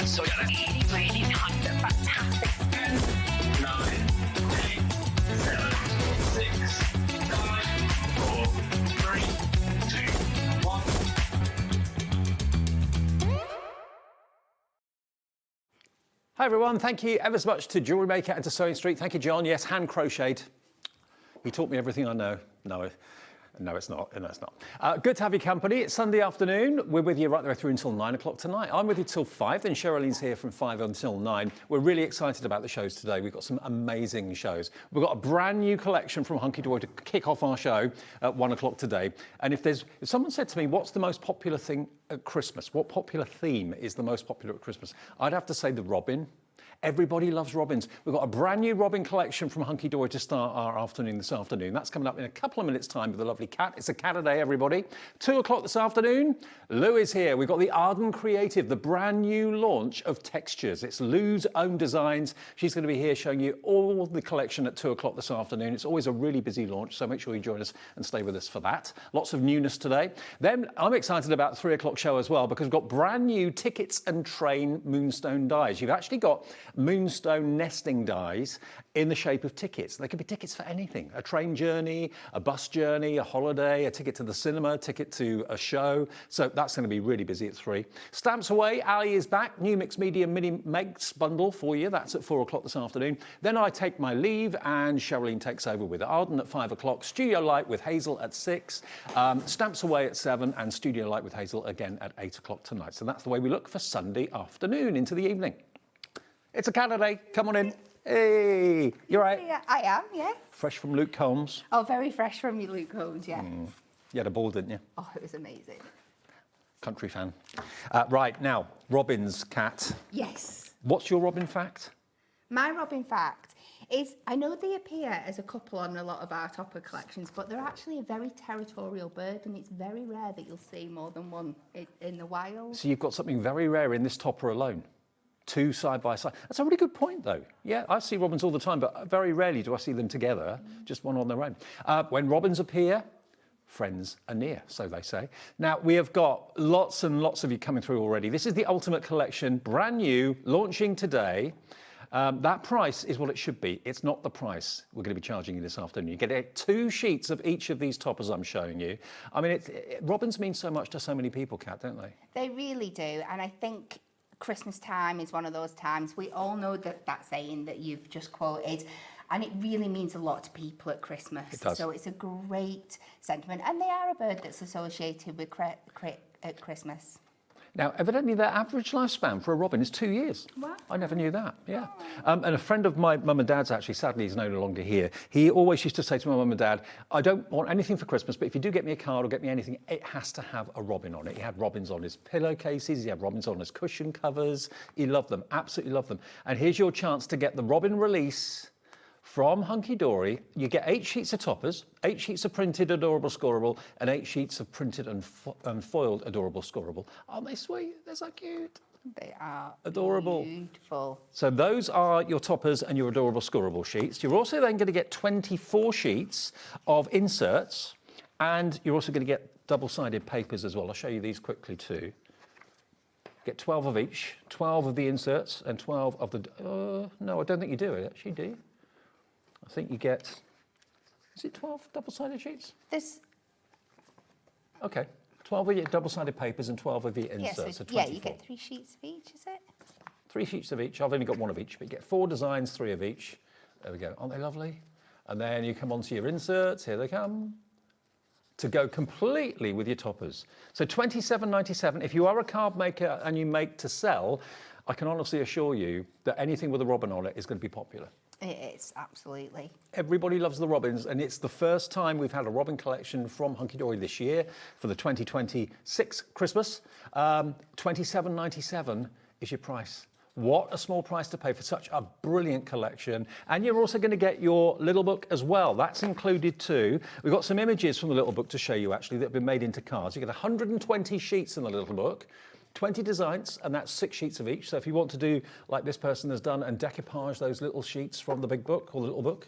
So really nice, fantastic. 9, 8, 7, 6, 5, 4, 3, 2, 1. Hi everyone, thank you ever so much to Jewellery Maker and to Sewing Street. Thank you, John. Yes, hand crocheted. He taught me everything I know. No, it's not. No, it's not. Good to have your company. It's Sunday afternoon. We're with you right the way through until 9 o'clock tonight. I'm with you till 5, then Sherilyn's here from 5 until 9. We're really excited about the shows today. We've got some amazing shows. We've got a brand new collection from Hunkydory to kick off our show at 1 o'clock today. And if someone said to me, what's the most popular thing at Christmas? What popular theme is the most popular at Christmas? I'd have to say the robin. Everybody loves robins. We've got a brand new robin collection from Hunkydory to start our afternoon this afternoon. That's coming up in a couple of minutes' time with a lovely cat. It's a cat a day, everybody. 2 o'clock this afternoon, Lou is here. We've got the Arden Creative, the brand new launch of textures. It's Lou's own designs. She's going to be here showing you all the collection at 2 o'clock this afternoon. It's always a really busy launch, so make sure you join us and stay with us for that. Lots of newness today. Then I'm excited about the 3 o'clock show as well, because we've got brand new tickets and train Moonstone dies. You've actually got Moonstone nesting dies in the shape of tickets. They could be tickets for anything: a train journey, a bus journey, a holiday, a ticket to the cinema, a ticket to a show. So that's going to be really busy at 3. Stamps away. Ali is back. New Mixed Media Mini Makes bundle for you. That's at 4 o'clock this afternoon. Then I take my leave and Sherilyn takes over with Arden at 5 o'clock. Studio Light with Hazel at 6. Stamps away at 7 and Studio Light with Hazel again at 8 o'clock tonight. So that's the way we look for Sunday afternoon into the evening. It's a cat day. Come on in. Hey, you're right. Yeah, I am, yeah. Fresh from Luke Combs. Oh, very fresh from you, Luke Combs, yeah. You had a ball, didn't you? Oh, it was amazing. Country fan. Right, now, Robin's cat. Yes. What's your Robin fact? My Robin fact is, I know they appear as a couple on a lot of our topper collections, but they're actually a very territorial bird, and it's very rare that you'll see more than one in the wild. So you've got something very rare in this topper alone. 2 side by side. That's a really good point, though. Yeah, I see robins all the time, but very rarely do I see them together, just one on their own. When robins appear, friends are near, so they say. Now, we have got lots and lots of you coming through already. This is the Ultimate Collection, brand new, launching today. That price is what it should be. It's not the price we're going to be charging you this afternoon. You get 2 sheets of each of these toppers I'm showing you. I mean, robins mean so much to so many people, Kat, don't they? They really do, and I think Christmas time is one of those times. We all know that saying that you've just quoted, and it really means a lot to people at Christmas. It does. So it's a great sentiment, and they are a bird that's associated with at Christmas. Now, evidently their average lifespan for a robin is 2 years. Wow. I never knew that, yeah. And a friend of my mum and dad's, actually, sadly he's no longer here, he always used to say to my mum and dad, I don't want anything for Christmas, but if you do get me a card or get me anything, it has to have a robin on it. He had robins on his pillowcases, he had robins on his cushion covers, he loved them, absolutely loved them. And here's your chance to get the robin release from Hunkydory. You get 8 sheets of toppers, 8 sheets of printed adorable scoreable, and 8 sheets of printed and foiled adorable scoreable. Aren't they sweet? They're so cute. They are adorable. Beautiful. So those are your toppers and your adorable scoreable sheets. You're also then going to get 24 sheets of inserts, and you're also going to get double-sided papers as well. I'll show you these quickly too. Get 12 of each, 12 of the inserts and 12 of the... no, I don't think you do it, actually, do you? I think you get, is it 12 double-sided sheets? Okay, 12 of your double-sided papers and 12 of your inserts. So yeah, you get 3 sheets of each, is it? 3 sheets of each. I've only got 1 of each, but you get 4 designs, 3 of each. There we go. Aren't they lovely? And then you come onto your inserts. Here they come. To go completely with your toppers. So £27.97. If you are a card maker and you make to sell, I can honestly assure you that anything with a robin on it is going to be popular. It is, absolutely. Everybody loves the robins, and it's the first time we've had a robin collection from Hunkydory this year for the 2026 Christmas. £27.97 is your price. What a small price to pay for such a brilliant collection. And you're also going to get your little book as well. That's included too. We've got some images from the little book to show you actually that have been made into cards. You get 120 sheets in the little book. 20 designs, and that's 6 sheets of each. So if you want to do like this person has done and decoupage those little sheets from the big book or the little book,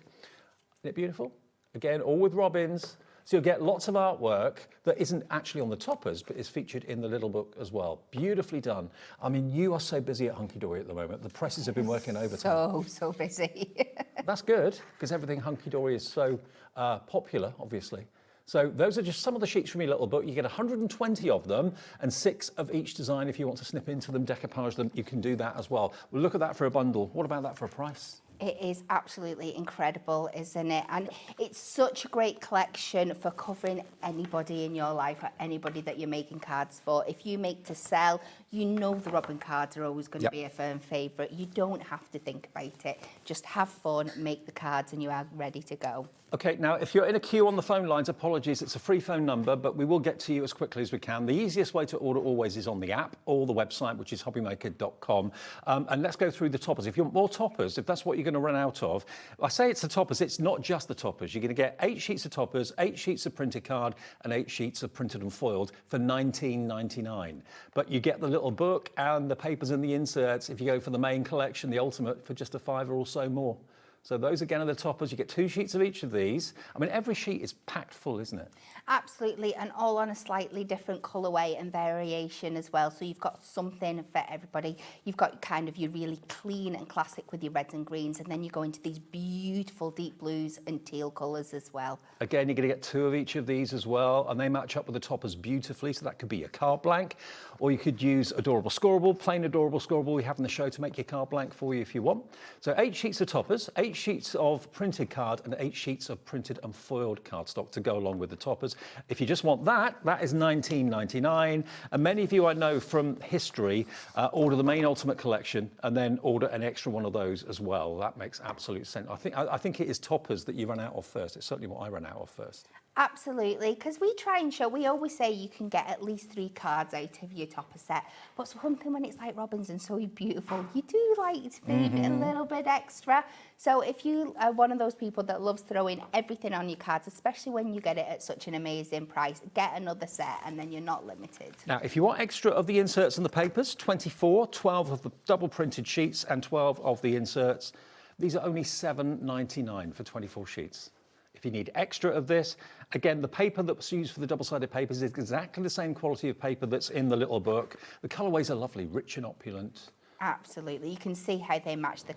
isn't it beautiful? Again, all with robins. So you'll get lots of artwork that isn't actually on the toppers, but is featured in the little book as well. Beautifully done. I mean, you are so busy at Hunkydory at the moment. The presses have been working overtime. So busy. That's good, because everything Hunkydory is so popular, obviously. So those are just some of the sheets from your little book. You get 120 of them and 6 of each design. If you want to snip into them, decoupage them, you can do that as well. Well, look at that for a bundle. What about that for a price? It is absolutely incredible, isn't it? And it's such a great collection for covering anybody in your life or anybody that you're making cards for. If you make to sell, you know the robin cards are always going to be a firm favourite. You don't have to think about it. Just have fun, make the cards, and you are ready to go. Okay, now if you're in a queue on the phone lines, apologies, it's a free phone number, but we will get to you as quickly as we can. The easiest way to order always is on the app or the website, which is hobbymaker.com. And let's go through the toppers. If you want more toppers, if that's what you're going to run out of, I say it's the toppers, it's not just the toppers. You're going to get 8 sheets of toppers, 8 sheets of printed card, and 8 sheets of printed and foiled for $19.99. But you get the little book and the papers and the inserts if you go for the main collection, the ultimate, for just a £5 or so more. So those again are the toppers. You get 2 sheets of each of these. I mean, every sheet is packed full, isn't it? Absolutely, and all on a slightly different colourway and variation as well. So you've got something for everybody. You've got kind of your really clean and classic with your reds and greens, and then you go into these beautiful deep blues and teal colours as well. Again, you're going to get 2 of each of these as well, and they match up with the toppers beautifully. So that could be a card blank, or you could use Adorable Scoreable, plain Adorable Scoreable we have in the show to make your card blank for you if you want. So 8 sheets of toppers, 8 sheets of printed card, and 8 sheets of printed and foiled cardstock to go along with the toppers. If you just want that, that is $19.99. And many of you I know from history order the main Ultimate Collection and then order an extra one of those as well. That makes absolute sense. I think it is toppers that you run out of first. It's certainly what I ran out of first. Absolutely, because we try and show, we always say you can get at least 3 cards out of your topper set, but something when it's like robins and so beautiful, you do like to make it a little bit extra. So if you are one of those people that loves throwing everything on your cards, especially when you get it at such an amazing price, get another set and then you're not limited. Now, if you want extra of the inserts and the papers, 24, 12 of the double printed sheets and 12 of the inserts, these are only $7.99 for 24 sheets. If you need extra of this, again, the paper that's used for the double-sided papers is exactly the same quality of paper that's in the little book. The colourways are lovely, rich and opulent. Absolutely. You can see how they match the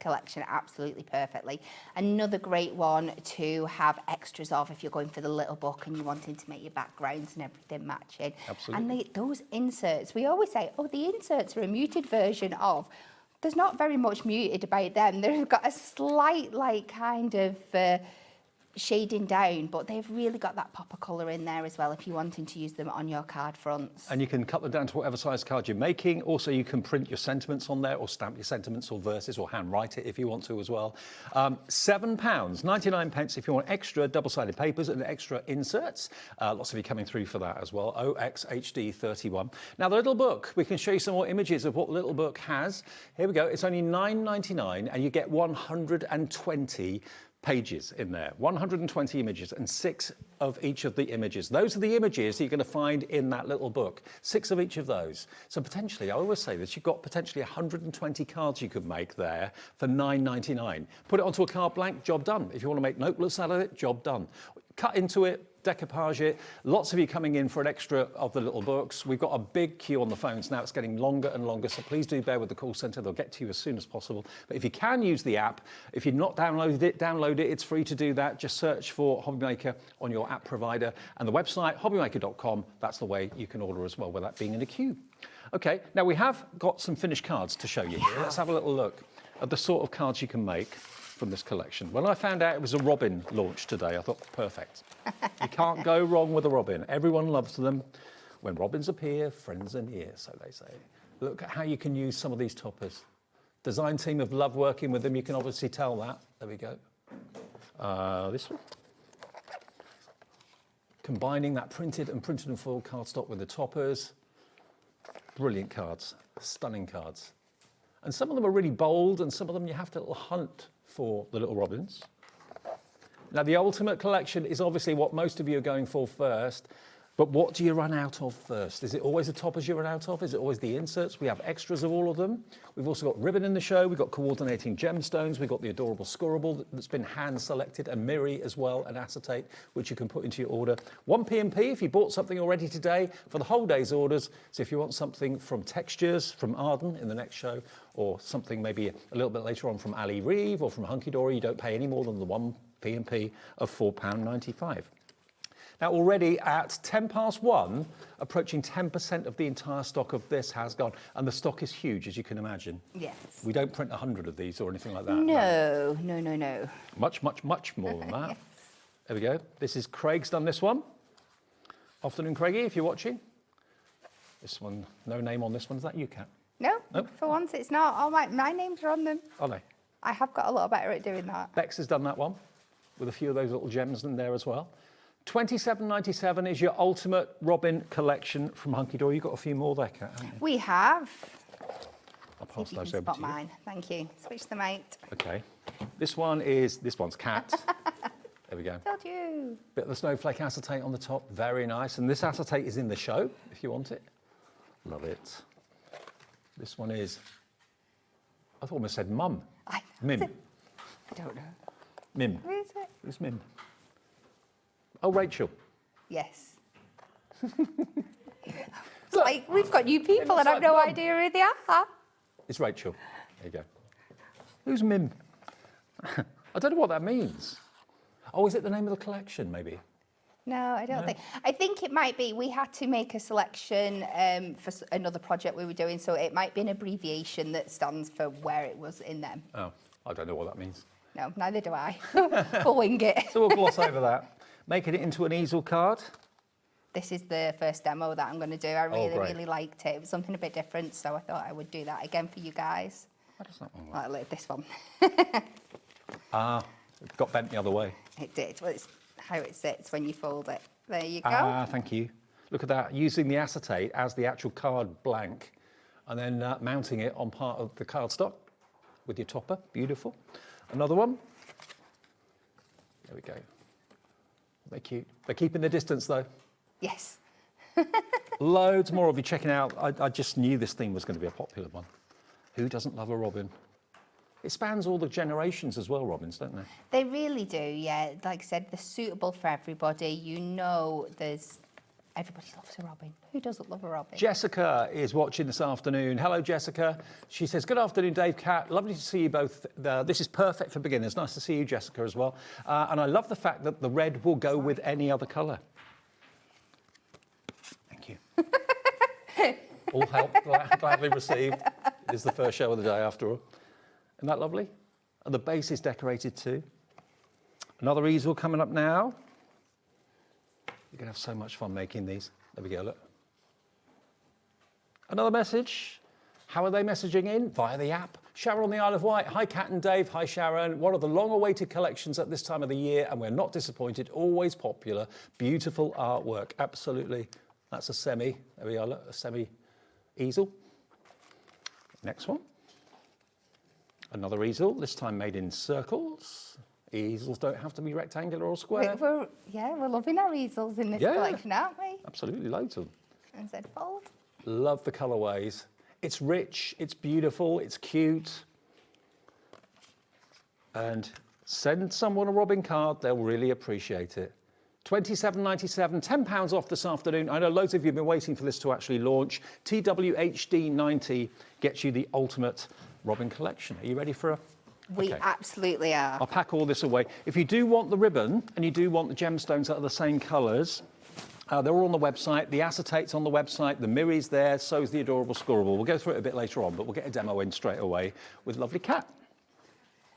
collection absolutely perfectly. Another great one to have extras of if you're going for the little book and you're wanting to make your backgrounds and everything matching. Absolutely. And those inserts, we always say, oh, the inserts are a muted version of. There's not very much muted about them. They've got a slight, like, kind of shading down, but they've really got that pop of colour in there as well if you're wanting to use them on your card fronts. And you can cut them down to whatever size card you're making. Also, you can print your sentiments on there or stamp your sentiments or verses or handwrite it if you want to as well. £7.99 if you want extra double-sided papers and extra inserts. Lots of you coming through for that as well. OXHD31. Now, the little book, we can show you some more images of what the little book has. Here we go. It's only $9.99 and you get 120 pages in there, 120 images and 6 of each of the images. Those are the images that you're going to find in that little book, 6 of each of those. So potentially, I always say this, you've got potentially 120 cards you could make there for $9.99. Put it onto a card blank, job done. If you want to make notelets out of it, job done. Cut into it, decoupage it. Lots of you coming in for an extra of the little books. We've got a big queue on the phones now. It's getting longer and longer, so please do bear with the call centre. They'll get to you as soon as possible. But if you can use the app, if you've not downloaded it, download it. It's free to do that. Just search for HobbyMaker on your app provider. And the website, hobbymaker.com, that's the way you can order as well without being in a queue. Okay, now we have got some finished cards to show you here. Let's have a little look at the sort of cards you can make from this collection. When I found out it was a robin launch today, I thought, perfect. You can't go wrong with a robin. Everyone loves them. When robins appear, friends are near, so they say. Look at how you can use some of these toppers. Design team have loved working with them. You can obviously tell that. There we go. This one. Combining that printed and foiled cardstock with the toppers. Brilliant cards, stunning cards. And some of them are really bold, and some of them you have to hunt for the little robins. Now, the Ultimate Collection is obviously what most of you are going for first. But what do you run out of first? Is it always the toppers you run out of? Is it always the inserts? We have extras of all of them. We've also got ribbon in the show. We've got coordinating gemstones. We've got the adorable scorable that's been hand selected, and Miri as well, and acetate, which you can put into your order. 1 P&P if you bought something already today for the whole day's orders. So if you want something from Textures, from Arden in the next show, or something maybe a little bit later on from Ali Reeve or from Hunkydory, you don't pay any more than the 1 P&P of £4.95. Now already at 1:10, approaching 10% of the entire stock of this has gone. And the stock is huge, as you can imagine. Yes. We don't print 100 of these or anything like that. No, no, no, no. Much, much, much more than that. Yes. There we go. This is Craig's done this one. Afternoon, Craigie, if you're watching. This one, no name on this one. Is that you, Kat? No, Nope. for once it's not. Oh, my names are on them. Are they? I have got a lot better at doing that. Bex has done that one with a few of those little gems in there as well. £27.97 is your ultimate Robin collection from Hunkydory. You've got a few more there, Kat, haven't you? We have. I'll See pass if you those can over spot to you. mine. Thank you. Switch them out. Okay. This one's Cat. There we go. Told you. Bit of the snowflake acetate on the top. Very nice. And this acetate is in the show, if you want it. Love it. This one is, I almost said Mum. Mim. I don't know. Mim. Who is it? Who's Mim? Oh, Rachel. Yes. It's like we've got new people and I've no Mum. idea who they are. It's Rachel. There you go. Who's Mim? I don't know what that means. Oh, is it the name of the collection, maybe? No, I don't think. I think it might be. We had to make a selection for another project we were doing, so it might be an abbreviation that stands for where it was in them. Oh, I don't know what that means. No, neither do I. We'll wing it. So we'll gloss over that. Making it into an easel card. This is the first demo that I'm going to do. I really, great. really liked it. It was something a bit different, so I thought I would do that again for you guys. What does that one like? Like this one. It got bent the other way. It did. Well, it's how it sits when you fold it. There you go. Thank you. Look at that, using the acetate as the actual card blank and then mounting it on part of the cardstock with your topper. Beautiful. Another one. There we go. They're cute. They're keeping the distance though. Yes. Loads more of you checking out. I just knew this theme was going to be a popular one. Who doesn't love a robin? It spans all the generations as well, robins, don't they? They really do, yeah. Like I said, they're suitable for everybody. You know, everybody loves a robin. Who doesn't love a robin? Jessica is watching this afternoon. Hello, Jessica. She says, good afternoon, Dave, Kat. Lovely to see you both. This is perfect for beginners. Nice to see you, Jessica, as well. And I love the fact that the red will go with any other colour. Thank you. All help gladly received. It is the first show of the day, after all. Isn't that lovely? And the base is decorated too. Another easel coming up now. You're going to have so much fun making these. There we go, look. Another message. How are they messaging in? Via the app. Sharon on the Isle of Wight. Hi, Kat and Dave. Hi, Sharon. One of the long-awaited collections at this time of the year, and we're not disappointed. Always popular. Beautiful artwork. Absolutely. That's a semi. There we are, look. A semi easel. Next one. Another easel, this time made in circles. Easels don't have to be rectangular or square. We're loving our easels in this collection, aren't we? Absolutely, loads of them. And said fold. Love the colourways. It's rich, it's beautiful, it's cute. And send someone a robin card, they'll really appreciate it. £27.97, £10 off this afternoon. I know loads of you have been waiting for this to actually launch. TWHD90 gets you the ultimate robin collection. Are you ready for a... We absolutely are. I'll pack all this away. If you do want the ribbon and you do want the gemstones that are the same colours, they're all on the website. The acetate's on the website. The Miri's there. So's the adorable scorable. We'll go through it a bit later on, but we'll get a demo in straight away with lovely Kat.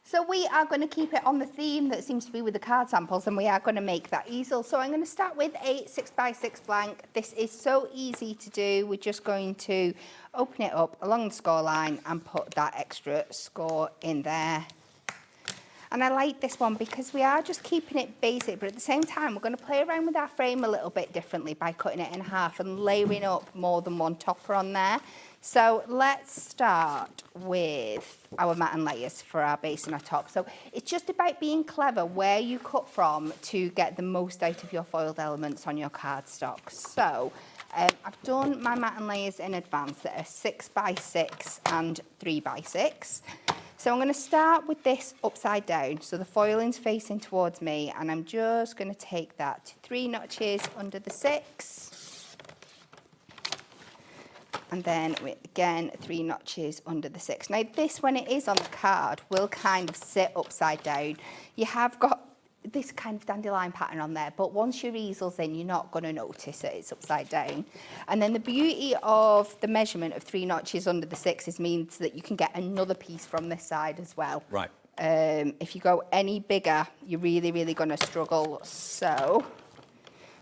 So we are going to keep it on the theme that seems to be with the card samples, and we are going to make that easel. So I'm going to start with a 6x6 blank. This is so easy to do. We're just going to open it up along the score line and put that extra score in there. And I like this one because we are just keeping it basic, but at the same time, we're going to play around with our frame a little bit differently by cutting it in half and layering up more than one topper on there. So let's start with our mat and layers for our base and our top. So it's just about being clever where you cut from to get the most out of your foiled elements on your cardstock. So I've done my mat and layers in advance that are 6x6 and 3x6. So I'm going to start with this upside down, so the foiling's facing towards me, and I'm just going to take that to 3 notches under the 6. And then, again, 3 notches under the 6. Now, this, when it is on the card, will kind of sit upside down. You have got this kind of dandelion pattern on there, but once your easel's in, you're not going to notice that it's upside down. And then the beauty of the measurement of 3 notches under the 6 means that you can get another piece from this side as well. Right. If you go any bigger, you're really, really going to struggle. So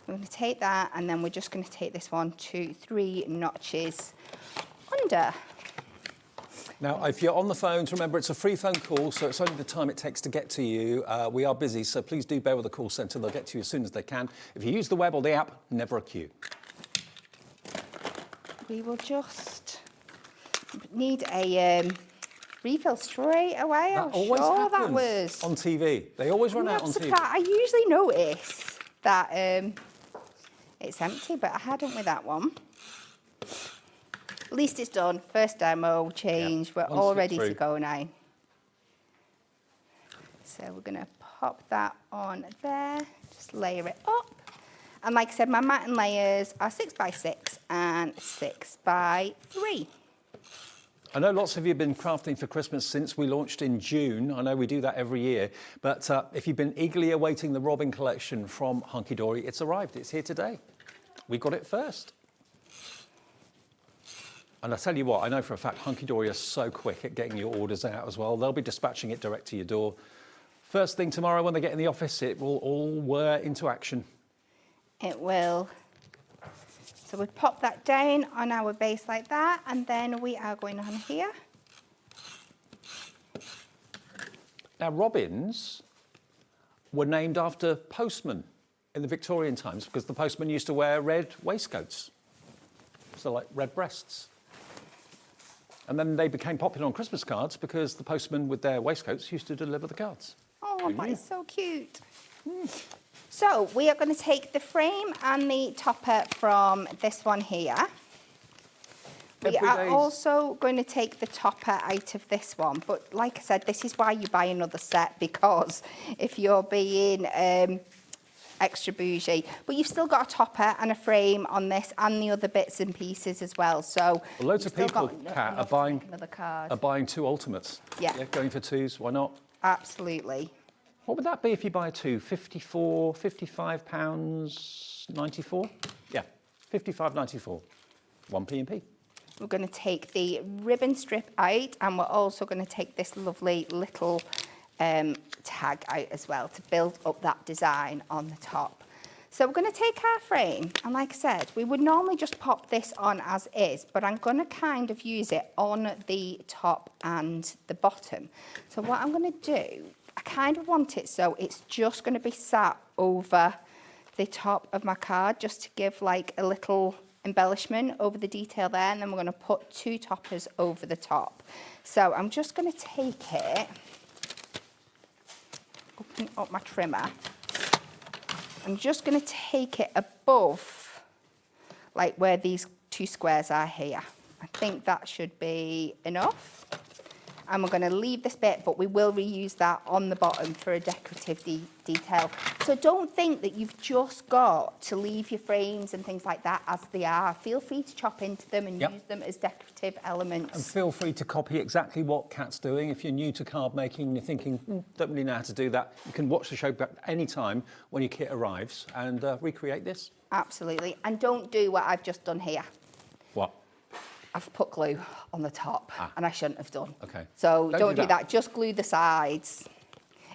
I'm going to take that, and then we're just going to take this one to 3 notches under. Now, if you're on the phones, remember it's a free phone call, so it's only the time it takes to get to you. We are busy, so please do bear with the call centre. They'll get to you as soon as they can. If you use the web or the app, never a queue. We will just need a refill straight away. That I'm always sure happens that was on TV. They always run out on TV. I usually notice that it's empty, but I hadn't with that one. At least it's done. First demo, change. Yeah. We're all ready to go now. So we're going to pop that on there, just layer it up. And like I said, my mat and layers are 6x6 and 6x3. I know lots of you have been crafting for Christmas since we launched in June. I know we do that every year. But if you've been eagerly awaiting the Robin collection from Hunkydory, it's arrived. It's here today. We got it first. And I tell you what, I know for a fact Hunkydory are so quick at getting your orders out as well. They'll be dispatching it direct to your door. First thing tomorrow when they get in the office, it will all whir into action. It will. So we pop that down on our base like that, and then we are going on here. Now, robins were named after postmen in the Victorian times because the postmen used to wear red waistcoats, so like red breasts. And then they became popular on Christmas cards because the postmen with their waistcoats used to deliver the cards. Oh, that is so cute. So we are going to take the frame and the topper from this one here. We are also going to take the topper out of this one. But like I said, this is why you buy another set, because if you're being extra bougie, but you've still got a topper and a frame on this and the other bits and pieces as well. So well, loads of people, Kat, are buying 2 ultimates. Yeah, going for 2s. Why not? Absolutely. What would that be if you buy 2? £55, 94? Yeah, £55.94. 1p and p. We're going to take the ribbon strip out, and we're also going to take this lovely little tag out as well to build up that design on the top. So we're going to take our frame, and like I said, we would normally just pop this on as is, but I'm going to kind of use it on the top and the bottom. So what I'm going to do, I kind of want it so it's just going to be sat over the top of my card, just to give like a little embellishment over the detail there, and then we're going to put 2 toppers over the top. So I'm just going to take it, open up my trimmer. I'm just going to take it above, like where these 2 squares are here. I think that should be enough. And we're going to leave this bit, but we will reuse that on the bottom for a decorative detail. So don't think that you've just got to leave your frames and things like that as they are. Feel free to chop into them and use them as decorative elements. And feel free to copy exactly what Kat's doing. If you're new to card making and you're thinking, don't really know how to do that, you can watch the show back any time when your kit arrives and recreate this. Absolutely. And don't do what I've just done here. What? I've put glue on the top, and I shouldn't have done. Okay. So don't do that. Just glue the sides.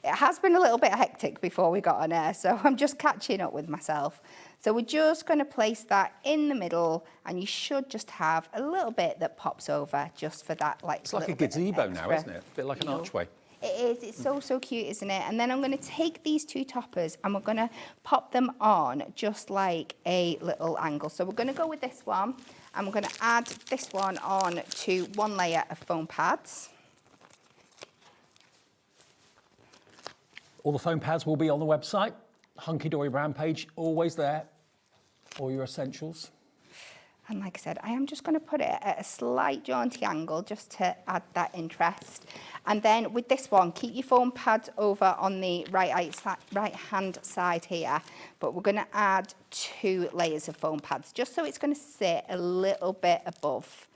It has been a little bit hectic before we got on air, so I'm just catching up with myself. So we're just going to place that in the middle, and you should just have a little bit that pops over just for that, like. It's like a gazebo now, isn't it? A bit like an archway. It is, it's so, so cute, isn't it? And then I'm going to take these two toppers and we're going to pop them on just like a little angle. So we're going to go with this one and we're going to add this one on to one layer of foam pads. All the foam pads will be on the website. Hunkydory brand page, always there. All your essentials. And like I said, I am just going to put it at a slight jaunty angle just to add that interest. And then with this one, keep your foam pads over on the right-hand side here. But we're going to add 2 layers of foam pads, just so it's going to sit a little bit above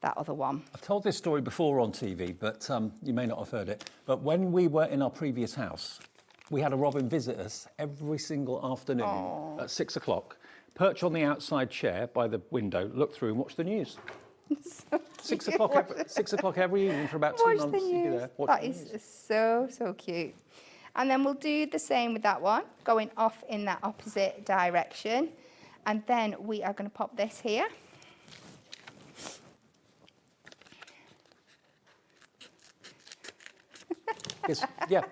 that other one. I've told this story before on TV, but you may not have heard it. But when we were in our previous house, we had a robin visit us every single afternoon at 6 o'clock. Perch on the outside chair by the window, look through and watch the news. So 6 o'clock every evening for about 2 watch months. the You'd be news. there, watch That the is news. so, so cute. And then we'll do the same with that one, going off in that opposite direction. And then we are going to pop this here. Because, yeah,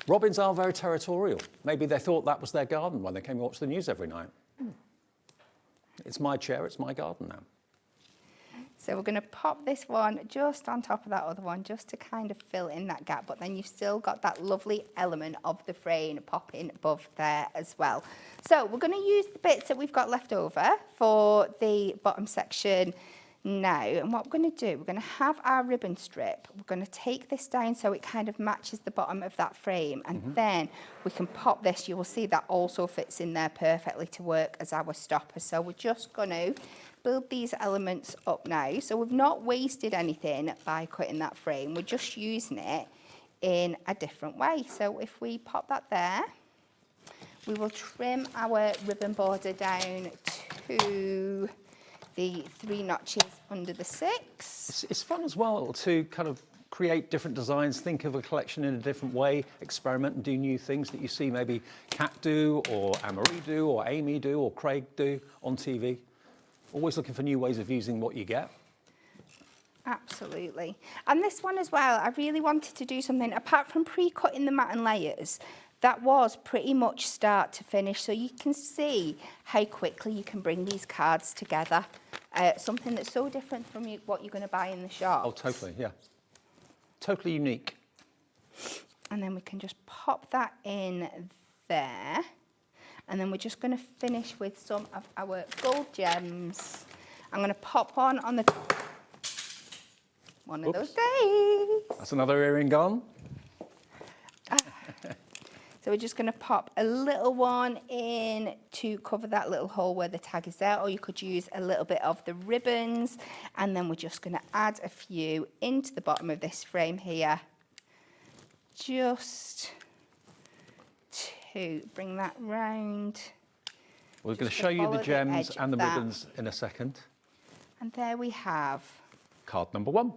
robins are very territorial. Maybe they thought that was their garden when they came and watched the news every night. It's my chair, it's my garden now. So we're going to pop this one just on top of that other one, just to kind of fill in that gap. But then you've still got that lovely element of the frame popping above there as well. So we're going to use the bits that we've got left over for the bottom section now. And what we're going to do, we're going to have our ribbon strip. We're going to take this down so it kind of matches the bottom of that frame. And then we can pop this. You will see that also fits in there perfectly to work as our stopper. So we're just going to build these elements up now. So we've not wasted anything by cutting that frame. We're just using it in a different way. So if we pop that there, we will trim our ribbon border down to the 3 notches under the 6. It's fun as well to kind of create different designs, think of a collection in a different way, experiment and do new things that you see maybe Kat do, or Anne-Marie do, or Amy do, or Craig do on TV. Always looking for new ways of using what you get. Absolutely. And this one as well, I really wanted to do something, apart from pre-cutting the mat and layers, that was pretty much start to finish. So you can see how quickly you can bring these cards together. Something that's so different from what you're going to buy in the shop. Oh, totally, yeah. Totally unique. And then we can just pop that in there. And then we're just going to finish with some of our gold gems. I'm going to pop one on the top. One of those days. That's another earring gone. So we're just going to pop a little one in to cover that little hole where the tag is there, or you could use a little bit of the ribbons. And then we're just going to add a few into the bottom of this frame here, just to bring that round. We're going to Just to show you follow the the gems edge and the of that. ribbons in a second. And there we have. Card number 1.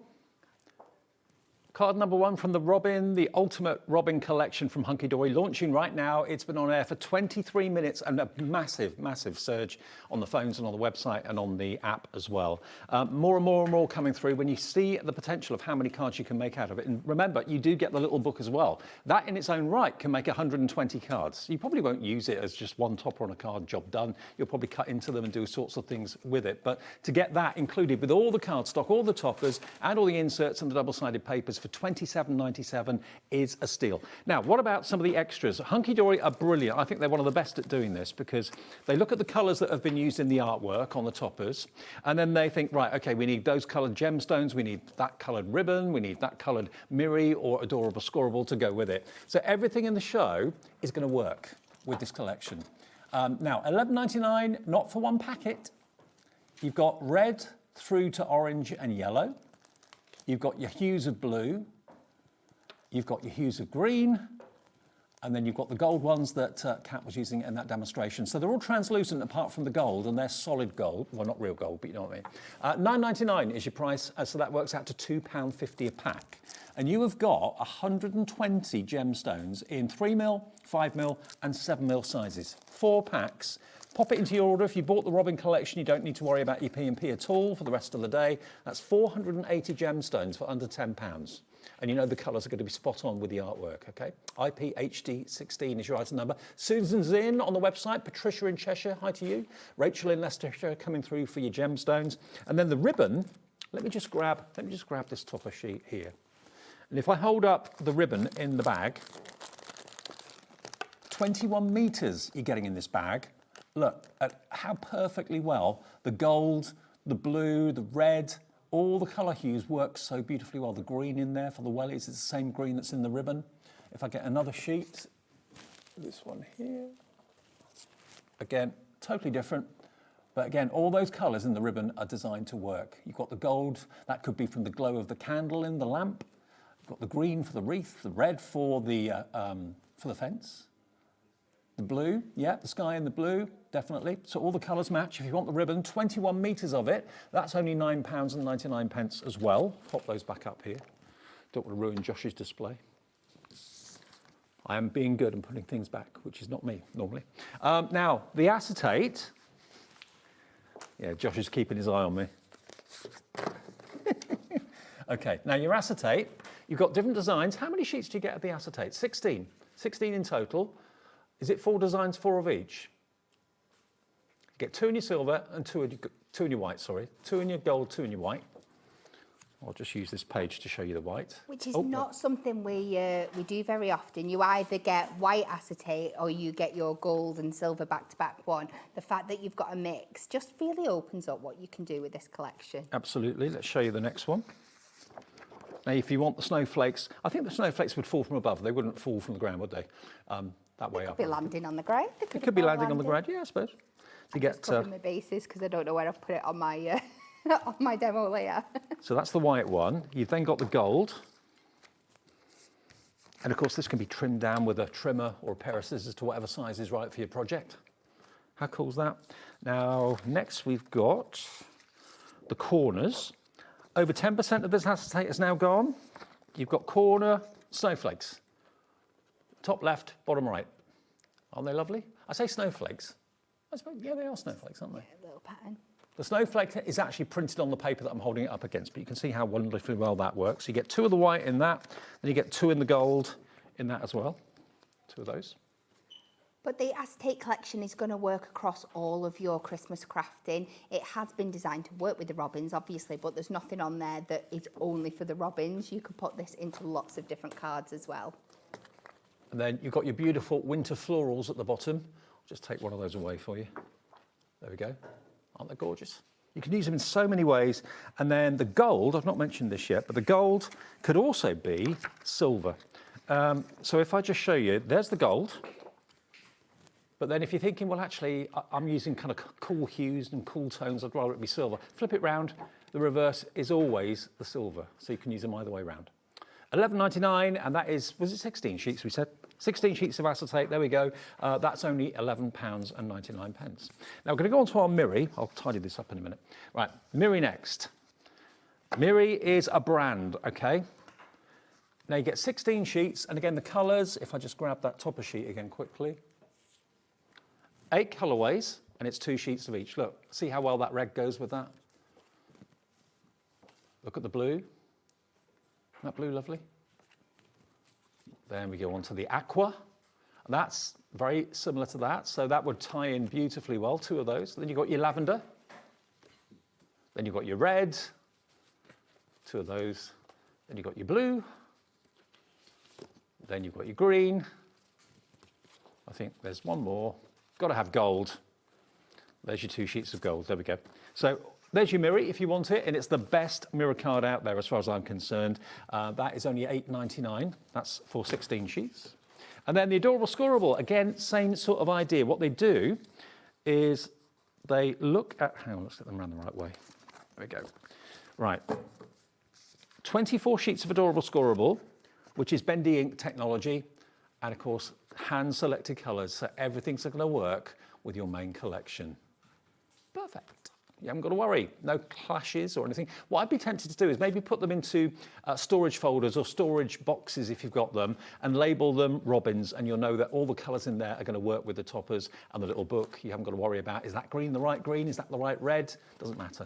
Card number 1 from the Robin, the Ultimate Robin Collection from Hunkydory, launching right now. It's been on air for 23 minutes and a massive, massive surge on the phones and on the website and on the app as well. More and more and more coming through when you see the potential of how many cards you can make out of it. And remember, you do get the little book as well. That in its own right can make 120 cards. You probably won't use it as just one topper on a card, job done. You'll probably cut into them and do sorts of things with it. But to get that included with all the cardstock, all the toppers and all the inserts and the double-sided papers for $27.97 is a steal. Now, what about some of the extras? Hunkydory are brilliant. I think they're one of the best at doing this because they look at the colours that have been used in the artwork on the toppers, and then they think, right, okay, we need those coloured gemstones, we need that coloured ribbon, we need that coloured Miri or adorable scoreable to go with it. So everything in the show is going to work with this collection. Now, $11.99, not for one packet. You've got red through to orange and yellow. You've got your hues of blue. You've got your hues of green, and then you've got the gold ones that Kat was using in that demonstration. So they're all translucent apart from the gold, and they're solid gold. Well, not real gold, but you know what I mean. $9.99 is your price, so that works out to £2.50 a pack. And you have got 120 gemstones in 3mm, 5mm, and 7mm sizes. 4 packs, Pop it into your order. If you bought the Robin collection, you don't need to worry about your P&P at all for the rest of the day. That's 480 gemstones for under £10. And you know the colours are going to be spot on with the artwork, okay? IPHD16 is your item number. Susan's in on the website. Patricia in Cheshire, hi to you. Rachel in Leicestershire coming through for your gemstones. And then the ribbon, let me just grab this topper sheet here. And if I hold up the ribbon in the bag, 21 metres you're getting in this bag. Look at how perfectly well the gold, the blue, the red, all the colour hues work so beautifully well. The green in there for the wellies is the same green that's in the ribbon. If I get another sheet, this one here, again, totally different. But again, all those colours in the ribbon are designed to work. You've got the gold, that could be from the glow of the candle in the lamp. You've got the green for the wreath, the red for the fence. The blue, yeah, the sky and the blue, definitely. So all the colours match. If you want the ribbon, 21 metres of it, that's only £9.99 as well. Pop those back up here. Don't want to ruin Josh's display. I am being good and putting things back, which is not me normally. Now, the acetate. Yeah, Josh is keeping his eye on me. Okay, now your acetate, you've got different designs. How many sheets do you get of the acetate? 16. 16 in total. Is it 4 designs, 4 of each? You get 2 in your silver and 2 in your white, sorry. 2 in your gold, 2 in your white. I'll just use this page to show you the white. Which is not something we do very often. You either get white acetate or you get your gold and silver back-to-back one. The fact that you've got a mix just really opens up what you can do with this collection. Absolutely. Let's show you the next one. Now, if you want the snowflakes, I think the snowflakes would fall from above. They wouldn't fall from the ground, would they? That way up. Could be landing on the ground. It could be landing on the ground, yeah, I suppose. To get covering my bases because I don't know where I've put it on my on my demo layer. So that's the white one. You've then got the gold. And of course, this can be trimmed down with a trimmer or a pair of scissors to whatever size is right for your project. How cool is that? Now, next we've got the corners. Over 10% of this acetate is now gone. You've got corner snowflakes. Top left, bottom right. Aren't they lovely? I say snowflakes. I suppose, yeah, they are snowflakes, aren't they? Yeah, a little pattern. The snowflake is actually printed on the paper that I'm holding it up against, but you can see how wonderfully well that works. You get 2 of the white in that, then you get 2 in the gold in that as well. 2 of those. But the acetate collection is going to work across all of your Christmas crafting. It has been designed to work with the robins, obviously, but there's nothing on there that is only for the robins. You can put this into lots of different cards as well. And then you've got your beautiful winter florals at the bottom. I'll just take one of those away for you. There we go. Aren't they gorgeous? You can use them in so many ways. And then the gold, I've not mentioned this yet, but the gold could also be silver. So if I just show you, there's the gold. But then if you're thinking, well, actually, I'm using kind of cool hues and cool tones, I'd rather it be silver. Flip it round. The reverse is always the silver. So you can use them either way round. £11.99, and that is, was it 16 sheets we said? 16 sheets of acetate, there we go. That's only £11.99. Now we're going to go on to our Miri. I'll tidy this up in a minute. Right, Miri next. Miri is a brand, okay? Now you get 16 sheets, and again the colours, if I just grab that topper sheet again quickly. 8 colourways, and it's 2 sheets of each. Look, see how well that red goes with that? Look at the blue. Isn't that blue lovely? Then we go on to the aqua. And that's very similar to that. So that would tie in beautifully well, 2 of those. Then you've got your lavender. Then you've got your red. 2 of those. Then you've got your blue. Then you've got your green. I think there's one more. Got to have gold. There's your 2 sheets of gold. There we go. So there's your Miri if you want it, and it's the best mirror card out there as far as I'm concerned. That is only £8.99. That's for 16 sheets. And then the Adorable Scoreable, again, same sort of idea. What they do is they look at, hang on, let's get them around the right way. There we go. Right. 24 sheets of Adorable Scoreable, which is bendy ink technology, and of course, hand-selected colours, so everything's going to work with your main collection. Perfect. You haven't got to worry, no clashes or anything. What I'd be tempted to do is maybe put them into storage folders or storage boxes if you've got them, and label them robins, and you'll know that all the colours in there are going to work with the toppers and the little book. You haven't got to worry about, is that green the right green? Is that the right red? Doesn't matter.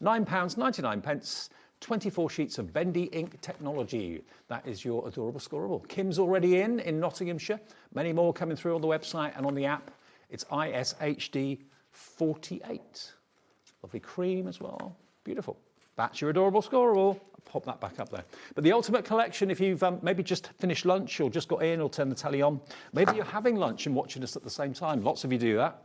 £9.99, 24 sheets of bendy ink technology. That is your adorable scorable. Kim's already in Nottinghamshire. Many more coming through on the website and on the app. It's ISHD 48. Lovely cream as well. Beautiful. That's your adorable scorable. I'll pop that back up there. But the ultimate collection, if you've maybe just finished lunch or just got in or turned the telly on, maybe you're having lunch and watching us at the same time. Lots of you do that.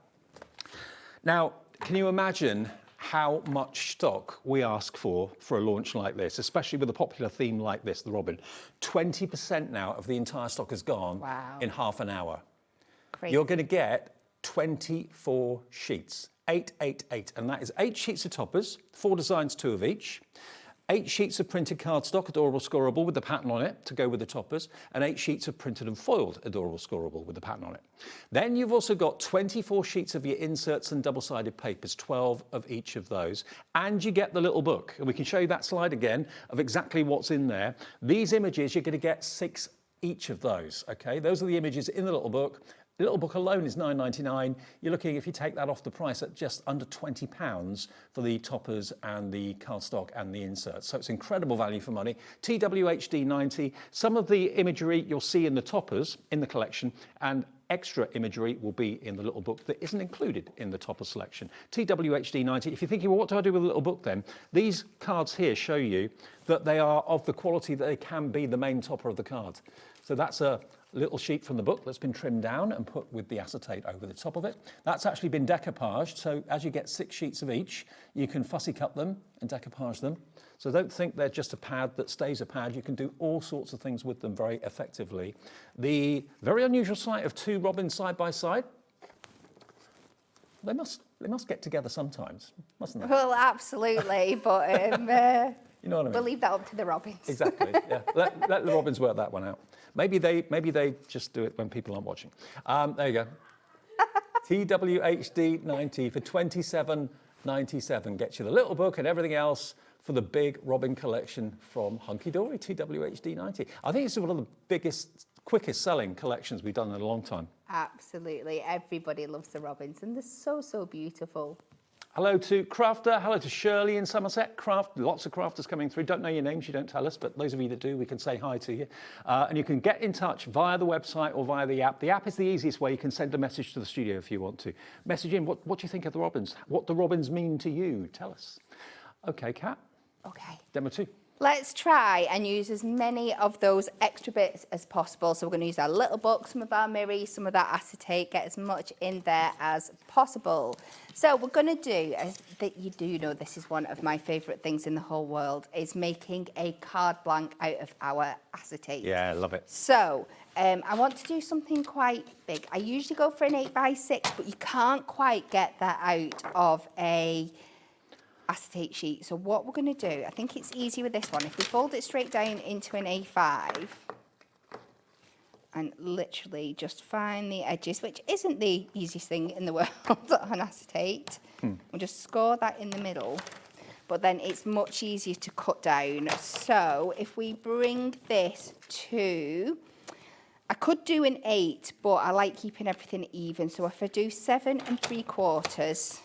Now, can you imagine how much stock we ask for a launch like this, especially with a popular theme like this, the Robin? 20% now of the entire stock is gone. Wow. In half an hour. Crazy. You're going to get 24 sheets. 888, and that is 8 sheets of toppers, 4 designs, 2 of each, 8 sheets of printed cardstock, adorable scorable with the pattern on it to go with the toppers, and 8 sheets of printed and foiled adorable scorable with the pattern on it. Then you've also got 24 sheets of your inserts and double-sided papers, 12 of each of those, and you get the little book. And we can show you that slide again of exactly what's in there. These images, you're going to get 6 each of those, okay? Those are the images in the little book. The little book alone is £9.99. You're looking, if you take that off the price, at just under £20 for the toppers and the cardstock and the inserts. So it's incredible value for money. TWHD 90. Some of the imagery you'll see in the toppers in the collection, and extra imagery will be in the little book that isn't included in the topper selection. TWHD 90. If you're thinking, well, what do I do with a little book then? These cards here show you that they are of the quality that they can be the main topper of the card. So that's a little sheet from the book that's been trimmed down and put with the acetate over the top of it. That's actually been decoupaged, so as you get 6 sheets of each, you can fussy cut them and decoupage them. So don't think they're just a pad that stays a pad. You can do all sorts of things with them very effectively. The very unusual sight of 2 robins side by side. They must get together sometimes, mustn't they? Well, absolutely, but you know what I mean? we'll leave that up to the robins. Exactly. Yeah. Let the robins work that one out. Maybe they just do it when people aren't watching. There you go. TWHD 90 for £27.97 gets you the little book and everything else for the big robin collection from Hunkydory. TWHD 90. I think it's one of the biggest, quickest selling collections we've done in a long time. Absolutely. Everybody loves the robins, and they're so, so beautiful. Hello to Crafter, hello to Shirley in Somerset. Lots of crafters coming through. Don't know your names, you don't tell us, but those of you that do, we can say hi to you. And you can get in touch via the website or via the app. The app is the easiest way. You can send a message to the studio if you want to. Message in, what do you think of the robins? What do robins mean to you? Tell us. Okay, Kat. Okay. Demo 2. Let's try and use as many of those extra bits as possible. So we're going to use our little book, some of our mirrors, some of that acetate, get as much in there as possible. So we're going to do, as that you do know, this is one of my favourite things in the whole world, is making a card blank out of our acetate. Yeah, I love it. So I want to do something quite big. I usually go for an 8x6, but you can't quite get that out of a acetate sheet. So what we're going to do, I think it's easy with this one. If we fold it straight down into an A5 and literally just find the edges, which isn't the easiest thing in the world on acetate, we'll just score that in the middle. But then it's much easier to cut down. So if we bring this to, I could do an 8, but I like keeping everything even. So if I do 7 3/4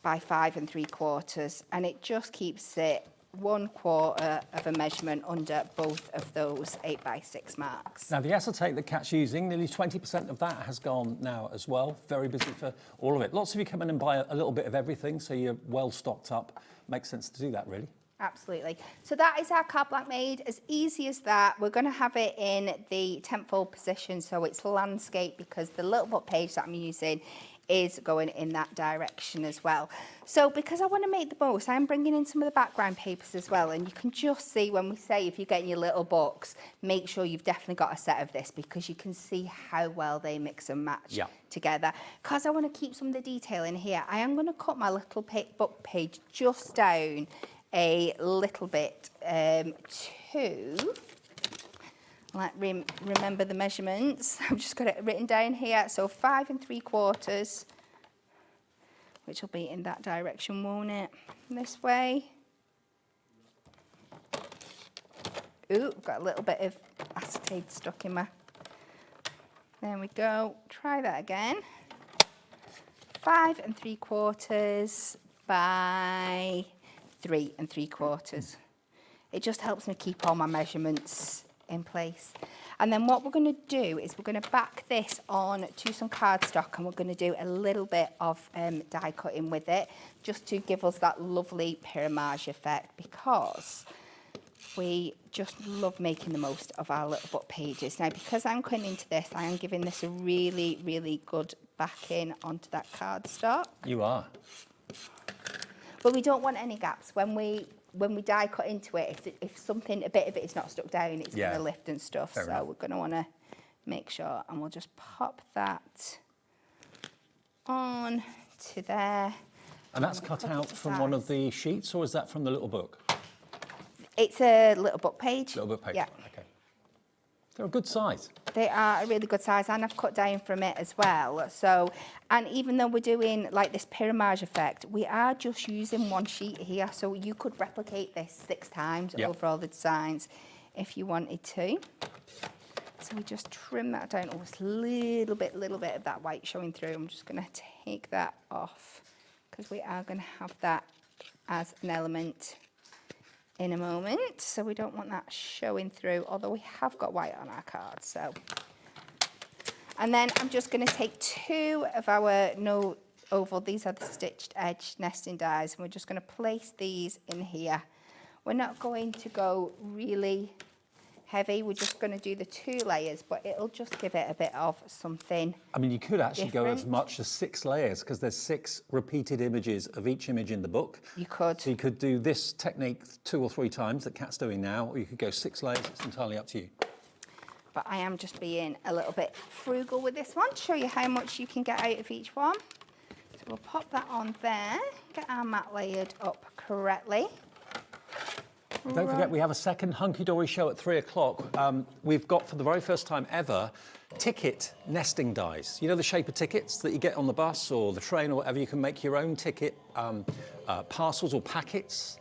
by 5 3/4, and it just keeps it 1/4 of a measurement under both of those 8x6 marks. Now the acetate that Kat's using, nearly 20% of that has gone now as well. Very busy for all of it. Lots of you come in and buy a little bit of everything, so you're well stocked up. Makes sense to do that, really. Absolutely. So that is our card blank made. As easy as that. We're going to have it in the 10th fold position, so it's landscape, because the little book page that I'm using is going in that direction as well. So because I want to make the most, I'm bringing in some of the background papers as well, and you can just see when we say if you're getting your little books, make sure you've definitely got a set of this, because you can see how well they mix and match together. Because I want to keep some of the detail in here, I am going to cut my little book page just down a little bit to remember the measurements. I've just got it written down here. So 5 3/4 which will be in that direction, won't it? This way. Ooh, got a little bit of acetate stuck in my... There we go. Try that again. 5 3/4 by 3 3/4. It just helps me keep all my measurements in place. And then what we're going to do is we're going to back this on to some cardstock, and we're going to do a little bit of die cutting with it, just to give us that lovely pyramage effect, because we just love making the most of our little book pages. Now, because I'm cutting into this, I am giving this a really, really good backing onto that cardstock. You are. But we don't want any gaps. When we die cut into it, if something, a bit of it is not stuck down, it's going to lift and stuff. Fair so enough. we're going to want to make sure, and we'll just pop that on to there. And that's cut out from one of the sheets, or is that from the little book? It's a little book page. Little book page. Yeah. Okay. They're a good size. They are a really good size, and I've cut down from it as well. So, and even though we're doing like this pyramage effect, we are just using one sheet here. So you could replicate this 6 times over all the designs if you wanted to. So we just trim that down. Oh, it's a little bit of that white showing through. I'm just going to take that off, because we are going to have that as an element in a moment, so we don't want that showing through, although we have got white on our card. So, and then I'm just going to take 2 of our no oval, these are the stitched edge nesting dies, and we're just going to place these in here. We're not going to go really heavy, we're just going to do the 2 layers, but it'll just give it a bit of something. I mean, you could actually go as much as 6 layers, because there's 6 repeated images of each image in the book. You could. So you could do this technique 2 or 3 times that Kat's doing now, or you could go 6 layers. It's entirely up to you. But I am just being a little bit frugal with this one to show you how much you can get out of each one. So we'll pop that on there, get our mat layered up correctly. Don't forget, we have a second Hunkydory show at 3 o'clock. We've got, for the very first time ever, ticket nesting dies. You know the shape of tickets that you get on the bus or the train or whatever? You can make your own ticket parcels or packets.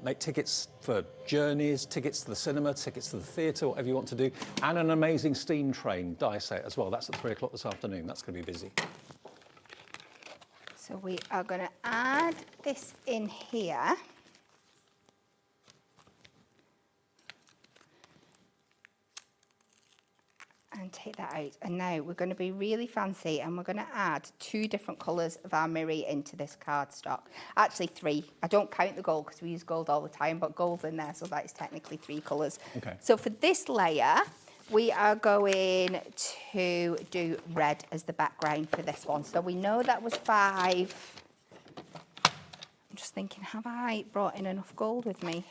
Make tickets for journeys, tickets to the cinema, tickets to the theatre, whatever you want to do. And an amazing steam train die set as well. That's at 3 o'clock this afternoon. That's going to be busy. So we are going to add this in here. And take that out, and now we're going to be really fancy, and we're going to add 2 different colours of our mirri into this cardstock. Actually 3. I don't count the gold because we use gold all the time, but gold's in there, so that is technically 3 colours. Okay. So for this layer, we are going to do red as the background for this one. So we know that was 5. I'm just thinking, have I brought in enough gold with me?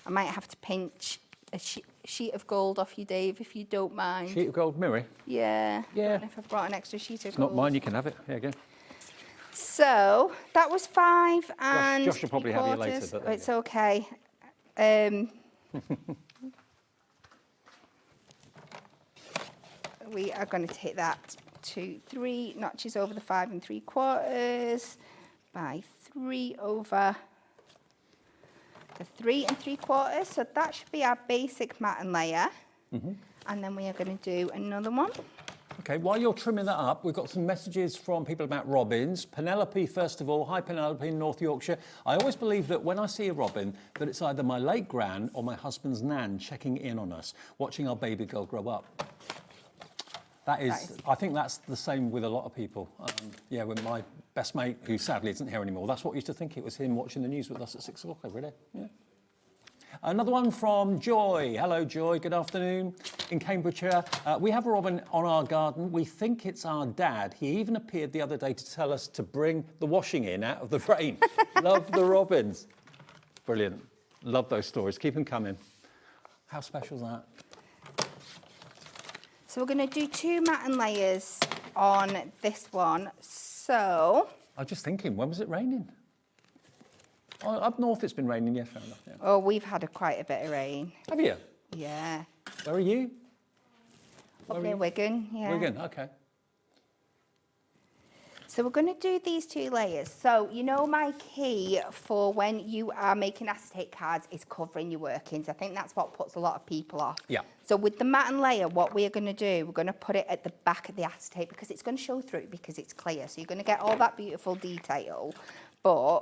I might have to pinch a sheet of gold off you, Dave, if you don't mind. Sheet of gold mirror? Yeah. Yeah. I don't know if I've brought an extra sheet of It's gold. not mine, you can have it. Here you go. So that was 5 and Josh will probably have you later. But it's okay. We are going to take that to 3 notches over the 5 3/4 by 3 over the 3 3/4. So that should be our basic mat layer. And then we are going to do another one. Okay, while you're trimming that up, we've got some messages from people about robins. Penelope, first of all. Hi, Penelope in North Yorkshire. I always believe that when I see a robin, that it's either my late gran or my husband's nan checking in on us, watching our baby girl grow up. That is, I think that's the same with a lot of people. Yeah, with my best mate, who sadly isn't here anymore, that's what I used to think. It was him watching the news with us at 6 o'clock every day. Yeah. Another one from Joy. Hello, Joy. Good afternoon. In Cambridgeshire, we have a robin on our garden. We think it's our dad. He even appeared the other day to tell us to bring the washing in out of the rain. Love the robins. Brilliant. Love those stories. Keep them coming. How special is that? So we're going to do 2 mat layers on this one. So I was just thinking, when was it raining? Oh, up north it's been raining, yeah, fair enough. Yeah. Oh, we've had quite a bit of rain. Have you? Yeah. Where are you? Up near Wigan, yeah. Wigan, okay. So we're going to do these 2 layers. So you know my key for when you are making acetate cards is covering your workings. I think that's what puts a lot of people off. Yeah. So with the matte and layer, what we're going to do, we're going to put it at the back of the acetate because it's going to show through because it's clear. So you're going to get all that beautiful detail, but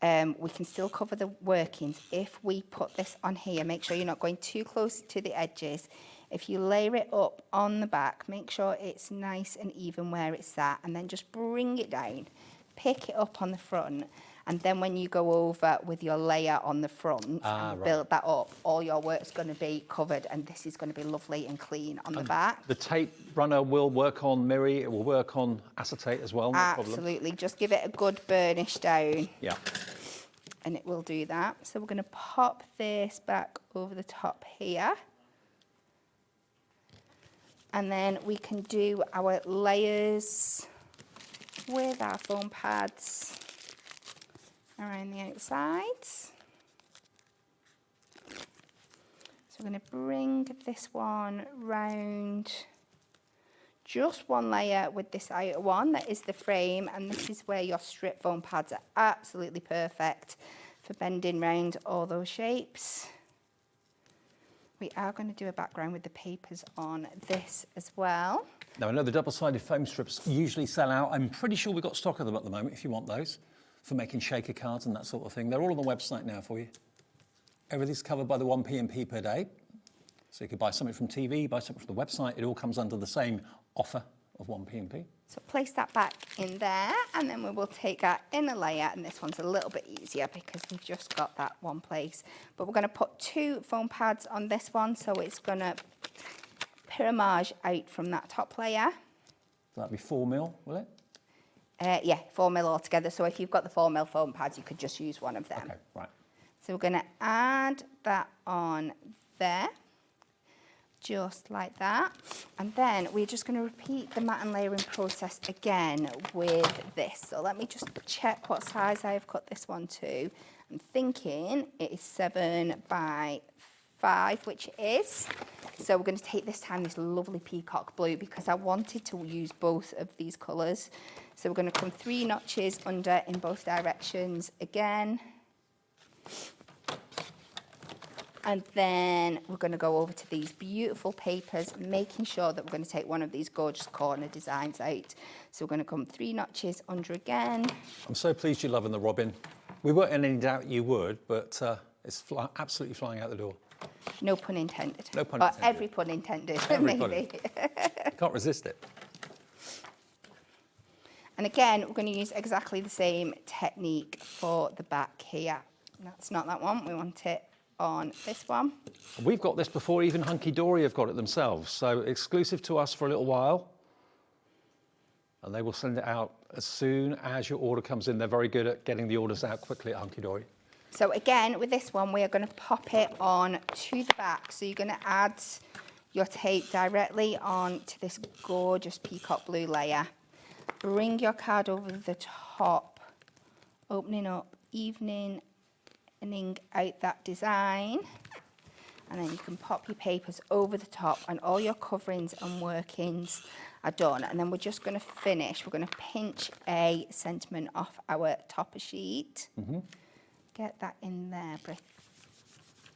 we can still cover the workings if we put this on here. Make sure you're not going too close to the edges. If you layer it up on the back, make sure it's nice and even where it's at, and then just bring it down, pick it up on the front, and then when you go over with your layer on the front and build that up, all your work's going to be covered, and this is going to be lovely and clean on the back. The tape runner will work on mirri, it will work on acetate as well, no problem. Absolutely, just give it a good burnish down. Yeah. And it will do that. So we're going to pop this back over the top here. And then we can do our layers with our foam pads around the outsides. So we're going to bring this one round, just 1 layer with this outer one that is the frame, and this is where your strip foam pads are absolutely perfect for bending round all those shapes. We are going to do a background with the papers on this as well. Now, I know the double-sided foam strips usually sell out. I'm pretty sure we've got stock of them at the moment, if you want those, for making shaker cards and that sort of thing. They're all on the website now for you. Everything's covered by the 1p&p per day. So you could buy something from TV, buy something from the website. It all comes under the same offer of 1p&p. So place that back in there, and then we will take our inner layer, and this one's a little bit easier because we've just got that one place. But we're going to put 2 foam pads on this one, so it's going to pyramage out from that top layer. So that'd be 4mm, will it? Yeah, 4mm altogether. So if you've got the 4mm foam pads, you could just use one of them. Okay, right. So we're going to add that on there, just like that. And then we're just going to repeat the matte and layering process again with this. So let me just check what size I've cut this one to. I'm thinking it is 7 by 5, which it is. So we're going to take this time this lovely peacock blue because I wanted to use both of these colours. So we're going to come 3 notches under in both directions again. And then we're going to go over to these beautiful papers, making sure that we're going to take one of these gorgeous corner designs out. So we're going to come 3 notches under again. I'm so pleased you're loving the robin. We weren't in any doubt you would, but it's absolutely flying out the door. No pun intended. No pun But intended. every pun intended, Every maybe. Can't resist it. And again, we're going to use exactly the same technique for the back here. That's not that one. We want it on this one. We've got this before even Hunkydory have got it themselves, so exclusive to us for a little while. And they will send it out as soon as your order comes in. They're very good at getting the orders out quickly at Hunkydory. So again, with this one, we are going to pop it on to the back. So you're going to add your tape directly onto this gorgeous peacock blue layer. Bring your card over the top, opening up, evening out that design, and then you can pop your papers over the top and all your coverings and workings are done. And then we're just going to finish. We're going to pinch a sentiment off our topper sheet. Get that in there,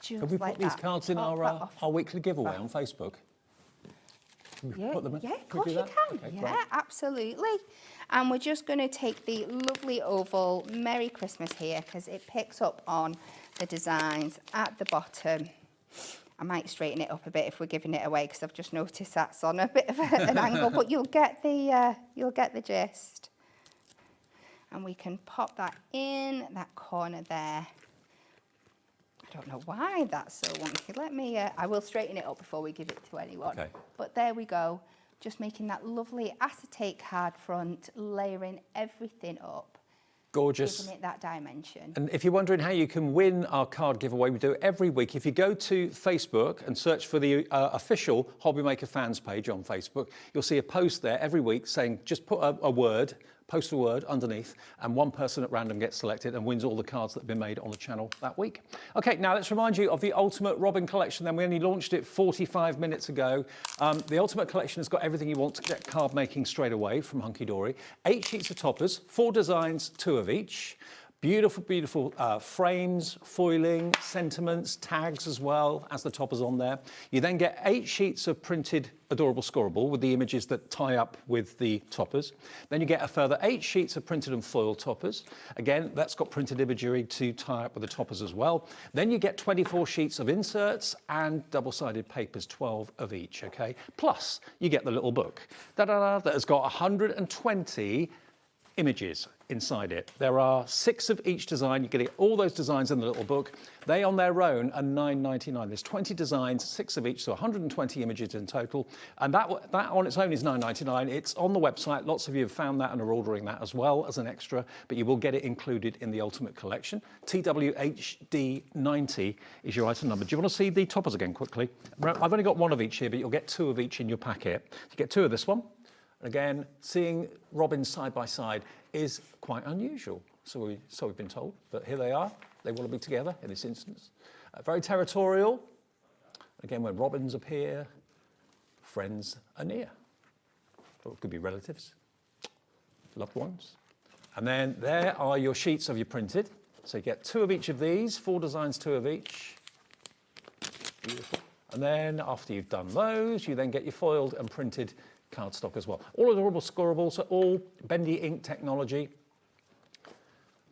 just Have we like put these that. cards in Pop that off. our weekly giveaway on Facebook? Yeah, put them in? yeah, of Can we course do you that? can. Okay, Yeah, great. absolutely. And we're just going to take the lovely oval Merry Christmas here because it picks up on the designs at the bottom. I might straighten it up a bit if we're giving it away because I've just noticed that's on a bit of an angle, but you'll get the gist. And we can pop that in that corner there. I don't know why that's so wonky. Let me, I will straighten it up before we give it to anyone. Okay. But there we go. Just making that lovely acetate card front, layering everything up. Gorgeous. Giving it that dimension. And if you're wondering how you can win our card giveaway, we do it every week. If you go to Facebook and search for the official HobbyMaker fans page on Facebook, you'll see a post there every week saying just put a word, post a word underneath, and one person at random gets selected and wins all the cards that have been made on the channel that week. Okay, now let's remind you of the Ultimate Robin Collection. Then we only launched it 45 minutes ago. The Ultimate Collection has got everything you want to get card making straight away from Hunkydory. 8 sheets of toppers, 4 designs, 2 of each. Beautiful, beautiful frames, foiling, sentiments, tags as well as the toppers on there. You then get 8 sheets of printed adorable scoreable with the images that tie up with the toppers. Then you get a further 8 sheets of printed and foil toppers. Again, that's got printed imagery to tie up with the toppers as well. Then you get 24 sheets of inserts and double-sided papers, 12 of each, okay? Plus, you get the little book that has got 120 images inside it. There are 6 of each design. You get all those designs in the little book. They on their own are $9.99. There's 20 designs, 6 of each, so 120 images in total. And that on its own is $9.99. It's on the website. Lots of you have found that and are ordering that as well as an extra, but you will get it included in the Ultimate Collection. TWHD90 is your item number. Do you want to see the toppers again quickly? I've only got 1 of each here, but you'll get 2 of each in your packet. You get 2 of this one. Again, seeing robins side by side is quite unusual, so we've been told. But here they are. They want to be together in this instance. Very territorial. Again, when robins appear, friends are near. Or it could be relatives, loved ones. And then there are your sheets of your printed. So you get 2 of each of these, 4 designs, 2 of each. Beautiful. And then after you've done those, you then get your foiled and printed cardstock as well. All adorable scoreables, so all bendy ink technology.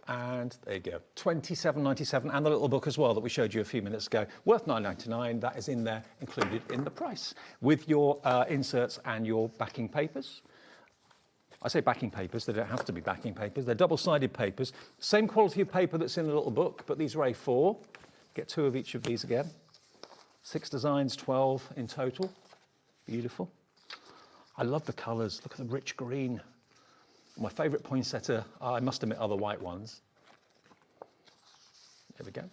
And there you go, $27.97, and the little book as well that we showed you a few minutes ago, worth $9.99. That is in there, included in the price, with your inserts and your backing papers. I say backing papers, they don't have to be backing papers. They're double-sided papers. Same quality of paper that's in the little book, but these are A4. Get 2 of each of these again. 6 designs, 12 in total. Beautiful. I love the colours. Look at the rich green. My favourite poinsettia, I must admit, are the white ones. There we go.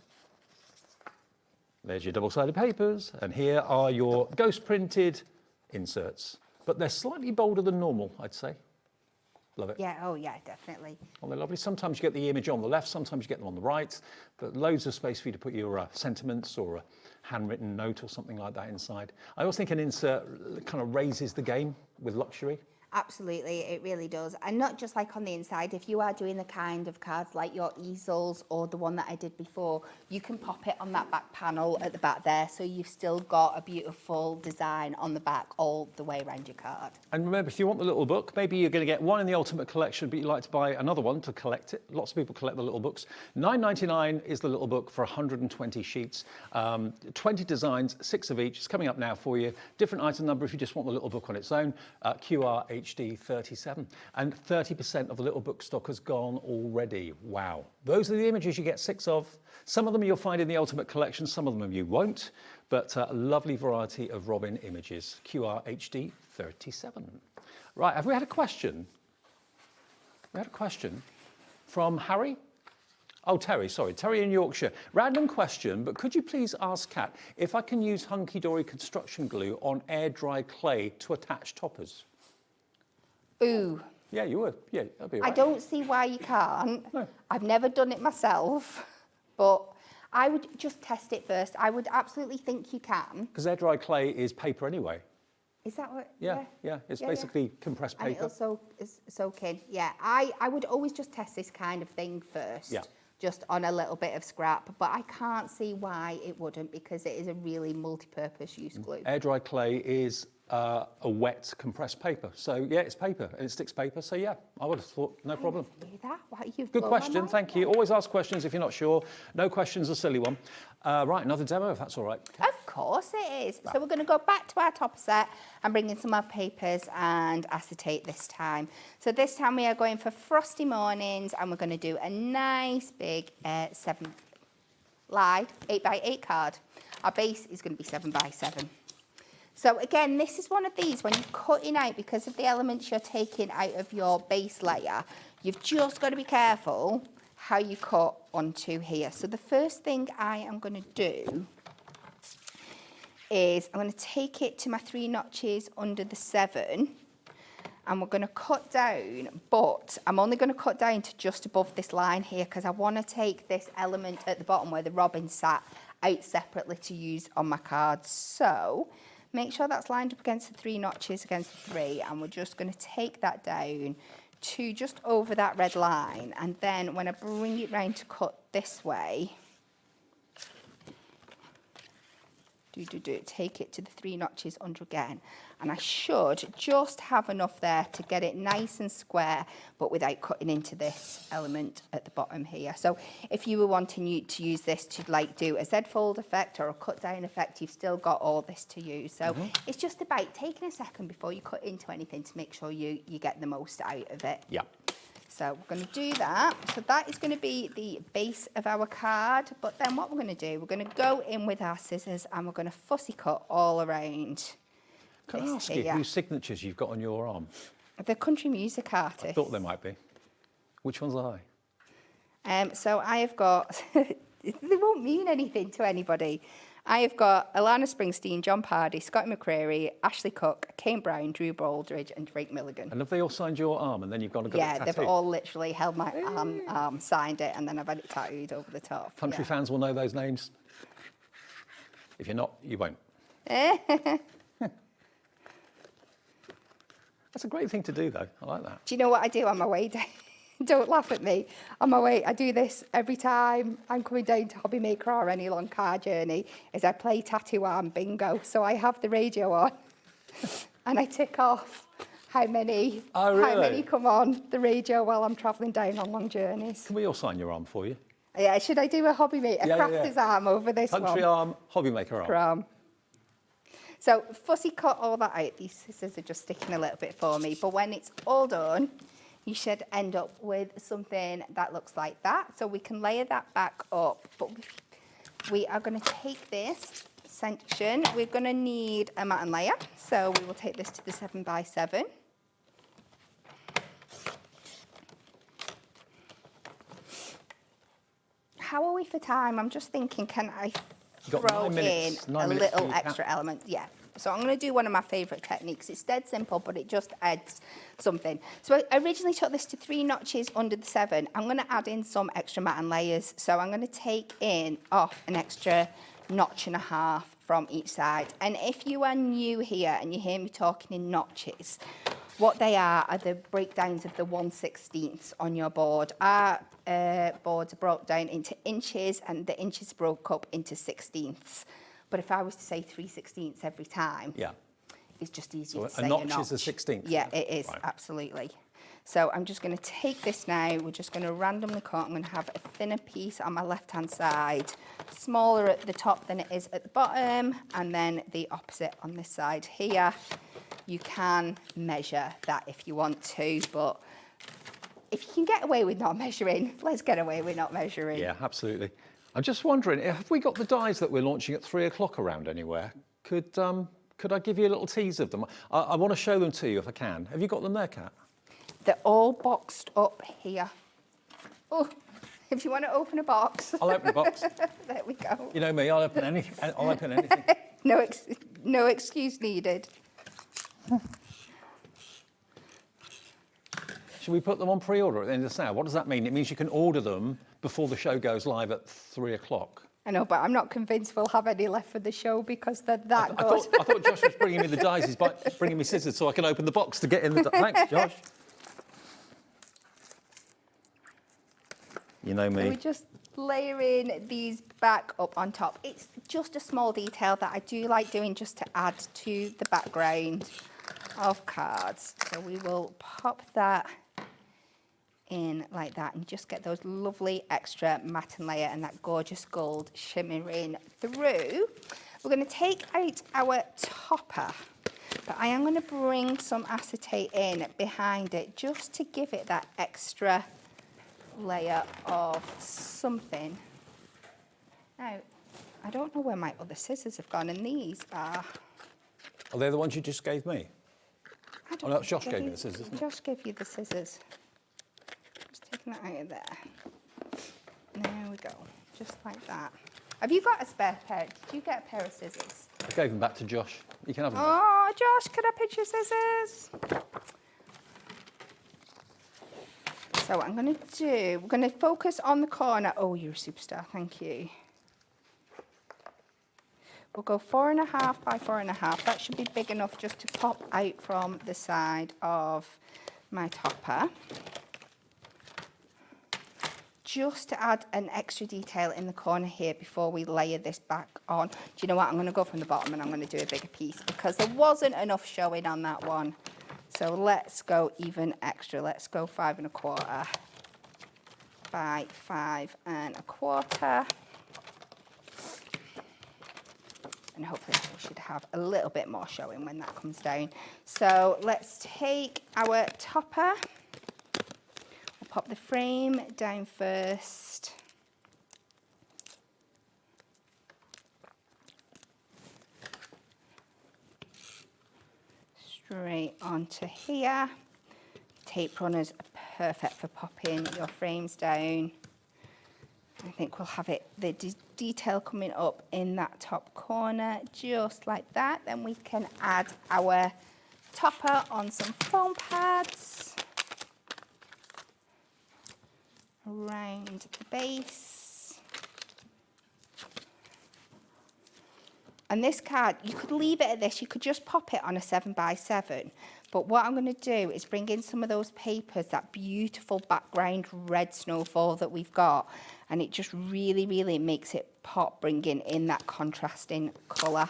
There's your double-sided papers, and here are your ghost-printed inserts. But they're slightly bolder than normal, I'd say. Love it. Yeah, oh yeah, definitely. Well, they're lovely. Sometimes you get the image on the left, sometimes you get them on the right, but loads of space for you to put your sentiments or a handwritten note or something like that inside. I always think an insert kind of raises the game with luxury. Absolutely, it really does. And not just like on the inside, if you are doing the kind of cards like your easels or the one that I did before, you can pop it on that back panel at the back there, so you've still got a beautiful design on the back all the way around your card. And remember, if you want the little book, maybe you're going to get one in the Ultimate Collection, but you'd like to buy another one to collect it. Lots of people collect the little books. $9.99 is the little book for 120 sheets, 20 designs, 6 of each. It's coming up now for you. Different item number if you just want the little book on its own. QRHD 37. And 30% of the little book stock has gone already. Wow. Those are the images you get 6 of. Some of them you'll find in the Ultimate Collection, some of them you won't, but a lovely variety of robin images. QRHD 37. Right, have we had a question? We had a question from Harry? Oh, Terry, sorry. Terry in Yorkshire. Random question, but could you please ask Kat if I can use Hunkydory construction glue on air-dry clay to attach toppers? Ooh. Yeah, you would. Yeah, that'd be right. I don't see why you can't. No. I've never done it myself, but I would just test it first. I would absolutely think you can. Because air-dry clay is paper anyway. Is that what? Yeah. It's basically compressed And paper. it'll soak in. Yeah, I would always just test this kind of thing first. Yeah. Just on a little bit of scrap, but I can't see why it wouldn't, because it is a really multi-purpose use glue. Air-dry clay is a wet compressed paper. So yeah, it's paper and it sticks paper. So yeah, I would have thought no problem. I never knew that. Wow, you've Good blown my question, mind thank you. Always ask questions if you're not sure. No question's a silly one. Right, another demo if that's all right. Of course it is. So we're going to go back to our topper set and bring in some more papers and acetate this time. So this time we are going for Frosty Mornings, and we're going to do a nice big 7 lie 8x8 card. Our base is going to be 7x7. So again, this is one of these, when you're cutting out, because of the elements you're taking out of your base layer, you've just got to be careful how you cut onto here. So the first thing I am going to do is I'm going to take it to my 3 notches under the 7, and we're going to cut down, but I'm only going to cut down to just above this line here because I want to take this element at the bottom where the robin sat out separately to use on my cards. So make sure that's lined up against the 3 notches against the 3, and we're just going to take that down to just over that red line, and then when I bring it round to cut this way, take it to the 3 notches under again, and I should just have enough there to get it nice and square, but without cutting into this element at the bottom here. So if you were wanting to use this to like do a Z-fold effect or a cut down effect, you've still got all this to use. So it's just about taking a second before you cut into anything to make sure you get the most out of it. Yeah. So we're going to do that. So that is going to be the base of our card. But then what we're going to do, we're going to go in with our scissors and we're going to fussy cut all around. Can I ask you whose signatures you've got on your arm? The country music artist. I thought there might be. Which one's I? So I have got, they won't mean anything to anybody. I have got Alana Springsteen, John Pardy, Scott McCreary, Ashley Cook, Kane Brown, Drew Baldridge and Drake Milligan. And have they all signed your arm and then you've gone and got it tattooed? Yeah, they've all literally held my arm, signed it, and then I've had it tattooed over the top. Country fans will know those names. If you're not, you won't. That's a great thing to do, though. I like that. Do you know what I do on my way down? Don't laugh at me. On my way, I do this every time I'm coming down to HobbyMaker or any long car journey, is I play tattoo arm bingo. So I have the radio on and I tick off how many come on the radio while I'm travelling down on long journeys. Can we all sign your arm for you? Yeah, should I do a HobbyMaker, crafter's arm over this Country arm, HobbyMaker arm. So fussy cut all that out. These scissors are just sticking a little bit for me. But when it's all done, you should end up with something that looks like that. So we can layer that back up. But we are going to take this section. We're going to need a mat and layer. So we will take this to the 7x7. How are we for time? I'm just thinking, can I throw in a little extra element? Yeah. So I'm going to do one of my favourite techniques. It's dead simple, but it just adds something. So I originally took this to 3 notches under the 7. I'm going to add in some extra mat and layers. So I'm going to take off an extra 1.5 notches from each side. And if you are new here and you hear me talking in notches, what they are the breakdowns of the 1/16 on your board. Our boards are broke down into inches, and the inches broke up into 16ths. But if I was to say 3/16 every time, it's just easier to say a notch. Is a 16th? Yeah, it is, absolutely. So I'm just going to take this now. We're just going to randomly cut. I'm going to have a thinner piece on my left-hand side, smaller at the top than it is at the bottom, and then the opposite on this side here. You can measure that if you want to, but if you can get away with not measuring, let's get away with not measuring. Yeah, absolutely. I'm just wondering, have we got the dies that we're launching at 3 o'clock around anywhere? Could I give you a little tease of them? I want to show them to you if I can. Have you got them there, Kat? They're all boxed up here. Oh, if you want to open a box. I'll open a box. There we go. You know me, I'll open anything. I'll open anything. No excuse needed. Should we put them on pre-order at the end of the sale? What does that mean? It means you can order them before the show goes live at 3 o'clock. I know, but I'm not convinced we'll have any left for the show because they're that good. I thought Josh was bringing me the dies. He's bringing me scissors so I can open the box to get in the... Thanks, Josh. You know me. So we're just layering these back up on top. It's just a small detail that I do like doing just to add to the background of cards. So we will pop that in like that and just get those lovely extra matte and layer and that gorgeous gold shimmering through. We're going to take out our topper, but I am going to bring some acetate in behind it just to give it that extra layer of something. Now, I don't know where my other scissors have gone, and these are... Are they the ones you just gave me? Oh, no, Josh gave me the scissors. Josh gave you the scissors. Just taking that out of there. There we go, just like that. Have you got a spare pair? Did you get a pair of scissors? I gave them back to Josh. You can have them. Oh, Josh, can I pinch your scissors? So I'm going to we're going to focus on the corner. Oh, you're a superstar, thank you. We'll go 4.5 by 4.5. That should be big enough just to pop out from the side of my topper. Just to add an extra detail in the corner here before we layer this back on. Do you know what? I'm going to go from the bottom and I'm going to do a bigger piece because there wasn't enough showing on that one. So let's go even extra. Let's go 5.25 by 5.25. And hopefully we should have a little bit more showing when that comes down. So let's take our topper. We'll pop the frame down first. Straight onto here. Tape runners are perfect for popping your frames down. I think we'll have it, the detail coming up in that top corner, just like that. Then we can add our topper on some foam pads around the base. And this card, you could leave it at this, you could just pop it on a 7x7. But what I'm going to do is bring in some of those papers, that beautiful background red snowfall that we've got. And it just really, really makes it pop, bringing in that contrasting colour.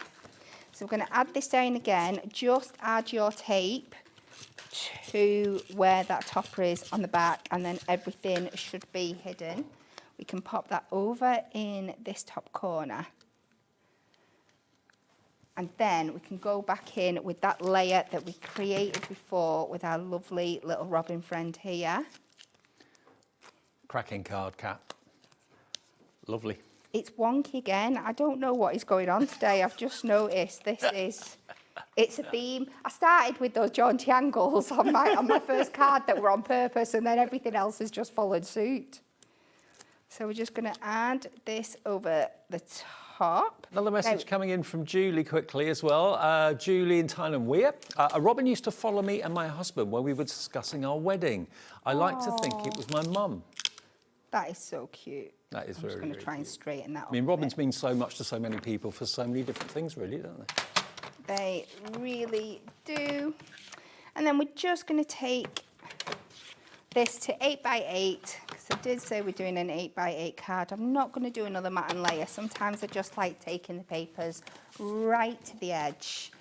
So we're going to add this down again. Just add your tape to where that topper is on the back, and then everything should be hidden. We can pop that over in this top corner. And then we can go back in with that layer that we created before with our lovely little robin friend here. Cracking card, Kat. Lovely. It's wonky again. I don't know what is going on today. I've just noticed it's a theme. I started with those jaunty angles on my first card that were on purpose, and then everything else has just followed suit. So we're just going to add this over the top. Another message coming in from Julie quickly as well. Julie in Thailand Weir. Robin used to follow me and my husband when we were discussing our wedding. I like to think it was my mum. That is so cute. That is I'm very, just going to very try and cute. straighten that up. I mean, Robins mean so much to so many people for so many different things, really, don't they? They really do. And then we're just going to take this to 8x8, because I did say we're doing an 8x8 card. I'm not going to do another mat and layer. Sometimes I just like taking the papers right to the edge.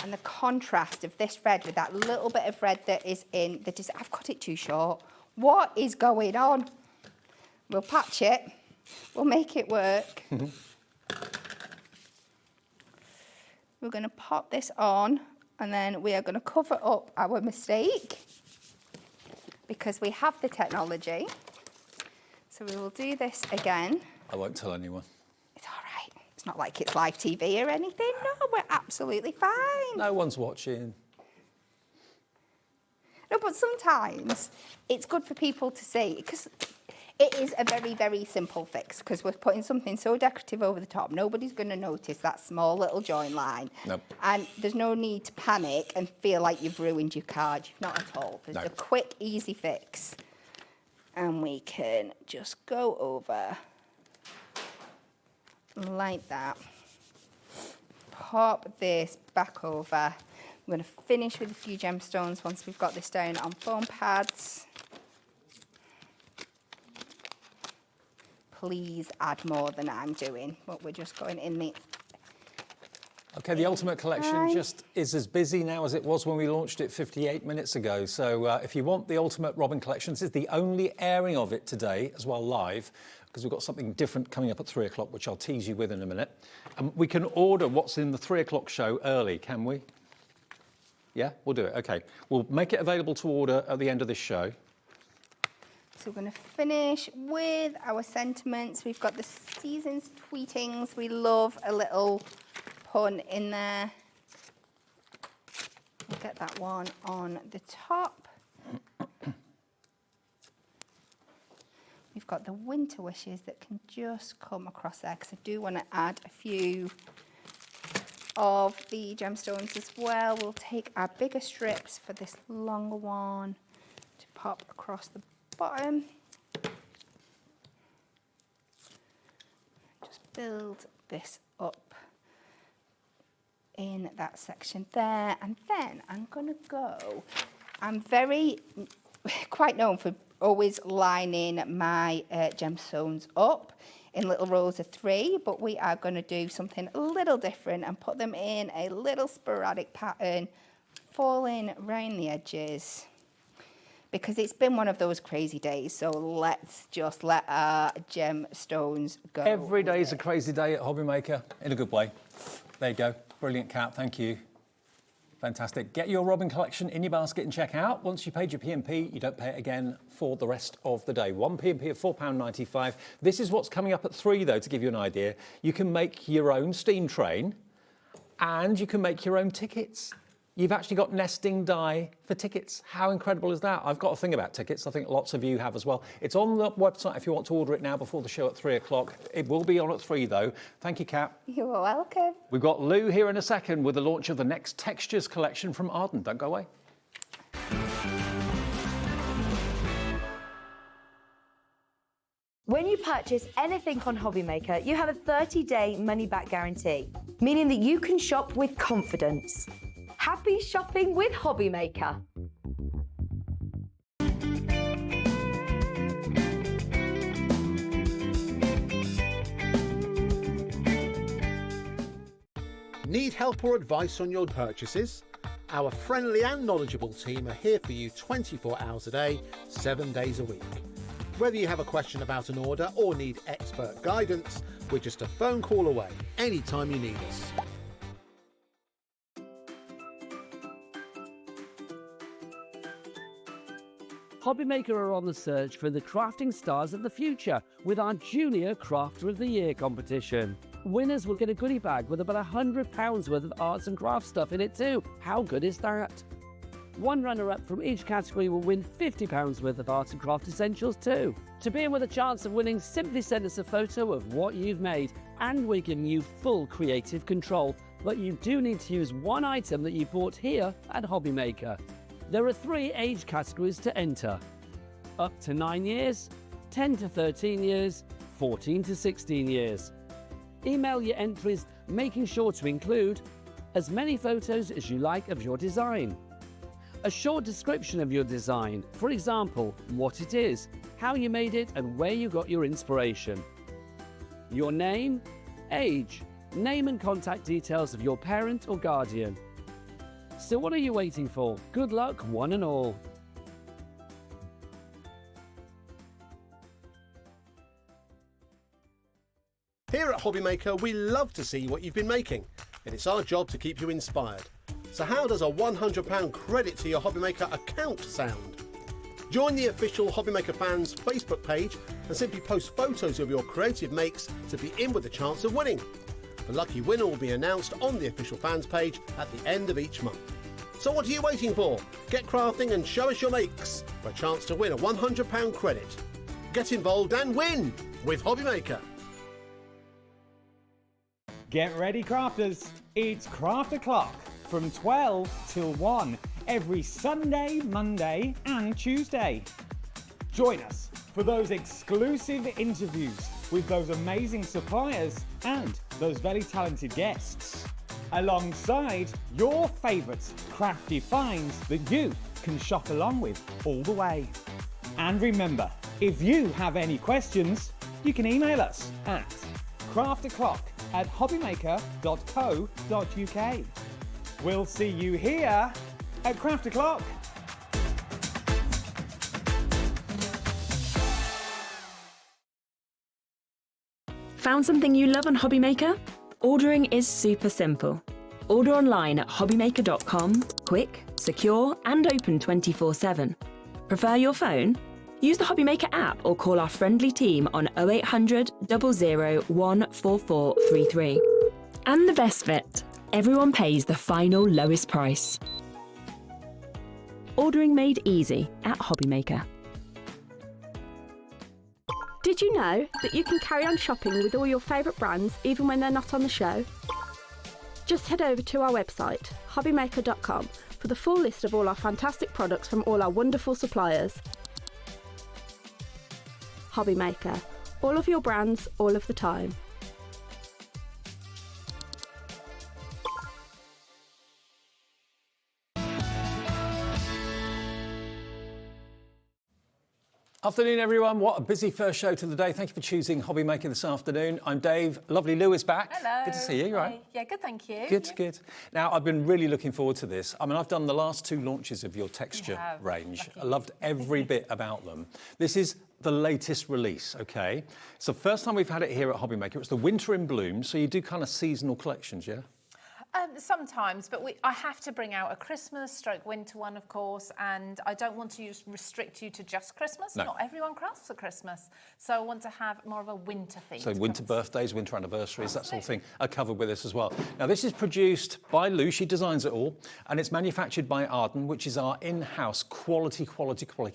And the contrast of this red with that little bit of red that is in the design. I've got it too short. What is going on? We'll patch it. We'll make it work. We're going to pop this on, and then we are going to cover up our mistake because we have the technology. So we will do this again. I won't tell anyone. It's all right. It's not like it's live TV or anything. No, we're absolutely fine. No one's watching. No, but sometimes it's good for people to see, because it is a very, very simple fix, because we're putting something so decorative over the top. Nobody's going to notice that small little join line. Nope. And there's no need to panic and feel like you've ruined your card. You've not at all. There's a quick, easy fix. And we can just go over like that. Pop this back over. I'm going to finish with a few gemstones once we've got this down on foam pads. Please add more than I'm doing, but we're just going in the... Okay, the Ultimate Collection just is as busy now as it was when we launched it 58 minutes ago. So if you want the Ultimate Robin Collection, this is the only airing of it today as well live, because we've got something different coming up at 3 o'clock, which I'll tease you with in a minute. We can order what's in the 3 o'clock show early, can we? Yeah, we'll do it. Okay. We'll make it available to order at the end of this show. So we're going to finish with our sentiments. We've got the Seasons Tweetings. We love a little pun in there. We'll get that one on the top. We've got the Winter Wishes that can just come across there, because I do want to add a few of the gemstones as well. We'll take our bigger strips for this longer one to pop across the bottom. Just build this up in that section there, and then I'm gonna go, I'm quite known for always lining my gemstones up in little rows of 3, but we are going to do something a little different and put them in a little sporadic pattern, falling around the edges, because it's been one of those crazy days. So let's just let our gemstones go. Every day is a crazy day at HobbyMaker, in a good way. There you go. Brilliant, Kat. Thank you. Fantastic. Get your robin collection in your basket and check out. Once you paid your P&P, you don't pay it again for the rest of the day. One P&P of £4.95. This is what's coming up at 3, though, to give you an idea. You can make your own steam train and you can make your own tickets. You've actually got nesting die for tickets. How incredible is that? I've got a thing about tickets. I think lots of you have as well. It's on the website if you want to order it now before the show at 3 o'clock. It will be on at 3 though. Thank you, Kat. You're welcome. We've got Lou here in a second with the launch of the next textures collection from Arden. Don't go away. When you purchase anything on HobbyMaker, you have a 30-day money-back guarantee, meaning that you can shop with confidence. Happy shopping with HobbyMaker. Need help or advice on your purchases? Our friendly and knowledgeable team are here for you 24 hours a day, 7 days a week. Whether you have a question about an order or need expert guidance, we're just a phone call away anytime you need us. HobbyMaker are on the search for the crafting stars of the future with our Junior Crafter of the Year competition. Winners will get a goodie bag with about £100 worth of arts and crafts stuff in it too. How good is that? One runner-up from each category will win £50 worth of arts and craft essentials too. To be in with a chance of winning, simply send us a photo of what you've made and we're giving you full creative control. But you do need to use one item that you bought here at HobbyMaker. There are 3 age categories to enter: up to 9 years, 10 to 13 years, 14 to 16 years. Email your entries, making sure to include as many photos as you like of your design, a short description of your design, for example, what it is, how you made it and where you got your inspiration, your name, age, name and contact details of your parent or guardian. So what are you waiting for? Good luck, one and all. Here at HobbyMaker, we love to see what you've been making, and it's our job to keep you inspired. So how does a £100 credit to your HobbyMaker account sound? Join the official HobbyMaker fans Facebook page and simply post photos of your creative makes to be in with a chance of winning. The lucky winner will be announced on the official fans page at the end of each month. So what are you waiting for? Get crafting and show us your makes for a chance to win a £100 credit. Get involved and win with HobbyMaker. Get ready, crafters. It's Craft O'Clock from 12 till 1 every Sunday, Monday and Tuesday. Join us for those exclusive interviews with those amazing suppliers and those very talented guests, alongside your favourite crafty finds that you can shop along with all the way. And remember, if you have any questions, you can email us at craftoclock@hobbymaker.co.uk. We'll see you here at Craft O'Clock. Found something you love on HobbyMaker? Ordering is super simple. Order online at hobbymaker.com, quick, secure and open 24/7. Prefer your phone? Use the HobbyMaker app or call our friendly team on 0800 001 4433. And the best bit, everyone pays the final lowest price. Ordering made easy at HobbyMaker. Did you know that you can carry on shopping with all your favourite brands even when they're not on the show? Just head over to our website, hobbymaker.com, for the full list of all our fantastic products from all our wonderful suppliers. HobbyMaker. All of your brands, all of the time. Afternoon, everyone. What a busy first show to the day. Thank you for choosing HobbyMaker this afternoon. I'm Dave. Lovely Lou is back. Hello. Good to see you. You all right? Yeah, good, thank you. Good, good. Now, I've been really looking forward to this. I mean, I've done the last 2 launches of your texture range. Lucky. I loved every bit about them. This is the latest release, okay? It's the first time we've had it here at HobbyMaker. It's the Winter in Bloom, so you do kind of seasonal collections, yeah? Sometimes, but I have to bring out a Christmas / winter one, of course, and I don't want to restrict you to just Christmas. No. Not everyone crafts for Christmas, so I want to have more of a winter theme. So winter birthdays, winter anniversaries, that sort of thing are covered with this as well. Now, this is produced by Lou. She designs it all, and it's manufactured by Arden, which is our in-house quality.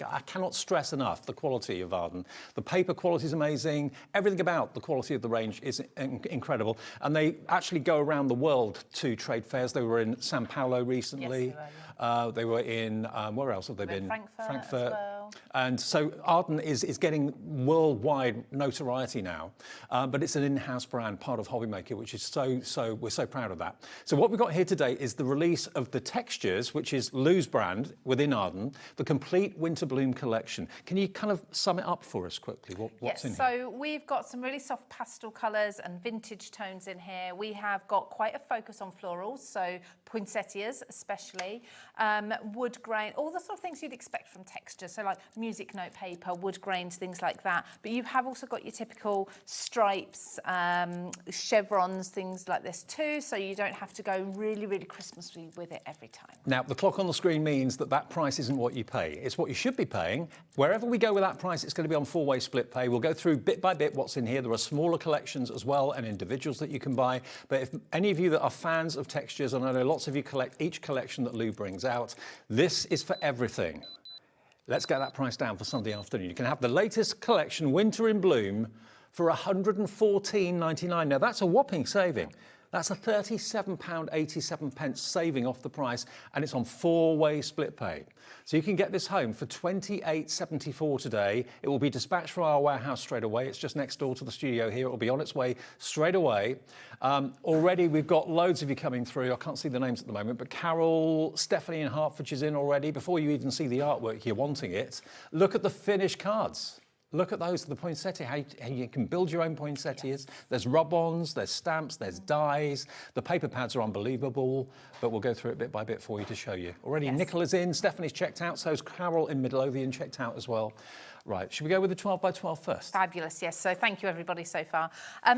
I cannot stress enough the quality of Arden. The paper quality is amazing. Everything about the quality of the range is incredible, and they actually go around the world to trade fairs. They were in Sao Paulo recently. Yes, they were, they were in, where else have they been? Frankfurt as well. And so Arden is getting worldwide notoriety now, but it's an in-house brand, part of HobbyMaker, which is we're so proud of that. So what we've got here today is the release of the Textures, which is Lou's brand within Arden, the complete Winter Bloom collection. Can you kind of sum it up for us quickly? What's in here? So we've got some really soft pastel colours and vintage tones in here. We have got quite a focus on florals, so poinsettias especially, wood grain, all the sort of things you'd expect from texture. So like music note paper, wood grains, things like that. But you have also got your typical stripes, chevrons, things like this too. So you don't have to go really, really Christmassy with it every time. Now, the clock on the screen means that price isn't what you pay. It's what you should be paying. Wherever we go with that price, it's going to be on 4-way split pay. We'll go through bit by bit what's in here. There are smaller collections as well and individuals that you can buy. But if any of you that are fans of textures, and I know lots of you collect each collection that Lou brings out, this is for everything. Let's get that price down for Sunday afternoon. You can have the latest collection, Winter in Bloom, for £114.99. Now, that's a whopping saving. That's a £37.87 saving off the price, and it's on 4-way split pay. So you can get this home for £28.74 today. It will be dispatched from our warehouse straight away. It's just next door to the studio here. It will be on its way straight away. Already we've got loads of you coming through. I can't see the names at the moment, but Carol, Stephanie in Hertfordshire's in already. Before you even see the artwork, you're wanting it. Look at the finished cards. Look at those, the poinsettia, how you can build your own poinsettias. Yes. There's rub-ons, there's stamps, there's dies. The paper pads are unbelievable, but we'll go through it bit by bit for you to show you. Already Nicola's in, Stephanie's checked out, so's Carol in Midlothian checked out as well. Right, should we go with the 12 by 12 first? Fabulous, yes. So thank you everybody so far.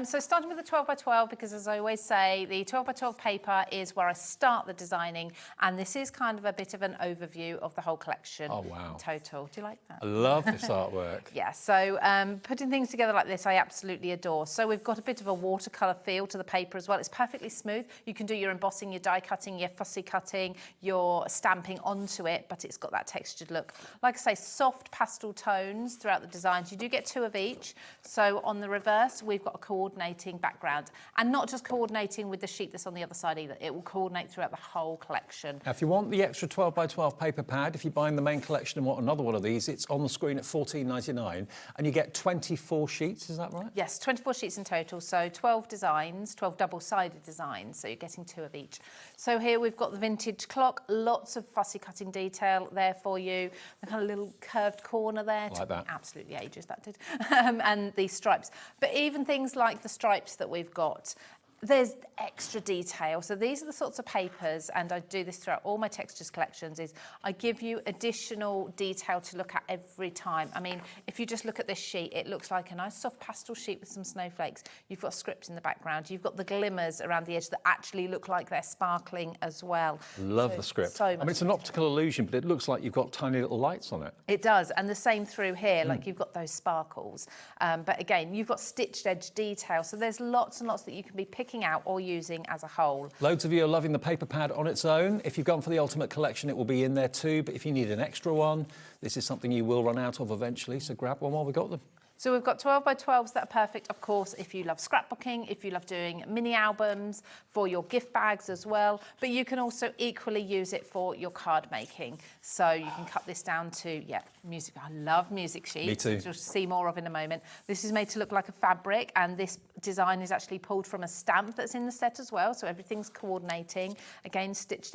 So starting with the 12 by 12, because as I always say, the 12 by 12 paper is where I start the designing, and this is kind of a bit of an overview of the whole collection. Oh, wow. In total. Do you like that? I love this artwork. Yeah, so putting things together like this, I absolutely adore. So we've got a bit of a watercolour feel to the paper as well. It's perfectly smooth. You can do your embossing, your die cutting, your fussy cutting, your stamping onto it, but it's got that textured look. Like I say, soft pastel tones throughout the designs. You do get 2 of each. So on the reverse, we've got a coordinating background, and not just coordinating with the sheet that's on the other side either. It will coordinate throughout the whole collection. Now, if you want the extra 12 by 12 paper pad, if you're buying the main collection and want another one of these, it's on the screen at £14.99, and you get 24 sheets, is that right? Yes, 24 sheets in total, so 12 designs, 12 double-sided designs, so you're getting 2 of each. So here we've got the vintage clock, lots of fussy cutting detail there for you, the kind of little curved corner there. Like that. Absolutely ages, that did. And the stripes. But even things like the stripes that we've got, there's extra detail. So these are the sorts of papers, and I do this throughout all my textures collections, is I give you additional detail to look at every time. I mean, if you just look at this sheet, it looks like a nice soft pastel sheet with some snowflakes. You've got script in the background. You've got the glimmers around the edge that actually look like they're sparkling as well. Love the script. So I mean, it's an optical illusion, but it looks like you've got tiny little lights on it. It does, and the same through here, like you've got those sparkles. But again, you've got stitched edge detail, so there's lots and lots that you can be picking out or using as a whole. Loads of you are loving the paper pad on its own. If you've gone for the ultimate collection, it will be in there too, but if you need an extra one, this is something you will run out of eventually, so grab one while we've got them. So we've got 12 by 12s that are perfect, of course, if you love scrapbooking, if you love doing mini albums, for your gift bags as well. But you can also equally use it for your card making. So you can cut this down to, music. I love music sheets. Me too. Which you'll see more of in a moment. This is made to look like a fabric, and this design is actually pulled from a stamp that's in the set as well. So everything's coordinating. Again, stitch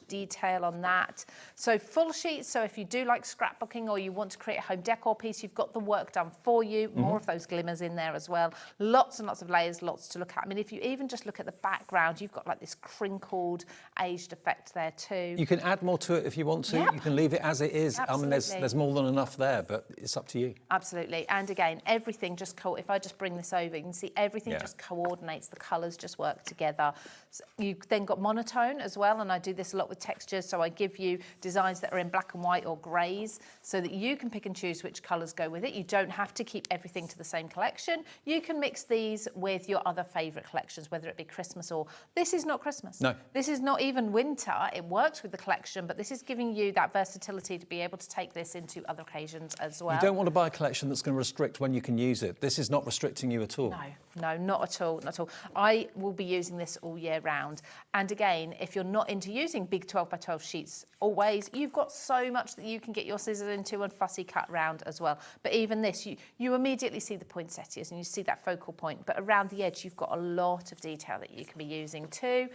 detail on that. So full sheets. So if you do like scrapbooking or you want to create a home decor piece, you've got the work done for you. More of those glimmers in there as well. Lots and lots of layers, lots to look at. I mean, if you even just look at the background, you've got like this crinkled, aged effect there too. You can add more to it if you want to. Yep. You can leave it as it is. I mean, there's more than enough there, but it's up to you. Absolutely. And again, everything just, if I just bring this over, you can see everything just coordinates. The colours just work together. So you've then got monotone as well, and I do this a lot with textures. So I give you designs that are in black and white or greys so that you can pick and choose which colours go with it. You don't have to keep everything to the same collection. You can mix these with your other favourite collections, whether it be Christmas or... This is not Christmas. No. This is not even winter. It works with the collection, but this is giving you that versatility to be able to take this into other occasions as well. You don't want to buy a collection that's going to restrict when you can use it. This is not restricting you at all. No, not at all, not at all. I will be using this all year round. And again, if you're not into using big 12 by 12 sheets always, you've got so much that you can get your scissors into and fussy cut round as well. But even this, you immediately see the poinsettias and you see that focal point, but around the edge, you've got a lot of detail that you can be using too.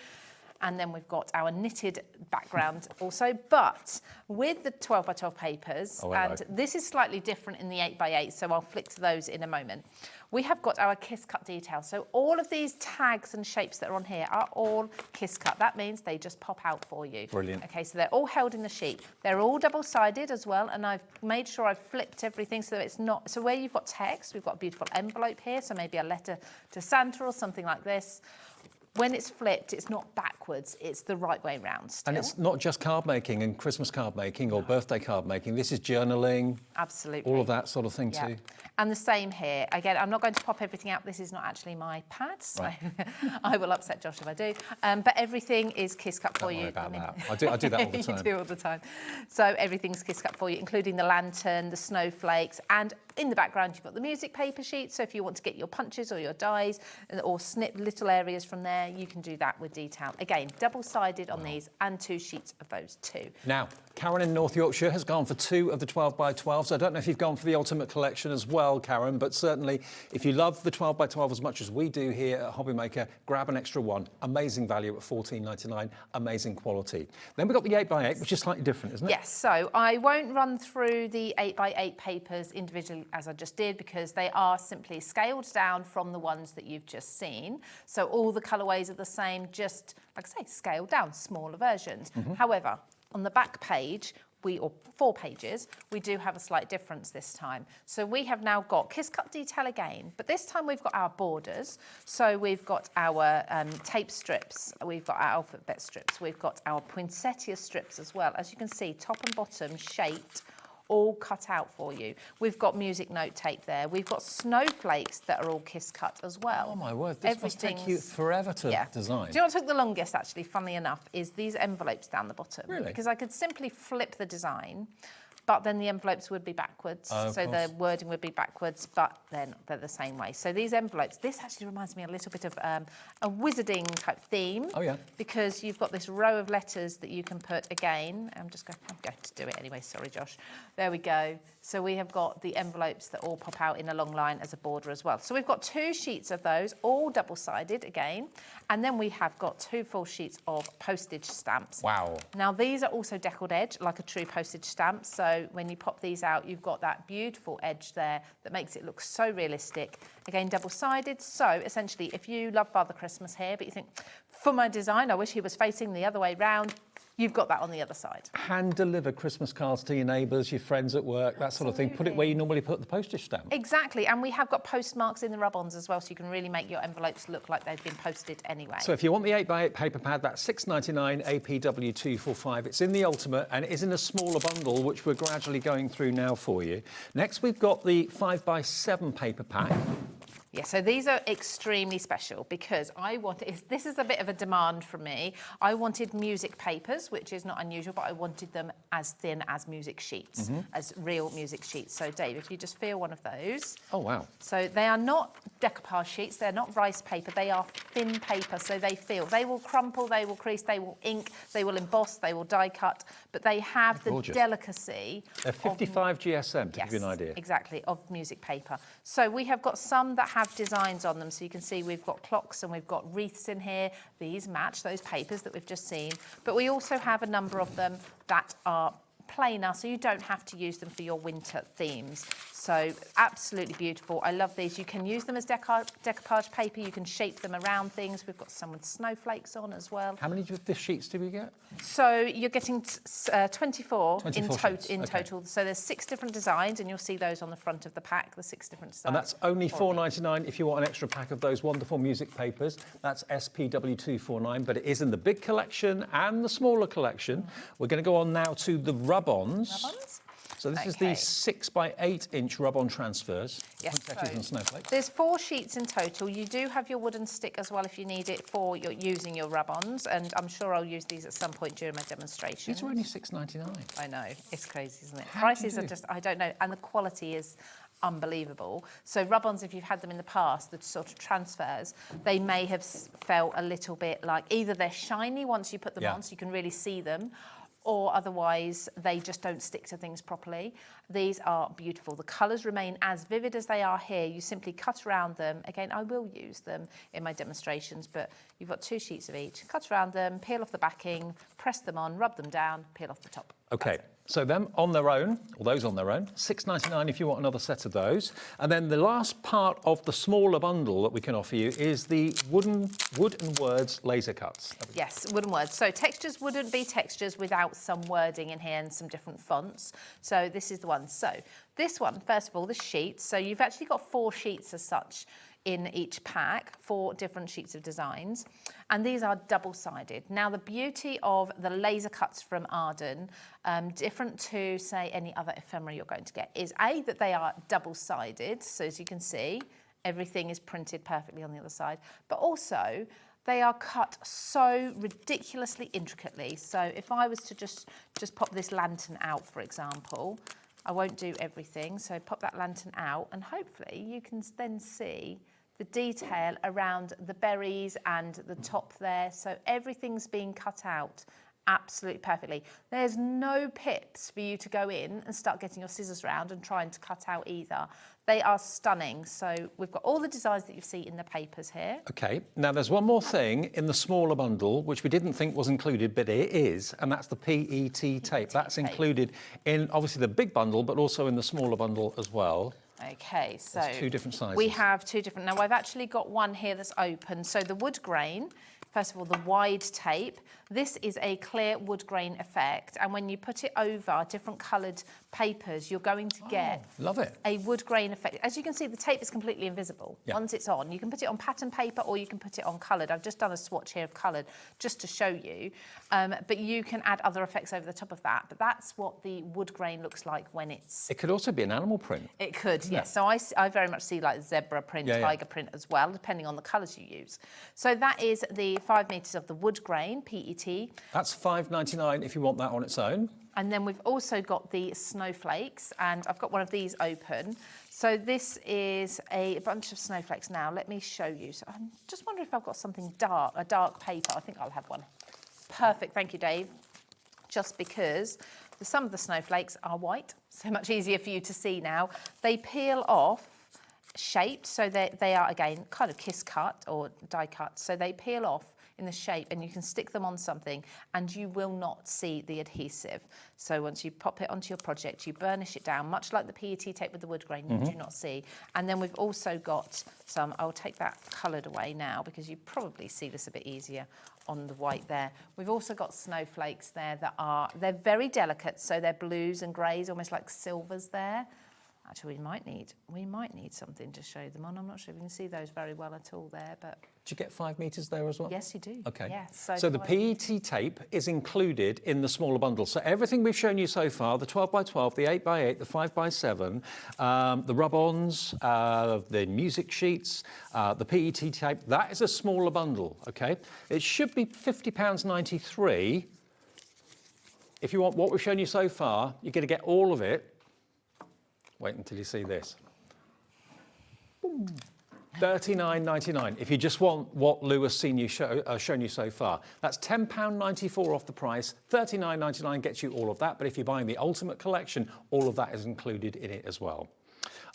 And then we've got our knitted background also, but with the 12 by 12 papers, this is slightly different in the 8 by 8, so I'll flick to those in a moment. We have got our kiss cut detail. So all of these tags and shapes that are on here are all kiss cut. That means they just pop out for you. Brilliant. Okay, so they're all held in the sheet. They're all double-sided as well, and I've made sure I've flipped everything so that it's not... So where you've got text, we've got a beautiful envelope here, so maybe a letter to Santa or something like this. When it's flipped, it's not backwards, it's the right way round still. And it's not just card making and Christmas card making or birthday card making. This is journaling. Absolutely. All of that sort of thing too. And the same here. Again, I'm not going to pop everything out. This is not actually my pad, so I will upset Josh if I do. But everything is kiss cut for you. Don't worry about that. I do that all the time. You do all the time. So everything's kiss cut for you, including the lantern, the snowflakes, and in the background you've got the music paper sheet. So if you want to get your punches or your dies or snip little areas from there, you can do that with detail. Again, double-sided on these and 2 sheets of those too. Now, Karen in North Yorkshire has gone for 2 of the 12 by 12s. I don't know if you've gone for the Ultimate Collection as well, Karen, but certainly if you love the 12 by 12 as much as we do here at HobbyMaker, grab an extra one. Amazing value at $14.99, amazing quality. Then we've got the 8 by 8, which is slightly different, isn't it? Yes, so I won't run through the 8 by 8 papers individually as I just did because they are simply scaled down from the ones that you've just seen. So all the colourways are the same, just, like I say, scaled down, smaller versions. However, on the back page, or 4 pages, we do have a slight difference this time. So we have now got kiss cut detail again, but this time we've got our borders. So we've got our tape strips, we've got our alphabet strips, we've got our poinsettia strips as well. As you can see, top and bottom shaped, all cut out for you. We've got music note tape there. We've got snowflakes that are all kiss cut as well. Oh my word, this must take you forever to design. Do you know what took the longest actually, funnily enough, is these envelopes down the bottom. Really? Because I could simply flip the design, but then the envelopes would be backwards. So the wording would be backwards, but then they're the same way. So these envelopes, this actually reminds me a little bit of a wizarding type theme. Oh yeah. Because you've got this row of letters that you can put again. I'm going to do it anyway, sorry Josh. There we go. So we have got the envelopes that all pop out in a long line as a border as well. So we've got 2 sheets of those, all double-sided again. And then we have got 2 full sheets of postage stamps. Wow. Now these are also deckled edge, like a true postage stamp. So when you pop these out, you've got that beautiful edge there that makes it look so realistic. Again, double-sided. So essentially, if you love Father Christmas here, but you think, for my design, I wish he was facing the other way round, you've got that on the other side. Hand deliver Christmas cards to your neighbours, your friends at work, that sort of thing. Put it where you normally put the postage stamp. Exactly, and we have got postmarks in the rub-ons as well, so you can really make your envelopes look like they've been posted anyway. So if you want the 8 by 8 paper pad, that's $6.99 APW245. It's in the Ultimate and it is in a smaller bundle, which we're gradually going through now for you. Next, we've got the 5 by 7 paper pack. Yeah, so these are extremely special because this is a bit of a demand from me. I wanted music papers, which is not unusual, but I wanted them as thin as music sheets, as real music sheets. So Dave, if you just feel one of those. Oh, wow. So they are not decoupage sheets, they're not rice paper, they are thin paper, so they will crumple, they will crease, they will ink, they will emboss, they will die cut, but they have the delicacy. They're 55 GSM, to give you an idea. Exactly, of music paper. So we have got some that have designs on them, so you can see we've got clocks and we've got wreaths in here. These match those papers that we've just seen, but we also have a number of them that are plainer, so you don't have to use them for your winter themes. So absolutely beautiful. I love these. You can use them as decoupage paper. You can shape them around things. We've got some with snowflakes on as well. How many of the sheets do we get? So you're getting 24 in sheets. total. So there's 6 different designs, and you'll see those on the front of the pack, the 6 different designs. And that's only £4.99 if you want an extra pack of those wonderful music papers. That's SPW249, but it is in the big collection and the smaller collection. We're going to go on now to the rub-ons. So this is the 6 by 8 inch rub-on transfers. Yes, and snowflakes. There's 4 sheets in total. You do have your wooden stick as well if you need it for using your rub-ons, and I'm sure I'll use these at some point during my demonstration. These are only £6.99. I know, it's crazy, isn't it? How Prices do you are just, I don't know, and the quality is unbelievable. So rub-ons, if you've had them in the past, the sort of transfers, they may have felt a little bit like either they're shiny once you put them on so you can really see them, or otherwise they just don't stick to things properly. These are beautiful. The colours remain as vivid as they are here. You simply cut around them. Again, I will use them in my demonstrations, but you've got 2 sheets of each. Cut around them, peel off the backing, press them on, rub them down, peel off the top. Okay, so them on their own, or those on their own, £6.99 if you want another set of those. And then the last part of the smaller bundle that we can offer you is the Wood and Words laser cuts. Yes, Wood and Words. So textures wouldn't be textures without some wording in here and some different fonts. So this is the one. So this one, first of all, the sheets. So you've actually got 4 sheets as such in each pack, 4 different sheets of designs, and these are double-sided. Now, the beauty of the laser cuts from Arden, different to, say, any other ephemera you're going to get, is A, that they are double-sided, so as you can see, everything is printed perfectly on the other side, but also they are cut so ridiculously intricately. So if I was to just pop this lantern out, for example, I won't do everything, so pop that lantern out, and hopefully you can then see the detail around the berries and the top there. So everything's being cut out absolutely perfectly. There's no pips for you to go in and start getting your scissors around and trying to cut out either. They are stunning. So we've got all the designs that you see in the papers here. Okay, now there's one more thing in the smaller bundle, which we didn't think was included, but it is, and that's the PET tape. That's included in, obviously, the big bundle, but also in the smaller bundle as well. Okay, so there's 2 different sizes. We have 2 different. Now, I've actually got one here that's open. So the wood grain, first of all, the wide tape. This is a clear wood grain effect, and when you put it over different coloured papers, you're going to get love it. A wood grain effect. As you can see, the tape is completely invisible once it's on. You can put it on pattern paper or you can put it on coloured. I've just done a swatch here of coloured just to show you, but you can add other effects over the top of that. But that's what the wood grain looks like when it's... It could also be an animal print. It could, yes. So I very much see like zebra print, tiger print as well, depending on the colours you use. So that is the 5 metres of the wood grain, PET. That's £5.99 if you want that on its own. And then we've also got the snowflakes, and I've got one of these open. So this is a bunch of snowflakes now. Let me show you. So I'm just wondering if I've got something dark, a dark paper. I think I'll have one. Perfect, thank you, Dave. Just because some of the snowflakes are white, so much easier for you to see now. They peel off shaped, so they are, again, kind of kiss cut or die cut. So they peel off in the shape, and you can stick them on something and you will not see the adhesive. So once you pop it onto your project, you burnish it down, much like the PET tape with the wood grain, you do not see. And then we've also got some, I'll take that coloured away now because you probably see this a bit easier on the white there. We've also got snowflakes there that they're very delicate, so they're blues and greys, almost like silvers there. Actually, we might need something to show them on. I'm not sure if you can see those very well at all there, but Do you get 5 metres there as well? yes, you do. Okay. Yeah, So the 5 PET tape is included in the smaller bundle. So everything we've shown you so far, the 12 by 12, the 8 by 8, the 5 by 7, the rub-ons, the music sheets, the PET tape, that is a smaller bundle, okay? It should be £50.93. If you want what we've shown you so far, you're going to get all of it. Wait until you see this. £39.99 if you just want what Lou has shown you so far. That's £10.94 off the price. £39.99 gets you all of that, but if you're buying the Ultimate Collection, all of that is included in it as well.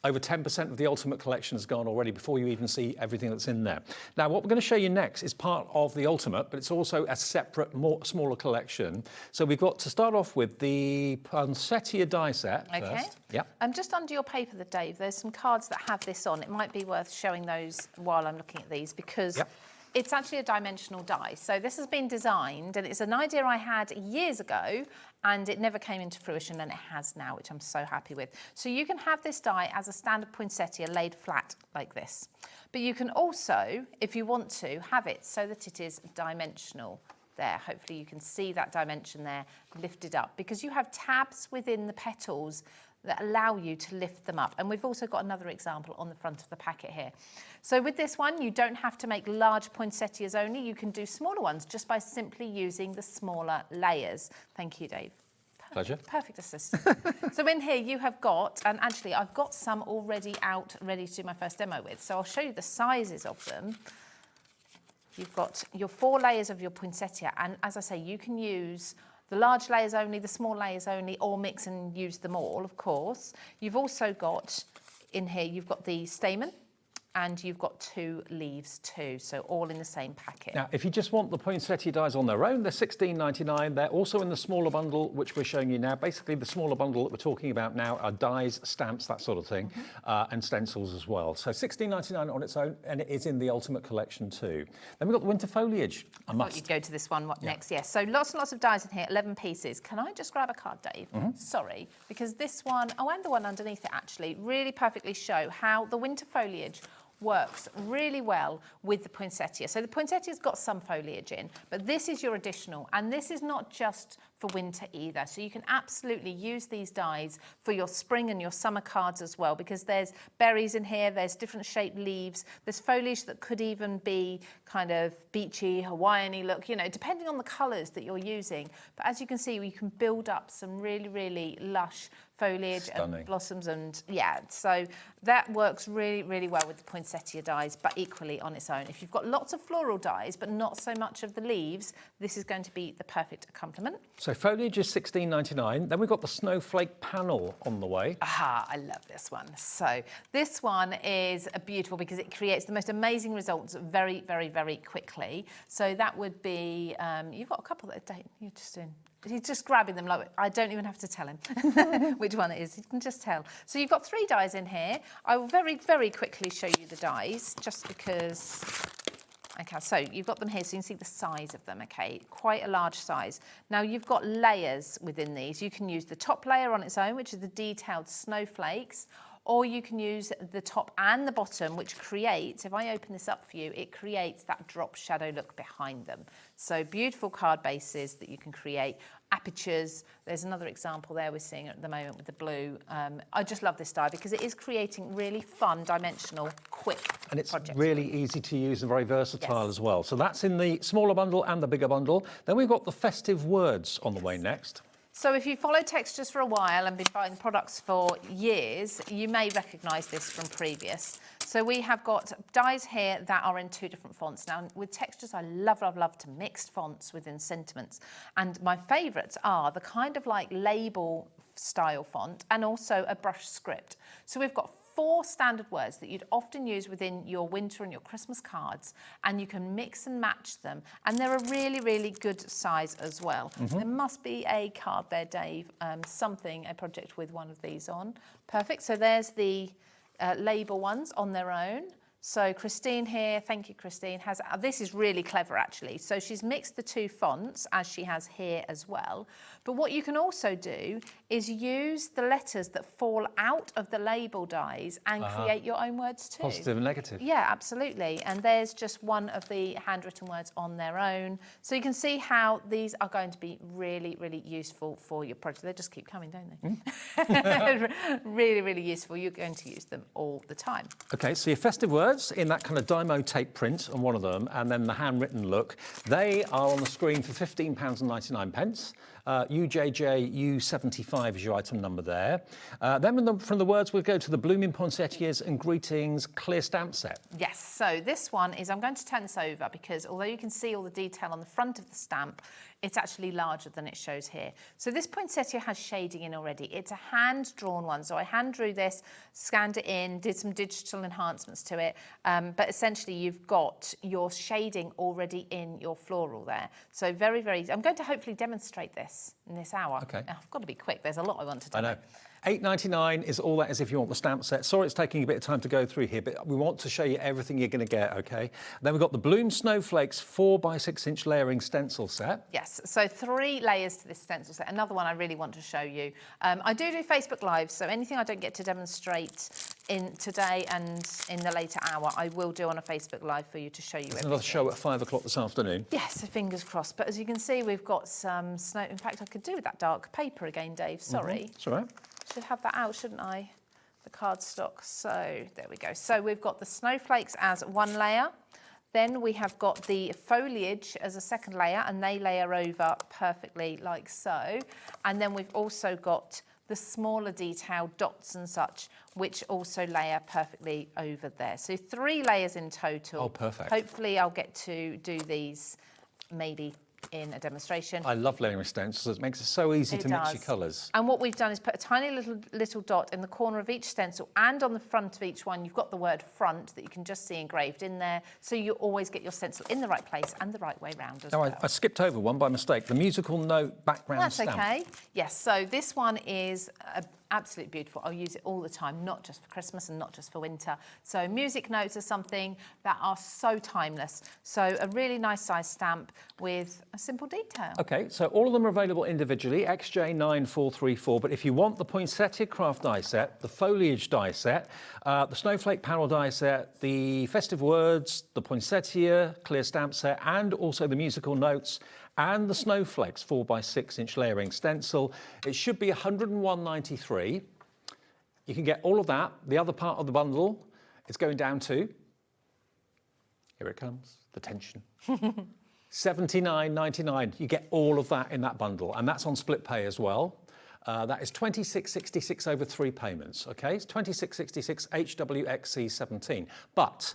Over 10% of the Ultimate Collection has gone already before you even see everything that's in there. Now, what we're going to show you next is part of the Ultimate, but it's also a separate, smaller collection. So we've got to start off with the Poinsettia die set first. Yep. Just under your paper, Dave, there's some cards that have this on. It might be worth showing those while I'm looking at these because it's actually a dimensional die. So this has been designed, and it's an idea I had years ago, and it never came into fruition, and it has now, which I'm so happy with. So you can have this die as a standard poinsettia laid flat like this. But you can also, if you want to, have it so that it is dimensional there. Hopefully you can see that dimension there lifted up, because you have tabs within the petals that allow you to lift them up. And we've also got another example on the front of the packet here. So with this one, you don't have to make large poinsettias only. You can do smaller ones just by simply using the smaller layers. Thank you, Dave. Pleasure. Perfect assistant. So in here you have got, and actually I've got some already out ready to do my first demo with. So I'll show you the sizes of them. You've got your 4 layers of your poinsettia. And as I say, you can use the large layers only, the small layers only, or mix and use them all, of course. You've also got, in here, you've got the stamen, and you've got 2 leaves too, so all in the same packet. Now, if you just want the poinsettia dies on their own, they're £16.99. They're also in the smaller bundle, which we're showing you now. Basically, the smaller bundle that we're talking about now are dies, stamps, that sort of thing, and stencils as well. So £16.99 on its own, and it is in the Ultimate Collection too. Then we've got the winter foliage. I thought you'd go to this one next, yes. So lots and lots of dies in here, 11 pieces. Can I just grab a card, Dave? Sorry, because this one, and the one underneath it actually, really perfectly show how the winter foliage works really well with the poinsettia. So the poinsettia's got some foliage in, but this is your additional, and this is not just for winter either. So you can absolutely use these dies for your spring and your summer cards as well, because there's berries in here, there's different shaped leaves, there's foliage that could even be kind of beachy, Hawaiian-y look, you know, depending on the colours that you're using. But as you can see, you can build up some really, really lush foliage and blossoms, and so that works really, really well with the poinsettia dies, but equally on its own. If you've got lots of floral dies but not so much of the leaves, this is going to be the perfect accompaniment. So foliage is £16.99. Then we've got the snowflake panel on the way. Aha, I love this one. So this one is beautiful because it creates the most amazing results very, very, very quickly. So that would be, you've got a couple that you're just doing. He's just grabbing them, like I don't even have to tell him which one it is. You can just tell. So you've got 3 dies in here. I will very, very quickly show you the dies, just because. Okay, so you've got them here, so you can see the size of them, okay? Quite a large size. Now, you've got layers within these. You can use the top layer on its own, which is the detailed snowflakes, or you can use the top and the bottom, which creates, if I open this up for you, it creates that drop shadow look behind them. So beautiful card bases that you can create. Apertures, there's another example there we're seeing at the moment with the blue. I just love this die because it is creating really fun, dimensional, quick projects. And it's really easy to use and very versatile as well. So that's in the smaller bundle and the bigger bundle. Then we've got the festive words on the way next. So if you follow Textures for a while and been buying products for years, you may recognise this from previous. So we have got dies here that are in 2 different fonts. Now, with Textures, I love, love, love to mix fonts within sentiments. And my favourites are the kind of like label style font and also a brush script. So we've got 4 standard words that you'd often use within your winter and your Christmas cards, and you can mix and match them. And they're a really, really good size as well. There must be a card there, Dave, a project with one of these on. Perfect. So there's the label ones on their own. So Christine here, thank you Christine, has, this is really clever actually. So she's mixed the two fonts as she has here as well. But what you can also do is use the letters that fall out of the label dies and create your own words too. Positive and negative. Yeah, absolutely. And there's just one of the handwritten words on their own. So you can see how these are going to be really, really useful for your project. They just keep coming, don't they? Really, really useful. You're going to use them all the time. Okay, so your festive words in that kind of Dymo tape print on one of them, and then the handwritten look, they are on the screen for £15.99. UJJ U75 is your item number there. Then from the words, we'll go to the Blooming Poinsettias and Greetings clear stamp set. Yes, so this one is, I'm going to turn this over because although you can see all the detail on the front of the stamp, it's actually larger than it shows here. So this poinsettia has shading in already. It's a hand-drawn one. So I hand drew this, scanned it in, did some digital enhancements to it. But essentially you've got your shading already in your floral there. So very, very, I'm going to hopefully demonstrate this in this hour. Okay. I've got to be quick. There's a lot I want to do. I know. £8.99 is all that is if you want the stamp set. Sorry it's taking a bit of time to go through here, but we want to show you everything you're going to get, okay? Then we've got the Bloom Snowflakes 4x6-inch layering stencil set. Yes, so 3 layers to this stencil set. Another one I really want to show you. I do Facebook Lives, so anything I don't get to demonstrate in today and in the later hour, I will do on a Facebook Live for you to show you everything. Another show at 5 o'clock this afternoon. Yes, so fingers crossed. But as you can see, we've got some snow. In fact, I could do with that dark paper again, Dave. Sorry. It's all right. Should have that out, shouldn't I? The cardstock. So there we go. So we've got the snowflakes as one layer. Then we have got the foliage as a second layer, and they layer over perfectly like so. And then we've also got the smaller detail dots and such, which also layer perfectly over there. So 3 layers in total. Oh, perfect. Hopefully I'll get to do these maybe in a demonstration. I love layering stencils. It makes it so easy to mix your colours. And what we've done is put a tiny little dot in the corner of each stencil, and on the front of each one, you've got the word front that you can just see engraved in there. So you always get your stencil in the right place and the right way round as well. I skipped over one by mistake. The musical note background stamp. That's okay. Yes, so this one is absolutely beautiful. I'll use it all the time, not just for Christmas and not just for winter. So music notes are something that are so timeless. So a really nice size stamp with a simple detail. Okay, so all of them are available individually, XJ9434, but if you want the poinsettia craft die set, the foliage die set, the snowflake panel die set, the festive words, the poinsettia clear stamp set, and also the musical notes, and the snowflakes 4x6-inch layering stencil, it should be £101.93. You can get all of that. The other part of the bundle is going down to, here it comes, the tension. £79.99. You get all of that in that bundle, and that's on split pay as well. That is £26.66 over 3 payments. Okay, it's £26.66 HWXC17. But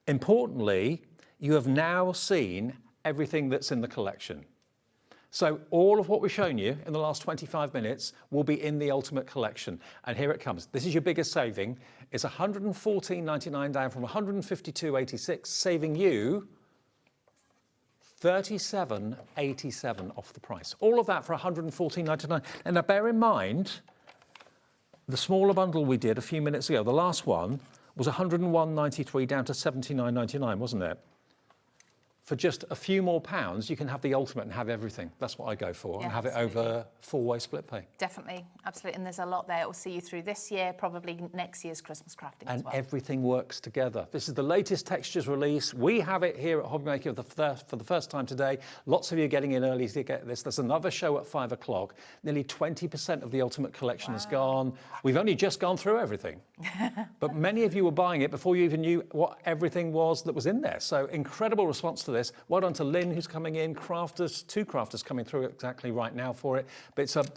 importantly, you have now seen everything that's in the collection. So all of what we've shown you in the last 25 minutes will be in the Ultimate Collection. And here it comes. This is your biggest saving. It's £114.99 down from £152.86, saving you £37.87 off the price. All of that for £114.99. And now bear in mind, the smaller bundle we did a few minutes ago, the last one, was £101.93 down to £79.99, wasn't it? For just a few more pounds, you can have the ultimate and have everything. That's what I go for, and have it over 4-way split pay. Definitely, absolutely. And there's a lot there. It will see you through this year, probably next year's Christmas crafting as well. And everything works together. This is the latest textures release. We have it here at HobbyMaker for the first time today. Lots of you are getting in early to get this. There's another show at 5 o'clock. Nearly 20% of the Ultimate Collection has gone. We've only just gone through everything. But many of you were buying it before you even knew what everything was that was in there. So incredible response to this. Well done to Lynn, who's coming in, crafters, 2 crafters coming through exactly right now for it. But it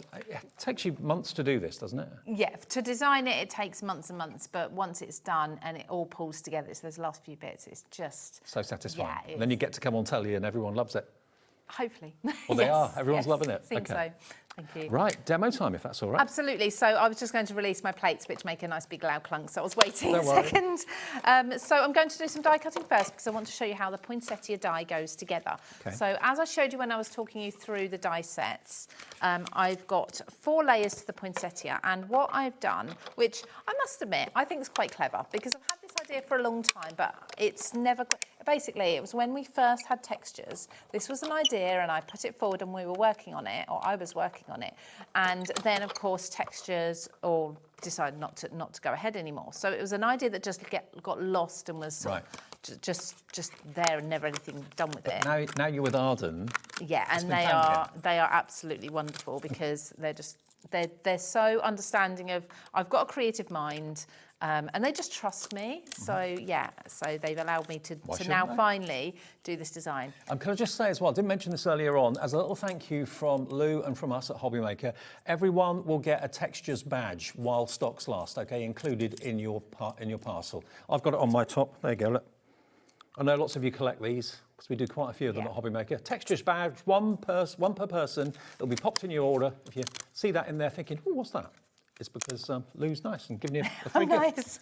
takes you months to do this, doesn't it? Yeah, to design it, it takes months and months, but once it's done and it all pulls together, so those last few bits, it's just... so satisfying. Yeah, and then you get to come on telly and everyone loves it. Hopefully. Well, they are. Everyone's loving it. I think so. Thank you. Right, demo time, if that's all right. Absolutely. So I was just going to release my plates, which make a nice big loud clunk. So I was waiting a second. So I'm going to do some die cutting first because I want to show you how the poinsettia die goes together. Okay. So as I showed you when I was talking you through the die sets, I've got 4 layers to the poinsettia. And what I've done, which I must admit, I think is quite clever because I've had this idea for a long time, but it's never... Basically, it was when we first had textures. This was an idea, and I put it forward, and we were working on it, or I was working on it. And then, of course, textures all decided not to go ahead anymore. So it was an idea that just got lost and was sort of just there and never anything done with it. Now you're with Arden. Yeah, and they are absolutely wonderful because they're so understanding of, I've got a creative mind, and they just trust me. So yeah, so they've allowed me to now finally do this design. Can I just say as well, I didn't mention this earlier on, as a little thank you from Lou and from us at HobbyMaker, everyone will get a textures badge while stocks last, okay, included in your parcel. I've got it on my top. There you go, look. I know lots of you collect these because we do quite a few of them at HobbyMaker. Textures badge, one per person. It'll be popped in your order. If you see that in there thinking, oh, what's that? It's because Lou's nice and giving you a free gift.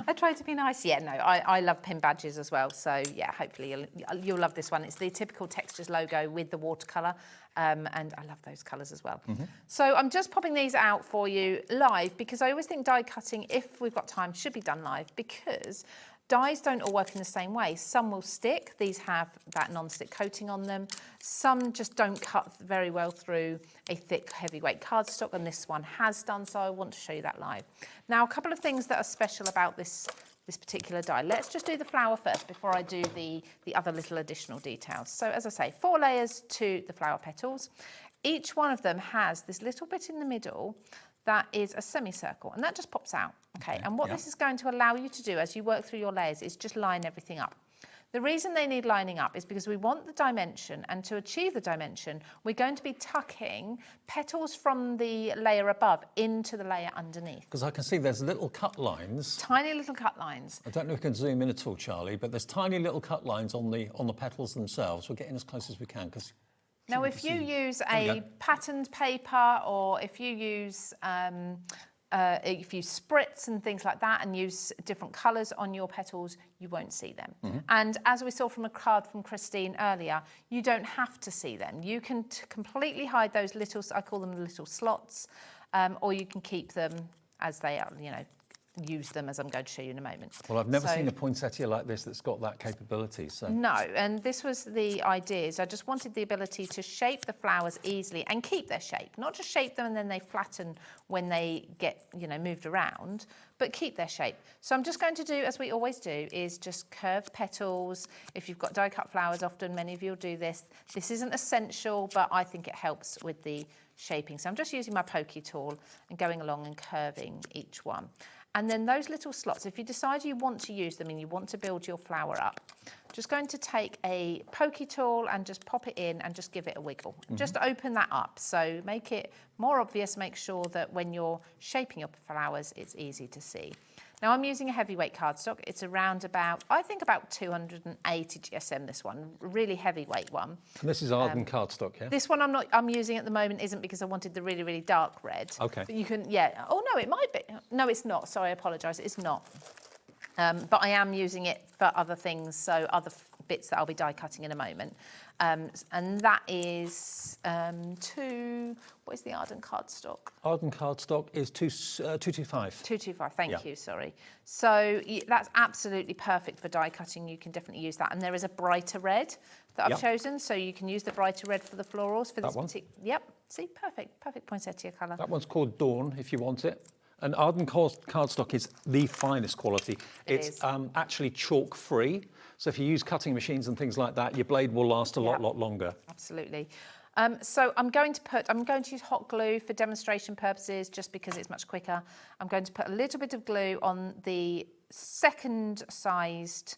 I try to be nice. Yeah, no, I love pin badges as well. So yeah, hopefully you'll love this one. It's the typical textures logo with the watercolour. And I love those colours as well. So I'm just popping these out for you live because I always think die cutting, if we've got time, should be done live because dies don't all work in the same way. Some will stick. These have that non-stick coating on them. Some just don't cut very well through a thick, heavyweight cardstock, and this one has done, so I want to show you that live. Now, a couple of things that are special about this particular die. Let's just do the flower first before I do the other little additional details. So, as I say, 4 layers to the flower petals. Each one of them has this little bit in the middle that is a semicircle, and that just pops out, okay? And what this is going to allow you to do as you work through your layers is just line everything up. The reason they need lining up is because we want the dimension, and to achieve the dimension, we're going to be tucking petals from the layer above into the layer underneath. Because I can see there's little cut lines. Tiny little cut lines. I don't know if you can zoom in at all, Charlie, but there's tiny little cut lines on the petals themselves. We're getting as close as we can because... Now, if you use a patterned paper, or if you use spritz and things like that and use different colours on your petals, you won't see them. And as we saw from a card from Christine earlier, you don't have to see them. You can completely hide those little, I call them little slots, or you can keep them as they are, you know, use them as I'm going to show you in a moment. Well, I've never seen a poinsettia like this that's got that capability. So no, and this was the idea. I just wanted the ability to shape the flowers easily and keep their shape, not just shape them and then they flatten when they get, you know, moved around, but keep their shape. So I'm just going to do, as we always do, is just curved petals. If you've got die-cut flowers, often many of you will do this. This isn't essential, but I think it helps with the shaping. So I'm just using my pokey tool and going along and curving each one. And then those little slots, if you decide you want to use them and you want to build your flower up, just going to take a pokey tool and just pop it in and just give it a wiggle. Just open that up. So make it more obvious, make sure that when you're shaping your flowers, it's easy to see. Now I'm using a heavyweight cardstock. It's around about, I think about 280 GSM, this one, really heavyweight one. And this is Arden cardstock, yeah? This one I'm using at the moment isn't because I wanted the really, really dark red. Okay. But you can, yeah. Oh no, it might be. No, it's not. Sorry, I apologise. It's not. But I am using it for other things, so other bits that I'll be die cutting in a moment. And that is what is the Arden cardstock? Arden cardstock is 225. 225, thank you, sorry. So that's absolutely perfect for die cutting. You can definitely use that. And there is a brighter red that I've chosen, so you can use the brighter red for the florals. For this particular, see, perfect poinsettia colour. That one's called Dawn, if you want it. And Arden cardstock is the finest quality. It's actually chalk-free. So if you use cutting machines and things like that, your blade will last a lot longer. Absolutely. So I'm going to use hot glue for demonstration purposes, just because it's much quicker. I'm going to put a little bit of glue on the second smallest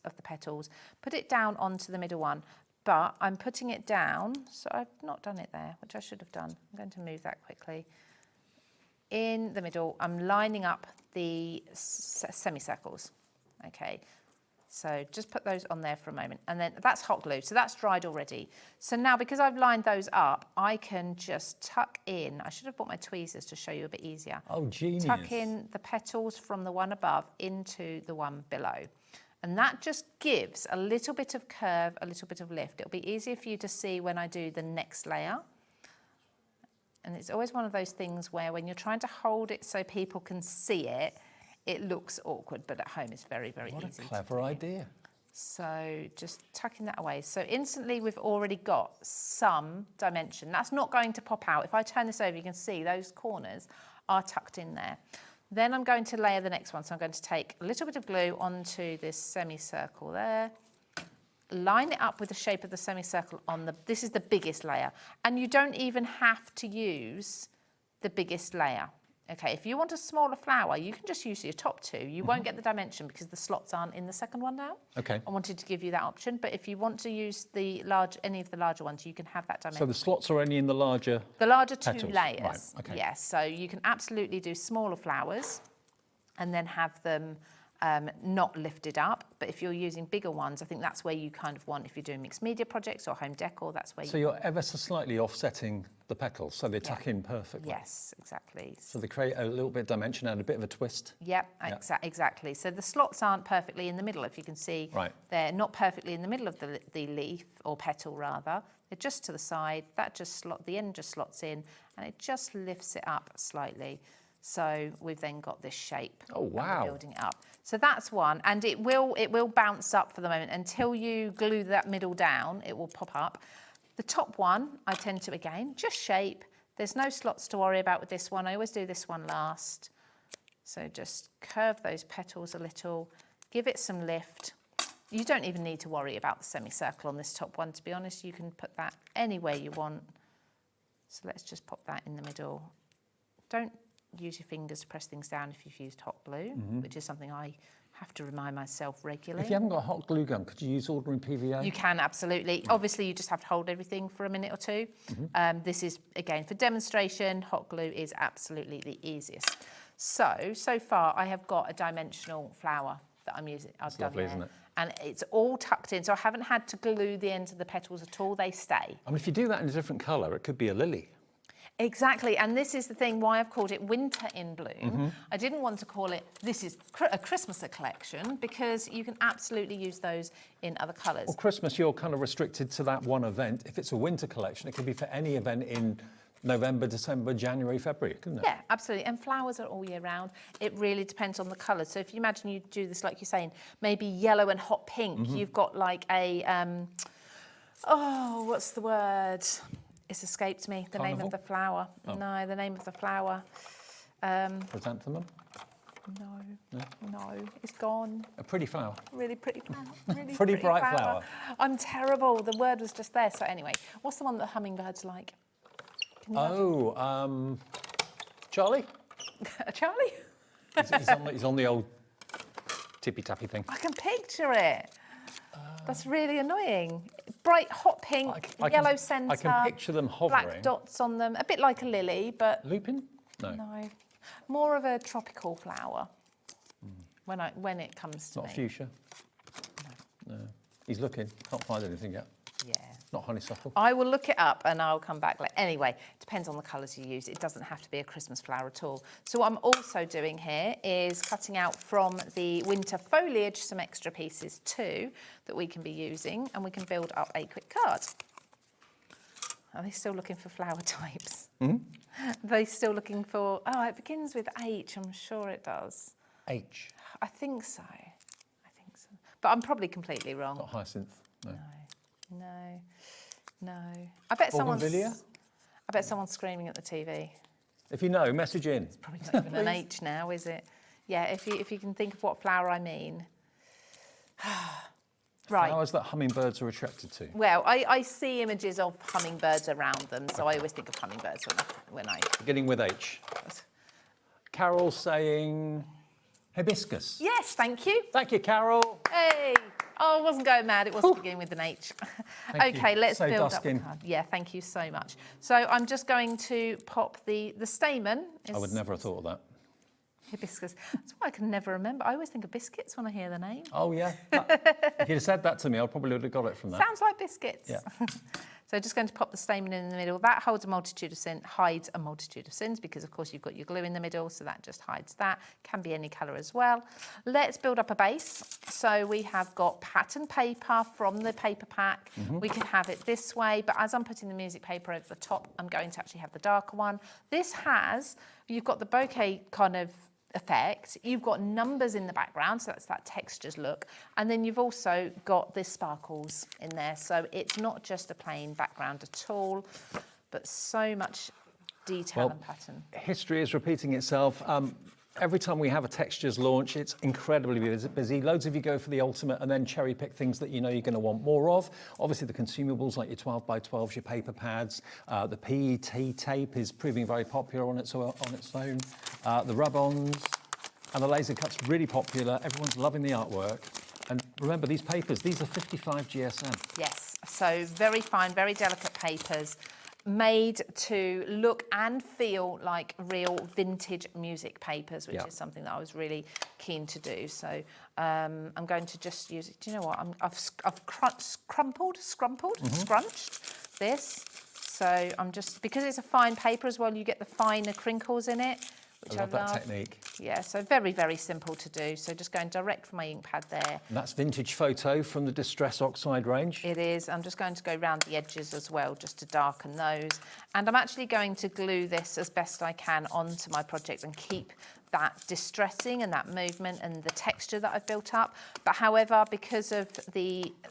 of the petals, put it down onto the middle one, but I'm putting it down, so I've not done it there, which I should have done. I'm going to move that quickly. In the middle, I'm lining up the semicircles, okay? So just put those on there for a moment. And then that's hot glue, so that's dried already. So now, because I've lined those up, I can just tuck in, I should have brought my tweezers to show you a bit easier. Oh, genius. Tuck in the petals from the one above into the one below. And that just gives a little bit of curve, a little bit of lift. It'll be easier for you to see when I do the next layer. And it's always one of those things where when you're trying to hold it so people can see it, it looks awkward, but at home it's very, very easy. What a clever idea. So just tucking that away. So instantly we've already got some dimension. That's not going to pop out. If I turn this over, you can see those corners are tucked in there. Then I'm going to layer the next one. So I'm going to take a little bit of glue onto this semicircle there, line it up with the shape of the semicircle on this is the biggest layer. And you don't even have to use the biggest layer. Okay, if you want a smaller flower, you can just use your top two. You won't get the dimension because the slots aren't in the second one now. Okay. I wanted to give you that option, but if you want to use any of the larger ones, you can have that dimension. So the slots are only in the larger The larger two petals. layers. Right, okay. Yes, so you can absolutely do smaller flowers and then have them not lifted up. But if you're using bigger ones, I think that's where you kind of want, if you're doing mixed media projects or home decor, that's where So you're ever so slightly offsetting the petals, so they tuck in perfectly. Yes, exactly. So they create a little bit of dimension and a bit of a twist. Yep, exactly. So the slots aren't perfectly in the middle. If you can see, Right. They're not perfectly in the middle of the leaf or petal rather. They're just to the side. The end just slots in, and it just lifts it up slightly. So we've then got this shape. Oh, wow. And we're building it up. So that's one, and it will bounce up for the moment until you glue that middle down. It will pop up. The top one, I tend to, again, just shape. There's no slots to worry about with this one. I always do this one last. So just curve those petals a little, give it some lift. You don't even need to worry about the semicircle on this top one, to be honest. You can put that anywhere you want. So let's just pop that in the middle. Don't use your fingers to press things down if you've used hot glue, which is something I have to remind myself regularly. If you haven't got a hot glue gun, could you use ordinary PVA? You can, absolutely. Obviously, you just have to hold everything for a minute or two. This is, again, for demonstration, hot glue is absolutely the easiest. So far, I have got a dimensional flower that I'm using. I've done lovely, there. isn't it? And it's all tucked in, so I haven't had to glue the ends of the petals at all. They stay. I mean, if you do that in a different colour, it could be a lily. Exactly, and this is the thing why I've called it Winter in Bloom. I didn't want to call it, this is a Christmas collection, because you can absolutely use those in other colours. Well, Christmas, you're kind of restricted to that one event. If it's a winter collection, it could be for any event in November, December, January, February, couldn't it? Yeah, absolutely, and flowers are all year round. It really depends on the colours. So if you imagine you do this, like you're saying, maybe yellow and hot pink, you've got like a, what's the word? It's escaped me, the name of the flower. Oh. No, the name of the flower. Chrysanthemum? No, it's gone. A pretty flower. Really pretty flower. Really Pretty bright flower. I'm terrible. The word was just there. So anyway, what's the one that hummingbirds like? Can you imagine? Charlie? Charlie? He's on the old tippy-tappy thing. I can picture it. That's really annoying. Bright hot pink, yellow centre. I can picture them hovering. Black dots on them. A bit like a lily, but... Lupin? No. No. More of a tropical flower when it comes to Not me. fuchsia? No. He's looking. Can't find anything yet. Yeah. Not honeysuckle. I will look it up and I'll come back later. Anyway, depends on the colours you use. It doesn't have to be a Christmas flower at all. So what I'm also doing here is cutting out from the winter foliage some extra pieces too that we can be using, and we can build up a quick card. Are they still looking for flower types? Are they still looking for... Oh, it begins with H. I'm sure it does. H. I think so. But I'm probably completely wrong. Not hyacinth. No. No. I bet Bougainvillea? someone's screaming at the TV. If you know, message in. Probably not even an H now, is it? Yeah, if you can think of what flower I mean. Right. Flowers that hummingbirds are attracted to. Well, I see images of hummingbirds around them, so I always think of hummingbirds when I... Beginning with H. Carol saying hibiscus. Yes, thank you. Thank you, Carol. Hey. Oh, I wasn't going mad. It wasn't beginning with an H. Okay, let's So build dusking. up the card. Yeah, thank you so much. So I'm just going to pop the stamen. I would never have thought of that. Hibiscus. That's why I can never remember. I always think of biscuits when I hear the name. Oh, yeah. If you'd have said that to me, I probably would have got it from that. Sounds like biscuits. Yeah. So just going to pop the stamen in the middle. That hides a multitude of sins because, of course, you've got your glue in the middle, so that just hides that. Can be any colour as well. Let's build up a base. So we have got pattern paper from the paper pack. We can have it this way, but as I'm putting the music paper over the top, I'm going to actually have the darker one. This has, you've got the bouquet kind of effect. You've got numbers in the background, so that's that textures look. And then you've also got the sparkles in there. So it's not just a plain background at all, but so much detail and pattern. History is repeating itself. Every time we have a textures launch, it's incredibly busy. Loads of you go for the ultimate and then cherry pick things that you know you're going to want more of. Obviously, the consumables like your 12x12s, your paper pads, the PET tape is proving very popular on its own. The rub-ons and the laser cut's really popular. Everyone's loving the artwork. And remember, these papers, these are 55 GSM. Yes, so very fine, very delicate papers, made to look and feel like real vintage music papers, which is something that I was really keen to do. So I'm going to just use it. Do you know what? I've scrunched this. So I'm just, because it's a fine paper as well, you get the finer crinkles in it, which I love. that technique. Yeah, so very, very simple to do. So just going direct from my ink pad there. And that's Vintage Photo from the Distress Oxide range. It is. I'm just going to go around the edges as well, just to darken those. And I'm actually going to glue this as best I can onto my project and keep that distressing and that movement and the texture that I've built up. But however, because of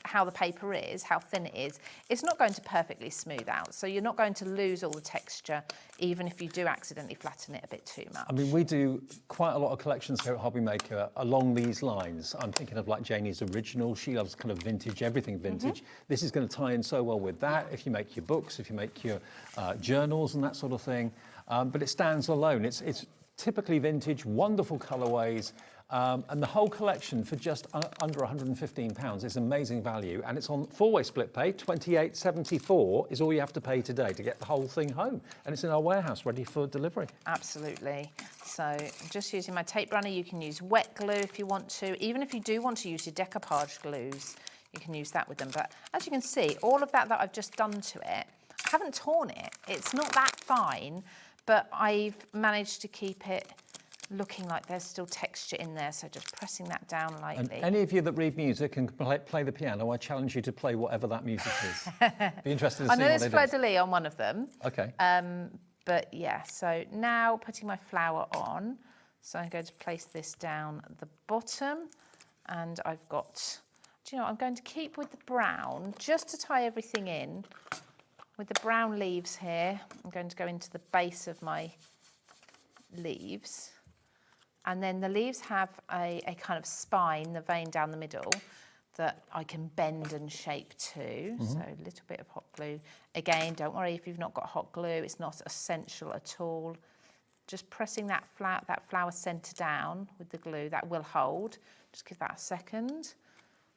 how the paper is, how thin it is, it's not going to perfectly smooth out. So you're not going to lose all the texture, even if you do accidentally flatten it a bit too much. I mean, we do quite a lot of collections here at HobbyMaker along these lines. I'm thinking of like Janie's original. She loves kind of vintage, everything vintage. This is going to tie in so well with that. If you make your books, if you make your journals and that sort of thing. But it stands alone. It's typically vintage, wonderful colourways, and the whole collection for just under £115 is amazing value. And it's on four-way split pay. £28.74 is all you have to pay today to get the whole thing home. And it's in our warehouse ready for delivery. Absolutely. So just using my tape runner, you can use wet glue if you want to. Even if you do want to use your decoupage glues, you can use that with them. But as you can see, all of that I've just done to it, I haven't torn it. It's not that fine, but I've managed to keep it looking like there's still texture in there, so just pressing that down lightly. And any of you that read music and play the piano, I challenge you to play whatever that music is. Be interested to see I know what there's they do. fleur-de-lis on one of them. Okay. But yeah, so now putting my flower on. So I'm going to place this down at the bottom, and I've got, do you know, I'm going to keep with the brown, just to tie everything in. With the brown leaves here, I'm going to go into the base of my leaves. And then the leaves have a kind of spine, the vein down the middle, that I can bend and shape to. So a little bit of hot glue. Again, don't worry if you've not got hot glue, it's not essential at all. Just pressing that flower centre down with the glue, that will hold. Just give that a second.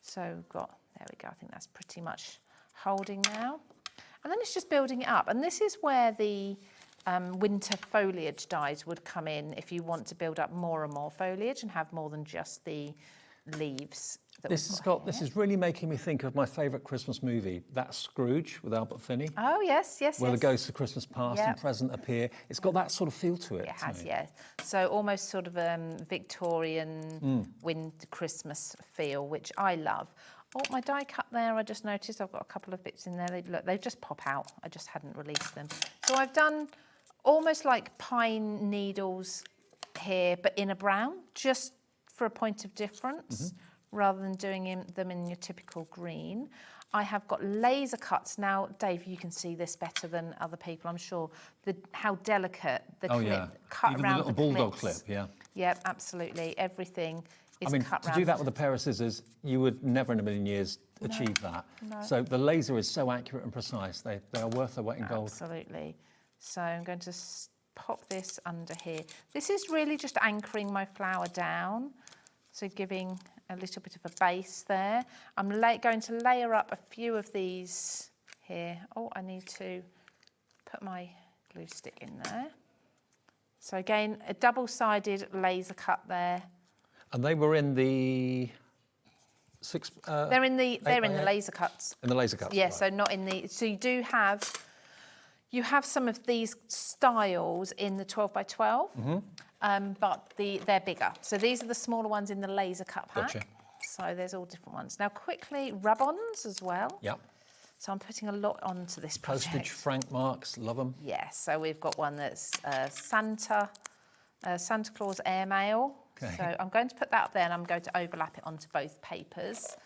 So we've got, there we go, I think that's pretty much holding now. And then it's just building it up. And this is where the winter foliage dies would come in if you want to build up more and more foliage and have more than just the leaves. This is really making me think of my favourite Christmas movie, That's Scrooge with Albert Finney. Oh, yes, yes, where yes. the ghosts of Christmas past and present appear. It's got that sort of feel to it. It has, yeah. So almost sort of Victorian Christmas feel, which I love. Oh, my die cut there, I just noticed I've got a couple of bits in there. They just pop out. I just hadn't released them. So I've done almost like pine needles here, but in a brown, just for a point of difference, rather than doing them in your typical green. I have got laser cuts. Now, Dave, you can see this better than other people, I'm sure. How delicate the clip cut even around the little bulldog clip, yeah. Yeah, absolutely. Everything is cut to do that with a pair of scissors, you would never in a million years achieve that. No. So the laser is so accurate and precise. They are worth their weight in gold. Absolutely. So I'm going to pop this under here. This is really just anchoring my flower down, so giving a little bit of a base there. I'm going to layer up a few of these here. Oh, I need to put my glue stick in there. So again, a double-sided laser cut there. And they were in the they're in the laser cuts. In the laser cuts. Yeah, right. so not in the. So you have some of these styles in the 12x12, but they're bigger. So these are the smaller ones in the laser cut pack. Gotcha. So there's all different ones. Now quickly, rub-ons as well. Yep. So I'm putting a lot onto this project. Postage, frank marks, love them. Yes, so we've got one that's Santa. Santa Claus airmail. Okay. So I'm going to put that up there and I'm going to overlap it onto both papers.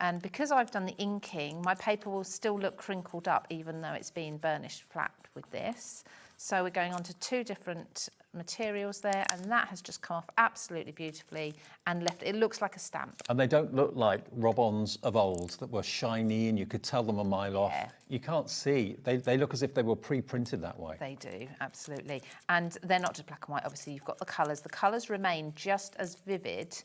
And because I've done the inking, my paper will still look crinkled up even though it's been burnished flat with this. So we're going on to 2 different materials there, and that has just come off absolutely beautifully and left, it looks like a stamp. And they don't look like rub-ons of old that were shiny and you could tell them a mile off. Yeah. You can't see. They look as if they were pre-printed that way. They do, absolutely. And they're not just black and white, obviously you've got the colours. The colours remain just as vivid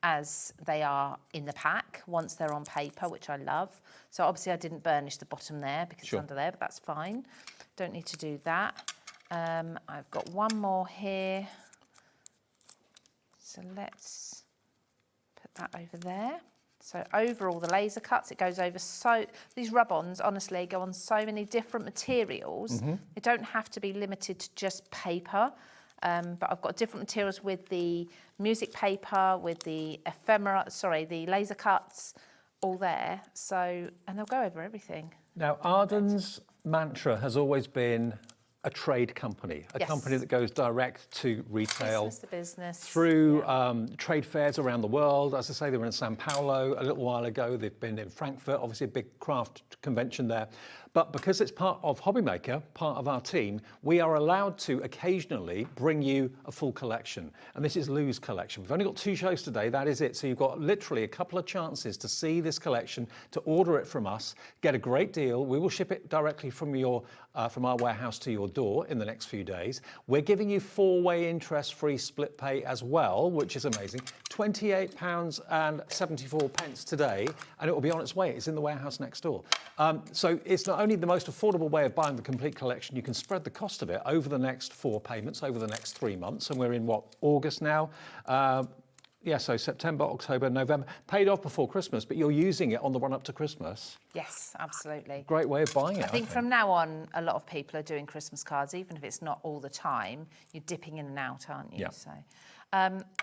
as they are in the pack once they're on paper, which I love. So obviously I didn't burnish the bottom there because Sure. it's under there, but that's fine. Don't need to do that. I've got one more here. So let's put that over there. So over all the laser cuts, it goes over these rub-ons, honestly, go on so many different materials. They don't have to be limited to just paper. But I've got different materials with the music paper, with the the laser cuts, all there. So, and they'll go over everything. Now, Arden's mantra has always been a trade company, a Yes. company that goes direct to retail. Business to business. Through trade fairs around the world. As I say, they were in Sao Paulo a little while ago. They've been in Frankfurt, obviously a big craft convention there. But because it's part of HobbyMaker, part of our team, we are allowed to occasionally bring you a full collection. And this is Lou's collection. We've only got 2 shows today, that is it. So you've got literally a couple of chances to see this collection, to order it from us, get a great deal. We will ship it directly from our warehouse to your door in the next few days. We're giving you 4-way interest-free split pay as well, which is amazing. £28.74 today, and it will be on its way. It's in the warehouse next door. So it's not only the most affordable way of buying the complete collection, you can spread the cost of it over the next 4 payments, over the next 3 months, and we're in, August now? So September, October, November, paid off before Christmas, but you're using it on the run up to Christmas. Yes, absolutely. Great way of buying it. I think from now on, a lot of people are doing Christmas cards, even if it's not all the time. You're dipping in and out, aren't you? Yeah.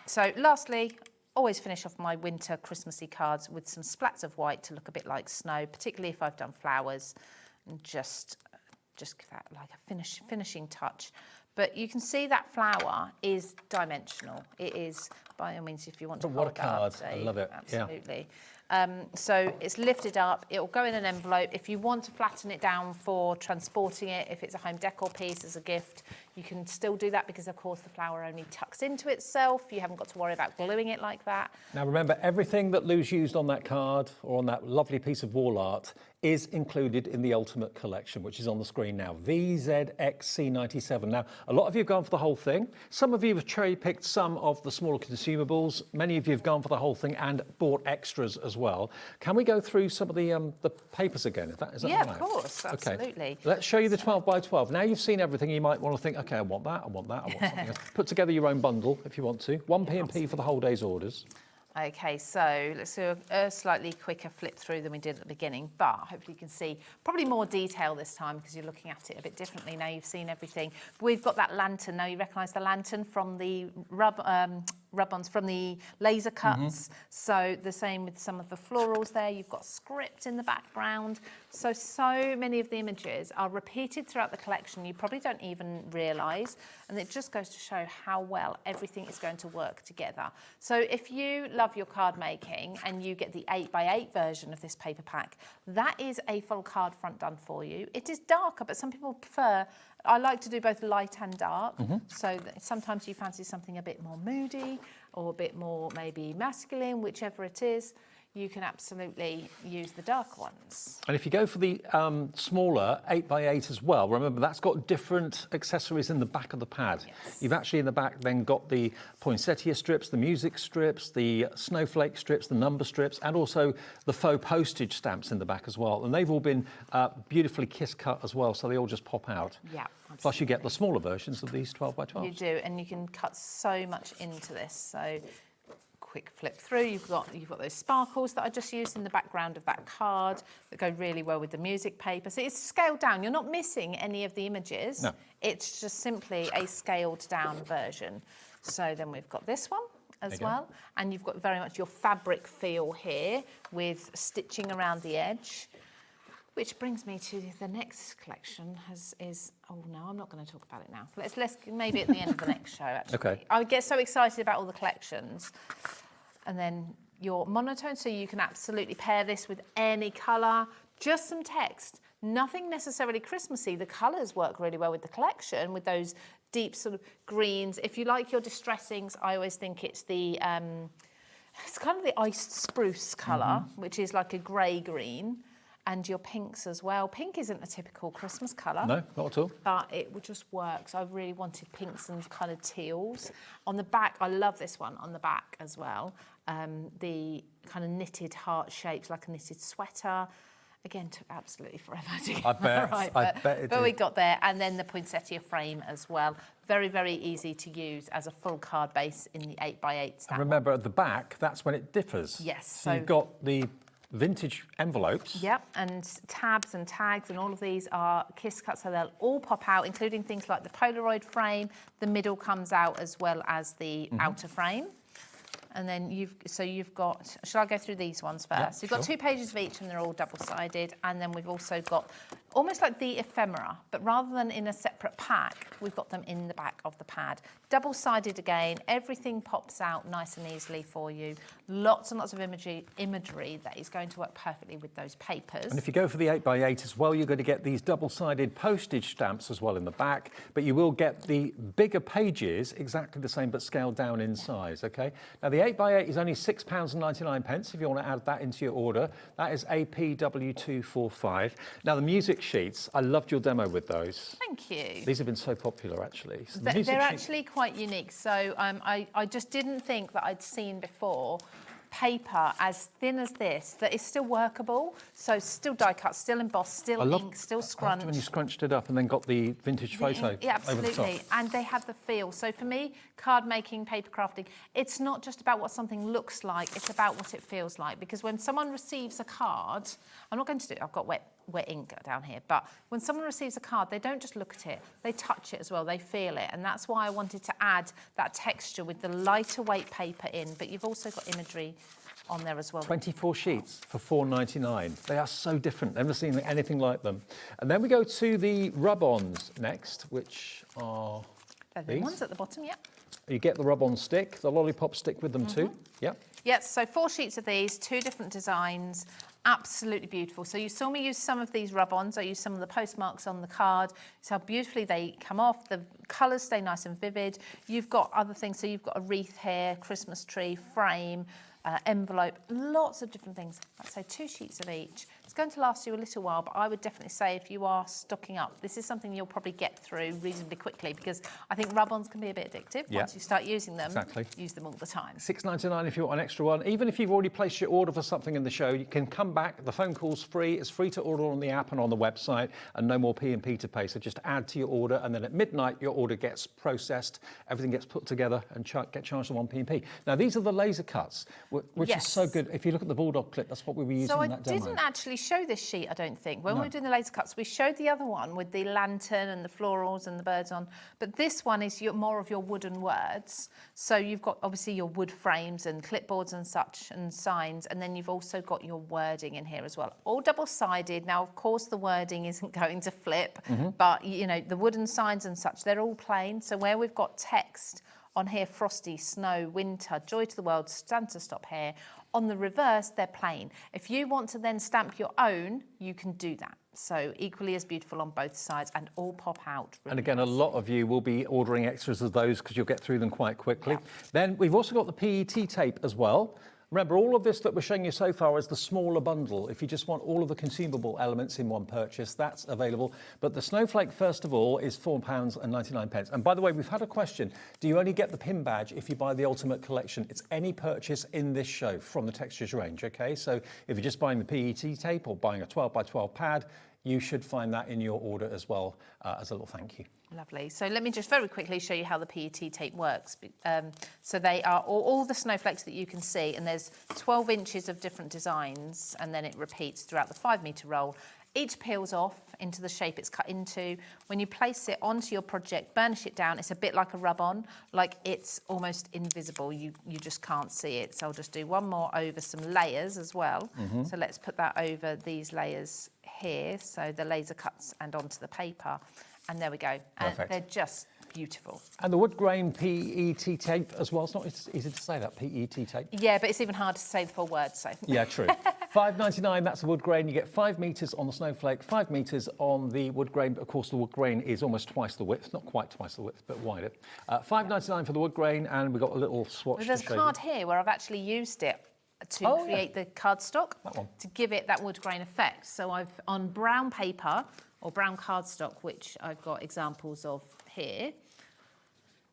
So lastly, always finish off my winter Christmassy cards with some splats of white to look a bit like snow, particularly if I've done flowers, and just give that like a finishing touch. But you can see that flower is dimensional. It is, by all means, if you want to What a hold that card. up, Dave. I love it. Absolutely. So it's lifted up. It will go in an envelope. If you want to flatten it down for transporting it, if it's a home decor piece as a gift, you can still do that because, of course, the flower only tucks into itself. You haven't got to worry about gluing it like that. Now, remember, everything that Lou's used on that card or on that lovely piece of wall art is included in the Ultimate Collection, which is on the screen now, VZXC97. Now, a lot of you have gone for the whole thing. Some of you have cherry-picked some of the smaller consumables. Many of you have gone for the whole thing and bought extras as well. Can we go through some of the papers again? Is that Yeah, right? of course, absolutely. Okay. Let's show you the 12 by 12. Now you've seen everything, you might want to think, okay, I want that, I want that, I want something else. Put together your own bundle if you want to. 1p&p for the whole day's orders. Okay, so let's do a slightly quicker flip through than we did at the beginning, but hopefully you can see probably more detail this time because you're looking at it a bit differently now you've seen everything. We've got that lantern. Now you recognise the lantern from the rub-ons, from the laser cuts. So the same with some of the florals there. You've got script in the background. So many of the images are repeated throughout the collection. You probably don't even realise, and it just goes to show how well everything is going to work together. So if you love your card making and you get the 8x8 version of this paper pack, that is a full card front done for you. It is darker, but some people prefer, I like to do both light and dark. So that sometimes you fancy something a bit more moody or a bit more maybe masculine, whichever it is. You can absolutely use the dark ones. And if you go for the smaller 8x8 as well, remember that's got different accessories in the back of the pad. Yes. You've actually in the back then got the poinsettia strips, the music strips, the snowflake strips, the number strips, and also the faux postage stamps in the back as well. And they've all been beautifully kiss cut as well, so they all just pop out. Yeah. Plus you get the smaller versions of these 12 by 12. You do, and you can cut so much into this. So quick flip through, you've got those sparkles that I just used in the background of that card that go really well with the music paper. So it's scaled down. You're not missing any of the images. No. It's just simply a scaled down version. So then we've got this one as well, and you've got very much your fabric feel here with stitching around the edge, Which brings me to the next collection. Oh no, I'm not going to talk about it now. Let's maybe at the end of the next show. Actually, Okay. I get so excited about all the collections, and then your monotone. So you can absolutely pair this with any colour. Just some text. Nothing necessarily Christmassy. The colours work really well with the collection, with those deep sort of greens. If you like your distressings, I always think it's the it's kind of the iced spruce colour, which is like a grey green. And your pinks as well. Pink isn't a typical Christmas colour. No, not at all. But it just works. I really wanted pinks and kind of teals. On the back, I love this one on the back as well. The kind of knitted heart shapes, like a knitted sweater. Again, took absolutely forever to get I bet, right, I bet it but did. we got there. And then the poinsettia frame as well. Very, very easy to use as a full card base in the 8x8 stamp. And remember, at the back, that's when it differs. Yes, So so- you've got the vintage envelopes. Yep, and tabs and tags and all of these are kiss cut, so they'll all pop out, including things like the Polaroid frame. The middle comes out as well as the outer frame. And then you've got, shall I go through these ones first? Yeah, You've got sure. 2 pages of each and they're all double-sided. And then we've also got almost like the ephemera, but rather than in a separate pack, we've got them in the back of the pad. Double-sided again, everything pops out nice and easily for you. Lots and lots of imagery that is going to work perfectly with those papers. And if you go for the 8x8 as well, you're going to get these double-sided postage stamps as well in the back, but you will get the bigger pages, exactly the same, but scaled down in size, okay? Now, the 8x8 is only £6.99 if you want to add that into your order. That is APW245. Now, the music sheets, I loved your demo with those. Thank you. These have been so popular, actually. So the They're music sheet- actually quite unique. So I just didn't think that I'd seen before paper as thin as this that is still workable. So still die cut, still embossed, still ink, still I loved scrunched. when you scrunched it up and then got the vintage photo Yeah, over the top. absolutely. And they have the feel. So for me, card making, paper crafting, it's not just about what something looks like, it's about what it feels like. Because when someone receives a card, I'm not going to do it, I've got wet ink down here, but when someone receives a card, they don't just look at it, they touch it as well, they feel it. And that's why I wanted to add that texture with the lighter weight paper in, but you've also got imagery on there as well. 24 sheets for £4.99. They are so different. Never seen anything like them. And then we go to the rub-ons next, which are They're the these. ones at the bottom, yeah. You get the rub-on stick, the lollipop stick with them too. Yep. Yes, so 4 sheets of these, 2 different designs, absolutely beautiful. So you saw me use some of these rub-ons, I used some of the postmarks on the card. So how beautifully they come off, the colours stay nice and vivid. You've got other things, so you've got a wreath here, Christmas tree, frame, envelope, lots of different things. I'd say 2 sheets of each. It's going to last you a little while, but I would definitely say if you are stocking up, this is something you'll probably get through reasonably quickly because I think rub-ons can be a bit addictive. Yeah. Once you start using them, Exactly. use them all the time. £6.99 if you want an extra one. Even if you've already placed your order for something in the show, you can come back. The phone call's free. It's free to order on the app and on the website, and no more P&P to pay. So just add to your order, and then at midnight, your order gets processed. Everything gets put together and get charged on 1 P&P. Now, these are the laser cuts, which is so good. If you look at the Bulldog clip, that's what we were using So in I that demo. didn't actually show this sheet, I don't think. When No. we were doing the laser cuts, we showed the other one with the lantern and the florals and the birds on. But this one is more of your wooden words. So you've got obviously your wood frames and clipboards and such and signs. And then you've also got your wording in here as well. All double-sided. Now, of course, the wording isn't going to flip. But, you know, the wooden signs and such, they're all plain. So where we've got text on here, frosty, snow, winter, joy to the world, Santa stop here. On the reverse, they're plain. If you want to then stamp your own, you can do that. So equally as beautiful on both sides and all pop out. Really And again, a lot of you will be ordering extras of those because you'll get through them quite quickly. Then we've also got the PET tape as well. Remember, all of this that we're showing you so far is the smaller bundle. If you just want all of the consumable elements in one purchase, that's available. But the Snowflake, first of all, is £4.99. And by the way, we've had a question. Do you only get the pin badge if you buy the Ultimate Collection? It's any purchase in this show from the Textures range, OK? So if you're just buying the PET tape or buying a 12x12 pad, you should find that in your order as well as a little thank you. Lovely. So let me just very quickly show you how the PET tape works. So they are all the snowflakes that you can see, and there's 12 inches of different designs, and then it repeats throughout the 5-metre roll. Each peels off into the shape it's cut into. When you place it onto your project, burnish it down, it's a bit like a rub-on, like it's almost invisible. You just can't see it. So I'll just do one more over some layers as well. So let's put that over these layers here, so the laser cuts and onto the paper, and there we go. And Perfect. they're just beautiful. And the wood grain PET tape as well. It's not easy to say that, PET tape. Yeah, but it's even harder to say the full word, so. Yeah, true. $5.99, that's the wood grain. You get 5 metres on the snowflake, 5 metres on the wood grain. Of course, the wood grain is almost twice the width, not quite twice the width, but wider. $5.99 for the wood grain, and we've got a little swatch. Well, there's a card here where I've actually used it to create the cardstock to give it that wood grain effect. So I've, on brown paper or brown cardstock, which I've got examples of here,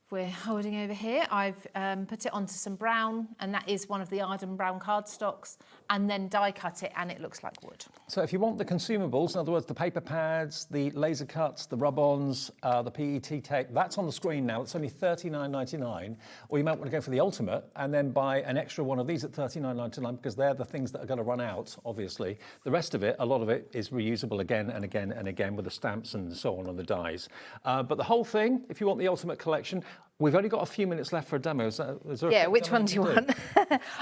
we're holding over here, I've put it onto some brown, and that is one of the Arden brown cardstocks, and then die cut it, and it looks like wood. So if you want the consumables, in other words, the paper pads, the laser cuts, the rub-ons, the PET tape, that's on the screen now. It's only $39.99. Or you might want to go for the ultimate and then buy an extra one of these at $39.99, because they're the things that are going to run out, obviously. The rest of it, a lot of it, is reusable again and again and again with the stamps and so on the dies. But the whole thing, if you want the ultimate collection, we've only got a few minutes left for a demo. Is there Yeah, a which demo one do you want?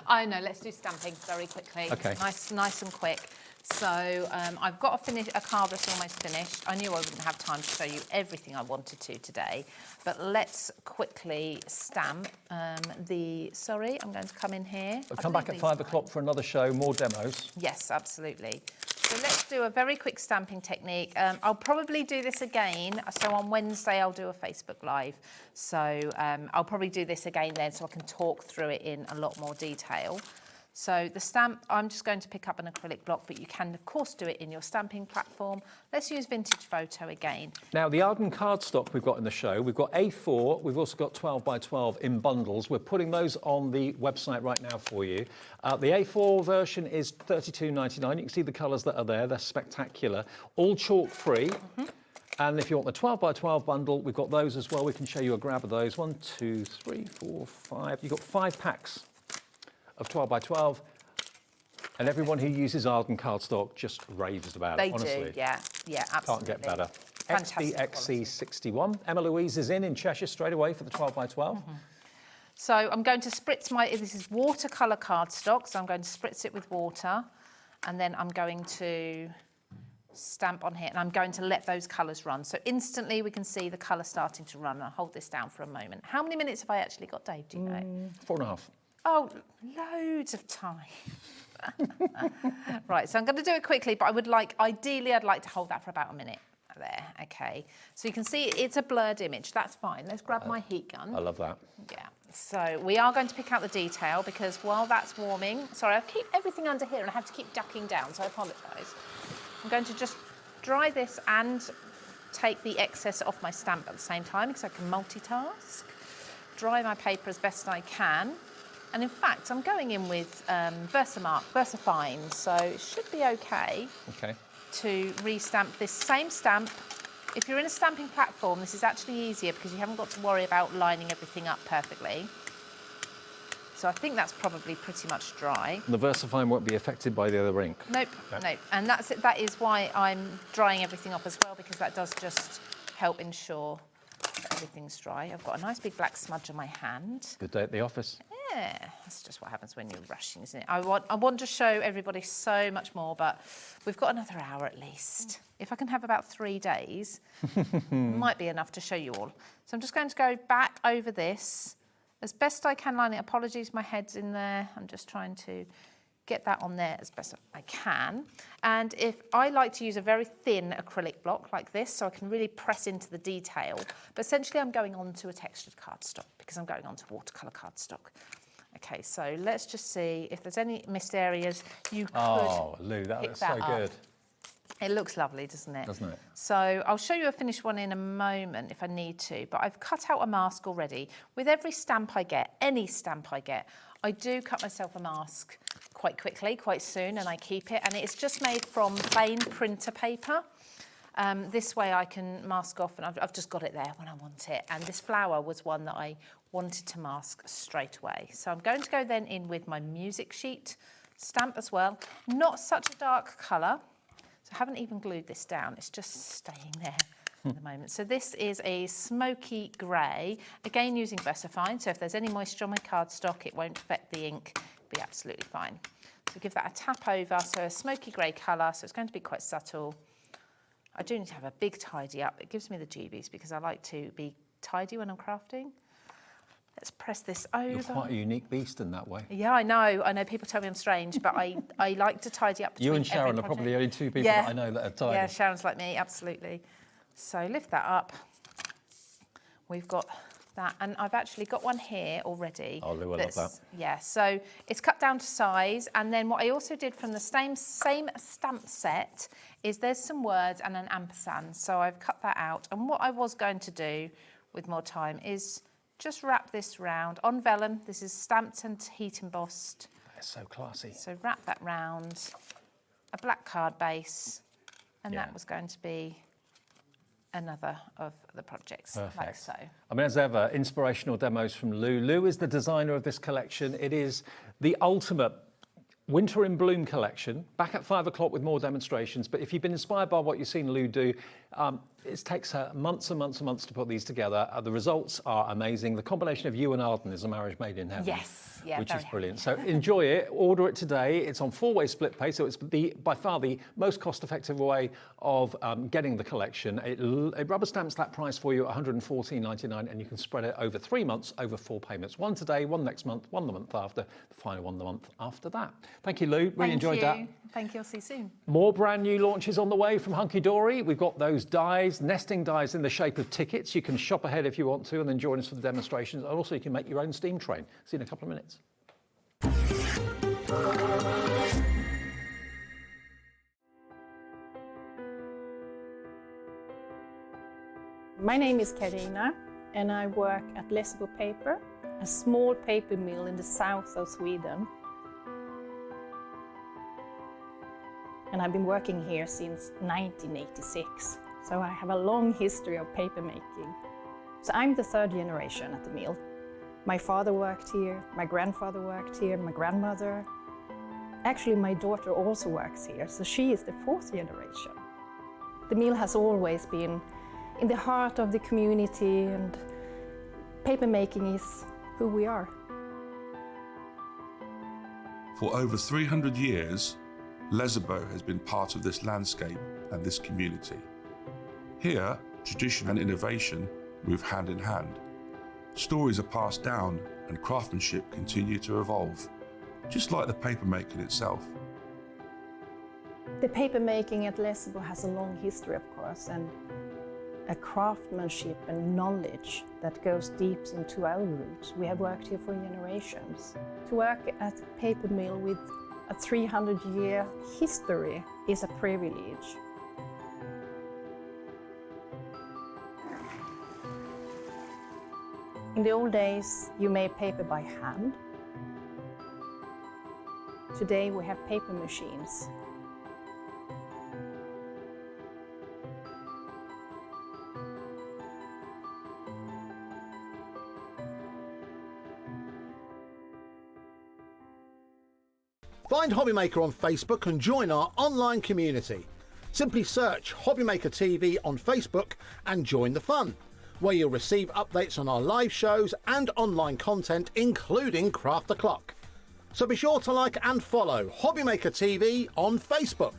I know, let's do stamping very quickly. Okay. Nice and quick. So I've got a card that's almost finished. I knew I wouldn't have time to show you everything I wanted to today, but let's quickly stamp sorry, I'm going to come in here. We'll come back at 5 o'clock for another show, more demos. Yes, absolutely. So let's do a very quick stamping technique. I'll probably do this again. So on Wednesday, I'll do a Facebook Live. So I'll probably do this again then so I can talk through it in a lot more detail. So the stamp, I'm just going to pick up an acrylic block, but you can, of course, do it in your stamping platform. Let's use Vintage Photo again. Now, the Arden cardstock we've got in the show, we've got A4, we've also got 12 by 12 in bundles. We're putting those on the website right now for you. The A4 version is $32.99. You can see the colours that are there. They're spectacular. All chalk-free. And if you want the 12 by 12 bundle, we've got those as well. We can show you a grab of those. 1, 2, 3, 4, 5. You've got 5 packs of 12 by 12, and everyone who uses Arden cardstock just raves about it, honestly. They do, yeah, absolutely. Can't get better. Fantastic XBXC61. Emma Louise is in Cheshire straight away for the 12 by 12. So I'm going to spritz this is watercolour cardstock, so I'm going to spritz it with water, and then I'm going to stamp on here, and I'm going to let those colours run. So instantly we can see the colour starting to run. I'll hold this down for a moment. How many minutes have I actually got, Dave, do you know? 4.5. Oh, loads of time. Right, so I'm going to do it quickly, but ideally I'd like to hold that for about a minute. There, okay. So you can see it's a blurred image, that's fine. Let's grab my heat gun. I love that. Yeah, so we are going to pick out the detail, because while that's warming, sorry, I keep everything under here and I have to keep ducking down, so I apologise. I'm going to just dry this and take the excess off my stamp at the same time, because I can multitask. Dry my paper as best I can. And in fact, I'm going in with VersaFine, so it should be okay to re-stamp this same stamp. If you're in a stamping platform, this is actually easier because you haven't got to worry about lining everything up perfectly. So I think that's probably pretty much dry. And the VersaFine won't be affected by the other ink? Nope. And that's it. That is why I'm drying everything off as well, because that does just help ensure that everything's dry. I've got a nice big black smudge on my hand. Good day at the office. Yeah, that's just what happens when you're rushing, isn't it? I want to show everybody so much more, but we've got another hour at least. If I can have about 3 days, might be enough to show you all. So I'm just going to go back over this as best I can, line it. Apologies, my head's in there. I'm just trying to get that on there as best I can. And if I like to use a very thin acrylic block like this, so I can really press into the detail, but essentially I'm going on to a textured cardstock because I'm going on to watercolour cardstock. Okay, so let's just see if there's any missed areas. You could Lou, that pick looks that so up. good. It looks lovely, doesn't it? Doesn't it? So I'll show you a finished one in a moment if I need to, but I've cut out a mask already. With every stamp I get, any stamp I get, I do cut myself a mask quite quickly, quite soon, and I keep it. And it's just made from plain printer paper. This way I can mask off, and I've just got it there when I want it. And this flower was one that I wanted to mask straight away. So I'm going to go then in with my music sheet stamp as well. Not such a dark colour. So I haven't even glued this down, it's just staying there at the moment. So this is a smoky grey, again using VersaFine, so if there's any moisture on my cardstock, it won't affect the ink, it'll be absolutely fine. So So give that a tap over, so a smoky grey colour, so it's going to be quite subtle. I do need to have a big tidy up. It gives me the GBs because I like to be tidy when I'm crafting. Let's press this over. You're quite a unique beast in that way. Yeah, I know. People tell me I'm strange, but I like to tidy up between You and Sharon every are probably project. the only two people Yeah. that I know that are tidy. Yeah, Sharon's like me, absolutely. So lift that up. We've got that, and I've actually got one here already. Oh, Lou, I love that. Yeah, so it's cut down to size, and then what I also did from the same stamp set is there's some words and an ampersand, so I've cut that out. And what I was going to do with more time is just wrap this round on vellum. This is stamped and heat embossed. That's so classy. So wrap that round, a black card base, and Yeah. that was going to be another of the projects, like Perfect. so. I mean, as ever, inspirational demos from Lou. Lou is the designer of this collection. It is the ultimate Winter in Bloom collection, back at 5 o'clock with more demonstrations. But if you've been inspired by what you've seen Lou do, it takes her months and months and months to put these together. The results are amazing. The combination of you and Arden is a marriage made in heaven. Yes, yeah, which very is brilliant. So enjoy it, order it today. It's on 4-way split pay, so it's by far the most cost-effective way of getting the collection. It rubber stamps that price for you at $114.99, and you can spread it over 3 months, over 4 payments. One today, one next month, one the month after, the final one the month after that. Thank you, Lou. Really enjoyed that. Thank you. I'll see you soon. More brand new launches on the way from Hunkydory. We've got those dies, nesting dies in the shape of tickets. You can shop ahead if you want to and then join us for the demonstrations. And also you can make your own steam train. See you in a couple of minutes. My name is Karina and I work at Lessebo Paper, a small paper mill in the south of Sweden. And I've been working here since 1986, so I have a long history of paper making. So I'm the third generation at the mill. My father worked here, my grandfather worked here, my grandmother. Actually, my daughter also works here, so she is the fourth generation. The mill has always been in the heart of the community, and paper making is who we are. For over 300 years, Lessebo has been part of this landscape and this community. Here, tradition and innovation move hand in hand. Stories are passed down and craftsmanship continue to evolve, just like the paper making itself. The paper making at Lessebo has a long history, of course, and a craftsmanship and knowledge that goes deep into our roots. We have worked here for generations. To work at a paper mill with a 300-year history is a privilege. In the old days, you made paper by hand. Today we have paper machines. Find HobbyMaker on Facebook and join our online community. Simply search HobbyMaker TV on Facebook and join the fun, where you'll receive updates on our live shows and online content, including Craft the Clock. So be sure to like and follow HobbyMaker TV on Facebook.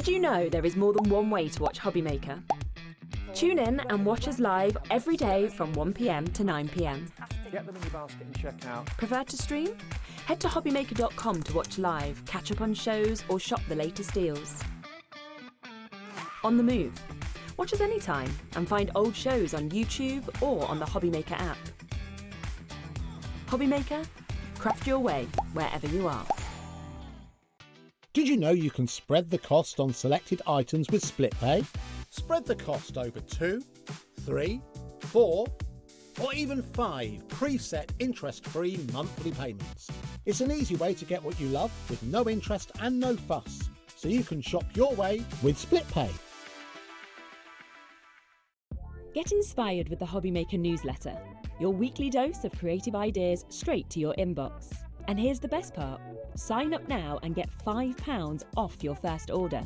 Did you know there is more than one way to watch HobbyMaker? Tune in and watch us live every day from 1 p.m. to 9 p.m. Get them in your basket and check out. Prefer to stream? Head to hobbymaker.com to watch live, catch up on shows, or shop the latest deals. On the move. Watch us anytime and find old shows on YouTube or on the HobbyMaker app. HobbyMaker, craft your way wherever you are. Did you know you can spread the cost on selected items with split pay? Spread the cost over 2, 3, 4, or even 5 preset interest-free monthly payments. It's an easy way to get what you love with no interest and no fuss, so you can shop your way with split pay. Get inspired with the HobbyMaker newsletter, your weekly dose of creative ideas straight to your inbox. And here's the best part. Sign up now and get £5 off your first order.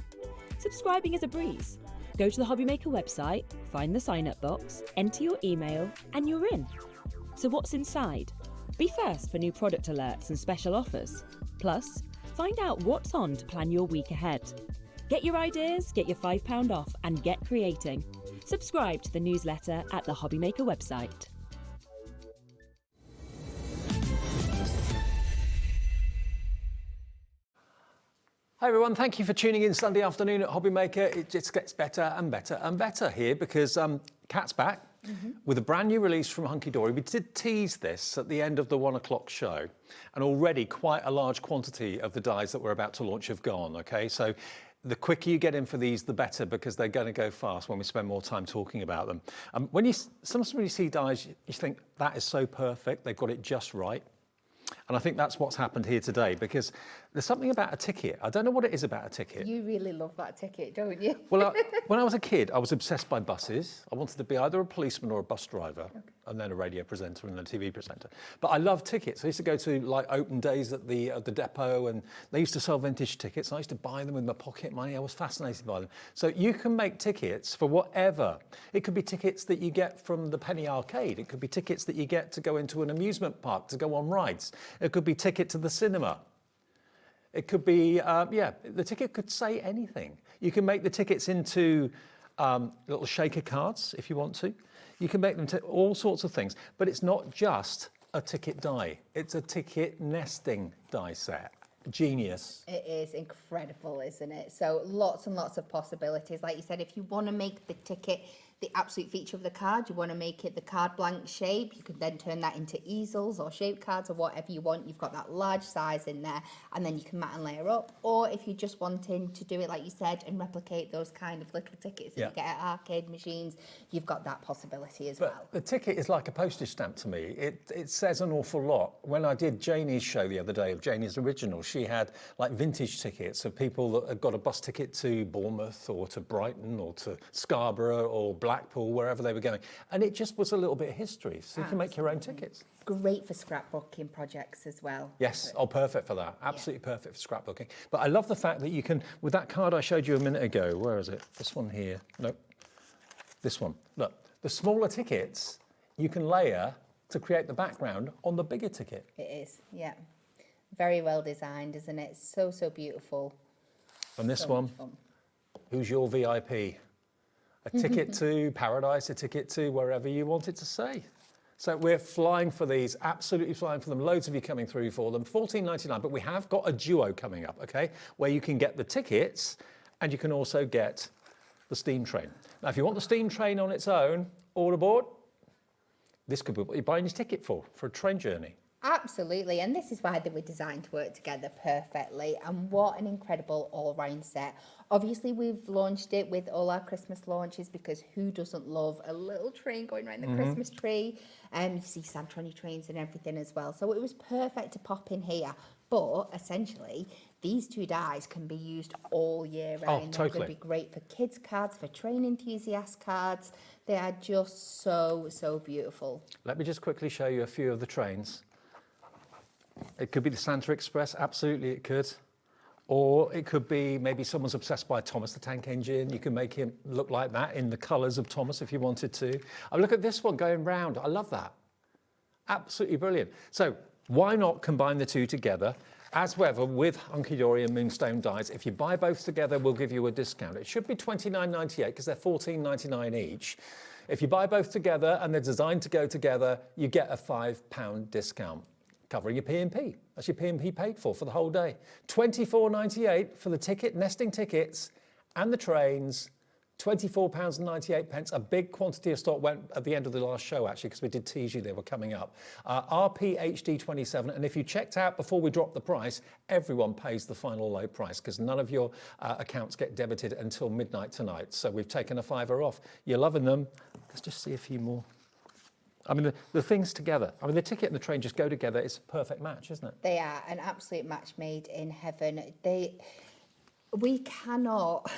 Subscribing is a breeze. Go to the HobbyMaker website, find the sign-up box, enter your email, and you're in. So what's inside? Be first for new product alerts and special offers. Plus, find out what's on to plan your week ahead. Get your ideas, get your £5 off, and get creating. Subscribe to the newsletter at the HobbyMaker website. Hi everyone, thank you for tuning in Sunday afternoon at HobbyMaker. It just gets better and better and better here because Kat's back with a brand new release from Hunkydory. We did tease this at the end of the 1 o'clock show, and already quite a large quantity of the dies that we're about to launch have gone, okay? So the quicker you get in for these, the better, because they're going to go fast when we spend more time talking about them. Sometimes when you see dies, you think, that is so perfect, they've got it just right. And I think that's what's happened here today, because there's something about a ticket. I don't know what it is about a ticket. You really love that ticket, don't you? Well, when I was a kid, I was obsessed by buses. I wanted to be either a policeman or a bus driver, and then a radio presenter and a TV presenter. But I loved tickets. I used to go to like open days at the depot, and they used to sell vintage tickets. I used to buy them with my pocket money. I was fascinated by them. So you can make tickets for whatever. It could be tickets that you get from the penny arcade. It could be tickets that you get to go into an amusement park, to go on rides. It could be ticket to the cinema. It could be, the ticket could say anything. You can make the tickets into little shaker cards if you want to. You can make them to all sorts of things, but it's not just a ticket die. It's a ticket nesting die set. Genius. It is incredible, isn't it? So lots and lots of possibilities. Like you said, if you want to make the ticket the absolute feature of the card, you want to make it the card blank shape, you can then turn that into easels or shape cards or whatever you want. You've got that large size in there, and then you can mat and layer up. Or if you're just wanting to do it like you said and replicate those kind of little tickets that you get at arcade machines, you've got that possibility as well. The ticket is like a postage stamp to me. It says an awful lot. When I did Janie's show the other day of Janie's Original, she had like vintage tickets of people that had got a bus ticket to Bournemouth or to Brighton or to Scarborough or Blackpool, wherever they were going. And it just was a little bit of history. So you can make your own tickets. Great for scrapbooking projects as well. Yes, perfect for that. Absolutely perfect for scrapbooking. But I love the fact that you can, with that card I showed you a minute ago, where is it? This one here. Nope. This one. Look, the smaller tickets you can layer to create the background on the bigger ticket. It is, yeah. Very well designed, isn't it? So, so beautiful. And this one, who's your VIP? A ticket to paradise, a ticket to wherever you want it to say. So we're flying for these, absolutely flying for them. Loads of you coming through for them. $14.99, but we have got a duo coming up, okay? Where you can get the tickets and you can also get the steam train. Now, if you want the steam train on its own, all aboard. This could be what you're buying your ticket for a train journey. Absolutely, and this is why they were designed to work together perfectly, and what an incredible all-round set. Obviously, we've launched it with all our Christmas launches because who doesn't love a little train going around the Christmas tree? You see Santoni trains and everything as well, so it was perfect to pop in here. But essentially, these two dies can be used all year round. Oh, totally. They're going to be great for kids' cards, for train enthusiast cards. They are just so, so beautiful. Let me just quickly show you a few of the trains. It could be the Santa Express, absolutely it could. Or it could be maybe someone's obsessed by Thomas the Tank Engine. You can make him look like that in the colours of Thomas if you wanted to. Oh, look at this one going round. I love that. Absolutely brilliant. So why not combine the two together As ever, with Hunkydory and Moonstone dies, if you buy both together, we'll give you a discount. It should be $29.98 because they're $14.99 each. If you buy both together and they're designed to go together, you get a £5 discount, covering your P&P. That's your P&P paid for the whole day. $24.98 for the ticket, nesting tickets and the trains. £24.98. A big quantity of stock went at the end of the last show, actually, because we did tease you they were coming up. RPHD27, and if you checked out before we dropped the price, everyone pays the final low price because none of your accounts get debited until midnight tonight. So we've taken a £5 off. You're loving them. Let's just see a few more. I mean, the things together. I mean, the ticket and the train just go together. It's a perfect match, isn't it? They are an absolute match made in heaven. We cannot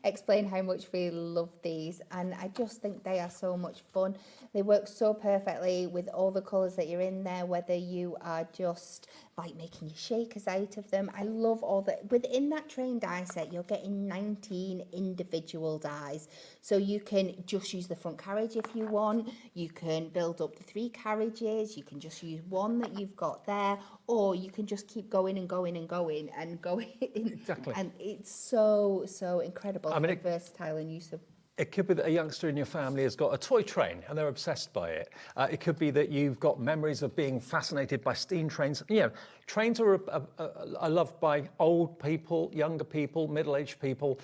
explain how much we love these, and I just think they are so much fun. They work so perfectly with all the colours that you're in there, whether you are just like making your shakers out of them. I love all that. Within that train die set, you're getting 19 individual dies. So you can just use the front carriage if you want. You can build up the 3 carriages. You can just use one that you've got there, or you can just keep going and going and going and going. Exactly. And it's so, so incredible. I mean, how versatile and useful. It could be that a youngster in your family has got a toy train and they're obsessed by it. It could be that you've got memories of being fascinated by steam trains. You know, trains are loved by old people, younger people, middle-aged people.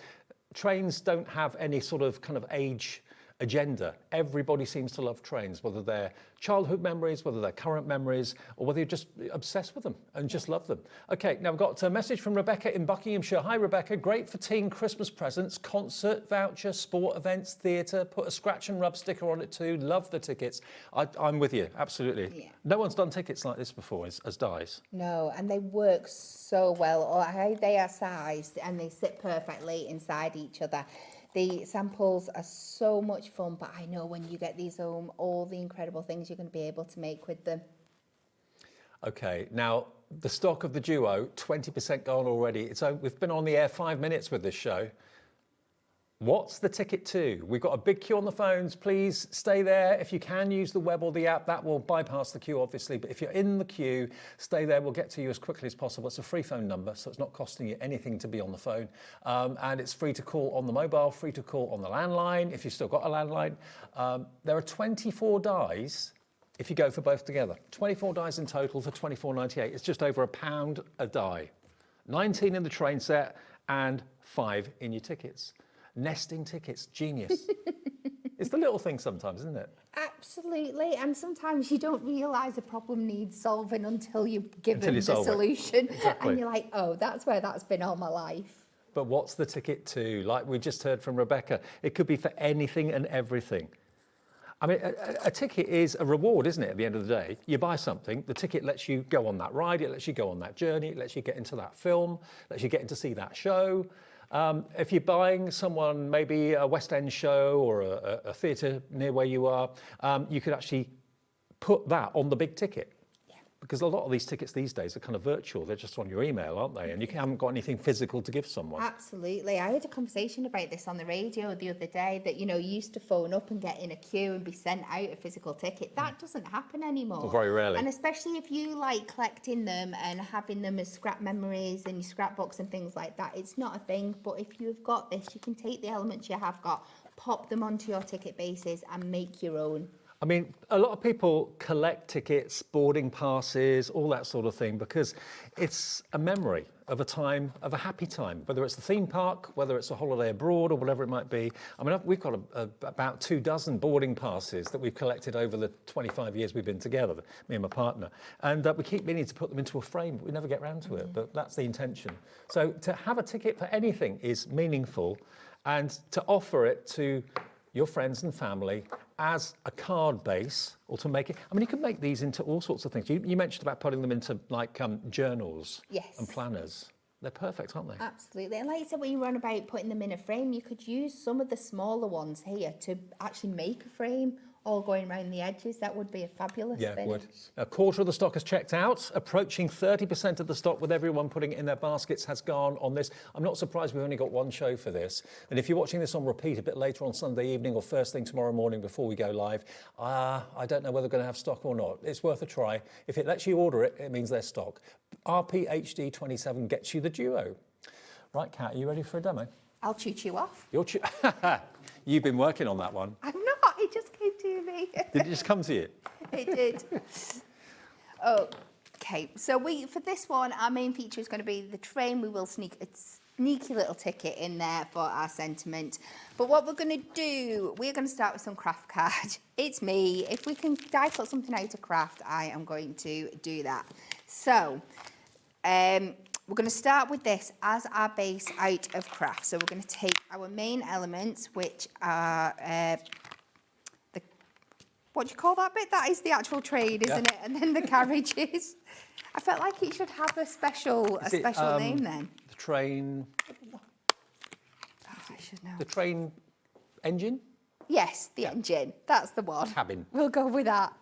Trains don't have any sort of kind of age agenda. Everybody seems to love trains, whether they're childhood memories, whether they're current memories, or whether you're just obsessed with them and just love them. Okay, now we've got a message from Rebecca in Buckinghamshire. Hi, Rebecca. Great for teen Christmas presents, concert voucher, sport events, theatre. Put a scratch and rub sticker on it too. Love the tickets. I'm with you, absolutely. Yeah. No one's done tickets like this before as dies. No, and they work so well. Or how they are sized and they sit perfectly inside each other. The samples are so much fun, but I know when you get these home, all the incredible things you're going to be able to make with them. Okay, now the stock of the duo, 20% gone already. We've been on the air 5 minutes with this show. What's the ticket to? We've got a big queue on the phones. Please stay there. If you can use the web or the app, that will bypass the queue, obviously. But if you're in the queue, stay there. We'll get to you as quickly as possible. It's a free phone number, so it's not costing you anything to be on the phone. And it's free to call on the mobile, free to call on the landline, if you've still got a landline. There are 24 dies if you go for both together. 24 dies in total for $24.98. It's just over £1 a die. 19 in the train set and 5 in your tickets. Nesting tickets, genius. It's the little thing sometimes, isn't it? Absolutely, and sometimes you don't realise a problem needs solving until you're given the solve it. solution. Exactly. And you're like, oh, that's where that's been all my life. But what's the ticket to? Like we just heard from Rebecca, it could be for anything and everything. I mean, a ticket is a reward, isn't it, at the end of the day? You buy something, the ticket lets you go on that ride, it lets you go on that journey, it lets you get into that film, lets you get in to see that show. If you're buying someone maybe a West End show or a theatre near where you are, you could actually put that on the big ticket. Yeah. Because a lot of these tickets these days are kind of virtual. They're just on your email, aren't they? And you haven't got anything physical to give someone. Absolutely. I had a conversation about this on the radio the other day that, you used to phone up and get in a queue and be sent out a physical ticket. That doesn't happen anymore. Well, very rarely. And especially if you like collecting them and having them as scrap memories and your scrapbooks and things like that, it's not a thing. But if you've got this, you can take the elements you have got, pop them onto your ticket bases and make your own. I mean, a lot of people collect tickets, boarding passes, all that sort of thing, because it's a memory of a time, of a happy time, whether it's the theme park, whether it's a holiday abroad or whatever it might be. I mean, we've got about 24 boarding passes that we've collected over the 25 years we've been together, me and my partner. And we keep meaning to put them into a frame, but we never get around to it, but that's the intention. So to have a ticket for anything is meaningful, and to offer it to your friends and family as a card base, or to make it, I mean, you can make these into all sorts of things. You mentioned about putting them into like journals and planners. They're perfect, aren't they? Absolutely. And like you said, when you run about putting them in a frame, you could use some of the smaller ones here to actually make a frame all going around the edges. That would be a fabulous Yeah, it finish. would. A quarter of the stock has checked out. Approaching 30% of the stock, with everyone putting it in their baskets, has gone on this. I'm not surprised we've only got one show for this. And if you're watching this on repeat a bit later on Sunday evening or first thing tomorrow morning before we go live, I don't know whether we're going to have stock or not. It's worth a try. If it lets you order it, it means there's stock. RPHD27 gets you the duo. Right, Kat, are you ready for a demo? I'll chew off. You've been working on that one. I'm not, it just came to me. Did it just come to you? It did. Okay, so for this one, our main feature is going to be the train. We will sneak a sneaky little ticket in there for our sentiment. But what we're going to do, we're going to start with some craft card. It's me. If we can die cut something out of craft, I am going to do that. So, we're going to start with this as our base out of craft. So we're going to take our main elements, which are what do you call that bit? That is the actual train, isn't it? And then the carriages. I felt like it should have a special name then. The train. Oh, I should know. The train engine? Yes, the engine. That's the one. Cabin. We'll go with that.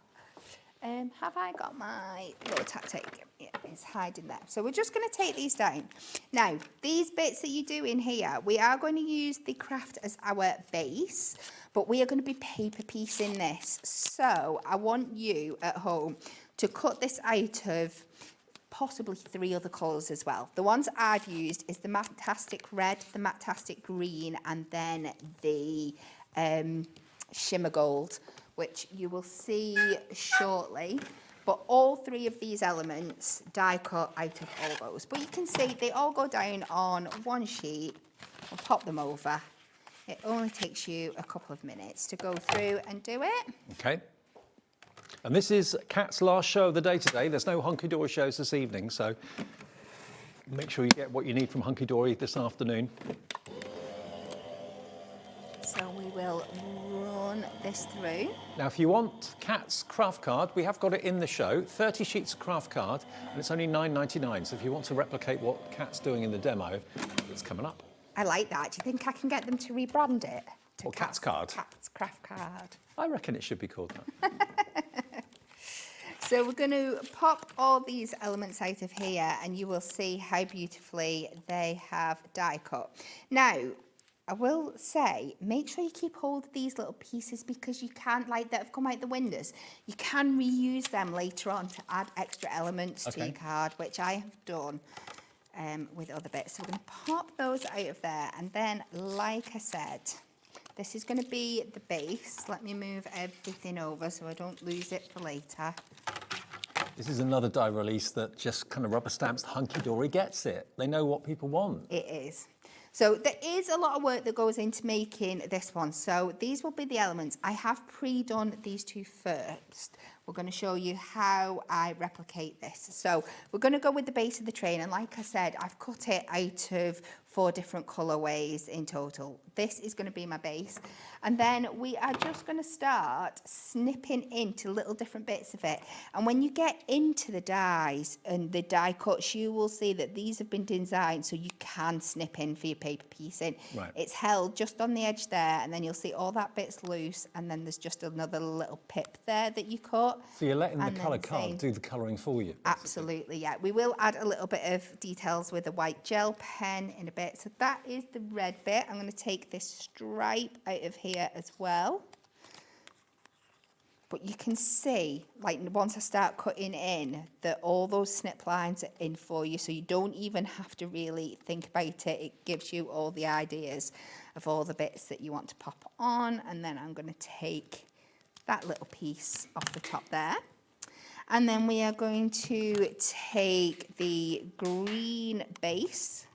Have I got my little tactic? Yeah, it's hiding there. So we're just going to take these down. Now, these bits that you do in here, we are going to use the craft as our base, but we are going to be paper piecing this. So I want you at home to cut this out of possibly 3 other colours as well. The ones I've used is the Matastic Red, the Matastic Green, and then the Shimmer Gold, which you will see shortly. But all 3 of these elements die cut out of all those. But you can see they all go down on one sheet. I'll pop them over. It only takes you a couple of minutes to go through and do it. Okay. And this is Kat's last show of the day today. There's no Hunkydory shows this evening, so make sure you get what you need from Hunkydory this afternoon. So we will run this through. Now, if you want Kat's craft card, we have got it in the show, 30 sheets of craft card, and it's only $9.99. So if you want to replicate what Kat's doing in the demo, it's coming up. I like that. Do you think I can get them to rebrand it? Or Kat's card? Kat's craft card. I reckon it should be called that. So we're going to pop all these elements out of here, and you will see how beautifully they have die cut. Now, I will say, make sure you keep hold of these little pieces, because you can, like that have come out the windows, you can reuse them later on to add extra elements to your card, which I have done with other bits. So we're going to pop those out of there, and then, like I said, this is going to be the base. Let me move everything over so I don't lose it for later. This is another die release that just kind of rubber stamps Hunkydory gets it. They know what people want. It is. So there is a lot of work that goes into making this one. So these will be the elements. I have pre-done these 2 first. We're going to show you how I replicate this. So we're going to go with the base of the train. And like I said, I've cut it out of 4 different colourways in total. This is going to be my base. And then we are just going to start snipping into little different bits of it. And when you get into the dies and the die cuts, you will see that these have been designed so you can snip in for your paper piecing. Right. It's held just on the edge there, and then you'll see all that bit's loose, and then there's just another little pip there that you cut. So you're letting the colour card do the colouring for you? Basically. Absolutely, yeah. We will add a little bit of details with a white gel pen in a bit. So that is the red bit. I'm going to take this stripe out of here as well. But you can see, like, once I start cutting in, that all those snip lines are in for you, so you don't even have to really think about it. It gives you all the ideas of all the bits that you want to pop on. And then I'm going to take that little piece off the top there. And then we are going to take the green base.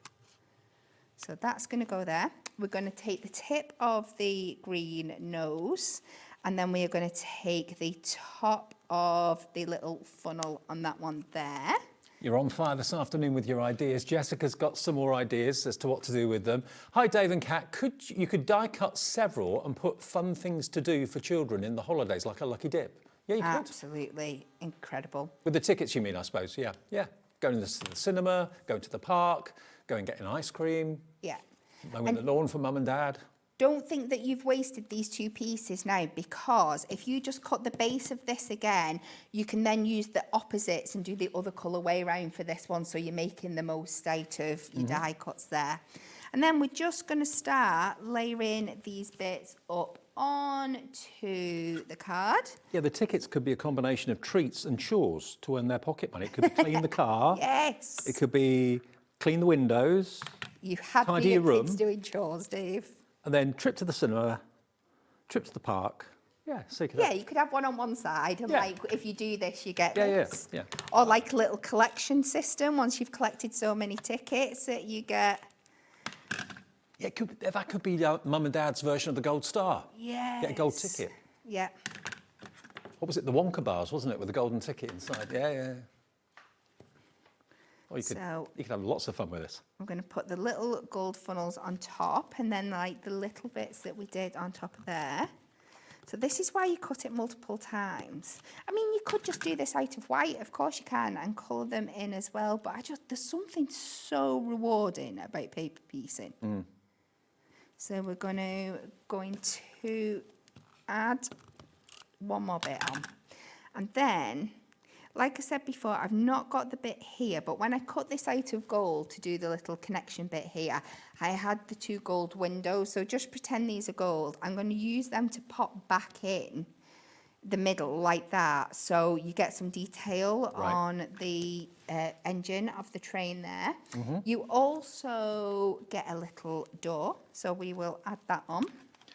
So that's going to go there. We're going to take the tip of the green nose, and then we are going to take the top of the little funnel on that one there. You're on fire this afternoon with your ideas. Jessica's got some more ideas as to what to do with them. Hi, Dave and Kat. You could die cut several and put fun things to do for children in the holidays, like a lucky dip. Yeah, you could. Absolutely incredible. With the tickets, you mean, I suppose. Yeah, yeah. Going to the cinema, going to the park, go and get an ice cream. Yeah. Mowing the lawn for mum and dad. don't think that you've wasted these 2 pieces now, because if you just cut the base of this again, you can then use the opposites and do the other colour way around for this one, so you're making the most out of your die cuts there. And then we're just going to start layering these bits up onto the card. Yeah, the tickets could be a combination of treats and chores to earn their pocket money. It could be clean the car. Yes. It could be clean the windows. You had tidy me your at room. kids doing chores, Dave. And then trip to the cinema, trip to the park. Yeah, so you could Yeah, you could have one on one side, and like if you do this, you get this. Yeah. Or like a little collection system. Once you've collected so many tickets, that you get. Yeah, that could be Mum and Dad's version of the Gold Star. Yes. Get a gold ticket. Yeah. What was it? The Wonka bars, wasn't it, with the golden ticket inside? Yeah. Or you could have lots of fun with this. I'm going to put the little gold funnels on top, and then like the little bits that we did on top of there. So this is why you cut it multiple times. I mean, you could just do this out of white, of course you can, and colour them in as well, but there's something so rewarding about paper piecing. So we're going to add one more bit on. And then, like I said before, I've not got the bit here, but when I cut this out of gold to do the little connection bit here, I had the 2 gold windows. So just pretend these are gold. I'm going to use them to pop back in the middle like that. So you get some detail on the engine of the train there. You also get a little door. So we will add that on.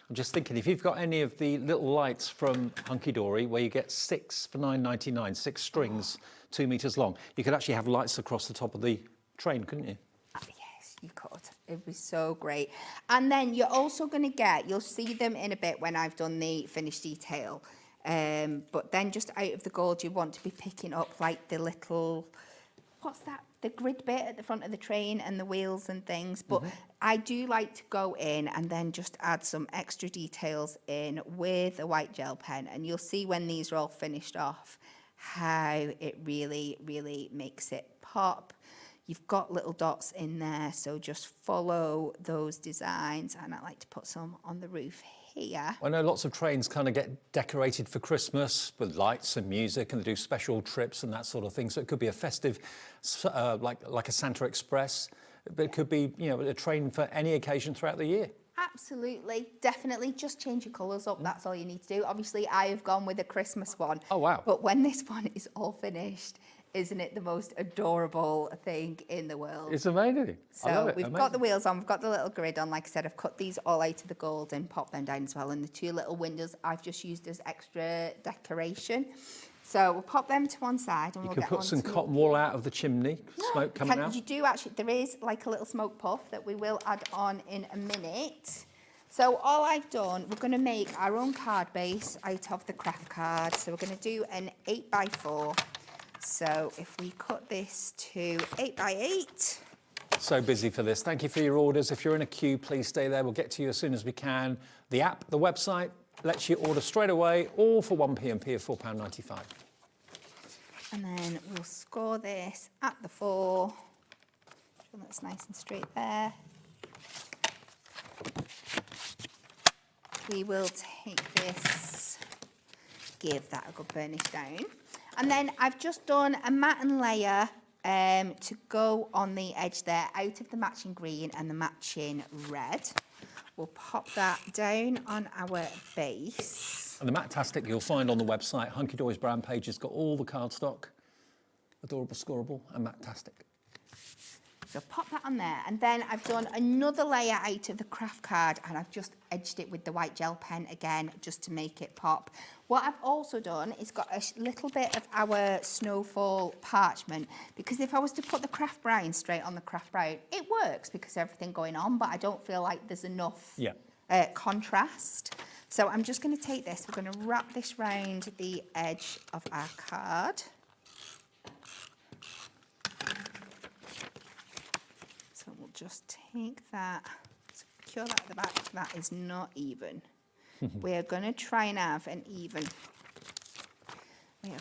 I'm just thinking, if you've got any of the little lights from Hunkydory, where you get 6 for $9.99, 6 strings, 2 meters long, you could actually have lights across the top of the train, couldn't you? Yes, you could. It was so great. And then you're also going to get, you'll see them in a bit when I've done the finished detail. But then just out of the gold, you want to be picking up like the little, what's that? The grid bit at the front of the train and the wheels and things. But I do like to go in and then just add some extra details in with a white gel pen. And you'll see when these are all finished off how it really, really makes it pop. You've got little dots in there, so just follow those designs. And I like to put some on the roof here. I know lots of trains kind of get decorated for Christmas with lights and music, and they do special trips and that sort of thing. So it could be a festive, like a Santa Express, but it could be, you know, a train for any occasion throughout the year. Absolutely, definitely. Just change your colours up. That's all you need to do. Obviously, I have gone with a Christmas one. Oh, wow. But when this one is all finished, isn't it the most adorable thing in the world? It's amazing. So I love it. we've got the wheels on, we've got the little grid on. Like I said, I've cut these all out of the gold and popped them down as well. And the 2 little windows I've just used as extra decoration. So we'll pop them to one side, and You we'll could get put on some to cotton wool out of the chimney, smoke coming out. You do actually, there is like a little smoke puff that we will add on in a minute. So all I've done, we're going to make our own card base out of the craft card. So we're going to do an 8x4. So if we cut this to 8x8. So busy for this. Thank you for your orders. If you're in a queue, please stay there. We'll get to you as soon as we can. The app, the website, lets you order straight away, all for 1p and P of £4.95. And then we'll score this at the 4. So that's nice and straight there. We will take this, give that a good burnish down. And then I've just done a matten layer to go on the edge there out of the matching green and the matching red. We'll pop that down on our base. And the Matt-tastic you'll find on the website. Hunkydory's brand page has got all the cardstock. Adorable, scoreable, and Matt-tastic. So pop that on there, and then I've done another layer out of the craft card, and I've just edged it with the white gel pen again, just to make it pop. What I've also done is got a little bit of our snowfall parchment, because if I was to put the craft brown straight on the craft brown, it works because of everything going on, but I don't feel like there's enough contrast. So I'm just going to take this, we're going to wrap this round the edge of our card. So we'll just take that, secure that at the back. That is not even. We're going to try and have an even.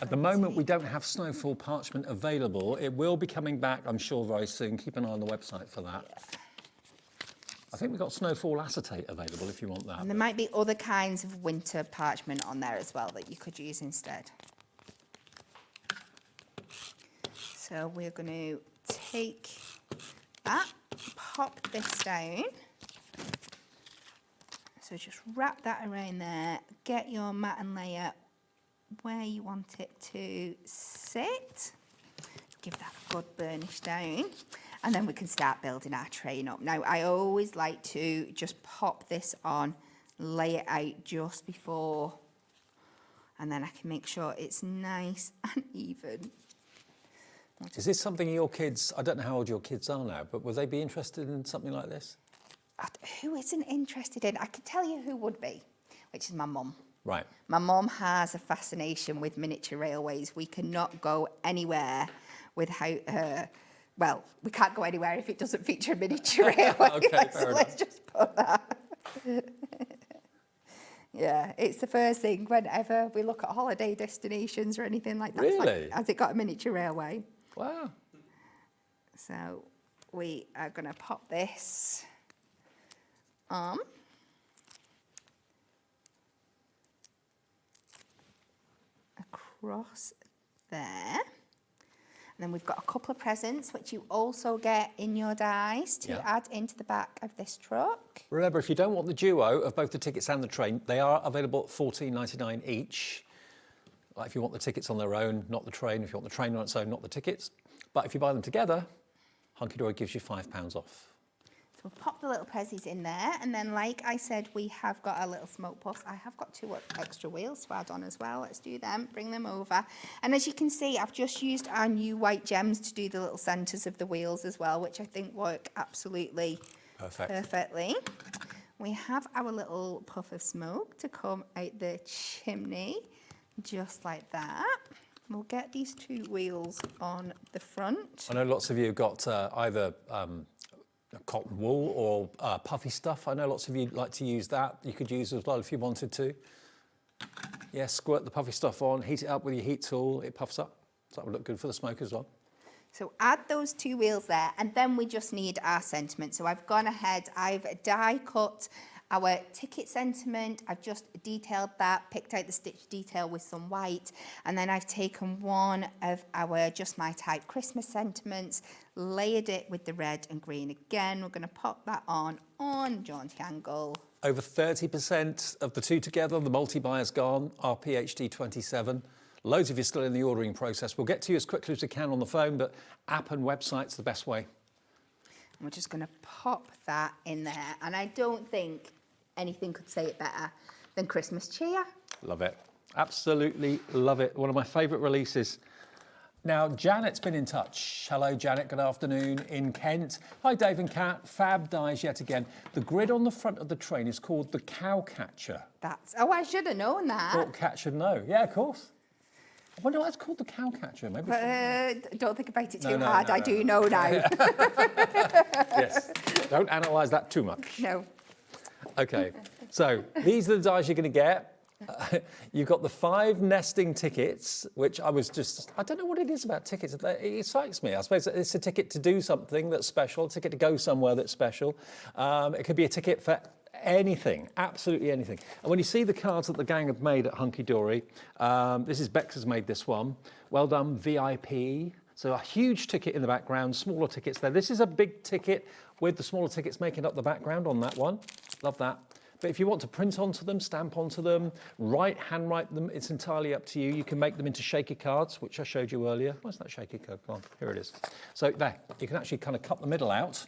At the moment, we don't have snowfall parchment available. It will be coming back, I'm sure, very soon. Keep an eye on the website for that. I think we've got snowfall acetate available if you want that. And there might be other kinds of winter parchment on there as well that you could use instead. So we're going to take that, pop this down. So just wrap that around there, get your mat and layer where you want it to sit. Give that a good burnish down. And then we can start building our train up. Now, I always like to just pop this on, lay it out just before, and then I can make sure it's nice and even. Is this something your kids, I don't know how old your kids are now, but would they be interested in something like this? Who isn't interested in? I could tell you who would be, which is my mum. Right. My mum has a fascination with miniature railways. We cannot go anywhere without her. Well, we can't go anywhere if it doesn't feature a miniature railway. Okay, so let's just put that. Yeah, it's the first thing whenever we look at holiday destinations or anything like that. Really? It's like, has it got a miniature railway? Wow. So we are going to pop this on. Across there. And then we've got a couple of presents which you also get in your dies to add into the back of this truck. Remember, if you don't want the duo of both the tickets and the train, they are available at $14.99 each. Like if you want the tickets on their own, not the train. If you want the train on its own, not the tickets. But if you buy them together, Hunkydory gives you £5 off. So we'll pop the little prezzies in there, and then like I said, we have got our little smoke puffs. I have got 2 extra wheels to add on as well. Let's do them, bring them over. And as you can see, I've just used our new white gems to do the little centres of the wheels as well, which I think work absolutely perfectly. We have our little puff of smoke to come out the chimney, just like that. We'll get these 2 wheels on the front. I know lots of you have got either cotton wool or puffy stuff. I know lots of you like to use that. You could use as well if you wanted to. Yeah, squirt the puffy stuff on, heat it up with your heat tool, it puffs up. So that would look good for the smoke as well. So add those 2 wheels there, and then we just need our sentiment. So I've gone ahead, I've die cut our ticket sentiment. I've just detailed that, picked out the stitch detail with some white, and then I've taken one of our Just My Type Christmas sentiments, layered it with the red and green again. We're going to pop that on jaunty angle. Over 30% of the 2 together, the multi-buyer's gone, our PhD 27. Loads of you still in the ordering process. We'll get to you as quickly as we can on the phone, but app and website's the best way. And we're just going to pop that in there. And I don't think anything could say it better than Christmas cheer. Love it. Absolutely love it. One of my favourite releases. Now, Janet's been in touch. Hello, Janet. Good afternoon in Kent. Hi, Dave and Kat. Fab dies yet again. The grid on the front of the train is called the cow catcher. Oh, I should have known that. Thought Kat should know. Yeah, of course. I wonder why it's called the cow catcher. Maybe. Don't think about it too hard. I do know now. Yes. Don't analyse that too much. No. Okay. So these are the dies you're going to get. You've got the 5 nesting tickets, which I don't know what it is about tickets. It excites me. I suppose it's a ticket to do something that's special, a ticket to go somewhere that's special. It could be a ticket for anything, absolutely anything. And when you see the cards that the gang have made at Hunkydory, this is Bex has made this one. Well done, VIP. So a huge ticket in the background, smaller tickets there. This is a big ticket with the smaller tickets making up the background on that one. Love that. But if you want to print onto them, stamp onto them, handwrite them, it's entirely up to you. You can make them into shaky cards, which I showed you earlier. Where's that shaky card gone? Here it is. So there, you can actually kind of cut the middle out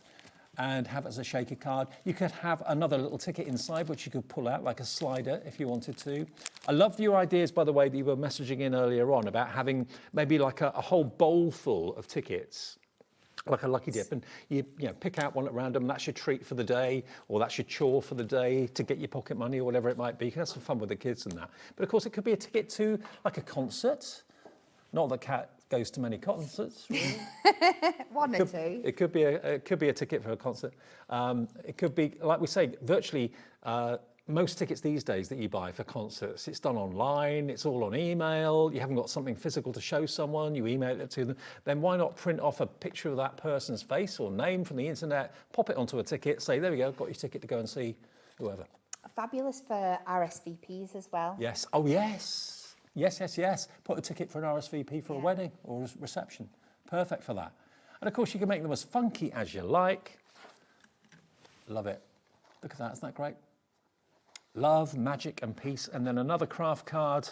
and have it as a shaky card. You could have another little ticket inside, which you could pull out like a slider if you wanted to. I loved your ideas, by the way, that you were messaging in earlier on about having maybe like a whole bowl full of tickets, like a lucky dip, and you pick out one at random. That's your treat for the day, or that's your chore for the day to get your pocket money or whatever it might be. You can have some fun with the kids and that. But of course, it could be a ticket to like a concert. Not that Kat goes to many concerts, really. One or 2. It could be a ticket for a concert. It could be, like we say, virtually most tickets these days that you buy for concerts, it's done online, it's all on email, you haven't got something physical to show someone, you email it to them, then why not print off a picture of that person's face or name from the internet, pop it onto a ticket, say, there we go, got your ticket to go and see whoever. Fabulous for RSVPs as well. Yes, oh yes, yes. Put a ticket for an RSVP for a wedding or a reception. Perfect for that. And of course you can make them as funky as you like. Love it. Look at that, isn't that great? Love, magic and peace. And then another craft card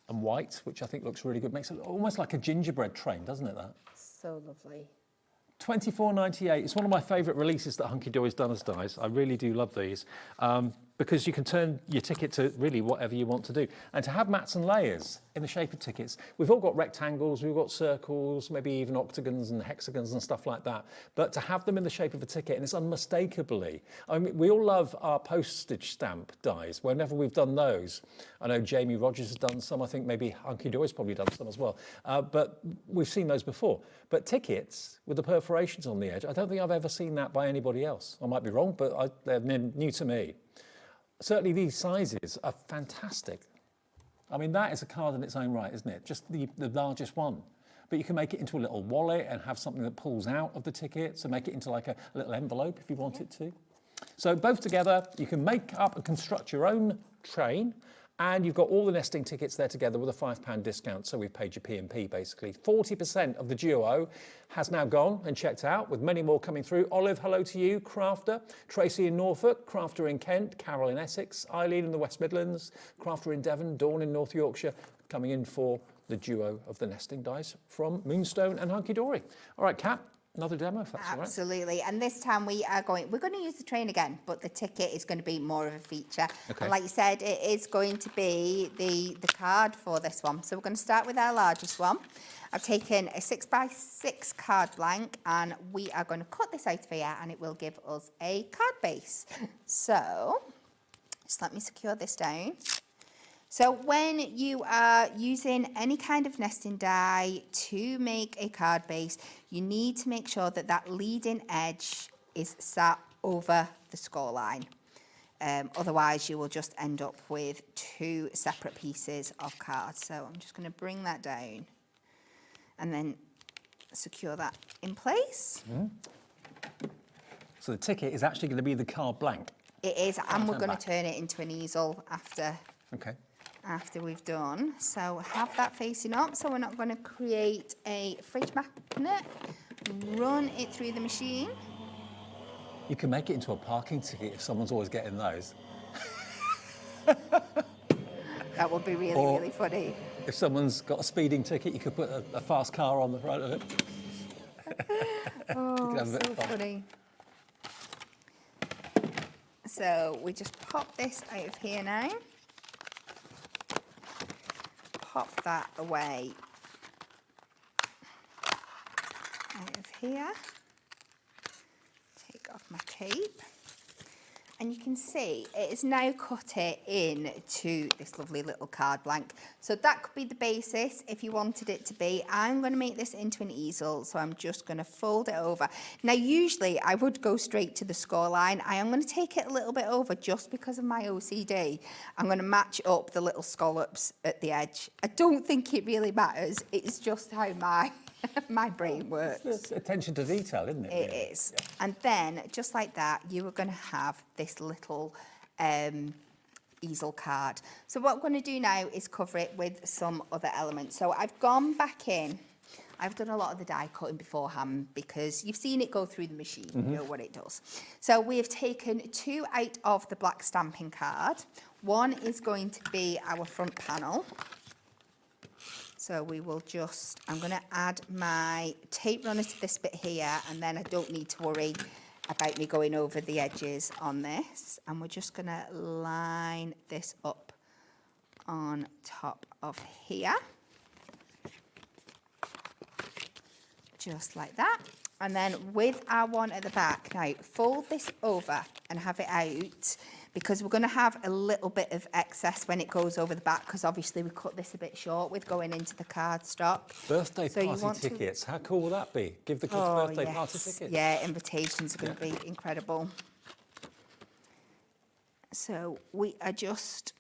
and white, which I think looks really good. Makes it almost like a gingerbread train, doesn't it, that? So lovely. $24.98. It's one of my favourite releases that Hunkydory's done as dies. I really do love these because you can turn your ticket to really whatever you want to do. And to have mats and layers in the shape of tickets, we've all got rectangles, we've got circles, maybe even octagons and hexagons and stuff like that. But to have them in the shape of a ticket, and it's unmistakably, I mean, we all love our postage stamp dies. Whenever we've done those, I know Jamie Rogers has done some, I think maybe Hunkydory's probably done some as well. But we've seen those before. But tickets with the perforations on the edge, I don't think I've ever seen that by anybody else. I might be wrong, but they're new to me. Certainly these sizes are fantastic. I mean, that is a card in its own right, isn't it? Just the largest one. But you can make it into a little wallet and have something that pulls out of the ticket, so make it into like a little envelope if you want it to. So both together, you can make up and construct your own train, and you've got all the nesting tickets there together with a £5 discount, so we've paid your P&P basically. 40% of the duo has now gone and checked out, with many more coming through. Olive, hello to you. Crafter, Tracy in Norfolk, Crafter in Kent, Carol in Essex, Eileen in the West Midlands, Crafter in Devon, Dawn in North Yorkshire, coming in for the duo of the nesting dice from Moonstone and Hunkydory. All right, Kat, another demo if that's all right. Absolutely, and this time we're going to use the train again, but the ticket is going to be more of a feature. Okay. And like you said, it is going to be the card for this one. So we're going to start with our largest one. I've taken a 6x6 card blank, and we are going to cut this out of here, and it will give us a card base. So just let me secure this down. So when you are using any kind of nesting die to make a card base, you need to make sure that that leading edge is sat over the score line. Otherwise, you will just end up with two separate pieces of card. So I'm just going to bring that down and then secure that in place. So the ticket is actually going to be the card blank? It is, and we're going back. to turn it into an easel after. Okay. After we've done. So have that facing up. So we're not going to create a fridge magnet. Run it through the machine. You can make it into a parking ticket if someone's always getting those. That would be really, Or really funny. If someone's got a speeding ticket, you could put a fast car on the front of it. Oh, have a bit so of fun. funny. So we just pop this out of here now. Pop that away out of here. Take off my tape. And you can see it is now cut it into this lovely little card blank. So that could be the basis if you wanted it to be. I'm going to make this into an easel, so I'm just going to fold it over. Now, usually I would go straight to the score line. I am going to take it a little bit over just because of my OCD. I'm going to match up the little scallops at the edge. I don't think it really matters. It's just how my brain works. It's attention to detail, isn't it? It is. Yeah. And then, just like that, you are going to have this little easel card. So what I'm going to do now is cover it with some other elements. So I've gone back in. I've done a lot of the die cutting beforehand because you've seen it go through the machine, you know what it does. So we have taken two out of the black stamping card. One is going to be our front panel. So we will just, I'm going to add my tape runner to this bit here, and then I don't need to worry about me going over the edges on this. And we're just going to line this up on top of here. Just like that. And then with our one at the back, now fold this over and have it out, because we're going to have a little bit of excess when it goes over the back, because obviously we cut this a bit short with going into the card stock. Birthday party tickets, how cool will that be? Give the kids birthday party tickets. Yeah, invitations are going to be incredible. So we are just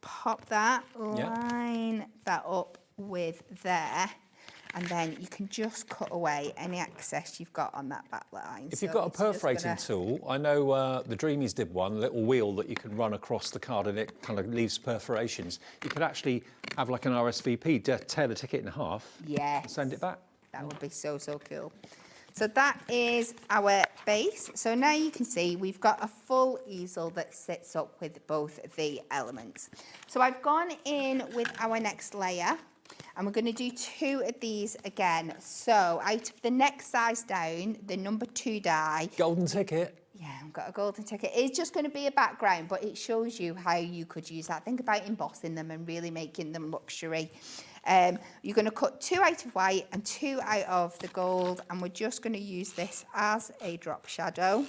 pop that, line that up with there, and then you can just cut away any excess you've got on that back line. If you've got a perforating tool, I know the Dreamies did one, a little wheel that you can run across the card and it kind of leaves perforations. You could actually have like an RSVP, tear the ticket in half, and send it back. That would be so, so cool. So that is our base. So now you can see we've got a full easel that sits up with both the elements. So I've gone in with our next layer, and we're going to do 2 of these again. So out of the next size down, the number 2 die. Golden ticket. Yeah, I've got a golden ticket. It's just going to be a background, but it shows you how you could use that. Think about embossing them and really making them luxury. You're going to cut 2 out of white and 2 out of the gold, and we're just going to use this as a drop shadow.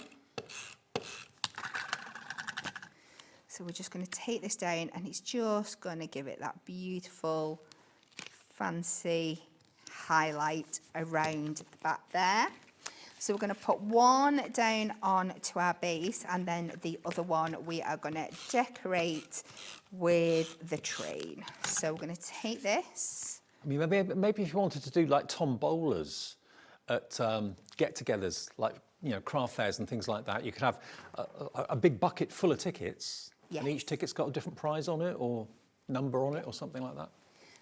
So we're just going to take this down, and it's just going to give it that beautiful, fancy highlight around the back there. So we're going to put one down onto our base, and then the other one we are going to decorate with the train. So we're going to take this. I mean, maybe if you wanted to do like tombolas at get-togethers, like, you know, craft fairs and things like that, you could have a big bucket full of tickets, and each ticket's got a different prize on it or number on it or something like that.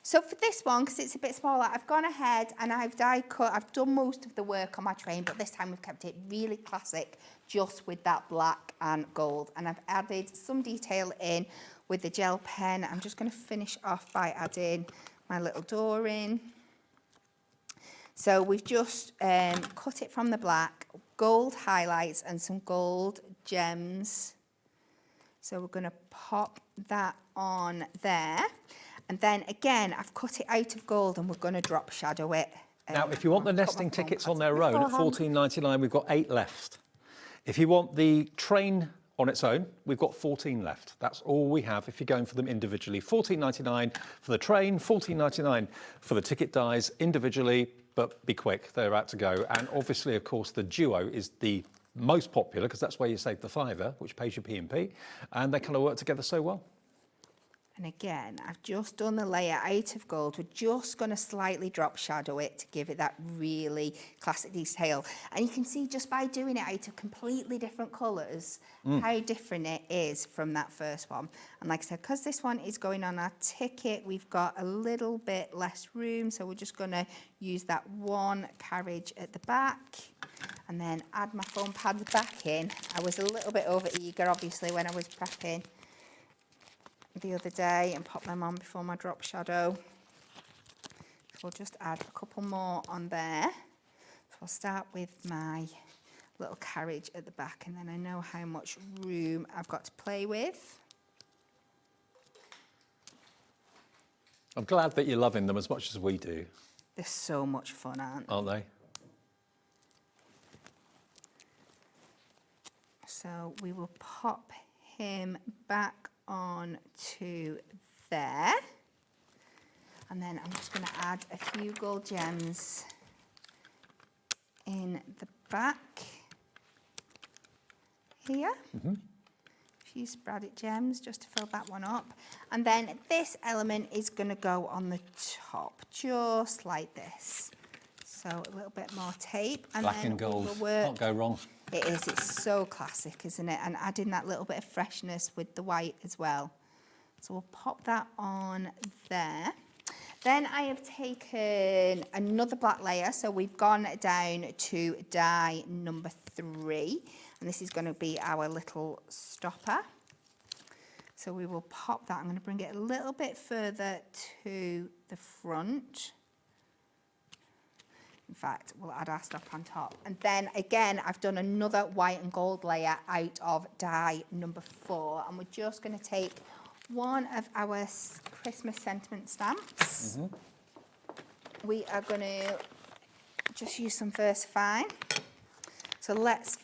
So for this one, because it's a bit smaller, I've gone ahead and I've die cut. I've done most of the work on my train, but this time we've kept it really classic, just with that black and gold. And I've added some detail in with the gel pen. I'm just going to finish off by adding my little door in. So we've just cut it from the black, gold highlights and some gold gems. So we're going to pop that on there. And then again, I've cut it out of gold and we're going to drop shadow it. Now, if you want the nesting tickets on their own at $14.99, we've got 8 left. If you want the train on its own, we've got 14 left. That's all we have if you're going for them individually. $14.99 for the train, $14.99 for the ticket dies individually, but be quick, they're out to go. And obviously, of course, the duo is the most popular because that's where you save the £5, which pays your P&P, and they kind of work together so well. And again, I've just done the layer out of gold. We're just going to slightly drop shadow it to give it that really classic detail. And you can see just by doing it out of completely different colours, how different it is from that first one. And like I said, because this one is going on our ticket, we've got a little bit less room. So we're just going to use that one carriage at the back and then add my foam pads back in. I was a little bit over eager, obviously, when I was prepping the other day and pop them on before my drop shadow. So we'll just add a couple more on there. So I'll start with my little carriage at the back, and then I know how much room I've got to play with. I'm glad that you're loving them as much as we do. They're so much fun, aren't they? So we will pop him back on to there, and then I'm just going to add a few gold gems in the back here. A few sporadic gems just to fill that one up, and then this element is going to go on the top just like this. So a little bit more tape, and black then and gold, can't go wrong. It is, it's so classic, isn't it? And adding that little bit of freshness with the white as well. So we'll pop that on there. Then I have taken another black layer. So we've gone down to die number 3. And this is going to be our little stopper. So we will pop that. I'm going to bring it a little bit further to the front. In fact, we'll add our stop on top. And then again, I've done another white and gold layer out of die number 4. And we're just going to take one of our Christmas sentiment stamps. We are going to just use some Versifine. So let's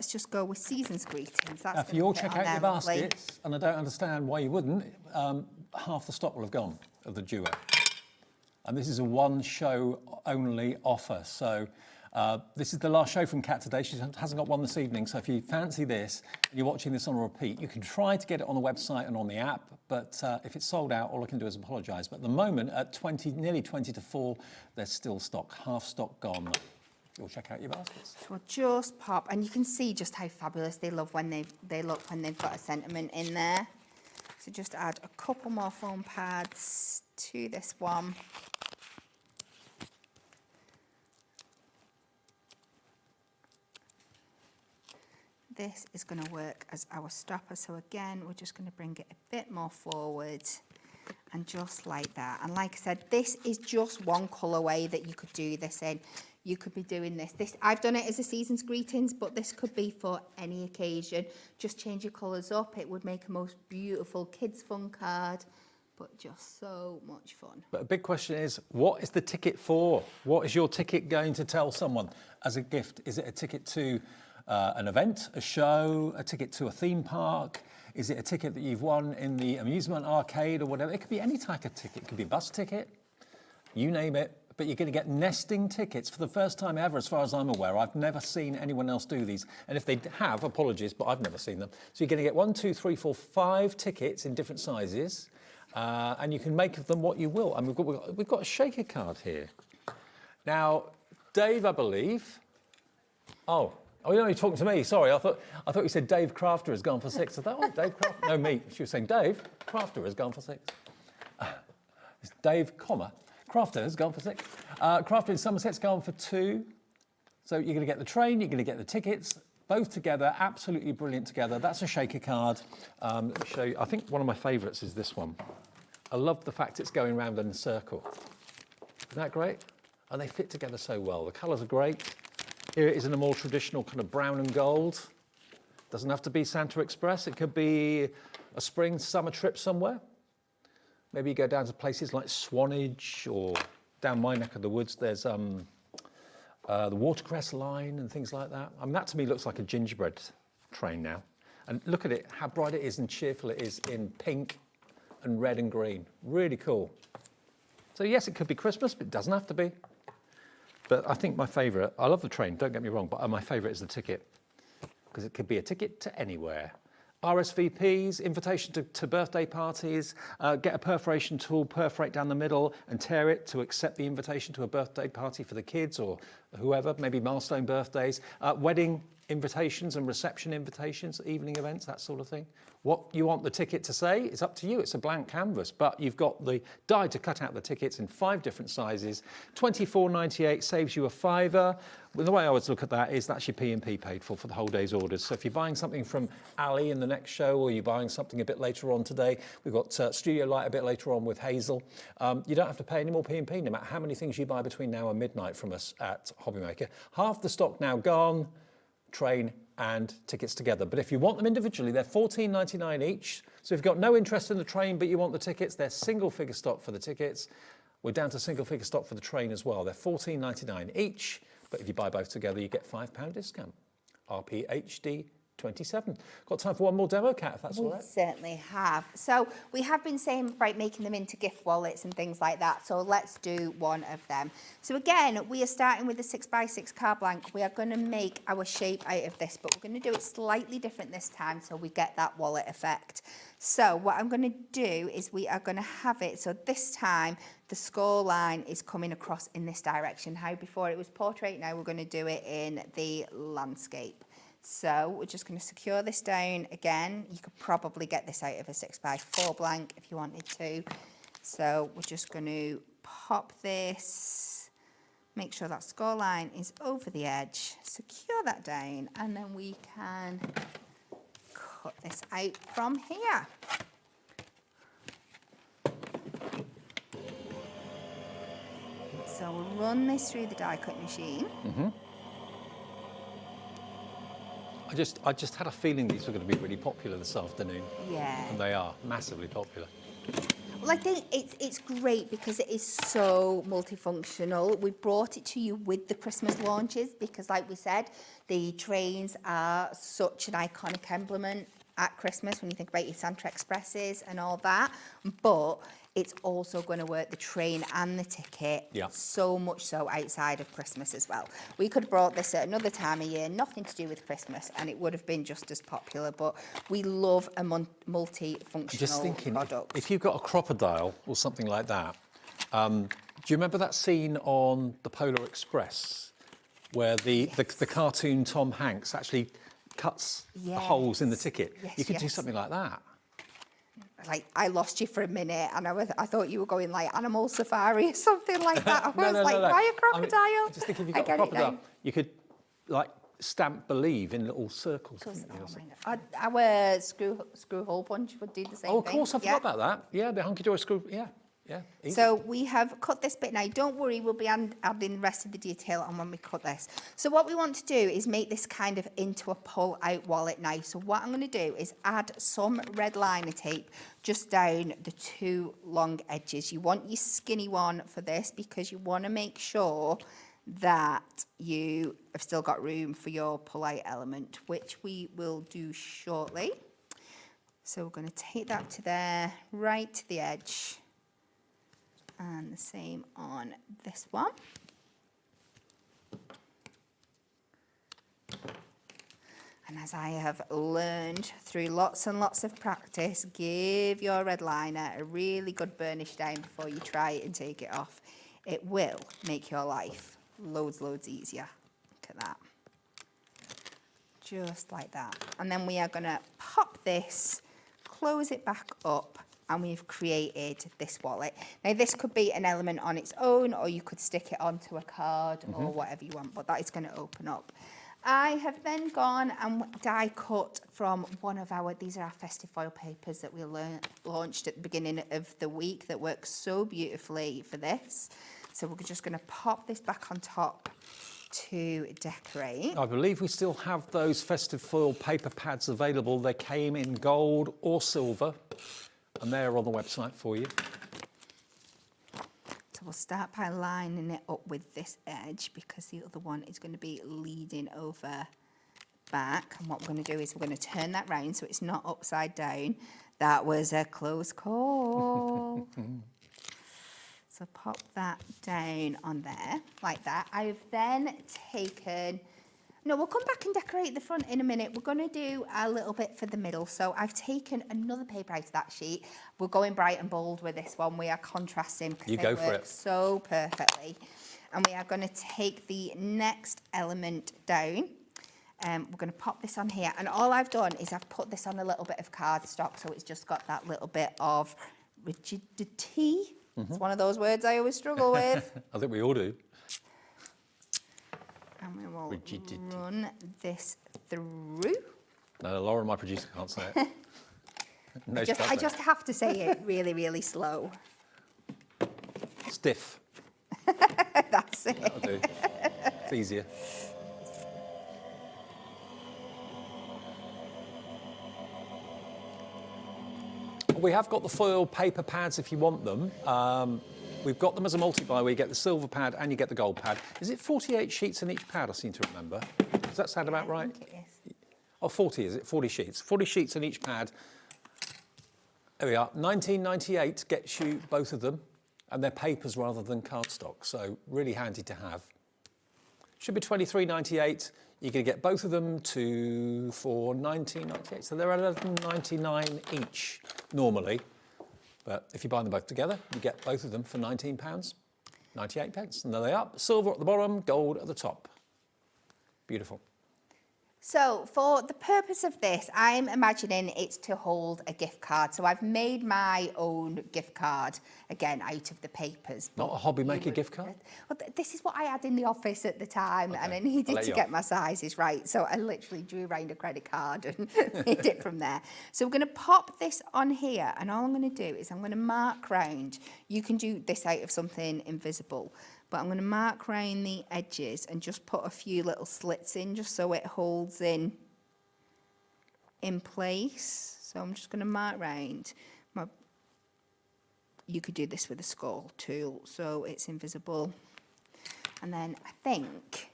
just go with Season's Greetings. That's now, if you all check out your baskets, and I don't understand why you wouldn't, half the stock will have gone of the duo. And this is a one show only offer. So This is the last show from Kat today. She hasn't got one this evening, so if you fancy this and you're watching this on a repeat, you can try to get it on the website and on the app, but if it's sold out, all I can do is apologise. But at the moment, at nearly 20 to 4, there's still stock, half stock gone. You'll check out your baskets. We'll just pop, and you can see just how fabulous they look when they've got a sentiment in there. So just add a couple more foam pads to this one. This is going to work as our stopper. So again, we're just going to bring it a bit more forward and just like that. And like I said, this is just one colourway that you could do this in. You could be doing this. I've done it as a season's greetings, but this could be for any occasion. Just change your colours up. It would make a most beautiful kids fun card, but just so much fun. But a big question is, what is the ticket for? What is your ticket going to tell someone as a gift? Is it a ticket to an event, a show, a ticket to a theme park? Is it a ticket that you've won in the amusement arcade or whatever? It could be any type of ticket. It could be a bus ticket, you name it. But you're going to get nesting tickets for the first time ever, as far as I'm aware. I've never seen anyone else do these. And if they have, apologies, but I've never seen them. So you're going to get 1, 2, 3, 4, 5 tickets in different sizes. And you can make of them what you will. And we've got a shaker card here. Now, Dave, I believe... Oh, you're talking to me. Sorry, I thought you said Dave Crafter has gone for 6. I thought, oh, Dave Crafter. No, me. She was saying Dave Crafter has gone for 6. It's Dave, Crafter has gone for 6. Crafter in Somerset's gone for 2. So you're going to get the train, you're going to get the tickets, both together, absolutely brilliant together. That's a shaker card. Let me show you. I think one of my favourites is this one. I love the fact it's going round in a circle. Isn't that great? And they fit together so well. The colours are great. Here it is in a more traditional kind of brown and gold. Doesn't have to be Santa Express. It could be a spring, summer trip somewhere. Maybe you go down to places like Swanage, or down my neck of the woods, there's the watercress line and things like that. I mean, that to me looks like a gingerbread train now. And look at it, how bright it is and cheerful it is in pink and red and green. Really cool. So yes, it could be Christmas, but it doesn't have to be. But I think my favourite, I love the train, don't get me wrong, but my favourite is the ticket, because it could be a ticket to anywhere. RSVPs, invitation to birthday parties, get a perforation tool, perforate down the middle and tear it to accept the invitation to a birthday party for the kids or whoever, maybe milestone birthdays, wedding invitations and reception invitations, evening events, that sort of thing. What you want the ticket to say is up to you. It's a blank canvas, but you've got the die to cut out the tickets in 5 different sizes. $24.98 saves you a £5. Well, the way I always look at that is that's your P&P paid for the whole day's orders. So if you're buying something from Ali in the next show, or you're buying something a bit later on today, we've got Studio Light a bit later on with Hazel. You don't have to pay any more P&P no matter how many things you buy between now and midnight from us at HobbyMaker. Half the stock now gone. Train and tickets together. But if you want them individually, they're $14.99 each. So if you've got no interest in the train, but you want the tickets, they're single figure stock for the tickets. We're down to single figure stock for the train as well. They're $14.99 each. But if you buy both together, you get £5 discount. RPHD 27. Got time for one more demo, Kat, if that's all right? We certainly have. So we have been saying about making them into gift wallets and things like that. So let's do one of them. So again, we are starting with the 6x6 card blank. We are going to make our shape out of this, but we're going to do it slightly different this time so we get that wallet effect. So what I'm going to do is we are going to have it. So this time the score line is coming across in this direction. How before it was portrait, now we're going to do it in the landscape. So we're just going to secure this down again. You could probably get this out of a 6x4 blank if you wanted to. So we're just going to pop this, make sure that score line is over the edge, secure that down, and then we can cut this out from here. So we'll run this through the die cut machine. Mm-hmm. I just had a feeling these were going to be really popular this afternoon. Yeah. And they are massively popular. Well, I think it's great because it is so multifunctional. We brought it to you with the Christmas launches because, like we said, the trains are such an iconic at Christmas when you think about your Santa Expresses and all that, but it's also going to work the train and the ticket, so much so outside of Christmas as well. We could have brought this at another time of year, nothing to do with Christmas, and it would have been just as popular, but we love a multifunctional Just thinking, product. if you've got a crocodile or something like that, do you remember that scene on the Polar Express where the cartoon Tom Hanks actually cuts the holes in the ticket? You could do something like that. Like, I lost you for a minute, and I thought you were going like Animal Safari or something like that. I was why a crocodile? I mean, just think if you've got a crocodile, you could like stamp believe in little circles. Our screw hole punch would do the same thing. Oh, of course, I forgot about that. Yeah, the Hunkydory screw, easy. So we have cut this bit now. Don't worry, we'll be adding the rest of the detail on when we cut this. So what we want to do is make this kind of into a pull-out wallet now. So what I'm going to do is add some red liner tape just down the two long edges. You want your skinny one for this because you want to make sure that you have still got room for your pull-out element, which we will do shortly. So we're going to take that to there, right to the edge. And the same on this one. And as I have learned through lots and lots of practice, give your red liner a really good burnish down before you try it and take it off. It will make your life loads easier. Look at that. Just like that. And then we are going to pop this, close it back up, and we've created this wallet. Now, this could be an element on its own, or you could stick it onto a card or whatever you want, but that is going to open up. I have then gone and die cut from one of these are our festive foil papers that we launched at the beginning of the week that works so beautifully for this. So we're just going to pop this back on top to decorate. I believe we still have those festive foil paper pads available. They came in gold or silver, and they're on the website for you. So we'll start by lining it up with this edge because the other one is going to be leading over back. And what we're going to do is we're going to turn that round so it's not upside down. That was a close call. So pop that down on there like that. I've then taken... No, we'll come back and decorate the front in a minute. We're going to do a little bit for the middle. So I've taken another paper out of that sheet. We're going bright and bold with this one. We are contrasting because they work so perfectly. And we are going to take the next element down. We're going to pop this on here. And all I've done is I've put this on a little bit of cardstock, so it's just got that little bit of rigidity. It's one of those words I always struggle with. I think we all do. And we will run this through. No, Laura, my producer, can't say it. No, I just have to say it really, really slow. Stiff. That's it. That'll do. It's easier. We have got the foil paper pads if you want them. We've got them as a multi-buy where you get the silver pad and you get the gold pad. Is it 48 sheets in each pad, I seem to remember? Does that sound about right? I think it is. Oh, 40, is it? 40 sheets. 40 sheets in each pad. There we are. $19.98 gets you both of them, and they're papers rather than cardstock, so really handy to have. Should be $23.98. You're going to get both of them for $19.98, so they're $11.99 each normally. But if you buy them both together, you get both of them for £19.98. And there they are, silver at the bottom, gold at the top. Beautiful. So for the purpose of this, I'm imagining it's to hold a gift card. So I've made my own gift card, again, out of the papers. Not a HobbyMaker gift card? Well, this is what I had in the office at the time, and I needed to get my sizes right. So I literally drew around a credit card and made it from there. So we're going to pop this on here, and all I'm going to do is I'm going to mark round. You can do this out of something invisible. But I'm going to mark round the edges and just put a few little slits in just so it holds in place. So I'm just going to mark round. You could do this with a skull tool so it's invisible. And then I think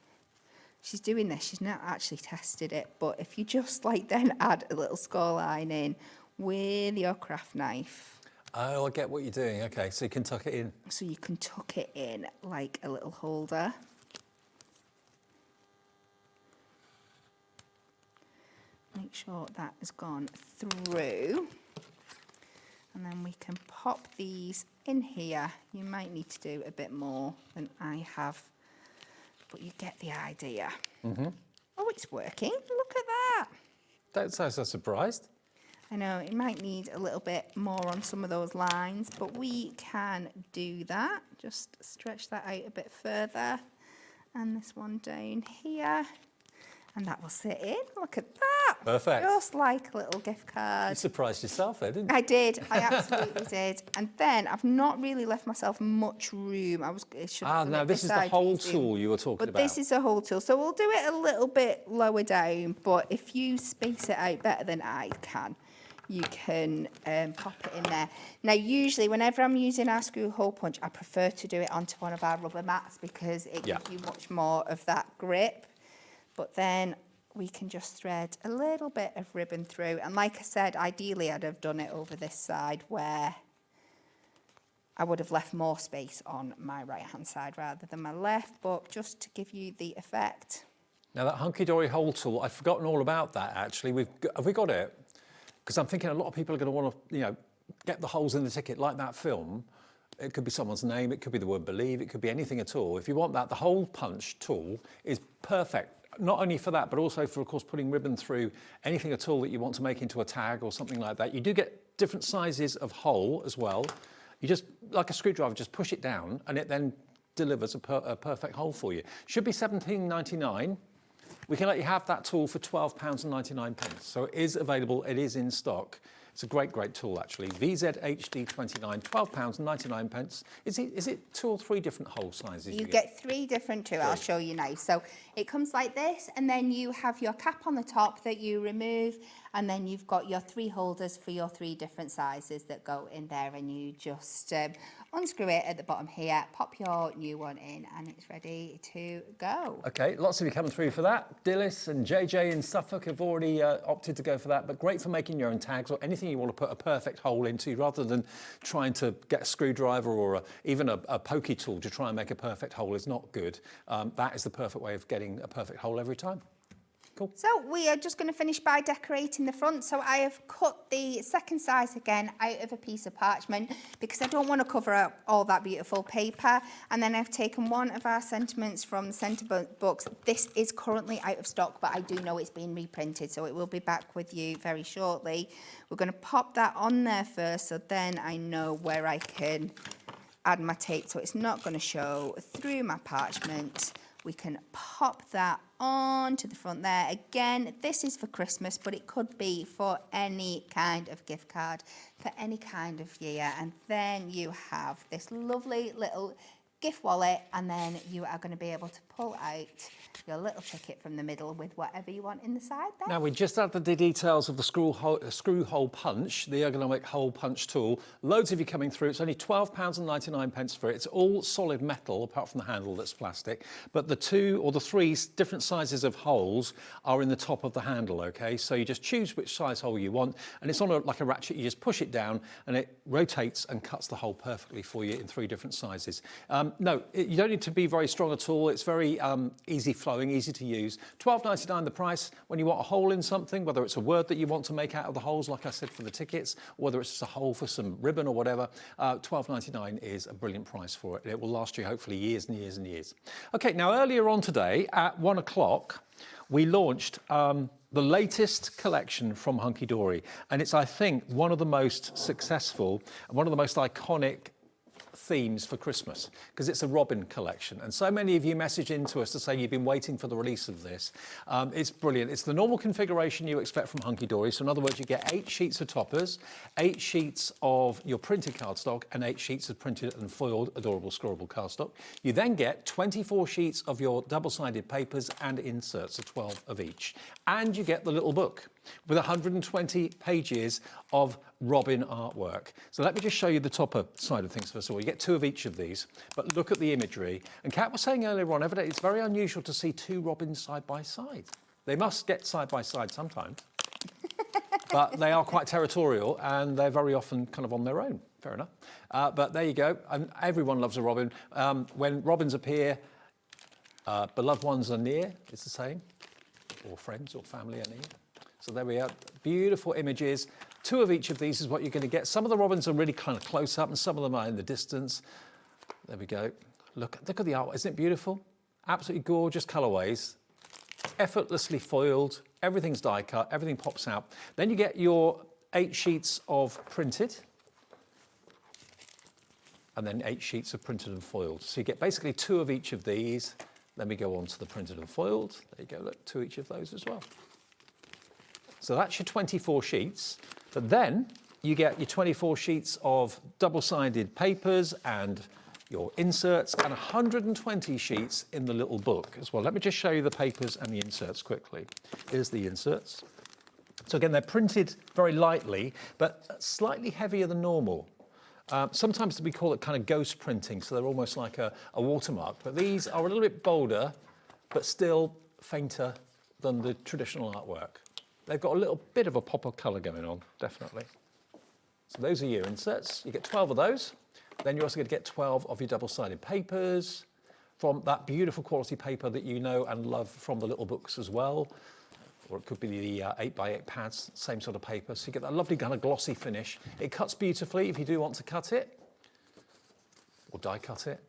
she's doing this, she's not actually tested it, but if you just like then add a little score line in with your craft knife. Oh, I get what you're doing. Okay, so you can tuck it in. So you can tuck it in like a little holder. Make sure that has gone through. And then we can pop these in here. You might need to do a bit more than I have, but you get the idea. Mm-hmm. Oh, it's working. Look at that. Don't sound so surprised. I know, it might need a little bit more on some of those lines, but we can do that. Just stretch that out a bit further. And this one down here. And that will sit in. Look at that. Perfect. Just like a little gift card. You surprised yourself there, didn't you? I did. I absolutely did. And then I've not really left myself much room. Now this is the whole tool you were talking about. But this is a whole tool. So we'll do it a little bit lower down, but if you space it out better than I can, you can pop it in there. Now, usually, whenever I'm using our screw hole punch, I prefer to do it onto one of our rubber mats because it gives you much more of that grip. But then we can just thread a little bit of ribbon through. And like I said, ideally, I'd have done it over this side where I would have left more space on my right-hand side rather than my left, but just to give you the effect. Now, that Hunkydory hole tool, I've forgotten all about that, actually. Have we got it? Because I'm thinking a lot of people are going to want to, get the holes in the ticket like that film. It could be someone's name, it could be the word believe, it could be anything at all. If you want that, the hole punch tool is perfect. Not only for that, but also for, of course, putting ribbon through anything at all that you want to make into a tag or something like that. You do get different sizes of hole as well. You just, like a screwdriver, just push it down and it then delivers a perfect hole for you. Should be £17.99. We can let you have that tool for £12.99. So it is available, it is in stock. It's a great, great tool, actually. VZHD29, £12.99. Is it 2 or 3 different hole sizes? You get 3 different too. I'll show you now. So it comes like this, and then you have your cap on the top that you remove, and then you've got your 3 holders for your 3 different sizes that go in there, and you just unscrew it at the bottom here, pop your new one in, and it's ready to go. Okay, lots of you coming through for that. Dillis and JJ in Suffolk have already opted to go for that, but great for making your own tags or anything you want to put a perfect hole into, rather than trying to get a screwdriver or even a pokey tool to try and make a perfect hole is not good. That is the perfect way of getting a perfect hole every time. Cool. So we are just going to finish by decorating the front. So I have cut the second size again out of a piece of parchment because I don't want to cover up all that beautiful paper. And then I've taken one of our sentiments from the centre books. This is currently out of stock, but I do know it's been reprinted, so it will be back with you very shortly. We're going to pop that on there first, so then I know where I can add my tape, so it's not going to show through my parchment. We can pop that on to the front there. Again, this is for Christmas, but it could be for any kind of gift card, for any kind of year. And then you have this lovely little gift wallet, and then you are going to be able to pull out your little ticket from the middle with whatever you want in the side there. Now, we just added the details of the screw hole punch, the ergonomic hole punch tool. Loads of you coming through. It's only £12.99 for it. It's all solid metal, apart from the handle that's plastic. But the 2 or the 3 different sizes of holes are in the top of the handle, OK? So you just choose which size hole you want, and it's on like a ratchet. You just push it down, and it rotates and cuts the hole perfectly for you in 3 different sizes. No, you don't need to be very strong at all. It's very easy flowing, easy to use. £12.99 the price. When you want a hole in something, whether it's a word that you want to make out of the holes, like I said for the tickets, or whether it's just a hole for some ribbon or whatever, £12.99 is a brilliant price for it. It will last you hopefully years and years and years. Okay, now earlier on today at 1 o'clock, we launched the latest collection from Hunkydory, and it's, I think, one of the most successful and one of the most iconic themes for Christmas, because it's a Robin collection, and so many of you message into us to say you've been waiting for the release of this. It's brilliant. It's the normal configuration you expect from Hunkydory. So in other words, you get 8 sheets of toppers, 8 sheets of your printed cardstock, and 8 sheets of printed and foiled adorable scrollable cardstock. You then get 24 sheets of your double-sided papers and inserts, of 12 of each, and you get the little book. with 120 pages of robin artwork. So let me just show you the top side of things first of all. You get 2 of each of these, but look at the imagery. And Kat was saying earlier on, evidently it's very unusual to see 2 robins side by side. They must get side by side sometimes, but they are quite territorial and they're very often kind of on their own. Fair enough. But there you go. And everyone loves a robin. When robins appear, beloved ones are near, it's the same, or friends or family are near. So there we are, beautiful images. 2 of each of these is what you're going to get. Some of the robins are really kind of close up and some of them are in the distance. There we go. Look at the art, isn't it beautiful? Absolutely gorgeous colourways, effortlessly foiled, everything's die cut, everything pops out. Then you get your 8 sheets of printed, and then 8 sheets of printed and foiled. So you get basically 2 of each of these. Then we go on to the printed and foiled. There you go, look, 2 each of those as well. So that's your 24 sheets. But then you get your 24 sheets of double-sided papers and your inserts and 120 sheets in the little book as well. Let me just show you the papers and the inserts quickly. Here's the inserts. So again, they're printed very lightly, but slightly heavier than normal. Sometimes we call it kind of ghost printing, so they're almost like a watermark. But these are a little bit bolder, but still fainter than the traditional artwork. They've got a little bit of a pop of colour going on, definitely. So those are your inserts. You get 12 of those. Then you're also going to get 12 of your double-sided papers from that beautiful quality paper that you know and love from the little books as well. Or it could be the 8x8 pads, same sort of paper. So you get that lovely kind of glossy finish. It cuts beautifully if you do want to cut it, or die cut it.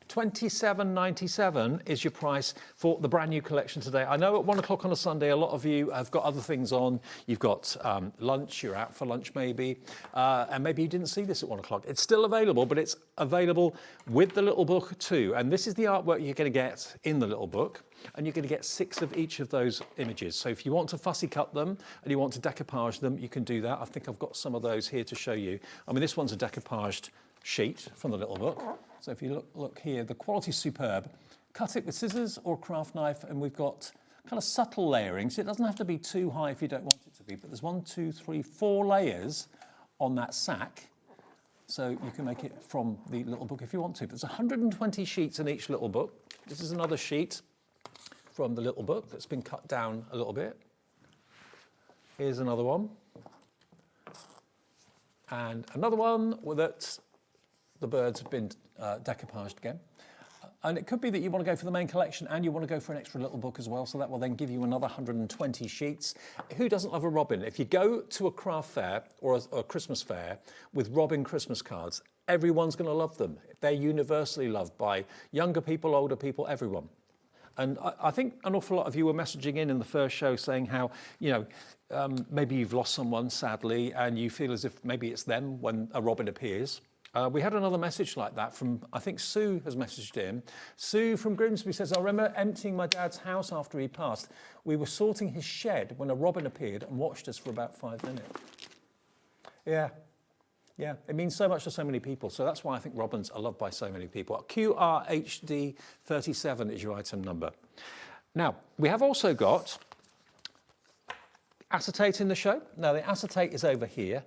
£27.97 is your price for the brand new collection today. I know at 1 o'clock on a Sunday, a lot of you have got other things on. You've got lunch, you're out for lunch maybe, and maybe you didn't see this at 1 o'clock. It's still available, but it's available with the little book too. And this is the artwork you're going to get in the little book. And you're going to get 6 of each of those images. So if you want to fussy cut them and you want to decoupage them, you can do that. I think I've got some of those here to show you. I mean, this one's a decoupaged sheet from the little book. So if you look here, the quality's superb. Cut it with scissors or craft knife, and we've got kind of subtle layering. So it doesn't have to be too high if you don't want it to be, but there's 1, 2, 3, 4 layers on that sack. So you can make it from the little book if you want to. But there's 120 sheets in each little book. This is another sheet from the little book that's been cut down a little bit. Here's another one. And another one that the birds have been decoupaged again. And it could be that you want to go for the main collection and you want to go for an extra little book as well, so that will then give you another 120 sheets. Who doesn't love a robin? If you go to a craft fair or a Christmas fair with robin Christmas cards, everyone's going to love them. They're universally loved by younger people, older people, everyone. And I think an awful lot of you were messaging in the first show saying how, maybe you've lost someone sadly and you feel as if maybe it's them when a robin appears. We had another message like that from, I think Sue has messaged in. Sue from Grimsby says, I remember emptying my dad's house after he passed. We were sorting his shed when a robin appeared and watched us for about 5 minutes. Yeah, it means so much to so many people. So that's why I think robins are loved by so many people. QRHD37 is your item number. Now, we have also got acetate in the show. Now, the acetate is over here.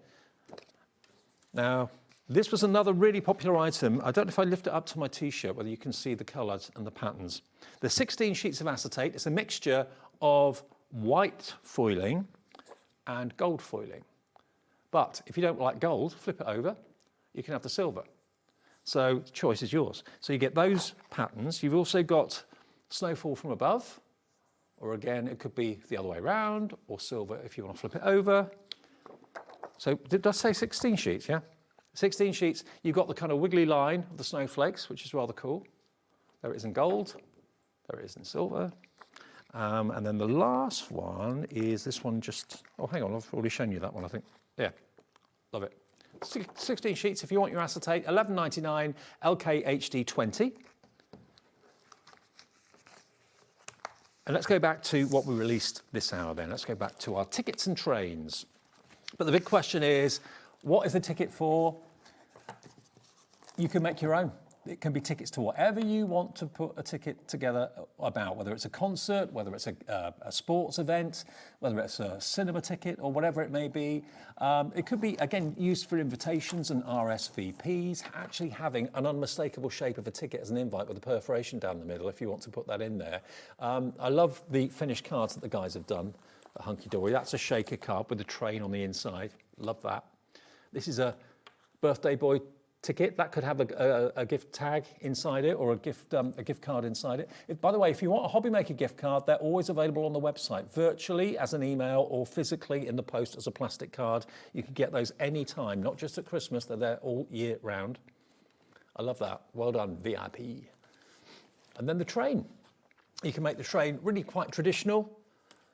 Now, this was another really popular item. I don't know if I lift it up to my T-shirt, whether you can see the colours and the patterns. There's 16 sheets of acetate. It's a mixture of white foiling and gold foiling. But if you don't like gold, flip it over, you can have the silver. So the choice is yours. So you get those patterns. You've also got snowfall from above, or again, it could be the other way around, or silver if you want to flip it over. So did I say 16 sheets, yeah? 16 sheets, you've got the kind of wiggly line of the snowflakes, which is rather cool. There it is in gold, there it is in silver. And then the last one is this one just, oh, hang on, I've already shown you that one, I think. Yeah, love it. 16 sheets if you want your acetate, $11.99, LKHD20. And let's go back to what we released this hour then. Let's go back to our tickets and trains. But the big question is, what is the ticket for? You can make your own. It can be tickets to whatever you want to put a ticket together about, whether it's a concert, whether it's a sports event, whether it's a cinema ticket or whatever it may be. It could be, again, used for invitations and RSVPs, actually having an unmistakable shape of a ticket as an invite with a perforation down the middle if you want to put that in there. I love the finished cards that the guys have done at Hunkydory. That's a shaker card with a train on the inside. Love that. This is a birthday boy ticket that could have a gift tag inside it or a gift card inside it. By the way, if you want a HobbyMaker gift card, they're always available on the website, virtually as an email or physically in the post as a plastic card. You can get those anytime, not just at Christmas, they're there all year round. I love that. Well done, VIP. And then the train. You can make the train really quite traditional.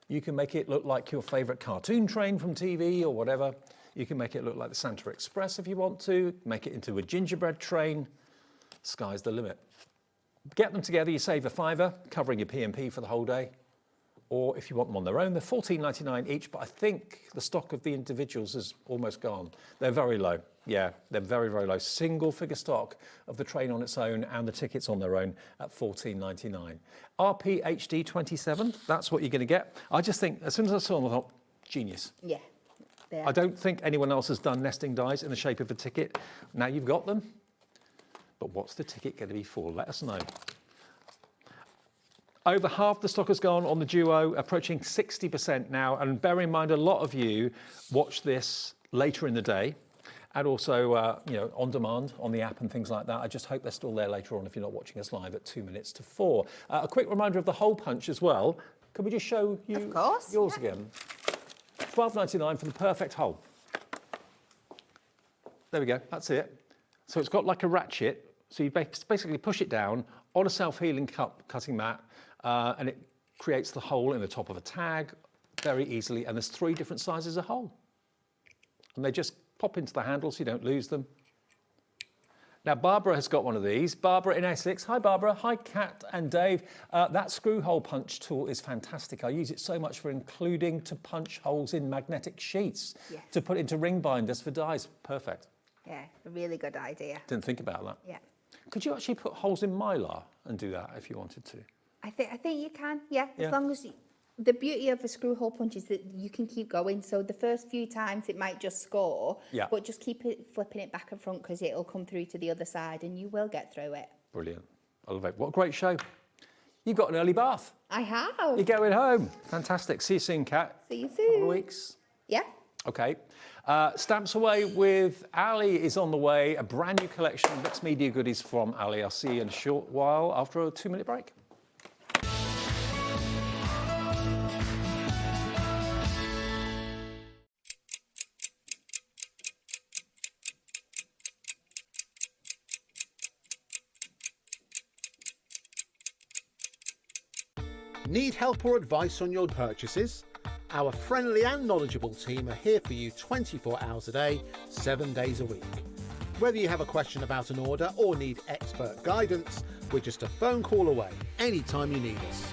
You can make it look like your favourite cartoon train from TV or whatever. You can make it look like the Santa Express if you want to, make it into a gingerbread train. Sky's the limit. Get them together, you save a £5 covering your P&P for the whole day. Or if you want them on their own, they're $14.99 each, but I think the stock of the individuals is almost gone. They're very low. Yeah, they're very, very low. Single figure stock of the train on its own and the tickets on their own at $14.99. RPHD 27, that's what you're going to get. I just think, as soon as I saw them, I thought, genius. Yeah. I don't think anyone else has done nesting dies in the shape of a ticket. Now you've got them, but what's the ticket going to be for? Let us know. Over half the stock has gone on the Duo, approaching 60% now. And bear in mind, a lot of you watch this later in the day and also on demand on the app and things like that. I just hope they're still there later on if you're not watching us live at 2 minutes to 4. A quick reminder of the hole punch as well. Can we just show you yours again? $12.99 for the perfect hole. There we go, that's it. So it's got like a ratchet, so you basically push it down on a self-healing cutting mat, and it creates the hole in the top of a tag very easily, and there's 3 different sizes of hole. And they just pop into the handle so you don't lose them. Now, Barbara has got one of these. Barbara in Essex. Hi, Barbara. Hi, Kat and Dave. That screw hole punch tool is fantastic. I use it so much for including to punch holes in magnetic sheets, to put into ring binders for dies. Perfect. Yeah, a really good idea. Didn't think about that. Yeah. Could you actually put holes in Mylar and do that if you wanted to? I think you can, yeah. As long as the beauty of a screw hole punch is that you can keep going. So the first few times it might just score, but just keep flipping it back and front because it'll come through to the other side and you will get through it. Brilliant. I love it. What a great show. You got an early bath. I have. You're going home. Fantastic. See you soon, Kat. See you soon. Couple of weeks. Yeah. Okay. Stamps Away with Ali is on the way. A brand new collection of mixed media goodies from Ali. I'll see you in a short while after a 2-minute break. Need help or advice on your purchases? Our friendly and knowledgeable team are here for you 24 hours a day, 7 days a week. Whether you have a question about an order or need expert guidance, we're just a phone call away anytime you need us.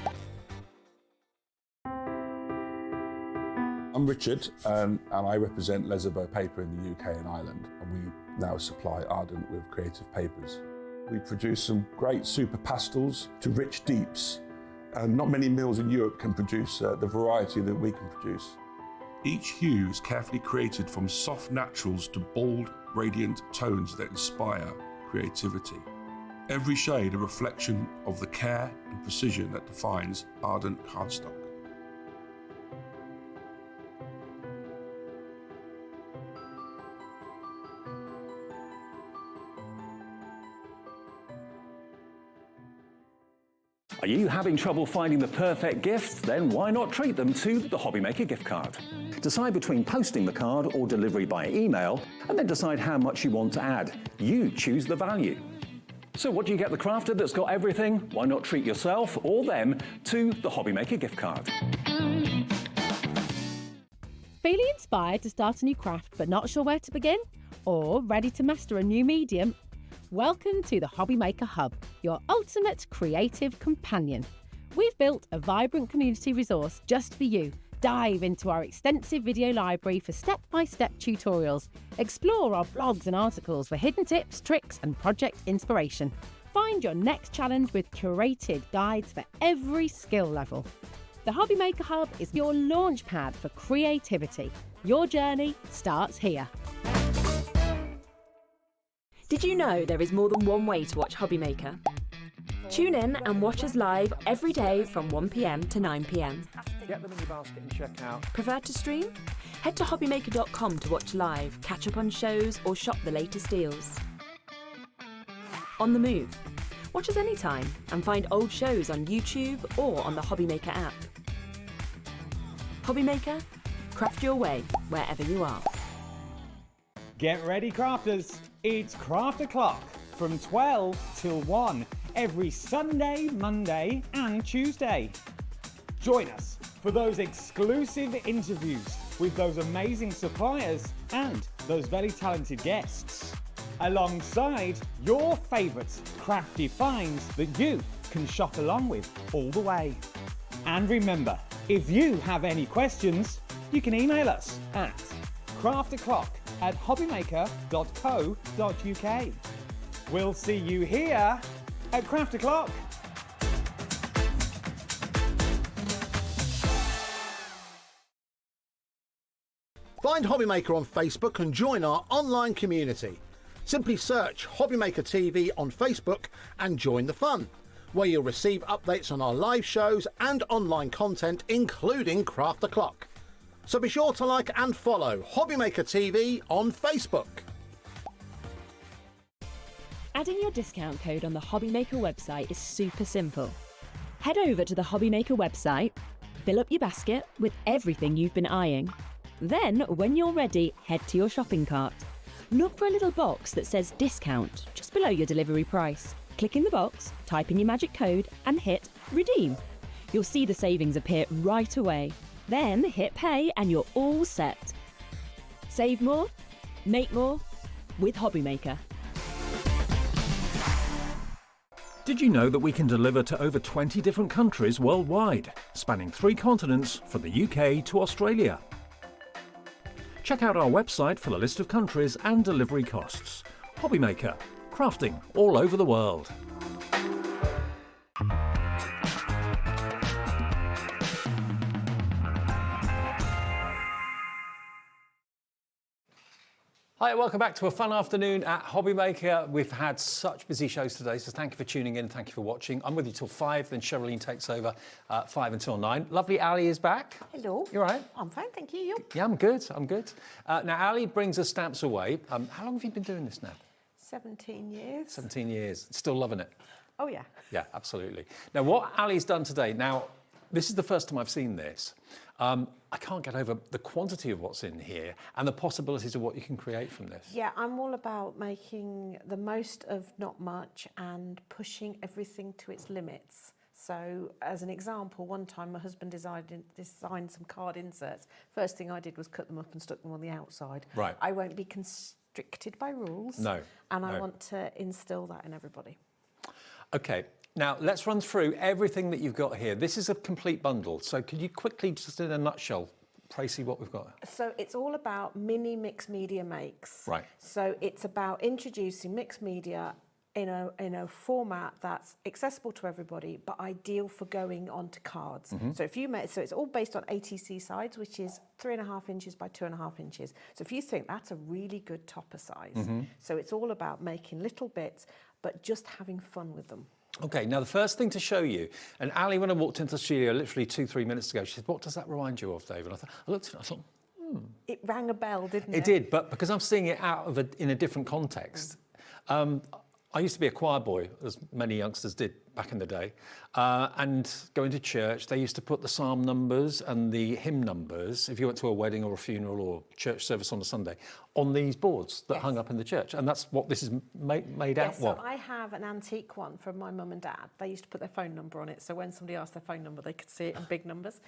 I'm Richard and I represent Lesabo Paper in the UK and Ireland, and we now supply Arden with creative papers. We produce some great super pastels to rich deeps, and not many mills in Europe can produce the variety that we can produce. Each hue is carefully created from soft naturals to bold, radiant tones that inspire creativity. Every shade a reflection of the care and precision that defines Arden cardstock. Are you having trouble finding the perfect gift? Then why not treat them to the HobbyMaker gift card? Decide between posting the card or delivery by email, and then decide how much you want to add. You choose the value. So what do you get the crafter that's got everything? Why not treat yourself or them to the HobbyMaker gift card? Feeling inspired to start a new craft but not sure where to begin? Or ready to master a new medium? Welcome to the HobbyMaker Hub, your ultimate creative companion. We've built a vibrant community resource just for you Dive into our extensive video library for step-by-step tutorials. Explore our blogs and articles for hidden tips, tricks and project inspiration. Find your next challenge with curated guides for every skill level. The HobbyMaker Hub is your launch pad for creativity. Your journey starts here. Did you know there is more than one way to watch HobbyMaker? Tune in and watch us live every day from 1 p.m. to 9 p.m. Get them in your basket and check out. Prefer to stream? Head to hobbymaker.com to watch live, catch up on shows or shop the latest deals. On the move. Watch us anytime and find old shows on YouTube or on the HobbyMaker app. HobbyMaker, craft your way wherever you are. Get ready, crafters. It's Craft O'Clock from 12 till 1 every Sunday, Monday and Tuesday. Join us for those exclusive interviews with those amazing suppliers and those very talented guests, alongside your favourite crafty finds that you can shop along with all the way. And remember, if you have any questions, you can email us at craftoclock@hobbymaker.co.uk. We'll see you here at Craft O'Clock. Find HobbyMaker on Facebook and join our online community. Simply search HobbyMaker TV on Facebook and join the fun, where you'll receive updates on our live shows and online content, including Craft O'Clock. So be sure to like and follow HobbyMaker TV on Facebook. Adding your discount code on the HobbyMaker website is super simple. Head over to the HobbyMaker website, fill up your basket with everything you've been eyeing. Then, when you're ready, head to your shopping cart. Look for a little box that says discount just below your delivery price. Click in the box, type in your magic code and hit redeem. You'll see the savings appear right away. Then hit pay and you're all set. Save more, make more with HobbyMaker. Did you know that we can deliver to over 20 different countries worldwide, spanning 3 continents from the UK to Australia? Check out our website for the list of countries and delivery costs. HobbyMaker, crafting all over the world. Hi, welcome back to a fun afternoon at HobbyMaker. We've had such busy shows today, so thank you for tuning in, thank you for watching. I'm with you till 5, then Sherilyn takes over 5 until 9. Lovely Ali is back. Hello. You all right? I'm fine, thank you. You? Yeah, I'm good, I'm good. Now, Ali brings us stamps away. How long have you been doing this now? 17 years. 17 years. Still loving it? Oh, yeah. Yeah, absolutely. Now, what Ali's done today, now, this is the first time I've seen this. I can't get over the quantity of what's in here and the possibilities of what you can create from this. Yeah, I'm all about making the most of not much and pushing everything to its limits. So, as an example, one time my husband designed some card inserts. First thing I did was cut them up and stuck them on the outside. Right. I won't be constricted by rules. No. And I no. want to instill that in everybody. Okay. Now, let's run through everything that you've got here. This is a complete bundle. So could you quickly, just in a nutshell, Tracy, what we've got? So it's all about mini mixed media makes. Right. So it's about introducing mixed media in a format that's accessible to everybody, but ideal for going onto cards. Mm-hmm. So so it's all based on ATC size, which is 3.5 inches by 2.5 inches. So if you think that's a really good topper size. Mm-hmm. So it's all about making little bits, but just having fun with them. Okay, now the first thing to show you, and Ali, when I walked into the studio literally 2-3 minutes ago, she said, "What does that remind you of, Dave?" And I looked at it, I thought, It rang a bell, didn't it? It did, but because I'm seeing it out of in a different context. I used to be a choir boy, as many youngsters did back in the day, and going to church, they used to put the psalm numbers and the hymn numbers, if you went to a wedding or a funeral or church service on a Sunday, on these boards that hung up in the church. And that's what this is made out of. So I have an antique one from my mum and dad. They used to put their phone number on it, so when somebody asked their phone number, they could see it in big numbers.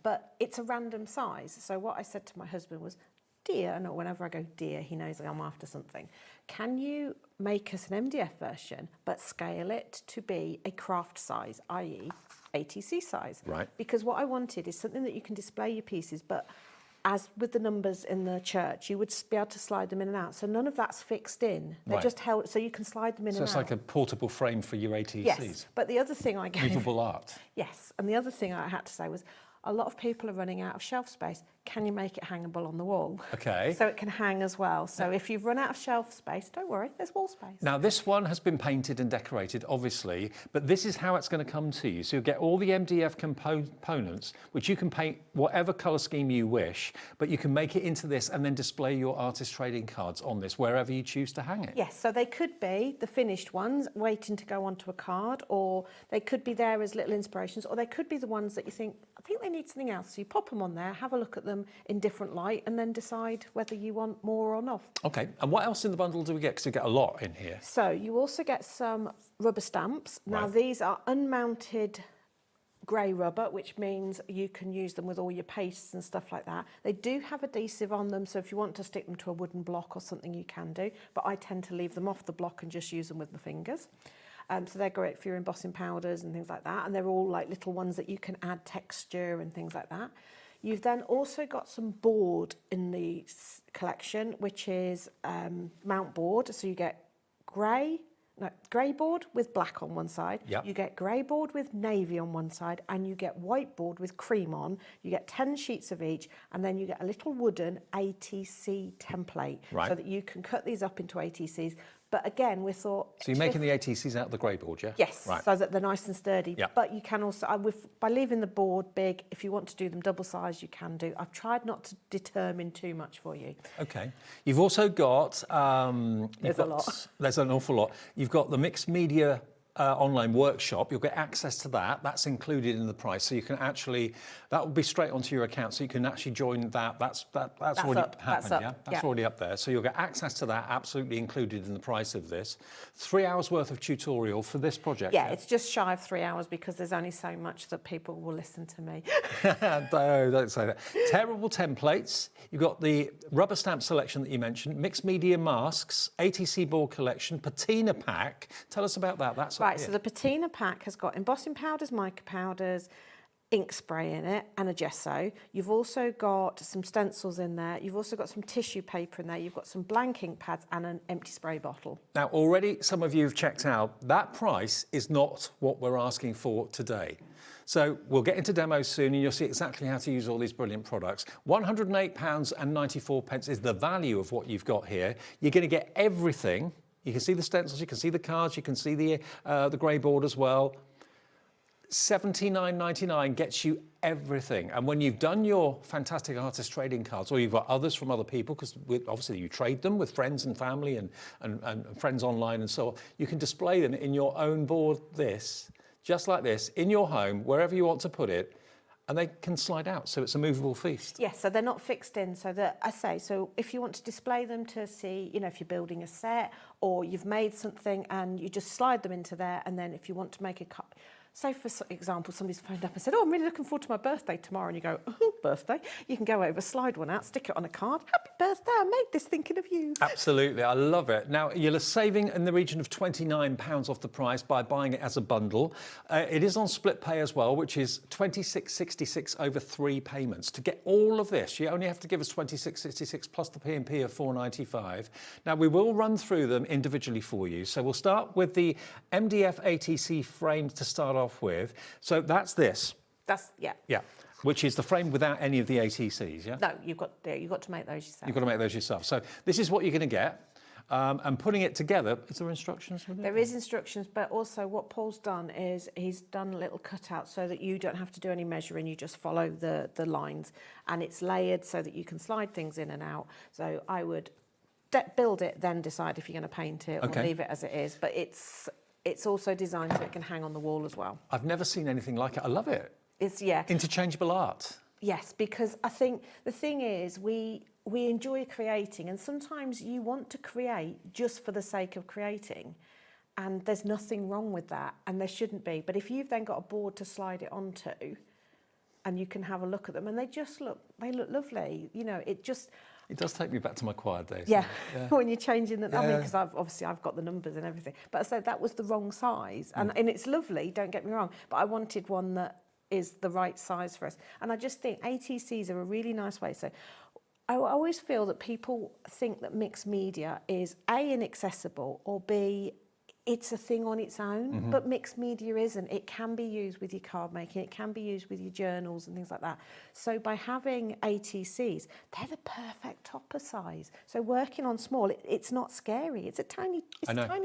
But it's a random size. So what I said to my husband was, dear, and whenever I go dear, he knows I'm after something. Can you make us an MDF version, but scale it to be a craft size, i.e. ATC size? Right. Because what I wanted is something that you can display your pieces, but as with the numbers in the church, you would be able to slide them in and out. So none of that's fixed in. They're just held, so you can slide them in and out. So it's like a portable frame for your ATCs. Yes, but the other thing I gave... Movable art. Yes, and the other thing I had to say was, a lot of people are running out of shelf space. Can you make it hangable on the wall? Okay. So it can hang as well. So if you've run out of shelf space, don't worry, there's wall space. Now, this one has been painted and decorated, obviously, but this is how it's going to come to you. So you'll get all the MDF components, which you can paint whatever colour scheme you wish, but you can make it into this and then display your artist trading cards on this, wherever you choose to hang it. Yes, so they could be the finished ones waiting to go onto a card, or they could be there as little inspirations, or they could be the ones that you think, I think they need something else. So you pop them on there, have a look at them in different light, and then decide whether you want more or not. Okay, and what else in the bundle do we get? Because we get a lot in here. So you also get some rubber stamps. Now Right. these are unmounted grey rubber, which means you can use them with all your pastes and stuff like that. They do have adhesive on them, so if you want to stick them to a wooden block or something, you can do, but I tend to leave them off the block and just use them with my fingers. So they're great for your embossing powders and things like that, and they're all like little ones that you can add texture and things like that. You've then also got some board in the collection, which is mount board. So you get grey board with black on one side. Yep. You get grey board with navy on one side, and you get white board with cream on. You get 10 sheets of each, and then you get a little wooden ATC template, Right. so that you can cut these up into ATCs. But again, we thought... So you're making the ATCs out of the grey board, yeah? Yes, Right. so that they're nice and sturdy. Yep. But you can also, by leaving the board big, if you want to do them double size, you can do. I've tried not to determine too much for you. Okay. You've also got... There's a lot. There's an awful lot. You've got the mixed media online workshop. You'll get access to that. That's included in the price. So you can actually... That will be straight onto your account, so you can actually join that. That's already up. happened, That's up. yeah? That's Yeah. already up there. So you'll get access to that, absolutely included in the price of this. 3 hours worth of tutorial for this project. Yeah, it's just shy of 3 hours because there's only so much that people will listen to me. No, don't say that. Terrible templates. You've got the rubber stamp selection that you mentioned, mixed media masks, ATC board collection, patina pack. Tell us about that. That's Right, so the patina pack has got embossing powders, mica powders, ink spray in it, and a gesso. You've also got some stencils in there. You've also got some tissue paper in there. You've got some blank ink pads and an empty spray bottle. Now, already some of you have checked out. That price is not what we're asking for today. So we'll get into demos soon and you'll see exactly how to use all these brilliant products. £108.94 is the value of what you've got here. You're going to get everything. You can see the stencils, you can see the cards, you can see the grey board as well. $79.99 gets you everything. And when you've done your fantastic artist trading cards, or you've got others from other people, because obviously you trade them with friends and family and friends online and so on, you can display them in your own board, just like this, in your home, wherever you want to put it, and they can slide out, so it's a movable feast. Yes, so they're not fixed in, so that so if you want to display them to see, if you're building a set or you've made something and you just slide them into there, and then if you want to make a cut, say for example, somebody's phoned up and said, oh, I'm really looking forward to my birthday tomorrow, and you go, oh, birthday? You can go over, slide one out, stick it on a card, happy birthday, I made this thinking of you. Absolutely, I love it. Now, you're saving in the region of £29 off the price by buying it as a bundle. It is on split pay as well, which is $26.66 over 3 payments. To get all of this, you only have to give us $26.66 plus the P&P of $4.95. Now, we will run through them individually for you. So we'll start with the MDF ATC frame to start off with. So that's this. Yeah. Which is the frame without any of the ATCs, yeah? No, you've got to make those yourself. You've got to make those yourself. So this is what you're going to get. And putting it together, is there instructions with it? There is instructions, but also what Paul's done is he's done a little cutout so that you don't have to do any measuring, you just follow the lines. And it's layered so that you can slide things in and out. So I would build it, then decide if you're going to paint it or leave it as it is. But it's also designed so it can hang on the wall as well. I've never seen anything like it. I love it. Yeah. Interchangeable art. Yes, because I think the thing is we enjoy creating, and sometimes you want to create just for the sake of creating, and there's nothing wrong with that, and there shouldn't be. But if you've then got a board to slide it onto, and you can have a look at them, and they look lovely. It does take me back to my choir days. Yeah, Yeah. when you're changing the, I mean, Yeah. because I've got the numbers and everything. But I said that was the wrong size, and it's lovely. Don't get me wrong, but I wanted one that is the right size for us. And I just think ATCs are a really nice way. So I always feel that people think that mixed media is A, inaccessible, or B, it's a thing on its own, but mixed media isn't. It can be used with your card making, it can be used with your journals and things like that. So by having ATCs, they're the perfect topper size. So working on small, it's not scary. It's a tiny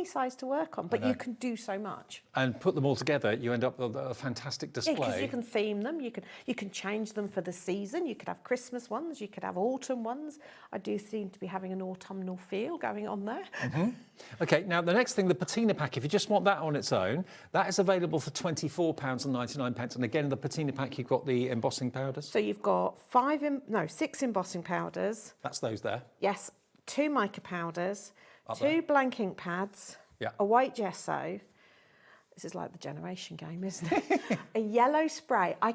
size to work on, but you can do so much. And put them all together, you end up with a fantastic display. Yeah, because you can theme them, you can change them for the season. You could have Christmas ones, you could have autumn ones. I do seem to be having an autumnal feel going on there. Okay, now the next thing, the patina pack, if you just want that on its own, that is available for £24.99. And again, in the patina pack, you've got the embossing powders. So you've got 6 embossing powders. That's those there. Yes, 2 mica powders, Up 2 there. blank ink pads, Yeah. a white gesso. This is like the generation game, isn't it? A yellow spray. I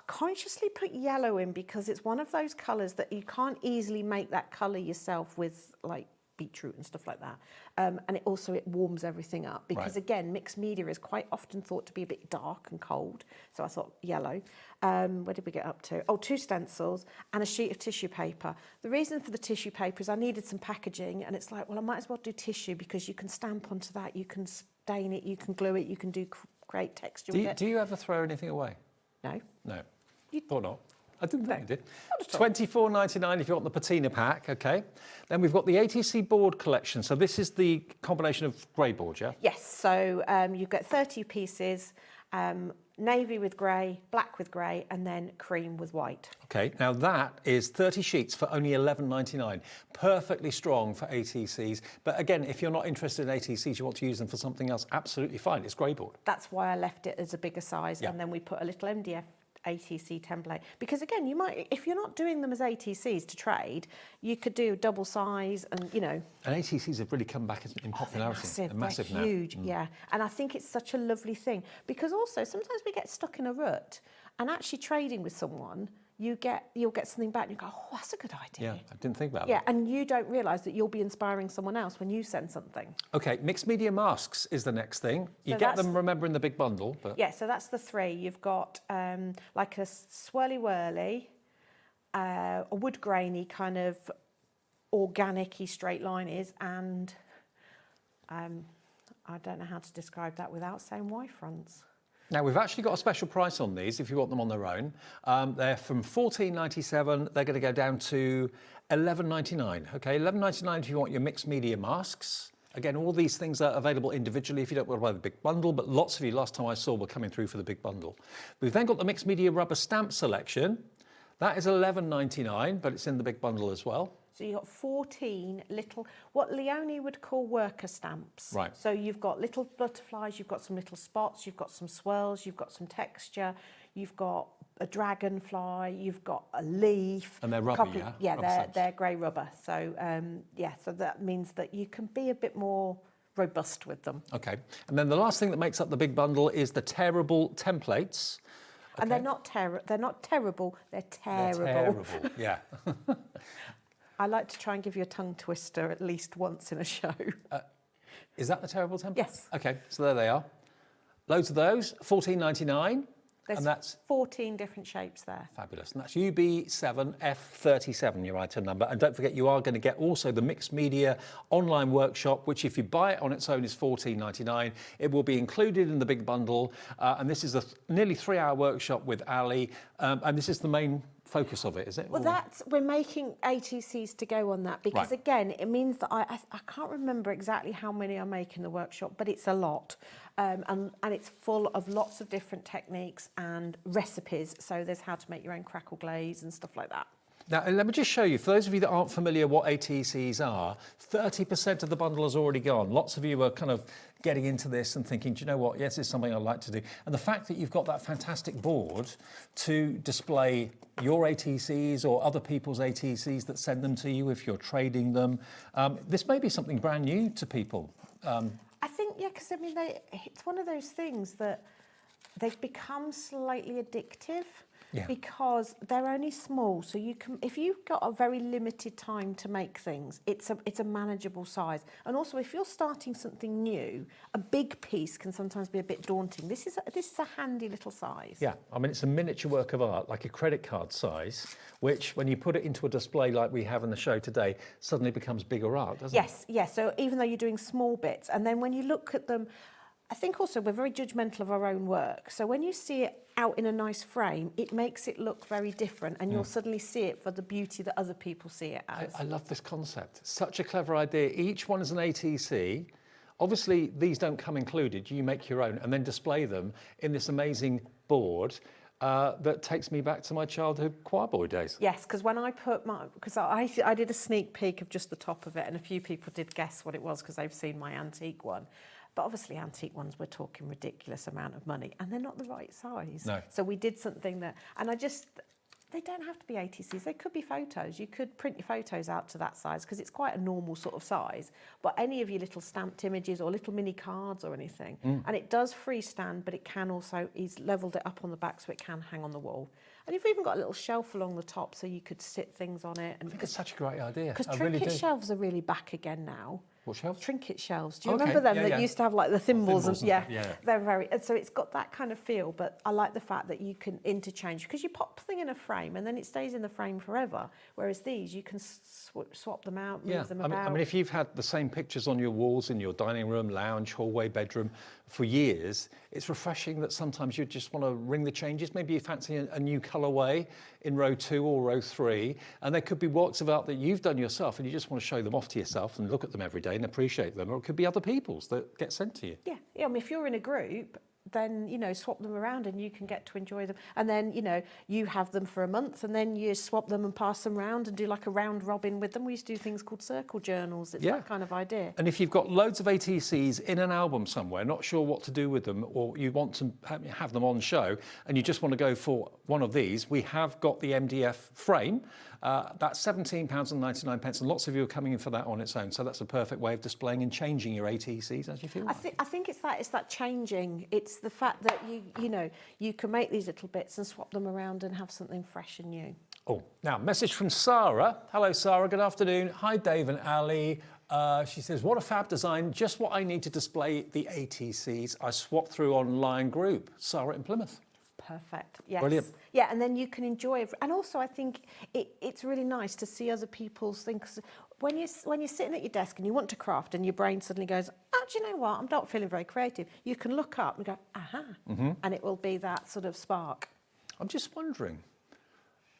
consciously put yellow in because it's one of those colours that you can't easily make that colour yourself with, like, beetroot and stuff like that. And it warms everything up because, again, mixed media is quite often thought to be a bit dark and cold. So I thought yellow. Where did we get up to? Oh, 2 stencils and a sheet of tissue paper. The reason for the tissue paper is I needed some packaging, and it's like, well, I might as well do tissue because you can stamp onto that, you can stain it, you can glue it, you can do great texture with it. Do you ever throw anything away? No. No. Or not? I didn't think you did. £24.99 if you want the patina pack, okay. Then we've got the ATC board collection. So this is the combination of grey board, yeah? Yes, so you've got 30 pieces, navy with grey, black with grey, and then cream with white. Okay, now that is 30 sheets for only £11.99. Perfectly strong for ATCs. But again, if you're not interested in ATCs, you want to use them for something else, absolutely fine. It's grey board. That's why I left it as a bigger size, and then we put a little MDF ATC template, because again, you might, if you're not doing them as ATCs to trade, you could do double size, and you know. And ATCs have really come back in popularity. They're massive now. Huge, yeah. And I think it's such a lovely thing, because also sometimes we get stuck in a rut, and actually trading with someone, you'll get something back and you go, oh, that's a good idea. Yeah, I didn't think about that. Yeah, and you don't realise that you'll be inspiring someone else when you send something. Okay, mixed media masks is the next thing. You get them, remember, in the big bundle. But yeah, so that's the 3. You've got like a swirly whirly, a wood grainy kind of organic-y straight line is, and I don't know how to describe that without saying Y fronts. Now, we've actually got a special price on these if you want them on their own. They're from $14.97. They're going to go down to $11.99. Okay, $11.99 if you want your mixed media masks. Again, all these things are available individually if you don't want to buy the big bundle, but lots of you, last time I saw, were coming through for the big bundle. We've then got the mixed media rubber stamp selection. That is $11.99, but it's in the big bundle as well. So you've got 14 little, what Leonie would call worker stamps. Right. So you've got little butterflies, you've got some little spots, you've got some swirls, you've got some texture, you've got a dragonfly, you've got a leaf. And they're rubber, yeah? Yeah, Rubber they're grey rubber. So, yeah, so that means that you can be a bit more robust with them. Okay. And then the last thing that makes up the big bundle is the tearable templates. Okay. And they're not terrible, they're terrible. They're terrible, yeah. I like to try and give you a tongue twister at least once in a show. Is that the terrible template? Yes. Okay, so there they are. Loads of those, $14.99. There's and that's 14 different shapes there. Fabulous. And that's UB7F37, your item number. And don't forget, you are going to get also the Mixed Media online workshop, which if you buy it on its own is $14.99. It will be included in the big bundle. And this is a nearly 3-hour workshop with Ali. And this is the main focus of it, is it? Well, we're making ATCs to go on that because, again, it means that I can't remember exactly how many I make in the workshop, but it's a lot. And it's full of lots of different techniques and recipes. So there's how to make your own crackle glaze and stuff like that. Now, let me just show you, for those of you that aren't familiar what ATCs are, 30% of the bundle has already gone. Lots of you are kind of getting into this and thinking, do you know what, yes, it's something I'd like to do. And the fact that you've got that fantastic board to display your ATCs or other people's ATCs that send them to you if you're trading them, this may be something brand new to people. I think, yeah, because I mean, it's one of those things that they've become slightly addictive. Yeah. because they're only small. So you can, if you've got a very limited time to make things, it's a manageable size. And also, if you're starting something new, a big piece can sometimes be a bit daunting. This is a handy little size. Yeah, I mean, it's a miniature work of art, like a credit card size, which when you put it into a display like we have in the show today, suddenly becomes bigger art, doesn't it? Yes, yes. So even though you're doing small bits, and then when you look at them, I think also we're very judgmental of our own work. So when you see it out in a nice frame, it makes it look very different, and you'll suddenly see it for the beauty that other people see it as. I love this concept. Such a clever idea. Each one is an ATC. Obviously, these don't come included. You make your own and then display them in this amazing board that takes me back to my childhood choir boy days. Yes, because when I put because I did a sneak peek of just the top of it, and a few people did guess what it was because they've seen my antique one. But obviously antique ones, we're talking ridiculous amount of money, and they're not the right size. No. So we did something that, and they don't have to be ATCs, they could be photos. You could print your photos out to that size because it's quite a normal sort of size. But any of your little stamped images or little mini cards or anything, and it does freestand, but it can also, he's levelled it up on the back so it can hang on the wall. And you've even got a little shelf along the top so you could sit things on it. And I think it's such a great idea. because I trinket really do. shelves are really back again now. What shelves? Trinket shelves. Do you Okay, remember them yeah, that yeah. used to have like the thimbles thimbles and and stuff, yeah. they're very, and so it's got that kind of feel, but I like the fact that you can interchange because you pop the thing in a frame and then it stays in the frame forever, whereas these you can swap them out, move them about. I mean, if you've had the same pictures on your walls in your dining room, lounge, hallway, bedroom for years, it's refreshing that sometimes you just want to ring the changes. Maybe you fancy a new colourway in row 2 or row 3, and there could be works of art that you've done yourself and you just want to show them off to yourself and look at them every day and appreciate them, or it could be other people's that get sent to you. Yeah, I mean, if you're in a group, then, you know, swap them around and you can get to enjoy them. And then, you know, you have them for a month and then you swap them and pass them around and do like a round robin with them. We used to do things called circle journals. It's that kind of idea. And if you've got loads of ATCs in an album somewhere, not sure what to do with them, or you want to have them on show and you just want to go for one of these, we have got the MDF frame. That's £17.99, and lots of you are coming in for that on its own. So that's a perfect way of displaying and changing your ATCs as you feel. I think it's that changing. It's the fact that you know you can make these little bits and swap them around and have something fresh and new. Oh, now message from Sarah. Hello, Sarah. Good afternoon. Hi, Dave and Ali. She says, what a fab design. Just what I need to display the ATCs I swapped through online group. Sarah in Plymouth. Perfect. Yes. Brilliant. Yeah, and then you can enjoy it. And also, I think it's really nice to see other people's things. When you're sitting at your desk and you want to craft, and your brain suddenly goes, "Oh, do you know what? I'm not feeling very creative." You can look up and go, "Aha!" And it will be that sort of spark. I'm just wondering,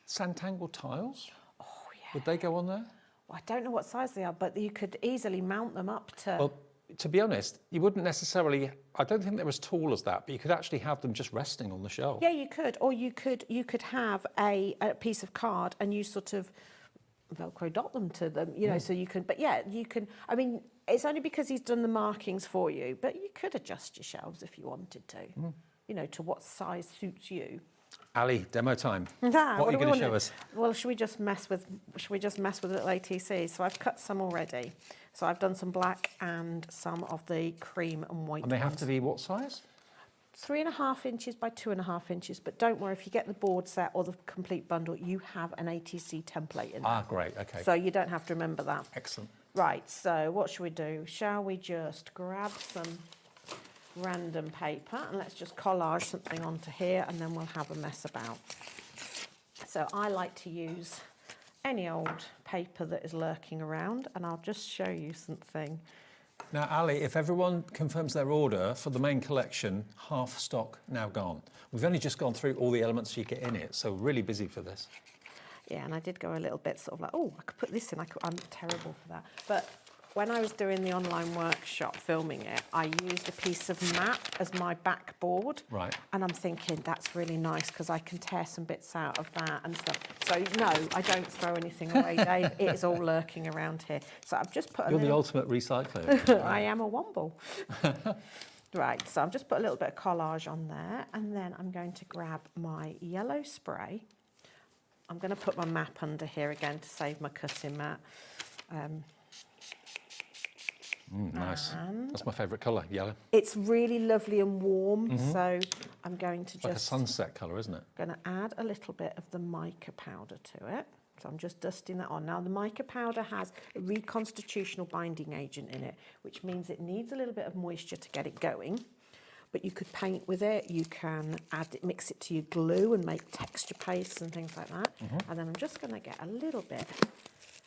Sanntangle tiles? Oh yeah. Would they go on there? Well, I don't know what size they are, but you could easily mount them up to. Well, to be honest, you wouldn't necessarily, I don't think they're as tall as that, but you could actually have them just resting on the shelf. Yeah, you could. Or you could have a piece of card and you sort of Velcro dot them to them, you know, so you can, but yeah, you can, I mean, it's only because he's done the markings for you, but you could adjust your shelves if you wanted to, you know, to what size suits you. Ali, demo time. What What are you do we going to want show us? Well, should we just mess with little ATCs? So I've cut some already. So I've done some black and some of the cream and white And they have ones. to be what size? 3.5 inches by 2.5 inches, but don't worry, if you get the board set or the complete bundle, you have an ATC template in there. Ah, great, okay. So you don't have to remember that. Excellent. Right, so what should we do? Shall we just grab some random paper and let's just collage something onto here and then we'll have a mess about. So I like to use any old paper that is lurking around, and I'll just show you something. Now, Ali, if everyone confirms their order for the main collection, half stock now gone. We've only just gone through all the elements you get in it, so really busy for this. Yeah, and I did go a little bit sort of like, oh, I could put this in. I'm terrible for that. But when I was doing the online workshop, filming it, I used a piece of map as my backboard. Right. And I'm thinking, that's really nice because I can tear some bits out of that and stuff. So, no, I don't throw anything away, Dave. It is all lurking around here. So I've just put a You're the little... ultimate recycler. I am a womble. Right, so I've just put a little bit of collage on there, and then I'm going to grab my yellow spray. I'm going to put my map under here again to save my cutting mat. Nice. That's my favourite colour, yellow. It's really lovely and warm, so I'm going to Like a sunset colour, isn't it? Going to add a little bit of the mica powder to it. So I'm just dusting that on. Now the mica powder has a reconstitutional binding agent in it, which means it needs a little bit of moisture to get it going. But you could paint with it, you can mix it to your glue and make texture pastes and things like that. And then I'm just going to get a little bit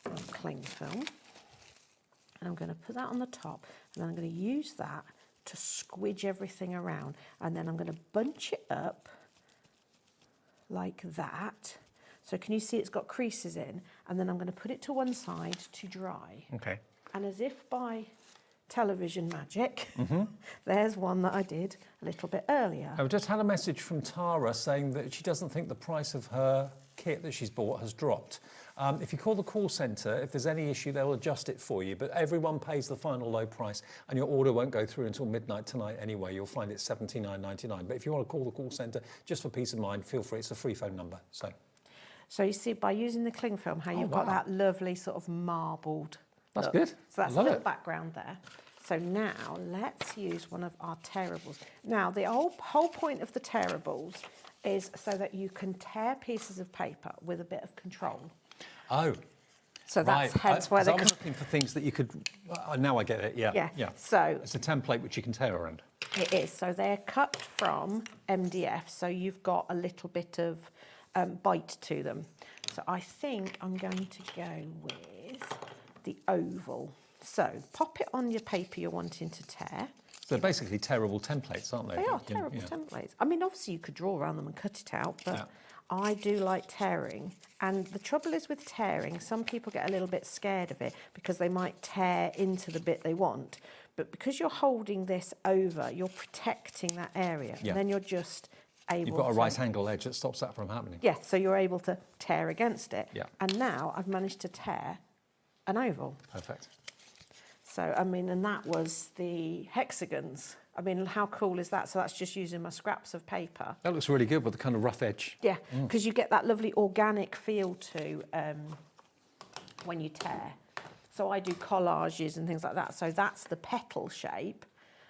of cling film. And I'm going to put that on the top, and then I'm going to use that to squidge everything around. And then I'm going to bunch it up like that. So can you see it's got creases in? And then I'm going to put it to one side to dry. Okay. And as if by television magic, there's one that I did a little bit earlier. I've just had a message from Tara saying that she doesn't think the price of her kit that she's bought has dropped. If you call the call centre, if there's any issue, they'll adjust it for you, but everyone pays the final low price, and your order won't go through until midnight tonight anyway. You'll find it's $79.99. But if you want to call the call centre, just for peace of mind, feel free. It's a free phone number. So you see, by using the cling film, how you've got that lovely sort of marbled That's look. good. So that's I love a little it. background there. So now let's use one of our tearables. Now the whole point of the tearables is so that you can tear pieces of paper with a bit of control. Oh. So that's right. hence why I they was looking for things that you could... now I get it, yeah. So it's a template which you can tear around. it is. So they're cut from MDF, so you've got a little bit of bite to them. So I think I'm going to go with the oval. So pop it on your paper you're wanting to tear. They're basically tearable templates, aren't they? They are terrible templates. I mean, obviously you could draw around them and cut it out, but I do like tearing. And the trouble is with tearing, some people get a little bit scared of it because they might tear into the bit they want. But because you're holding this over, you're protecting that area. Yeah. And then you're just able to... You've got a right angle edge that stops that from happening. Yeah, so you're able to tear against it. Yeah. And now I've managed to tear an oval. Perfect. So, I mean, and that was the hexagons. I mean, how cool is that? So that's just using my scraps of paper. That looks really good with the kind of rough edge. Yeah, because you get that lovely organic feel to when you tear. So I do collages and things like that. So that's the petal shape,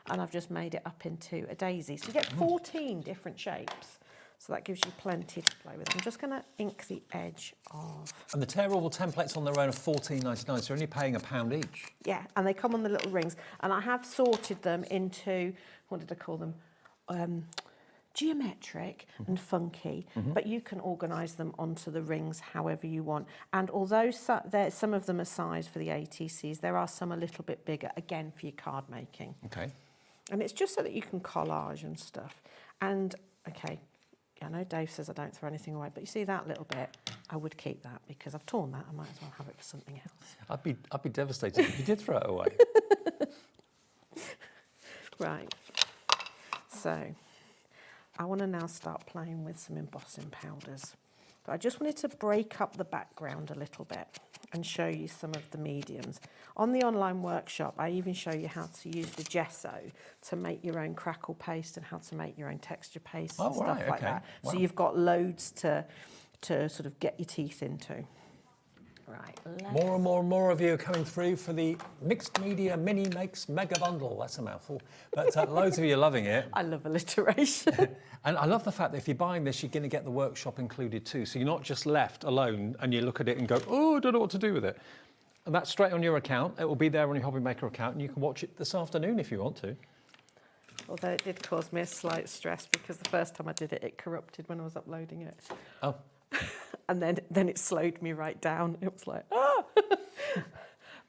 and I've just made it up into a daisy. So you get 14 different shapes. So that gives you plenty to play with. I'm just going to ink the edge of... And the tearable templates on their own are $14.99, so you're only paying £1 each. Yeah, and they come on the little rings. And I have sorted them into, what did I call them? Geometric and funky, but you can organise them onto the rings however you want. And although some of them are sized for the ATCs, there are some a little bit bigger, again, for your card making. Okay. And it's just so that you can collage and stuff. And, okay, I know Dave says I don't throw anything away, but you see that little bit? I would keep that because I've torn that. I might as well have it for something else. I'd be devastated if you did throw it away. Right. So I want to now start playing with some embossing powders. But I just wanted to break up the background a little bit and show you some of the mediums. On the online workshop, I even show you how to use the gesso to make your own crackle paste and how to make your own texture paste and stuff like that. Wow. So you've got loads to sort of get your teeth into. Right. More and more and more of you are coming through for the Mixed Media Mini Makes Mega Bundle. That's a mouthful. But loads of you are loving it. I love alliteration. And I love the fact that if you're buying this, you're going to get the workshop included too. So you're not just left alone and you look at it and go, oh, I don't know what to do with it. And that's straight on your account. It will be there on your HobbyMaker account and you can watch it this afternoon if you want to. Although it did cause me a slight stress because the first time I did it, it corrupted when I was uploading it. Oh. And then it slowed me right down. It was like, ah!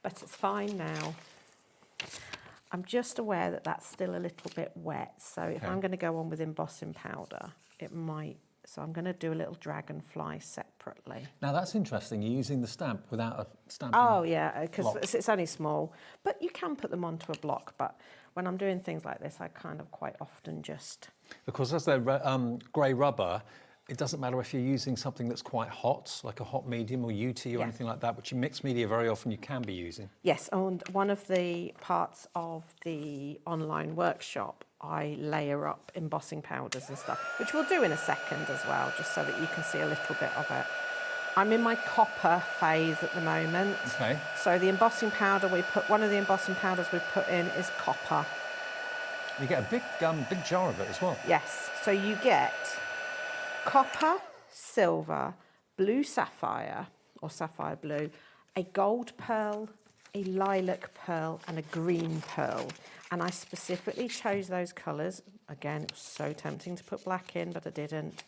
But it's fine now. I'm just aware that that's still a little bit wet. So if I'm going to go on with embossing powder, it might... So I'm going to do a little dragonfly separately. Now that's interesting. You're using the stamp without a stamping. Oh, yeah, because it's only small. But you can put them onto a block. But when I'm doing things like this, I kind of quite often just... Because as they're grey rubber, it doesn't matter if you're using something that's quite hot, like a hot medium or UT or anything like that, which in mixed media very often you can be using. Yes, and one of the parts of the online workshop, I layer up embossing powders and stuff, which we'll do in a second as well, just so that you can see a little bit of it. I'm in my copper phase at the moment. Okay. So the embossing powder one of the embossing powders we put in is copper. You get a big jar of it as well. Yes. So you get copper, silver, blue sapphire or sapphire blue, a gold pearl, a lilac pearl and a green pearl. And I specifically chose those colours. Again, it was so tempting to put black in, but I didn't.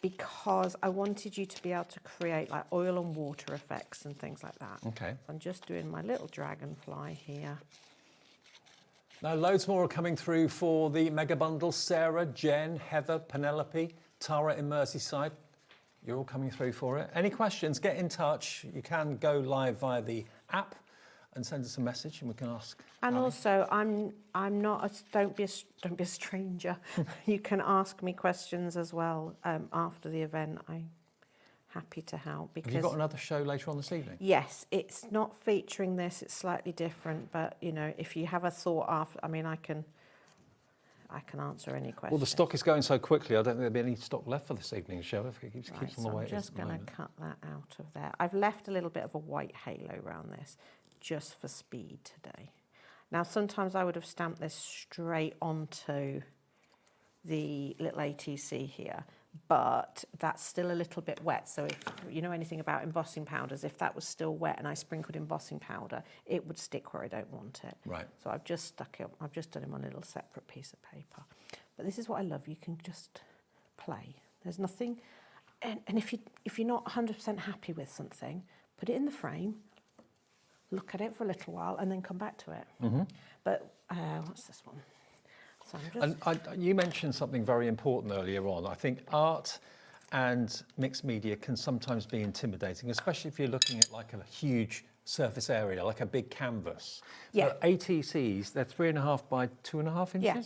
Because I wanted you to be able to create like oil and water effects and things like that. Okay. I'm just doing my little dragonfly here. Now, loads more are coming through for the mega bundle. Sarah, Jen, Heather, Penelope, Tara in Merseyside. You're all coming through for it. Any questions, get in touch. You can go live via the app and send us a message and we can ask. And Ali. also, I'm not, don't be a stranger. You can ask me questions as well after the event. I'm happy to help. Because Have you got another show later on this evening? Yes, it's not featuring this, it's slightly different, but you know, if you have a thought after, I mean, I can answer any questions. Well, the stock is going so quickly, I don't think there'll be any stock left for this evening's show if it keeps on the way I'm it is just at the going to moment. cut that out of there. I've left a little bit of a white halo around this, just for speed today. Now, sometimes I would have stamped this straight onto the little ATC here, but that's still a little bit wet. So if you know anything about embossing powders, if that was still wet and I sprinkled embossing powder, it would stick where I don't want it. Right. So I've just stuck it, I've just done it on a little separate piece of paper. But this is what I love, you can just play. There's nothing, and if you're not 100% happy with something, put it in the frame, look at it for a little while and then come back to it. Mm-hmm. But what's this one? So I'm just... And you mentioned something very important earlier on. I think art and mixed media can sometimes be intimidating, especially if you're looking at like a huge surface area, like a big canvas. Yeah. But ATCs, they're 3.5 by 2.5 inches. Yeah.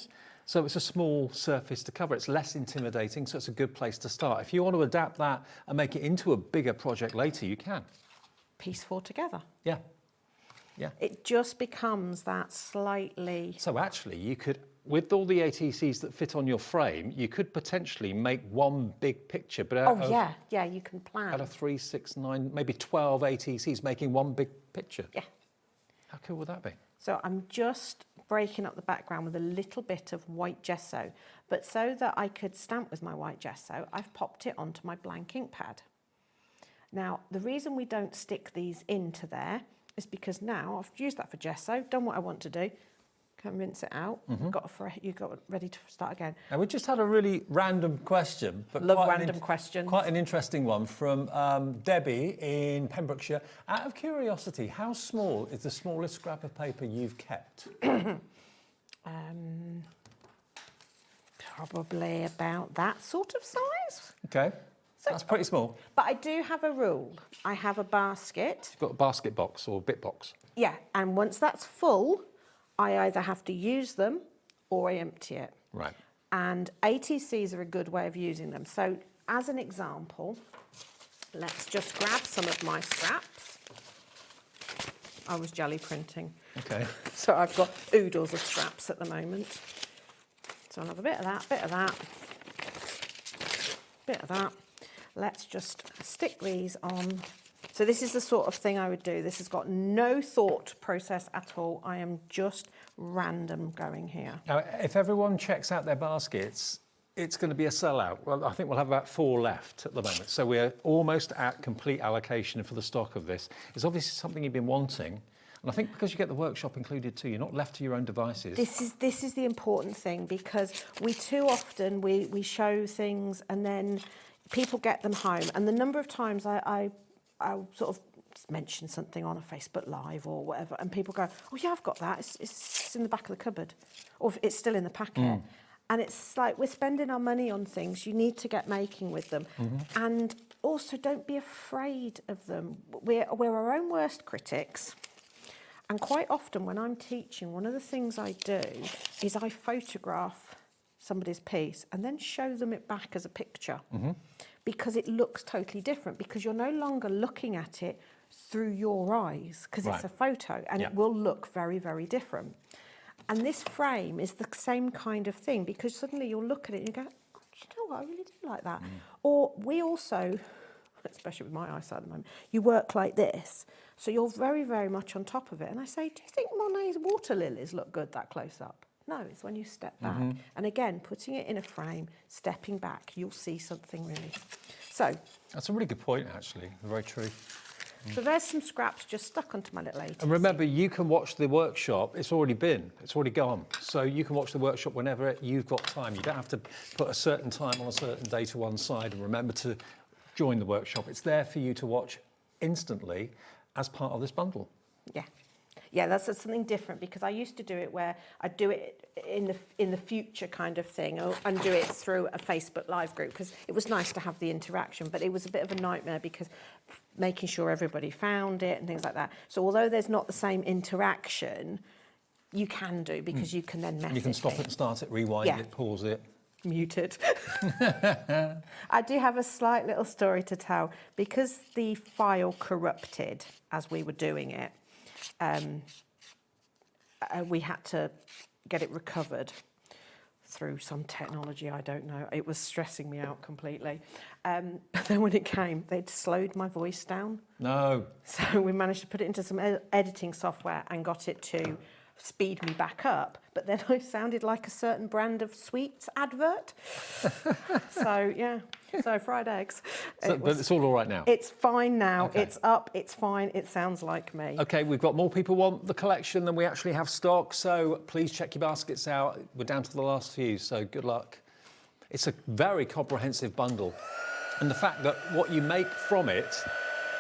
So it's a small surface to cover. It's less intimidating, so it's a good place to start. If you want to adapt that and make it into a bigger project later, you can. Piece 4 together. Yeah. Yeah. It just becomes that slightly... So actually, you could, with all the ATCs that fit on your frame, you could potentially make one big picture, but out of, yeah, you can plan. out of 3, 6, 9, maybe 12 ATCs, making one big picture. Yeah. How cool would that be? So I'm just breaking up the background with a little bit of white gesso, but so that I could stamp with my white gesso, I've popped it onto my blank ink pad. Now, the reason we don't stick these into there is because now I've used that for gesso, done what I want to do, can rinse it out, you've got ready to start again. Now, we just had a really random question, but Love quite random questions. Quite an interesting one from Debbie in Pembrokeshire. Out of curiosity, how small is the smallest scrap of paper you've kept? Probably about that sort of size. Okay, that's pretty small. But I do have a rule. I have a basket. You've got a basket box or bit box. Yeah, and once that's full, I either have to use them or I empty it. Right. And ATCs are a good way of using them. So as an example, let's just grab some of my scraps. I was jelly printing. Okay. So I've got oodles of scraps at the moment. So I'll have a bit of that, bit of that, bit of that. Let's just stick these on. So this is the sort of thing I would do. This has got no thought process at all. I am just random going here. Now, if everyone checks out their baskets, it's going to be a sellout. Well, I think we'll have about 4 left at the moment. So we're almost at complete allocation for the stock of this. It's obviously something you've been wanting. And I think because you get the workshop included too, you're not left to your own devices. This is the important thing, because we too often, we show things and then people get them home. And the number of times I sort of mention something on a Facebook Live or whatever, and people go, oh yeah, I've got that. It's in the back of the cupboard, or it's still in the packet. And it's like, we're spending our money on things. You need to get making with them. And also, don't be afraid of them. We're our own worst critics. And quite often when I'm teaching, one of the things I do is I photograph somebody's piece and then show them it back as a picture. Because it looks totally different, because you're no longer looking at it through your eyes, because it's a photo, and it will look very, very different. And this frame is the same kind of thing, because suddenly you'll look at it and you go, oh, do you know what, I really do like that. Or we also, especially with my eyesight at the moment, you work like this. So you're very, very much on top of it. And I say, do you think Monet's water lilies look good that close up? No, it's when you step back. And again, putting it in a frame, stepping back, you'll see something really. So that's a really good point, actually. Very true. So there's some scraps just stuck onto my little ATC. And remember, you can watch the workshop. It's already gone. So you can watch the workshop whenever you've got time. You don't have to put a certain time on a certain day to one side and remember to join the workshop. It's there for you to watch instantly as part of this bundle. Yeah. Yeah, that's something different, because I used to do it where I'd do it in the future kind of thing, and do it through a Facebook Live group, because it was nice to have the interaction, but it was a bit of a nightmare because making sure everybody found it and things like that. So although there's not the same interaction, you can do, because you can then message. You can stop it and start it, rewind it, pause it. Muted. I do have a slight little story to tell. Because the file corrupted as we were doing it, we had to get it recovered through some technology, I don't know. It was stressing me out completely. But then when it came, they'd slowed my voice down. No. So we managed to put it into some editing software and got it to speed me back up. But then I sounded like a certain brand of sweets advert. So, yeah. So fried eggs. But it's all right now? It's fine now. Okay. It's up. It's fine. It sounds like me. OK, we've got more people want the collection than we actually have stock, so please check your baskets out. We're down to the last few, so good luck. It's a very comprehensive bundle. And the fact that what you make from it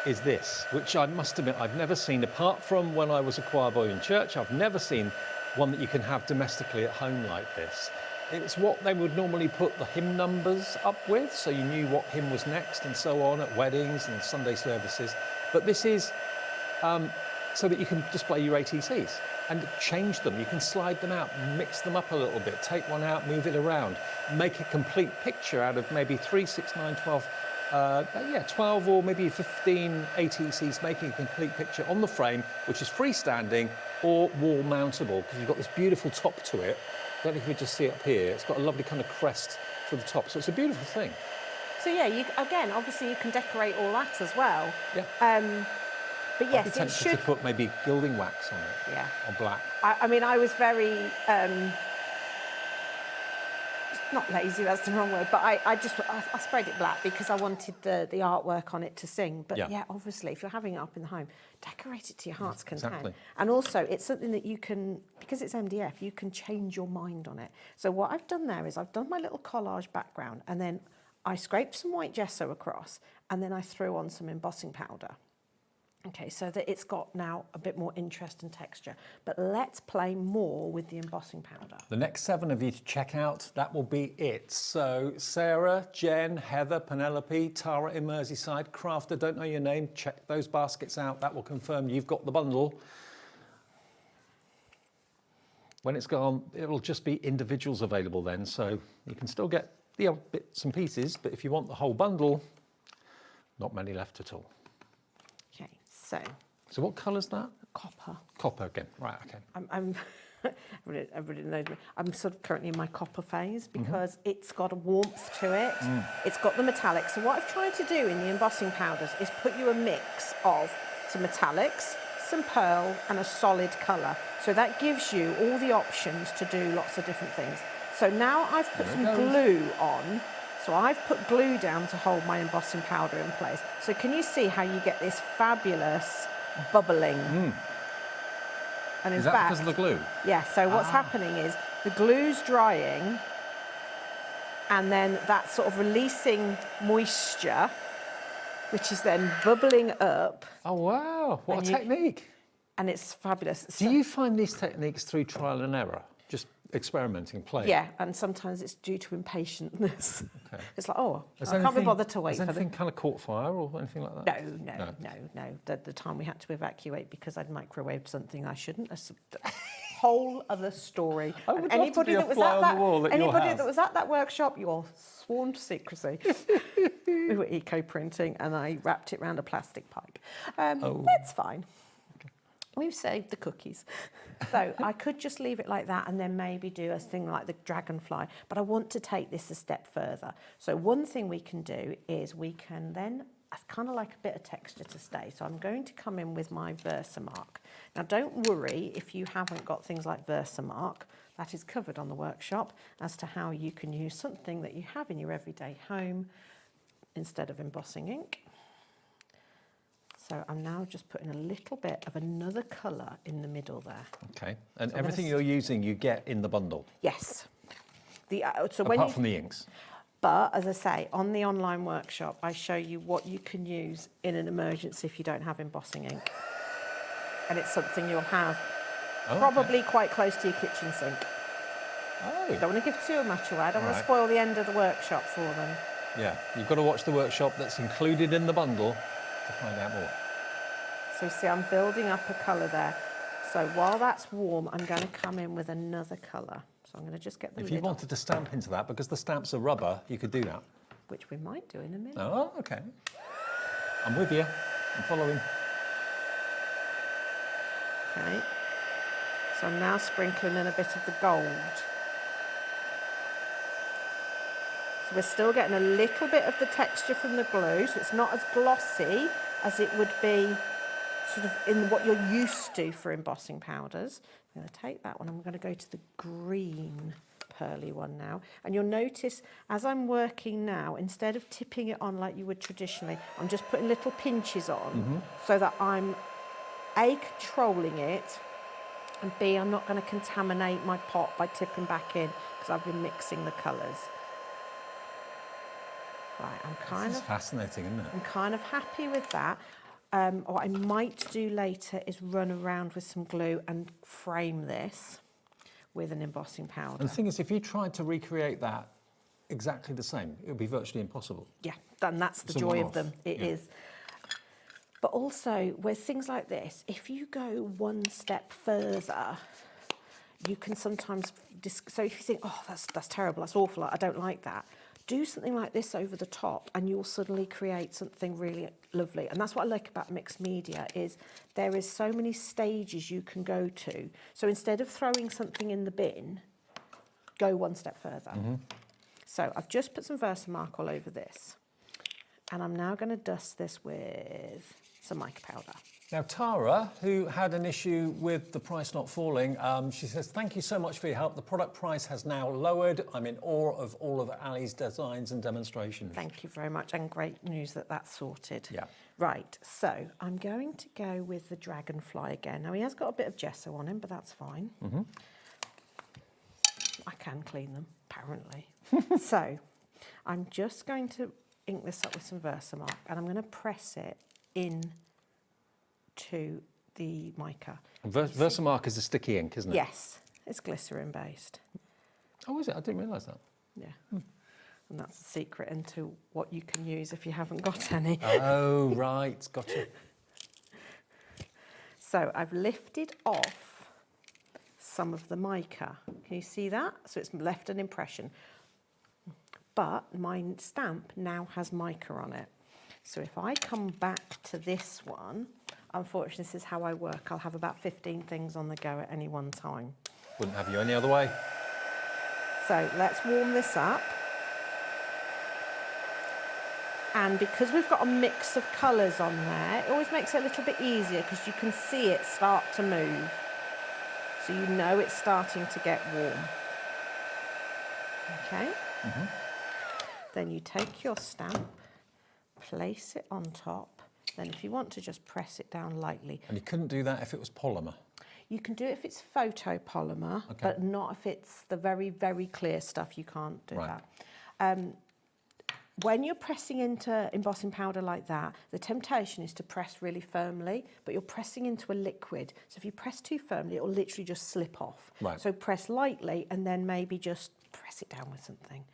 is this, which I must admit I've never seen, apart from when I was a choir boy in church. I've never seen one that you can have domestically at home like this. It's what they would normally put the hymn numbers up with, so you knew what hymn was next and so on at weddings and Sunday services. But this is so that you can display your ATCs and change them. You can slide them out, mix them up a little bit, take one out, move it around, make a complete picture out of maybe 3, 6, 9, 12, 12 or maybe 15 ATCs, making a complete picture on the frame, which is freestanding or wall mountable, because you've got this beautiful top to it. I don't know if you can just see it up here. It's got a lovely kind of crest to the top, so it's a beautiful thing. So yeah, again, obviously you can decorate all that as well. Yeah. But yes, I'd be tempted to put maybe gilding wax on it. Yeah. Or black. I mean, I was very not lazy. That's the wrong word. But I sprayed it black because I wanted the artwork on it to sing. But yeah, obviously, if you're having it up in the home, decorate it to your heart's content. Exactly. And also, it's something that you can, because it's MDF, you can change your mind on it. So what I've done there is I've done my little collage background, and then I scraped some white gesso across, and then I threw on some embossing powder. Okay, so that it's got now a bit more interest and texture. But let's play more with the embossing powder. The next 7 of you to check out, that will be it. So Sarah, Jen, Heather, Penelope, Tara in Merseyside, Crafter, don't know your name, check those baskets out. That will confirm you've got the bundle. When it's gone, it'll just be individuals available then, so you can still get the odd bits and pieces, but if you want the whole bundle, not many left at all. Okay, so what colour's that? Copper. Copper again, right, okay. Everybody knows me. I'm sort of currently in my copper phase because it's got a warmth to it. It's got the metallic. So what I've tried to do in the embossing powders is put you a mix of some metallics, some pearl and a solid colour. So that gives you all the options to do lots of different things. So now I've put some glue on. So I've put glue down to hold my embossing powder in place. So can you see how you get this fabulous bubbling? And is that because of the glue? Yeah, so what's happening is the glue's drying and then that's sort of releasing moisture, which is then bubbling up. Oh, wow, what a technique. And it's fabulous. Do you find these techniques through trial and error? Just experimenting, playing? Yeah, and sometimes it's due to impatientness. Okay. It's like, I can't be bothered to wait for Has anything kind of caught fire or anything like that? No. The time we had to evacuate because I'd microwaved something I shouldn't. A whole other story. I would love to be a fly on the wall at your house. That was at that workshop, you're sworn to secrecy. We were eco-printing and I wrapped it around a plastic pipe. That's fine. We've saved the cookies. So I could just leave it like that and then maybe do a thing like the dragonfly, but I want to take this a step further. So one thing we can do is we can then I kind of like a bit of texture to stay. So I'm going to come in with my Versamark. Now don't worry if you haven't got things like Versamark. That is covered on the workshop as to how you can use something that you have in your everyday home instead of embossing ink. So I'm now just putting a little bit of another colour in the middle there. Okay, and So everything you're using you get in the bundle? Yes. So apart from the inks? But as I say, on the online workshop, I show you what you can use in an emergency if you don't have embossing ink. And it's something you'll have probably quite close to your kitchen sink. Oh. Don't want to give too much away. I don't want to spoil the end of the workshop for them. Yeah, you've got to watch the workshop that's included in the bundle to find out more. So you see, I'm building up a colour there. So while that's warm, I'm going to come in with another colour. So I'm going to just get the If lid you wanted to stamp into that, because the stamps are rubber, you could do that. which we might do in a minute. Oh, okay. I'm with you. I'm following. Okay. So I'm now sprinkling in a bit of the gold. So we're still getting a little bit of the texture from the glue, so it's not as glossy as it would be sort of in what you're used to for embossing powders. I'm going to take that one, I'm going to go to the green pearly one now. And you'll notice as I'm working now, instead of tipping it on like you would traditionally, I'm just putting little pinches on so that I'm A, controlling it, and B, I'm not going to contaminate my pot by tipping back in because I've been mixing the colours. Right, I'm kind of fascinating, isn't it? I'm kind of happy with that. What I might do later is run around with some glue and frame this with an embossing powder. And the thing is, if you tried to recreate that exactly the same, it would be virtually impossible. Yeah, and that's the It's a joy of one-off. them. It is. But also, with things like this, if you go one step further, you can sometimes... So if you think, oh, that's terrible, that's awful, I don't like that, do something like this over the top and you'll suddenly create something really lovely. And that's what I like about mixed media, is there is so many stages you can go to. So instead of throwing something in the bin, go one step further. So I've just put some Versamark all over this. And I'm now going to dust this with some mica powder. Now, Tara, who had an issue with the price not falling, she says, thank you so much for your help. The product price has now lowered. I'm in awe of all of Ali's designs and demonstrations. Thank you very much, and great news that that's sorted. Yeah. Right, so I'm going to go with the dragonfly again. Now, he has got a bit of gesso on him, but that's fine. I can clean them, apparently. So I'm just going to ink this up with some Versamark, and I'm going to press it in to the mica. And Versamark is a sticky ink, isn't it? Yes, it's glycerin based. Oh, is it? I didn't realise that. Yeah. And that's the secret into what you can use if you haven't got any. Oh, right, gotcha. So I've lifted off some of the mica. Can you see that? So it's left an impression. But my stamp now has mica on it. So if I come back to this one, unfortunately, this is how I work. I'll have about 15 things on the go at any one time. Wouldn't have you any other way. So let's warm this up. And because we've got a mix of colours on there, it always makes it a little bit easier because you can see it start to move. So you know it's starting to get warm. Okay? Then you take your stamp, place it on top. Then if you want to just press it down lightly. And you couldn't do that if it was polymer? You can do it if it's photopolymer, but not if it's the very, very clear stuff. You can't do that. When you're pressing into embossing powder like that, the temptation is to press really firmly, but you're pressing into a liquid. So if you press too firmly, it will literally just slip off. Right. So press lightly and then maybe just press it down with something.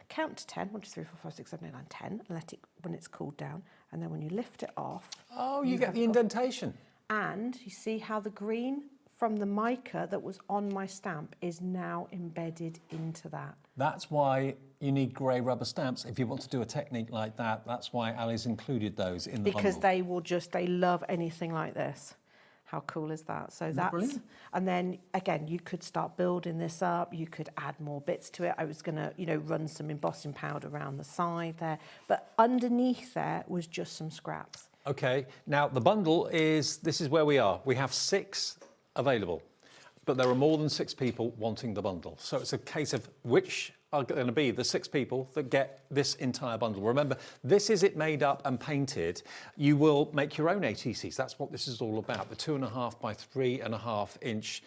Count to 10, 1, 2, 3, 4, 5, 6, 7, 8, 9, 10, and let it, when it's cooled down, and then when you lift it off... Oh, you get the indentation. And you see how the green from the mica that was on my stamp is now embedded into that. That's why you need grey rubber stamps. If you want to do a technique like that, that's why Ali's included those in the Because bundle. they will just, they love anything like this. How cool is that? So Isn't that's, that brilliant? and then again, you could start building this up. You could add more bits to it. I was going to, you know, run some embossing powder around the side there, but underneath there was just some scraps. Okay, now the bundle is, this is where we are. We have 6 available, but there are more than 6 people wanting the bundle. So it's a case of which are going to be the 6 people that get this entire bundle. Remember, this is it made up and painted. You will make your own ATCs. That's what this is all about, the 2.5 by 3.5 inch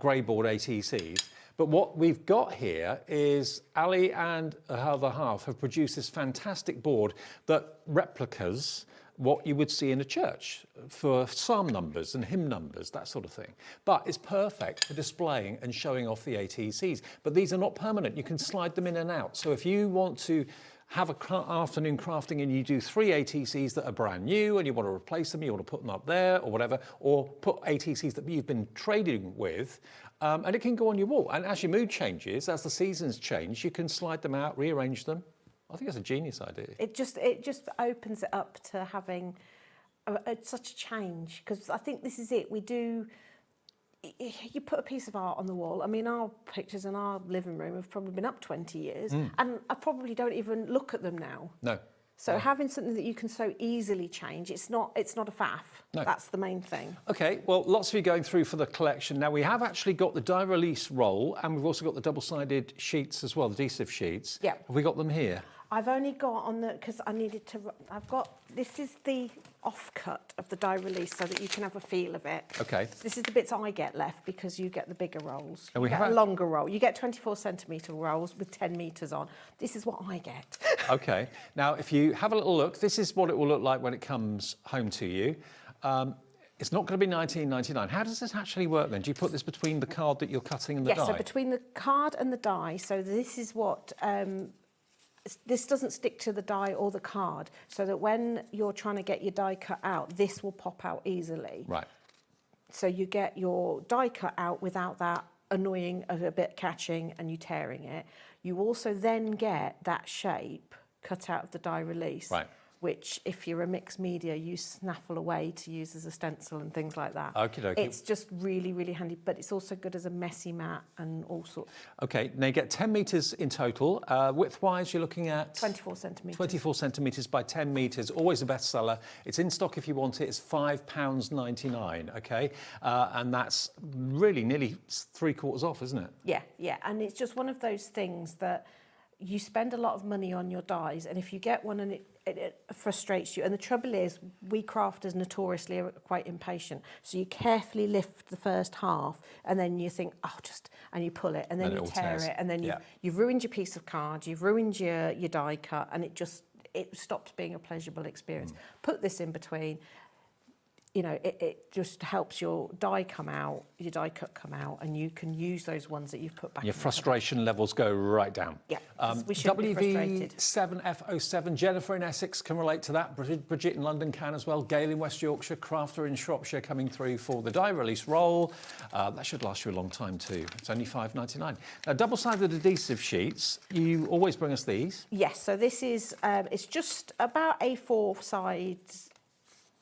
grey board ATCs. But what we've got here is Ali and her other half have produced this fantastic board that replicas what you would see in a church for psalm numbers and hymn numbers, that sort of thing. But it's perfect for displaying and showing off the ATCs. But these are not permanent. You can slide them in and out. So if you want to have an afternoon crafting and you do 3 ATCs that are brand new and you want to replace them, you want to put them up there or whatever, or put ATCs that you've been trading with, and it can go on your wall. And as your mood changes, as the seasons change, you can slide them out, rearrange them. I think it's a genius idea. It just opens it up to having such a change, because I think this is it. We do. You put a piece of art on the wall. I mean, our pictures in our living room have probably been up 20 years, and I probably don't even look at them now. No. So having something that you can so easily change, it's not a faff. No. That's the main thing. Okay, well, lots of you going through for the collection. Now, we have actually got the die release roll, and we've also got the double-sided sheets as well, the adhesive sheets. Yeah. Have we got them here? I've only got on the, because I needed to, I've got, this is the off-cut of the die release so that you can have a feel of it. Okay. This is the bits I get left because you get the bigger rolls. And You we get have a longer roll. You get 24 centimetre rolls with 10 metres on. This is what I get. Okay. Now, if you have a little look, this is what it will look like when it comes home to you. It's not going to be $19.99. How does this actually work then? Do you put this between the card that you're cutting and the die? Yes, so between the card and the die, so this is what, this doesn't stick to the die or the card, so that when you're trying to get your die cut out, this will pop out easily. Right. So you get your die cut out without that annoying of a bit catching and you tearing it. You also then get that shape cut out of the die release. Right. Which, if you're a mixed media, you snaffle away to use as a stencil and things like that. Okie dokie. It's just really, really handy, but it's also good as a messy mat and all sorts. Okay, now you get 10 metres in total. Width-wise, you're looking at? 24 centimetres. 24 centimetres by 10 metres, always a bestseller. It's in stock if you want it. It's £5.99, okay? And that's really nearly 3/4 off, isn't it? Yeah, yeah, and it's just one of those things that you spend a lot of money on your dies, and if you get one and it frustrates you, and the trouble is, we crafters notoriously are quite impatient, so you carefully lift the first half, and then you think, oh, and you pull it, and then you tear it, and then you've ruined your piece of card, you've ruined your die cut, and it stops being a pleasurable experience. Put this in between. You know, it just helps your die cut come out, and you can use those ones that you've put back. Your frustration levels go right down. Yeah, we should be frustrated. WV7F07, Jennifer in Essex can relate to that. Bridget in London can as well. Gail in West Yorkshire, Crafter in Shropshire coming through for the die release roll. That should last you a long time too. It's only £5.99. Now, double-sided adhesive sheets, you always bring us these. Yes, so this is, it's just about A4 sides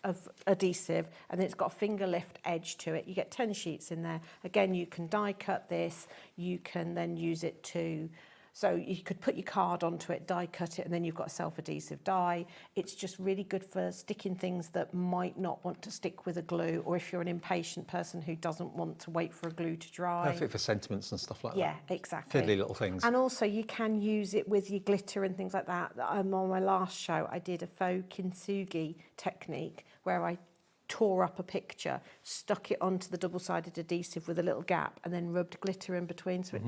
of adhesive, and then it's got a finger lift edge to it. You get 10 sheets in there. Again, you can die cut this. You can then use it to, so you could put your card onto it, die cut it, and then you've got a self-adhesive die. It's just really good for sticking things that might not want to stick with a glue, or if you're an impatient person who doesn't want to wait for a glue to dry. Perfect for sentiments and stuff like that. Yeah, exactly. Fiddly little things. And also you can use it with your glitter and things like that. On my last show, I did a faux kintsugi technique where I tore up a picture, stuck it onto the double-sided adhesive with a little gap, and then rubbed glitter in between, so it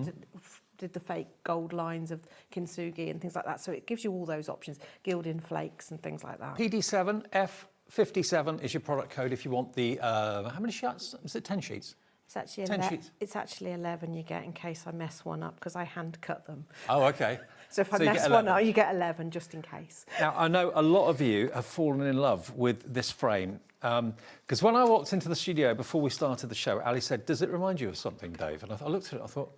did the fake gold lines of kintsugi and things like that. So it gives you all those options, gilding flakes and things like that. PD7F57 is your product code if you want the, how many sheets? Is it 10 sheets? It's actually 10 sheets. It's actually 11 you get in case I mess one up, because I hand cut them. Oh, okay. So if I mess one up, you get 11 just in case. Now, I know a lot of you have fallen in love with this frame, because when I walked into the studio before we started the show, Ali said, does it remind you of something, Dave? And I looked at it, I thought,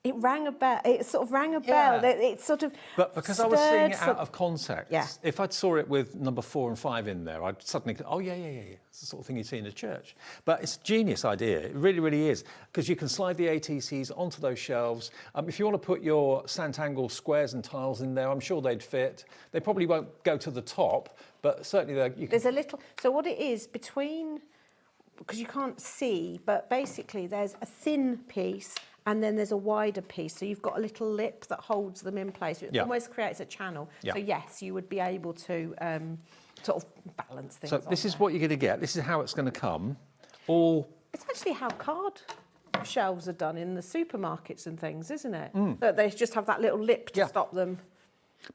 It rang a bell. It sort of rang a bell. It sort of. But because I was seeing it stirred out of context, Yeah. if I'd saw it with number 4 and 5 in there, I'd suddenly go, oh, yeah. It's the sort of thing you see in a church. But it's a genius idea. It really, really is. Because you can slide the ATCs onto those shelves. If you want to put your Sant'Angle squares and tiles in there, I'm sure they'd fit. They probably won't go to the top, but certainly There's a little. So what it is between, because you can't see, but basically there's a thin piece and then there's a wider piece. So you've got a little lip that holds them in place. It almost creates a channel. Yeah. So yes, you would be able to sort of balance things. So this is what you're going to get. This is how it's going to come. It's actually how card shelves are done in the supermarkets and things, isn't it? That they just have that little lip to stop them.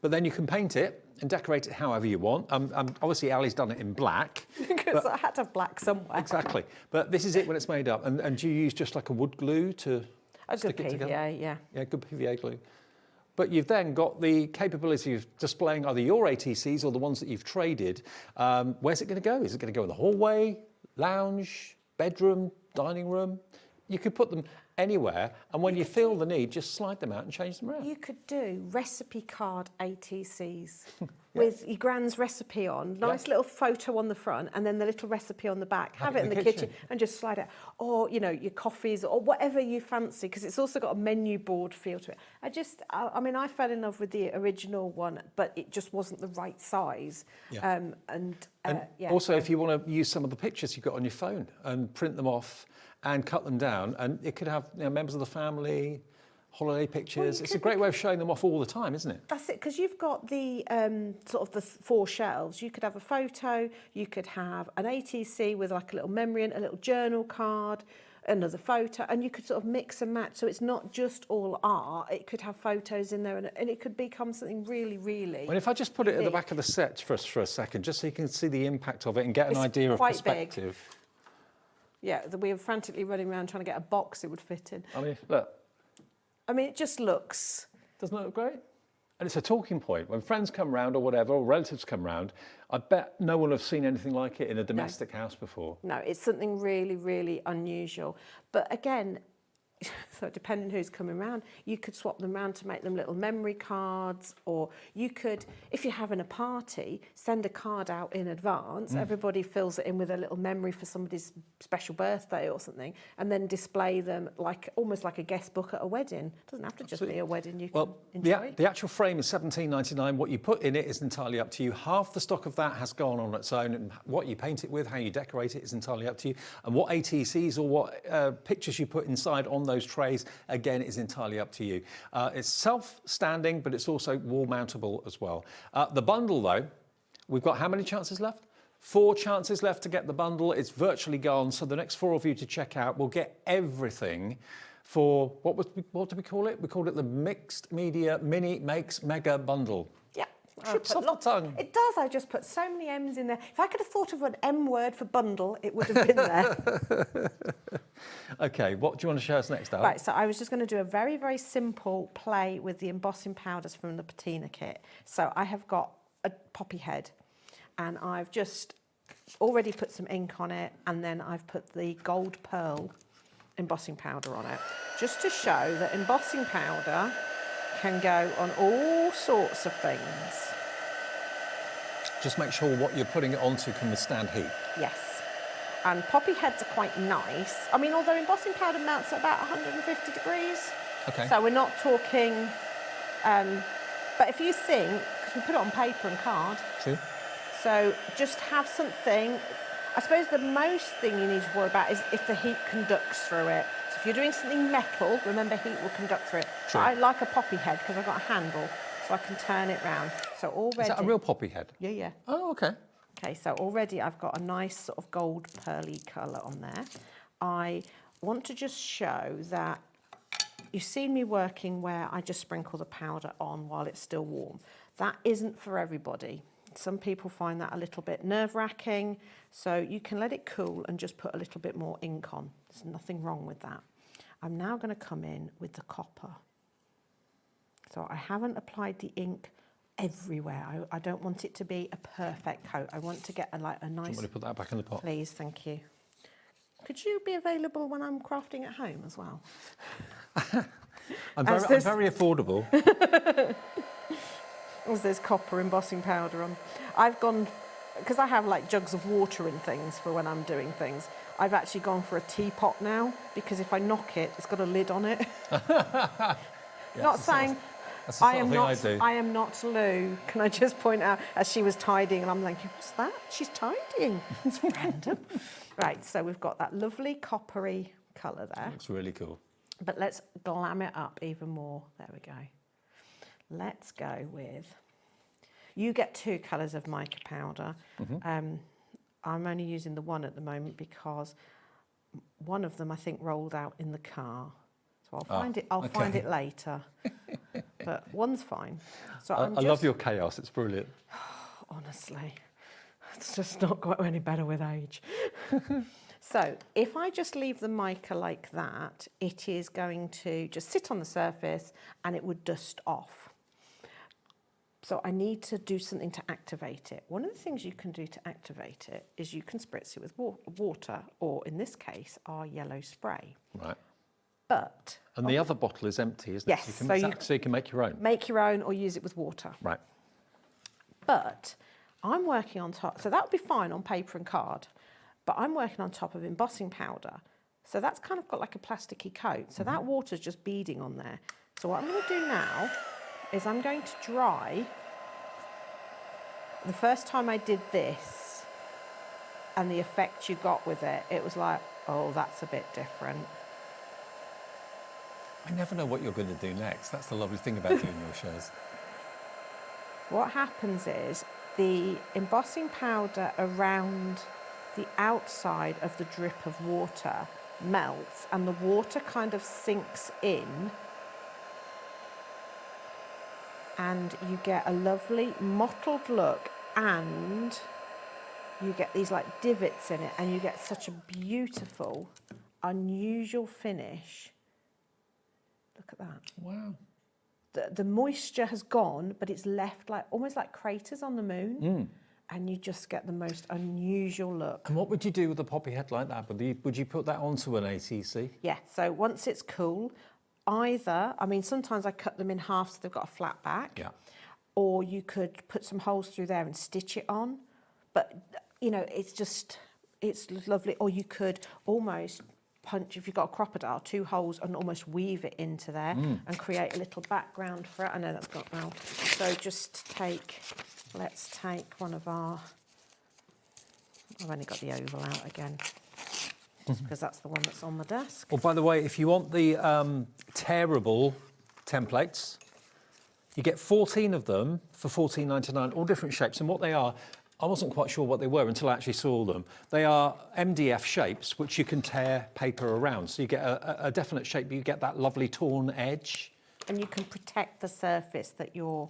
But then you can paint it and decorate it however you want. Obviously, Ali's done it in black. Because I had to have black somewhere. Exactly. But this is it when it's made up. And do you use just like a wood glue to stick it together? PVA, yeah. Yeah, good PVA glue. But you've then got the capability of displaying either your ATCs or the ones that you've traded. Where's it going to go? Is it going to go in the hallway, lounge, bedroom, dining room? You could put them anywhere, and when you feel the need, just slide them out and change them around. You could do recipe card ATCs with your grand's recipe on, nice little photo on the front, and then the little recipe on the back. Have it in the kitchen and just slide it. Or, you know, your coffees or whatever you fancy, because it's also got a menu board feel to it. I mean, I fell in love with the original one, but it just wasn't the right size. Yeah. Also, if you want to use some of the pictures you've got on your phone and print them off and cut them down, and it could have members of the family, holiday pictures. It's a great way of showing them off all the time, isn't it? That's it, because you've got the sort of the 4 shelves. You could have a photo, you could have an ATC with like a little memory and a little journal card, another photo, and you could sort of mix and match. So it's not just all art, it could have photos in there, and it could become something really, really Well, if I just put it at the back of the set for a second, just so you can see the impact of it and get an idea of perspective. Big. Yeah, we were frantically running around trying to get a box it would fit in. I mean, look. I mean, it just looks... Doesn't it look great? And it's a talking point. When friends come round or whatever, or relatives come round, I bet no one has seen anything like it in a domestic house before. No, it's something really, really unusual. But again, so depending who's coming round, you could swap them around to make them little memory cards, or you could, if you're having a party, send a card out in advance. Everybody fills it in with a little memory for somebody's special birthday or something, and then display them like almost like a guest book at a wedding. It doesn't have to just be a wedding. You can enjoy it. The actual frame is $17.99. What you put in it is entirely up to you. Half the stock of that has gone on its own, and what you paint it with, how you decorate it is entirely up to you. And what ATCs or what pictures you put inside on those trays, again, is entirely up to you. It's self-standing, but it's also wall mountable as well. The bundle, though, we've got how many chances left? 4 chances left to get the bundle. It's virtually gone. So the next 4 of you to check out will get everything for, what do we call it? We called it the Mixed Media Mini Makes Mega Bundle. Yeah. Trips off the tongue. It does. I just put so many M's in there. If I could have thought of an M word for bundle, it would have been there. OK, what do you want to show us next, Ali? Right, so I was just going to do a very, very simple play with the embossing powders from the patina kit. So I have got a poppy head, and I've just already put some ink on it, and then I've put the gold pearl embossing powder on it, just to show that embossing powder can go on all sorts of things. Just make sure what you're putting it onto can withstand heat. Yes. And poppy heads are quite nice. I mean, although embossing powder mounts at about 150 degrees. Okay. So we're not talking... but if you think, because we put it on paper and card. True. So just have something... I suppose the most thing you need to worry about is if the heat conducts through it. So if you're doing something metal, remember heat will conduct through it. True. I like a poppy head because I've got a handle, so I can turn it round. So already... Is that a real poppy head? Yeah, yeah. Oh, OK. Okay, so already I've got a nice sort of gold pearly colour on there. I want to just show that you've seen me working where I just sprinkle the powder on while it's still warm. That isn't for everybody. Some people find that a little bit nerve-wracking, so you can let it cool and just put a little bit more ink on. There's nothing wrong with that. I'm now going to come in with the copper. So I haven't applied the ink everywhere. I don't want it to be a perfect coat. I want to get a nice... Do you want me to put that back in the pot? Please, thank you. Could you be available when I'm crafting at home as well? I'm very affordable. As there's copper embossing powder on. I've gone, because I have like jugs of water and things for when I'm doing things, I've actually gone for a teapot now, because if I knock it, it's got a lid on it. Not saying that's the sort of thing I do. I am not Lou. Can I just point out, as she was tidying, and I'm thinking, what's that? She's tidying. It's random. Right, so we've got that lovely coppery colour there. Looks really cool. But let's glam it up even more. There we go. Let's go with, you get 2 colours of mica powder. I'm only using the one at the moment because one of them I think rolled out in the car. So I'll find it. I'll find it later. But one's fine. So I love your chaos. It's brilliant. Honestly, it's just not got any better with age. So if I just leave the mica like that, it is going to just sit on the surface and it would dust off. So I need to do something to activate it. One of the things you can do to activate it is you can spritz it with water, or in this case, our yellow spray. Right. But... And the other bottle is empty, isn't it? Yes. So you can make your own. Make your own or use it with water. Right. But I'm working on top, so that would be fine on paper and card, but I'm working on top of embossing powder. So that's kind of got like a plasticky coat. So that water's just beading on there. So what I'm going to do now is I'm going to dry. The first time I did this and the effect you got with it, it was like, oh, that's a bit different. I never know what you're going to do next. That's the lovely thing about doing your shows. What happens is the embossing powder around the outside of the drip of water melts and the water kind of sinks in, and you get a lovely mottled look, and you get these like divots in it, and you get such a beautiful, unusual finish. Look at that. Wow. The moisture has gone, but it's left like almost like craters on the moon. And you just get the most unusual look. And what would you do with a poppy head like that? Would you put that onto an ATC? Yeah, so once it's cool, either, I mean, sometimes I cut them in half so they've got a flat back. Yeah. Or you could put some holes through there and stitch it on. But, you know, it's lovely. Or you could almost punch, if you've got a crocodile, 2 holes and almost weave it into there and create a little background for it. I know that's got well. So just let's take one of our, I've only got the oval out again, just because that's the one that's on the desk. Oh, by the way, if you want the tearable templates, you get 14 of them for $14.99, all different shapes. And what they are, I wasn't quite sure what they were until I actually saw them. They are MDF shapes, which you can tear paper around. So you get a definite shape, but you get that lovely torn edge. And you can protect the surface that you're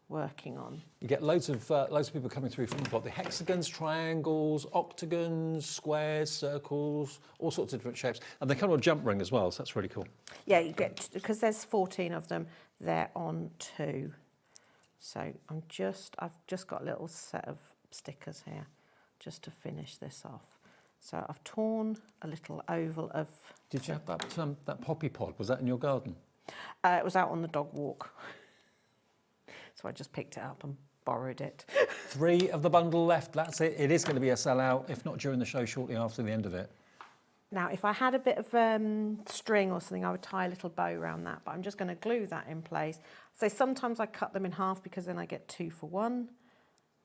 working on. You get loads of people coming through from the hexagons, triangles, octagons, squares, circles, all sorts of different shapes. And they come on a jump ring as well, so that's really cool. Yeah, you get, because there's 14 of them, they're on 2. So I've just got a little set of stickers here just to finish this off. So I've torn a little oval of... Did you have that poppy pod? Was that in your garden? It was out on the dog walk. So I just picked it up and borrowed it. 3 of the bundle left, that's it. It is going to be a sellout, if not during the show, shortly after the end of it. Now, if I had a bit of string or something, I would tie a little bow around that, but I'm just going to glue that in place. So sometimes I cut them in half because then I get 2 for 1.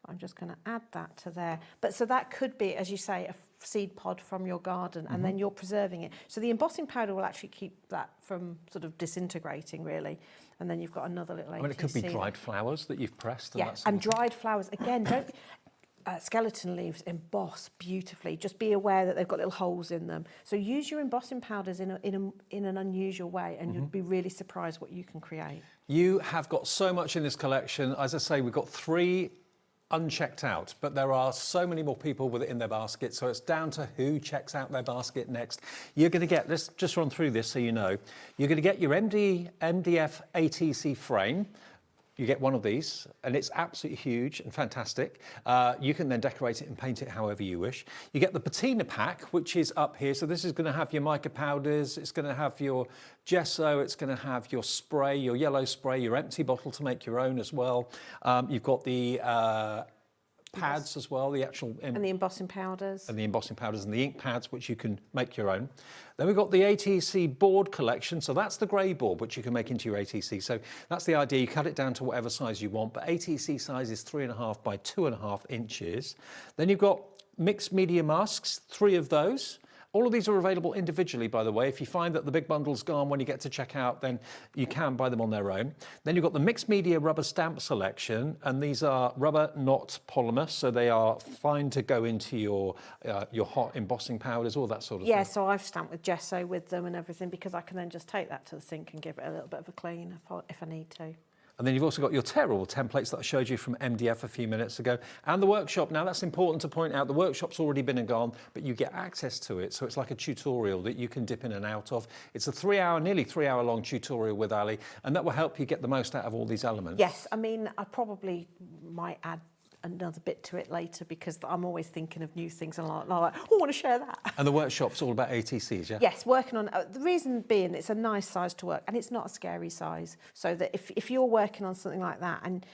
I'm just going to add that to there. But so that could be, as you say, a seed pod from your garden, and then you're preserving it. So the embossing powder will actually keep that from sort of disintegrating, really. And then you've got another little ATC. I mean, it could be dried flowers that you've pressed. Yeah, and dried flowers. Again, don't... skeleton leaves emboss beautifully. Just be aware that they've got little holes in them. So use your embossing powders in an unusual way, and you'd be really surprised what you can create. You have got so much in this collection. As I say, we've got 3 unchecked out, but there are so many more people with it in their basket, so it's down to who checks out their basket next. You're going to get, let's just run through this so you know, you're going to get your MDF ATC frame, You get one of these, and it's absolutely huge and fantastic. You can then decorate it and paint it however you wish. You get the patina pack, which is up here. So this is going to have your mica powders, it's going to have your gesso, it's going to have your spray, your yellow spray, your empty bottle to make your own as well. You've got the pads as well, the actual... and the embossing powders. And the embossing powders and the ink pads, which you can make your own. Then we've got the ATC board collection. So that's the grey board, which you can make into your ATC. So that's the idea. You cut it down to whatever size you want, but ATC size is 3.5 by 2.5 inches. Then you've got mixed media masks, 3 of those. All of these are available individually, by the way. If you find that the big bundle's gone when you get to checkout, then you can buy them on their own. Then you've got the mixed media rubber stamp selection, and these are rubber, not polymer, so they are fine to go into your hot embossing powders, all that sort of thing. Yeah, so I've stamped with gesso with them and everything, because I can then just take that to the sink and give it a little bit of a clean if I need to. And then you've also got your tear-all templates that I showed you from MDF a few minutes ago. And the workshop. Now, that's important to point out. The workshop's already been and gone, but you get access to it. So it's like a tutorial that you can dip in and out of. It's a nearly 3 hour long tutorial with Ali, and that will help you get the most out of all these elements. Yes, I mean, I probably might add another bit to it later, because I'm always thinking of new things and I'm like, oh, I want to share that. And the workshop's all about ATCs, yeah? Yes, working on the reason being it's a nice size to work, and it's not a scary size, so that if you're working on something like that and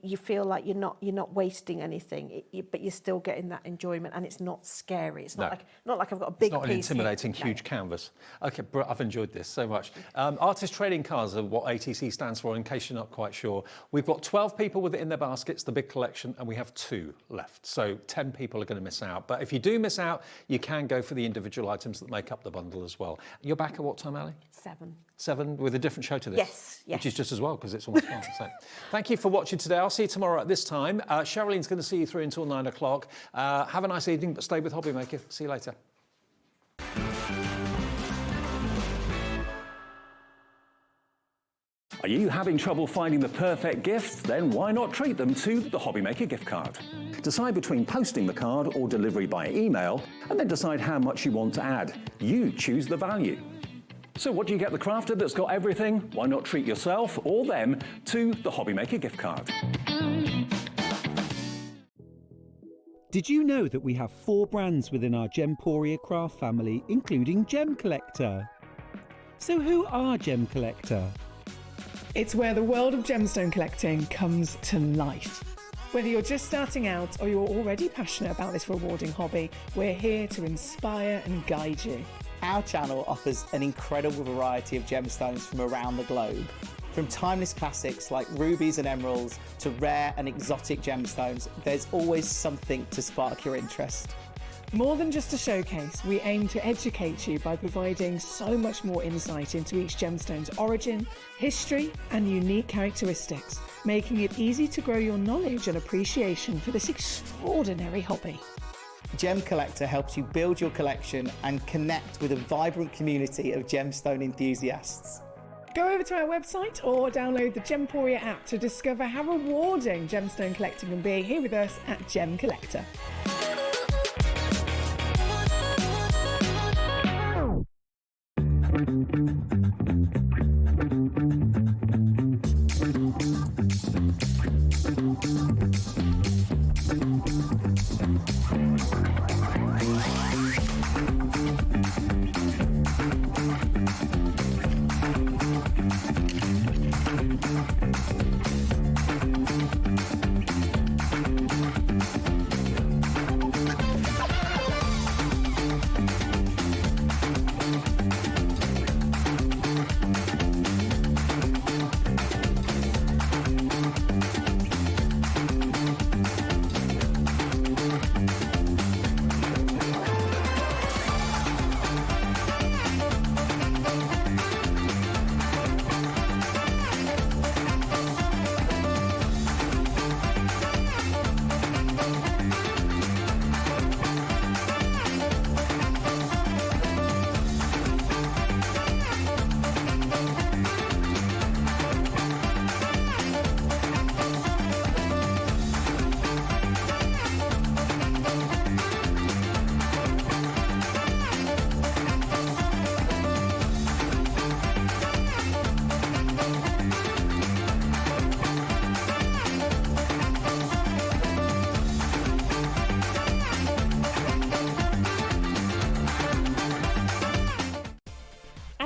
you feel like you're not wasting anything, but you're still getting that enjoyment, and it's not scary. It's not like I've got a big piece. It's not an intimidating huge canvas. Okay, I've enjoyed this so much. Artist trading cards are what ATC stands for, in case you're not quite sure. We've got 12 people with it in their baskets, the big collection, and we have 2 left. So 10 people are going to miss out. But if you do miss out, you can go for the individual items that make up the bundle as well. You're back at what time, Ali? 7 with a different show to this. Yes. Which is just as well, because it's almost gone. So thank you for watching today. I'll see you tomorrow at this time. Sherilyn's going to see you through until 9 o'clock. Have a nice evening, but stay with HobbyMaker. See you later. Are you having trouble finding the perfect gift? Then why not treat them to the HobbyMaker gift card? Decide between posting the card or delivery by email, and then decide how much you want to add. You choose the value. So what do you get the crafter that's got everything? Why not treat yourself or them to the HobbyMaker gift card? Did you know that we have 4 brands within our Gemporia craft family, including Gem Collector? So who are Gem Collector? It's where the world of gemstone collecting comes to life. Whether you're just starting out or you're already passionate about this rewarding hobby, we're here to inspire and guide you. Our channel offers an incredible variety of gemstones from around the globe. From timeless classics like rubies and emeralds to rare and exotic gemstones, there's always something to spark your interest. More than just a showcase, we aim to educate you by providing so much more insight into each gemstone's origin, history, and unique characteristics, making it easy to grow your knowledge and appreciation for this extraordinary hobby. Gem Collector helps you build your collection and connect with a vibrant community of gemstone enthusiasts. Go over to our website or download the Gemporia app to discover how rewarding gemstone collecting can be here with us at Gem Collector.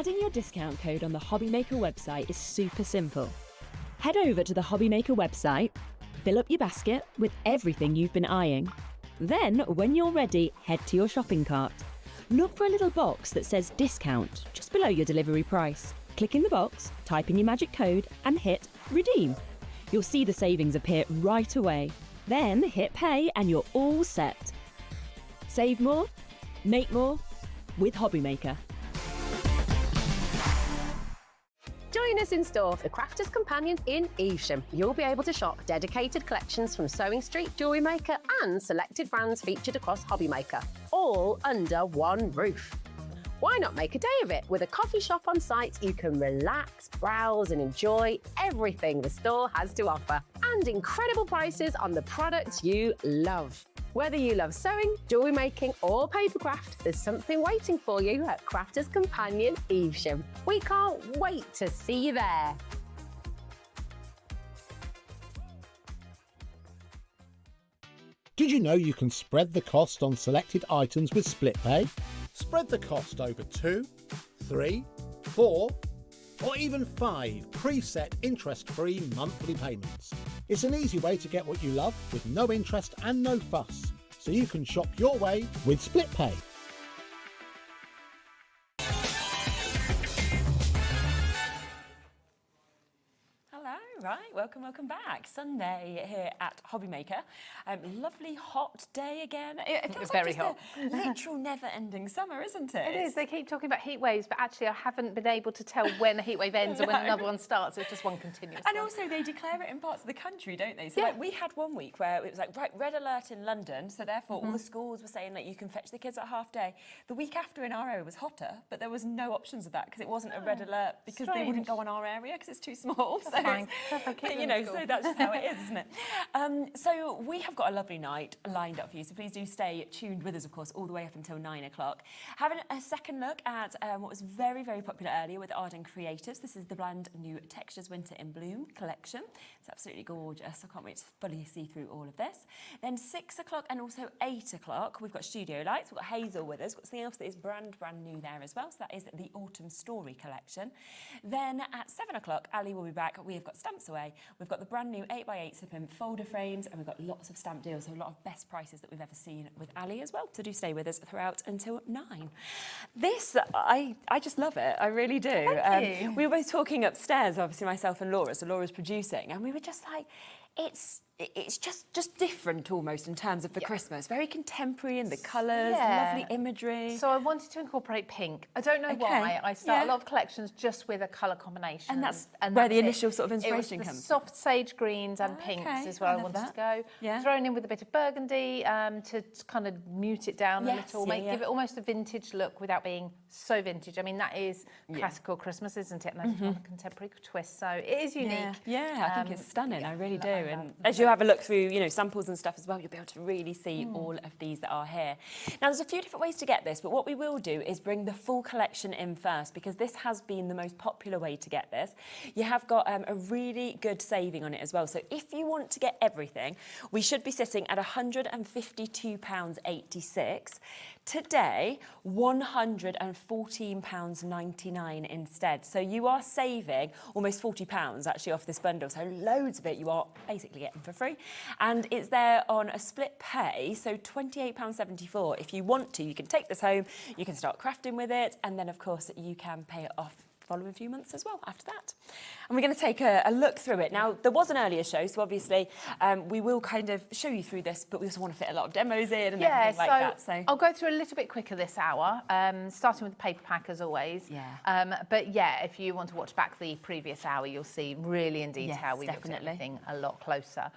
Adding your discount code on the HobbyMaker website is super simple. Head over to the HobbyMaker website, fill up your basket with everything you've been eyeing. Then, when you're ready, head to your shopping cart. Look for a little box that says discount just below your delivery price. Click in the box, type in your magic code and hit redeem. You'll see the savings appear right away. Then hit pay and you're all set. Save more, make more with HobbyMaker. Join us in store for the Crafters Companion in Evesham. You'll be able to shop dedicated collections from Sewing Street, Jewellery Maker and selected brands featured across HobbyMaker, all under one roof. Why not make a day of it? With a coffee shop on site, you can relax, browse and enjoy everything the store has to offer. And incredible prices on the products you love. Whether you love sewing, jewellery making or papercraft, there's something waiting for you at Crafters Companion Evesham. We can't wait to see you there. Did you know you can spread the cost on selected items with split pay? Spread the cost over 2, 3, 4, or even 5 preset interest-free monthly payments. It's an easy way to get what you love with no interest and no fuss, so you can shop your way with split pay. Right, welcome back. Sunday here at HobbyMaker. Lovely hot day again. It feels Very like hot. just a literal never-ending summer, isn't it? It is. They keep talking about heat waves, but actually I haven't been able to tell when a heat wave ends and when another one starts. It's just one continuous And one. also they declare it in parts of the country, don't they? So Yeah. like we had one week where it was like red alert in London, so therefore all the schools were saying that you can fetch the kids at half day. The week after in our area was hotter, but there was no options of that because it wasn't a red alert because they wouldn't go on our area because it's too small. That's fine. But, you know, so that's just how it is, isn't it? So we have got a lovely night lined up for you, so please do stay tuned with us, of course, all the way up until 9 o'clock. Having a second look at what was very, very popular earlier with Arden Creatives. This is the brand new Textures Winter in Bloom collection. It's absolutely gorgeous. I can't wait to fully see through all of this. Then 6 o'clock and also 8 o'clock, we've got Studio Lights. We've got Hazel with us. We've got something else that is brand new there as well. So that is the Autumn Story collection. Then at 7 o'clock, Ali will be back. We have got Stamps Away. We've got the brand new 8x8 slip-in folder frames, and we've got lots of stamp deals, so a lot of best prices that we've ever seen with Ali as well. So do stay with us throughout until 9. This, I just love it. I really do. Thank you. We were both talking upstairs, obviously myself and Laura, so Laura's producing, and we were just like, it's just different almost in terms of the Christmas. Very contemporary in the colours, lovely imagery. So I wanted to incorporate pink. I don't know why. I start a lot of collections just with a colour combination. And that's where the initial sort of inspiration it was comes the soft sage greens and pinks is where I wanted to go. Yeah. Thrown in with a bit of burgundy to kind of mute it down a little, give it almost a vintage look without being so vintage. I mean, that is classical Christmas, isn't it? And I just want a contemporary twist. So it is unique. Yeah, I think it's stunning. I really do. And as you have a look through, you know, samples and stuff as well, you'll be able to really see all of these that are here. Now, there's a few different ways to get this, but what we will do is bring the full collection in first, because this has been the most popular way to get this. You have got a really good saving on it as well. So if you want to get everything, we should be sitting at £152.86. Today, £114.99 instead. So you are saving almost £40 actually off this bundle. So loads of it you are basically getting for free. And it's there on a split pay, so £28.74. If you want to, you can take this home, you can start crafting with it, and then of course you can pay it off following few months as well after that. And we're going to take a look through it. Now, there was an earlier show, so obviously we will kind of show you through this, but we also want to fit a lot of demos in and everything like that. So I'll go through a little bit quicker this hour, starting with the paper pack as always. But yeah, if you want to watch back the previous hour, you'll see really in detail we looked at everything a lot closer.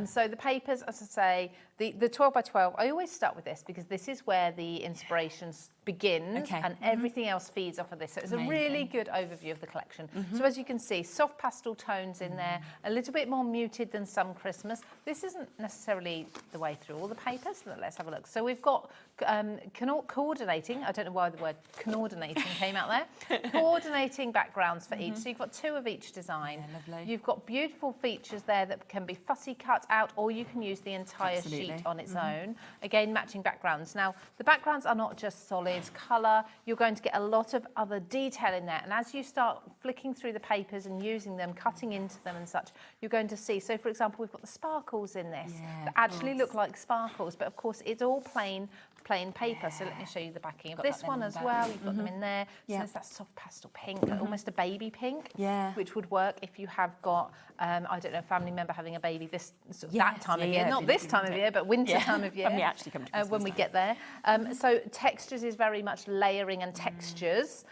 So the papers, as I say, the 12 by 12, I always start with this because this is where the inspiration begins and everything else feeds off of this. So it's a really good overview of the collection. So as you can see, soft pastel tones in there, a little bit more muted than some Christmas. This isn't necessarily the way through all the papers, but let's have a look. So we've got coordinating, I don't know why the word coordinating came out there, coordinating backgrounds for each. So you've got 2 of each design. Yeah, lovely. You've got beautiful features there that can be fussy cut out, or you can use the entire sheet on its own. Again, matching backgrounds. Now, the backgrounds are not just solid colour, you're going to get a lot of other detail in there. And as you start flicking through the papers and using them, cutting into them and such, you're going to see, so for example, we've got the sparkles in this that actually look like sparkles, but of course it's all plain paper. So let me show you the backing of this one as well. You've got them in there. So there's that soft pastel pink, almost a baby pink, which would work if you have got, I don't know, a family member having a baby this that time of year, not this time of year, but winter time of year. When we actually come to Christmas when we time. get there. So textures is very much layering and textures.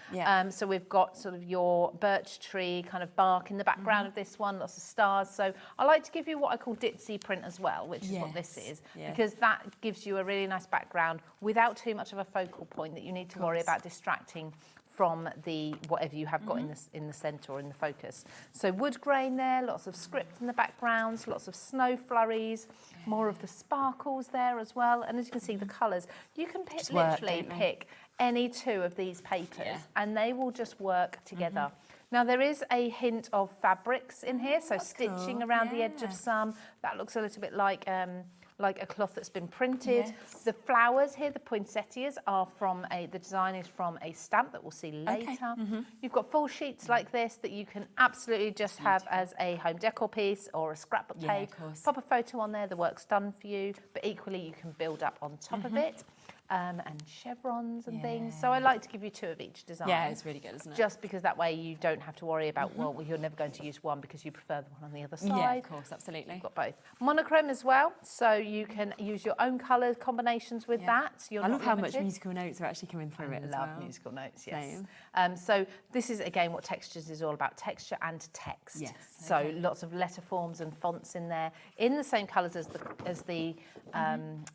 So we've got sort of your birch tree kind of bark in the background of this one, lots of stars. So I like to give you what I call ditzy print as well, which is what this is, because that gives you a really nice background without too much of a focal point that you need to worry about distracting from the whatever you have got in the centre or in the focus. So wood grain there, lots of script in the backgrounds, lots of snow flurries, more of the sparkles there as well. And as you can see, the colours, you can literally pick any 2 of these papers and they will just work together. Now there is a hint of fabrics in here, so stitching around the edge of some. That looks a little bit like a cloth that's been printed. The flowers here, the poinsettias, are from the design is from a stamp that we'll see later. You've got full sheets like this that you can absolutely just have as a home decor piece or a scrapbook page. Pop a photo on there, the work's done for you, but equally you can build up on top of it. And chevrons and things. So I like to give you 2 of each design. Yeah, it's really good, isn't it? Just because that way you don't have to worry about, well, you're never going to use one because you prefer the one on the other side. Yeah, of course, absolutely. You've got both. Monochrome as well, so you can use your own colour combinations with that. You're I love not how limited. much musical notes are actually coming through it as well. I love musical notes, yes. So this is, again, what textures is all about, texture and text. Yes. So lots of letter forms and fonts in there, in the same colours as the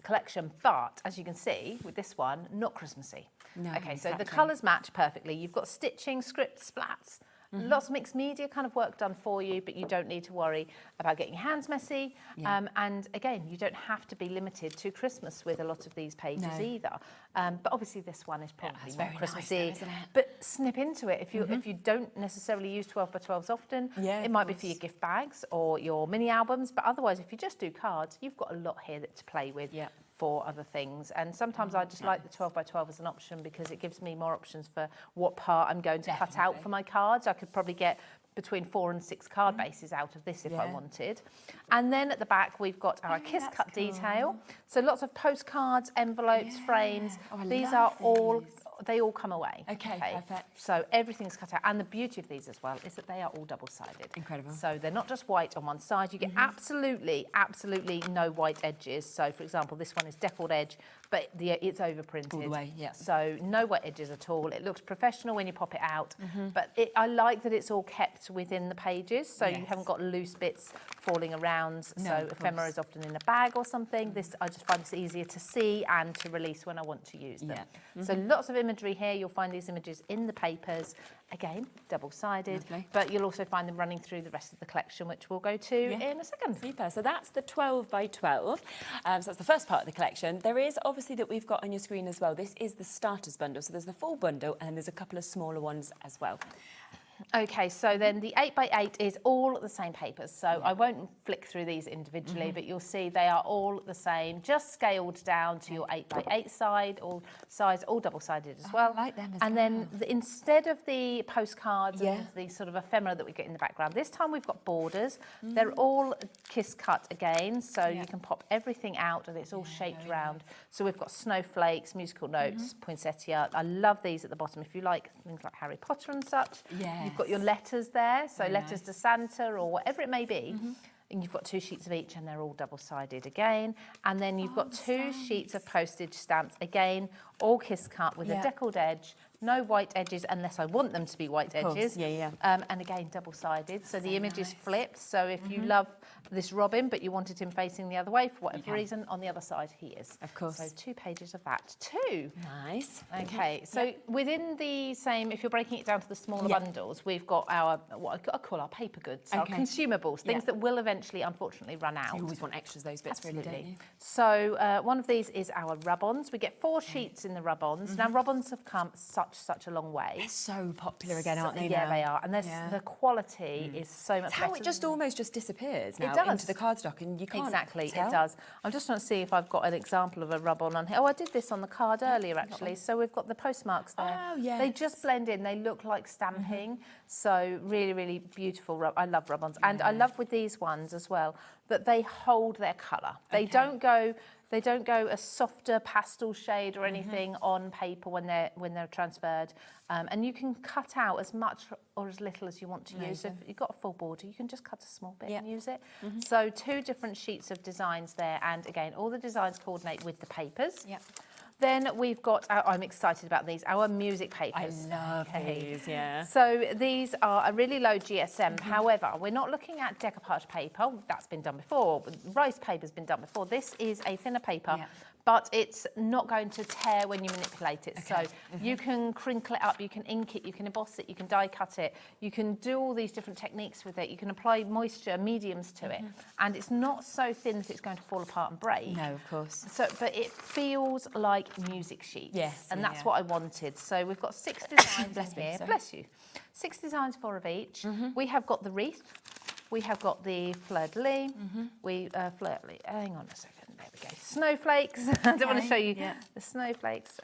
collection, but as you can see, with this one, not Christmassy. No, okay, so the exactly. colours match perfectly. You've got stitching, script, splats, lots of mixed media kind of work done for you, but you don't need to worry about getting your hands messy. And again, you don't have to be limited to Christmas with a lot of these pages either. But obviously this one is probably more Christmassy. Nice though, isn't it? But snip into it. If you don't necessarily use 12 by 12s often, it might be for your gift bags or your mini albums. But otherwise, if you just do cards, you've got a lot here to play with. For other things, and sometimes I just like the 12 by 12 as an option because it gives me more options for what part I'm going to cut out for my cards. I could probably get between 4 and 6 card bases out of this if I wanted. And then at the back we've got our kiss cut detail. So lots of postcards, envelopes, frames. These are all, they all come away. Okay, perfect. So everything's cut out. And the beauty of these as well is that they are all double-sided. Incredible. So they're not just white on one side. You get absolutely no white edges. So for example, this one is deckled edge, but it's overprinted. All the way, yeah. So no white edges at all. It looks professional when you pop it out, but I like that it's all kept within the pages, so you haven't got loose bits falling around. No, so of ephemera course. is often in a bag or something. This, I just find this easier to see and to release when I want to use them. So lots of imagery here. You'll find these images in the papers. Again, double-sided, but you'll also find them running through the rest of the collection, which we'll go to in a second. Super. So that's the 12 by 12. So that's the first part of the collection. There is obviously that we've got on your screen as well. This is the starters bundle. So there's the full bundle and there's a couple of smaller ones as well. Okay, so then the 8x8 is all the same papers. So I won't flick through these individually, but you'll see they are all the same, just scaled down to your 8x8 size, all double-sided as well. I like them as and then instead of the postcards and the sort of ephemera that we get in the background, this time we've got borders. They're all kiss cut again, so you can pop everything out and it's all shaped round. So we've got snowflakes, musical notes, poinsettia. I love these at the bottom. If you like things like Harry Potter and such, you've got your letters there, so letters to Santa or whatever it may be. And you've got 2 sheets of each and they're all double-sided again. And then you've got 2 sheets of postage stamps, again, all kiss cut with a deckled edge, no white edges unless I want them to be white Of course, edges. yeah. And again, double-sided, so the image is flipped. So if you love this robin, but you wanted him facing the other way for whatever reason, on the other side he is. Of course. So 2 pages of that too. Nice. Okay, so within the same, if you're breaking it down to the smaller bundles, we've got our, what I call our paper goods, our consumables, things that will eventually, unfortunately, run out. You always want extras, those bits, really, don't you? So one of these is our rub-ons. We get 4 sheets in the rub-ons. Now, rub-ons have come such a long way. They're so popular again, aren't they? Yeah, now? they are. And the quality is so much It's how better. it just almost just disappears now does. into the cardstock, and you can't Exactly, tell. it does. I'm just trying to see if I've got an example of a rub-on on here. Oh, I did this on the card earlier, actually. So we've got the postmarks there. Oh, yes. They just blend in. They look like stamping. So really, really beautiful. I love rub-ons. And I love with these ones as well that they hold their colour. They don't go a softer pastel shade or anything on paper when they're transferred. And you can cut out as much or as little as you want to use. So if you've got a full border, you can just cut a small bit and use it. So 2 different sheets of designs there. And again, all the designs coordinate with the papers. Then we've got, I'm excited about these, our music papers. I love these, yeah. So these are a really low GSM. However, we're not looking at decoupage paper. That's been done before. Rice paper's been done before. This is a thinner paper. But it's not going to tear when you manipulate it. So you can crinkle it up, you can ink it, you can emboss it, you can die cut it, you can do all these different techniques with it. You can apply moisture, mediums to it. And it's not so thin that it's going to fall apart and break. No, of course. So, but it feels like music sheets. Yes, and that's yeah. what I wanted. So we've got 6 designs Bless in me, here. sorry. Bless you. 6 designs, 4 of each. We have got the wreath. We have got the fleur-de-lis. Fleur-de-lis. Hang on a second. There we go. Snowflakes. I don't want to show you the snowflakes.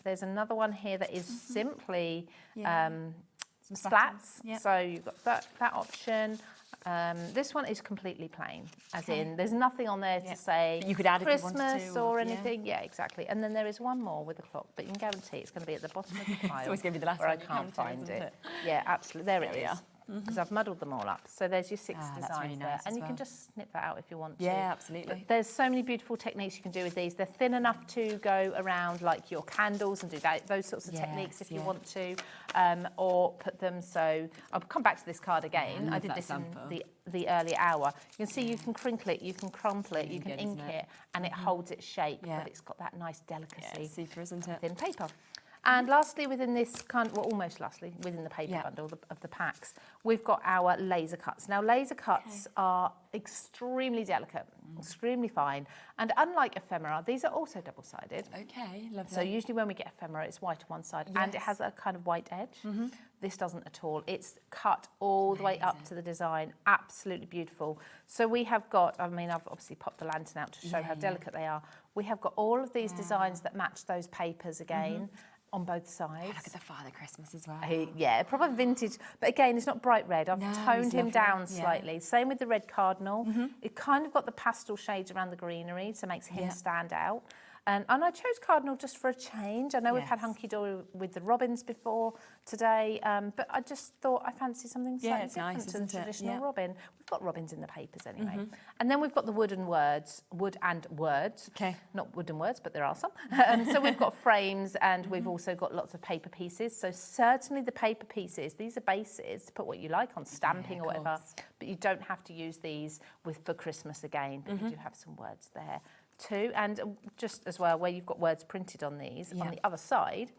There's another one here that is simply splats. So you've got that option. This one is completely plain, as in there's nothing on there to say you could add Christmas if you wanted to, or anything. Yeah, exactly. And then there is one more with a clock, but you can guarantee it's going to be at the bottom of the pile. It's always going to be the last where one I you can't come to, find isn't it. it? Yeah, absolutely. There it we is. are. Because I've muddled them all up. So there's your 6 that's designs really there. nice And as you can well. just snip that out if you want to. Yeah, absolutely. But there's so many beautiful techniques you can do with these. They're thin enough to go around like your candles and do those sorts of techniques if you want to. Or put them so... I'll come back to this card again. I did this in the earlier hour. You can see you can crinkle it, you can crumple it, you can good, ink isn't it, it? and it holds its shape, Yeah. but it's got that nice delicacy. Yeah, it's super, isn't it? Thin paper. And lastly, within this almost lastly, within the paper bundle of the packs, we've got our laser cuts. Now, laser cuts are extremely delicate, extremely fine. And unlike ephemera, these are also double-sided. Okay, lovely. So usually when we get ephemera, it's white on one side and it has a kind of white edge. This doesn't at all. It's cut all the way up to the design. Absolutely beautiful. So we have got, I mean, I've obviously popped the lantern out to show how delicate they are. We have got all of these designs that match those papers again. On both sides. Look at the Father Christmas as well. Yeah, proper vintage. But again, it's not bright red. I've toned him lovely. down slightly. Same with the red cardinal. It kind of got the pastel shades around the greenery, so it makes him stand out. And I chose cardinal just for a change. I know we've had Hunkydory with the robins before today, but I just thought I fancy something slightly different to the traditional robin. We've got robins in the papers anyway. And then we've got the wood and words. Okay. Not wood and words, but there are some. So we've got frames and we've also got lots of paper pieces. So certainly the paper pieces, these are bases to put what you like on stamping or whatever, but you don't have to use these for Christmas again, but you do have some words there too. And just as well, where you've got words printed on these, on the other side,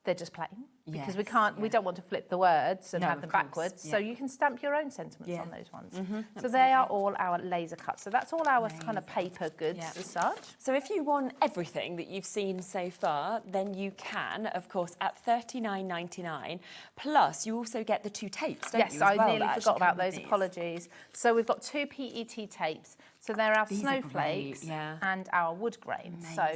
they're just plain because we don't want to flip the words and have them backwards. So you can stamp your own sentiments on those ones. So they are all our laser cuts. So that's all our kind of paper goods as such. So if you want everything that you've seen so far, then you can, of course, at $39.99. Plus, you also get the 2 tapes, don't you? Yes, I nearly forgot about those. Apologies. So we've got 2 PET tapes. So they're our snowflakes and our wood grain. So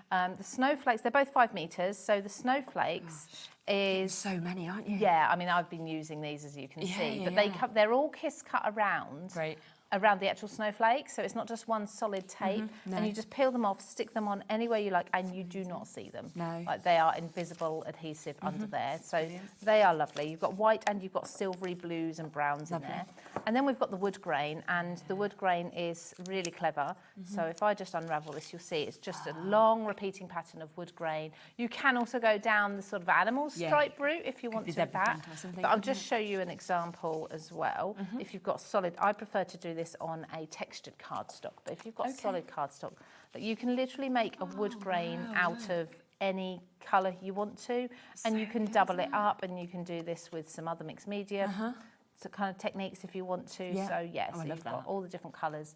the snowflakes, they're both 5 metres. So the snowflakes is... So many, aren't you? Yeah, I mean, I've been using these, as you can see. But they're all kiss cut around. Great. around the actual snowflake, so it's not just one solid tape. No. And you just peel them off, stick them on anywhere you like, and you do not see them. No. Like they are invisible adhesive under there. So they are lovely. You've got white and you've got silvery blues and browns in there. And then we've got the wood grain, and the wood grain is really clever. So if I just unravel this, you'll see it's just a long repeating pattern of wood grain. You can also go down the sort of animal stripe route if you want to do that. But I'll just show you an example as well. If you've got solid, I prefer to do this on a textured cardstock, but if you've got solid cardstock, you can literally make a wood grain out of any colour you want to, and you can double it up, and you can do this with some other mixed media so kind of techniques if you want to. So yes, so you've got all the different colours.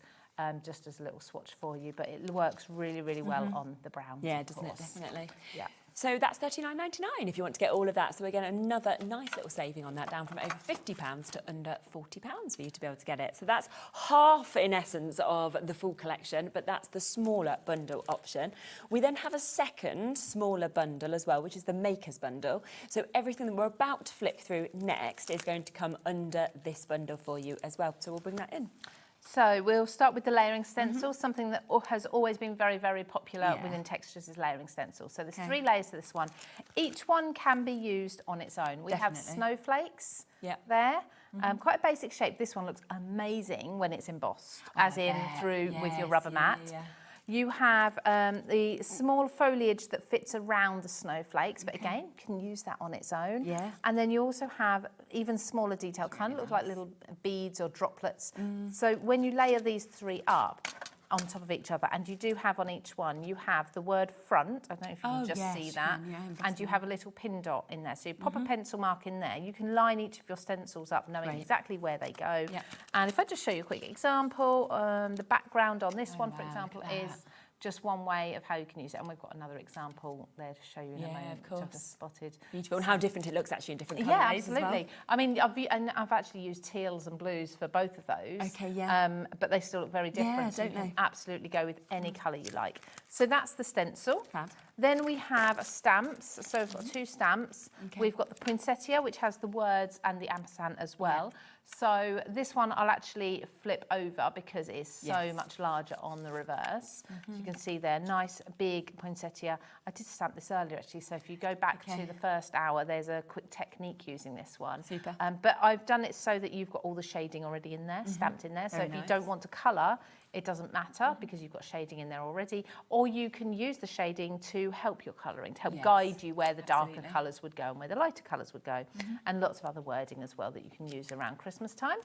Just as a little swatch for you, but it works really, really well on the browns. Yeah, doesn't it? Definitely. Yeah. So that's $39.99 if you want to get all of that. So we're getting another nice little saving on that, down from over £50 to under £40 for you to be able to get it. So that's half, in essence, of the full collection, but that's the smaller bundle option. We then have a second smaller bundle as well, which is the Maker's Bundle. So everything that we're about to flick through next is going to come under this bundle for you as well. So we'll bring that in. So we'll start with the layering stencil, something that has always been very, very popular within textures is layering stencil. So there's 3 layers to this one. Each one can be used on its own. We have snowflakes there. Quite a basic shape. This one looks amazing when it's embossed, as in through with your rubber mat. You have the small foliage that fits around the snowflakes, but again, you can use that on its own. And then you also have even smaller detail, kind of look like little beads or droplets. So when you layer these 3 up on top of each other, and you do have on each one, you have the word front, I don't know if you can just see that, and you have a little pin dot in there. So you pop a pencil mark in there, you can line each of your stencils up knowing exactly where they go. And if I just show you a quick example, the background on this one, for example, is just one way of how you can use it, and we've got another example there to show you in a moment, which I've just spotted. Beautiful, and how different it looks actually in different colours. Yeah, absolutely. Well. I mean, I've actually used teals and blues for both of those. Okay, but they still look very different. So you can absolutely go with any colour you like. So that's the stencil. Fab. Then we have stamps. So we've got 2 stamps. We've got the poinsettia, which has the words and the ampersand as well. So this one I'll actually flip over because it's so much larger on the reverse. So you can see there, nice big poinsettia. I did stamp this earlier actually, so if you go back to the first hour, there's a quick technique using this one. Super. But I've done it so that you've got all the shading already in there, stamped in there. So if you don't want to colour, it doesn't matter because you've got shading in there already. Or you can use the shading to help your colouring, to help guide you where the darker colours would go and where the lighter colours would go. And lots of other wording as well that you can use around Christmas time.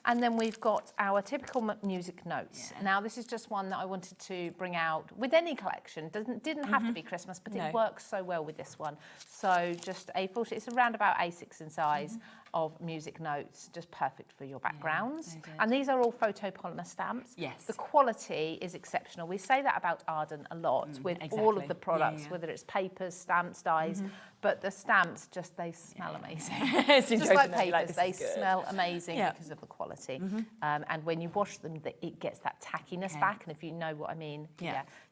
And then we've got our typical music notes. Now this is just one that I wanted to bring out with any collection. Didn't have to be Christmas, but it works so well with this one. So just a full, it's around about A6 in size. Of music notes, just perfect for your backgrounds. And these are all photopolymer stamps. The quality is exceptional. We say that about Arden a lot with all of the products, whether it's papers, stamps, dyes, but the stamps just, they smell amazing. Just like papers, they smell amazing because of the quality. And when you wash them, it gets that tackiness back, and if you know what I mean,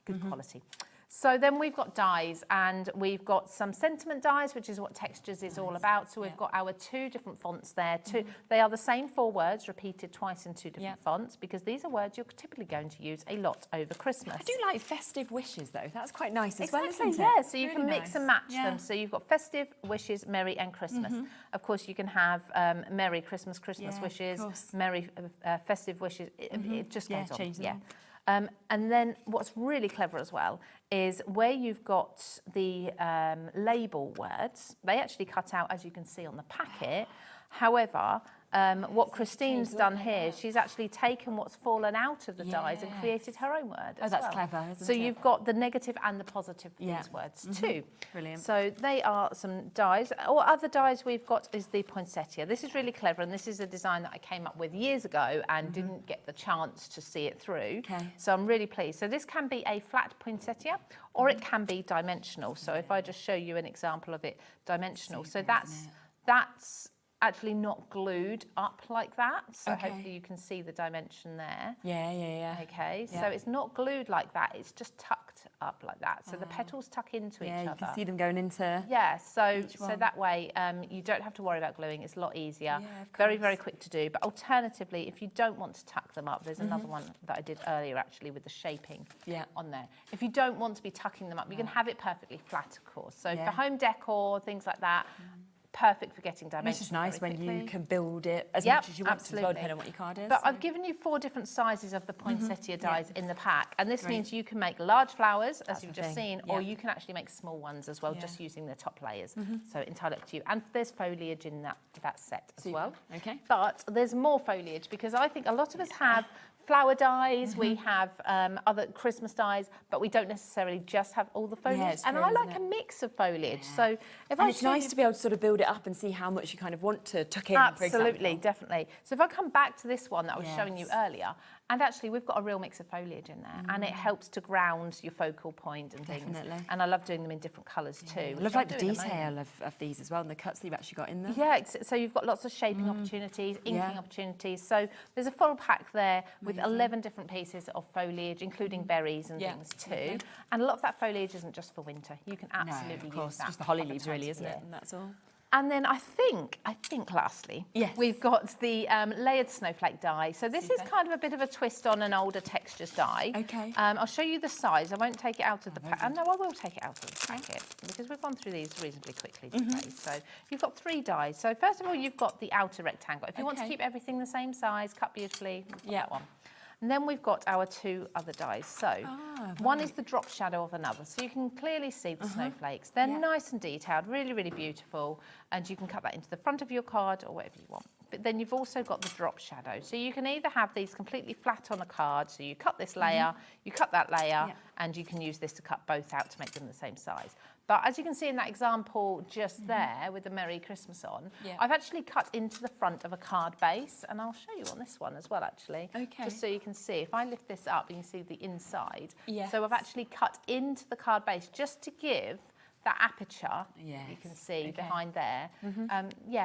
good quality. So then we've got dies, and we've got some sentiment dies, which is what textures is all about. So we've got our 2 different fonts there. They are the same 4 words repeated twice in 2 different fonts, because these are words you're typically going to use a lot over Christmas. I do like festive wishes though. That's quite nice as well, Exactly, isn't it? yeah. So you can mix and match them. So you've got festive wishes, merry, and Christmas. Of course, you can have merry Christmas wishes, merry festive wishes. It just goes on. And then what's really clever as well is where you've got the label words, they actually cut out, as you can see on the packet. However, what Christine's done here, she's actually taken what's fallen out of the dies and created her own word as that's well. clever, isn't so it? you've got the negative and the positive for these words too. Brilliant. So they are some dies. Or other dies we've got is the poinsettia. This is really clever, and this is a design that I came up with years ago and didn't get the chance to see it through. So I'm really pleased. So this can be a flat poinsettia, or it can be dimensional. So if I just show you an example of it, dimensional. So that's actually not glued up like that. So hopefully you can see the dimension there. Yeah. Okay, so it's not glued like that. It's just tucked up like that. So the petals tuck into each other. Yeah, you can see them going into. Yeah, so one. that way you don't have to worry about gluing. It's a lot easier. Yeah, of very, course. very quick to do. But alternatively, if you don't want to tuck them up, there's another one that I did earlier actually with the shaping on there. If you don't want to be tucking them up, you can have it perfectly flat, of course. So for home decor, things like that, perfect for getting dimensions. It's just nice when you can build it as Yep, much as you want to, as well, absolutely. depending on what your card is. But I've given you 4 different sizes of the poinsettia dies in the pack, and this Great. means you can make large flowers, as That's you've the just thing, seen, or you can actually make small ones as well, just using the top layers. So entirely up to you. And there's foliage in that set as well. Okay. But there's more foliage because I think a lot of us have flower dies, we have other Christmas dies, but we don't necessarily just have all the foliage. it's and true, I isn't like it? a mix of foliage. So if And it's nice to be able to sort of build it up and see how much you kind of want to tuck in, for example. Absolutely, definitely. So if I come back to this one that I was showing you earlier, and actually we've got a real mix of foliage in there, and it helps to ground your focal point and things. Definitely. And I love doing them in different colours too. I which love I'm like the doing at moment. detail of these as well, and the cuts that you've actually got in them. Yeah, so you've got lots of shaping opportunities, inking opportunities. So there's a full pack there with 11 different pieces of foliage, including berries and things too. lovely. And a lot of that foliage isn't just for winter. You can absolutely of course, use that. just the holly other leaves times really, of isn't year. it? And that's all. And then I think lastly, we've got the layered snowflake die. So this is kind of a bit of a twist on an older textures die. Okay. I'll show you the size. I won't take it out of the packet. No, I will take it out of the packet because we've gone through these reasonably quickly today. So you've got 3 dies. So first of all, you've got the outer rectangle. If you want to keep everything the same size, cut beautifully, we've got that one. And then we've got our 2 other dies. So one is the drop shadow of another. So you can clearly see the snowflakes. They're nice and detailed, really, really beautiful. And you can cut that into the front of your card or whatever you want. But then you've also got the drop shadow. So you can either have these completely flat on a card. So you cut this layer, you cut that layer, and you can use this to cut both out to make them the same size. But as you can see in that example just there with the Merry Christmas on, I've actually cut into the front of a card base, and I'll show you on this one as well, actually. Okay. Just so you can see. If I lift this up, you can see the inside. Yes. So I've actually cut into the card base just to give that aperture you can see behind there.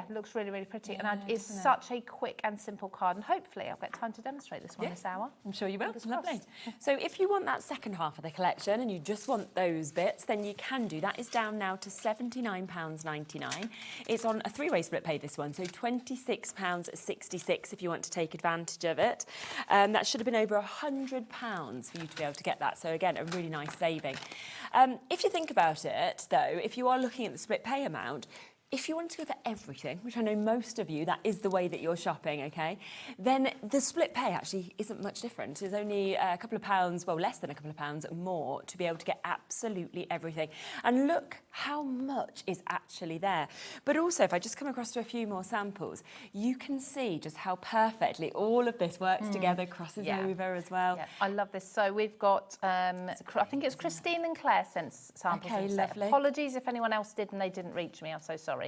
Looks really, really pretty. And it's such a quick and simple card. And hopefully I'll get time to demonstrate this one this hour. I'm sure you will. Lovely. So if you want that second half of the collection and you just want those bits, then you can do. That is down now to £79.99. It's on a 3-way split pay, this one, so £26.66 if you want to take advantage of it. That should have been over £100 for you to be able to get that. So again, a really nice saving. If you think about it, though, if you are looking at the split pay amount, if you want to go for everything, which I know most of you, that is the way that you're shopping, okay, then the split pay actually isn't much different. There's only a couple of pounds, well, less than a couple of pounds more to be able to get absolutely everything. And look how much is actually there. But also, if I just come across to a few more samples, you can see just how perfectly all of this works together, crosses over as well. Yeah, I love this. So we've got, I think it's Christine and Claire sent samples. Okay, in the set. lovely. Apologies if anyone else did and they didn't reach me. I'm so sorry.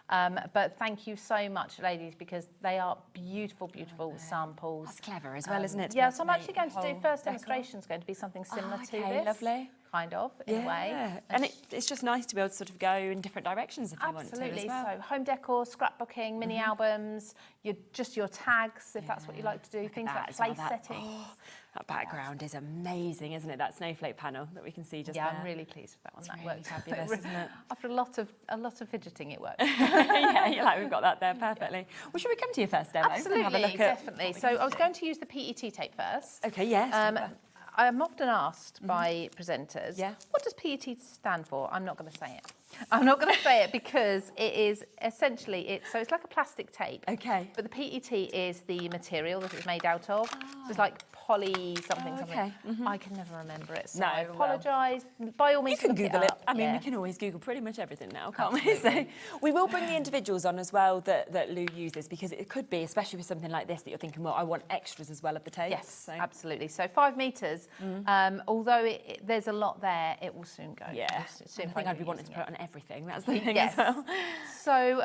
But thank you so much, ladies, because they are beautiful, beautiful samples. That's clever as well, isn't it? Yeah, so I'm actually going to do first demonstration is going to be something similar to this. Lovely. Kind of, in a way. And it's just nice to be able to sort of go in different directions if you want to Absolutely. as well. So home decor, scrapbooking, mini albums, your tags, if that's what you like to do, things like place settings. That background is amazing, isn't it? That snowflake panel that we can see just there. I'm really pleased with that one. It's That really works fabulous, isn't it? After a lot of fidgeting, it works. Yeah, you're like, we've got that there perfectly. Well, should we come to your first demo? Absolutely, and have a look definitely. So I was going to use the PET tape first. Okay, yes. I'm often asked by presenters, what does PET stand for? I'm not going to say it. I'm not going to say it because it is essentially, it's like a plastic tape. Okay. But the PET is the material that it's made out of. So it's like poly something. I can never remember it, so I apologise. By all means, you can Google it. up. I mean, we can always Google pretty much everything now, can't we? So we will bring the individuals on as well that Lou uses, because it could be, especially with something like this, that you're thinking, well, I want extras as well of the tape. Yes, absolutely. So 5 metres, although there's a lot there, it will soon go. Yeah, I think I'd be wanting to put it on everything. That's the thing as well. So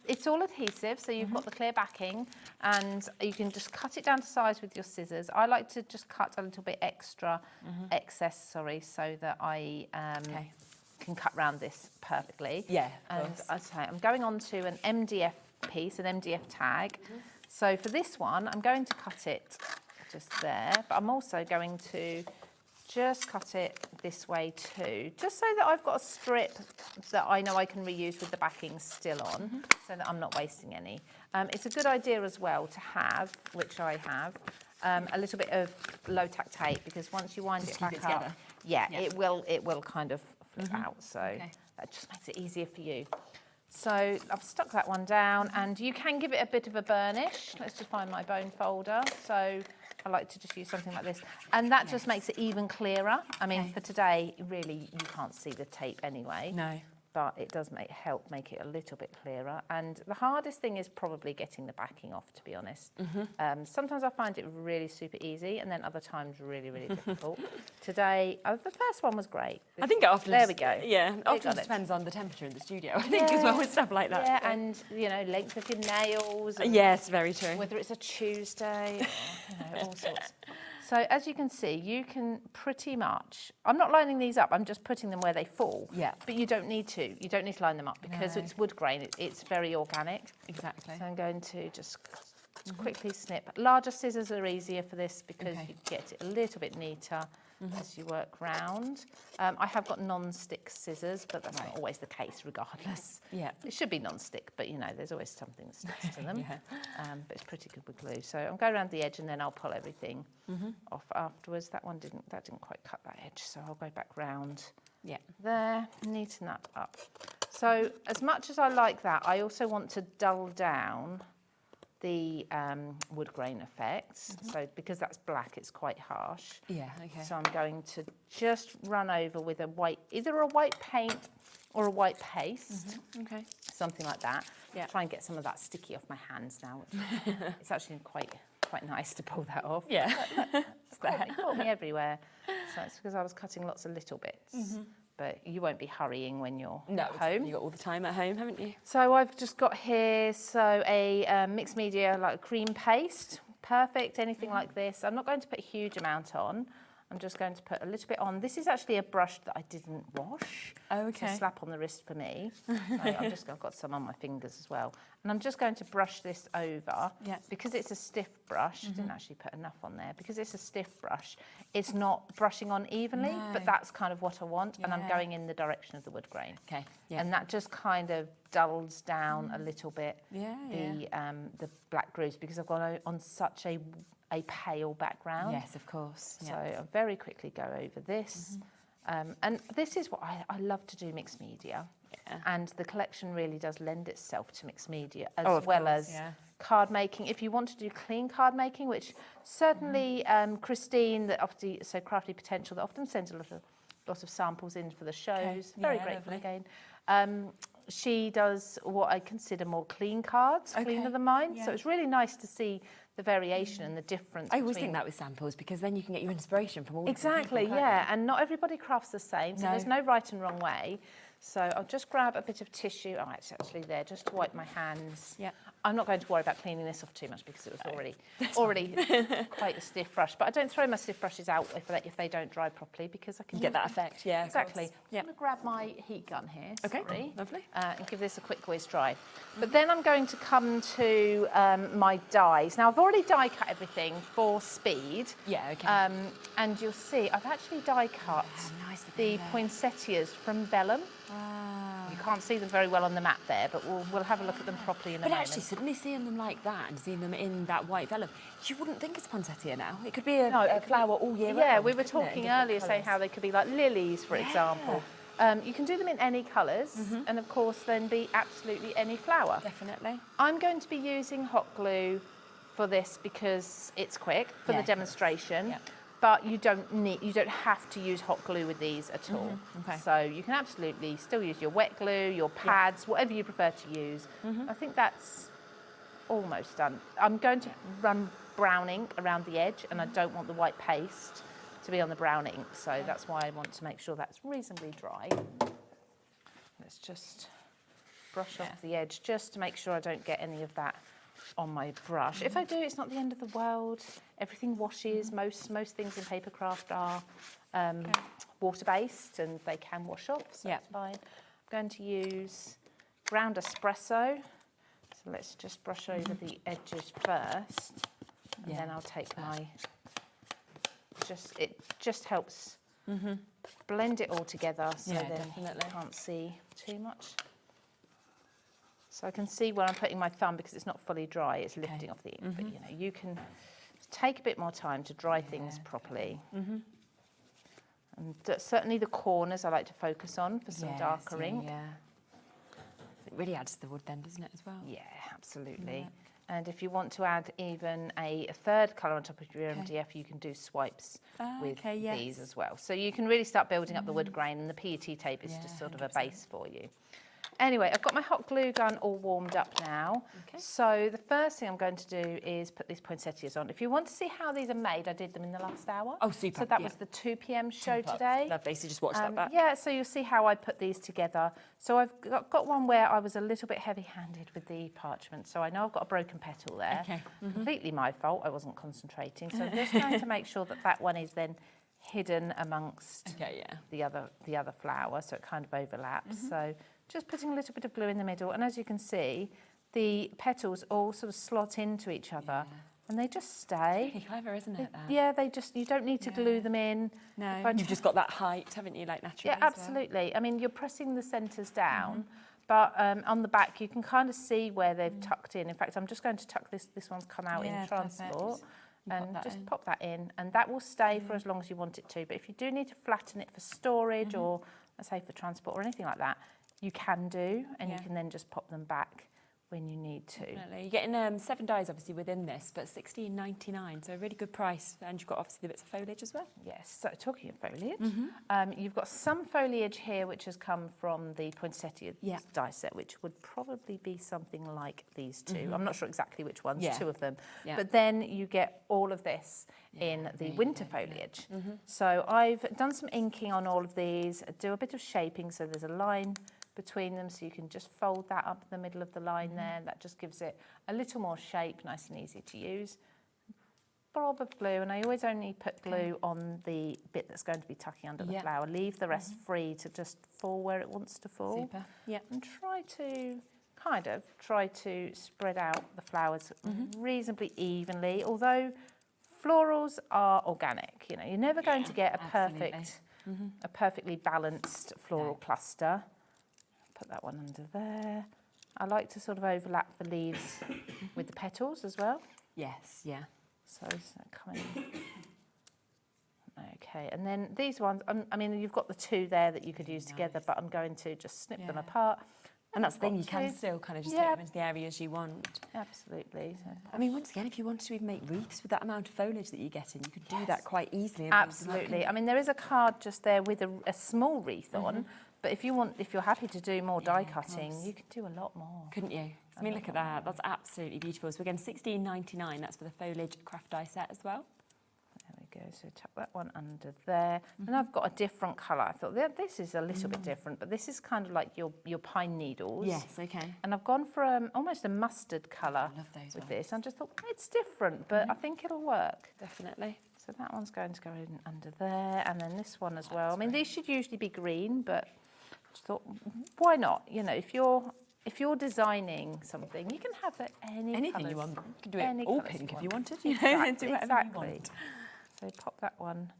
it's all adhesive, so you've got the clear backing, and you can just cut it down to size with your scissors. I like to just cut a little bit excess, so that I can cut round this perfectly. Yeah, and I say I'm going on to an MDF piece, an MDF tag. So for this one, I'm going to cut it just there, but I'm also going to just cut it this way too, just so that I've got a strip that I know I can reuse with the backing still on, so that I'm not wasting any. It's a good idea as well to have, which I have, a little bit of low tack tape, because once you wind it back up, it will kind of flip out. So that just makes it easier for you. So I've stuck that one down, and you can give it a bit of a burnish. Let's just find my bone folder. So I like to just use something like this, and that just makes it even clearer. I mean, for today, really, you can't see the tape anyway. No. But it does help make it a little bit clearer. And the hardest thing is probably getting the backing off, to be honest. Sometimes I find it really super easy, and then other times really, really difficult. Today, the first one was great. I think it often... There we go. Yeah, often depends on the temperature in the studio, I think, as well, with stuff like that. Yeah, and, you know, length of your nails. Yes, very true. Whether it's a Tuesday, or, you know, all sorts. So as you can see, you can pretty much, I'm not lining these up, I'm just putting them where they fall. Yeah. But you don't need to. You don't need to line them up because it's wood grain. It's very organic. Exactly. So I'm going to just quickly snip. Larger scissors are easier for this because you get it a little bit neater as you work round. I have got non-stick scissors, but that's not always the case regardless. Yeah. It should be non-stick, but you know, there's always something that sticks to them. But it's pretty good with glue. So I'll go around the edge and then I'll pull everything off afterwards. That didn't quite cut that edge, so I'll go back round there, neaten that up. So as much as I like that, I also want to dull down the wood grain effects. So because that's black, it's quite harsh. Yeah, okay. So I'm going to just run over with a white, either a white paint or a white paste. Okay. Something like that. Try and get some of that sticky off my hands now. It's actually quite nice to pull that off. Yeah. It caught me everywhere. So it's because I was cutting lots of little bits. But you won't be hurrying when you're home. You've got all the time at home, haven't you? So I've just got here, a mixed media, like a cream paste. Perfect, anything like this. I'm not going to put a huge amount on. I'm just going to put a little bit on. This is actually a brush that I didn't wash. Oh, okay. So slap on the wrist for me. So I've got some on my fingers as well. And I'm just going to brush this over. Because it's a stiff brush, I didn't actually put enough on there. Because it's a stiff brush, it's not brushing on evenly, but that's kind of what I want. And I'm going in the direction of the wood grain. Okay. And that just kind of dulls down a little bit the black grooves, because I've gone on such a pale background. Yes, of course. So I'll very quickly go over this. And this is what I love to do, mixed media. And the collection really does lend itself to mixed media as well as card making. If you want to do clean card making, which certainly Christine, so Crafty Potential, that often sends a lot of samples in for the shows. Very grateful again. She does what I consider more clean cards, cleaner than mine. So it's really nice to see the variation and the difference. I always think that with samples, because then you can get your inspiration from all different people, can't you? And not everybody crafts the same, so there's no right and wrong way. So I'll just grab a bit of tissue. Oh, it's actually there, just to wipe my hands. I'm not going to worry about cleaning this off too much because it was already quite a stiff brush. But I don't throw my stiff brushes out if they don't dry properly, because I can get that effect. Yeah, exactly. I'm going to grab my heat gun here. Okay, lovely. And give this a quick whiz dry. But then I'm going to come to my dies. Now I've already die cut everything for speed. Yeah, okay. And you'll see I've actually die cut the poinsettias from vellum. You can't see them very well on the map there, but we'll have a look at them properly in a moment. But actually, suddenly seeing them like that and seeing them in that white vellum, you wouldn't think it's poinsettia now. It could be a flower all year round. Yeah, we were talking earlier, saying how they could be like lilies, for example. You can do them in any colours, and of course then be absolutely any flower. Definitely. I'm going to be using hot glue for this because it's quick for the demonstration. But you don't have to use hot glue with these at all. So you can absolutely still use your wet glue, your pads, whatever you prefer to use. I think that's almost done. I'm going to run brown ink around the edge, and I don't want the white paste to be on the brown ink, so that's why I want to make sure that's reasonably dry. Let's just brush off the edge, just to make sure I don't get any of that on my brush. If I do, it's not the end of the world. Everything washes. Most things in paper craft are water-based, and they can wash off, so that's fine. I'm going to use ground espresso. So let's just brush over the edges first, and then I'll take my... It just helps blend it all together so Yeah, then definitely. you can't see too much. So I can see where I'm putting my thumb because it's not fully dry, it's lifting off the ink. But you know, you can take a bit more time to dry things properly. And certainly the corners I like to focus on for some darker ink. Yeah. It really adds to the wood then, doesn't it, as well? Yeah, absolutely. And if you want to add even a third colour on top of your MDF, you can do swipes with these as well. So you can really start building up the wood grain, and the PET tape is just sort of a base for you. Anyway, I've got my hot glue gun all warmed up now. So the first thing I'm going to do is put these poinsettias on. If you want to see how these are made, I did them in the last hour. Oh, super. So that was the 2 p.m. show today. Lovely, so just watch that back. Yeah, so you'll see how I put these together. So I've got one where I was a little bit heavy-handed with the parchment. So I know I've got a broken petal there. Completely my fault, I wasn't concentrating. So I'm just trying to make sure that that one is then hidden amongst the other flower, so it kind of overlaps. So just putting a little bit of glue in the middle, and as you can see, the petals all sort of slot into each other, and they just stay. Pretty clever, isn't it? That? Yeah, you don't need to glue them in. No, you've just got that height, haven't you, like naturally? Yeah, absolutely. I mean, you're pressing the centres down, but on the back you can kind of see where they've tucked in. In fact, I'm just going to tuck this one's come out in transport. And just pop that in, and that will stay for as long as you want it to. But if you do need to flatten it for storage or, let's say, for transport or anything like that, you can do, and you can then just pop them back when you need to. Definitely. You're getting 7 dies obviously within this, but $16.99, so a really good price. And you've got obviously the bits of foliage as well. Yes, so talking of foliage, you've got some foliage here which has come from the poinsettia die set, which would probably be something like these two. I'm not sure exactly which ones, 2 of them. But then you get all of this in the winter foliage. So I've done some inking on all of these, do a bit of shaping, so there's a line between them, so you can just fold that up the middle of the line there. That just gives it a little more shape, nice and easy to use. Blob of glue, and I always only put glue on the bit that's going to be tucking under the flower. Leave the rest free to just fall where it wants to fall. Super. And try to spread out the flowers reasonably evenly, although florals are organic. You know, you're never going to get a perfectly balanced floral cluster. Put that one under there. I like to sort of overlap the leaves with the petals as well. Yes, yeah. So coming. Okay, and then these ones, I mean, you've got the 2 there that you could use together, but I'm going to just snip them apart. And that's the thing, you can still kind of just take them into the areas you want. Absolutely. So I mean, once again, if you wanted to even make wreaths with that amount of foliage that you get in, you could do that quite easily. Absolutely. I mean, there is a card just there with a small wreath on, but if you're happy to do more die cutting, you could do a lot more. Couldn't you? I mean, look at that. That's absolutely beautiful. So again, $16.99. That's for the foliage craft die set as well. There we go. So tuck that one under there. And I've got a different colour. I thought this is a little bit different, but this is kind of like your pine needles. Yes, okay. And I've gone for almost a mustard colour with this. I just thought it's different, but I think it'll work. Definitely. So that one's going to go in under there, and then this one as well. I mean, these should usually be green, but I just thought, why not? You know, if you're designing something, you can have anything colours, you want. You can do it all pink if you wanted. You know, do whatever you want. So pop that one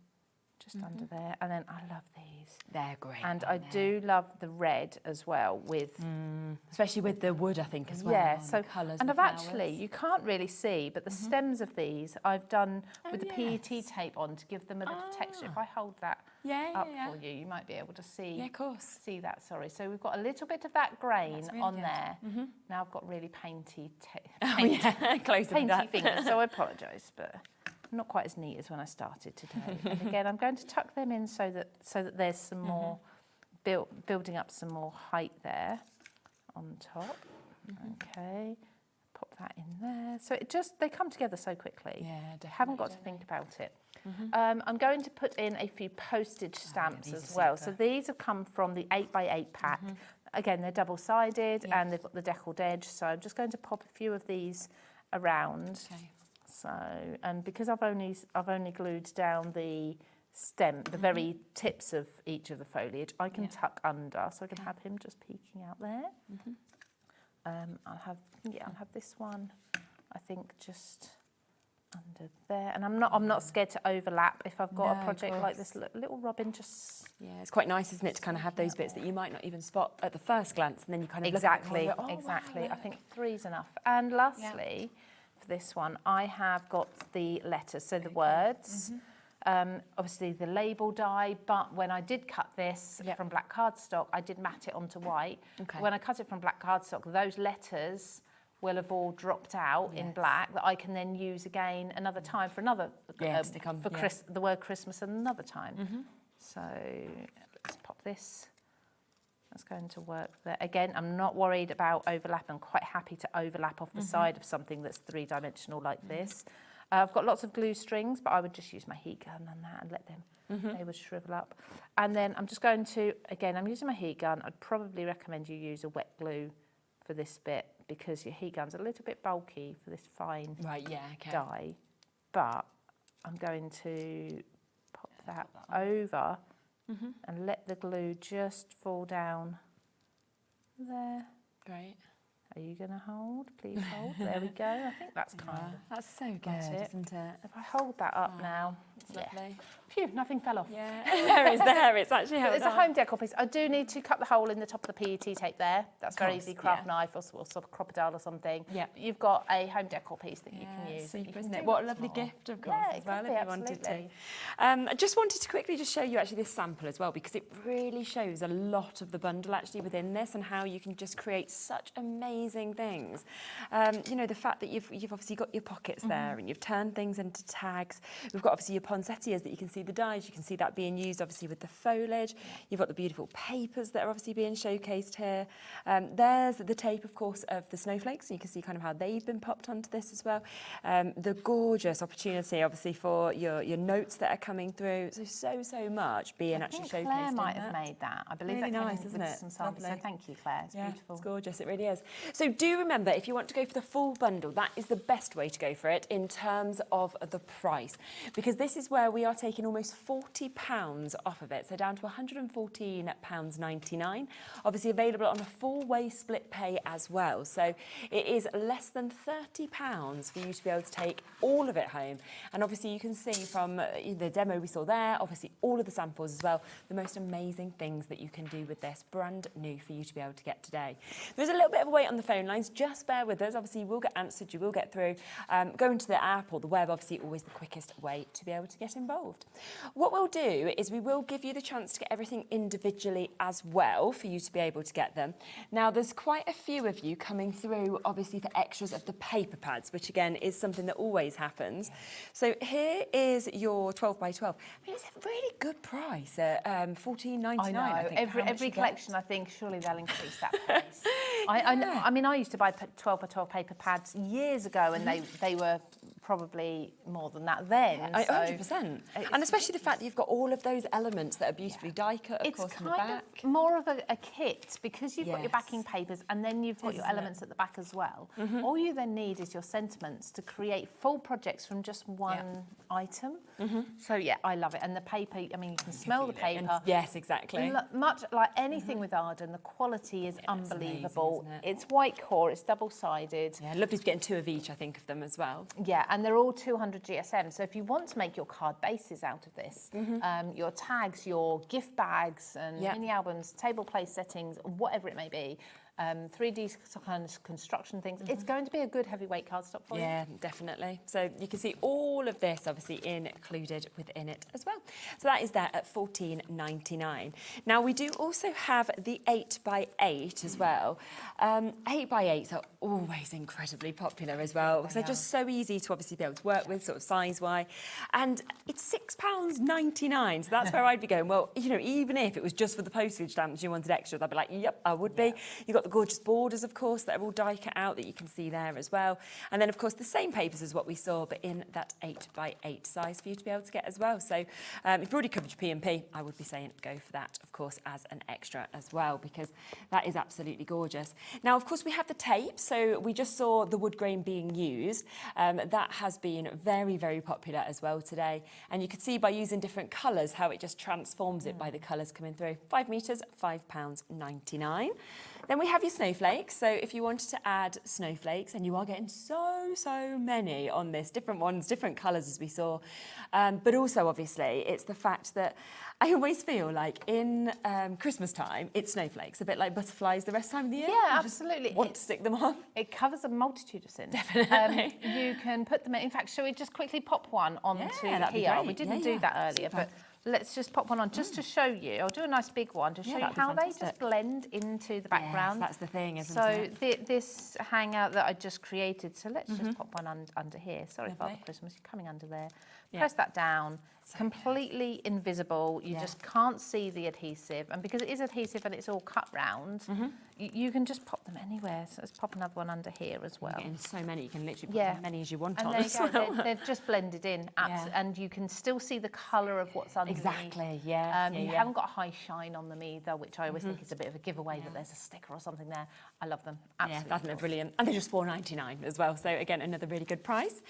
just under there, and then I love these. They're great. And I do love the red as well, with especially with the wood, I think, as well. Yeah, so colours. And I've actually, you can't really see, but the stems of these I've done with the PET tape on to give them a little texture. If I hold that up for you, you might be able to see. Yeah, of course. See that? Sorry. So we've got a little bit of that grain Really on good. there. Now I've got really painty close to painty that. fingers, so I apologise, but not quite as neat as when I started today. And again, I'm going to tuck them in so that there's some more building up some more height there on top. Okay, pop that in there. So they come together so quickly. Yeah, definitely. Haven't got to think about it. I'm going to put in a few postage stamps as well. So these have come from the 8x8 pack. Again, they're double-sided and they've got the deckled edge. So I'm just going to pop a few of these around. Okay. So, and because I've only glued down the stem, the very tips of each of the foliage, I can tuck under, so I can have him just peeking out there. I'll have this one, I think, just under there, and I'm not scared to overlap if I've got No, a project of like this. course. Little robin just Yeah, it's quite nice, isn't it, to kind of have those bits that you might not even spot at the first glance, and then you kind of exactly, look at it and go, oh, exactly. wow, I think 3's enough. And lastly, for this one, I have got the letters, so the words. Obviously the label die, but when I did cut this from black cardstock, I did matte it onto white. Okay. When I cut it from black cardstock, those letters will have all dropped out in black that I can then use again another time for another the word Christmas another time. So let's pop this. That's going to work there. Again, I'm not worried about overlap. I'm quite happy to overlap off the side of something that's 3-dimensional like this. I've got lots of glue strings, but I would just use my heat gun on that and let them, they would shrivel up. And then I'm just going to, again, I'm using my heat gun. I'd probably recommend you use a wet glue for this bit because your heat gun's a little bit bulky for this fine dye. But I'm going to pop that over and let the glue just fall down there. Great. Are you going to hold? Please hold. There we go. I think that's kind of... That's so good, isn't it? If I hold that up now... It's lovely. Phew, nothing fell off. Yeah, there. It's actually held It's a home decor piece. I do need to cut the hole in the top of the PET tape there. That's very easy, craft knife or sort of crocodile or something. Yeah. You've got a home decor piece that you can use. Super, isn't it? What a lovely gift, of course, Yeah, as well, it could if be, you wanted to. absolutely. I just wanted to quickly just show you actually this sample as well, because it really shows a lot of the bundle actually within this and how you can just create such amazing things. You know, the fact that you've obviously got your pockets there and you've turned things into tags. We've got obviously your poinsettias that you can see the dies, you can see that being used obviously with the foliage. You've got the beautiful papers that are obviously being showcased here. There's the tape, of course, of the snowflakes, so you can see kind of how they've been popped onto this as well. The gorgeous opportunity, obviously, for your notes that are coming through. So much being actually showcased. Claire might have made that. I believe really that nice, came isn't with it? some samples. So Lovely. thank you, Claire. It's beautiful. It's gorgeous. It really is. So do remember, if you want to go for the full bundle, that is the best way to go for it in terms of the price, because this is where we are taking almost £40 off of it, so down to £114.99. Obviously available on a four-way split pay as well, so it is less than £30 for you to be able to take all of it home. And obviously you can see from the demo we saw there, obviously all of the samples as well, the most amazing things that you can do with this, brand new for you to be able to get today. There's a little bit of a wait on the phone lines, just bear with us. Obviously you will get answered, you will get through. Go into the app or the web, obviously always the quickest way to be able to get involved. What we'll do is we will give you the chance to get everything individually as well for you to be able to get them. Now there's quite a few of you coming through obviously for extras of the paper pads, which again is something that always happens. So here is your 12 by 12. I mean, it's a really good price at $14.99. I know. I think, Every collection, I think, surely they'll increase that price. I mean, I used to buy 12 by 12 paper pads years ago, and they were probably more than that then. 100%. And especially the fact that you've got all of those elements that are beautifully die cut, of course, in the back. It's more of a kit, because you've got your backing papers and then you've got your elements at the back as well. All you then need is your sentiments to create full projects from just one item. So yeah, I love it. And the paper, I mean, you can smell the paper. Yes, exactly. Much like anything with Arden, the quality is unbelievable. It's white core, it's double-sided. Yeah, lovely to get in two of each, I think, of them as well. Yeah, and they're all 200 GSM. So if you want to make your card bases out of this, your tags, your gift bags and mini albums, table place settings, whatever it may be, 3D kind of construction things, it's going to be a good heavyweight cardstock for you. Yeah, definitely. So you can see all of this obviously included within it as well. So that is there at $14.99. Now we do also have the 8x8 as well. 8x8s are always incredibly popular as well, because they're just so easy to obviously be able to work with, sort of size-wise. And it's £6.99. So that's where I'd be going, well, you know, even if it was just for the postage stamps you wanted extra, I'd be like, yep, I would be. You've got the gorgeous borders, of course, that are all die cut out that you can see there as well. And then, of course, the same papers as what we saw, but in that 8x8 size for you to be able to get as well. So if you've already covered your P&P, I would be saying go for that, of course, as an extra as well, because that is absolutely gorgeous. Now, of course, we have the tape. So we just saw the wood grain being used. That has been very, very popular as well today. And you can see by using different colours how it just transforms it by the colours coming through. 5 metres, £5.99. Then we have your snowflakes. So if you wanted to add snowflakes, and you are getting so many on this, different ones, different colours as we saw. But also, obviously, it's the fact that I always feel like in Christmas time, it's snowflakes, a bit like butterflies the rest of the time of the year. Yeah, You just absolutely. want to stick them on. It covers a multitude of sins. Definitely. You can put them in. In fact, shall we just quickly pop one onto that'd be here? great. We didn't Yeah, do yeah. that earlier, Super. but let's just pop one on just to show you. I'll do a nice big one to show you that'd be how they just fantastic. blend into the background. Yes, that's the thing, isn't so it? This hangout that I just created, so let's just pop one under here. Sorry, Lovely. Father Christmas, you're coming under there. Yeah. Press that down. Completely invisible. You just can't see the adhesive, and because it is adhesive and it's all cut round, you can just pop them anywhere. So let's pop another one under here as well. You're getting so many, you can literally put as many as you want and on there as you go. well. They've just blended in, and you can still see the colour of what's underneath. Exactly, yes, You haven't got a high shine on them either, which I always think is a bit of a giveaway that there's a sticker or something there. I love them. Absolutely. Yeah, that's brilliant. And they're just $4.99 as well. So again, another really good price.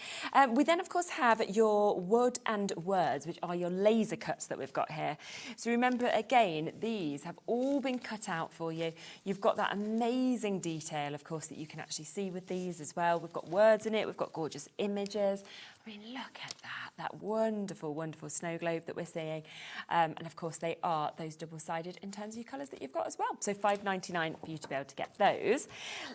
We then, of course, have your wood and words, which are your laser cuts that we've got here. So remember, again, these have all been cut out for you. You've got that amazing detail, of course, that you can actually see with these as well. We've got words in it. We've got gorgeous images. I mean, look at that wonderful, wonderful snow globe that we're seeing. And of course, they are those double-sided in terms of your colours that you've got as well. So $5.99 for you to be able to get those.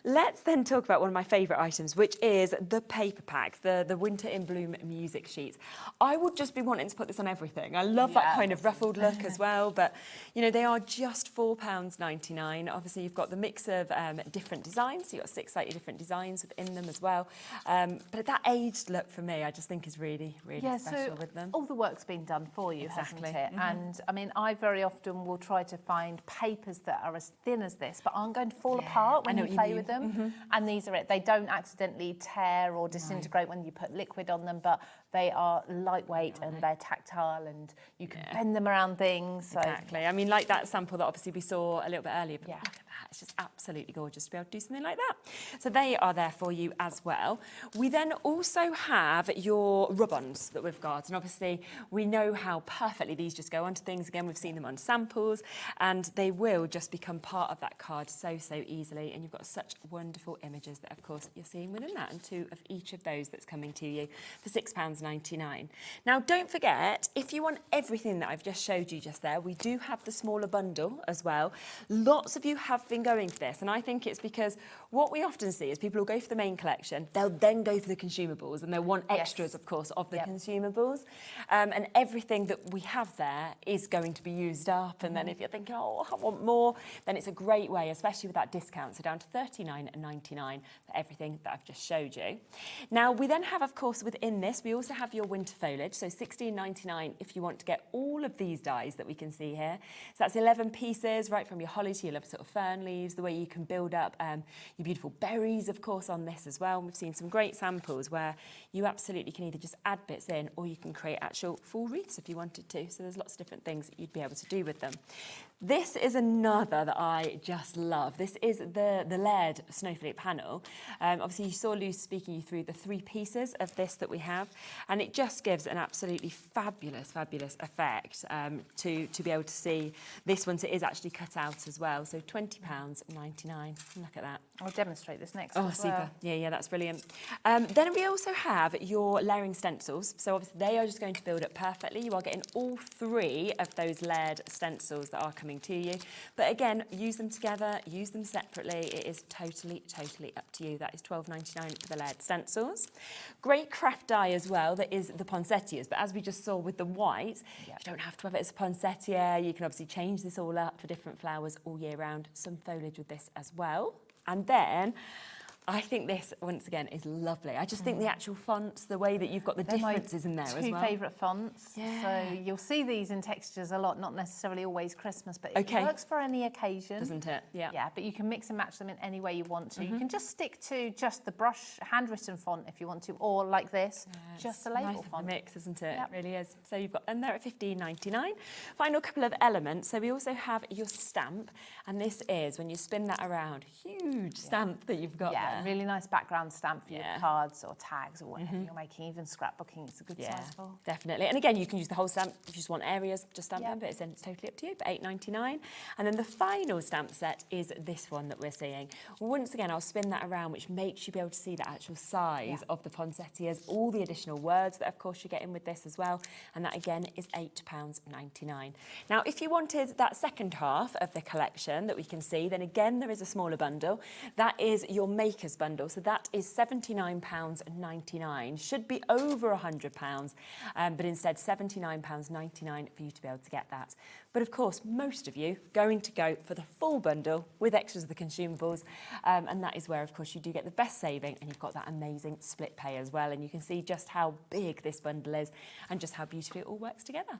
Let's then talk about one of my favourite items, which is the paper pack, the Winter in Bloom music sheets. I would just be wanting to put this on everything. I love that kind of ruffled look as well, but you know, they are just £4.99. Obviously, you've got the mix of different designs. So you've got 6 slightly different designs within them as well. But that aged look for me, I just think is really special with them. All the work's been done for you, Exactly. hasn't it? And I mean, I very often will try to find papers that are as thin as this, but aren't going to fall apart when I know you what play you with mean. them. And these are it. They don't accidentally tear or disintegrate when you put liquid on them, but they are lightweight and they're tactile, and you can bend them around things. So. Exactly. I mean, like that sample that obviously we saw a little bit earlier, but look at that. It's just absolutely gorgeous to be able to do something like that. So they are there for you as well. We then also have your rub-ons that we've got. And obviously, we know how perfectly these just go onto things. Again, we've seen them on samples, and they will just become part of that card so easily. And you've got such wonderful images that, of course, you're seeing within that, and 2 of each of those that's coming to you for £6.99. Now, don't forget, if you want everything that I've just showed you just there, we do have the smaller bundle as well. Lots of you have been going for this, and I think it's because what we often see is people will go for the main collection, they'll then go for the consumables, and they'll want extras, of course, of the consumables. And everything that we have there is going to be used up. And then if you're thinking, oh, I want more, then it's a great way, especially with that discount, so down to $39.99 for everything that I've just showed you. Now, we then have, of course, within this, we also have your winter foliage, so $16.99 if you want to get all of these dies that we can see here. So that's 11 pieces, right from your holly to your lovely sort of fern leaves, the way you can build up your beautiful berries, of course, on this as well. And we've seen some great samples where you absolutely can either just add bits in, or you can create actual full wreaths if you wanted to. So there's lots of different things that you'd be able to do with them. This is another that I just love. This is the layered snowflake panel. Obviously, you saw Lou speaking you through the 3 pieces of this that we have, and it just gives an absolutely fabulous effect to be able to see this one. So it is actually cut out as well. So £20.99. Look at that. I'll demonstrate this next. Oh, as super. well. Yeah, that's brilliant. Then we also have your layering stencils. So obviously they are just going to build up perfectly. You are getting all 3 of those layered stencils that are coming to you. But again, use them together, use them separately. It is totally up to you. That is $12.99 for the layered stencils. Great craft die as well, that is the poinsettias. But as we just saw with the white, you don't have to have it as a poinsettia. You can obviously change this all up for different flowers all year round. Some foliage with this as well. And then I think this, once again, is lovely. I just think the actual fonts, the way that you've got the differences in there as well. They're my 2 favourite fonts. Yeah. So you'll see these in textures a lot, not necessarily always Christmas, but it works for any occasion. Doesn't it? Yeah. Yeah, but you can mix and match them in any way you want to. You can just stick to just the brush handwritten font if you want to, or like this, just a label nice font. mix, isn't it? It really is. So you've got them there at £15.99. Final couple of elements. So we also have your stamp, and this is when you spin that around, huge stamp that you've got there. Really nice background stamp for your cards or tags or whatever you're making. Even scrapbooking, it's a good size for. Definitely. And again, you can use the whole stamp if you just want areas, just stamp them, but it's totally up to you. But £8.99. And then the final stamp set is this one that we're seeing. Once again, I'll spin that around, which makes you be able to see the actual size of the poinsettias, all the additional words that, of course, you get in with this as well. And that, again, is £8.99. Now, if you wanted that second half of the collection that we can see, then again, there is a smaller bundle. That is your Maker's bundle. So that is £79.99. Should be over £100, but instead £79.99 for you to be able to get that. But of course, most of you going to go for the full bundle with extras of the consumables, and that is where, of course, you do get the best saving, and you've got that amazing split pay as well. And you can see just how big this bundle is and just how beautifully it all works together.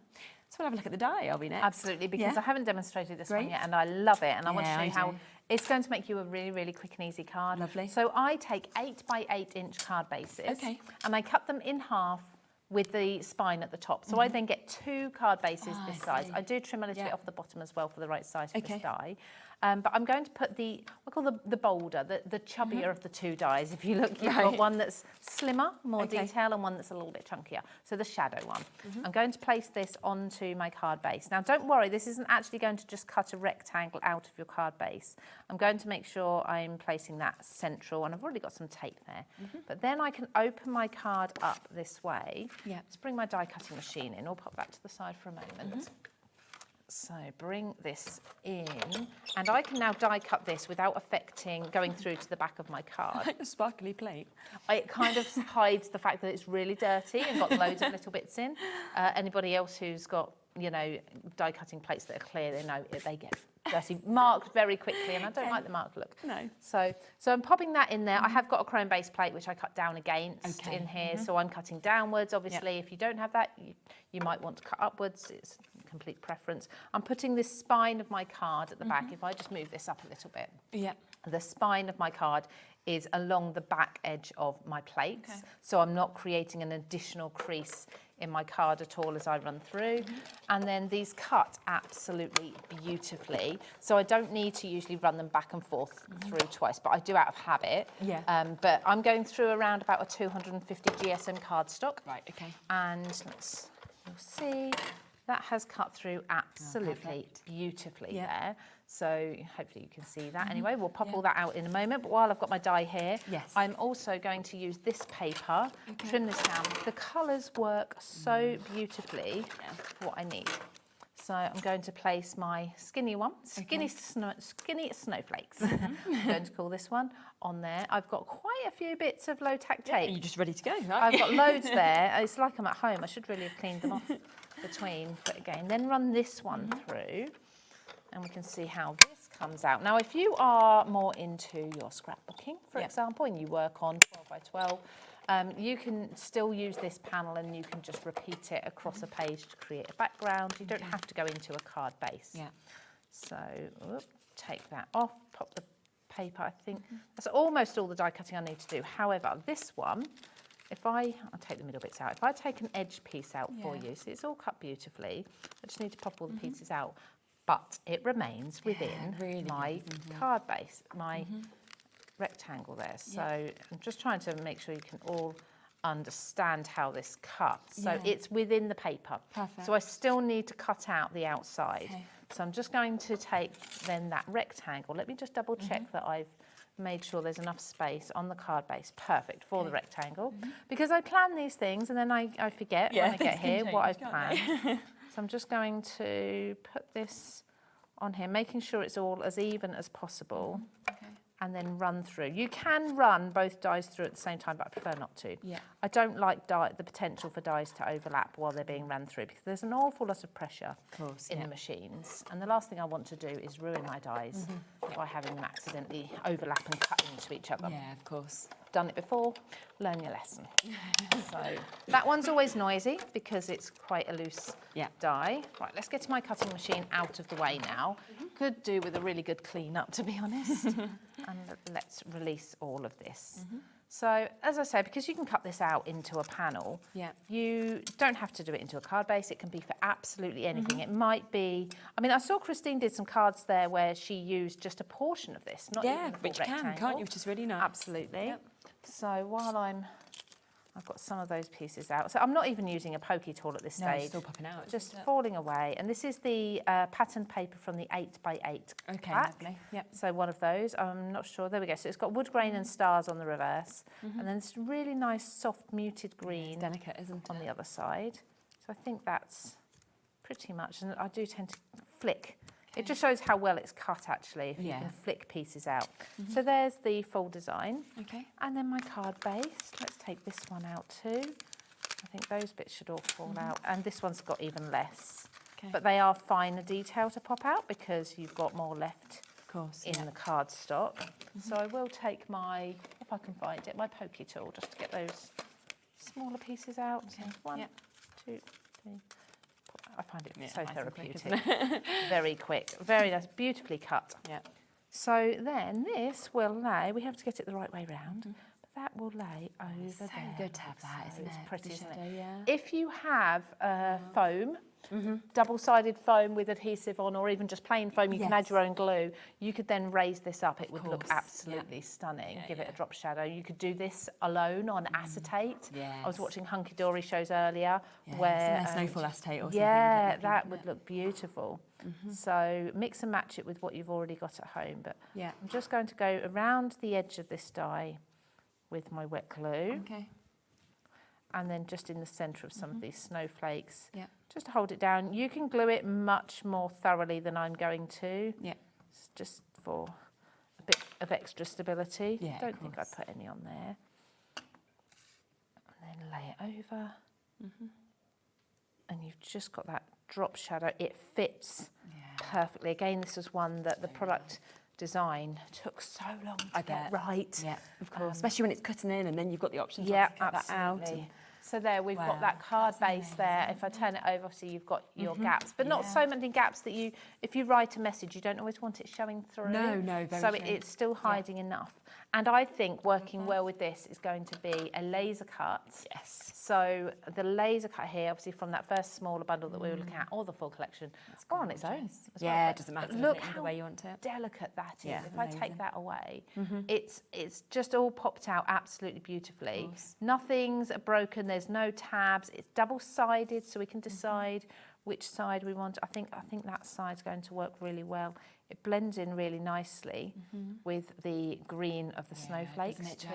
So we'll have a look at the die, are we next? Absolutely, because I haven't demonstrated this one yet, and I love it. And I want to show you how it's going to make you a really, really quick and easy card. Lovely. So I take 8 by 8 inch card bases, and I cut them in half with the spine at the top. So I then get 2 card bases this size. I do trim a little bit off the bottom as well for the right size for this die. But I'm going to put I call the bolder, the chubbier of the 2 dies. If you look, you've got one that's slimmer, more detail, and one that's a little bit chunkier. So the shadow one. I'm going to place this onto my card base. Now, don't worry, this isn't actually going to just cut a rectangle out of your card base. I'm going to make sure I'm placing that central, and I've already got some tape there. But then I can open my card up this way. Let's bring my die cutting machine in. I'll pop that to the side for a moment. So bring this in, and I can now die cut this without going through to the back of my card. Like a sparkly plate. It kind of hides the fact that it's really dirty and got loads of little bits in. Anybody else who's got, die cutting plates that are clear, they know they get dirty, marked very quickly, and I don't like the marked look. No. So I'm popping that in there. I have got a chrome base plate which I cut down against in here, so I'm cutting downwards. Obviously, if you don't have that, you might want to cut upwards. It's complete preference. I'm putting this spine of my card at the back. If I just move this up a little bit. The spine of my card is along the back edge of my plates. So I'm not creating an additional crease in my card at all as I run through. And then these cut absolutely beautifully. So I don't need to usually run them back and forth through twice, but I do out of habit. But I'm going through around about a 250 GSM cardstock. And you'll see that has cut through absolutely beautifully there. So hopefully you can see that. Anyway, we'll pop all that out in a moment. But while I've got my die here, I'm also going to use this paper, trim this down. The colours work so beautifully for what I need. So I'm going to place my skinny one, skinny snowflakes, I'm going to call this one, on there. I've got quite a few bits of low-tack tape. You're just ready to go, right? I've got loads there. It's like I'm at home. I should really have cleaned them off between. But again, then run this one through, and we can see how this comes out. Now, if you are more into your scrapbooking, for example, and you work on 12 by 12, you can still use this panel, and you can just repeat it across a page to create a background. You don't have to go into a card base. So take that off, pop the paper. I think that's almost all the die cutting I need to do. However, this one, I'll take the middle bits out. If I take an edge piece out for you, see, it's all cut beautifully. I just need to pop all the pieces out, but it remains within my card base, my rectangle there. So I'm just trying to make sure you can all understand how this cuts. So it's within the paper. So I still need to cut out the outside. So I'm just going to take then that rectangle. Let me just double check that I've made sure there's enough space on the card base. Perfect for the rectangle. Because I plan these things and then I forget when I get here what I've planned. So I'm just going to put this on here, making sure it's all as even as possible. And then run through. You can run both dies through at the same time, but I prefer not to. I don't like the potential for dies to overlap while they're being run through, because there's an awful lot of pressure in the machines. And the last thing I want to do is ruin my dies by having them accidentally overlap and cut into each other. Yeah, of course. Done it before, learn your lesson. So that one's always noisy because it's quite a loose die. Right, let's get my cutting machine out of the way now. Could do with a really good clean up, to be honest. And let's release all of this. So, as I say, because you can cut this out into a panel, you don't have to do it into a card base. It can be for absolutely anything. It might be, I mean, I saw Christine did some cards there where she used just a portion of this, not even the full which you rectangle. can't you, which is really nice. Absolutely. So while I've got some of those pieces out. So I'm not even using a pokey tool at this No, stage. it's still popping out. Just falling away. And this is the patterned paper from the 8x8 Okay, pack. lovely. Yep. So one of those. I'm not sure. There we go. So it's got wood grain and stars on the reverse. And then this really nice soft muted green delicate, isn't it? on the other side. So I think that's pretty much. And I do tend to flick. It just shows how well it's cut, actually, if you can flick pieces out. So there's the full design. Okay. And then my card base. Let's take this one out too. I think those bits should all fall out. And this one's got even less. Okay. But they are finer detail to pop out because you've got more left in the card stock. So I will take my, if I can find it, my pokey tool just to get those smaller pieces out. So 1, 2, 3. I find it so nice and quick, therapeutic. isn't it? Very quick, very nice, beautifully cut. Yeah. So then this will lay, we have to get it the right way round, but that will lay over So there. good to have that, isn't It's it? pretty, The isn't shadow, it? yeah. If you have foam, double-sided foam with adhesive on, or even just plain foam, you can add your own glue. You could then raise this up. It would look absolutely stunning. Give it a drop shadow. You could do this alone on acetate. I was watching Hunkydory shows earlier where some snowfall acetate or something. yeah, that would look beautiful. So mix and match it with what you've already got at home. But I'm just going to go around the edge of this die with my wet glue. Okay. And then just in the centre of some of these snowflakes, just to hold it down. You can glue it much more thoroughly than I'm going to. It's just for a bit of extra stability. Don't think I'd put any on there. And then lay it over. And you've just got that drop shadow. It fits perfectly. Again, this was one that the product design took so long to get right. Yeah, of course. Especially when it's cutting in and then you've got the option to cut that out. And so there we've got that card base there. If I turn it over, obviously you've got your gaps, but not so many gaps that you, if you write a message, you don't always want it showing through. No, very so true. it's still hiding enough. And I think working well with this is going to be a laser cut. Yes. So the laser cut here, obviously from that first smaller bundle that we were looking at, or the full collection, or on its own. As well. It doesn't matter. Look the how way you want it. delicate that is. Yeah, if I amazing. take that away, it's just all popped out absolutely beautifully. Nothing's broken. There's no tabs. It's double-sided, so we can decide which side we want. I think that side's going to work really well. It blends in really nicely with the green of the snowflakes too,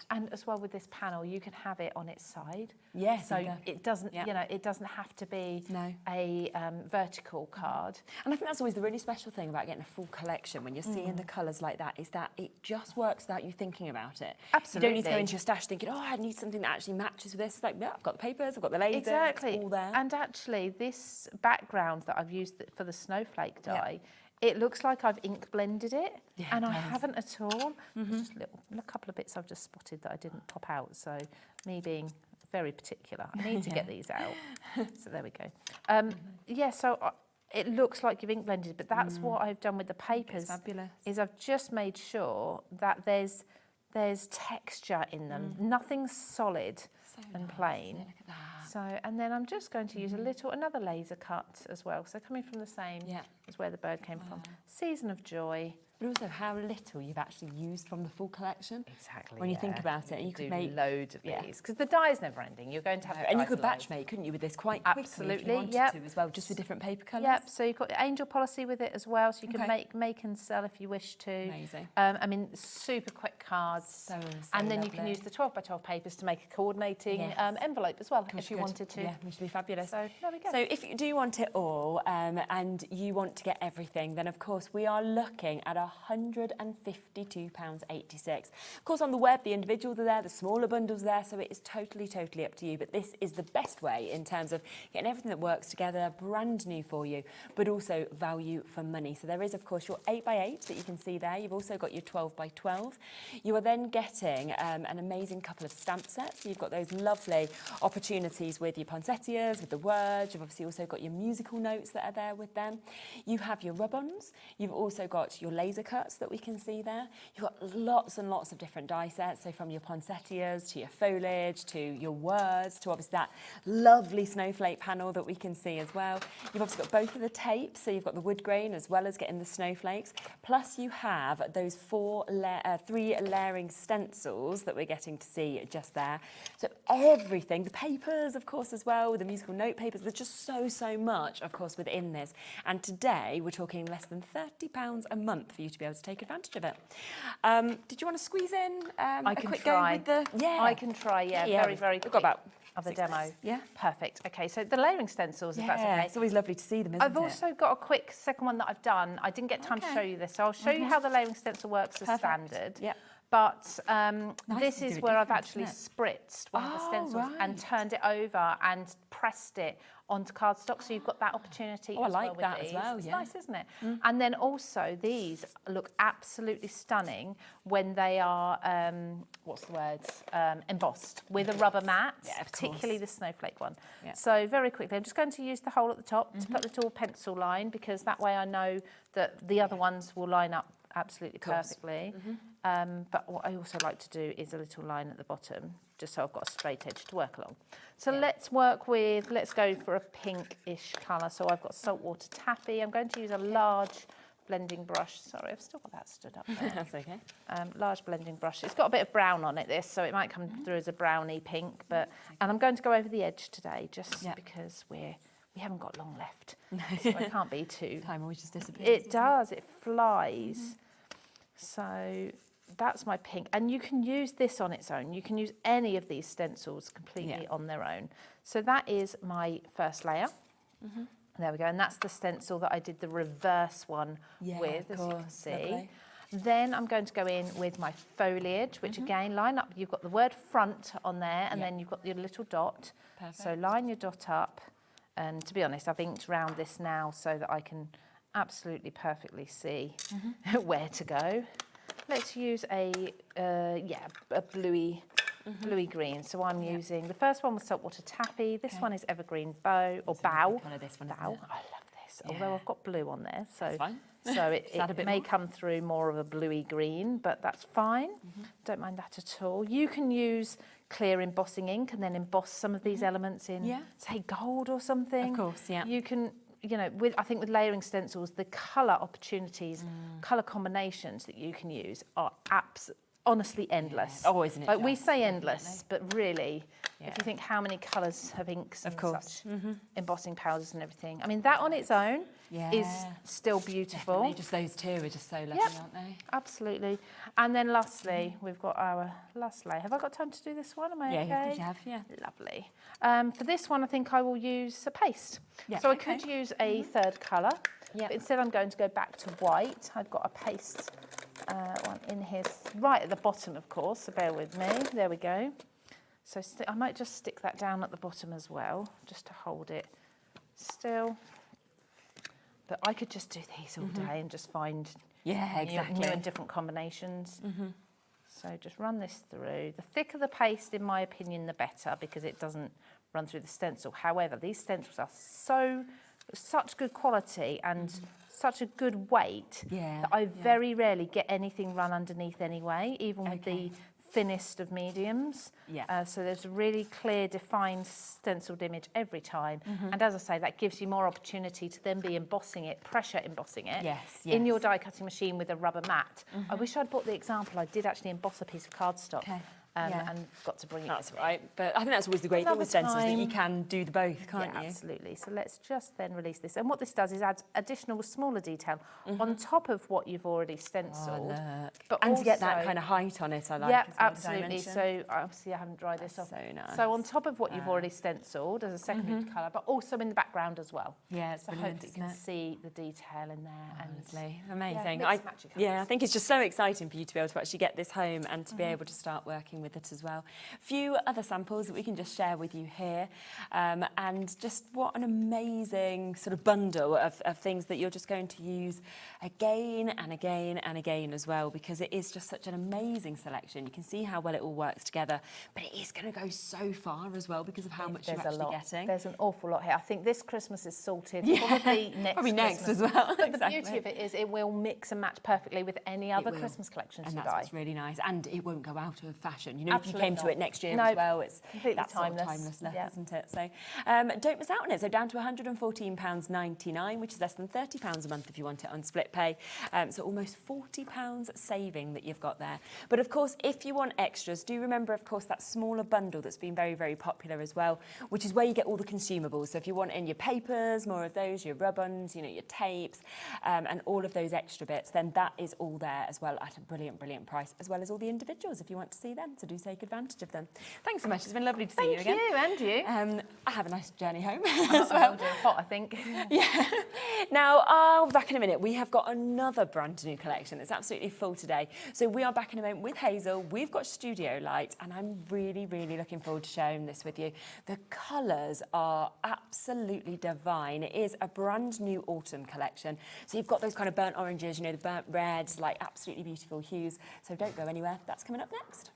and as well with this panel, you can have it on its side. Yes. So it doesn't, you know, it doesn't have to be a vertical card. And I think that's always the really special thing about getting a full collection when you're seeing the colours like that, is that it just works without you thinking about it. Absolutely. You don't need to go into your stash thinking, oh, I need something that actually matches with this. It's like, yeah, I've got the papers, I've got the lasers, Exactly. it's all there. And actually, this background that I've used for the snowflake die, it looks like I've ink blended it, and I haven't at all. Just a couple of bits I've just spotted that I didn't pop out. So me being very particular, I need to get these out. So there we go. So it looks like you've ink blended, but that's what I've done with the papers. It's fabulous. Is I've just made sure that there's texture in them. Nothing's solid and plain. Look at that. So, and then I'm just going to use another laser cut as well. So coming from the same as where the bird came from. Season of Joy. But also how little you've actually used from the full collection. Exactly. When you think about it, you could make loads of these because the die is never ending. You're going to have and you could batch make, couldn't you, with this quite quickly if you wanted to as well, just with different paper colours. Yep. So you've got the angel policy with it as well, so you can make and sell if you wish to. Amazing. I mean, super quick cards. And then you can use the 12x12 papers to make a coordinating envelope as well if you wanted to. Yeah, which would be fabulous. So there we go. So if you do want it all and you want to get everything, then of course we are looking at £152.86. Of course, on the web, the individuals are there, the smaller bundles are there, so it is totally up to you. But this is the best way in terms of getting everything that works together, brand new for you, but also value for money. So there is, of course, your 8x8 that you can see there. You've also got your 12x12. You are then getting an amazing couple of stamp sets. So you've got those lovely opportunities with your poinsettias, with the words. You've obviously also got your musical notes that are there with them. You have your rub-ons. You've also got your laser laser cuts that we can see there. You've got lots and lots of different die sets, so from your poinsettias to your foliage to your words to obviously that lovely snowflake panel that we can see as well. You've obviously got both of the tapes, so you've got the wood grain as well as getting the snowflakes, plus you have those 3 layering stencils that we're getting to see just there. So everything, the papers of course as well, the musical note papers, there's just so much of course within this, and today we're talking less than £30 a month for you to be able to take advantage of it. Did you want to squeeze in I a can quick try. go with the... Yeah. I can try, yeah. Very We've quick got about of a 6 demo. minutes. Yeah. Perfect. Okay, so the layering stencils, if that's okay. It's always lovely to see them, isn't I've it? also got a quick second one that I've done. I didn't get time to show you this, so I'll show you how the layering stencil works as standard. Yeah. But this to do is it where I've different, actually isn't spritzed one of the stencils and turned it over and pressed it onto cardstock, so you've got that opportunity. Oh, I as like well with that these. as well, It's yeah. nice, isn't it? And then also these look absolutely stunning when they are embossed with a rubber mat, particularly the snowflake one. Yeah. So very quickly, I'm just going to use the hole at the top to put a little pencil line, because that way I know that the other ones will line up absolutely perfectly. But what I also like to do is a little line at the bottom, just so I've got a straight edge to work along. So let's go for a pinkish colour. So I've got saltwater taffy. I'm going to use a large blending brush. Sorry, I've still got that stood up there. That's okay. Large blending brush. It's got a bit of brown on it, this, so it might come through as a browny pink. And I'm going to go over the edge today, just because we haven't got long left. So I can't be too... Time always just disappears. It does, it flies. So that's my pink. And you can use this on its own. You can use any of these stencils completely on their own. So that is my first layer. There we go. And that's the stencil that I did the reverse one with, as you can see. Lovely. Then I'm going to go in with my foliage, which again, line up. You've got the word front on there, and then you've got your little dot. Perfect. So line your dot up. And to be honest, I've inked around this now so that I can absolutely perfectly see where to go. Let's use a bluey green. So I'm using, the first one was saltwater taffy. This one is evergreen bow. I love this. Although I've got blue on there, so it may come through more of a bluey green, but that's fine. Don't mind that at all. You can use clear embossing ink and then emboss some of these elements in, say, gold or something. Of course, yeah. You can, I think with layering stencils, the colour opportunities, colour combinations that you can use are honestly endless. Oh, isn't it? Like we say endless, but really, if you think how many colours of inks and such, embossing powders and everything. I mean, that on its own is still beautiful. Definitely. Just those two are just so lovely, aren't they? Absolutely. And then lastly, we've got our last layer. Have I got time to do this one? Am I okay? You have, yeah. Lovely. For this one, I think I will use a paste. So I could use a third colour, but instead I'm going to go back to white. I've got a paste one in here, right at the bottom, of course, so bear with me. There we go. So I might just stick that down at the bottom as well, just to hold it still. But I could just do these all day and just find new and different combinations. So just run this through. The thicker the paste, in my opinion, the better, because it doesn't run through the stencil. However, these stencils are such good quality and such a good weight that I very rarely get anything run underneath anyway, even with the thinnest of mediums. So there's a really clear, defined stenciled image every time. And as I say, that gives you more opportunity to then be embossing it, pressure embossing it in your die cutting machine with a rubber mat. I wish I'd brought the example. I did actually emboss a piece of cardstock. And got to bring it. That's right. But I think that's always the great thing with stencils, that you can do the both, can't you? Absolutely. So let's just then release this. And what this does is adds additional smaller detail on top of what you've already stenciled. But and also, to get that kind of height on it, I like. Yeah, absolutely. So obviously I haven't dried this off. So nice. So on top of what you've already stenciled as a secondary colour, but also in the background as well. Yeah, it's so brilliant, hopefully you can see the detail in there. Honestly, amazing. Yeah, I think it's just so exciting for you to be able to actually get this home and to be able to start working with it as well. A few other samples that we can just share with you here, and just what an amazing sort of bundle of things that you're just going to use again and again and again as well, because it is just such an amazing selection. You can see how well it all works together, but it is going to go so far as well because of how much you're actually getting. There's an awful lot here. I think this Christmas is sorted. Yeah. Probably next Christmas as well. But Exactly. the beauty of it is it will mix and match perfectly with any other Christmas collections and you that's buy. what's really nice, and it won't go out of fashion. You know, Absolutely if you came to not. it next year No, as well, it's completely that sort of timeless. timeless look, Yeah. isn't it? So don't miss out on it. So down to £114.99, which is less than £30 a month if you want it on split pay. So almost £40 saving that you've got there. But of course, if you want extras, do remember, of course, that smaller bundle that's been very, very popular as well, which is where you get all the consumables. So if you want in your papers, more of those, your rub-ons, you know, your tapes, and all of those extra bits, then that is all there as well at a brilliant, brilliant price, as well as all the individuals if you want to see them. So do take advantage of them. Thanks so much. It's been lovely to see you again. Thank you, and you. I have a nice journey home as well. Hot, I think. Yeah. Now, I'll be back in a minute. We have got another brand new collection. It's absolutely full today. So we are back in a moment with Hazel. We've got Studio Light, and I'm really, really looking forward to sharing this with you. The colours are absolutely divine. It is a brand new autumn collection. So you've got those kind of burnt oranges, you know, the burnt reds, like absolutely beautiful hues. So don't go anywhere. That's coming up next.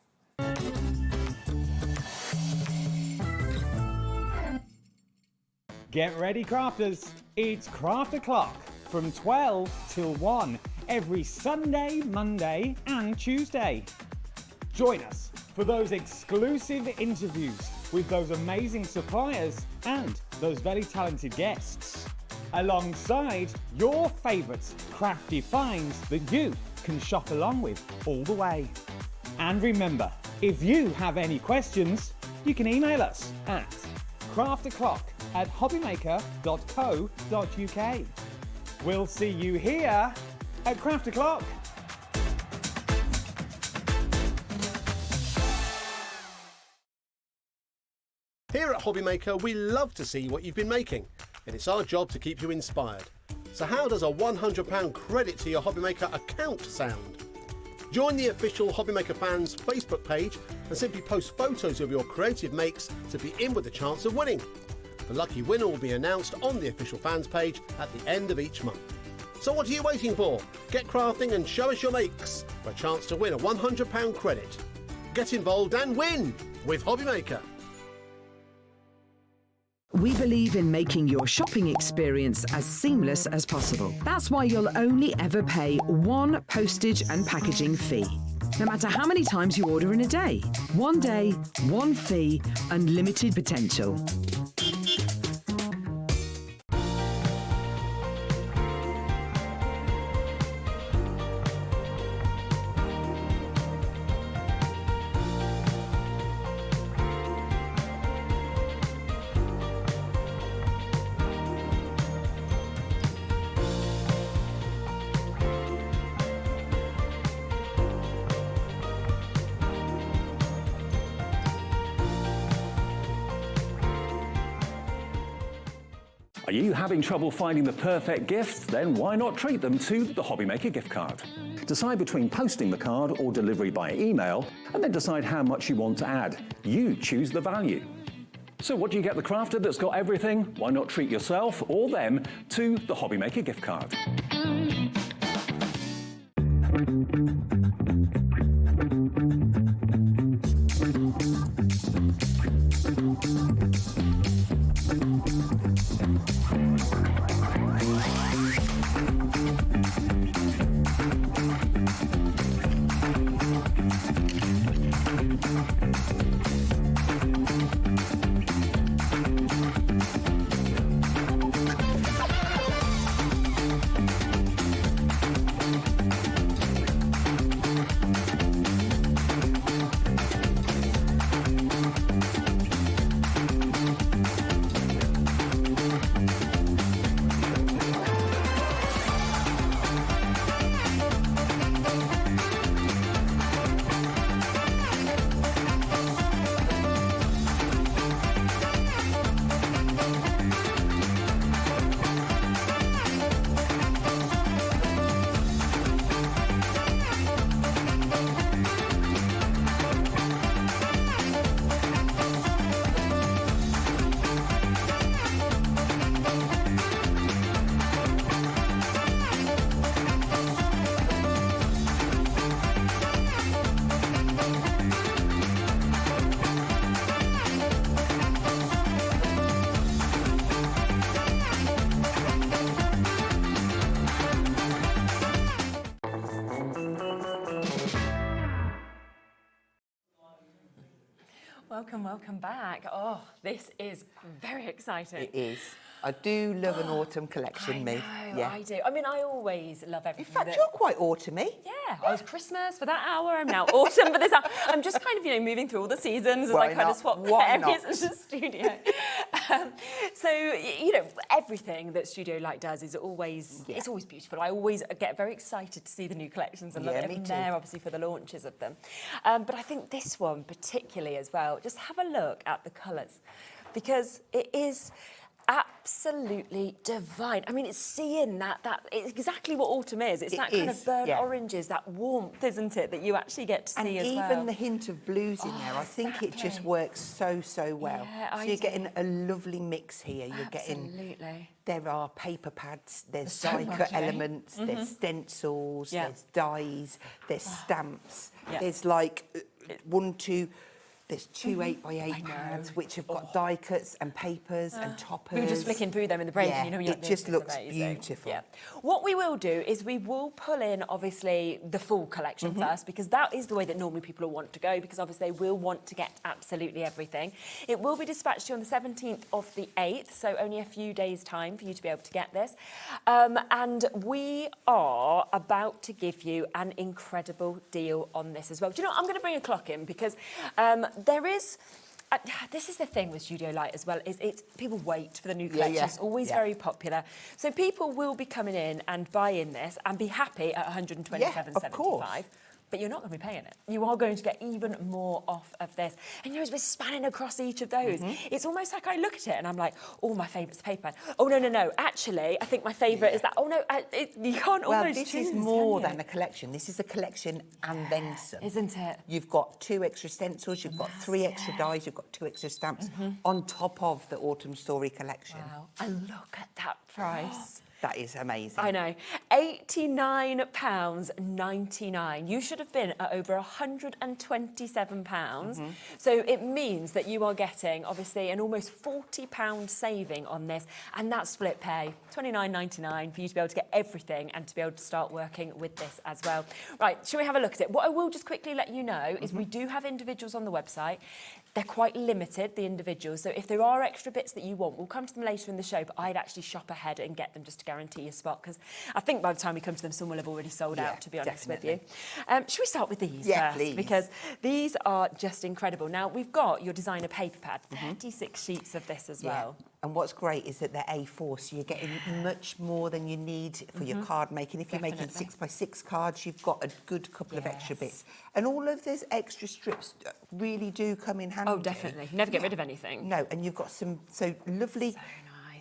Get ready, crafters. It's Craft O'Clock from 12 till 1 every Sunday, Monday and Tuesday. Join us for those exclusive interviews with those amazing suppliers and those very talented guests, alongside your favourite crafty finds that you can shop along with all the way. And remember, if you have any questions, you can email us at crafto'clock@hobbymaker.co.uk. We'll see you here at Craft O'Clock. Here at HobbyMaker, we love to see what you've been making, and it's our job to keep you inspired. So how does a £100 credit to your HobbyMaker account sound? Join the official HobbyMaker fans Facebook page and simply post photos of your creative makes to be in with a chance of winning. The lucky winner will be announced on the official fans page at the end of each month. So what are you waiting for? Get crafting and show us your makes for a chance to win a £100 credit. Get involved and win with HobbyMaker. We believe in making your shopping experience as seamless as possible. That's why you'll only ever pay one postage and packaging fee. No matter how many times you order in a day. One day, one fee, unlimited potential. Are you having trouble finding the perfect gift? Then why not treat them to the HobbyMaker gift card? Decide between posting the card or delivery by email, and then decide how much you want to add. You choose the value. So what do you get the crafter that's got everything? Why not treat yourself or them to the HobbyMaker gift card? welcome back. Oh, this is very exciting. It is. I do love an autumn collection, me. I do. I mean, I always love everything. In fact, you're quite autumny. Yeah, I was Christmas for that hour. I'm now autumn for this hour. I'm just kind of, moving through all the seasons as I kind of swap areas of the studio. So, everything that Studio Light does is always, it's always beautiful. I always get very excited to see the new collections and love it. And there, obviously, for the launches of them. But I think this one particularly as well, just have a look at the colours, because it is absolutely divine. I mean, it's seeing that it's exactly what autumn is. It's that kind of burnt oranges, that warmth, isn't it, that you actually get to see as well. And even the hint of blues in there, I think it just works so well. Yeah, so you're getting a lovely mix here. You're Absolutely. There are paper pads, there's die-cut elements, there's stencils, there's dies, there's stamps, there's like there's two 8x8 pads which have got die cuts and papers and toppers. We were just flicking through them in the break. Yeah, and, it just looks beautiful. Yeah. What we will do is we will pull in, obviously, the full collection first, because that is the way that normally people will want to go, because obviously they will want to get absolutely everything. It will be dispatched to you on the 17th of the 8th, so only a few days' time for you to be able to get this. And we are about to give you an incredible deal on this as well. Do you know what? I'm going to bring a clock in, because there is... this is the thing with Studio Light as well, is it's people wait for the new collection. It's always very popular. So people will be coming in and buying this and be happy at $127.75. But you're not going to be paying it. You are going to get even more off of this. And as we're spanning across each of those, it's almost like I look at it and I'm like, oh, my favourite's the paper pad. Oh, no. Actually, I think my favourite is that. Oh, no, you can't almost this choose, is more than a collection. This is a collection and then some. Isn't it? You've got 2 extra stencils, you've got 3 extra dies, you've got 2 extra stamps on top of the Autumn Story collection. Wow. And look at that price. That is amazing. I know. £89.99. You should have been at over £127. So it means that you are getting, obviously, an almost £40 saving on this, and that's split pay, £29.99, for you to be able to get everything and to be able to start working with this as well. Right, shall we have a look at it? What I will just quickly let you know is we do have individuals on the website. They're quite limited, the individuals, so if there are extra bits that you want, we'll come to them later in the show, but I'd actually shop ahead and get them just to guarantee your spot, because I think by the time we come to them, some will have already sold out, to be honest with you. Should we start with these first? Please. Because these are just incredible. Now, we've got your designer paper pad, 36 sheets of this as well. And what's great is that they're A4, so you're getting much more than you need for your card making. If you're making 6x6 cards, you've got a good couple of extra bits. And all of those extra strips really do come in handy. Oh, definitely. Never get rid of anything. No, and you've got some lovely...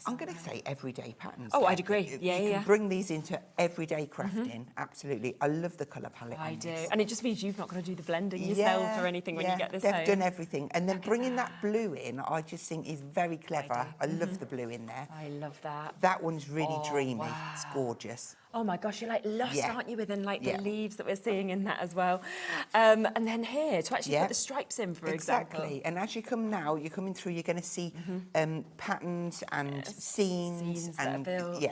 I'm going to say everyday patterns. Oh, I'd agree. You can bring these into everyday crafting. Absolutely. I love the colour palette. I do. And it just means you've not got to do the blending yourself or anything when you get this they've home. done everything. And then bringing that blue in, I just think is very clever. I love the blue in there. I love that. That one's really dreamy. It's gorgeous. Oh my gosh, you're like lost, aren't you, within like the leaves that we're seeing in that as well. And then here, to actually put the stripes in, for example. Exactly. And as you come now, you're coming through, you're going to see patterns and scenes and built.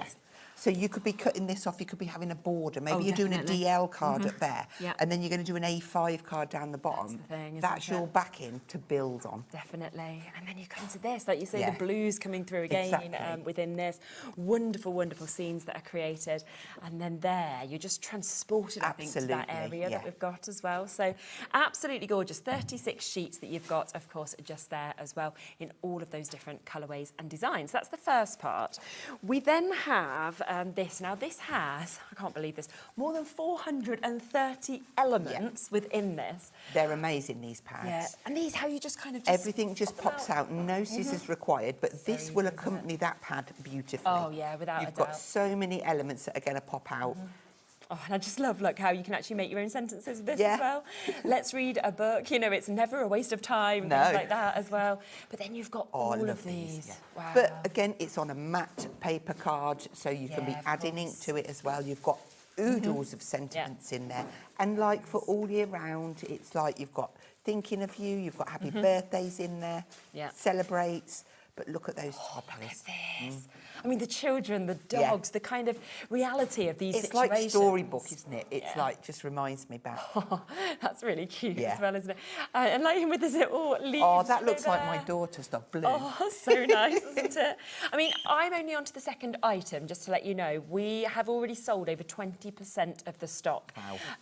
So you could be cutting this off, you could be having a border. Maybe you're doing a DL card up there, and then you're going to do an A5 card down the bottom. That's your backing to build on. Definitely. And then you come to this, like you say, the blues coming through again within this. Wonderful, wonderful scenes that are created. And then there, you're just transported, I think, to that area that we've got as well. So absolutely gorgeous. 36 sheets that you've got, of course, just there as well, in all of those different colourways and designs. That's the first part. We then have this. Now, this has, I can't believe this, more than 430 elements within this. They're amazing, these pads. Yeah. And these, how you just kind of everything just pops out, no scissors required, but this will accompany that pad beautifully. Oh, yeah, without a doubt. You've got so many elements that are going to pop out. Oh, and I just love, look, how you can actually make your own sentences with this as well. Let's read a book. You know, it's never a waste of time, things like that as well. But then you've got all of these. Wow. But again, it's on a matte paper card, so you can be adding ink to it as well. You've got oodles of sentiments in there. And like for all year round, it's like you've got thinking of you, you've got happy birthdays in there, celebrates. but look at those toppers. Look at this. I mean, the children, the dogs, the kind of reality of these it's situations. It's like storybook, isn't it? It's like, just reminds me back. Oh, that's really cute as well, isn't it? And like him with his little leaves. Oh, that looks like my daughter's dog, Blue. Oh, so nice, isn't it? I mean, I'm only on to the second item, just to let you know. We have already sold over 20% of the stock.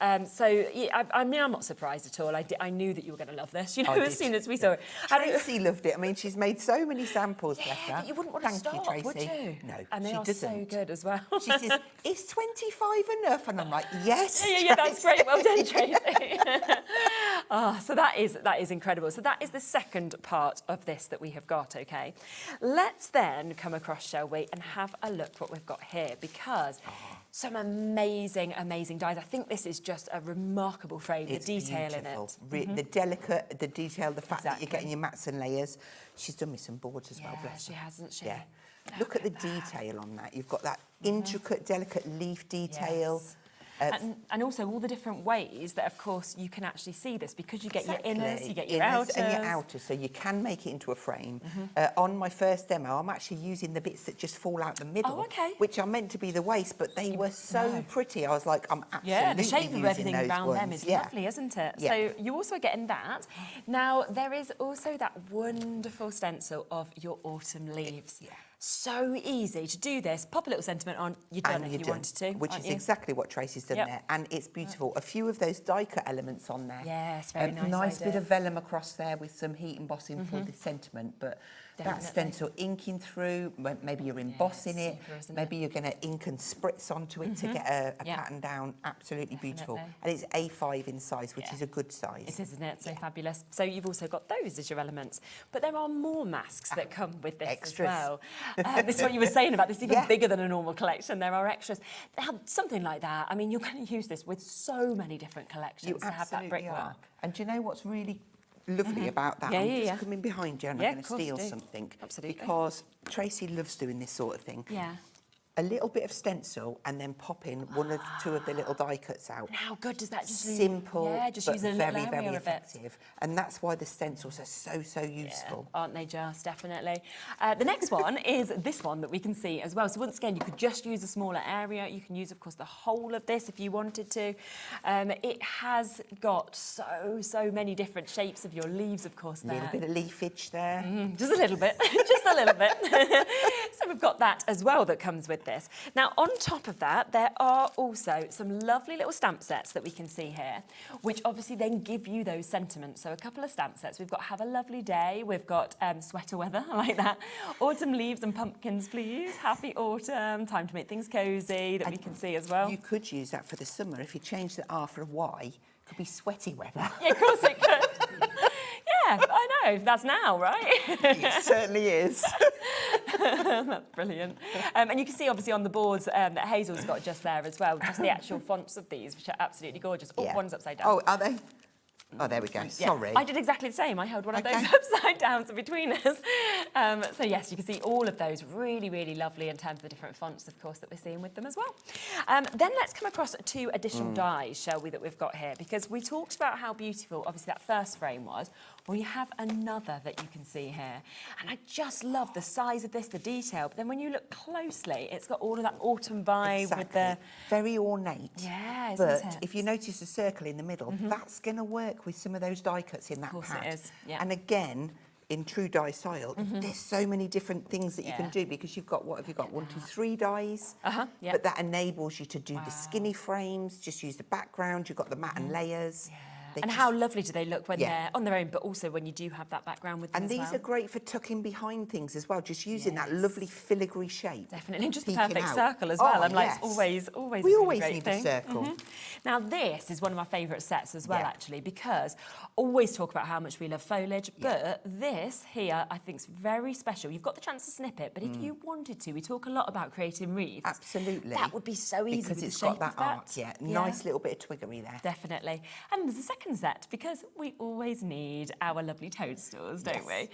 Wow. So, yeah, I mean, I'm not surprised at all. I knew that you were going to love this, you know, as soon as we saw it. Tracy loved it. I mean, she's made so many samples, bless her. But you wouldn't want to stop, Tracy. would you? No, and they she are doesn't. So good as well. She says, is 25 enough? And I'm like, yes, Yeah, that's great. Well done, Tracy. So that is incredible. So that is the second part of this that we have got, okay? Let's then come across, shall we, and have a look what we've got here, because some amazing, amazing dyes. I think this is just a remarkable frame, the detail beautiful. in it. The delicate, the detail, the fact that you're getting your mats and layers. She's done me some boards as well, bless her. She hasn't she? Yeah. Look at the detail on that. You've got that intricate, delicate leaf detail. And also all the different ways that, of course, you can actually see this, because you get your inners, you get your outers. And your outers, so you can make it into a frame. On my first demo, I'm actually using the bits that just fall out the middle, which are meant to be the waist, but they were so pretty. I was like, I'm absolutely the shape of everything those around ones. them is lovely, isn't it? Yeah. So you're also getting that. Now, there is also that wonderful stencil of your autumn leaves. So easy to do this. Pop a little sentiment on, you're done if you wanted to. Which is exactly what Tracy's done there. And it's beautiful. A few of those die cut elements on there. Yes, very nice. Nice bit of vellum across there with some heat embossing for the sentiment. But that stencil inking through, maybe you're embossing it, maybe you're going to ink and spritz onto it to get a pattern down. Absolutely beautiful. And it's A5 in size, which is a good size. It is, isn't it? So fabulous. So you've also got those as your elements. But there are more masks that come with this extras. as well. This is what you were saying about this, even bigger than a normal collection. There are extras. Now, something like that, I mean, you're going to use this with so many different collections to have that brickwork. Are. And do you know what's really lovely about that? I'm just coming behind you and I'm going to steal something. Absolutely. Because Tracy loves doing this sort of thing. Yeah. A little bit of stencil and then pop in one or two of the little die cuts out. And how good does that just simple, just but use a very, little very area effective. And that's why the stencils are so useful. Aren't they just, definitely. The next one is this one that we can see as well. So once again, you could just use a smaller area. You can use, of course, the whole of this if you wanted to. It has got so many different shapes of your leaves, of course, there. A little bit of leafage there. Just a little bit, just a little bit. So we've got that as well that comes with this. Now, on top of that, there are also some lovely little stamp sets that we can see here, which obviously then give you those sentiments. So a couple of stamp sets. We've got Have a Lovely Day. We've got Sweater Weather, I like that. Autumn Leaves and Pumpkins, Please. Happy Autumn. Time to Make Things Cozy that we can see as well. You could use that for the summer. If you change the R for a Y, it could be Sweaty Weather. Yeah, of course it could. Yeah, I know. That's now, right? It certainly is. That's brilliant. And you can see, obviously, on the boards that Hazel's got just there as well, just the actual fonts of these, which are absolutely gorgeous. Oh, one's upside down. Oh, are they? Oh, there we go. Sorry. I did exactly the same. I held one of those upside downs between us. So, yes, you can see all of those really, really lovely in terms of the different fonts, of course, that we're seeing with them as well. Then let's come across two additional dies, shall we, that we've got here, because we talked about how beautiful, obviously, that first frame was. Well, you have another that you can see here. And I just love the size of this, the detail. But then when you look closely, it's got all of that autumn vibe with the... Very ornate. Yeah, isn't but it? if you notice the circle in the middle, that's going to work with some of those die cuts in that pad. Of course it is, yeah. And again, in true die style, there's so many different things that you can do, because you've got, what have you got, 1, 2, 3 dies? But that enables you to do the skinny frames, just use the background, you've got the matte and layers. And how lovely do they look when they're on their own, but also when you do have that background with them and as these are great for tucking behind things as well, just using that lovely filigree shape. Definitely, just the peeking perfect out. circle as well. Oh, I'm like, yes. always We a really always great need thing. a circle. Now, this is one of my favourite sets as well, actually, because always talk about how much we love foliage, but this here, I think, is very special. You've got the chance to snip it, but if you wanted to, we talk a lot about creating wreaths. Absolutely. That would be so easy because with it's the got shape that of that. art, nice little bit of twiggery there. Definitely. And there's a second second set because we always need our lovely toadstools, don't we?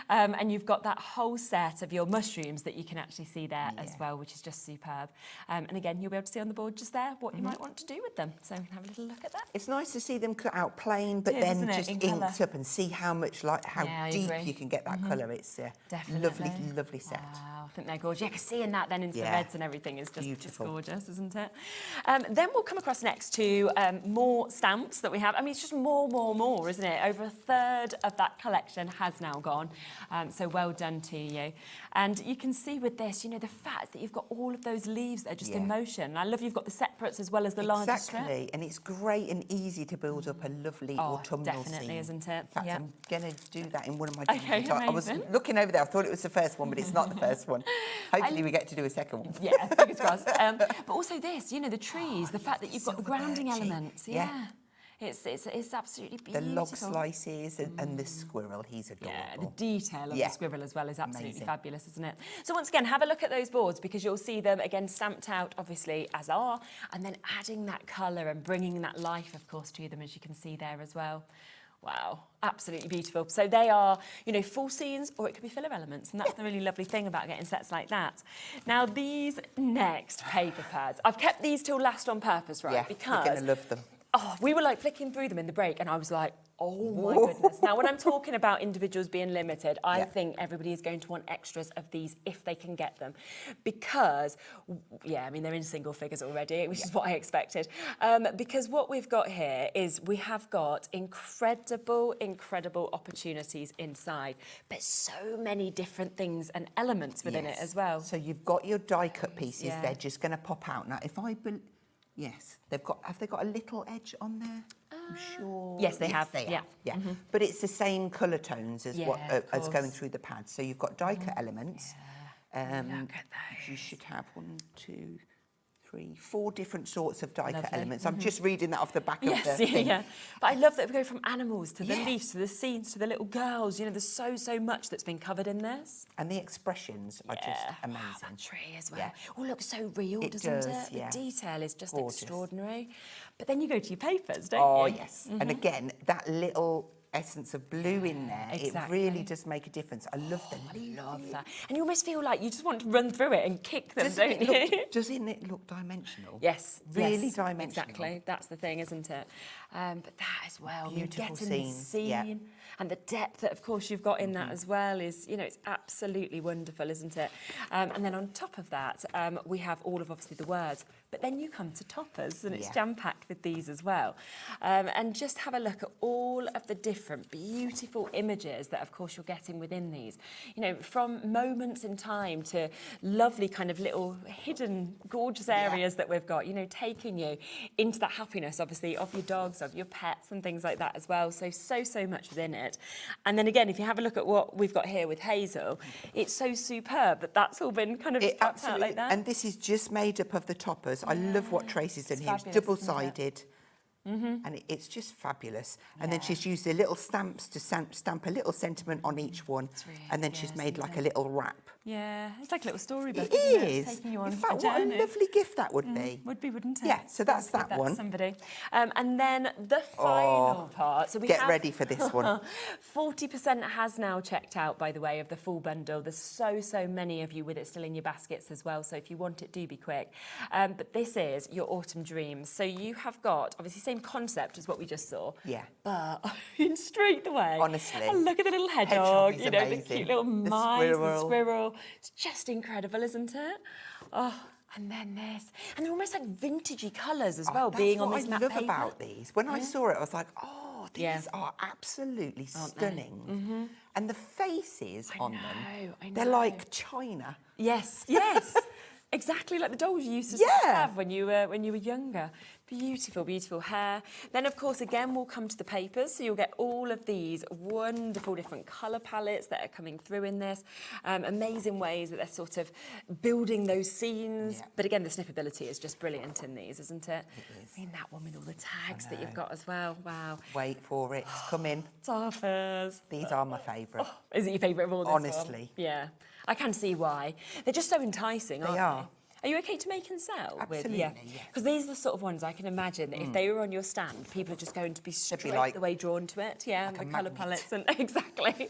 And you've got that whole set of your mushrooms that you can actually see there as well, which is just superb. And again, you'll be able to see on the board just there what you might want to do with them. So we can have a little look at that. It's nice to see them cut out plain, but then just inked up and see how much, like, how deep you can get that colour. It's a lovely, lovely set. Wow, I think they're gorgeous. Yeah, because seeing that then into the reds and everything is just gorgeous, isn't it? Then we'll come across next to more stamps that we have. I mean, it's just more, isn't it? Over a third of that collection has now gone. So well done to you. And you can see with this, you know, the fact that you've got all of those leaves that are just in motion. And I love you've got the separates as well as the larger strip. Exactly, and it's great and easy to build up a lovely autumnal definitely, scene. isn't it? In fact, I'm going to do that in one of my Okay, jams. I was looking over there, I thought it was the first one, but it's not the first one. Hopefully we get to do a second one. Yeah, fingers crossed. But also this, you know, the trees, the fact that you've got the grounding elements. Yeah. It's absolutely beautiful. The log slices and the squirrel, he's adorable. Yeah, the detail of the squirrel as well is absolutely fabulous, isn't it? So once again, have a look at those boards because you'll see them again stamped out, obviously, as are, and then adding that colour and bringing that life, of course, to them, as you can see there as well. Wow, absolutely beautiful. So they are, you know, full scenes or it could be filler elements, and that's the really lovely thing about getting sets like that. Now, these next paper pads, I've kept these till last on purpose, right? Yeah, because you're going to love them. Oh, we were like flicking through them in the break and I was like, oh my goodness. Now, when I'm talking about individuals being limited, I think everybody is going to want extras of these if they can get them. Because, I mean, they're in single figures already, which is what I expected. Because what we've got here is we have got incredible opportunities inside, but so many different things and elements within it as well. So you've got your die cut pieces, they're just going to pop out. Now, if I... Yes, have they got a little edge on there? I'm sure. Yes, they have. Yeah. But it's the same colour tones as as going through the pads. So you've got die cut elements. Look at those. You should have 1, 2, 3, 4 different sorts of die cut elements. I'm just reading that off the back of the thing. But I love that we go from animals to the leaves to the scenes to the little girls. You know, there's so much that's been covered in this. And the expressions are just amazing. Wow, that tree as well. Oh, looks so real, doesn't it? The detail is just extraordinary. But then you go to your papers, don't you? Oh, yes. And again, that little essence of blue in there, it really does make a difference. I love them. I love that. And you almost feel like you just want to run through it and kick them, don't you? Doesn't it look dimensional? Yes. Really dimensional. Exactly. That's the thing, isn't it? But that as well, beautiful getting the scene and the depth that, of course, you've got in that as well is, you know, it's absolutely wonderful, isn't it? And then on top of that, we have all of, obviously, the words. But then you come to toppers, and it's jam-packed with these as well. And just have a look at all of the different beautiful images that, of course, you're getting within these. You know, from moments in time to lovely kind of little hidden, gorgeous areas that we've got, you know, taking you into that happiness, obviously, of your dogs, of your pets and things like that as well. So much within it. And then again, if you have a look at what we've got here with Hazel, it's so superb that that's all been kind of cut out like that. And this is just made up of the toppers. I love what Tracy's done here. It's double-sided. And it's just fabulous. And then she's used the little stamps to stamp a little sentiment on each one. Really, and then she's made like a little wrap. Yeah, it's like a little storybook. It is. Taking you on in fact, a journey. what a lovely gift that would be. Would be, wouldn't it? Yeah, so that's that one. Somebody. And then the final part. So we get ready for this one. 40% has now checked out, by the way, of the full bundle. There's so many of you with it still in your baskets as well. So if you want it, do be quick. But this is your Autumn Dreams. So you have got, obviously, same concept as what we just saw. Yeah. But in straight away. Honestly. And look at the little hedgehog, you know, amazing. the cute little mice, the squirrel. It's just incredible, isn't it? Oh, and then this. And they're almost like vintagey colours as well, being on this matte paper. That's what I love about these. When I saw it, I was like, oh, these are absolutely stunning. And the faces on them, they're like china. Yes. Exactly like the dolls you used to have when you were younger. Beautiful hair. Then, of course, again, we'll come to the papers. So you'll get all of these wonderful different colour palettes that are coming through in this. Amazing ways that they're sort of building those scenes. Yeah. But again, the snippability is just brilliant in these, isn't it? It is. I mean, that one with all the tags that you've got as well. Wow. Wait for it. It's coming. Toppers. These are my favourite. Is it your favourite of all this Honestly. one? Yeah. I can see why. They're just so enticing, aren't they? They are. Are you okay to make and sell? Absolutely, yeah. Because these are the sort of ones I can imagine that if they were on your stand, people are just going to be straight like, away drawn to it. Yeah, like and a the colour magnet. palettes and exactly.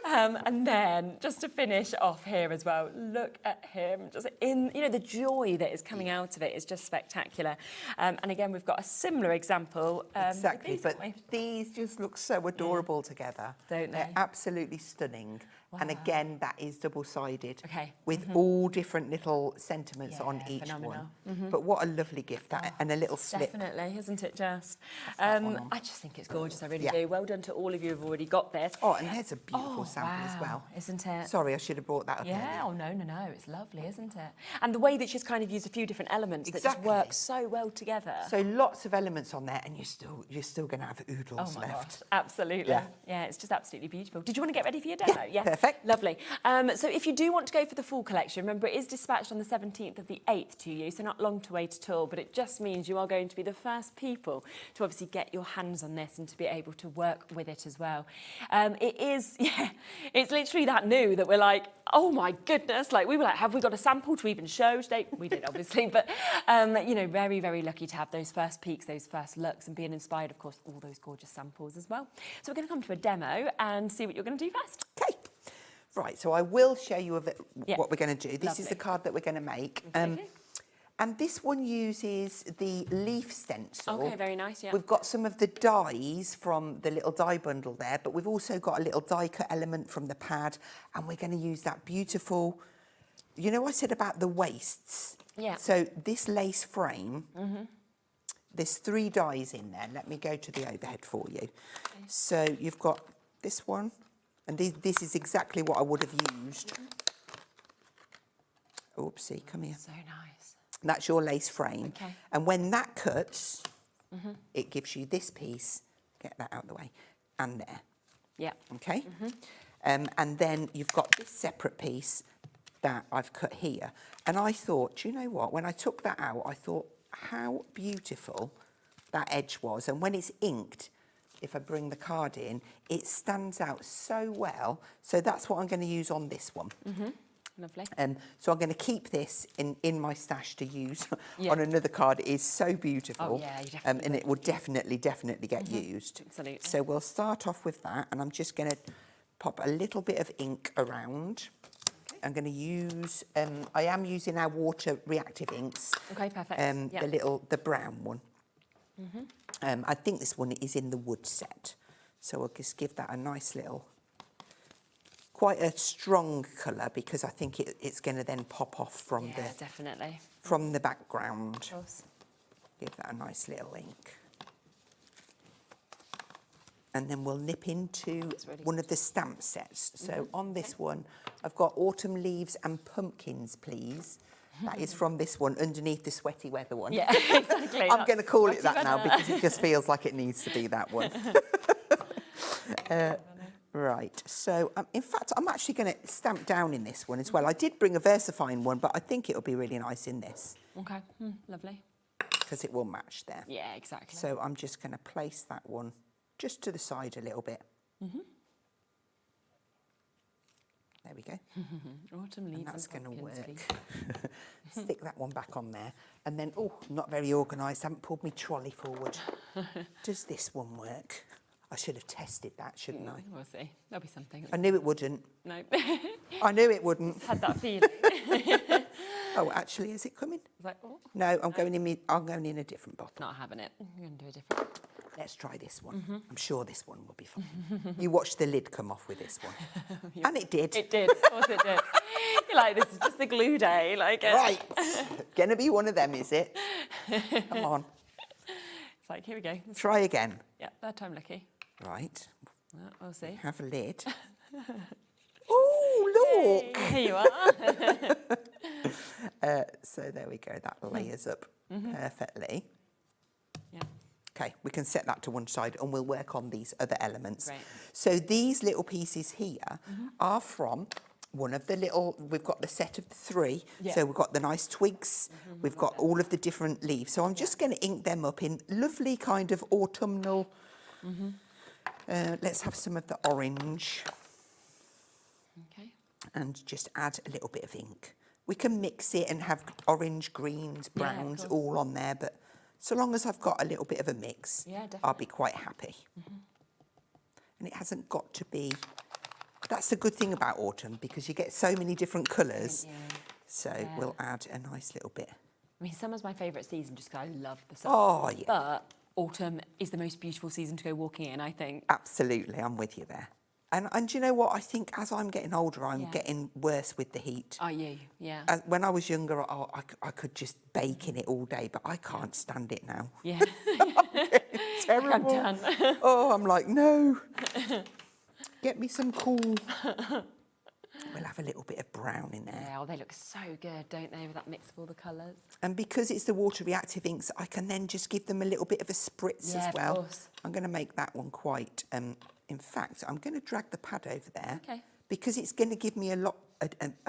And then just to finish off here as well, look at him. Just in, you know, the joy that is coming out of it is just spectacular. And again, we've got a similar example. Exactly, with these, but haven't these just look so adorable together. Don't they? They're absolutely stunning. And again, that is double-sided with Mhm. all different little sentiments on Yeah, each phenomenal. one. Mhm. But what a lovely gift, that, and a little slip. Definitely, isn't it just? one on. I just think it's gorgeous, I really Yeah. do. Well done to all of you who've already got this. Oh, and there's a beautiful sample as well. Isn't it? Sorry, I should have brought that up Yeah, earlier. oh no, it's lovely, isn't it? And the way that she's kind of used a few different elements that just work so well together. So lots of elements on there, and you're still going to have oodles Oh my left. gosh, absolutely. Yeah. Yeah, it's just absolutely beautiful. Did you want to get ready for your demo? Yeah, perfect. Lovely. So if you do want to go for the full collection, remember it is dispatched on the 17th of the 8th to you, so not long to wait at all, but it just means you are going to be the first people to obviously get your hands on this and to be able to work with it as well. It is, it's literally that new that we're like, oh my goodness, like we were like, have we got a sample to even show today? We did, obviously, but you know, very, very lucky to have those first peeks, those first looks, and being inspired, of course, all those gorgeous samples as well. So we're going to come to a demo and see what you're going to do first. Okay. Right, so I will show you what we're going to do. This is the card that we're going to make. And this one uses the leaf stencil. Okay, very nice, yeah. We've got some of the dies from the little die bundle there, but we've also got a little die cut element from the pad, and we're going to use that beautiful, you know I said about the waists? Yeah. So this lace frame, there's 3 dies in there. Let me go to the overhead for you. So you've got this one, and this is exactly what I would have used. Oopsie, come here. So nice. That's your lace frame. Okay. And when that cuts, it gives you this piece, get that out of the way, and there. Yeah. Okay? And then you've got this separate piece that I've cut here. And I thought, do you know what? When I took that out, I thought how beautiful that edge was. And when it's inked, if I bring the card in, it stands out so well. So that's what I'm going to use on this one. Lovely. So I'm going to keep this in my stash to use on another card. It is so beautiful. Oh, yeah, you definitely and it will definitely get used. Absolutely. So we'll start off with that, and I'm just going to pop a little bit of ink around. I'm going to use, I am using our water reactive inks. Okay, perfect. The brown one. I think this one is in the wood set. So I'll just give that a nice little, quite a strong colour, because I think it's going to then pop off from definitely. From the background. Of course. Give that a nice little ink. And then we'll nip into one of the stamp sets. So on this one, I've got autumn leaves and pumpkins, please. That is from this one, underneath the sweaty weather one. Yeah, exactly. I'm going to call it Sweaty that now weather. because it just feels like it needs to be that one. Right, so in fact, I'm actually going to stamp down in this one as well. I did bring a VersaFine one, but I think it'll be really nice in this Okay, lovely. because it will match there. Yeah, exactly. So I'm just going to place that one just to the side a little bit. There we go. Autumn leaves And that's going to pumpkins, work. please. Stick that one back on there. And then, oh, not very organised. I haven't pulled my trolley forward. Does this one work? I should have tested that, shouldn't I? We'll see. There'll be something. I knew it wouldn't. No. I knew it wouldn't. Had that feeling. Oh, actually, is it coming? It's like, oh, No, I'm going in a different bottle. not having it. I'm going to do a different. Let's try this one. I'm sure this one will be fine. You watch the lid come off with this one. And it did. It did. Of course it did. You're like, this is just the glue day. Like, Right. Gonna be one of them, is it? Come on. It's like, here we go. Try again. Yeah, third time lucky. Right. Yeah, we'll see. Have a lid. Oh, look! Here you are. So there we go. That layers up perfectly. Yeah. Okay, we can set that to one side and we'll work on these other elements. Right. So these little pieces here are from one of the little, we've got the set of 3. Yeah. So we've got the nice twigs, we've got all of the different leaves. So I'm just going to ink them up in lovely kind of autumnal. Let's have some of the orange. Okay. And just add a little bit of ink. We can mix it and have orange, greens, browns all on there, but so long as I've got a little bit of a mix, I'll be quite happy. And it hasn't got to be... That's the good thing about autumn, because you get so many different colours. So we'll add a nice little bit. I mean, summer's my favourite season just because I love the sun. Oh, yeah. But autumn is the most beautiful season to go walking in, I think. Absolutely, I'm with you there. And do you know what? I think as I'm getting older, I'm getting worse with the heat. Are you? Yeah. When I was younger, I could just bake in it all day, but I can't stand it now. Yeah. Terrible. I'm done. I'm like, no. Get me some cool. We'll have a little bit of brown in there. Yeah, they look so good, don't they, with that mix of all the colours? And because it's the water reactive inks, I can then just give them a little bit of a spritz as well. Of course. I'm going to make that one quite... in fact, I'm going to drag the pad over there because it's going to give me a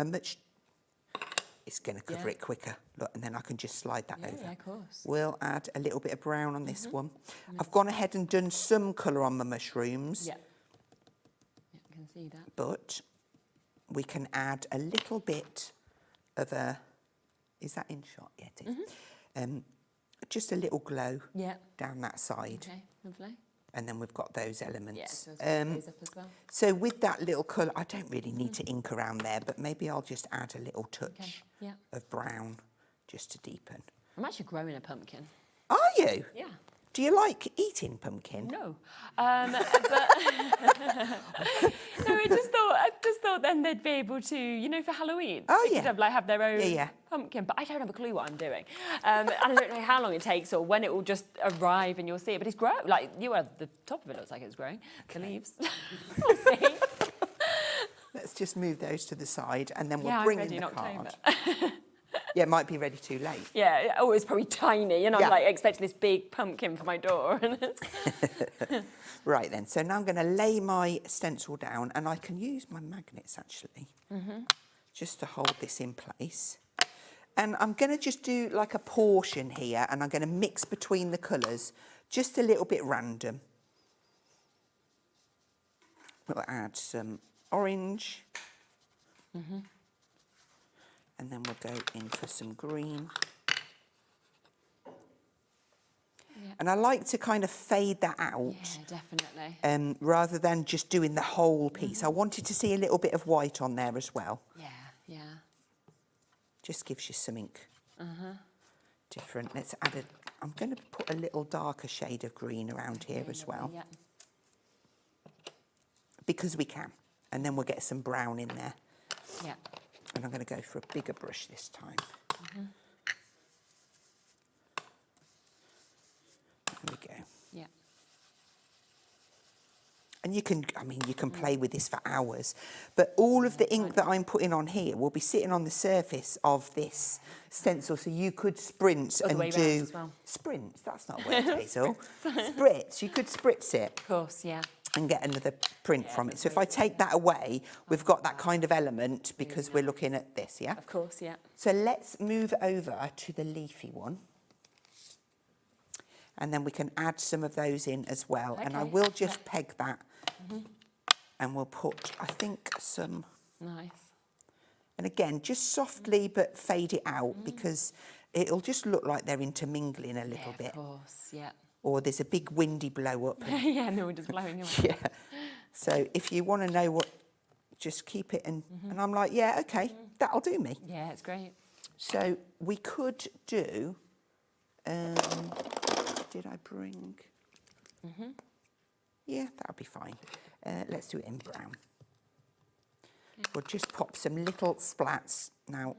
much... It's going to cover it quicker. Look, and then I can just slide that over. Yeah, of course. We'll add a little bit of brown on this one. I've gone ahead and done some colour on the mushrooms. Yeah. I can see that. But we can add a little bit of a... Is that in shot? Yeah, it is. Just a little glow down that side. Okay, lovely. And then we've got those elements. Yeah, those up as well. So with that little colour, I don't really need to ink around there, but maybe I'll just add a little touch of brown just to deepen. I'm actually growing a pumpkin. Are you? Yeah. Do you like eating pumpkin? No. But no, I just thought then they'd be able to, you know, for Halloween. Oh, they could have their own Yeah. pumpkin. But I don't have a clue what I'm doing. And I don't know how long it takes or when it will just arrive and you'll see it. But it's growing. Like, the top of it looks like it's growing. The leaves. We'll see. Let's just move those to the side and then we'll bring in the card. Yeah, it might be ready too late. Yeah, oh, it's probably tiny, and I'm like expecting this big pumpkin for my door. Right then, so now I'm going to lay my stencil down, and I can use my magnets actually, just to hold this in place. And I'm going to just do like a portion here, and I'm going to mix between the colours, just a little bit random. We'll add some orange. And then we'll go in for some green. And I like to kind of fade that out. Yeah, definitely. Rather than just doing the whole piece. I wanted to see a little bit of white on there as well. Yeah. Just gives you something different. Let's add I'm going to put a little darker shade of green around here as well. Yeah. Because we can. And then we'll get some brown in there. Yeah. And I'm going to go for a bigger brush this time. There we go. Yeah. And you can play with this for hours. But all of the ink that I'm putting on here will be sitting on the surface of this stencil. So you could sprint and do... Sprints? That's not a word, Hazel. Spritz. You could spritz it. Of course, yeah. And get another print from it. So if I take that away, we've got that kind of element because we're looking at this, yeah? Of course, yeah. So let's move over to the leafy one. And then we can add some of those in as well. Okay. And I will just peg that. And we'll put, I think, some... Nice. And again, just softly but fade it out because it'll just look like they're intermingling a little bit. Of course, yeah. Or there's a big windy blow up. Yeah, no, we're just blowing away. Yeah. So if you want to know what, just keep it and I'm like, yeah, okay, that'll do me. Yeah, it's great. So we could do, did I bring? Yeah, that'll be fine. Let's do it in brown. We'll just pop some little splats. Now,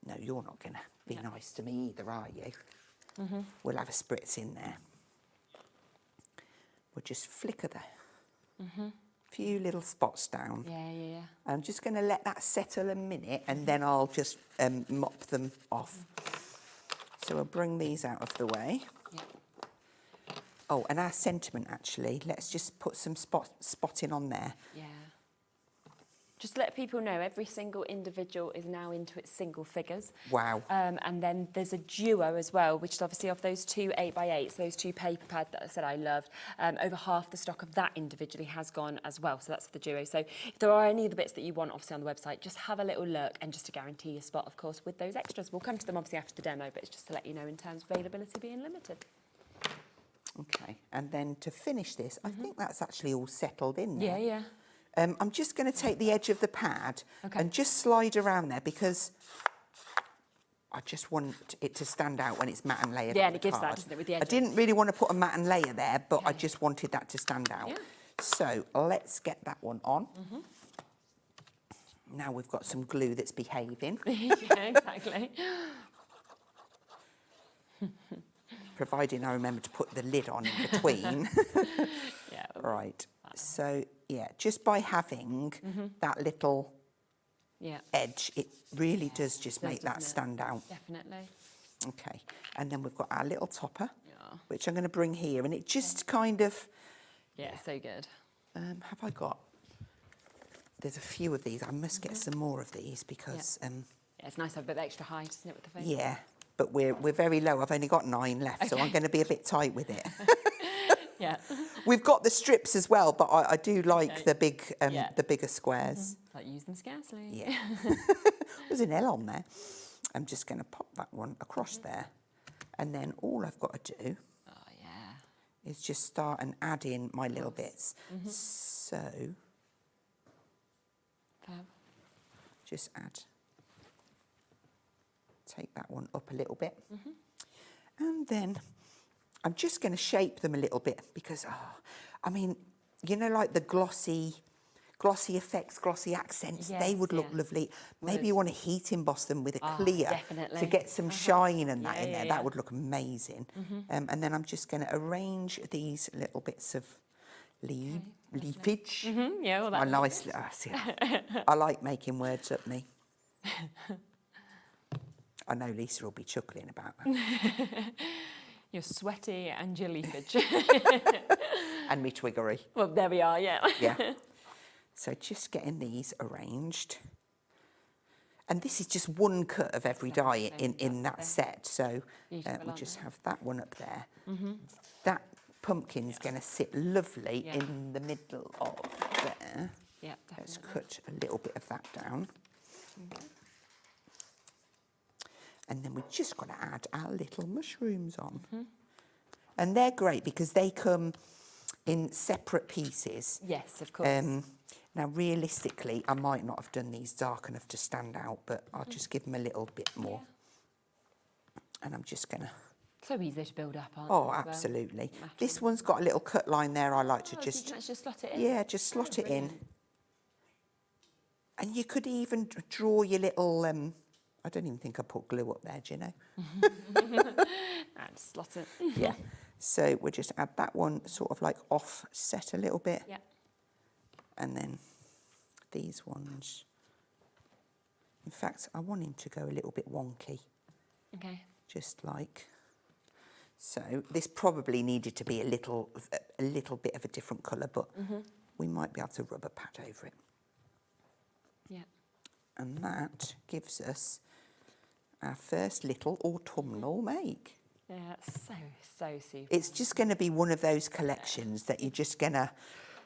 no, you're not going to be nice to me either, are you? We'll have a spritz in there. We'll just flicker the few little spots down. Yeah. I'm just going to let that settle a minute and then I'll just mop them off. So we'll bring these out of the way. Oh, and our sentiment actually, let's just put some spotting on there. Yeah. Just to let people know, every single individual is now into its single figures. Wow. And then there's a duo as well, which is obviously of those 2 8x8s, those 2 paper pads that I said I loved. Over half the stock of that individually has gone as well. So that's for the duo. So if there are any of the bits that you want, obviously on the website, just have a little look, and just to guarantee your spot, of course, with those extras. We'll come to them obviously after the demo, but it's just to let you know in terms of availability being limited. Okay, and then to finish this, I think that's actually all settled in there. Yeah, yeah. I'm just going to take the edge of the pad and just slide around there, because I just want it to stand out when it's matte and layered. Yeah, on and it the gives that, card. doesn't it, with the I edges? didn't really want to put a matte and layer there, but I just wanted that to stand out. Yeah. So let's get that one on. Now we've got some glue that's behaving. Yeah, exactly. Providing I remember to put the lid on in between. Yeah. Right. So, yeah, just by having that little edge, it really does just make that stand out. Definitely. Okay. And then we've got our little topper, which I'm going to bring here. And it just kind of... Yeah, so good. Have I got... There's a few of these. I must get some more of these because... Yeah, it's nice to have a bit of extra height, isn't it, with the face? Yeah, but we're very low. I've only got 9 left, so I'm going to be a bit tight with it. Yeah. We've got the strips as well, but I do like the bigger squares. Like use them scarcely. Yeah. There's an L on there. I'm just going to pop that one across there. And then all I've got to do is just start and add in my little bits. So just take that one up a little bit. And then I'm just going to shape them a little bit because, I mean, you know, like the glossy effects, glossy accents, they would look lovely. Maybe you want to heat emboss them with a clear to get some shine and that in there. That would look amazing. And then I'm just going to arrange these little bits of leafage. Yeah, well, that's nice. I like making words up, me. I know Lisa will be chuckling about that. You're sweaty and your leafage. And me twiggery. Well, there we are, yeah. Yeah. So just getting these arranged. And this is just one cut of every die in that set. So we'll just have that one up there. That pumpkin's going to sit lovely in the middle of there. Yeah, definitely. Let's cut a little bit of that down. And then we've just got to add our little mushrooms on. And they're great because they come in separate pieces. Yes, of course. Now, realistically, I might not have done these dark enough to stand out, but I'll just give them a little bit more. And I'm just going to... So easy to build up, aren't Oh, they, as well? absolutely. This one's got a little cut line there. I like to just... So you can actually slot it in? Yeah, just slot it in. And you could even draw your little... I don't even think I put glue up there, do you know? And slot it. Yeah. So we'll just add that one sort of like offset a little bit. Yeah. And then these ones. In fact, I want him to go a little bit wonky. Okay. Just like so. This probably needed to be a little bit of a different colour, but we might be able to rub a pad over it. Yeah. And that gives us our first little autumnal make. Yeah, so super. It's just going to be one of those collections that you're just going to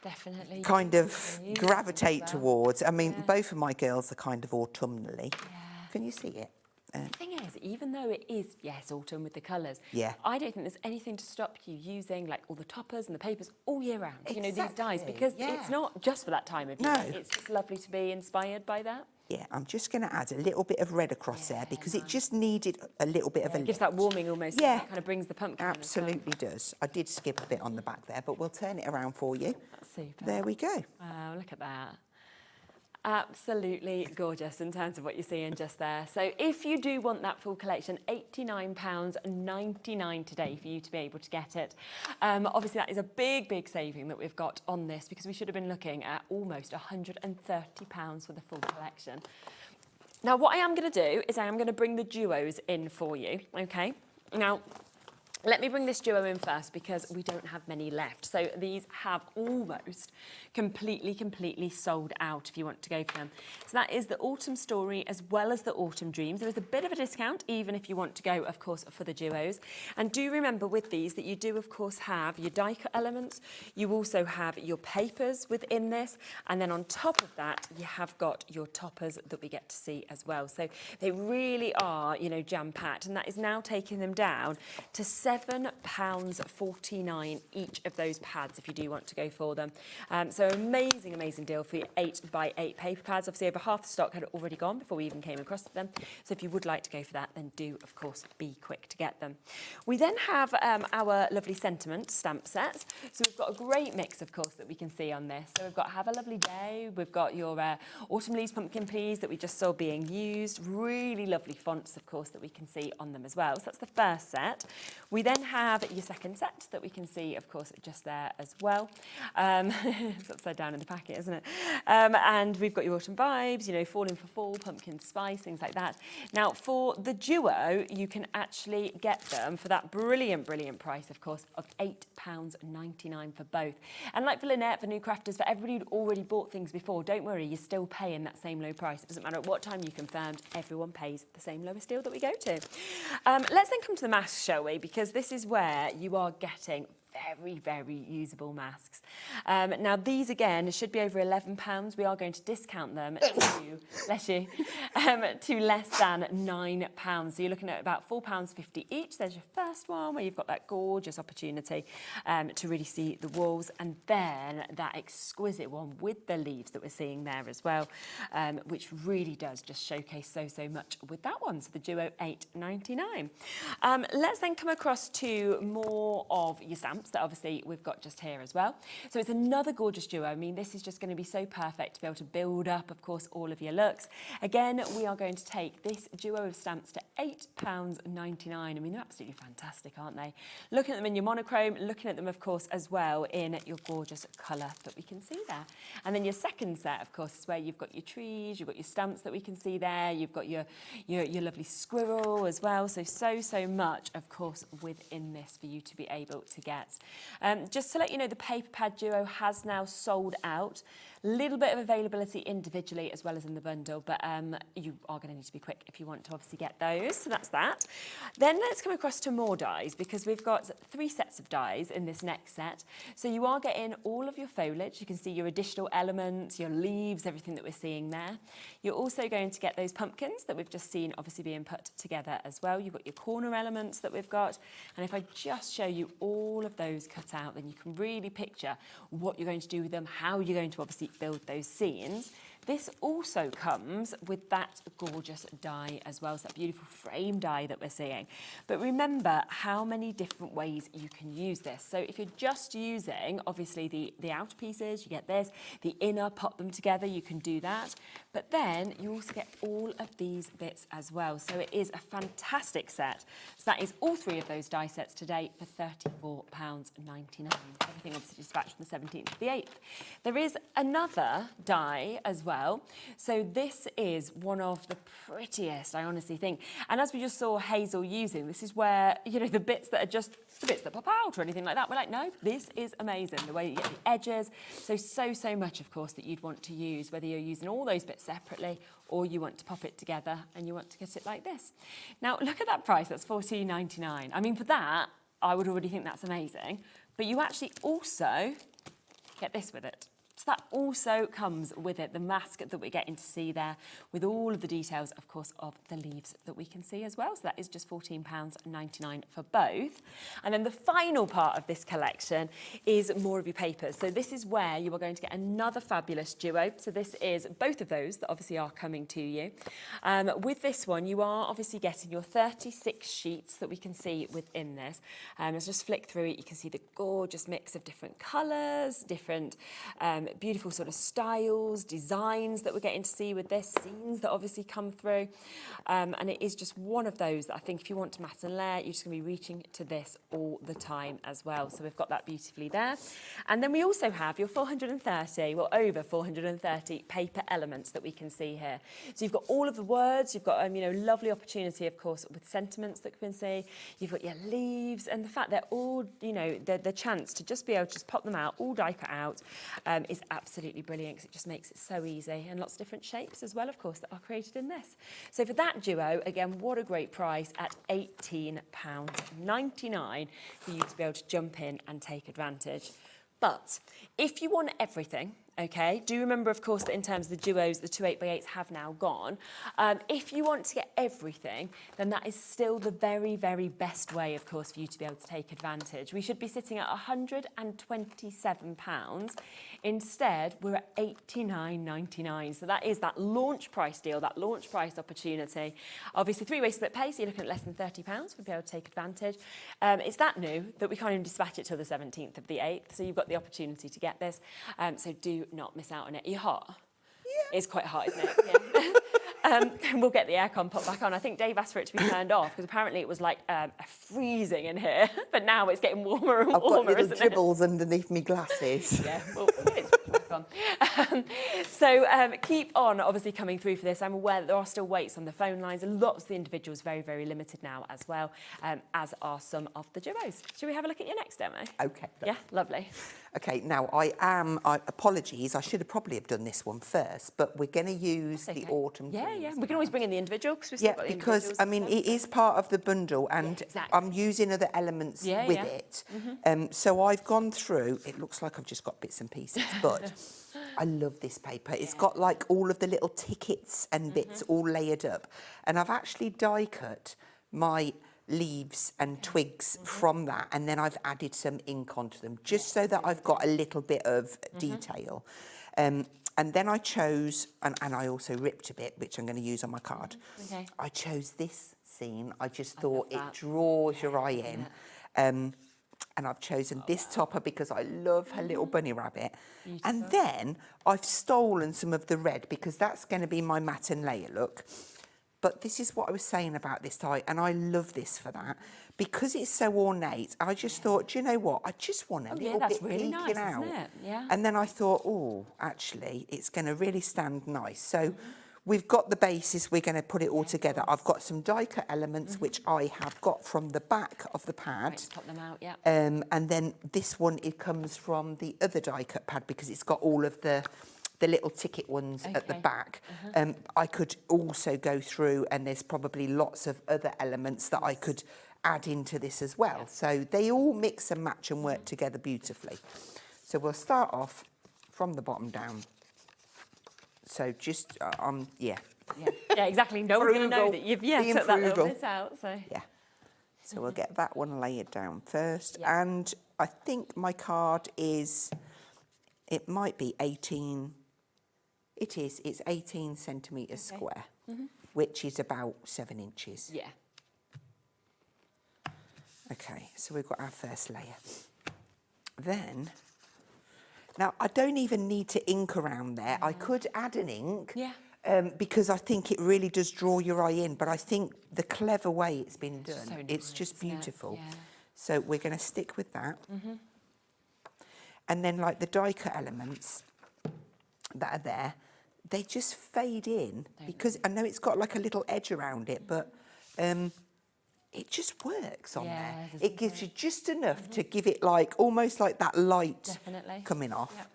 definitely kind of gravitate towards. I mean, both of my girls are kind of autumnally. Yeah. Can you see it? The thing is, even though it is, yes, autumn with the colours, I don't think there's anything to stop you using like all the toppers and the papers all year round, you know, these dyes, because it's not just for that time of year. It's just lovely to be inspired by that. Yeah, I'm just going to add a little bit of red across there because it just needed a little bit of a lift. It gives that warming almost. Yeah. It kind of brings the pumpkin. Absolutely does. I did skip a bit on the back there, but we'll turn it around for you. That's super. There we go. Wow, look at that. Absolutely gorgeous in terms of what you're seeing just there. So if you do want that full collection, £89.99 today for you to be able to get it. Obviously that is a big saving that we've got on this because we should have been looking at almost £130 for the full collection. Now what I am going to do is I am going to bring the duos in for you, okay? Now Let me bring this duo in first because we don't have many left. So these have almost completely sold out if you want to go for them. So that is the Autumn Story as well as the Autumn Dreams. There is a bit of a discount even if you want to go, of course, for the duos. And do remember with these that you do, of course, have your die cut elements. You also have your papers within this. And then on top of that, you have got your toppers that we get to see as well. So they really are, you know, jam-packed. And that is now taking them down to £7.49 each of those pads if you do want to go for them. So amazing deal for your 8x8 paper pads. Obviously over half the stock had already gone before we even came across them. So if you would like to go for that, then do of course be quick to get them. We then have our lovely sentiment stamp sets. So we've got a great mix of course that we can see on this. So we've got Have a Lovely Day, we've got your Autumn Leaves Pumpkin Please that we just saw being used. Really lovely fonts of course that we can see on them as well. So that's the first set. We then have your second set that we can see, of course, just there as well. It's upside down in the packet, isn't it? And we've got your autumn vibes, you know, Falling for Fall, pumpkin spice, things like that. Now, for the duo, you can actually get them for that brilliant price, of course, of £8.99 for both. And like for Lynette, for New Crafters, for everybody who'd already bought things before, don't worry, you're still paying that same low price. It doesn't matter at what time you confirmed, everyone pays the same lowest deal that we go to. Let's then come to the masks, shall we? Because this is where you are getting very usable masks. Now these again should be over £11. We are going to discount them to, bless you, to less than £9. So you're looking at about £4.50 each. There's your first one where you've got that gorgeous opportunity to really see the walls, and then that exquisite one with the leaves that we're seeing there as well, which really does just showcase so much with that one. So the duo £8.99. Let's then come across to more of your stamps that obviously we've got just here as well. So it's another gorgeous duo. I mean, this is just going to be so perfect to be able to build up, of course, all of your looks. Again, we are going to take this duo of stamps to £8.99. I mean, they're absolutely fantastic, aren't they? Looking at them in your monochrome, looking at them, of course, as well in your gorgeous colour that we can see there. And then your second set, of course, is where you've got your trees, you've got your stamps that we can see there, you've got your lovely squirrel as well. So much, of course, within this for you to be able to get. Just to let you know, the paper pad duo has now sold out. Little bit of availability individually as well as in the bundle, but you are going to need to be quick if you want to obviously get those. So that's that. Then let's come across to more dies, because we've got 3 sets of dies in this next set. So you are getting all of your foliage. You can see your additional elements, your leaves, everything that we're seeing there. You're also going to get those pumpkins that we've just seen obviously being put together as well. You've got your corner elements that we've got. And if I just show you all of those cut out, then you can really picture what you're going to do with them, how you're going to obviously build those scenes. This also comes with that gorgeous die as well, so that beautiful frame die that we're seeing. But remember how many different ways you can use this. So if you're just using, obviously, the outer pieces, you get this, the inner, pop them together, you can do that. But then you also get all of these bits as well. So it is a fantastic set. So that is all 3 of those die sets today for £34.99. Everything obviously dispatched from the 17th to the 8th. There is another die as well. So this is one of the prettiest, I honestly think. And as we just saw Hazel using, this is where, you know, the bits that are just the bits that pop out or anything like that. We're like, no, this is amazing. The way you get the edges. So much, of course, that you'd want to use, whether you're using all those bits separately or you want to pop it together and you want to get it like this. Now, look at that price. That's £14.99. I mean, for that, I would already think that's amazing. But you actually also get this with it. So that also comes with it, the mask that we're getting to see there, with all of the details, of course, of the leaves that we can see as well. So that is just £14.99 for both. And then the final part of this collection is more of your papers. So this is where you are going to get another fabulous duo. So this is both of those that obviously are coming to you. With this one, you are obviously getting your 36 sheets that we can see within this. Let's just flick through it. You can see the gorgeous mix of different colours, different beautiful sort of styles, designs that we're getting to see with this, scenes that obviously come through. And it is just one of those that I think if you want to mat and layer, you're just going to be reaching to this all the time as well. So we've got that beautifully there. And then we also have your 430, well, over 430 paper elements that we can see here. So you've got all of the words, you've got, you know, lovely opportunity, of course, with sentiments that you can see. You've got your leaves, and the fact they're all, you know, the chance to just be able to just pop them out, all die cut out, is absolutely brilliant because it just makes it so easy, and lots of different shapes as well, of course, that are created in this. So for that duo, again, what a great price at £18.99 for you to be able to jump in and take advantage. But if you want everything, okay, do remember, of course, that in terms of the duos, the 2 8x8s have now gone. If you want to get everything, then that is still the very, very best way, of course, for you to be able to take advantage. We should be sitting at £127. Instead, we're at £89.99. So that is that launch price deal, that launch price opportunity. Obviously, 3-way split pay, so you're looking at less than £30 to be able to take advantage. It's that new that we can't even dispatch it till the 17th of the 8th. So you've got the opportunity to get this. So do not miss out on it. Are you hot? Yeah. It's quite hot, isn't it? Yeah. We'll get the aircon put back on. I think Dave asked for it to be turned off because apparently it was like freezing in here, but now it's getting warmer and warmer, I've got little dribbles underneath my glasses. Yeah, we'll get it back on. So keep on obviously coming through for this. I'm aware that there are still waits on the phone lines, and lots of the individuals very, very limited now as well, as are some of the duos. Should we have a look at your next demo? Okay. Yeah, lovely. Okay, now apologies, I should have probably done this one first, but we're going to use the autumn Yeah, themes. yeah. We can always bring in the individual because we've still got the because I mean it is part of the bundle, and I'm using other elements with it. So I've gone through. It looks like I've just got bits and pieces, but I love this paper. It's got like all of the little tickets and bits all layered up, and I've actually die cut my leaves and twigs from that, and then I've added some ink onto them just so that I've got a little bit of detail. And then I chose, and I also ripped a bit, which I'm going to use on my card. Okay. I chose this scene. I just thought it draws your eye in. And I've chosen this topper because I love her little bunny rabbit. Beautiful. And then I've stolen some of the red because that's going to be my matte and layer look. But this is what I was saying about this tie, and I love this for that. Because it's so ornate, I just thought, do you know what? I just want a little bit really peeking nice, out. isn't it? Yeah. And then I thought, oh, actually, it's going to really stand nice. So we've got the basis, we're going to put it all together. I've got some die cut elements, which I have got from the back of the pad. Let's pop them out, yeah. And then this one, it comes from the other die cut pad because it's got all of the little ticket ones at the back. I could also go through, and there's probably lots of other elements that I could add into this as well. So they all mix and match and work together beautifully. So we'll start off from the bottom down. So just, yeah, exactly. No one's going to know that you've took that little bit out. So. Yeah. So we'll get that one layered down first. And I think my card is, it might be 18, it is, it's 18 centimetres square, which is about 7 inches. Yeah. Okay, so we've got our first layer. Then, now I don't even need to ink around there. I could add an ink. Because I think it really does draw your eye in, but I think the clever way it's been done, it's just beautiful. So we're going to stick with that. And then like the die cut elements that are there, they just fade in because I know it's got like a little edge around it, but it just works on there. It gives you just enough to give it like almost like that light coming off.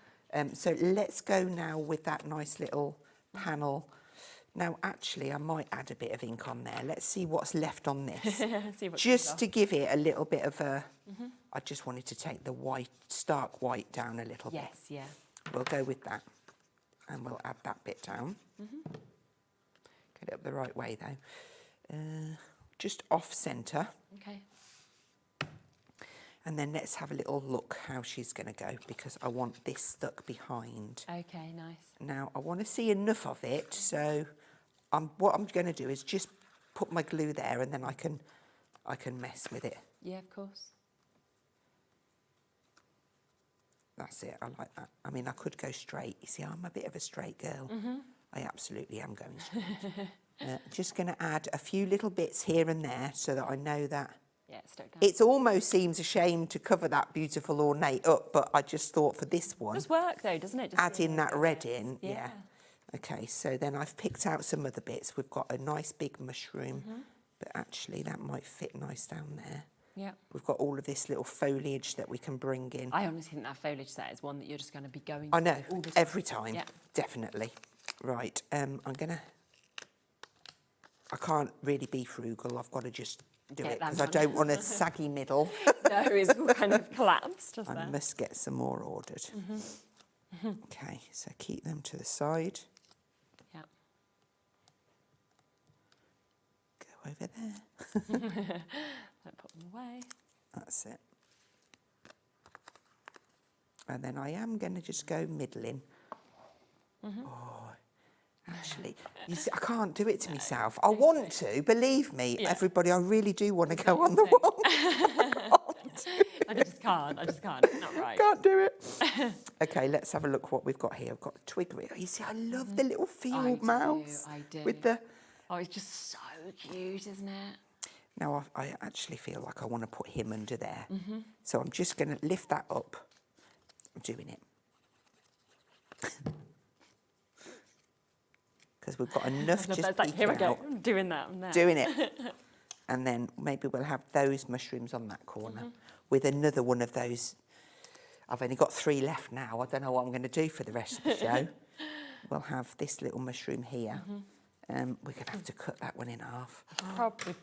So let's go now with that nice little panel. Now, actually, I might add a bit of ink on there. Let's see what's left on this. Just to give it a little bit of a... I just wanted to take the white, stark white down a little bit. We'll go with that. And we'll add that bit down. Get it up the right way, though. Just off centre. And then let's have a little look how she's going to go, because I want this stuck behind. Okay, nice. Now, I want to see enough of it, so what I'm going to do is just put my glue there, and then I can mess with it. Yeah, of course. That's it, I like that. I mean, I could go straight. You see, I'm a bit of a straight girl. I absolutely am going straight. Just going to add a few little bits here and there so that I know that. Yeah, it's stuck down. It almost seems a shame to cover that beautiful ornate up, but I just thought for this one... It does work though, doesn't it? Just adding that red in, yeah. yeah. Okay, so then I've picked out some other bits. We've got a nice big mushroom, but actually that might fit nice down there. Yeah. We've got all of this little foliage that we can bring in. I honestly think that foliage set is one that you're just going to be going I know, all the time. every time, Yeah. definitely. Right, I'm gonna... I can't really be frugal. I've got to just do Get it that because I done. don't want a saggy middle. No, it's all kind of collapsed, doesn't I it? must get some more ordered. Okay, so keep them to the side. Yeah. Go over there. Don't put them away. That's it. And then I am going to just go middling. Oh, actually, you see, I can't do it to myself. I want to, believe me, everybody, I really do want to go on the wall. I just can't, it's not right. Can't do it. Okay, let's have a look what we've got here. I've got a twig. You see, I love the little field mouse. I do. With the... Oh, it's just so cute, isn't it? Now, I actually feel like I want to put him under there. So I'm just going to lift that up. I'm doing it. Because we've got enough just like, peeking here I go, out. I'm doing that, I'm there. Doing it. And then maybe we'll have those mushrooms on that corner with another one of those. I've only got 3 left now. I don't know what I'm going to do for the rest of the show. We'll have this little mushroom here. We're going to have to cut that one in half. Probably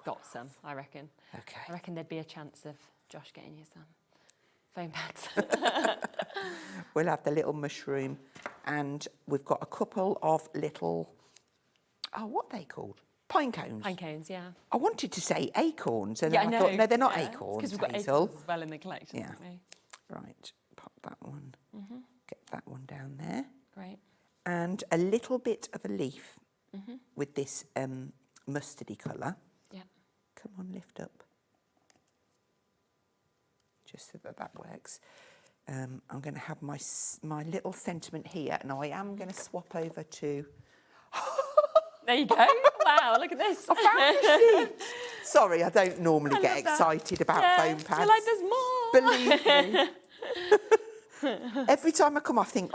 got some, I reckon. Okay. I reckon there'd be a chance of Josh getting you some foam pads. We'll have the little mushroom, and we've got a couple of little, what are they called? Pine cones. Pine cones, yeah. I wanted to say acorns, and Yeah, then I I thought, know. no, they're not Yeah, acorns, because we've got Hazel. acorns as well in the collection, Yeah. haven't we? Right, pop that one, get that one down there. Great. And a little bit of a leaf with this mustardy colour. Yeah. Come on, lift up. Just so that works. I'm going to have my little sentiment here. Now I am going to swap over to... There you go. Wow, look at this. I found the sheet. Sorry, I don't normally get love that. excited about foam pads. You're like, there's more. Believe me. Every time I come, I think,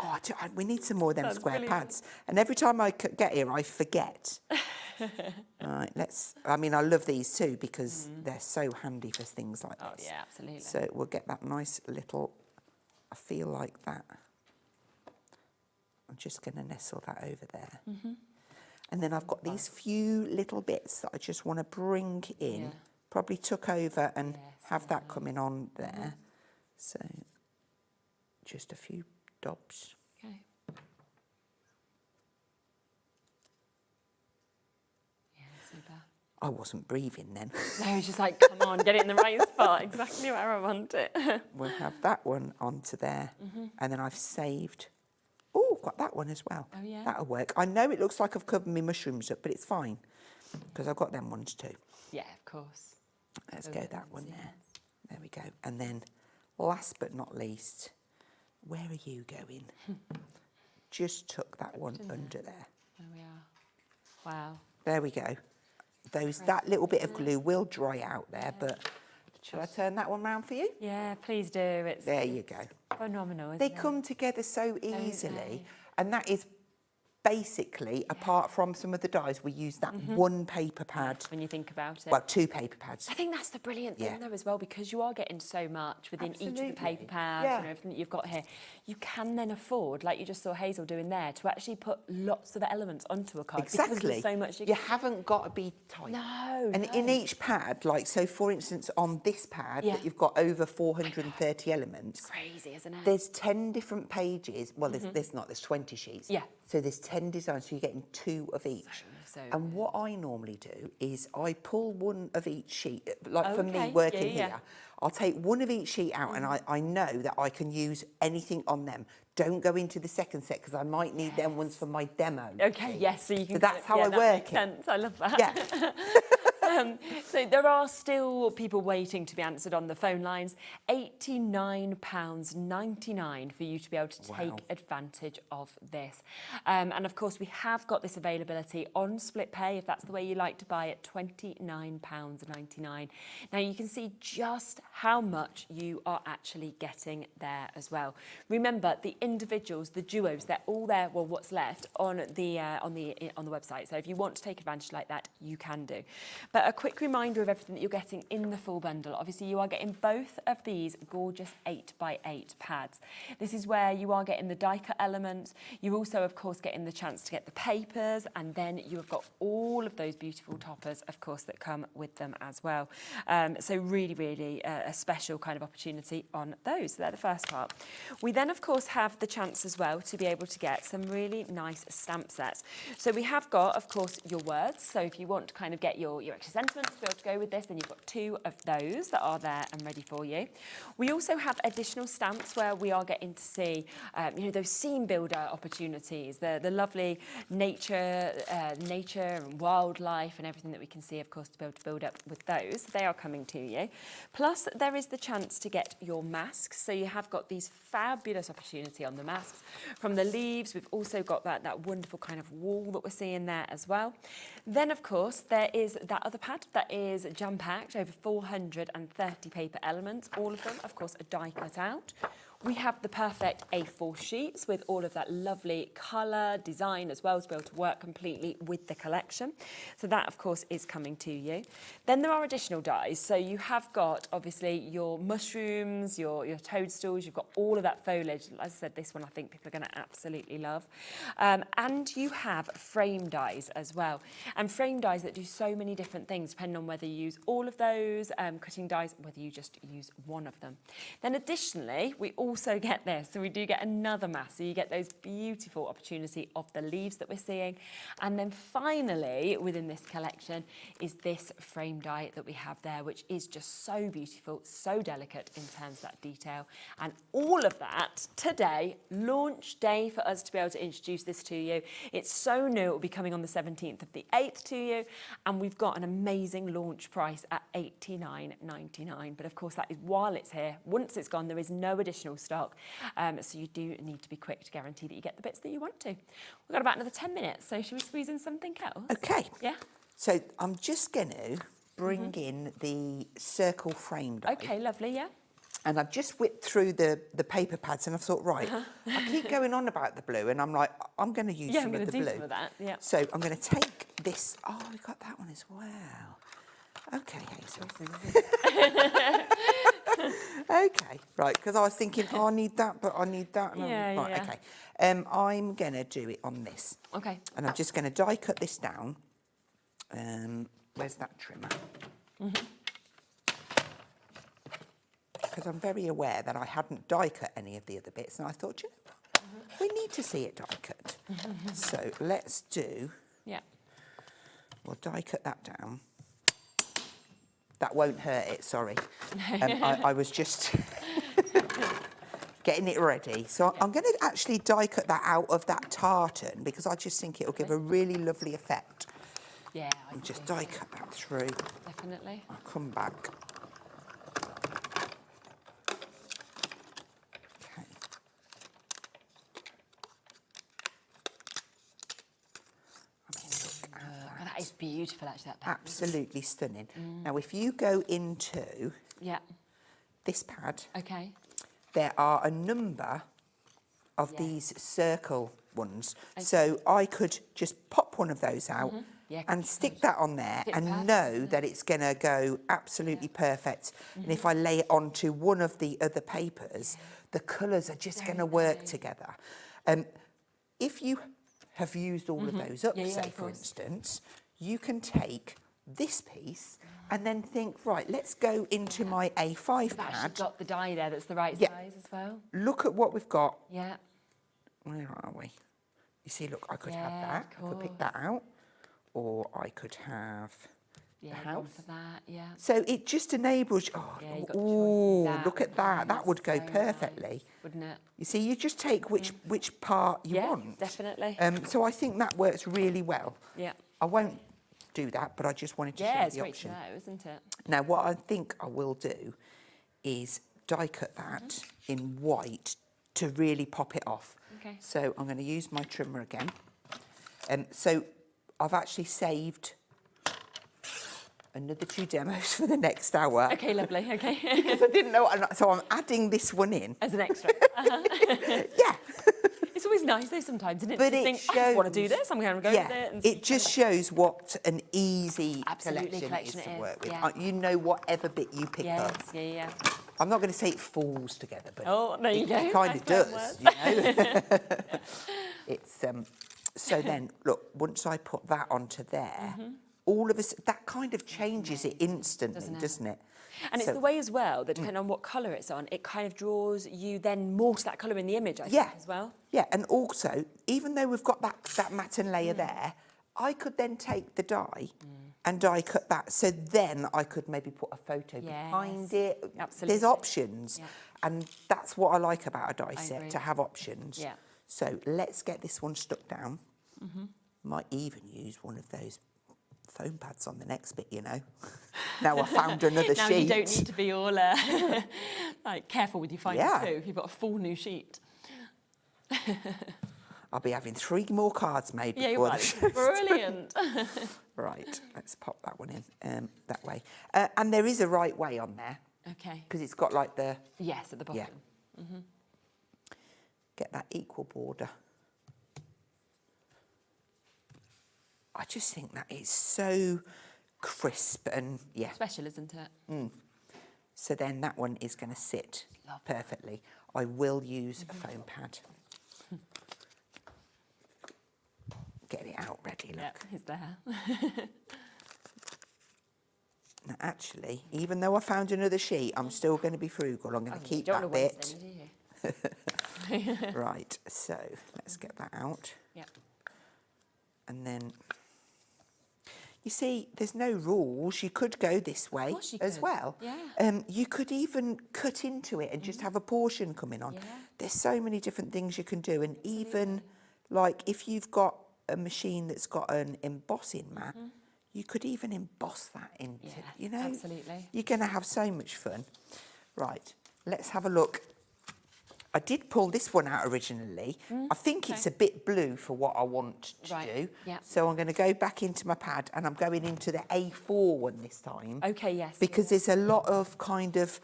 we need some more of them That's square brilliant. pads. And every time I get here, I forget. Right, I love these too because they're so handy for things like this. Oh, yeah, absolutely. So we'll get that nice little, I feel like that. I'm just going to nestle that over there. And then I've got these few little bits that I just want to bring in, Yeah. probably tuck over and have that coming on there. So just a few dobs. Okay. Yeah, super. I wasn't breathing then. No, it's just like, come on, get it in the right spot, exactly where I want it. We'll have that one onto there. And then I've saved... Oh, I've got that one as well. Oh, yeah? That'll work. I know it looks like I've covered my mushrooms up, but it's fine because I've got them ones too. Yeah, of course. Let's go that one there. There we go. And then last but not least, where are you going? Just tuck that one under there. There we are. Wow. There we go. That little bit of glue will dry out there, but shall I turn that one round for you? Yeah, please do. There you go. Phenomenal, isn't They it? come together so Don't easily, they? and that is basically, apart from some of the dies, we use that one paper pad. When you think about it. Well, 2 paper pads. I think that's the brilliant thing though as well, because you are getting so much within each of the Absolutely. paper pads Yeah. and everything that you've got here. You can then afford, like you just saw Hazel doing there, to actually put lots of elements onto a card. Because Exactly. there's so much You haven't got to be tight. No. And in each pad, like, so for instance, on this pad, that you've got over 430 elements. It's crazy, isn't it? There's 10 different pages. Well, there's 20 sheets. Yeah. So there's 10 designs, so you're getting 2 of each. So. And what I normally do is I pull one of each sheet, like for me Okay, working yeah. here, I'll take one of each sheet out and I know that I can use anything on them. Don't go into the second set because I might need them ones for my demo. Okay, yes, so you can. So that's how I that work makes it. sense. I love that. Yeah. So there are still people waiting to be answered on the phone lines. £89.99 for you to be able to take advantage of this. And of course, we have got this availability on split pay, if that's the way you like to buy it, £29.99. Now you can see just how much you are actually getting there as well. Remember, the individuals, the duos, they're all there. Well, what's left on the website. So if you want to take advantage like that, you can do. But a quick reminder of everything that you're getting in the full bundle. Obviously, you are getting both of these gorgeous 8x8 pads. This is where you are getting the die cut elements. You're also, of course, getting the chance to get the papers, and then you have got all of those beautiful toppers, of course, that come with them as well. So really, really a special kind of opportunity on those. So they're the first part. We then, of course, have the chance as well to be able to get some really nice stamp sets. So we have got, of course, your words. So if you want to kind of get your extra sentiments to be able to go with this, then you've got 2 of those that are there and ready for you. We also have additional stamps where we are getting to see, those scene builder opportunities, the lovely nature and wildlife and everything that we can see, of course, to be able to build up with those. They are coming to you. Plus, there is the chance to get your masks. So you have got these fabulous opportunity on the masks. From the leaves, we've also got that wonderful kind of wall that we're seeing there as well. Then, of course, there is that other pad that is jam-packed, over 430 paper elements, all of them, of course, are die cut out. We have the perfect A4 sheets with all of that lovely colour, design as well to be able to work completely with the collection. So that, of course, is coming to you. Then there are additional dies. So you have got, obviously, your mushrooms, your toadstools, you've got all of that foliage. As I said, this one I think people are going to absolutely love. And you have frame dies as well. And frame dies that do so many different things, depending on whether you use all of those cutting dies, whether you just use one of them. Then additionally, we also get this. So we do get another mass. So you get those beautiful opportunity of the leaves that we're seeing. And then finally, within this collection, is this frame die that we have there, which is just so beautiful, so delicate in terms of that detail. And all of that today, launch day for us to be able to introduce this to you. It's so new, it will be coming on the 17th of the 8th to you. And we've got an amazing launch price at £89.99. But of course, that is while it's here. Once it's gone, there is no additional stock. So you do need to be quick to guarantee that you get the bits that you want to. We've got about another 10 minutes, so should we squeeze in something else? Okay. Yeah? So I'm just going to bring in the circle frame die. Okay, lovely, yeah. And I've just whipped through the paper pads and I thought, right, I keep going on about the blue and I'm like, I'm going to use some of the blue. Some of that, yeah. So I'm going to take this. Oh, we've got that one as well. Okay, Hazel. Okay, right, because I was thinking, I need that, but I need that. And right, okay. I'm going to do it on this. Okay. And I'm just going to die cut this down. Where's that trimmer? Because I'm very aware that I hadn't die cut any of the other bits, and I thought, you know what? We need to see it die cut. So let's do. Yeah. We'll die cut that down. That won't hurt it, sorry. I was just getting it ready. So I'm going to actually die cut that out of that tartan because I just think it'll give a really lovely effect. Yeah. And just die cut that through. Definitely. I'll come back. That is beautiful, actually. That pad. Absolutely stunning. Now, if you go into this pad, there are a number of these circle ones. So I could just pop one of those out and stick that on there and know that it's going to go absolutely perfect. And if I lay it onto one of the other papers, the colours are just going to work together. If you have used all of those up, say, for instance, you can take this piece and then think, right, let's go into my A5 pad. You've got the die there that's the right size as well. Look at what we've got. Yeah. Where are we? You see, look, I could have that. I could pick that out. or I could have the go house. for that, yeah. So it just enables, look at that. That would go so perfectly. nice, wouldn't it? You see, you just take which part you want. Definitely. So I think that works really well. Yeah. I won't do that, but I just wanted to show you it's the great option. to know, isn't it? Now, what I think I will do is die cut that in white to really pop it off. Okay. So I'm going to use my trimmer again. So I've actually saved another 2 demos for the next hour. Okay, lovely, okay. Because I didn't know, so I'm adding this one in. As an extra. Yeah. It's always nice though sometimes, isn't it? But to it think, shows, I want to do this, I'm going to go with it. And it just shows what an easy Absolutely, collection is to work with. yeah. You know whatever bit you pick up. Yeah. I'm not going to say it falls together, but there you go. it kind of does, you know. It's so then look, once I put that onto there, all of us, that kind of changes it instantly, doesn't it? And it's the way as well that depending on what colour it's on, it kind of draws you then more to that colour in the image, I think, as well. Yeah, and also, even though we've got that matten layer there, I could then take the die and die cut that. So then I could maybe put a photo behind it. Absolutely. There's options. And that's what I like about a die set, to have options. Yeah. So let's get this one stuck down. Might even use one of those foam pads on the next bit, you know. Now I found another now sheet. You don't need to be all like careful with your final two if you've got a full new sheet. I'll be having 3 more cards made before you the are. show. Brilliant. Right, let's pop that one in that way. And there is a right way on there. Okay. Because it's got like the... Yes, at the bottom. Yeah. Get that equal border. I just think that is so crisp and, Special, isn't it? So then that one is going to sit perfectly. I will use a foam pad. Get it out ready, look. Yeah, it's there. Now, actually, even though I found another sheet, I'm still going to be frugal. I'm going to keep that bit. Right, so let's get that out. Yeah. And then, you see, there's no rules. You could go this way as well. Yeah. You could even cut into it and just have a portion coming on. Yeah. There's so many different things you can do. And even, like, if you've got a machine that's got an embossing mat, you could even emboss that into, you know. Absolutely. You're going to have so much fun. Right, let's have a look. I did pull this one out originally. I think it's a bit blue for what I want to do. Yeah. So I'm going to go back into my pad and I'm going into the A4 one this time. Okay, yes. Because there's a lot of kind of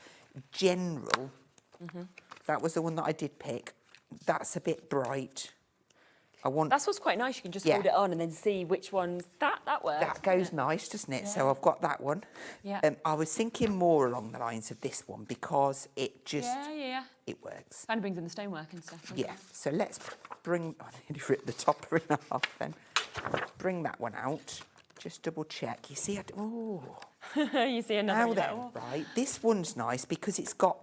general. That was the one that I did pick. That's a bit bright. That's what's quite nice. You can just hold it on and then see which ones that works. That goes nice, doesn't it? So I've got that one. Yeah. I was thinking more along the lines of this one because it just it works. Kind of brings in the stonework and stuff. Yeah. So let's bring. I nearly ripped the topper in half. Then bring that one out. Just double check. You see? You see another. Now then, right. This one's nice because it's got.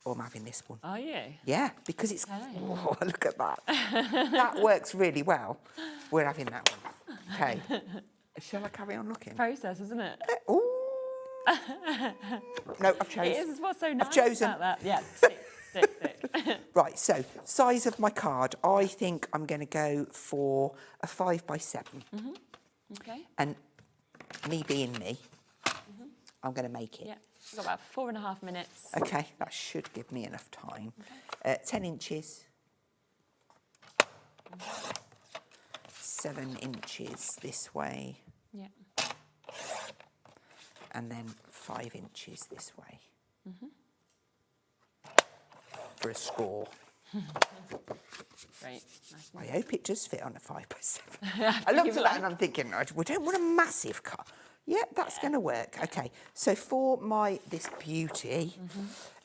Oh, I'm having this one. Are you? Yeah, because it's... Oh, look at that. That works really well. We're having that one. Okay. Shall I carry on looking? Process, isn't it? Ooh. No, I've chosen. It is what's so nice I've chosen. about that. Yeah, stick. Right, so size of my card. I think I'm going to go for a 5x7. Okay. And me being me, I'm going to make it. Yeah. We've got about 4.5 minutes. Okay, that should give me enough time. 10 inches. 7 inches this way. Yeah. And then 5 inches this way. For a score. Great. Nice. I hope it does fit on a 5x7. I looked at that and I'm thinking, we don't want a massive car. Yeah, that's going to work. Okay, so for this beauty,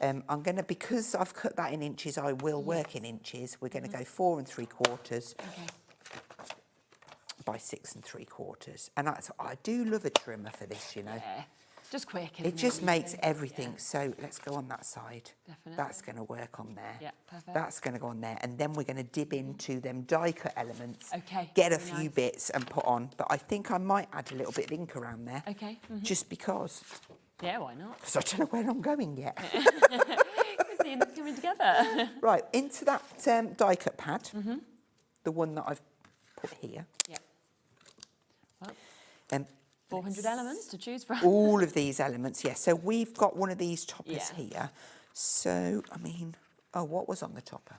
I'm going to, because I've cut that in inches, I will work in inches. We're going to go 4 3/4 by 6 3/4. And I do love a trimmer for this, you know. Yeah. Just quick, It just makes everything. So let's go on that side. Definitely. That's going to work on there. Yeah, perfect. That's going to go on there. And then we're going to dip into them die cut elements. Okay. Get a very few nice. bits and put on. But I think I might add a little bit of ink around there. Okay. Just because. Yeah, why not? Because I don't know where I'm going yet. We're seeing this coming together. Right, into that die cut pad. The one that I've put here. Yeah. Well, 400 elements to choose from. All of these elements, yes. So we've got one of these toppers Yeah. here. So, I mean, oh, what was on the topper?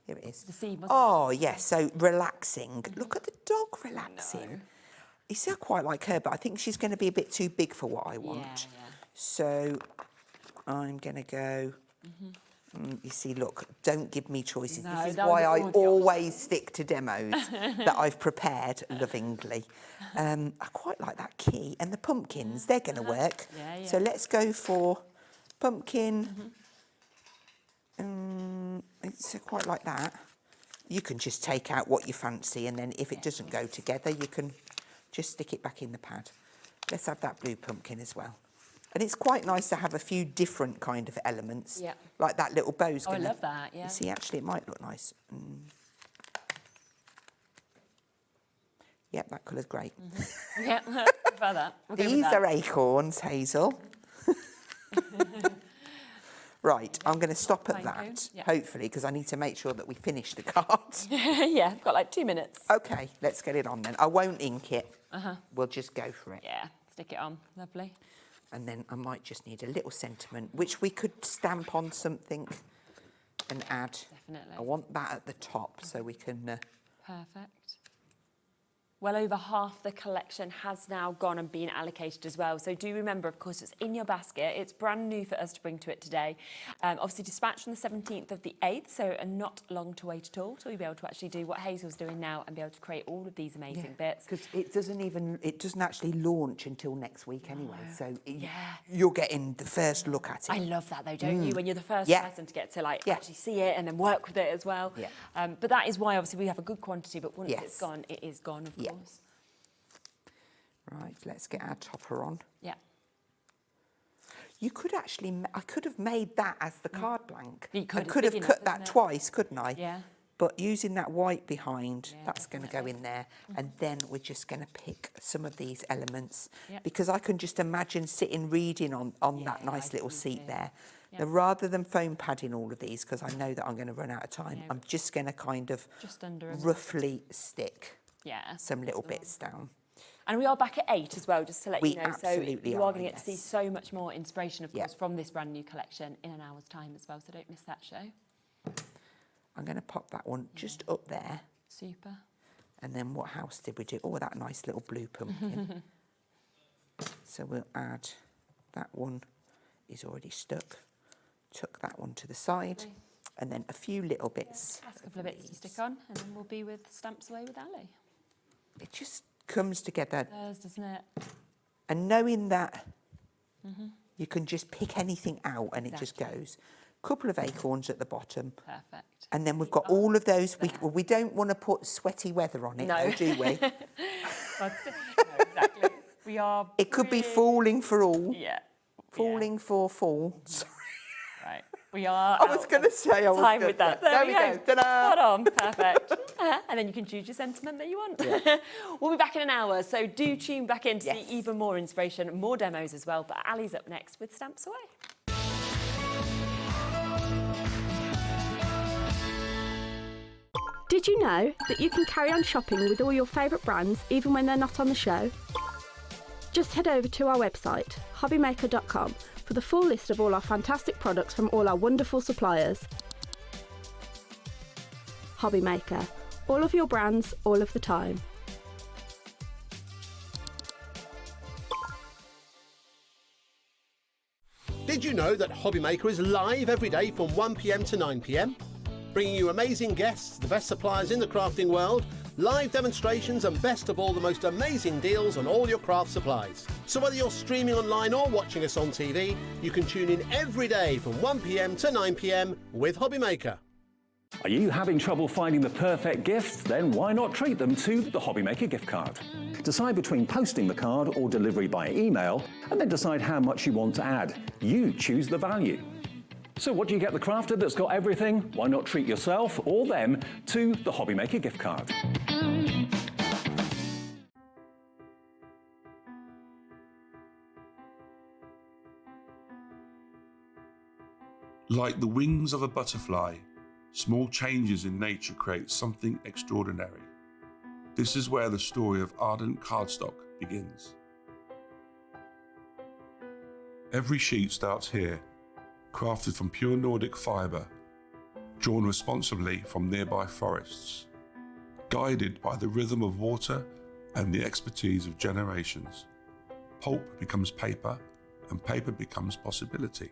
Here it is. The seed, wasn't Oh, yes, so relaxing. Look at the dog relaxing. You see, I quite like her, but I think she's going to be a bit too big for what I want. Yeah. So I'm going to go... you see, look, don't give me choices. No, this is that why I was all always stick to demos that I've prepared lovingly. I quite like that key. And the pumpkins, they're going to work. Yeah. So let's go for pumpkin. It's quite like that. You can just take out what you fancy, and then if it doesn't go together, you can just stick it back in the pad. Let's have that blue pumpkin as well. And it's quite nice to have a few different kind of elements. Yeah. Like that little bow's Oh, I gonna... love that, yeah. You see, actually, it might look nice. Yep, that colour's great. Yeah, about that. We'll go with These that. are acorns, Hazel. Right, I'm going to stop at Fine that, cone, yeah. hopefully, because I need to make sure that we finish the card. Yeah, got like 2 minutes. OK, let's get it on then. I won't ink it. We'll just go for it. Yeah, stick it on. Lovely. And then I might just need a little sentiment, which we could stamp on something and add. Definitely. I want that at the top so we can... Perfect. Well over half the collection has now gone and been allocated as well. So do remember, of course, it's in your basket. It's brand new for us to bring to it today. Obviously dispatched on the 17th of the 8th, so not long to wait at all. So you'll be able to actually do what Hazel's doing now and be able to create all of these amazing bits. Because it doesn't actually launch until next week anyway. So you're getting the first look at it. I love that though, don't you? When you're the first person to get to actually see it and then work with it as well. Yeah. But that is why obviously we have a good quantity, but once Yes. it's gone, it is gone, of course. Right, let's get our topper on. Yeah. You could actually, I could have made that as the card blank. You could, I it's could have big cut enough, that isn't it? twice, couldn't I? Yeah. But using that white behind, that's going to go in there. And then we're just going to pick some of these elements. Yep. Because I can just imagine sitting reading on that nice little seat there. Now, rather than foam padding all of these, because I know that I'm going to run out of time, I'm just going to kind of Just under roughly stick Yeah. some little bits down. And we are back at 8 as well, just to let We you know. So absolutely you are, are going to get to see so much more inspiration, of course, from this brand new collection in an hour's time as well. So don't miss that show. I'm going to pop that one just up there. Super. And then what house did we do? Oh, that nice little blue pumpkin. So we'll add that one is already stuck. Tuck that one to the side. And then a few little bits. Last couple of bits to stick on, and then we'll be with Stamps Away with Ali. It just comes together. It does, doesn't it? And knowing that you can just pick anything out and it just goes. Couple of acorns at the bottom. Perfect. And then we've got all of those. We don't want to put sweaty weather on it, though, do we? No, exactly. We are. It could be falling for all. Yeah. Falling for fall. Sorry. Right. We are. I was going to say I was time gonna- with that. There we go. Ta-da. Spot on. Perfect. And then you can choose your sentiment that you want. We'll be back in an hour, so do tune back in to see even more inspiration, more demos as well. But Ali's up next with Stamps Away. Did you know that you can carry on shopping with all your favourite brands even when they're not on the show? Just head over to our website, HobbyMaker.com, for the full list of all our fantastic products from all our wonderful suppliers. HobbyMaker, all of your brands, all of the time. Did you know that HobbyMaker is live every day from 1 p.m. to 9 p.m? Bringing you amazing guests, the best suppliers in the crafting world, live demonstrations and best of all, the most amazing deals on all your craft supplies. So whether you're streaming online or watching us on TV, you can tune in every day from 1 p.m. to 9 p.m. with HobbyMaker. Are you having trouble finding the perfect gift? Then why not treat them to the HobbyMaker gift card? Decide between posting the card or delivery by email, and then decide how much you want to add. You choose the value. So what do you get the crafter that's got everything? Why not treat yourself or them to the HobbyMaker gift card? Like the wings of a butterfly, small changes in nature create something extraordinary. This is where the story of Arden cardstock begins. Every sheet starts here, crafted from pure Nordic fibre, drawn responsibly from nearby forests, guided by the rhythm of water and the expertise of generations. Pulp becomes paper, and paper becomes possibility.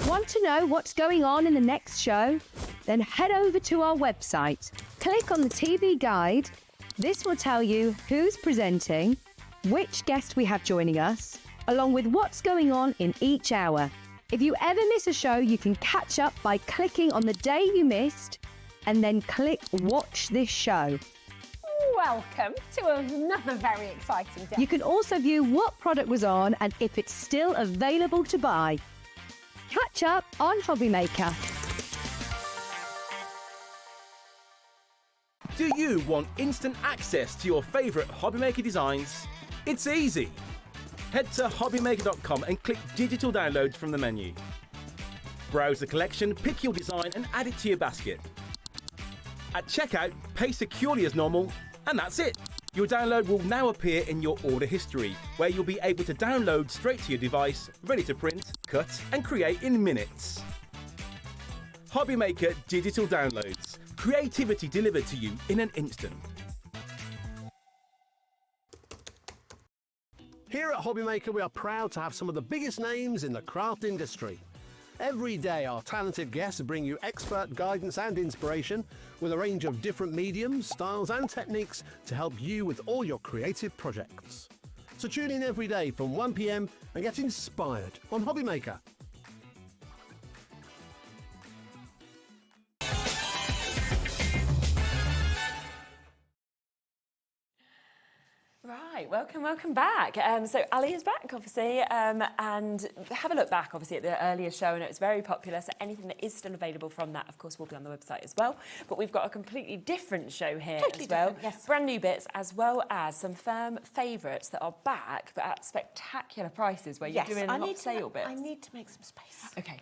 Want to know what's going on in the next show? Then head over to our website. Click on the TV guide. This will tell you who's presenting, which guest we have joining us, along with what's going on in each hour. If you ever miss a show, you can catch up by clicking on the day you missed and then click Watch This Show. Welcome to another very exciting day. You can also view what product was on and if it's still available to buy. Catch up on HobbyMaker. Do you want instant access to your favourite HobbyMaker designs? It's easy. Head to HobbyMaker.com and click Digital Downloads from the menu. Browse the collection, pick your design and add it to your basket. At checkout, pay securely as normal, and that's it. Your download will now appear in your order history, where you'll be able to download straight to your device, ready to print, cut and create in minutes. HobbyMaker Digital Downloads. Creativity delivered to you in an instant. Here at HobbyMaker, we are proud to have some of the biggest names in the craft industry. Every day, our talented guests bring you expert guidance and inspiration with a range of different mediums, styles and techniques to help you with all your creative projects. So tune in every day from 1 p.m. and get inspired on HobbyMaker. Right, welcome back. So Ali is back, obviously, and have a look back, obviously, at the earlier show. I know it's very popular, so anything that is still available from that, of course, will be on the website as well. But we've got a completely different show here as well. Yes. Brand new bits, as well as some firm favourites that are back, but at spectacular prices, where you're doing a lot of sale bits. I need to make some space. Okay.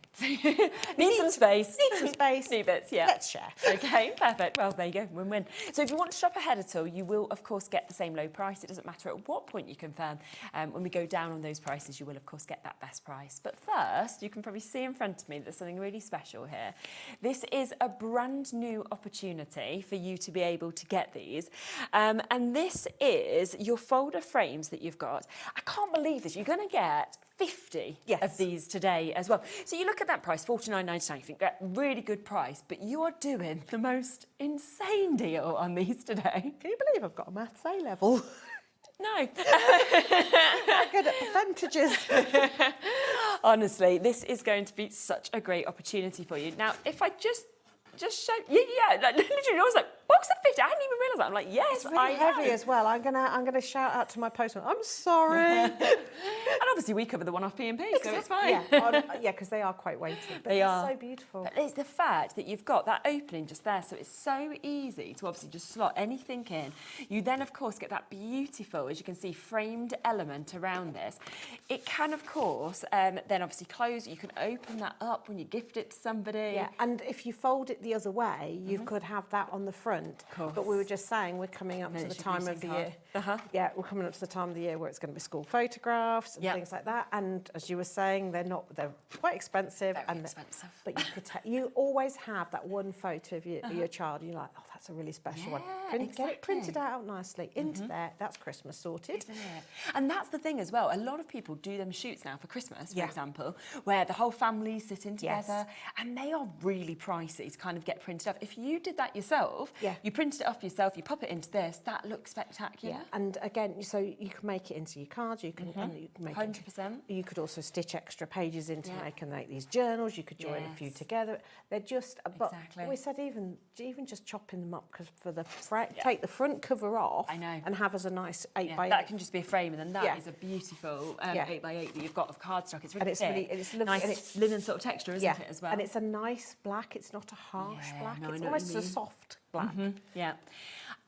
Need some space. Need some space. New bits, yeah. Let's share. Okay, perfect. Well, there you go, win-win. So if you want to shop ahead at all, you will, of course, get the same low price. It doesn't matter at what point you confirm. When we go down on those prices, you will, of course, get that best price. But first, you can probably see in front of me there's something really special here. This is a brand new opportunity for you to be able to get these. And this is your folder frames that you've got. I can't believe this. You're going to get 50 of these today as well. So you look at that price, $49.99, you think that really good price, but you are doing the most insane deal on these today. Can you believe I've got a maths A level? No. I'm good at percentages. Honestly, this is going to be such a great opportunity for you. Now, if I just show, like, literally, I was like, box of 50. I hadn't even realised that. I'm like, yes, it's really heavy as well. I'm gonna shout out to my postman. I'm sorry. And obviously, we cover the one-off P&P, so it's fine. Yeah, because they are quite weighty. But They are so beautiful. But it's the fact that you've got that opening just there, so it's so easy to obviously just slot anything in. You then, of course, get that beautiful, as you can see, framed element around this. It can, of course, then obviously close. You can open that up when you gift it to somebody. Yeah, and if you fold it the other way, you could have that on the front front. But we were just saying we're coming up to the time of the year. Yeah, we're coming up to the time of the year where it's going to be school photographs and things like that. And as you were saying, they're quite expensive. Very expensive. But you always have that one photo of your child. And you're like, oh, that's a really special one. Get it printed out nicely into there. That's Christmas sorted. Isn't it? And that's the thing as well. A lot of people do them shoots now for Christmas, for example, where the whole family sitting together, and they are really pricey to kind of get printed off. If you did that yourself, you printed it off yourself, you pop it into this, that looks spectacular. Yeah, and again, so you can make it into your cards. You can, and you can make 100%. You could also stitch extra pages in to make these journals. You could join a few together. They're just, but we said even just chopping them up because for the take the front cover off. I know. And have as a nice 8x8. That can just be a frame, and then that is a beautiful 8x8 that you've got of cardstock. It's really thick. It's lovely. Nice and it's linen sort of texture, isn't it, as well? And it's a nice black. It's not a harsh black. No, it's almost a soft black. Yeah.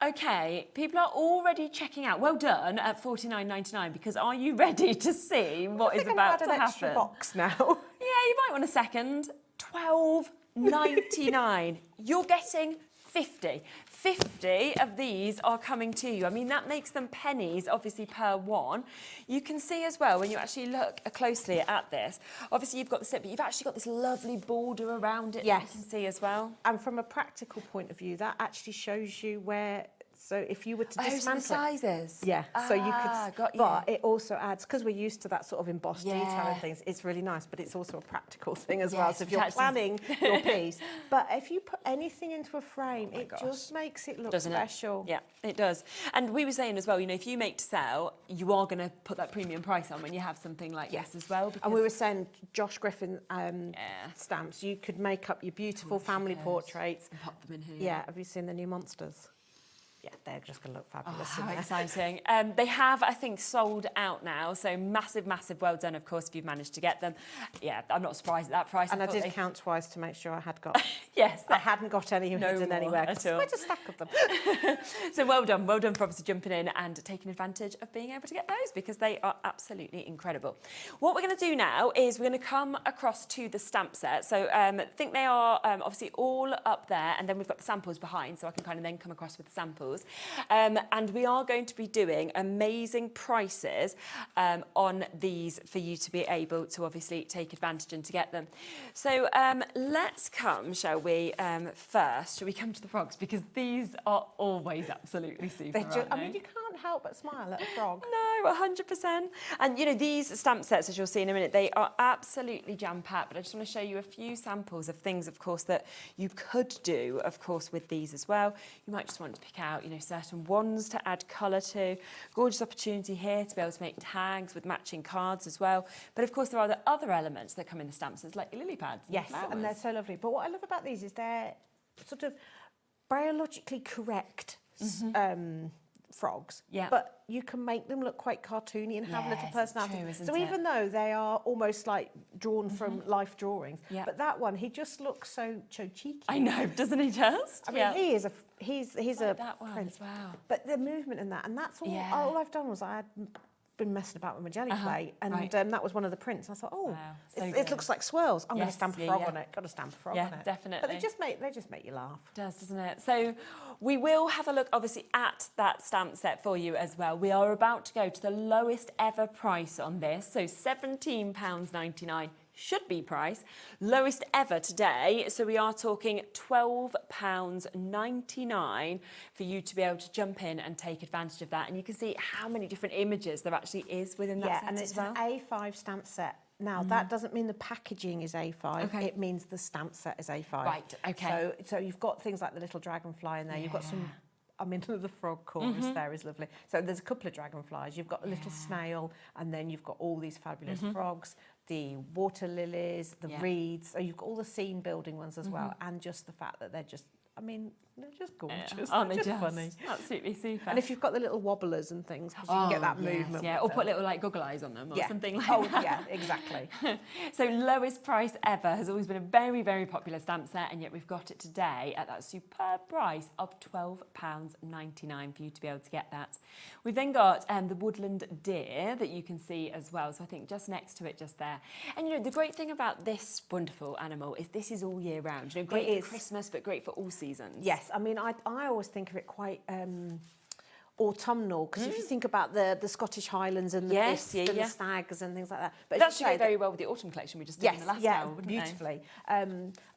Okay, people are already checking out. Well done at $49.99, because are you ready to see what is about to happen? Extra box now. Yeah, you might want a second. $12.99. You're getting 50. 50 of these are coming to you. I mean, that makes them pennies, obviously, per one. You can see as well, when you actually look closely at this, obviously you've got the slip, but you've actually got this lovely border around it that you can see as well. And from a practical point of view, that actually shows you where... So if you were to dismantle some sizes. Yeah, so you could... Got you. But it also adds, because we're used to that sort of embossed detail and things, it's really nice, but it's also a practical thing as well. So if you're planning your piece, but if you put anything into a frame, it just makes it look special. Yeah, it does. And we were saying as well, you know, if you make to sell, you are going to put that premium price on when you have something like this as well. And we were saying Josh Griffin stamps, you could make up your beautiful family portraits. And pop them in here. Yeah, have you seen the new Monsters? Yeah, they're just going to look fabulous. How exciting. They have, I think, sold out now, so massive, massive well done, of course, if you've managed to get them. Yeah, I'm not surprised at that price. And I did count twice to make sure I had got... Yes. I hadn't got any hidden anywhere. At all. Quite a stack of them. So well done for obviously jumping in and taking advantage of being able to get those, because they are absolutely incredible. What we're going to do now is we're going to come across to the stamp set. So I think they are obviously all up there, and then we've got the samples behind, so I can kind of then come across with the samples. And we are going to be doing amazing prices on these for you to be able to obviously take advantage and to get them. So let's come, shall we, first? Shall we come to the frogs? Because these are always absolutely super, I mean, you can't help but smile at a frog. No, 100%. And, you know, these stamp sets, as you'll see in a minute, they are absolutely jam-packed, but I just want to show you a few samples of things, of course, that you could do, of course, with these as well. You might just want to pick out, you know, certain ones to add colour to. Gorgeous opportunity here to be able to make tags with matching cards as well. But, of course, there are the other elements that come in the stamp sets, like your lily pads. Yes, and they're so lovely. But what I love about these is they're sort of biologically correct frogs, but you can make them look quite cartoony and have little personality. True, so even though they are almost like drawn from life drawings, but that one, he just looks so cheeky. I know, doesn't he just? I mean, he is a he's a that one prince as well. But the movement in that, and that's all. All I've done was I had been messing about with my jelly clay, and that was one of the prints. I thought, oh, it looks like swirls. I'm going to stamp a frog on it. Got to stamp a frog on it. Definitely. But they just make you laugh. It does, doesn't it? So we will have a look, obviously, at that stamp set for you as well. We are about to go to the lowest ever price on this, so £17.99. should be price, lowest ever today. So we are talking £12.99 for you to be able to jump in and take advantage of that. And you can see how many different images there actually is within that set and as well. It's an A5 stamp set. Now, that doesn't mean the packaging is A5, it means the stamp set is A5. Right, okay. So you've got things like the little dragonfly in there, you've got some... I mean, the frog chorus there is lovely. So there's a couple of dragonflies. You've got a little snail, and then you've got all these fabulous frogs, the water lilies, the reeds. So you've got all the scene building ones as well, and just the fact that they're just, I mean, they're just gorgeous. Aren't they just just funny? Absolutely super. And if you've got the little wobblers and things, because you can get that movement. Yeah, or put little like goggle eyes on them or something like that. Oh, yeah, exactly. So lowest price ever has always been a very, very popular stamp set, and yet we've got it today at that superb price of £12.99 for you to be able to get that. We've then got the woodland deer that you can see as well. So I think just next to it, just there. And you know, the great thing about this wonderful animal is this is all year round. You know, great for Christmas, but great for all seasons. seasons. Yes, I mean, I always think of it quite autumnal, because if you think about the Scottish Highlands and the Yes, bisque and the stags and things like that. But that should go very well with the autumn collection we just did in the last hour, wouldn't beautifully.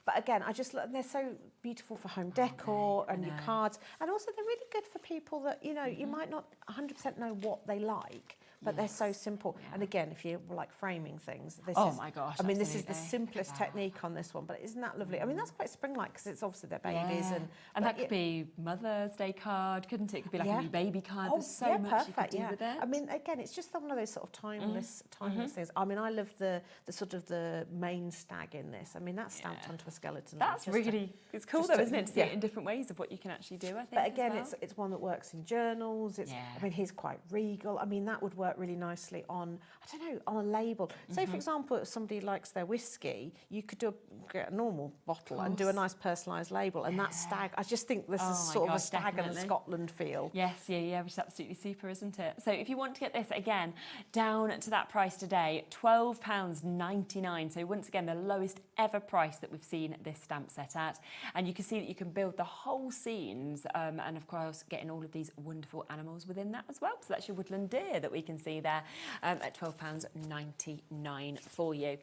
But again, I just they're so beautiful for home decor and your cards, and also they're really good for people that you might not 100% know what they like. But they're so simple. Yeah. And again, if you like framing things, this is, my gosh, I mean, this is the simplest technique on this one, but isn't that lovely? I mean, that's quite spring-like because it's obviously their babies. Yeah. And that could be Mother's Day card, couldn't it? It could be like a new baby card. There's so much you could do with it. I mean, again, it's just one of those sort of timeless things. I mean, I love the sort of the main stag in this. I mean, that's stamped onto a skeleton. That's really, it's cool though, isn't it? To see it in different ways of what you can actually do, I think. But again, it's one that works in journals. I mean, he's quite regal. I mean, that would work really nicely on, I don't know, on a label. Say, for example, if somebody likes their whiskey, you could get a normal bottle and do a nice personalised label, and that stag, I just think this is sort of a stag and a Scotland feel. Yes, which is absolutely super, isn't it? So if you want to get this, again, down to that price today, £12.99. So once again, the lowest ever price that we've seen this stamp set at. And you can see that you can build the whole scenes, and of course, getting all of these wonderful animals within that as well. So that's your woodland deer that we can see there. At £12.99 for you.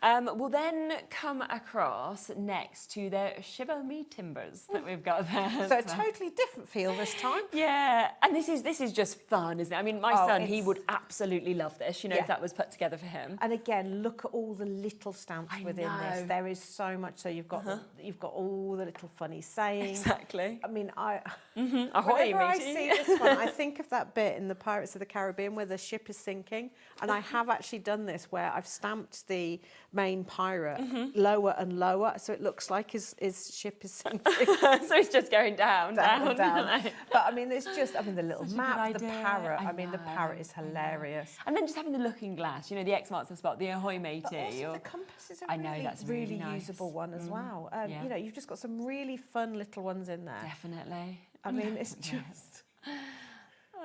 We'll then come across next to the Shiver Me Timbers that we've got there. So a totally different feel this time. Yeah, and this is just fun, isn't it? I mean, my son, he would absolutely love this, if that was put together for him. And again, look at all the little stamps within this. There is so much. So you've got you've got all the little funny sayings. Exactly. I mean, Ahoy, whenever I matey. see this one, I think of that bit in the Pirates of the Caribbean where the ship is sinking, and I have actually done this where I've stamped the main pirate lower and lower, so it looks like his ship is sinking. So it's just going down. But I mean, it's just, the little map, the parrot. I mean, the parrot is hilarious. And then just having the looking glass, the X marks the spot, the ahoy matey. But also the compass is a really nice. Usable one as well. You've just got some really fun little ones in there. Definitely. I mean, it's just...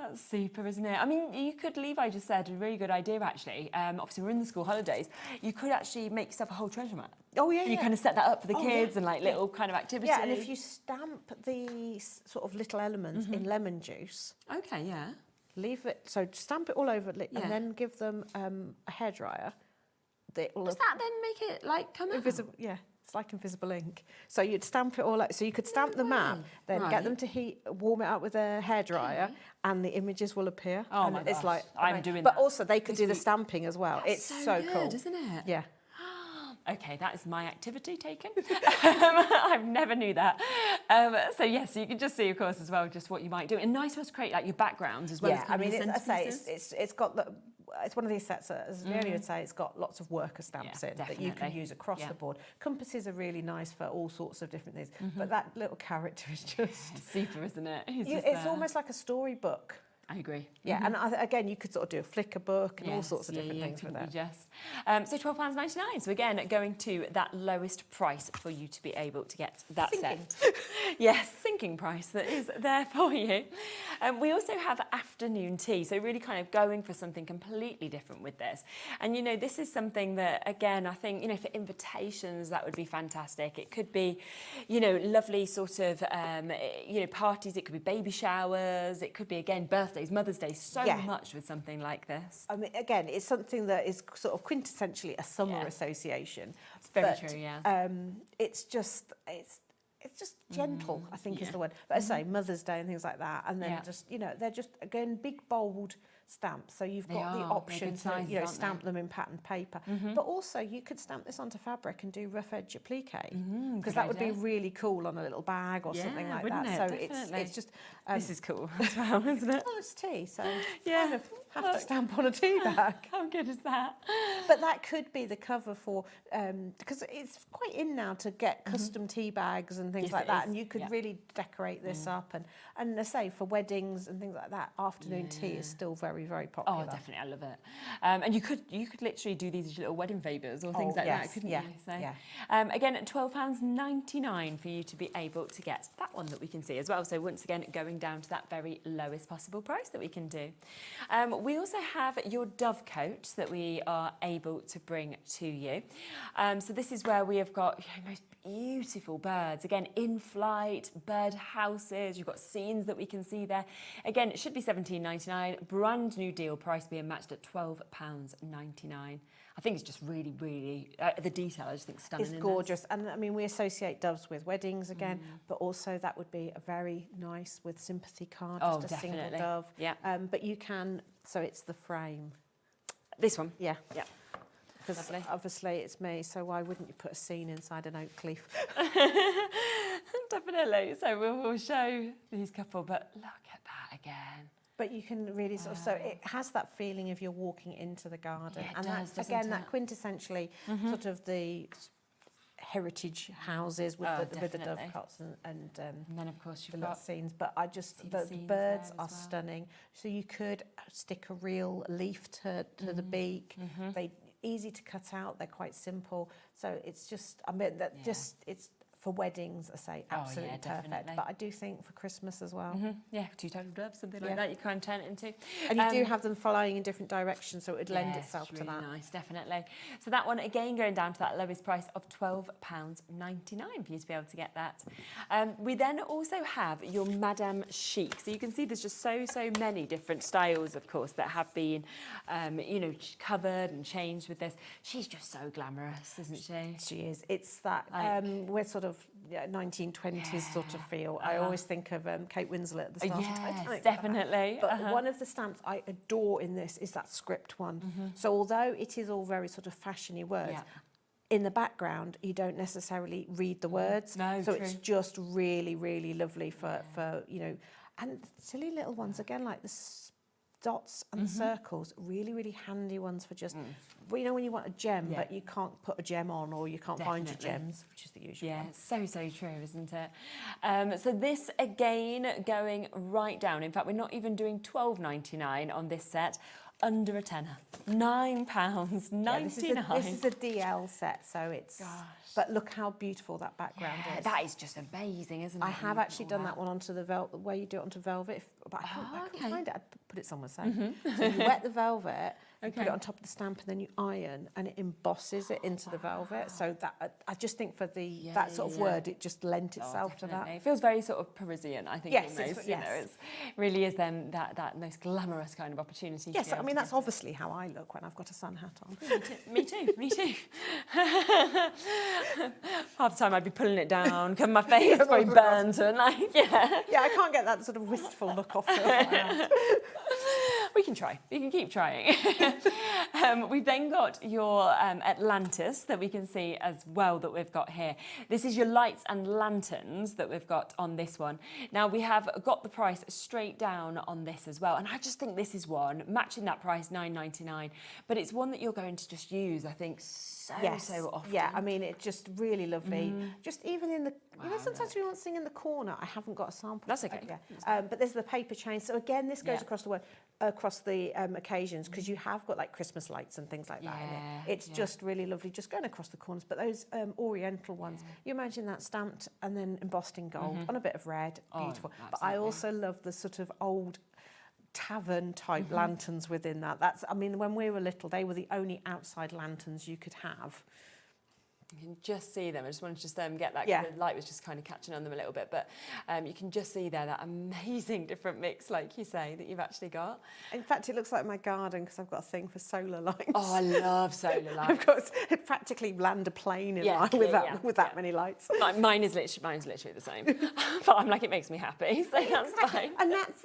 That's super, isn't it? I mean, you could, Levi just said, a really good idea, actually. Obviously, we're in the school holidays. You could actually make yourself a whole treasure map. Oh, yeah, and you kind of set that up for the kids and, like, little kind of activities. Yeah, and if you stamp the sort of little elements in lemon juice... Okay, yeah. Leave it... So stamp it all over and then give them a hairdryer. Does that then make it, like, come out? Yeah. It's like invisible ink. So you'd stamp it all out. So you could stamp the map, then get them to warm it up with a hairdryer, and the images will appear. Oh, and my it's gosh. like, I'm doing but that. also they could do the stamping as well. That's it's so cool, good, isn't it? Yeah. Okay, that is my activity taken. I never knew that. So yes, you can just see, of course, as well, just what you might do. And nice was to create like your backgrounds as well. Yeah, as kind of I say it's got the. It's one of these sets, as Leonie would say, it's got lots of worker stamps in that you can use across the board. Compasses are really nice for all sorts of different things, but that little character is just... super, isn't it? It's almost like a storybook. I agree. Yeah, and again, you could sort of do a flicker book and all sorts of different things with that. Yes. So £12.99. So again, going to that lowest price for you to be able to get that set. Yes, sinking price that is there for you. We also have afternoon tea. So really kind of going for something completely different with this. And, this is something that, again, I think, for invitations, that would be fantastic. It could be, lovely sort of, parties. It could be baby showers. It could be, again, birthdays, Mother's Day, so much with something like this. I mean, again, it's something that is sort of quintessentially a summer association. It's very true, yeah. It's just gentle, I think is the word. But I say Mother's Day and things like that, and then just they're just again big bold stamps. So you've got the option to stamp them in patterned paper, but also you could stamp this onto fabric and do rough edge applique because that would be really cool on a little bag or something like that. So it's just this is cool as well, isn't it? Well, it's tea, so kind of have to stamp on a tea bag. How good is that? But that could be the cover for because it's quite in now to get custom tea bags and things like that, and you could really decorate this up and I say for weddings and things like that, afternoon tea is still very very, very popular. Oh, definitely, I love it. And you could literally do these as little wedding favours or things like that, couldn't you? So, again, at £12.99 for you to be able to get that one that we can see as well. So once again, going down to that very lowest possible price that we can do. We also have your dove coat that we are able to bring to you. So this is where we have got most beautiful birds, again, in flight, bird houses, you've got scenes that we can see there. Again, it should be £17.99, brand new deal price being matched at £12.99. I think it's just really, really, the detail I just think stunning. It's gorgeous. And I mean, we associate doves with weddings again, but also that would be a very nice with sympathy card, just a single dove. Yeah. But you can, so it's the frame. This one? Yeah. Yeah. Because obviously it's me, so why wouldn't you put a scene inside an oak leaf? Definitely. So we'll show these couple, but look at that again. But you can really sort of, so it has that feeling of you're walking into the garden. Yeah, it and does, that's, again, doesn't that quintessentially sort of the heritage houses with, with the dovecots and then of course you've the got scenes. But I just, the birds are stunning. So you could stick a real leaf to the beak. They easy to cut out. They're quite simple. So it's just, I mean, that just it's for weddings, I say, absolutely perfect. But I do think for Christmas as well. Yeah, two total doves, something like that. You can turn it into. And you do have them following in different directions, so it would lend itself to that. Nice, definitely. So that one again going down to that lowest price of £12.99 for you to be able to get that. We then also have your Madame Chic. So you can see there's just so many different styles, of course, that have been, you know, covered and changed with this. She's just so glamorous, isn't she? She is. It's that we're sort of 1920s sort of feel. I always think of Kate Winslet at the start of Titanic. Definitely. But one of the stamps I adore in this is that script one. So although it is all very sort of fashiony words, in the background you don't necessarily read the words. No, so it's just really, really lovely for you know, and silly little ones again like the dots and the circles, really, really handy ones for just, well, you know, when you want a gem, but you can't put a gem on or you can't find your gems, which is the usual one. So true, isn't it? So this, again, going right down. In fact, we're not even doing £12.99 on this set. Under a tenner, £9.99. This is a DL set, so it's. Gosh. But look how beautiful that background is. That is just amazing, isn't it? I have actually done that one onto the velvet, where you do it onto velvet, but I couldn't find it. I'd put it somewhere safe. So you wet the velvet, you put it on top of the stamp, and then you iron, and it embosses it into the velvet. So that I just think for the that sort of word, it just lent itself to that. It feels very sort of Parisian, I think. Yes, almost, you know, it really is then that most glamorous kind of opportunity. Yes, I mean that's obviously how I look when I've got a sun hat on. Me too. Half the time I'd be pulling it down, cover my face, very burnt, and like, yeah, I can't get that sort of wistful look off to We can try. We can keep trying. We've then got your Atlantis that we can see as well that we've got here. This is your lights and lanterns that we've got on this one. Now, we have got the price straight down on this as well. And I just think this is one, matching that price, £9.99. But it's one that you're going to just use, I think, so often. Yeah, I mean, it's just really lovely. Just even in the, you know, sometimes we want something in the corner. I haven't got a sample. That's okay. But there's the paper chain. So again, this goes across the word. Across the occasions, because you have got like Christmas lights and things like that in it. It's just really lovely, just going across the corners. But those oriental ones, you imagine that stamped and then embossed in gold on a bit of red, beautiful. But I also love the sort of old tavern type lanterns within that. That's, I mean, when we were little, they were the only outside lanterns you could have. You can just see them. I just wanted to just get that, because the light was just kind of catching on them a little bit. But you can just see there that amazing different mix, like you say, that you've actually got. In fact, it looks like my garden because I've got a thing for solar lights. Oh, I love solar lights. I've got to practically land a plane in line with that many lights. Mine's literally the same. But I'm like, it makes me happy, so that's fine.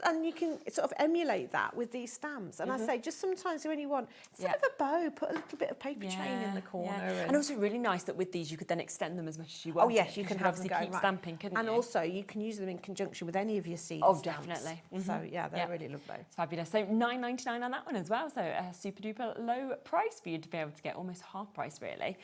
And you can sort of emulate that with these stamps. And I say, just sometimes when you want, instead of a bow, put a little bit of paper chain in the corner. And also really nice that with these you could then extend them as much as you want. Oh yes, you can have them obviously going keep right. stamping, couldn't and you? also you can use them in conjunction with any of your seed Oh, stamps. definitely. So yeah, they're really lovely. It's fabulous. So £9.99 on that one as well. So a super duper low price for you to be able to get, almost half price really.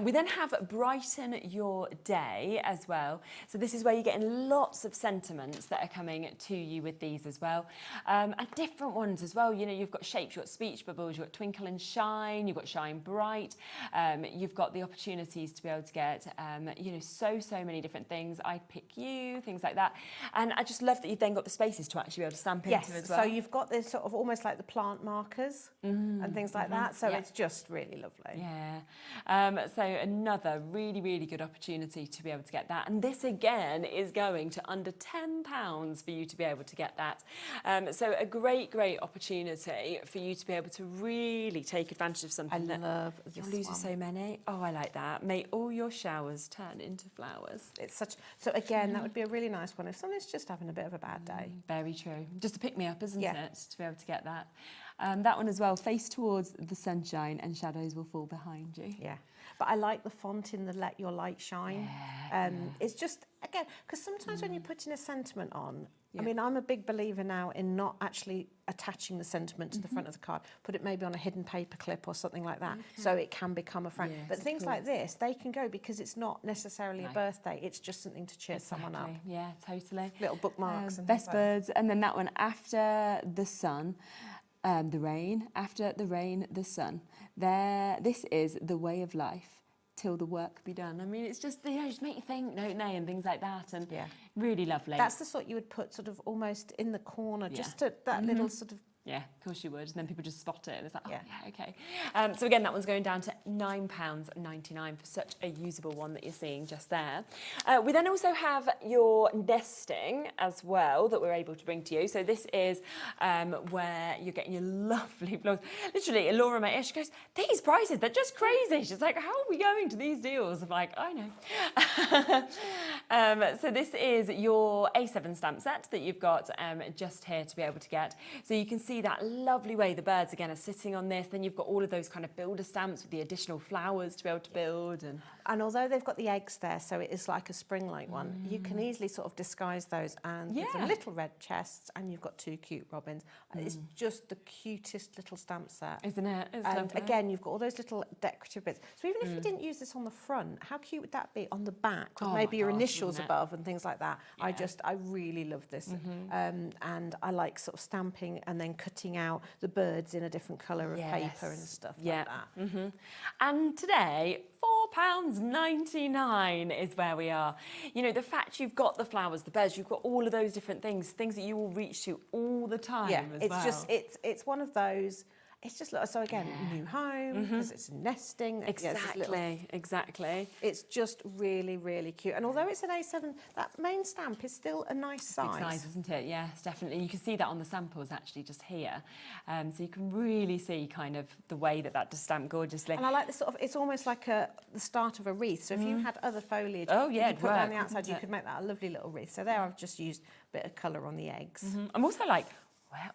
We then have Brighten Your Day as well. So this is where you're getting lots of sentiments that are coming to you with these as well. And different ones as well. You know, you've got shapes, you've got speech bubbles, you've got twinkle and shine, you've got shine bright. You've got the opportunities to be able to get, you know, so many different things. I'd pick you, things like that. And I just love that you've then got the spaces to actually be able to stamp into as well. So you've got this sort of almost like the plant markers and things like that. So it's just really lovely. Yeah. So another really good opportunity to be able to get that. And this again is going to under £10 for you to be able to get that. So a great opportunity for you to be able to really take advantage of something. I love this You're losing so many. Oh, I like that. May all your showers turn into flowers. It's such. So again, that would be a really nice one if someone's just having a bit of a bad day. Very true. Just to pick me up, isn't it? To be able to get that. That one as well. Face towards the sunshine and shadows will fall behind you. Yeah. But I like the font in the Let Your Light Shine. It's just, again, because sometimes when you're putting a sentiment on, I mean, I'm a big believer now in not actually attaching the sentiment to the front of the card. Put it maybe on a hidden paper clip or something like that, so it can become a frame. Yes, but things of like course. this, they can go because it's not necessarily a birthday. It's just something to cheer someone up. Yeah, totally. Little bookmarks. And Best birds, and then that one after the sun. The rain, after the rain, the sun. This is the way of life till the work be done. I mean, it's just, you know, just make you think, don't they, and things like that, and really lovely. That's the sort you would put sort of almost in the corner, just to that little sort of. Yeah, of course you would. And then people just spot it and it's like, oh, yeah, okay. So again, that one's going down to £9.99 for such a usable one that you're seeing just there. We then also have your nesting as well that we're able to bring to you. So this is where you're getting your lovely flowers. Literally, Laura, my ear, she goes, these prices, they're just crazy. She's like, how are we going to these deals? I'm like, I know. So this is your A7 stamp set that you've got just here to be able to get. So you can see that lovely way the birds again are sitting on this. Then you've got all of those kind of builder stamps with the additional flowers to be able to build. And although they've got the eggs there, so it is like a spring-like one, you can easily sort of disguise those and with some little red chests, and you've got two cute robins. It's just the cutest little stamp set. Isn't it? It's and lovely. again, you've got all those little decorative bits. So even if you didn't use this on the front, how cute would that be on the back with maybe your initials above and things like that? I really love this. And I like sort of stamping and then cutting out the birds in a different colour of paper and stuff like that. And today, £4.99 is where we are. You know, the fact you've got the flowers, the birds, you've got all of those different things that you will reach to all the time as well. Just, it's one of those, it's just, so again, new home, because it's nesting. Exactly. It's just really, really cute. And although it's an A7, that main stamp is still a nice size. Big size, isn't it? Yes, definitely. You can see that on the samples actually just here. So you can really see kind of the way that does stamp gorgeously. And I like this sort of, it's almost like the start of a wreath. So if you had other foliage, you put down the outside, you could make that a lovely little wreath. So there I've just used a bit of colour on the eggs. I'm also like,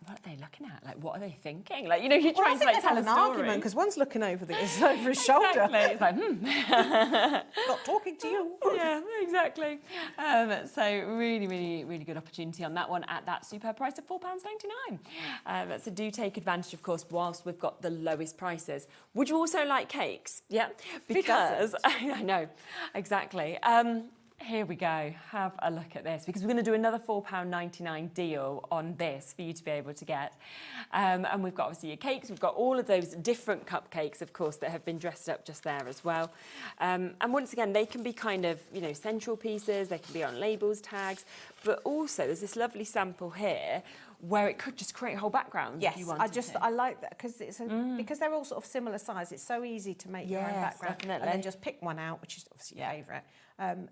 what are they looking at? Like, what are they thinking? Like, you know, you're trying to like tell a story. Argument because one's looking over his shoulder. It's like, not talking to you. Yeah, exactly. So really good opportunity on that one at that superb price of £4.99. So do take advantage, of course, whilst we've got the lowest prices. Would you also like cakes? Yeah, because I know exactly. Here we go, have a look at this, because we're going to do another £4.99 deal on this for you to be able to get. And we've got obviously your cakes, we've got all of those different cupcakes, of course, that have been dressed up just there as well. And once again, they can be kind of, you know, central pieces, they can be on labels, tags, but also there's this lovely sample here where it could just create a whole background if you wanted I like that because it's because they're all sort of similar size. It's so easy to make your own background and then just pick one out, which is obviously your favourite.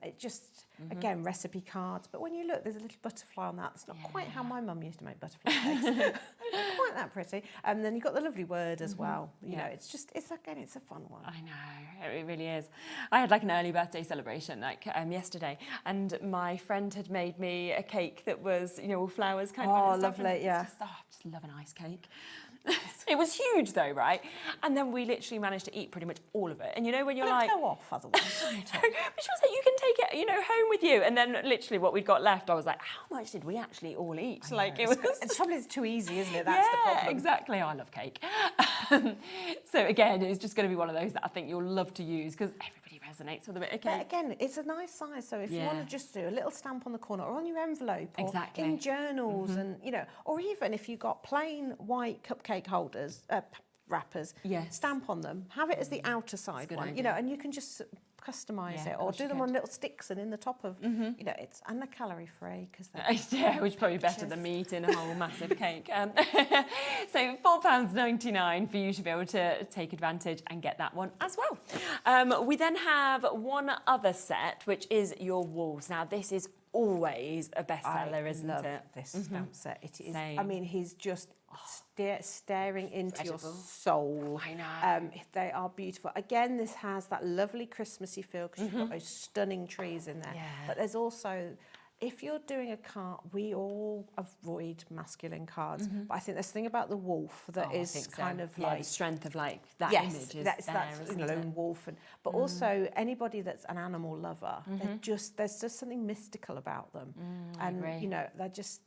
It just again recipe cards, but when you look, there's a little butterfly on that. It's not quite how my mum used to make butterfly cakes. Not quite that pretty. And then you've got the lovely word as well. You know, it's a fun one. I know, it really is. I had like an early birthday celebration like yesterday, and my friend had made me a cake that was, you know, all flowers kind of. Oh, lovely, yeah. Just love an ice cake. It was huge though, right? And then we literally managed to eat pretty much all of it. And you know when you're like... go off otherwise, wouldn't it? But she was like, you can take it, you know, home with you. And then literally what we'd got left, I was like, how much did we actually all eat? Like it was... It's probably too easy, isn't it? That's the problem. Exactly. I love cake. So again, it's just going to be one of those that I think you'll love to use because everybody resonates with a bit of cake. But again, it's a nice size. So if you want to just do a little stamp on the corner or on your envelope or in journals and, you know, or even if you've got plain white cupcake holders, wrappers, stamp on them, have it as the outer side one, you know, and you can just customise it or do them on little sticks and in the top of, you know, and they're calorie free because yeah, which is probably better than me eating a whole massive cake. So £4.99 for you to be able to take advantage and get that one as well. We then have one other set, which is your walls. Now this is always a bestseller, isn't it? This stamp set. It is. I mean, he's just staring into your soul. I know. They are beautiful. Again, this has that lovely Christmassy feel because you've got those stunning trees in there. Yeah. But there's also, if you're doing a card, we all avoid masculine cards. But I think there's a thing about the wolf that is kind of like the strength of like that image is that's isn't it? lone wolf, but also anybody that's an animal lover. There's just something mystical about them, and you know they're just.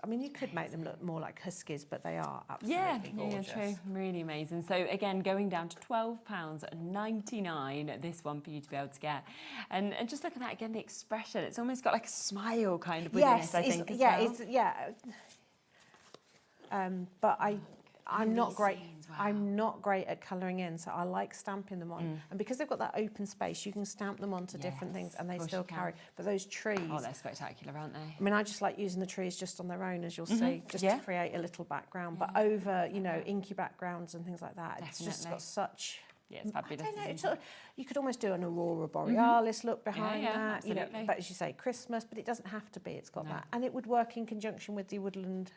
I mean, you could make them look more like huskies, but they are absolutely gorgeous. Yeah, true. Really amazing. So again, going down to £12.99, this one for you to be able to get. And just look at that again, the expression. It's almost got like a smile kind of within it, I think, as well. But I'm not great. I'm not great at colouring in, so I like stamping them on. And because they've got that open space, you can stamp them onto different things, and they still carry. But those trees, they're spectacular, aren't they? I mean, I just like using the trees just on their own, as you'll see, just to create a little background. But over, you know, inky backgrounds and things like that, it's just got such. Yeah, it's fabulous. I don't know, you could almost do an aurora borealis look behind that, you know. But as you say, Christmas, but it doesn't have to be. It's got that, and it would work in conjunction with the woodland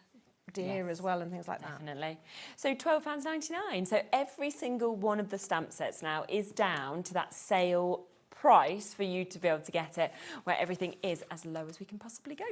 deer as well and things like that. Definitely. So £12.99. So every single one of the stamp sets now is down to that sale price for you to be able to get it, where everything is as low as we can possibly go.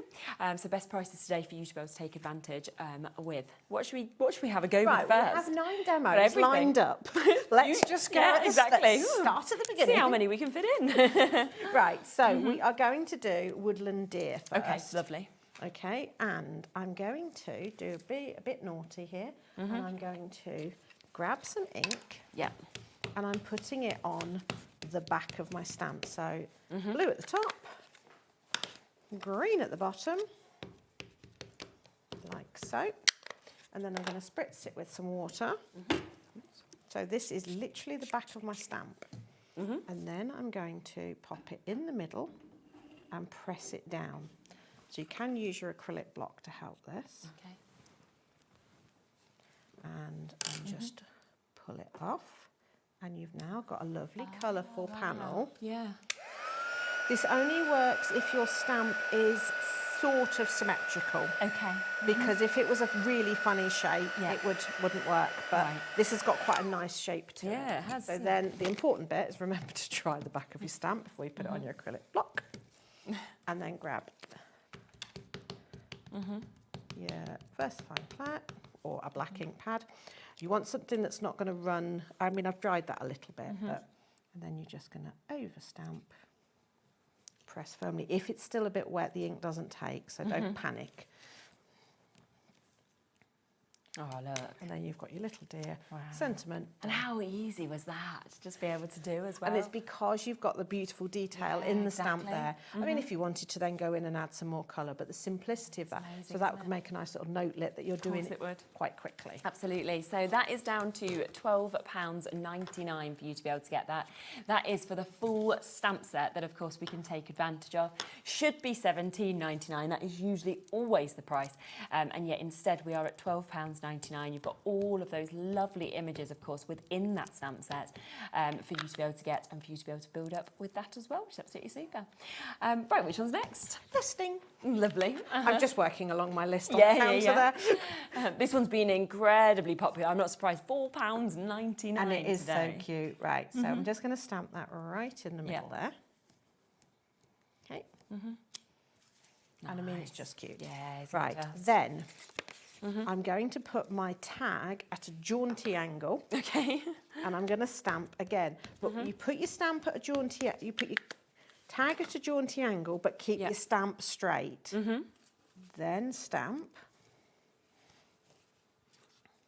So best prices today for you to be able to take advantage with. What should we have a go with first? We have 9 demos lined up. Let's just go let's start at the beginning. See how many we can fit in. Right, so we are going to do woodland deer first. Okay, lovely. Okay, and I'm going to do a bit naughty here, and I'm going to grab some ink. Yeah. And I'm putting it on the back of my stamp. So blue at the top, green at the bottom, like so. And then I'm going to spritz it with some water. So this is literally the back of my stamp. And then I'm going to pop it in the middle and press it down. So you can use your acrylic block to help this. Okay. And just pull it off. And you've now got a lovely colourful panel. Yeah. This only works if your stamp is sort of symmetrical. Okay. Because if it was a really funny shape, it wouldn't work. But this has got quite a nice shape to it. Yeah, it has. So then the important bit is remember to try the back of your stamp before you put it on your acrylic block. And then grab your VersaFine pad or a black ink pad. You want something that's not going to run. I mean, I've dried that a little bit, and then you're just going to overstamp, press firmly. If it's still a bit wet, the ink doesn't take, so don't panic. Oh, look. And then you've got your little deer sentiment. And how easy was that to just be able to do as well? And it's because you've got the beautiful detail in the stamp there. I mean, if you wanted to then go in and add some more colour, but the simplicity of that, so that would make a nice little notelet that you're doing it quite quickly. Absolutely. So that is down to £12.99 for you to be able to get that. That is for the full stamp set that, of course, we can take advantage of. Should be £17.99. That is usually always the price. And yet instead we are at £12.99. You've got all of those lovely images, of course, within that stamp set for you to be able to get and for you to be able to build up with that as well, which is absolutely super. Right, which one's next? Listing. Lovely. I'm just working along my list on the counter there. This one's been incredibly popular. I'm not surprised. £4.99 And it is today. so cute. Right, so I'm just going to stamp that right in the middle there. Okay. And I mean, it's just cute. Yeah, right, then I'm going to put my tag at a jaunty angle. Okay. And I'm going to stamp again. But you put your stamp at a jaunty, you put your tag at a jaunty angle, but keep your stamp straight. Then stamp.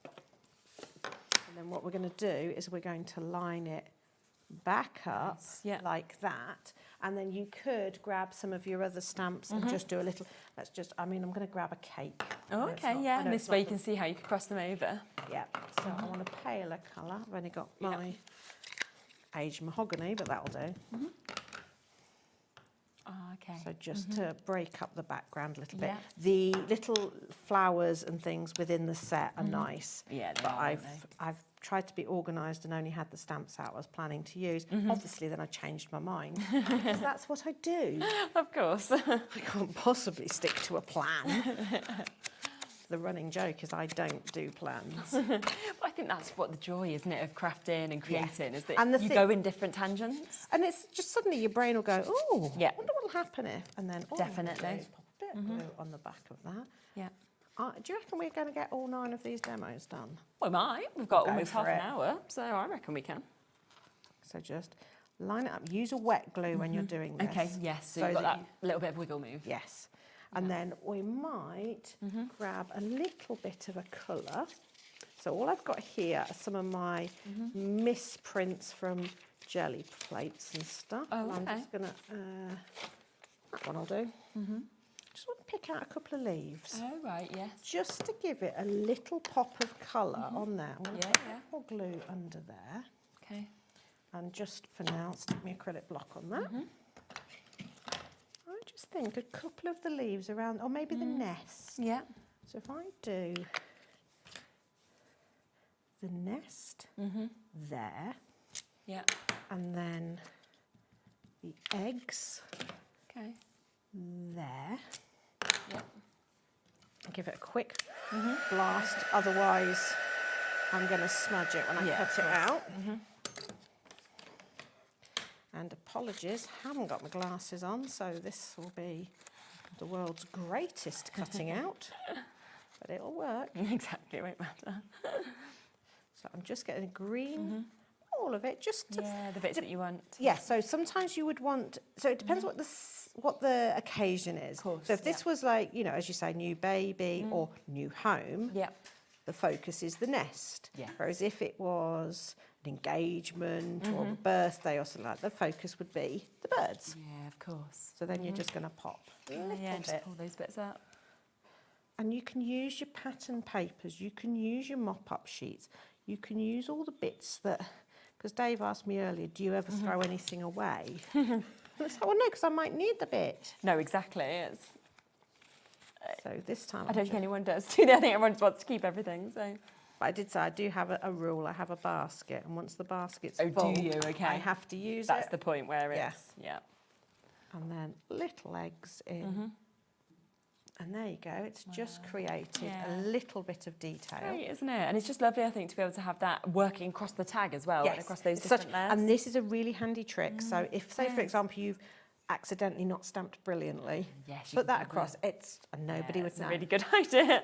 And then what we're going to do is we're going to line it back up like that. And then you could grab some of your other stamps and just do a little, I'm going to grab a cake. Oh, okay, and this way you can see how you can cross them over. Yeah, so I want a paler colour. I've only got my aged mahogany, but that'll do. Okay. So just to break up the background a little bit. The little flowers and things within the set are nice. Yeah, but I've tried to be organised and only had the stamps out I was planning to use. Obviously, then I changed my mind because that's what I do. Of course. I can't possibly stick to a plan. The running joke is I don't do plans. I think that's what the joy, isn't it, of crafting and creating, is that and you go in different tangents. And it's just suddenly your brain will go, oh, I wonder what'll happen if, and then Definitely. pop a bit of glue on the back of that. Yeah. Do you reckon we're going to get all 9 of these demos done? We might. We've got Go almost for half an it. hour, so I reckon we can. So just line it up. Use a wet glue when you're doing this. Okay, yes, so you've got that little bit of wiggle move. Yes. And then we might grab a little bit of a colour. So all I've got here are some of my misprints from jelly plates and stuff. Oh, and I'm okay. just going to, that one will do. Just want to pick out a couple of leaves. Oh, right, yes. Just to give it a little pop of colour on there. I'm going to put more glue under there. Okay. And just for now, stick my acrylic block on that. I just think a couple of the leaves around, or maybe the nest. Yeah. So if I do the nest there, and then the eggs there, give it a quick blast, otherwise I'm going to smudge it when I cut it out. And apologies, haven't got my glasses on, so this will be the world's greatest cutting out, but it'll work. Exactly, it won't matter. So I'm just getting a green, all of it, just to... Yeah, the bits that you want. Yeah, so sometimes you would want... So it depends what the occasion is. Of course, so if this was like, you know, as you say, new baby or new home, the focus is the nest. Whereas if it was an engagement or a birthday or something like that, the focus would be the birds. Yeah, of course. So then you're just going to pop a little bit. Just pull those bits out. And you can use your pattern papers, you can use your mop-up sheets, you can use all the bits that... Because Dave asked me earlier, do you ever throw anything away? And it's like, well, no, because I might need the bit. No, exactly. It's... So this time... I don't think anyone does, do they? I think everyone wants to keep everything, so... But I did say I do have a rule. I have a basket, and once the basket's full, do you? Okay. I have to use That's it. the point where it's... Yeah. And then little eggs in. And there you go. It's just created a little bit of detail. Great, isn't it? And it's just lovely, I think, to be able to have that working across the tag as well, and across those different layers. And this is a really handy trick. So if, say, for example, you've accidentally not stamped brilliantly, put that across. And nobody would know. It's a really good idea.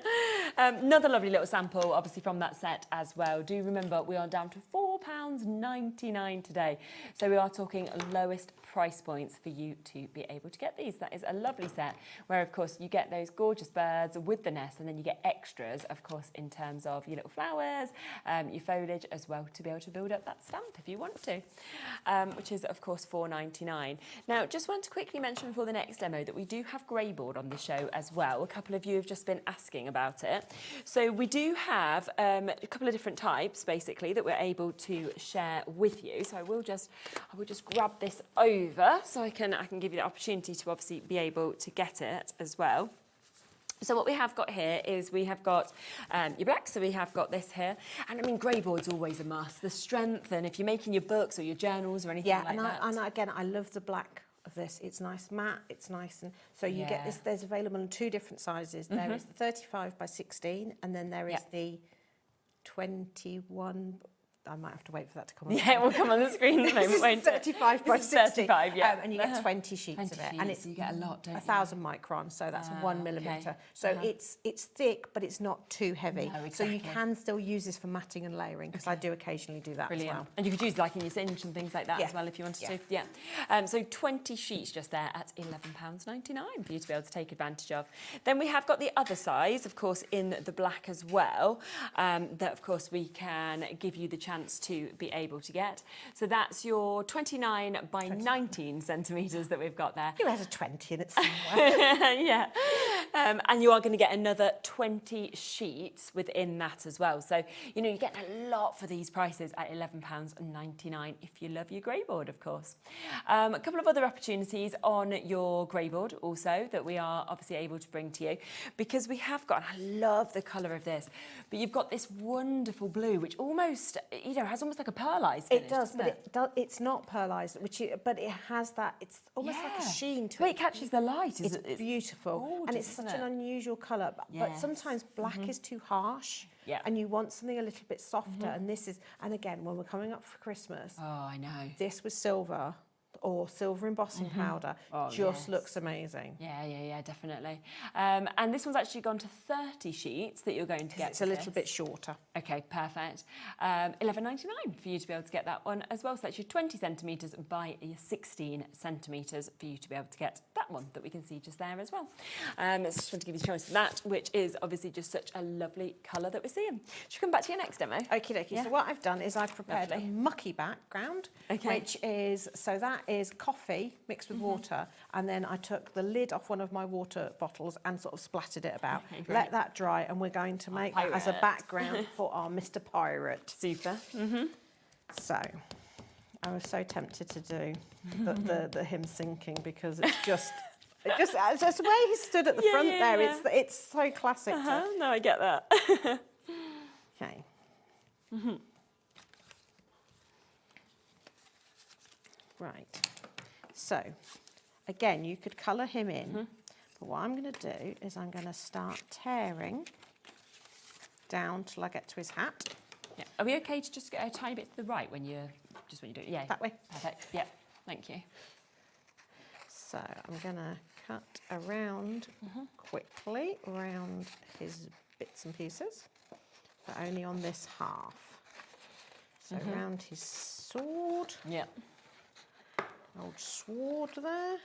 Another lovely little sample, obviously, from that set as well. Do remember, we are down to £4.99 today. So we are talking lowest price points for you to be able to get these. That is a lovely set where, of course, you get those gorgeous birds with the nest, and then you get extras, of course, in terms of your little flowers, your foliage as well, to be able to build up that stamp if you want to, which is, of course, £4.99. Now, just want to quickly mention before the next demo that we do have greyboard on the show as well. A couple of you have just been asking about it. So we do have a couple of different types, basically, that we're able to share with you. So I will just grab this over so I can give you the opportunity to obviously be able to get it as well. So what we have got here is we have got your black, so we have got this here. And I mean, greyboard's always a must. The strength, and if you're making your books or your journals or anything like that. And again, I love the black of this. It's nice matte, it's nice, and so you get this. There's available in 2 different sizes. There is the 35 by 16, and then there is the 21. I might have to wait for that to come on. Yeah, it will come on the screen in a moment, won't it? 35 by This is 60. 35, yeah. And you get 20 sheets of it. And it's you get a lot, don't you? 1,000 microns, so that's 1 millimetre. So it's thick, but it's not too heavy. No, So you exactly. can still use this for matting and layering, because I do occasionally do that Brilliant. as well. And you could use like in your cinch and things like that Yeah. as well if you wanted Yeah. to. Yeah. So 20 sheets just there at £11.99 for you to be able to take advantage of. Then we have got the other size, of course, in the black as well, that of course we can give you the chance to be able to get. So that's your 29 by 19 centimetres that we've got there. You had a 20 in it somewhere. Yeah. And you are going to get another 20 sheets within that as well. So, you know, you're getting a lot for these prices at £11.99 if you love your grey board, of course. A couple of other opportunities on your grey board also that we are obviously able to bring to you, because we have got, and I love the colour of this, but you've got this wonderful blue which almost, you know, has almost like a pearlised finish. It does, but it's not pearlised, but it has that, it's almost like a sheen to But it. it catches the light. It's beautiful. gorgeous, And it's isn't such an it? unusual colour. But Yes. sometimes black is too harsh. Yeah. And you want something a little bit softer. And this is, and again, when we're coming up for Christmas, Oh, I know. this was silver or silver embossing powder just looks amazing. Yeah, definitely. And this one's actually gone to 30 sheets that you're going to get. It's a little bit shorter. Okay, perfect. £11.99 for you to be able to get that one as well. So that's your 20 centimetres by your 16 centimetres for you to be able to get that one that we can see just there as well. So just want to give you a choice of that, which is obviously just such a lovely colour that we're seeing. Should we come back to your next demo? Okie dokie. Yeah. So what I've done is I've prepared Lovely. a mucky background, Okay. which is, so that is coffee mixed with water, and then I took the lid off one of my water bottles and sort of splattered it about. Okay, great. Let that dry, and we're going to make that as a pirate. background for our Mr. Pirate. Super. So I was so tempted to do the him sinking, because it's just... it's just the way he stood at the front there. It's so classic. No, I get that. Okay. Right. So, again, you could colour him in, but what I'm going to do is I'm going to start tearing down till I get to his hat. Yeah. Are we okay to just go a tiny bit to the right when you do it? Yeah. That way. Perfect. Yeah. Thank you. So I'm going to cut around quickly around his bits and pieces, but only on this half. So around his sword. Yeah. Old sword there.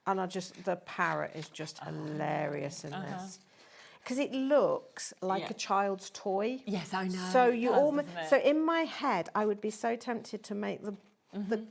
And I just, the parrot is just hilarious in this. Because it looks like a child's toy. Yes, I know. So It you does, almost, doesn't it? so in my head, I would be so tempted to make the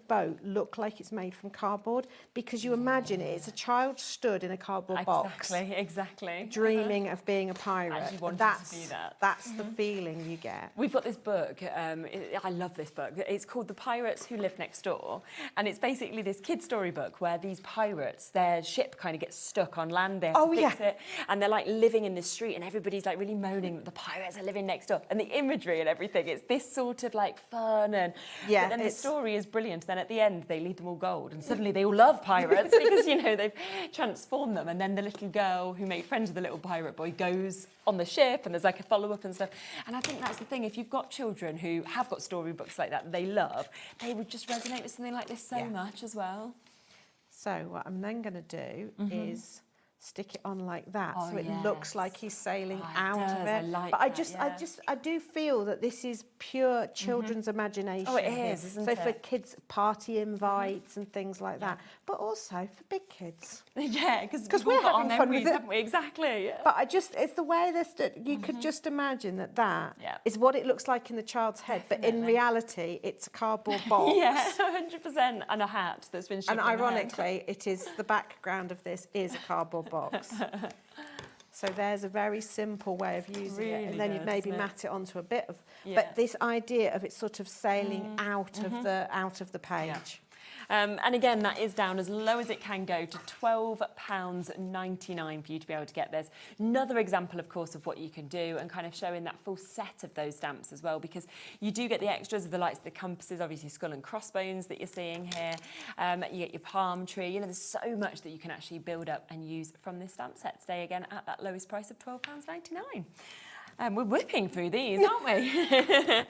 boat look like it's made from cardboard, because you imagine it's a child stood in a cardboard box. Exactly. Dreaming of being a pirate. Actually wanting That's, to do that. that's the feeling you get. We've got this book, I love this book, it's called The Pirates Who Live Next Door, and it's basically this kid storybook where these pirates, their ship kind of gets stuck on land, they have to fix it, and they're like living in this street, and everybody's like really moaning that the pirates are living next door, and the imagery and everything, it's this sort of like fun, and but then the story is brilliant. Then at the end they leave them all gold, and suddenly they all love pirates because, you know, they've transformed them, and then the little girl who made friends with the little pirate boy goes on the ship, and there's like a follow-up and stuff. And I think that's the thing, if you've got children who have got storybooks like that they love, they would just resonate with something like this so much as well. So what I'm then going to do is stick it on like that, Oh, so it yes. looks like he's sailing out does, of I it. like but I that, just, yeah. I do feel that this is pure children's imagination. Oh, it here. is, isn't so for it? kids, party invites and things like that, but also for big kids. Yeah, because we're we've got our having fun with memories, it. haven't we? Exactly. Yeah. But it's the way they're stood. You could just imagine that is what it looks like in the child's head, but in reality, it's a cardboard box. Yeah, 100%, and a hat that's been shipped And on the head. ironically, it is the background of this is a cardboard box. So there's a very simple way of using it, and then you maybe mat it onto a bit of. But this idea of it sort of sailing out of the page. And again, that is down as low as it can go to £12.99 for you to be able to get this. Another example, of course, of what you can do, and kind of showing that full set of those stamps as well, because you do get the extras of the lights, the compasses, obviously skull and crossbones that you're seeing here. You get your palm tree. You know, there's so much that you can actually build up and use from this stamp set today, again, at that lowest price of £12.99. We're whipping through these, aren't we? You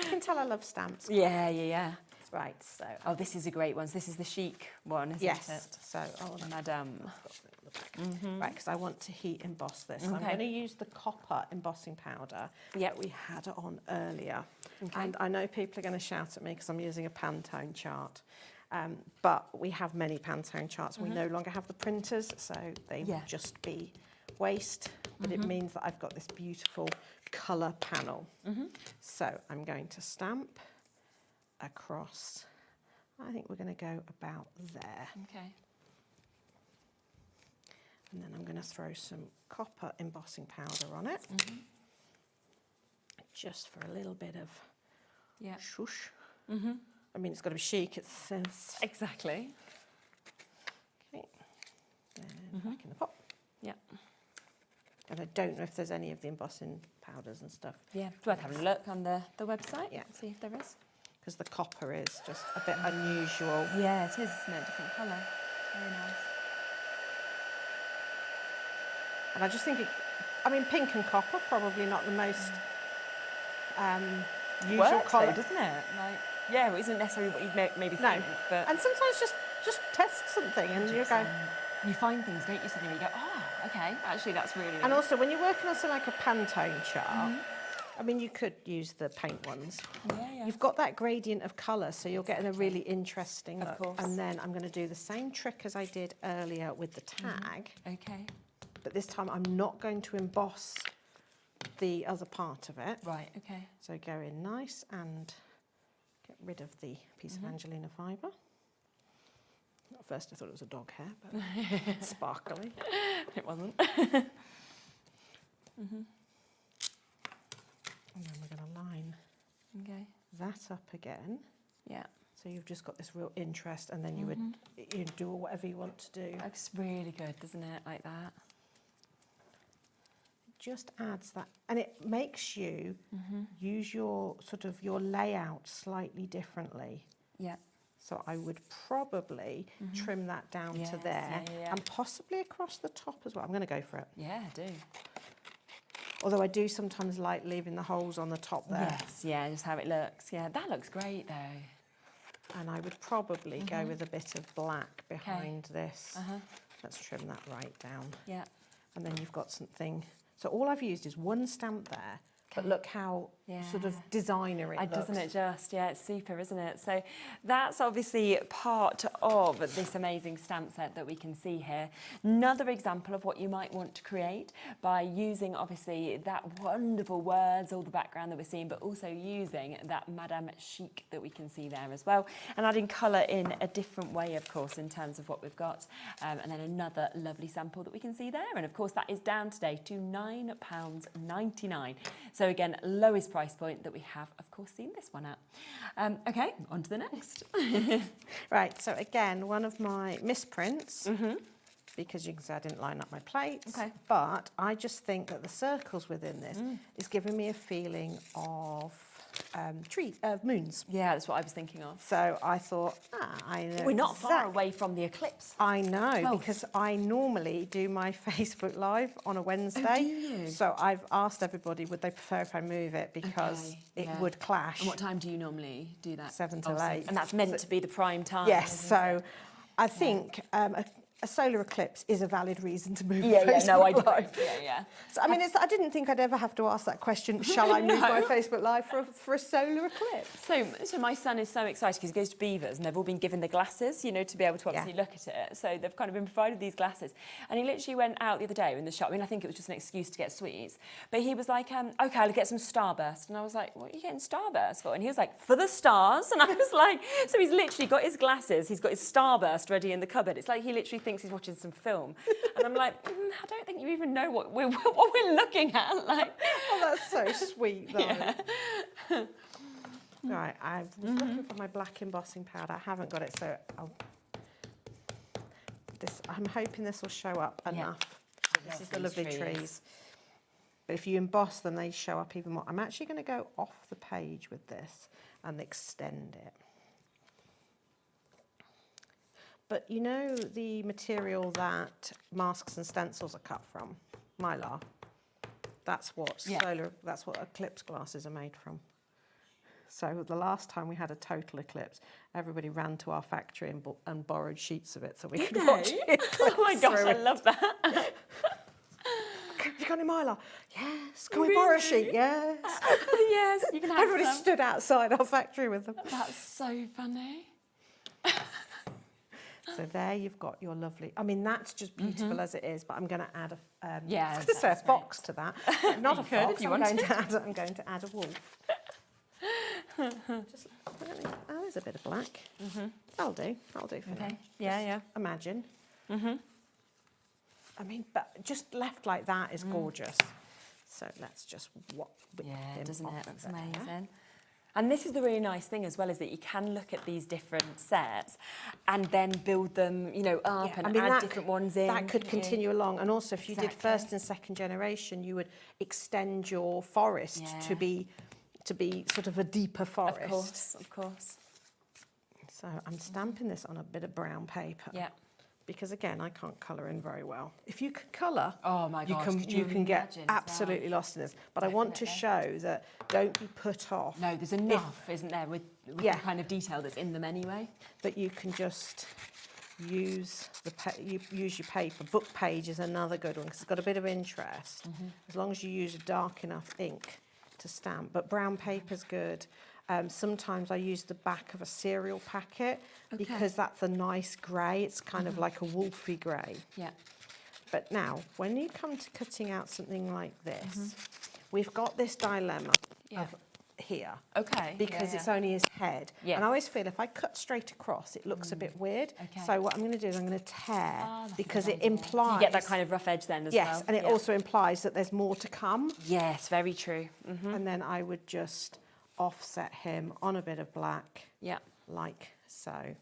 can tell I love stamps. Yeah. Right, so... Oh, this is a great one. This is the chic one, isn't yes. it? So, Madame. Right, because I want to heat emboss this. So I'm going to use the copper embossing powder that we had on earlier. Okay. And I know people are going to shout at me because I'm using a Pantone chart. But we have many Pantone charts. We no longer have the printers, so they will just be waste. But it means that I've got this beautiful colour panel. So I'm going to stamp across. I think we're going to go about there. Okay. And then I'm going to throw some copper embossing powder on it. Just for a little bit of shush. I mean, it's got to be chic, it says. Exactly. Okay. And back in the pot. Yeah. And I don't know if there's any of the embossing powders and stuff. Yeah, it's worth having a look on the website. Yeah. See if there is. Because the copper is just a bit unusual. Yeah, it is, isn't it? Different colour. Very nice. And I just think I mean, pink and copper, probably not the most usual Works colour. though, doesn't it? Like, yeah, it isn't necessarily what you'd maybe think, but... And sometimes just test something and you go... You find things, don't you, suddenly you go, oh, okay, actually that's really nice. And also, when you're working on something like a Pantone chart, I mean, you could use the paint ones. Yeah. You've got that gradient of colour, so you're getting a really interesting look. Of course. And then I'm going to do the same trick as I did earlier with the tag. Okay. But this time I'm not going to emboss the other part of it. Right, okay. So go in nice and get rid of the piece of Angelina fibre. At first I thought it was a dog hair, but it's sparkly. It wasn't. And then we're going to line that up again. Yeah. So you've just got this real interest, and then you would do whatever you want to do. Looks really good, doesn't it? Like that. Just adds that, and it makes you use your your layout slightly differently. Yeah. So I would probably trim that down to there, and possibly across the top as well. I'm going to go for it. Yeah, I do. Although I do sometimes like leaving the holes on the top there. Yes, yeah, just how it looks. Yeah, that looks great though. And I would probably go with a bit of black behind this. Let's trim that right down. Yeah. And then you've got something. So all I've used is one stamp there. But look how sort of designer it looks. Doesn't it just? Yeah, it's super, isn't it? So that's obviously part of this amazing stamp set that we can see here. Another example of what you might want to create by using, obviously, that wonderful words, all the background that we're seeing, but also using that Madame Chic that we can see there as well. And adding colour in a different way, of course, in terms of what we've got. And then another lovely sample that we can see there. And of course, that is down today to £9.99. So again, lowest price point that we have, of course, seen this one at. Okay, on to the next. Right, so again, one of my misprints, because you can see I didn't line up my plates, but I just think that the circles within this is giving me a feeling of moons. Yeah, that's what I was thinking of. So I thought, I know. We're not far away from the eclipse. I know, because I normally do my Facebook Live on a Wednesday. Oh, do you? So I've asked everybody, would they prefer if I move it, because it would clash. And what time do you normally do that? 7 till 8. And that's meant to be the prime time. Yes, so I think a solar eclipse is a valid reason to move Facebook I do. Live. Yeah. So, I mean, I didn't think I'd ever have to ask that question, shall I move my Facebook Live for a solar eclipse? So my son is so excited because he goes to Beavers and they've all been given the glasses, you know, to be able to obviously look at it. So they've kind of been provided these glasses. And he literally went out the other day in the shop. I mean, I think it was just an excuse to get sweets. But he was like, OK, I'll get some Starburst. And I was like, what are you getting Starburst for? And he was like, for the stars. And I was like, so he's literally got his glasses. He's got his Starburst ready in the cupboard. It's like he literally thinks he's watching some film. And I'm like, I don't think you even know what we're looking at. Like, oh, that's so sweet, though. Right, I was looking for my black embossing powder. I haven't got it, so I'm hoping this will show up enough. This is the lovely trees. But if you emboss them, they show up even more. I'm actually going to go off the page with this and extend it. But you know the material that masks and stencils are cut from? Mylar. That's what that's what eclipse glasses are made from. So the last time we had a total eclipse, everybody ran to our factory and borrowed sheets of it so we could watch it. Oh my gosh, I love that. Have you got any mylar? Yes. Can we borrow a sheet? Yes. Yes, you can have Everybody some. stood outside our factory with them. That's so funny. So there you've got your lovely, I mean, that's just beautiful as it is, but I'm going to add a, Yeah, I was going to say a fox to that. But not a could fox, if you I'm wanted. going to add a wolf. Just, oh, there's a bit of black. That'll do for now. Yeah. Imagine. I mean, but just left like that is gorgeous. So let's just doesn't it? That's amazing. And this is the really nice thing as well, is that you can look at these different sets and then build them, you know, up and add different ones in. That could continue along. And also if you did first and second generation, you would extend your forest to be sort of a deeper forest. Of course. So I'm stamping this on a bit of brown paper. Yeah. Because again, I can't colour in very well. If you can colour, oh my gosh, you can get absolutely lost in this. But I want to show that don't be put off. No, there's enough, isn't there, with the kind of detail that's in them anyway. That you can just use use your paper. Book page is another good one because it's got a bit of interest. As long as you use a dark enough ink to stamp. But brown paper's good. Sometimes I use the back of a cereal packet because that's a nice grey. It's kind of like a wolfy grey. Yeah. But now, when you come to cutting out something like this, we've got this dilemma of here. Okay. Because it's only his head. Yes. And I always feel if I cut straight across, it looks a bit weird. Okay. So what I'm going to do is I'm going to tear because it implies... So you get that kind of rough edge then as well. Yes, and it also implies that there's more to come. Yes, very true. And then I would just offset him on a bit of black, like so.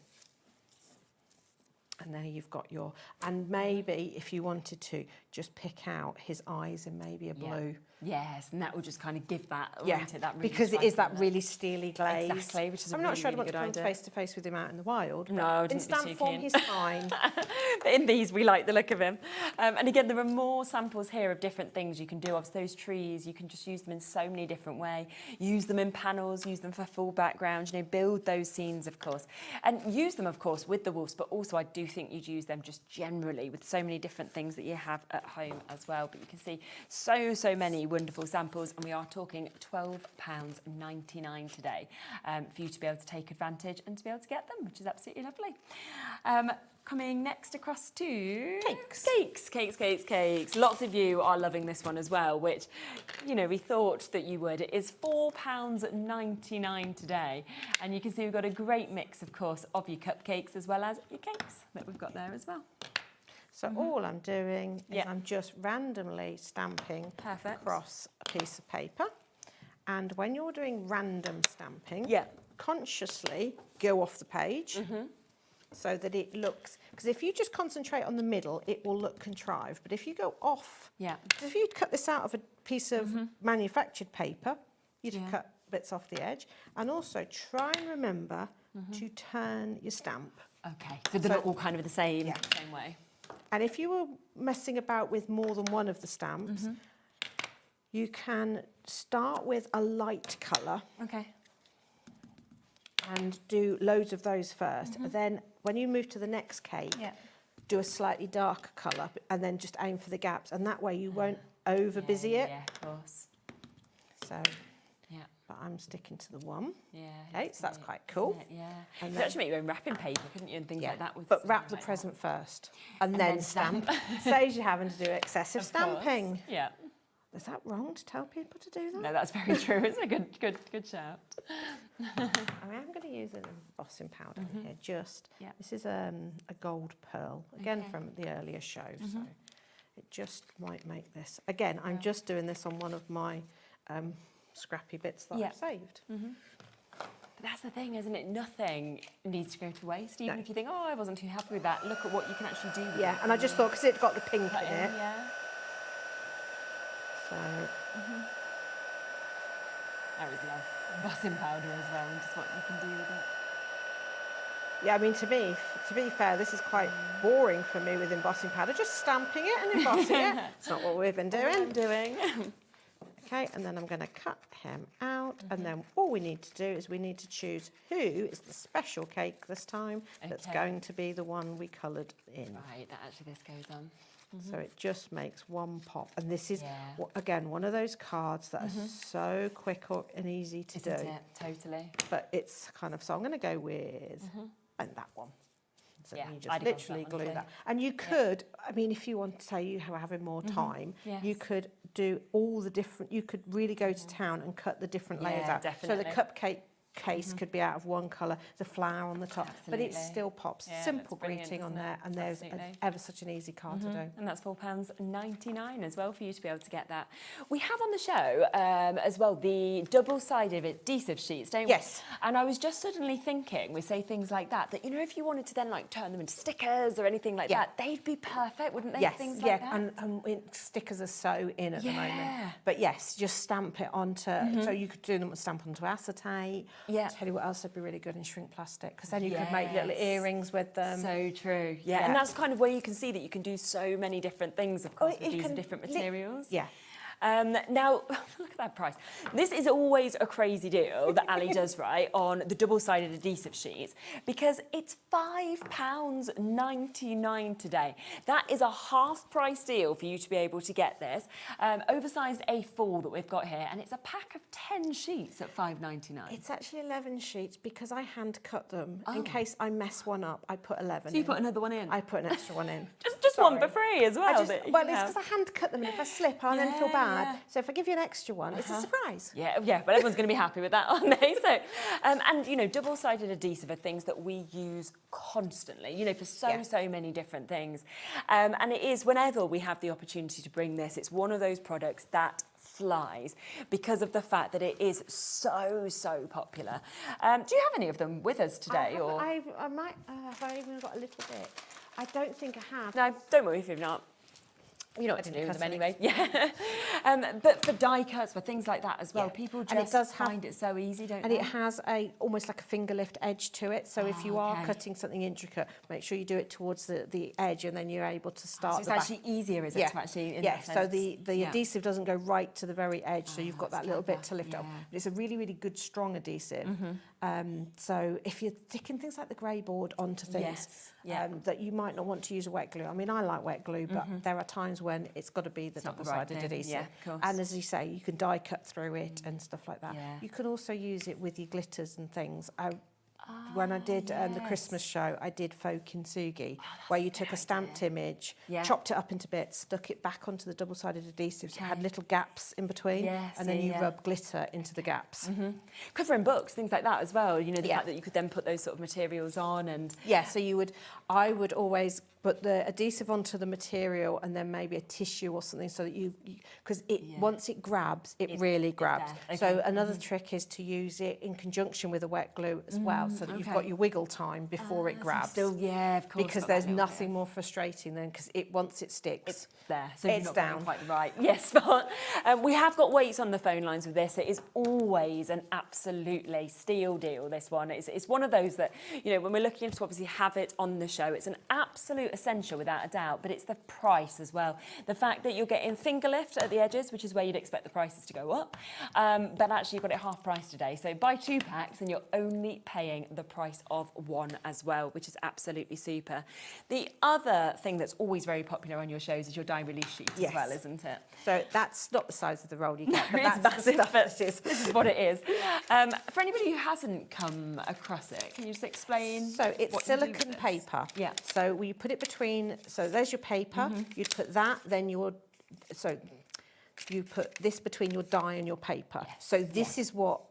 And there you've got your, and maybe if you wanted to, just pick out his eyes in maybe a blue. Yes, and that will just kind of give that, that really because it is that really steely glaze. Exactly, which is I'm a not really, sure really I'd want to come face to face with him out in the wild. No, in stamp form, he's fine. But in these, we like the look of him. And again, there are more samples here of different things you can do. Obviously, those trees, you can just use them in so many different ways. Use them in panels, use them for full backgrounds, you know, build those scenes, of course. And use them, of course, with the wolves, but also I do think you'd use them just generally with so many different things that you have at home as well. But you can see so many wonderful samples, and we are talking £12.99 today for you to be able to take advantage and to be able to get them, which is absolutely lovely. Coming next across to cakes. Lots of you are loving this one as well, which, you know, we thought that you would. It is £4.99 today, and you can see we've got a great mix, of course, of your cupcakes as well as your cakes that we've got there as well. So all I'm doing is I'm just randomly stamping across a piece of paper. And when you're doing random stamping, consciously go off the page so that it looks... Because if you just concentrate on the middle, it will look contrived. But if you go off... If you cut this out of a piece of manufactured paper, you'd cut bits off the edge. And also try and remember to turn your stamp. Okay, so they're not all kind of the same way. And if you were messing about with more than one of the stamps, you can start with a light colour. Okay. And do loads of those first. Then when you move to the next cake, do a slightly darker colour and then just aim for the gaps. And that way you won't over busy it. Yeah, of course. So, but I'm sticking to the one. Yeah. Okay, so that's quite cool. Yeah. And You then, could actually make your own wrapping paper, couldn't you, and things like that. With but wrap the present first and then stamp. Saves you having to do excessive stamping. Yeah. Is that wrong to tell people to do that? No, that's very true. It's a good shout. I am going to use an embossing powder here. This is a gold pearl, again from the earlier show. So it just might make this. Again, I'm just doing this on one of my scrappy bits that I've saved. But that's the thing, isn't it? Nothing needs to go to waste. Even if you think, oh, I wasn't too happy with that, look at what you can actually do with it. And I just thought, because it's got the pink in it. So... I always love embossing powder as well, and just what you can do with it. Yeah, I mean, to be fair, this is quite boring for me with embossing powder. Just stamping it and embossing it. It's not what we've been doing. Okay, and then I'm going to cut him out, and then all we need to do is we need to choose who is the special cake this time that's going to be the one we coloured in. Right, that actually this goes on. So it just makes one pop, and this is again one of those cards that are so quick and easy to do. Isn't it? Totally. But it's kind of, so I'm going to go with and that one. So Yeah, you I'd just have literally gone for that glue one too. that. And you could, I mean, if you want to say you are having more time, you could do all the different, you could really go to town and cut the different layers Yeah, out. definitely. So the cupcake case could be out of one colour, the flower on the top, but it still pops. Yeah, Simple that's brilliant, greeting on isn't it? there, and there's ever such an easy card to do. And that's £4.99 as well for you to be able to get that. We have on the show as well the double-sided adhesive sheets, don't we? Yes. And I was just suddenly thinking, we say things like that, you know, if you wanted to then like turn them into stickers or anything like that, they'd be perfect, wouldn't they? Yes, Things like that. and stickers are so in at the moment. But yes, just stamp it onto, so you could do them stamp onto acetate. Yeah. Tell you what else would be really good in shrink plastic, because then you could make little earrings with them. So true. Yeah. And that's kind of where you can see that you can do so many different things, of course, with these different materials. Yeah. Now, look at that price. This is always a crazy deal that Ali does, right, on the double-sided adhesive sheets, because it's £5.99 today. That is a half-price deal for you to be able to get this. Oversized A4 that we've got here, and it's a pack of 10 sheets at £5.99. It's actually 11 sheets because I hand cut them. In case I mess one up, I put 11 So you put another one in? I put an extra one in. Just one for free as well. It's because I hand cut them, and if I slip, I'll then feel bad. So if I give you an extra one, it's a surprise. Yeah, well, everyone's going to be happy with that, aren't they? So, and, you know, double-sided adhesive are things that we use constantly, you know, for so many different things. And it is, whenever we have the opportunity to bring this, it's one of those products that flies because of the fact that it is so popular. Do you have any of them with us today? I might have I even got a little bit. I don't think I have. No, don't worry if you've not. You know what to do with them anyway. Yeah. But for die cuts, for things like that as well, people just find it so easy, don't they? And it has almost like a finger lift edge to it. So if you are cutting something intricate, make sure you do it towards the edge, and then you're able to start. So it's actually easier, is it, to actually? So the adhesive doesn't go right to the very edge, so you've got that little bit to lift up. But it's a really good strong adhesive. So if you're sticking things like the grey board onto things that you might not want to use a wet glue. I mean, I like wet glue, but there are times when it's got to be the double-sided adhesive. Yeah, of course. And as you say, you can die cut through it and stuff like that. You can also use it with your glitters and things. When I did the Christmas show, I did faux kintsugi, where you took a stamped image, chopped it up into bits, stuck it back onto the double-sided adhesive, so it had little gaps in between, and then you rub glitter into the gaps. Covering books, things like that as well, you know, the fact that you could then put those sort of materials on and... Yeah, so I would always put the adhesive onto the material and then maybe a tissue or something so that because once it grabs, it really grabs. So another trick is to use it in conjunction with a wet glue as well, so that you've got your wiggle time before it grabs. Still, of course. Because there's nothing more frustrating than, because once it sticks, it's there. So it's you're not down. quite right. Yes, but we have got weights on the phone lines with this. It is always an absolutely steal deal, this one. It's one of those that, you know, when we're looking to obviously have it on the show, it's an absolute essential without a doubt, but it's the price as well. The fact that you're getting finger lift at the edges, which is where you'd expect the prices to go up, but actually you've got it half price today. So buy 2 packs and you're only paying the price of 1 as well, which is absolutely super. The other thing that's always very popular on your shows is your die release sheet as well, isn't it? So that's not the size of the roll you get, but It's that's the stuff massive, that it is. This is what it is. For anybody who hasn't come across it, can you just explain? So it's what you do with silicone this? paper. Yeah. So we put it between, so there's your paper, you'd put that, then you put this between your die and your paper. So this is what,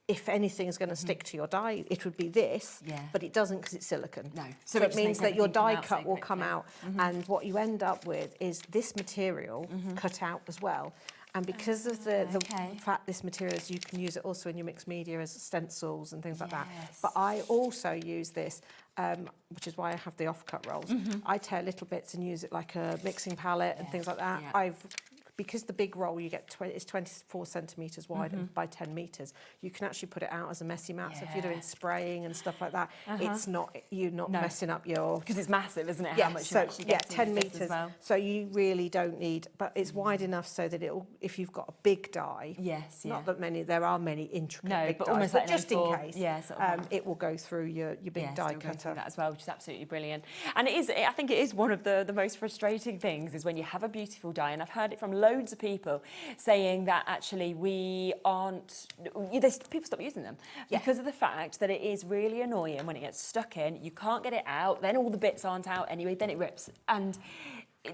if anything is going to stick to your die, it would be this, but it doesn't because it's silicone. No. So it it just means makes that your everything come die out cut so will come out, and what you end up with is this material cut out as well. And because of the fact this material is, you can use it also in your mixed media as stencils and things like that. But I also use this, which is why I have the offcut rolls. I tear little bits and use it like a mixing palette and things like that. because the big roll you get is 24 centimetres wide and by 10 metres, you can actually put it out as a messy mat. So if you're doing spraying and stuff like that, it's not messing up your... Because it's massive, isn't it? Yeah, How much you actually get 10 with this metres. as well. So you really don't need, but it's wide enough so that it'll, if you've got a big die, not that many, there are many intricate big but dies, almost but like just in A4, case, it will go through your big die cutter. That as well, which is absolutely brilliant. And I think it is one of the most frustrating things is when you have a beautiful die, and I've heard it from loads of people saying that actually people stop using them because of the fact that it is really annoying when it gets stuck in, you can't get it out, then all the bits aren't out anyway, then it rips. And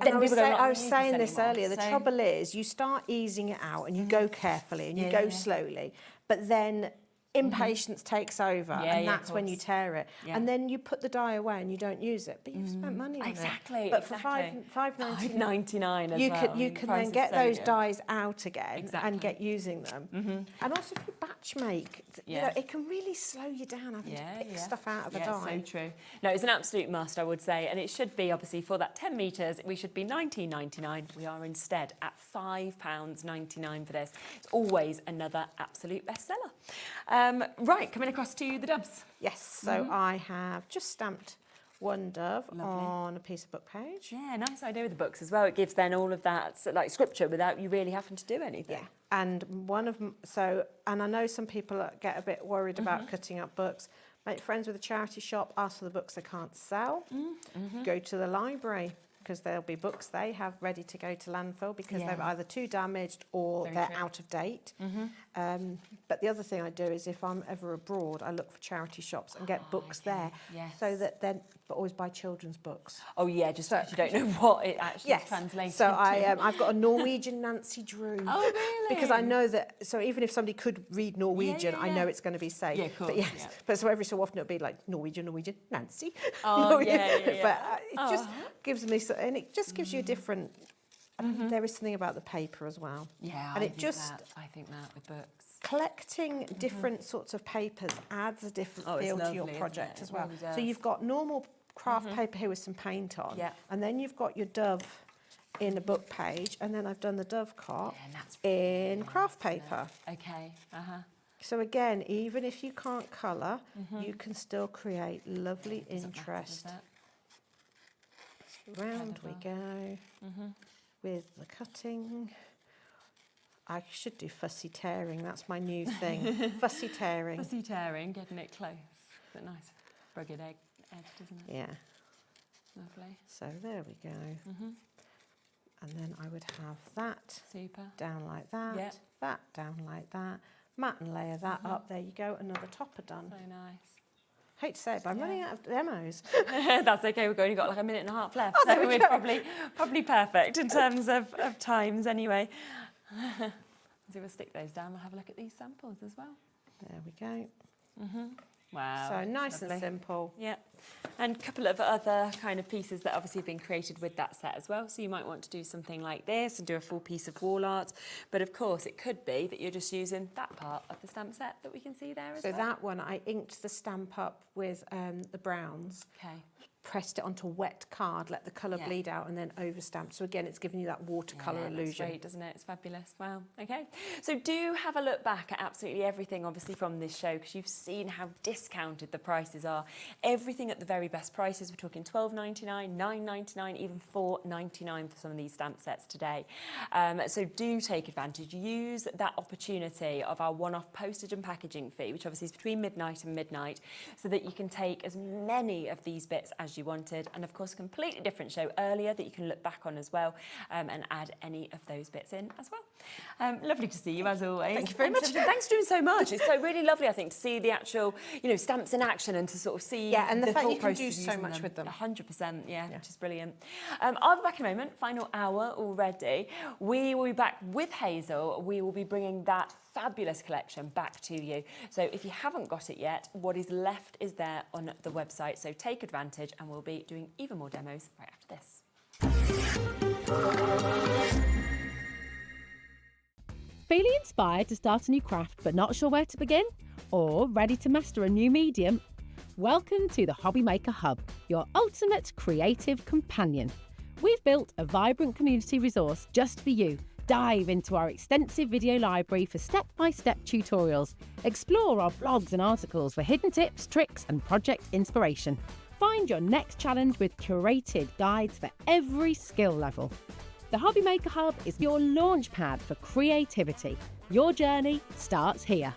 then I was saying this earlier, the trouble is you start easing it out and you go carefully and you go slowly, but then impatience takes over and that's when you tear it. And then you put the die away and you don't use it, but you've spent money on it. But for $5.99 as well. You can then get those dies out again and get using them. And also if you batch make, you know, it can really slow you down having to pick stuff out of a die. So true. No, it's an absolute must, I would say, and it should be obviously for that 10 metres, we should be $19.99. We are instead at £5.99 for this. It's always another absolute bestseller. Right, coming across to the doves. Yes, so I have just stamped one dove on a piece of book page. Yeah, nice idea with the books as well. It gives then all of that like scripture without you really having to do anything. Yeah, and and I know some people get a bit worried about cutting up books. Make friends with a charity shop, ask for the books they can't sell. Go to the library, because there'll be books they have ready to go to landfill because they're either too damaged or they're out of date. But the other thing I do is if I'm ever abroad, I look for charity shops and get books there, so that then, but always buy children's books. Oh yeah, just so you don't know what it actually translates so into. I've got a Norwegian Nancy Drew. Oh really? Because I know that, so even if somebody could read Norwegian, I know it's going to be safe. Yeah, of course, but so every so often it'll be like Norwegian, Nancy. Oh, But it Oh. just gives me, and it just gives you a different, there is something about the paper as well. Yeah, and I think that with books. Collecting different sorts of papers adds a different feel to your project as well. Really so you've got normal craft paper here with some paint on, and then you've got your dove in a book page, and then I've done the dovecot in craft paper. Okay, So again, even if you can't colour, you can still create lovely interest. So round we go with the cutting. I should do fussy tearing, that's my new thing. Fussy tearing. Fussy tearing, getting it close. But nice, rugged edge, isn't it? Yeah. Lovely. So there we go. And then I would have that down like that, that down like that, mat and layer that up. There you go, another topper done. So nice. Hate to say it, but I'm running out of demos. That's okay, we've only got like a minute and a half left, so we're probably perfect in terms of times anyway. So we'll stick those down, we'll have a look at these samples as well. There we go. Wow. So nice and simple. Yeah. And a couple of other kind of pieces that obviously have been created with that set as well. So you might want to do something like this and do a full piece of wall art. But of course, it could be that you're just using that part of the stamp set that we can see there as well. So that one, I inked the stamp up with the browns. Okay. Pressed it onto a wet card, let the colour bleed out, and then overstamped. So again, it's giving you that watercolour illusion. That's great, doesn't it? It's fabulous. Wow. Okay. So do have a look back at absolutely everything, obviously, from this show, because you've seen how discounted the prices are. Everything at the very best prices. We're talking $12.99, $9.99, even $4.99 for some of these stamp sets today. So do take advantage. Use that opportunity of our one-off postage and packaging fee, which obviously is between midnight and midnight, so that you can take as many of these bits as you wanted, and of course a completely different show earlier that you can look back on as well, and add any of those bits in as well. Lovely to see you as always. Thank you very much. Thanks for doing so much. It's so really lovely, I think, to see the actual, stamps in action and to sort of see and the fact thought you can do process so using much with them. 100%, which is brilliant. I'll be back in a moment. Final hour already. We will be back with Hazel. We will be bringing that fabulous collection back to you. So if you haven't got it yet, what is left is there on the website. So take advantage, and we'll be doing even more demos right after this. Feeling inspired to start a new craft but not sure where to begin? Or ready to master a new medium? Welcome to the HobbyMaker Hub, your ultimate creative companion. We've built a vibrant community resource just for you, Dive into our extensive video library for step-by-step tutorials. Explore our blogs and articles for hidden tips, tricks and project inspiration. Find your next challenge with curated guides for every skill level. The HobbyMaker Hub is your launch pad for creativity. Your journey starts here.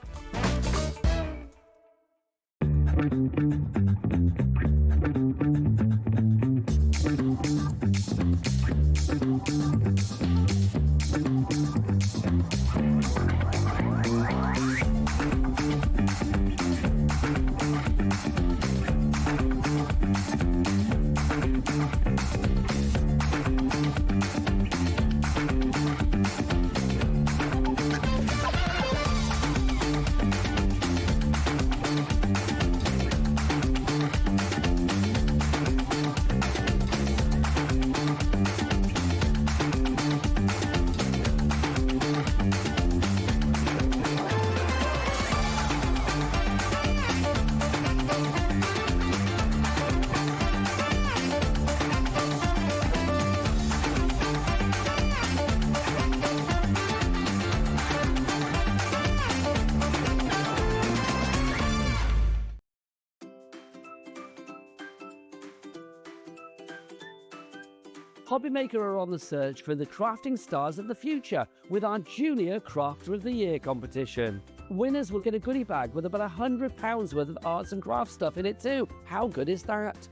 HobbyMaker are on the search for the crafting stars of the future with our Junior Crafter of the Year competition. Winners will get a goodie bag with about £100 worth of arts and crafts stuff in it too. How good is that?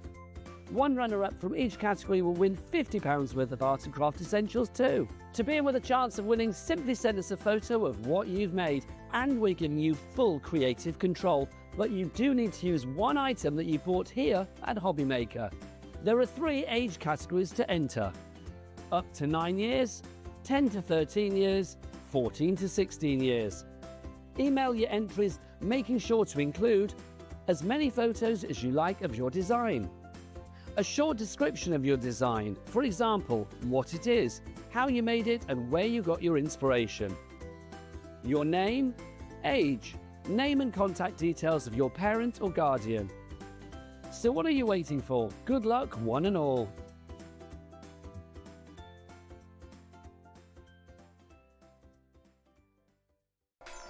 One runner-up from each category will win £50 worth of arts and craft essentials too. To be in with a chance of winning, simply send us a photo of what you've made and we're giving you full creative control. But you do need to use one item that you bought here at HobbyMaker. There are 3 age categories to enter: up to 9 years, 10 to 13 years, 14 to 16 years. Email your entries, making sure to include as many photos as you like of your design, a short description of your design, for example, what it is, how you made it and where you got your inspiration, your name, age, name and contact details of your parent or guardian. So what are you waiting for? Good luck, one and all.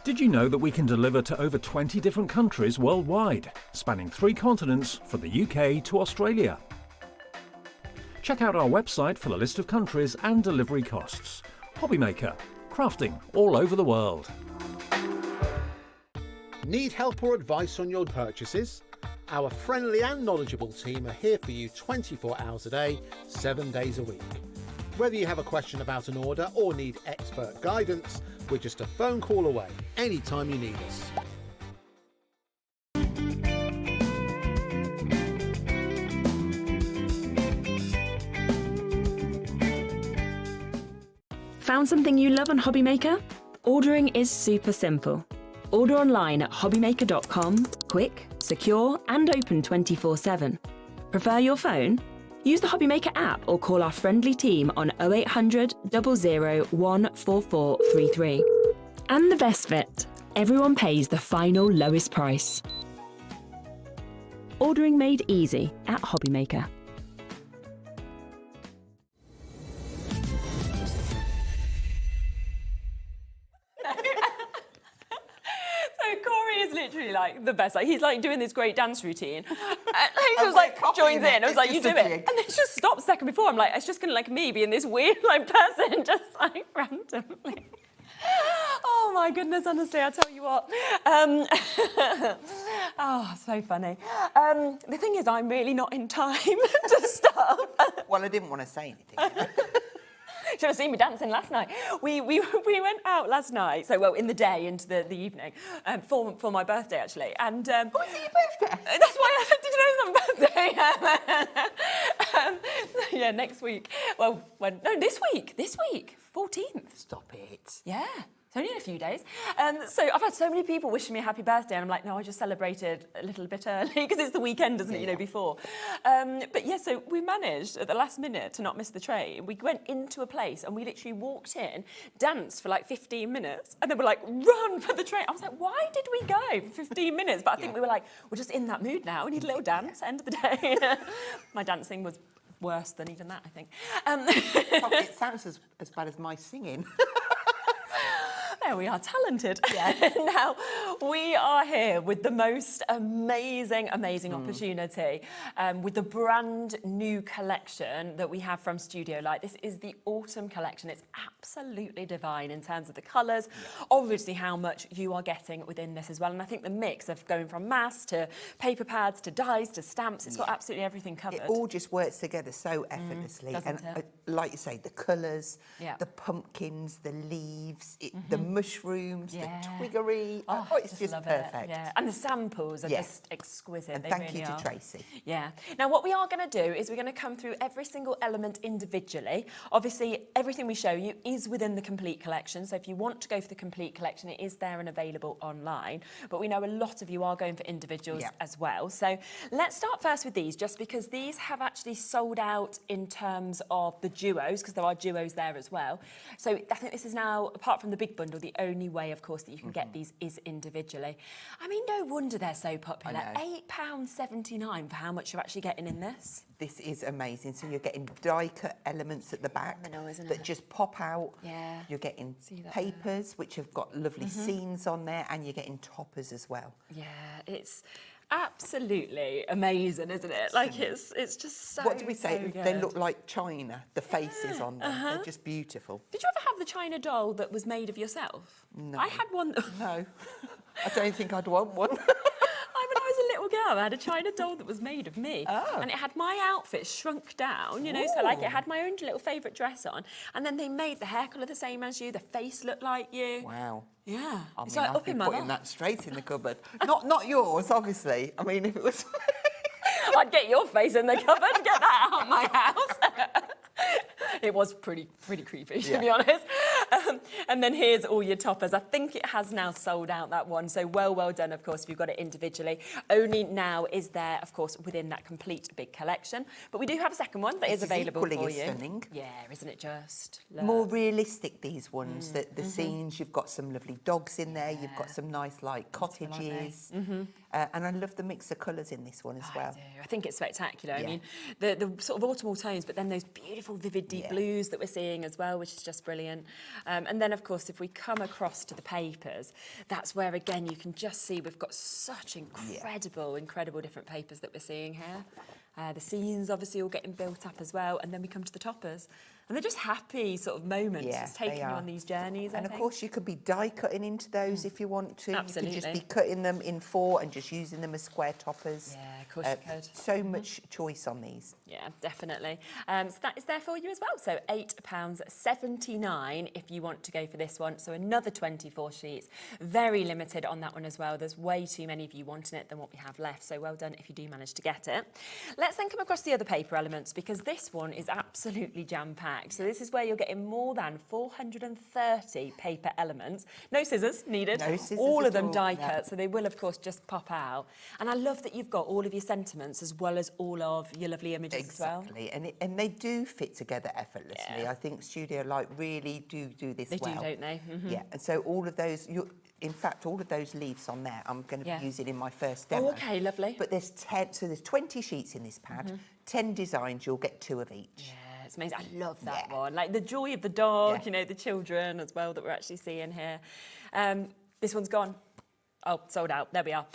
Did you know that we can deliver to over 20 different countries worldwide, spanning 3 continents from the UK to Australia? Check out our website for the list of countries and delivery costs. HobbyMaker, crafting all over the world. Need help or advice on your purchases? Our friendly and knowledgeable team are here for you 24 hours a day, 7 days a week. Whether you have a question about an order or need expert guidance, we're just a phone call away anytime you need us. Found something you love on HobbyMaker? Ordering is super simple. Order online at hobbymaker.com, quick, secure and open 24/7. Prefer your phone? Use the HobbyMaker app or call our friendly team on 0800 00 14433. And the best bit, everyone pays the final lowest price. Ordering made easy at HobbyMaker. Literally like the best. Like he's like doing this great dance routine. And he just like joins in. I was like, you do it. And then it just stopped a second before. I'm like, it's just gonna like me being this weird like person just like randomly. Oh my goodness, honestly, I tell you what. Oh, so funny. The thing is, I'm really not in time to stop. Well, I didn't want to say anything. Should have seen me dancing last night. We went out last night, so well in the day into the evening, for my birthday actually. And was it your birthday? That's why I said, did you know it's my birthday? So, yeah, next week. Well, no, this week, 14th. Stop it. Yeah. It's only in a few days. So I've had so many people wishing me a happy birthday and I'm like, no, I just celebrated a little bit early because it's the weekend, isn't it, you know, before. But yeah, so we managed at the last minute to not miss the train. We went into a place and we literally walked in, danced for like 15 minutes and then we're like, run for the train. I was like, why did we go for 15 minutes? But I think we were like, we're just in that mood now. We need a little dance, end of the day. My dancing was worse than even that, I think. It sounds as bad as my singing. There we are, talented. Yeah. Now, we are here with the most amazing opportunity with the brand new collection that we have from Studio Light. This is the autumn collection. It's absolutely divine in terms of the colours, obviously how much you are getting within this as well. And I think the mix of going from mass to paper pads to dies to stamps, it's got absolutely everything covered. It all just works together so effortlessly. Doesn't And it? like you say, the colours, the pumpkins, the leaves, the mushrooms, the twiggery. It's just perfect. Yeah, and the samples are just exquisite. And they thank really you to are. Tracy. Yeah. Now, what we are going to do is we're going to come through every single element individually. Obviously, everything we show you is within the complete collection. So if you want to go for the complete collection, it is there and available online. But we know a lot of you are going for individuals as well. So let's start first with these, just because these have actually sold out in terms of the duos, because there are duos there as well. So I think this is now, apart from the big bundle, the only way, of course, that you can get these is individually. I mean, no wonder they're so popular. £8.79 for how much you're actually getting in this. This is amazing. So you're getting die-cut elements at the back that just pop out. Yeah. You're getting papers, which have got lovely scenes on there, and you're getting toppers as well. Yeah, it's absolutely amazing, isn't it? Like, it's just so, what did we say? so good. They look like china, the faces on them. They're just beautiful. Did you ever have the china doll that was made of yourself? No. I had one. No. I don't think I'd want one. When I was a little girl, I had a china doll that was made of me. And it had my outfit shrunk down, you know, so like it had my own little favourite dress on. And then they made the hair colour the same as you, the face looked like you. Wow. Yeah. I It's mean, like I'd up be in my putting life. that straight in the cupboard. Not yours, obviously. I mean, if it was... I'd get your face in the cupboard and get that out of my house. It was pretty creepy, to be honest. And then here's all your toppers. I think it has now sold out, that one. So well done, of course, if you've got it individually. Only now is there, of course, within that complete big collection. But we do have a second one that is available for you. Equally stunning. Yeah, isn't it just? More realistic, these ones. The scenes, you've got some lovely dogs in there. You've got some nice, like, cottages. And I love the mix of colours in this one as well. I think it's spectacular. I mean, the sort of autumnal tones, but then those beautiful, vivid, deep blues that we're seeing as well, which is just brilliant. And then, of course, if we come across to the papers, that's where, again, you can just see we've got such incredible different papers that we're seeing here. The scenes, obviously, all getting built up as well. And then we come to the toppers. And they're just happy sort of moments, just taking you on these journeys, And of course, you could be die cutting into those if you want to. Absolutely. You could just be cutting them in 4 and just using them as square toppers. Yeah, of course you could. So much choice on these. Yeah, definitely. So that is there for you as well. So £8.79 if you want to go for this one. So another 24 sheets. Very limited on that one as well. There's way too many of you wanting it than what we have left. So well done if you do manage to get it. Let's then come across the other paper elements, because this one is absolutely jam-packed. So this is where you're getting more than 430 paper elements. No scissors needed. No scissors all of at them all, die yeah. cut, so they will, of course, just pop out. And I love that you've got all of your sentiments as well as all of your lovely images as well. Exactly, and they do fit together effortlessly. I think Studio Light really do this They well. do, don't they? Yeah, and so all of those, in fact, all of those leaves on there, I'm going to be using in my first demo. Oh, okay, lovely. But there's 10, so there's 20 sheets in this pad, 10 designs, you'll get 2 of each. Yeah, it's amazing. I love that one. Like the joy of the dog, you know, the children as well that we're actually seeing here. This one's gone. Oh, sold out. There we are.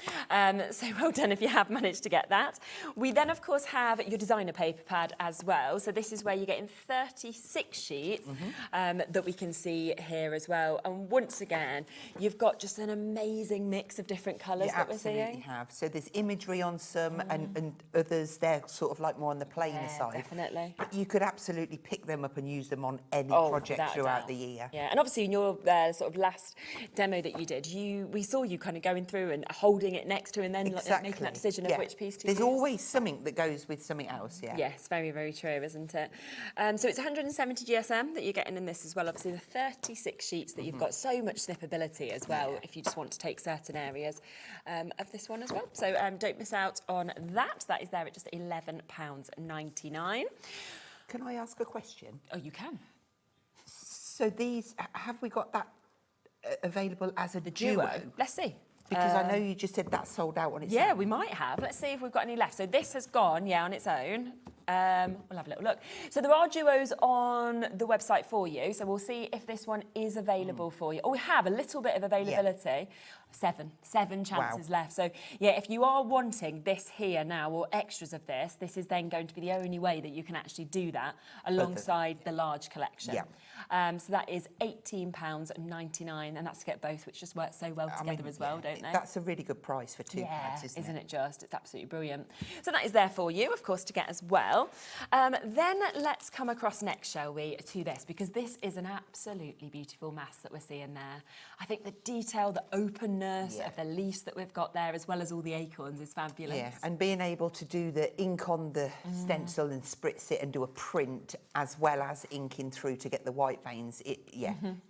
So well done if you have managed to get that. We then, of course, have your designer paper pad as well. So this is where you're getting 36 sheets that we can see here as well. And once again, you've got just an amazing mix of different colours that we're seeing. You absolutely have. So there's imagery on some and others, they're sort of like more on the plainer side. Definitely. But you could absolutely pick them up and use them on any project throughout the year. Yeah, and obviously in your sort of last demo that you did, we saw you kind of going through and holding it next to and then making that decision of which piece to use. There's always something that goes with something else, Yes, very, very true, isn't it? So it's 170 GSM that you're getting in this as well. Obviously, the 36 sheets that you've got so much snippability as well if you just want to take certain areas of this one as well. So don't miss out on that. That is there at just £11.99. Can I ask a question? Oh, you can. So these, have we got that available as a duo? Let's see. Because I know you just said that sold out on its own. Yeah, we might have. Let's see if we've got any left. So this has gone, on its own. We'll have a little look. So there are duos on the website for you. So we'll see if this one is available for you. Oh, we have a little bit of availability. Seven chances left. So yeah, if you are wanting this here now or extras of this is then going to be the only way that you can actually do that alongside the large collection. So that is £18.99, and that's to get both, which just works so well together as well, don't they? That's a really good price for 2 pads, isn't it just? It's absolutely brilliant. So that is there for you, of course, to get as well. Then let's come across next, shall we, to this, because this is an absolutely beautiful mass that we're seeing there. I think the detail, the openness of the leaves that we've got there, as well as all the acorns, is fabulous. Yeah, and being able to do the ink on the stencil and spritz it and do a print, as well as inking through to get the white veins.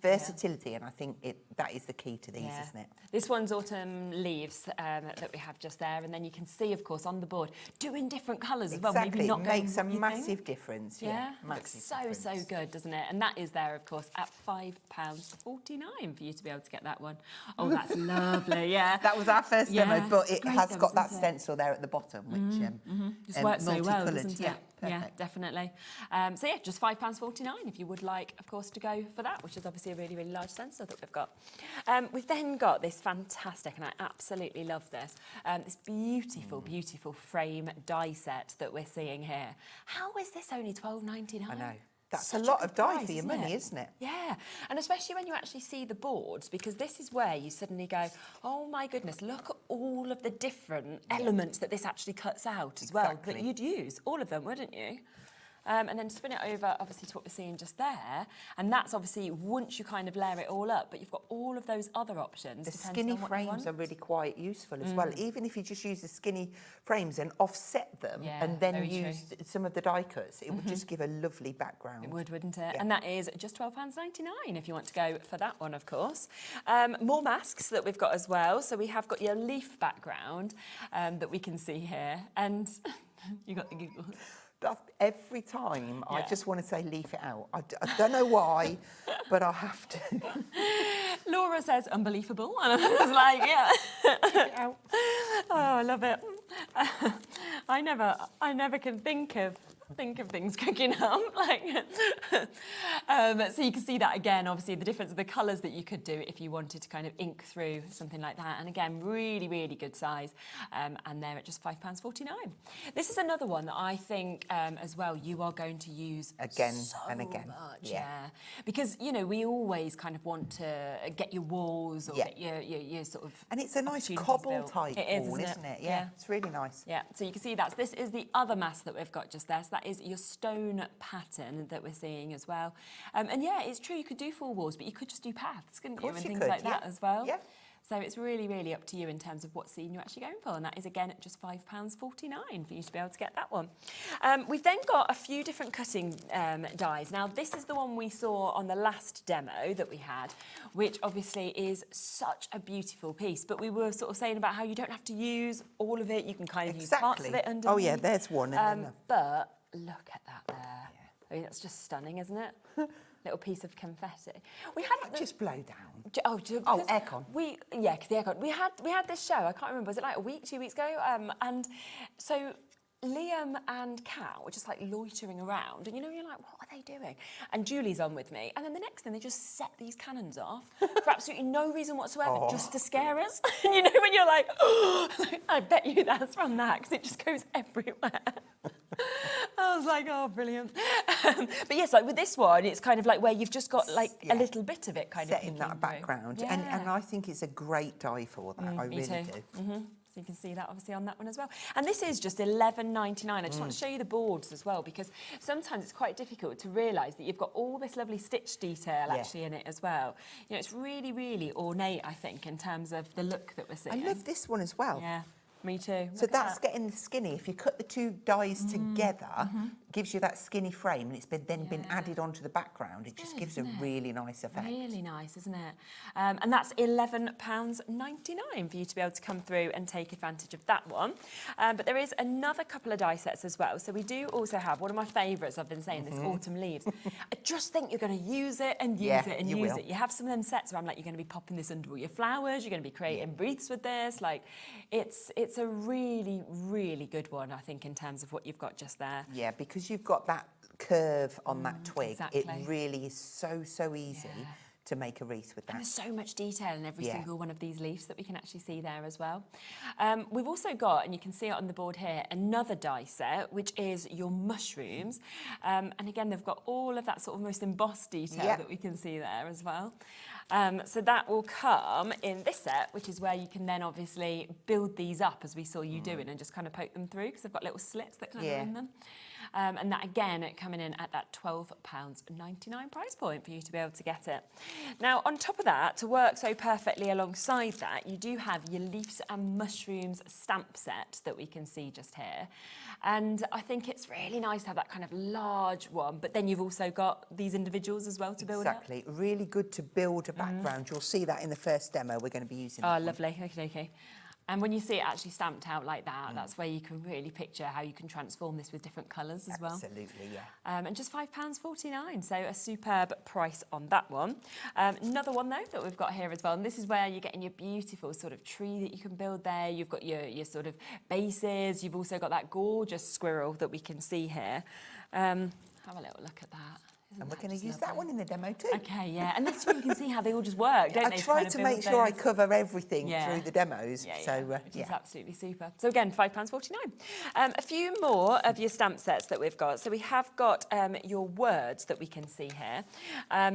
Versatility, and I think that is the key to these, isn't it? This one's autumn leaves that we have just there, and then you can see, of course, on the board, doing different colours as well. Maybe not it makes a massive difference. So good, doesn't it? And that is there, of course, at £5.49 for you to be able to get that one. Oh, that's lovely, That was our first demo, but it has got that stencil there at the bottom, which just works so well, doesn't it? Yeah, definitely. So yeah, just £5.49 if you would like, of course, to go for that, which is obviously a really, really large stencil that we've got. We've then got this fantastic, and I absolutely love this, this beautiful, beautiful frame die set that we're seeing here. How is this only £12.99? I know. That's a lot of die for your money, isn't it? Yeah, and especially when you actually see the boards, because this is where you suddenly go, oh my goodness, look at all of the different elements that this actually cuts out as well, that you'd use, all of them, wouldn't you? And then spin it over, obviously, to what we're seeing just there. And that's obviously once you kind of layer it all up, but you've got all of those other options. The skinny frames are really quite useful as well. Even if you just use the skinny frames and offset them and then use some of the die cuts, it would just give a lovely background. It would, wouldn't it? And that is just £12.99 if you want to go for that one, of course. More masks that we've got as well. So we have got your leaf background that we can see here. And you got the giggles. Every time I just want to say leaf it out. I don't know why, but I have to. Laura says unbelievable, and I was like, yeah. Oh, I love it. I never can think of things cooking up so you can see that again, obviously the difference of the colours that you could do if you wanted to kind of ink through something like that, and again really, really good size, and they're at just £5.49. This is another one that I think as well you are going to use again so and again much, because we always kind of want to get your walls or get your sort of, and it's a nice cobble type wall, isn't it? Yeah, it's really nice. Yeah, so you can see this is the other mass that we've got just there. So that is your stone pattern that we're seeing as well. And yeah, it's true, you could do full walls, but you could just do paths, couldn't you? And things like that as well. Yeah. So it's really, really up to you in terms of what scene you're actually going for. And that is, again, at just £5.49 for you to be able to get that one. We've then got a few different cutting dies. Now, this is the one we saw on the last demo that we had, which obviously is such a beautiful piece. But we were sort of saying about how you don't have to use all of it. You can kind of use parts of it underneath. Oh, yeah, there's one. But look at that there. I mean, that's just stunning, isn't it? Little piece of confetti. We had just blow down. Aircon. Because the aircon. We had this show. I can't remember. Was it like a week, 2 weeks ago? And so Liam and Kat were just like loitering around, and you're like, what are they doing? And Julie's on with me, and then the next thing they just set these cannons off for absolutely no reason whatsoever, just to scare us. And when you're like, oh, I bet you that's from that, because it just goes everywhere. I was like, oh, brilliant. But yes, like with this one, it's kind of like where you've just got like a little bit of it kind of set in that background. Yeah. And I think it's a great die for that. I really do. So you can see that obviously on that one as well. And this is just £11.99. I just want to show you the boards as well, because sometimes it's quite difficult to realise that you've got all this lovely stitch detail actually in it as well. It's really, really ornate, I think, in terms of the look that we're seeing. I love this one as well. Yeah. Me too. So that's getting the skinny. If you cut the two dies together, gives you that skinny frame, and it's been added onto the background. It just gives a really nice effect. Really nice, isn't it? And that's £11.99 for you to be able to come through and take advantage of that one. But there is another couple of die sets as well. So we do also have one of my favourites, I've been saying, this autumn leaves. I just think you're going to use it and use it and use it. You have some of them sets where I'm like, you're going to be popping this under all your flowers, you're going to be creating wreaths with this. Like, it's a really, really good one, I think, in terms of what you've got just there. Yeah, because you've got that curve on that twig. Exactly. It really is so easy to make a wreath with that. And there's so much detail in every single one of these leaves that we can actually see there as well. We've also got, and you can see it on the board here, another die set, which is your mushrooms. And again, they've got all of that sort of most embossed detail that we can see there as well. So that will come in this set, which is where you can then obviously build these up as we saw you doing and just kind of poke them through because they've got little slits that kind of in them. And that again, coming in at that £12.99 price point for you to be able to get it. Now, on top of that, to work so perfectly alongside that, you do have your leaves and mushrooms stamp set that we can see just here. And I think it's really nice to have that kind of large one, but then you've also got these individuals as well to build up. Exactly, really good to build a background. You'll see that in the first demo we're going to be using. Oh, lovely, okay. And when you see it actually stamped out like that, that's where you can really picture how you can transform this with different colours as well. Absolutely, yeah. And just £5.49, so a superb price on that one. Another one, though, that we've got here as well, and this is where you're getting your beautiful sort of tree that you can build there. You've got your sort of bases. You've also got that gorgeous squirrel that we can see here. Have a little look at that. And we're going to use that one in the demo too. Okay, yeah, and this one you can see how they all just work, don't they? I try to make sure I cover everything through the demos. Which is absolutely super. So again, £5.49. A few more of your stamp sets that we've got. So we have got your words that we can see here.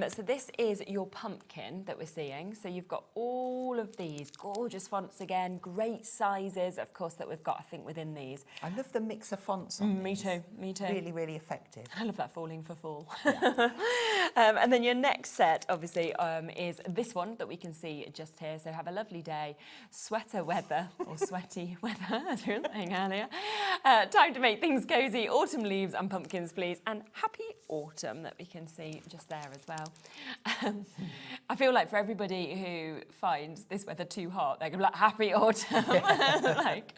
So this is your pumpkin that we're seeing. So you've got all of these gorgeous fonts again, great sizes, of course, that we've got, I think, within these. I love the mix of fonts on Me too. Really, really effective. I love that falling for fall. And then your next set, obviously, is this one that we can see just here. So have a lovely day, sweater weather, or sweaty weather, as we were saying earlier. Time to make things cosy, autumn leaves and pumpkins, please. And happy autumn that we can see just there as well. I feel like for everybody who finds this weather too hot, they're going to be like, happy autumn. Like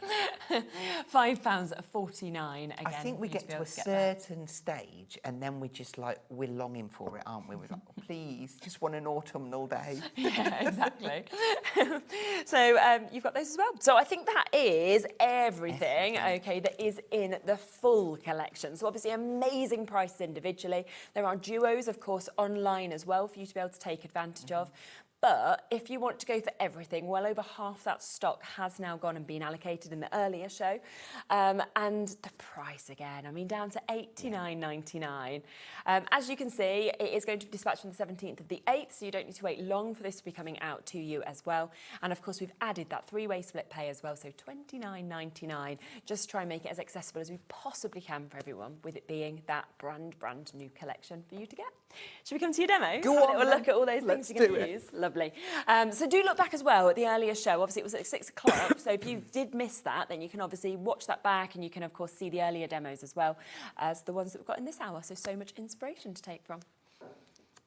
£5.49 again. I think we get to a certain stage and then we just like, we're longing for it, aren't we? We're like, oh, please, just want an autumnal day. Yeah, exactly. So you've got those as well. So I think that is everything, okay, that is in the full collection. So obviously amazing prices individually. There are duos, of course, online as well for you to be able to take advantage of. But if you want to go for everything, well over half that stock has now gone and been allocated in the earlier show. And the price again, I mean, down to $89.99. As you can see, it is going to be dispatched on the 17th of the 8th, so you don't need to wait long for this to be coming out to you as well. And of course, we've added that three-way split pay as well, so $29.99. Just try and make it as accessible as we possibly can for everyone, with it being that brand new collection for you to get. Should we come to your demo? Go on, have a little look at all those things you're going to use. Lovely. So do look back as well at the earlier show. Obviously, it was at 6 o'clock, so if you did miss that, then you can obviously watch that back, and you can, of course, see the earlier demos as well as the ones that we've got in this hour. So much inspiration to take from.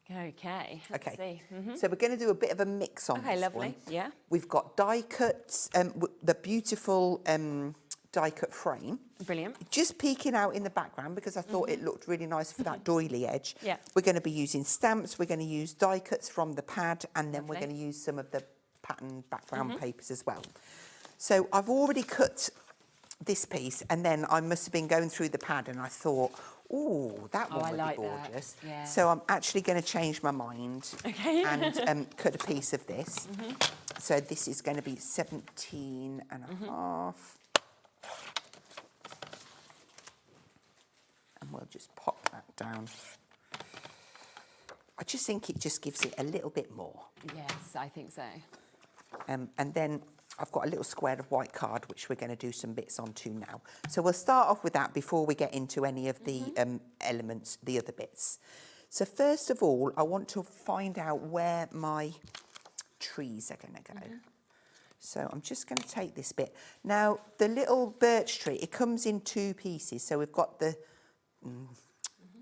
Okay, let's see. So we're going to do a bit of a mix on this lovely. one. Yeah. We've got die cuts, the beautiful die cut frame. Brilliant. Just peeking out in the background because I thought it looked really nice for that doily edge. Yeah. We're going to be using stamps, we're going to use die cuts from the pad, and then we're going to use some of the pattern background papers as well. So I've already cut this piece, and then I must have been going through the pad and I thought, oh, that one would be gorgeous. Yeah. So I'm actually going to change my mind and cut a piece of this. So this is going to be 17 and a half. And we'll just pop that down. I just think it just gives it a little bit more. Yes, I think so. And then I've got a little square of white card, which we're going to do some bits onto now. So we'll start off with that before we get into any of the elements, the other bits. So first of all, I want to find out where my trees are going to go. So I'm just going to take this bit. Now, the little birch tree, it comes in 2 pieces. So we've got the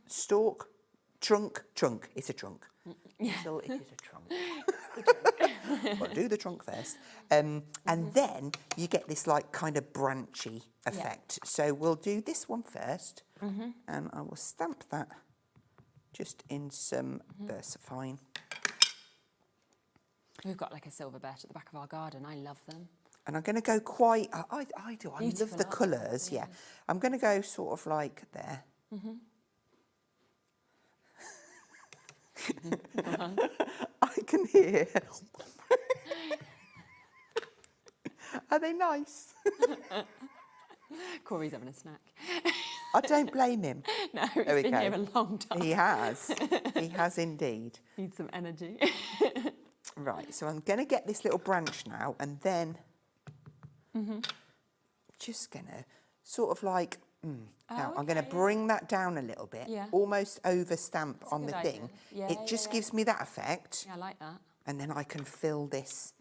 stalk, trunk. It's a trunk. So it is a trunk. But do the trunk first. And then you get this like kind of branchy effect. So we'll do this one first. And I will stamp that just in some VersaFine. We've got like a silver bet at the back of our garden. I love them. And I'm going to go quite, I do, I Beautiful, love the colours, yeah. I'm going to go sort of like there. I can hear. Are they nice? Corey's having a snack. I don't blame him. No, he's There we been go. here a long time. He has. He has indeed. Needs some energy. Right, so I'm going to get this little branch now, and then just going to sort of like, now I'm going to bring that down a little bit, almost over stamp on the thing. It just gives me that effect. Yeah, I like that. And then I can fill this.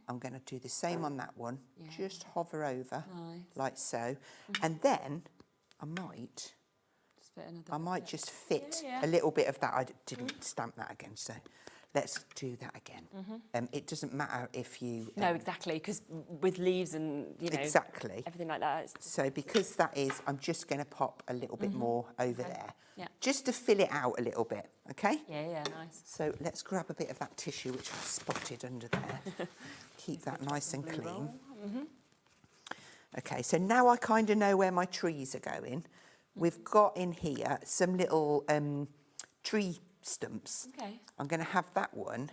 I'm going to do the same on that one. Just hover over, like so. And then I might just fit a little bit of that. I didn't stamp that again, so let's do that again. It doesn't matter if you... no, exactly, because with leaves and, you know, everything like that. So because that is, I'm just going to pop a little bit more over there, just to fill it out a little bit, okay? Yeah, nice. So let's grab a bit of that tissue, which I spotted under there. Keep that nice and clean. Okay, so now I kind of know where my trees are going. We've got in here some little tree stumps. Okay. I'm going to have that one.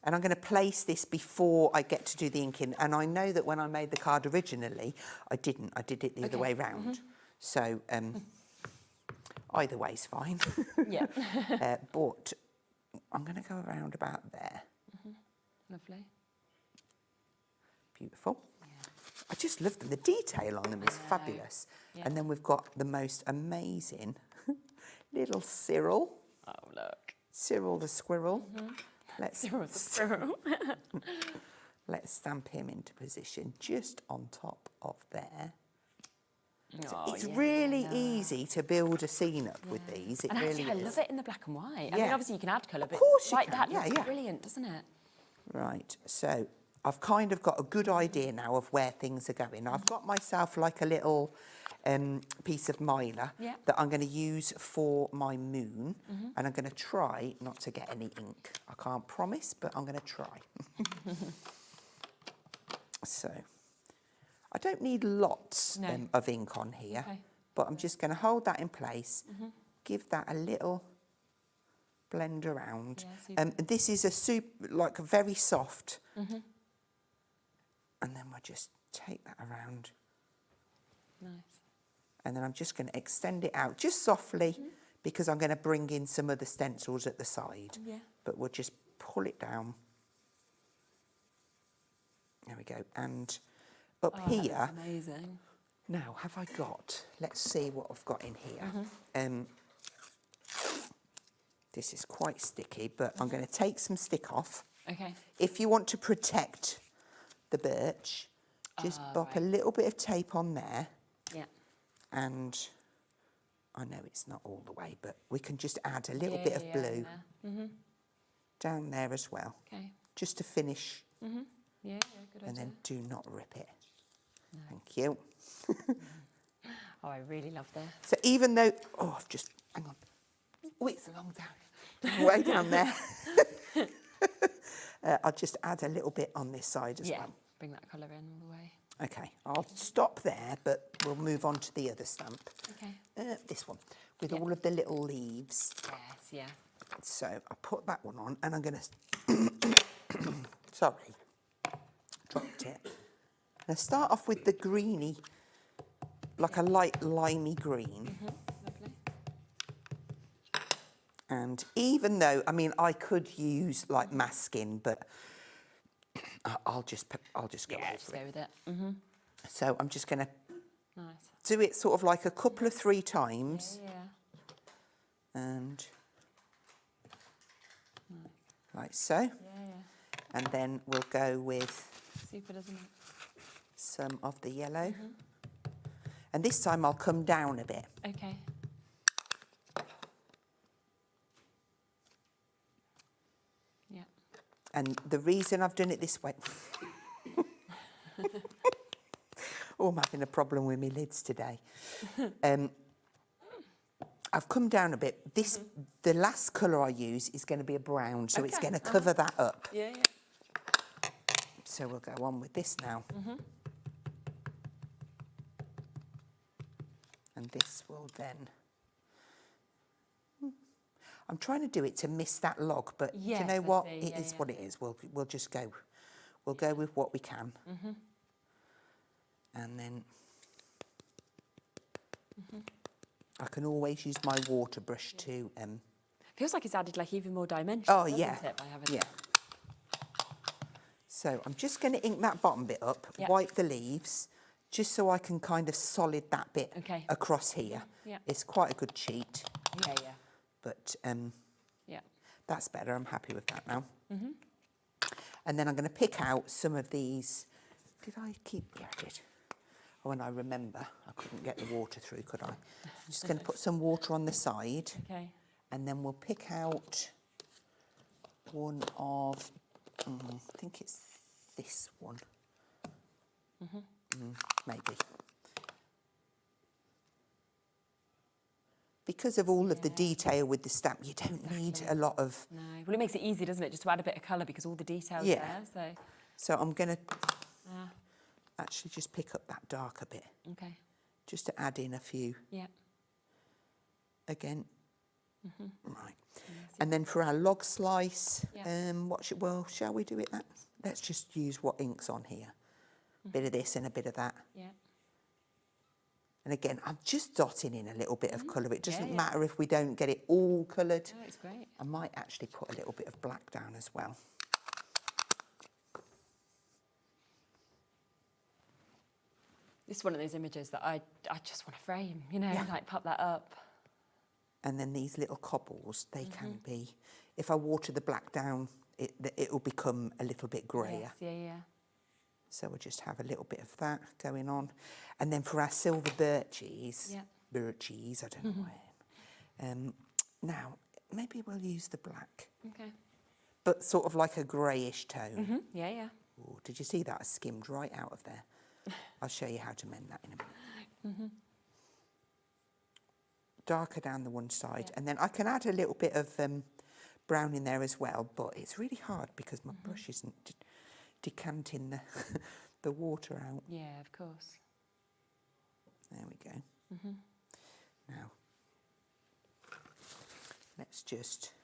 And I'm going to place this before I get to do the inking. And I know that when I made the card originally, I didn't. I did it the other way round. So either way's fine. Yeah. But I'm going to go around about there. Lovely. Beautiful. I just love them. The detail on them is fabulous. And then we've got the most amazing little Cyril. Oh, look. Cyril the squirrel. Cyril the squirrel. Let's stamp him into position just on top of there. So it's really easy to build a scene up with these. It And really actually, is. I love it in the black and white. I mean, obviously you can add colour, but course you like can. that Yeah, looks yeah. brilliant, doesn't it? Right, so I've kind of got a good idea now of where things are going. I've got myself like a little piece of mylar that I'm going to use for my moon, and I'm going to try not to get any ink. I can't promise, but I'm going to try. So I don't need lots of ink on here, but I'm just going to hold that in place, give that a little blend around. This is a like a very soft, and then we'll just take that around. Nice. And then I'm just going to extend it out just softly because I'm going to bring in some of the stencils at the side. But we'll just pull it down. There we go. And up here. That's amazing. Now, have I got? Let's see what I've got in here. This is quite sticky, but I'm going to take some stick off. Okay. If you want to protect the birch, just bop a little bit of tape on there. Yeah. And I know it's not all the way, but we can just add a little bit of blue down there as well. Okay. Just to finish. Yeah, good idea. And then do not rip it. No. Thank you. Oh, I really love this. So even though, I've just, hang on. Oh, it's long down, way down there. I'll just add a little bit on this side as well. Bring that colour in all the way. Okay, I'll stop there, but we'll move on to the other stamp. Okay. This one, with all of the little leaves. Yes, yeah. So I put that one on, and I'm going to, sorry, dropped it. I'm going to start off with the greeny, like a light limey green. Lovely. And even though, I mean, I could use like masking, but I'll just go over just it. go with it. So I'm just going to Nice. do it sort of like a couple of 3 times. Yeah. And like so. Yeah. And then we'll go with Super, doesn't it? some of the yellow. And this time I'll come down a bit. Okay. And the reason I've done it this way... Oh, I'm having a problem with my lids today. I've come down a bit. The last colour I use is going to be a brown, so it's going to cover that up. Yeah. So we'll go on with this now. And this will then... I'm trying to do it to miss that log, but yes, you know what? It is what it is. We'll just go. We'll go with what we can. And then I can always use my water brush to... Feels like it's added like even more dimension, doesn't it, by having it? So I'm just going to ink that bottom bit up, wipe the leaves, just so I can kind of solid that bit across here. It's quite a good cheat. But that's better. I'm happy with that now. And then I'm going to pick out some of these. Did I keep... Yeah, I did. Oh, and I remember I couldn't get the water through, could I? I'm just going to put some water on the side. And then we'll pick out one of... I think it's this one. Maybe. Because of all of the detail with the stamp, you don't need a lot of... No. Well, it makes it easy, doesn't it, just to add a bit of colour because all the details there. So I'm going to actually just pick up that darker bit. Just to add in a few. Again. Right. And then for our log slice, shall we do it that? Let's just use what ink's on here. A bit of this and a bit of that. And again, I'm just dotting in a little bit of colour. It doesn't matter if we don't get it all coloured. No, it's great. I might actually put a little bit of black down as well. This is one of those images that I just want to frame, you know, like pop that up. And then these little cobbles, they can be... If I water the black down, it'll become a little bit greyer. So we'll just have a little bit of that going on. And then for our silver birches, I don't know why. Now, maybe we'll use the black. But sort of like a greyish tone. Ooh, did you see that? I skimmed right out of there. I'll show you how to mend that in a minute. Darker down the one side. And then I can add a little bit of brown in there as well, but it's really hard because my brush isn't decanting the water out. Yeah, of course. There we go. Now, let's just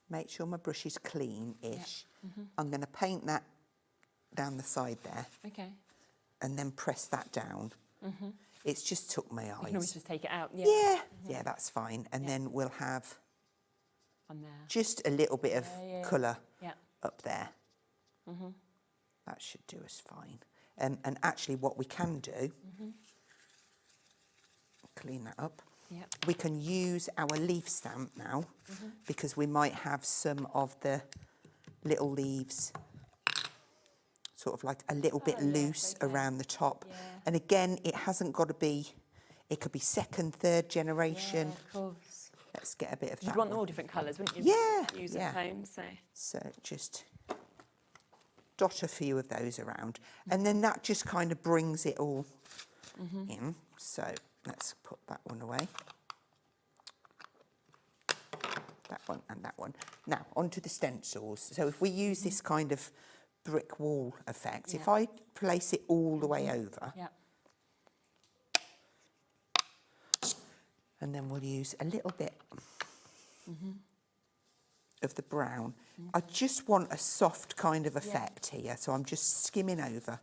make sure my brush is clean-ish. I'm going to paint that down the side there. And then press that down. It's just took my eyes. You can always just take it out. Yeah, that's fine. And then we'll have on there just a little bit of colour up there. That should do us fine. And actually what we can do, clean that up, we can use our leaf stamp now because we might have some of the little leaves sort of like a little bit loose around the top. And again, it hasn't got to be, it could be second, third generation. Of course. Let's get a bit of that. You'd want them all different colours, wouldn't you? Use at home, so just dot a few of those around. And then that just kind of brings it all in. So let's put that one away. That one and that one. Now, onto the stencils. So if we use this kind of brick wall effect, if I place it all the way over, and then we'll use a little bit of the brown. I just want a soft kind of effect here, so I'm just skimming over.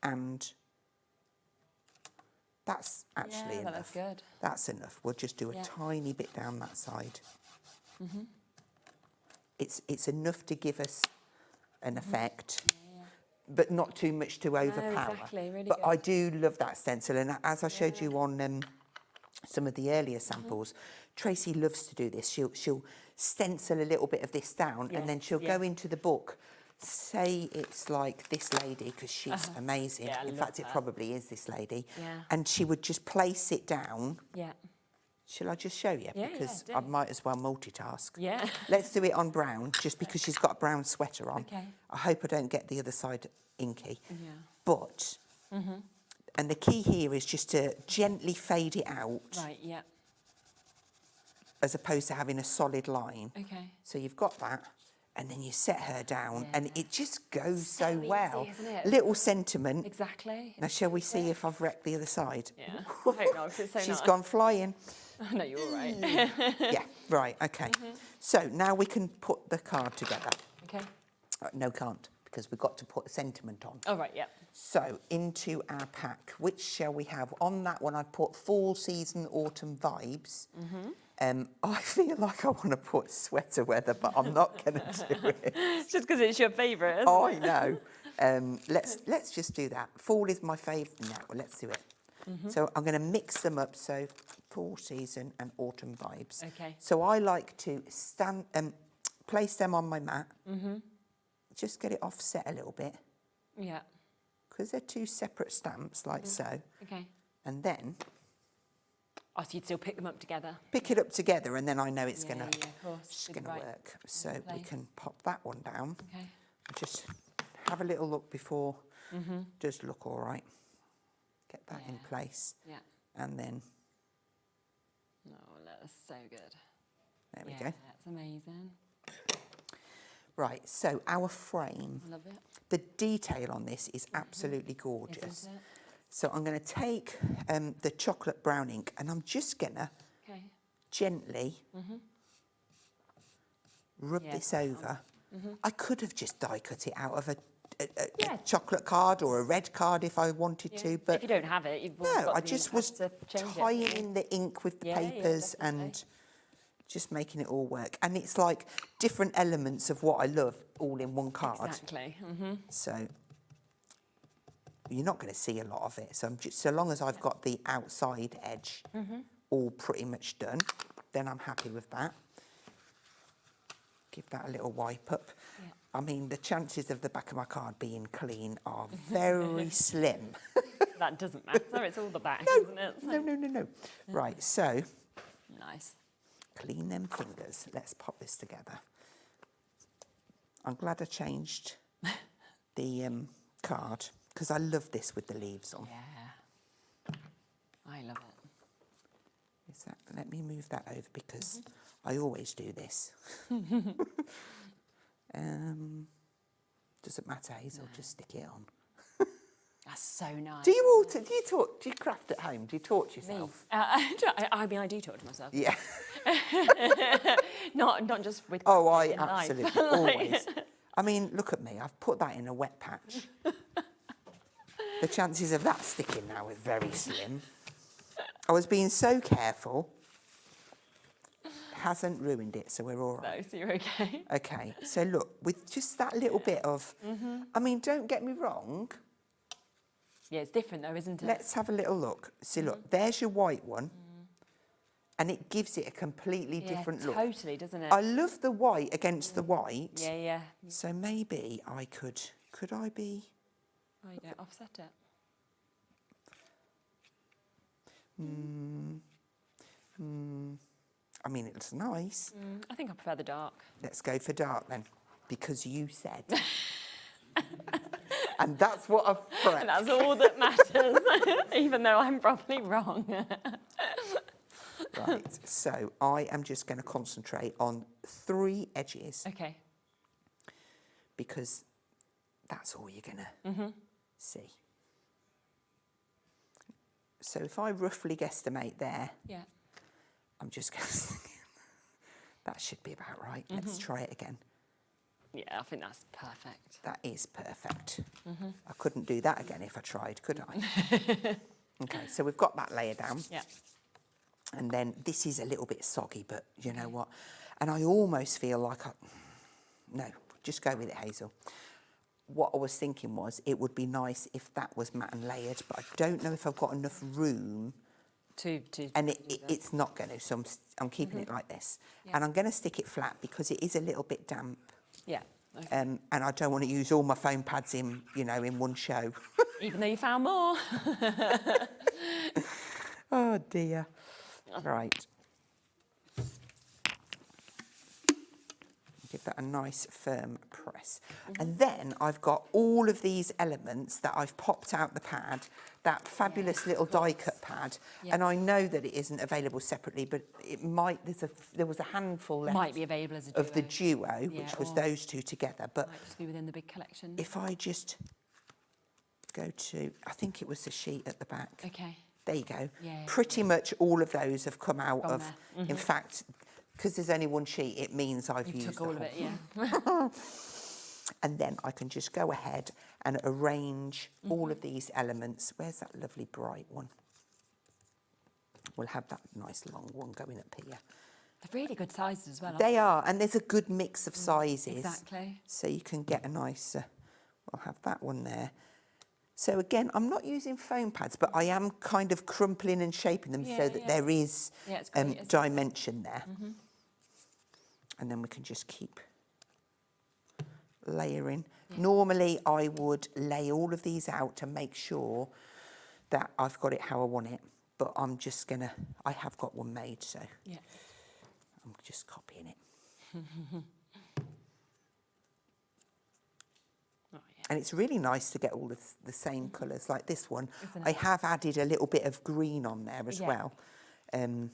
And that's actually enough. That's good. That's enough. We'll just do a tiny bit down that side. It's enough to give us an effect, but not too much to overpower. Exactly, really but good. I do love that stencil, and as I showed you on some of the earlier samples, Tracy loves to do this. She'll stencil a little bit of this down, and then she'll go into the book. Say it's like this lady, because she's amazing. In fact, it probably is this lady. And she would just place it down. Shall I just show you? Yeah, because yeah, I might as well multitask. Yeah. Let's do it on brown, just because she's got a brown sweater on. Okay. I hope I don't get the other side inky. Yeah. But, and the key here is just to gently fade it out, Right, yeah. as opposed to having a solid line. Okay. So you've got that, and then you set her down, and it just goes so easy, well. isn't it? Little sentiment. Exactly. Now, shall we see if I've wrecked the other side? Yeah. I hope not, 'cause it's so She's nice. gone flying. Oh, no, you're all right. Yeah, right, okay. So now we can put the card together. Okay. No, can't, because we've got to put a sentiment on. Oh, right, yeah. So into our pack, which shall we have? On that one, I put fall season, autumn vibes. I feel like I want to put sweater weather, but I'm not going to do it. It's just because it's your favourite, isn't I it? know. Let's just do that. Fall is my favourite. No, let's do it. So I'm going to mix them up. So fall season and autumn vibes. Okay. So I like to place them on my mat. Just get it offset a little bit, Yeah. because they're two separate stamps, like so. Okay. And then Oh, so you'd still pick them up together? pick it up together, and then I know it's Yeah, gonna yeah, of course. it's Be gonna right work. So we place. can pop that one down. Okay. Just have a little look before. Does look all right. Get that in place. Yeah. And then Oh, that's so good. there we Yeah, go. that's amazing. Right, so our frame. Love it. The detail on this is absolutely gorgeous. Isn't it? So I'm going to take the chocolate brown ink, and I'm just going to Okay. gently rub Yeah, this over. Mm-hmm. I could have just die cut it out of a chocolate card or a red card if I wanted to, but if you don't have it, you've no, got I the just ink was to change it. tying in the ink with the Yeah, yeah, papers definitely. and just making it all work. And it's like different elements of what I love all in one card. Exactly. So you're not going to see a lot of it. So I'm just, so long as I've got the outside edge all pretty much done, then I'm happy with that. Give that a little wipe up. Yeah. I mean, the chances of the back of my card being clean are very slim. That doesn't matter. It's all the back, isn't it? So- No. Right, so Nice. clean them fingers. Let's pop this together. I'm glad I changed the card, because I love this with the leaves on. Yeah. I love it. Is that, let me move that over, because I always do this. Doesn't matter, Hazel, just stick it on. That's so nice. Do you craft at home? Do you torture yourself? I mean, I do talk to myself. Yeah. not just with. Oh, I in life. absolutely, always. I mean, look at me. I've put that in a wet patch. The chances of that sticking now are very slim. I was being so careful. Hasn't ruined it, so we're all right. No, so you're okay. Okay, so look, with just that little bit of, I mean, don't get me wrong. Yeah, it's different though, isn't it? Let's have a little look. See, look, there's your white one. And it gives it a completely different look. Totally, doesn't it? I love the white against the white. Yeah, yeah. So maybe I could I be? Oh, you don't offset it. I mean, it looks nice. I think I prefer the dark. Let's go for dark then, because you said. And that's what I've prepped. And that's all that matters, even though I'm probably wrong. Right, so I am just going to concentrate on 3 edges. Okay. Because that's all you're going to see. So if I roughly guesstimate there, Yeah. I'm just going to that should be about right. Let's try it again. Yeah, I think that's perfect. That is perfect. I couldn't do that again if I tried, could I? Okay, so we've got that layer down. Yeah. And then this is a little bit soggy, but you know what? And I almost feel like no, just go with it, Hazel. What I was thinking was it would be nice if that was matte and layered, but I don't know if I've got enough room. And it's not going to, so I'm keeping it like this. Yeah. And I'm going to stick it flat because it is a little bit damp. Yeah. Okay. And I don't want to use all my foam pads in one show. Even though you found more. Oh dear. Right. give that a nice firm press. And then I've got all of these elements that I've popped out the pad, that fabulous little die cut pad, and I know that it isn't available separately, but it might, there was a handful left Might be available as a duo. of the duo, which was those two together. But might just be within the big collection. if I just go to, I think it was the sheet at the back. Okay. There you go. Yeah. Pretty much all of those have come out From of, there. in fact, because there's only one sheet, it means I've You used took all of the it, whole. And then I can just go ahead and arrange all of these elements. Where's that lovely bright one? We'll have that nice long one going up here. They're really good sizes as well, aren't They are, and there's a good mix of sizes. Exactly. So you can get a nice, we'll have that one there. So again, I'm not using foam pads, but I am kind of crumpling and shaping them so that there is it's great, isn't it? dimension there. And then we can just keep layering. Normally I would lay all of these out to make sure that I've got it how I want it, but I'm just gonna, I have got one made, so I'm just copying it. And it's really nice to get all the same colours, like this one. Isn't I it? have added a little bit of green on there as well. So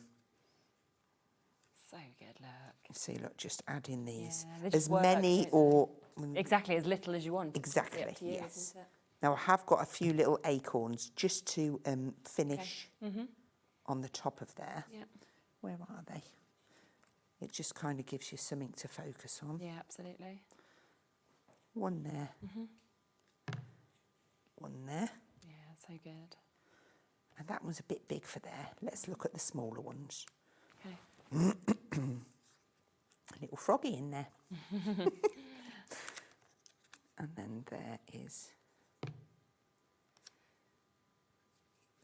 good, look. See, look, just add in these. they As just work, many don't or... Exactly, as little as you want. It's Exactly, up to you, yes. isn't it? Now, I have got a few little acorns just to finish on the top of there. Yeah. Where are they? It just kind of gives you something to focus on. Yeah, absolutely. One there. One there. Yeah, so good. And that one's a bit big for there. Let's look at the smaller ones. Okay. A little froggy in there. And then there is...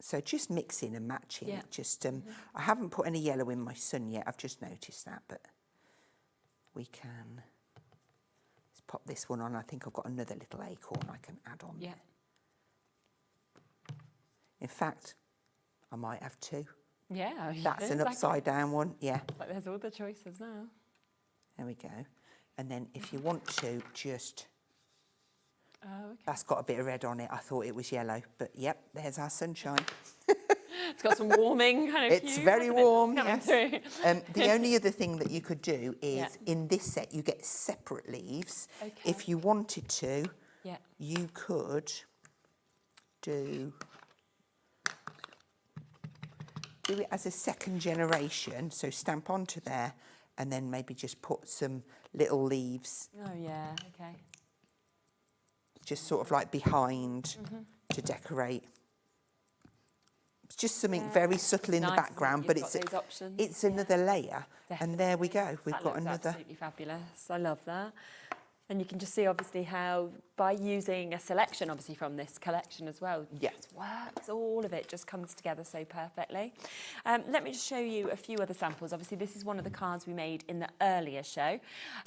So just mixing and matching. Yeah. Just I haven't put any yellow in my sun yet. I've just noticed that, but we can... Let's pop this one on. I think I've got another little acorn I can add on there. In fact, I might have two. Yeah. That's an exactly. upside down one, yeah. Like there's all the choices now. There we go. And then if you want to just... Oh, okay. That's got a bit of red on it. I thought it was yellow, but yep, there's our sunshine. It's got some warming kind of It's hue, very hasn't it? warm, Coming yes. through. The only other thing that you could do is, in this set, you get separate leaves. Okay. If you wanted to, Yeah. you could do it as a second generation, so stamp onto there, and then maybe just put some little leaves, Oh, yeah, okay. just sort of like behind to decorate. It's just something very subtle in the Nice, background, you've but got those options. it's another layer. And there we go. We've That got looks another. absolutely fabulous. I love that. And you can just see obviously how by using a selection obviously from this collection as well, Yeah. it works, all of it just comes together so perfectly. Let me just show you a few other samples. Obviously this is one of the cards we made in the earlier show.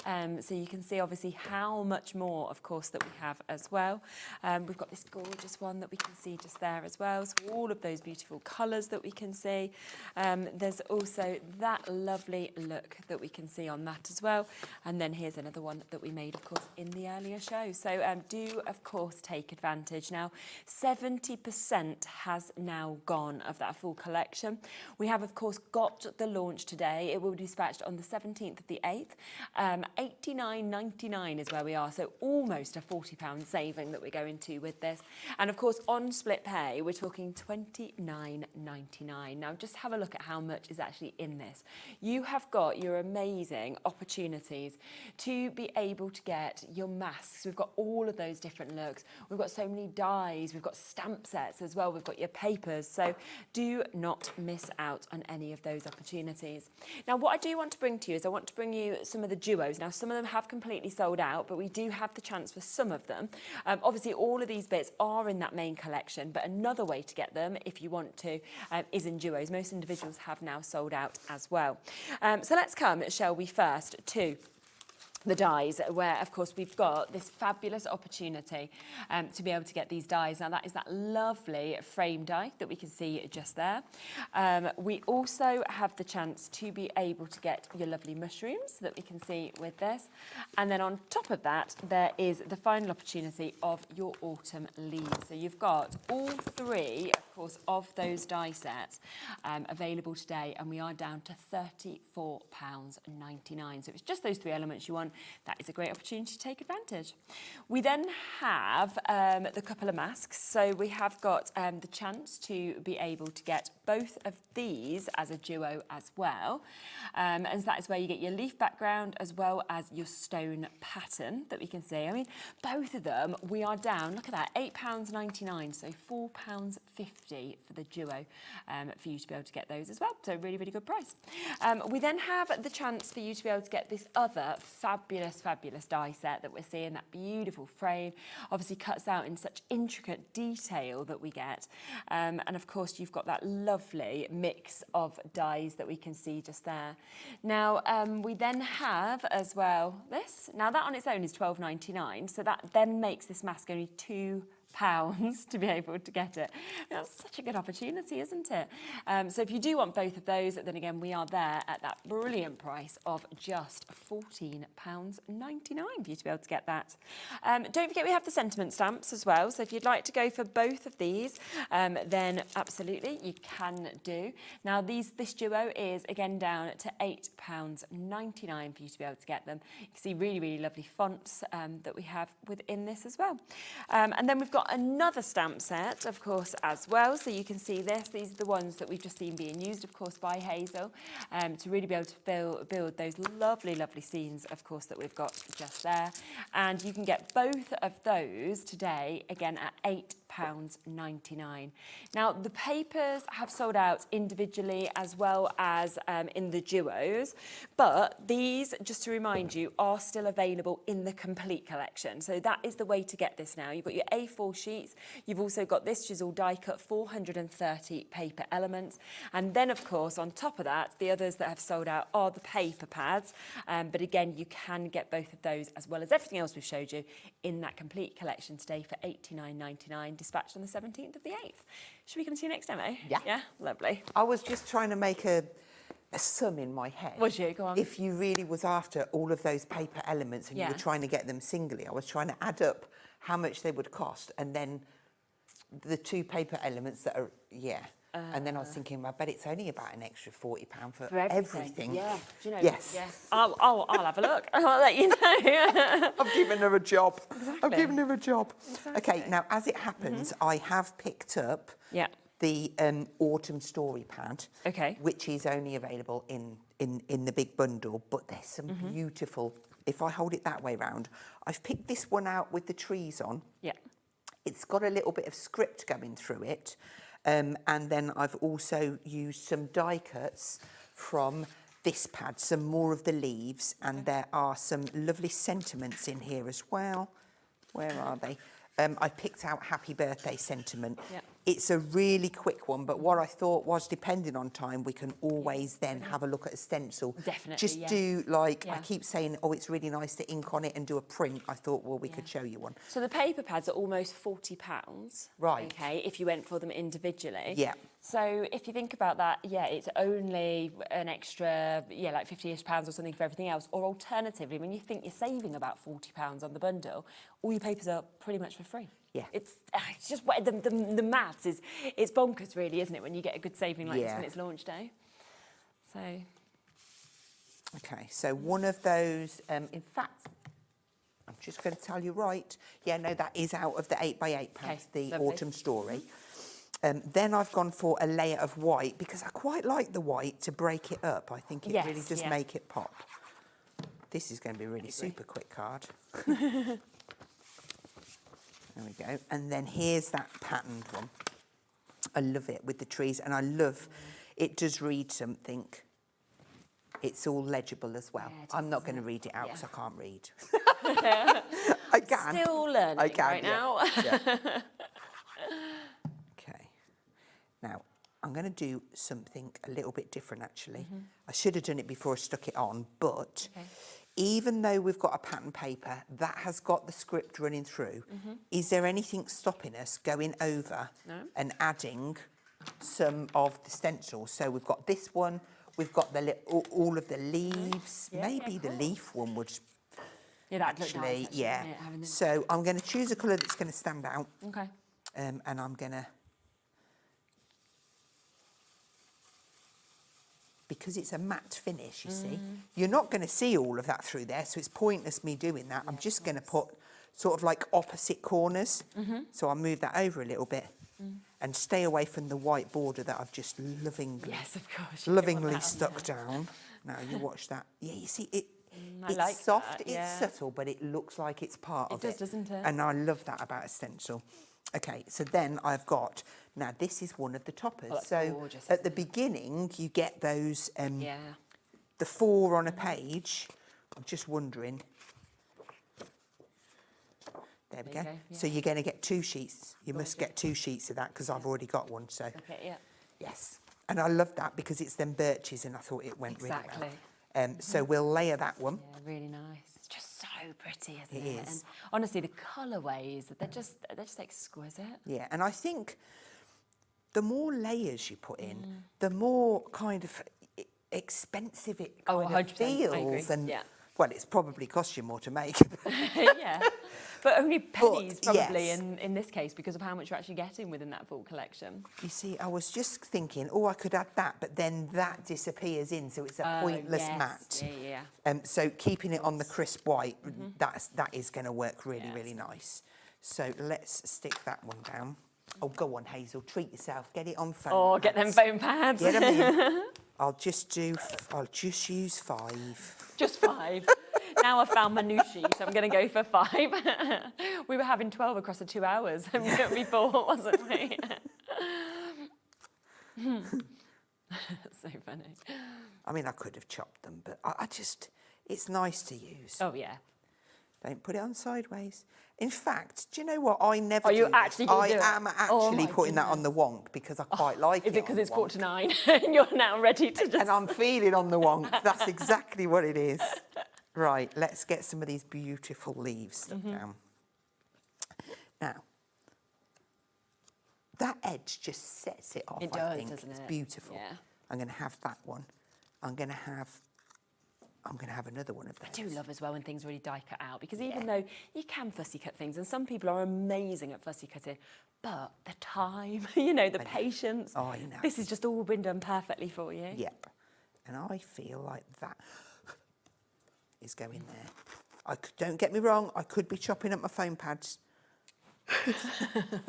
So you can see obviously how much more of course that we have as well. We've got this gorgeous one that we can see just there as well. So all of those beautiful colours that we can see. There's also that lovely look that we can see on that as well. And then here's another one that we made of course in the earlier show. So do of course take advantage. Now 70% has now gone of that full collection. We have of course got the launch today. It will be dispatched on the 17th of the 8th. $89.99 is where we are, so almost a £40 saving that we're going to with this. And of course on split pay we're talking $29.99. Now just have a look at how much is actually in this. You have got your amazing opportunities to be able to get your masks. We've got all of those different looks. We've got so many dies. We've got stamp sets as well. We've got your papers. So do not miss out on any of those opportunities. Now, what I do want to bring to you is I want to bring you some of the duos. Now, some of them have completely sold out, but we do have the chance for some of them. Obviously, all of these bits are in that main collection, but another way to get them, if you want to, is in duos. Most individuals have now sold out as well. So let's come, shall we, first to the dies, where of course we've got this fabulous opportunity to be able to get these dies. Now that is that lovely frame die that we can see just there. We also have the chance to be able to get your lovely mushrooms that we can see with this. And then on top of that, there is the final opportunity of your autumn leaves. So you've got all three, of course, of those die sets available today, and we are down to £34.99. So it's just those three elements you want. That is a great opportunity to take advantage. We then have the couple of masks. So we have got the chance to be able to get both of these as a duo as well. And that is where you get your leaf background as well as your stone pattern that we can see. I mean, both of them, we are down, look at that, £8.99, so £4.50 for the duo for you to be able to get those as well. So really, really good price. We then have the chance for you to be able to get this other fabulous die set that we're seeing, that beautiful frame, obviously cuts out in such intricate detail that we get. And of course, you've got that lovely mix of dies that we can see just there. Now, we then have as well this. Now that on its own is £12.99, so that then makes this mask only £2 to be able to get it. That's such a good opportunity, isn't it? So if you do want both of those, then again, we are there at that brilliant price of just £14.99 for you to be able to get that. Don't forget we have the sentiment stamps as well. So if you'd like to go for both of these, then absolutely you can do. Now this duo is again down to £8.99 for you to be able to get them. You can see really, really lovely fonts that we have within this as well. And then we've got another stamp set, of course, as well. So you can see this. These are the ones that we've just seen being used, of course, by Hazel to really be able to build those lovely, lovely scenes, of course, that we've got just there. And you can get both of those today, again, at £8.99. Now, the papers have sold out individually as well as in the duos, but these, just to remind you, are still available in the complete collection. So that is the way to get this now. You've got your A4 sheets. You've also got this, which is all die cut, 430 paper elements. And then, of course, on top of that, the others that have sold out are the paper pads. But again, you can get both of those as well as everything else we've showed you in that complete collection today for £89.99, dispatched on the 17th of the 8th. Should we come to you next time, eh? Yeah. Yeah, lovely. I was just trying to make a sum in my head. Was you? Go on. If you really was after all of those paper elements and you were trying to get them singly, I was trying to add up how much they would cost, and then the two paper elements that are, and then I was thinking, I bet it's only about an extra £40 for everything. Yeah, do you know? Yes. Yeah. I'll have a look. I'll let you know. I've given her a job. Exactly. I've given her a job. Exactly. Okay, now as it happens, I have picked up the autumn story pad, which is only available in the big bundle, but there's some beautiful, if I hold it that way round, I've picked this one out with the trees on. Yeah. It's got a little bit of script going through it. And then I've also used some die cuts from this pad, some more of the leaves, and there are some lovely sentiments in here as well. Where are they? I picked out Happy Birthday sentiment. Yep. It's a really quick one, but what I thought was, depending on time, we can always then have a look at a stencil. Definitely, Just do, like, I keep saying, oh, it's really nice to ink on it and do a print. I thought, well, we could show you one. So the paper pads are almost £40. Right. Okay, if you went for them individually. Yeah. So if you think about that, it's only an extra, like £50-ish or something for everything else. Or alternatively, when you think you're saving about £40 on the bundle, all your papers are pretty much for free. Yeah. It's just the maths is, it's bonkers really, isn't it, when you get a good saving like this when it's launch day. So. Okay, so one of those, in fact, I'm just going to tell you right. Yeah, no, that is out of the 8x8 pads, the lovely. autumn story. Then I've gone for a layer of white because I quite like the white to break it up. I think it really does make it pop. This is going to be a really super quick card. There we go. And then here's that patterned one. I love it with the trees, and I love it does read something. It's all legible as well. I'm not going to read it out because I can't read. I can. Still learning I can, right now. Okay. Now, I'm going to do something a little bit different, actually. I should have done it before I stuck it on, but even though we've got a pattern paper, that has got the script running through. Is there anything stopping us going over and adding some of the stencils? So we've got this one, we've got the all of the leaves. Maybe the leaf one would that'd look nice, actually, yeah. wouldn't it, having them? So I'm going to choose a colour that's going to stand out. Okay. And I'm going to, because it's a matte finish, you see, you're not going to see all of that through there, so it's pointless me doing that. I'm just going to put sort of like opposite corners. So I'll move that over a little bit and stay away from the white border that I've just lovingly, lovingly stuck down. Now you watch that. Yeah, you see, it's like soft, that, it's subtle, but it looks like it's part of it. It does, doesn't it? And I love that about a stencil. Okay, so then I've got, now this is one of the toppers. So gorgeous, at the beginning, you get those, the 4 on a page. I'm just wondering. There we go. So you're going to get 2 sheets. You must get 2 sheets of that because I've already got one. So yes. And I love that because it's them birches and I thought it went really well. So we'll layer that one. Yeah, really nice. It's just so pretty, isn't it? It is. And honestly, the colourways, they're just exquisite. Yeah, and I think the more layers you put in, the more kind of expensive it kind of feels. And well, it's probably cost you more to make. Yeah, but only pennies probably yes. in this case because of how much you're actually getting within that full collection. You see, I was just thinking, oh, I could add that, but then that disappears in, so it's a pointless matte. Yeah. So keeping it on the crisp white, that is going to work really, really nice. So let's stick that one down. Oh, go on, Hazel, treat yourself. Get it on foam pads. Get them foam pads. Get them in. I'll just use 5. Just 5. Now I've found my new sheet, I'm going to go for 5. We were having 12 across the 2 hours before, wasn't we? So funny. I mean, I could have chopped them, but I just, it's nice to use. Oh, yeah. Don't put it on sideways. In fact, do you know what? I never Are do you this. actually going to do it? I am actually putting that on the wonk because I quite like it. Is it because it's 8:45 and you're now ready to just... And I'm feeling on the wonk. That's exactly what it is. Right, let's get some of these beautiful leaves stuck down. Now, that edge just sets it off, I think. Doesn't It's it? beautiful. Yeah. I'm going to have that one. I'm going to have another one of those. I do love as well when things really die cut out because even though you can fussy cut things and some people are amazing at fussy cutting, but the time, the patience, I know. This has just all been done perfectly for you. Yep. And I feel like that is going there. Don't get me wrong, I could be chopping up my foam pads,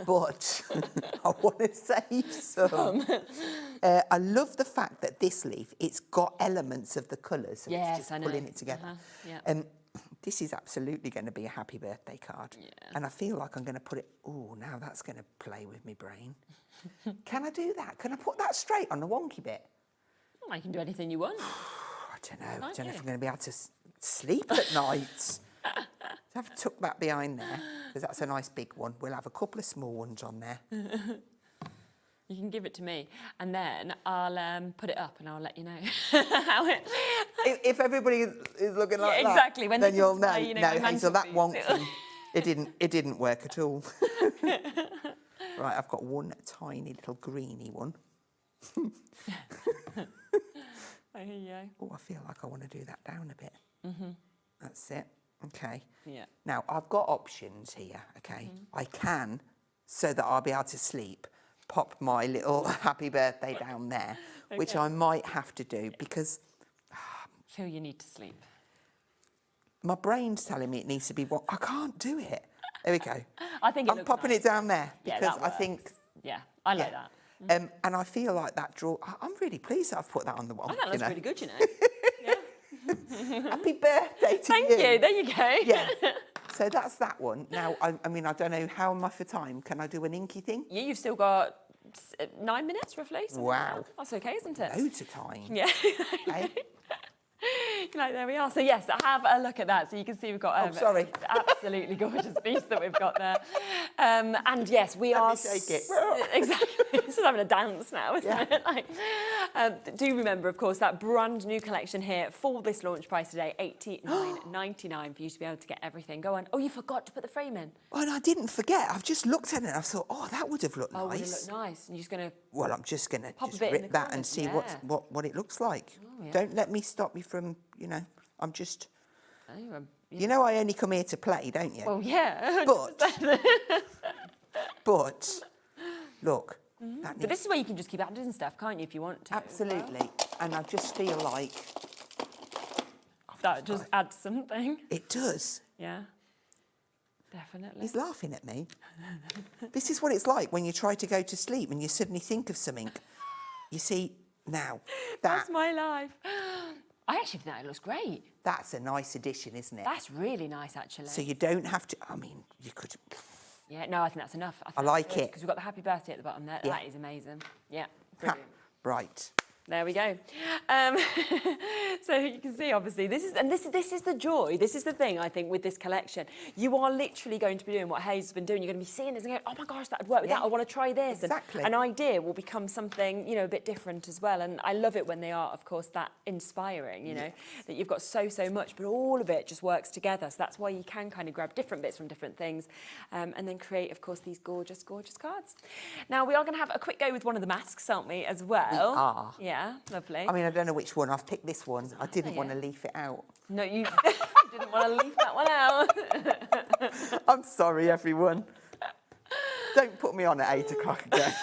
but I want to save some. I love the fact that this leaf, it's got elements of the colours, so it's just pulling it together. This is absolutely going to be a happy birthday card. And I feel like I'm going to put it, now that's going to play with my brain. Can I do that? Can I put that straight on the wonky bit? I can do anything you want. I don't know. I don't know if I'm going to be able to sleep at night. I've tucked that behind there because that's a nice big one. We'll have a couple of small ones on there. You can give it to me and then I'll put it up and I'll let you know how it... If everybody is looking like that, exactly. When then you'll know. my, No, Hazel, that won't. It didn't work at all. Right, I've got one tiny little greeny one. I hear you. Oh, I feel like I want to do that down a bit. That's it. Okay. Yeah. Now, I've got options here, okay? I can, so that I'll be able to sleep, pop my little happy birthday down there, which I might have to do because... So you need to sleep. My brain's telling me it needs to be what... I can't do it. There we go. I think I'm popping it down there because I think... Yeah, I like that. And I feel like that draw... I'm really pleased that I've put that on the wall. I think that's really good, Happy birthday to you. Thank you. There you go. Yeah. So that's that one. Now, I mean, I don't know, how am I for time? Can I do an inky thing? Yeah, you've still got 9 minutes, roughly. Wow. That's okay, isn't it? Loads of time. Yeah. Okay. Like, there we are. So yes, have a look at that. So you can see we've got sorry. absolutely gorgeous piece that we've got there. And yes, we are... shake it. Exactly. It's just having a dance now, isn't it? Like, do remember, of course, that brand new collection here for this launch price today, $89.99 for you to be able to get everything. Go on. Oh, you forgot to put the frame in. Oh, and I didn't forget. I've just looked at it and I thought, oh, that would have looked nice. Oh, would it look nice? And you're just going to... Well, I'm just going to pop a just bit in rip the that corner. and see Yeah. what it looks like. Oh, yeah. Don't let me stop you from, I'm just... Oh, You know I only come here to play, don't you? Well, yeah. But, look. But this is where you can just keep adding stuff, can't you, if you want to? Absolutely. And I just feel like... That just adds something. It does. Yeah. Definitely. He's laughing at me. This is what it's like when you try to go to sleep and you suddenly think of something. You see, now, That's my life. I actually think that looks great. That's a nice addition, isn't it? That's really nice, actually. So you don't have to... I mean, you could... Yeah, no, I think that's enough. I like it. Because we've got the happy birthday at the bottom there. Yeah. That is amazing. Yeah, brilliant. Right. There we go. So you can see, obviously, this is the joy. This is the thing, I think, with this collection. You are literally going to be doing what Hayes has been doing. You're going to be seeing this and going, oh my gosh, that would work with that. I want to try this. Exactly. And an idea will become something, a bit different as well. And I love it when they are, of course, that inspiring, that you've got so much, but all of it just works together. So that's why you can kind of grab different bits from different things and then create, of course, these gorgeous, gorgeous cards. Now, we are going to have a quick go with one of the masks, aren't we, as well? We are. Yeah, lovely. I mean, I don't know which one. I've picked this one. I didn't want to leave it out. No, you didn't want to leave that one out. I'm sorry, everyone. Don't put me on at 8 o'clock again.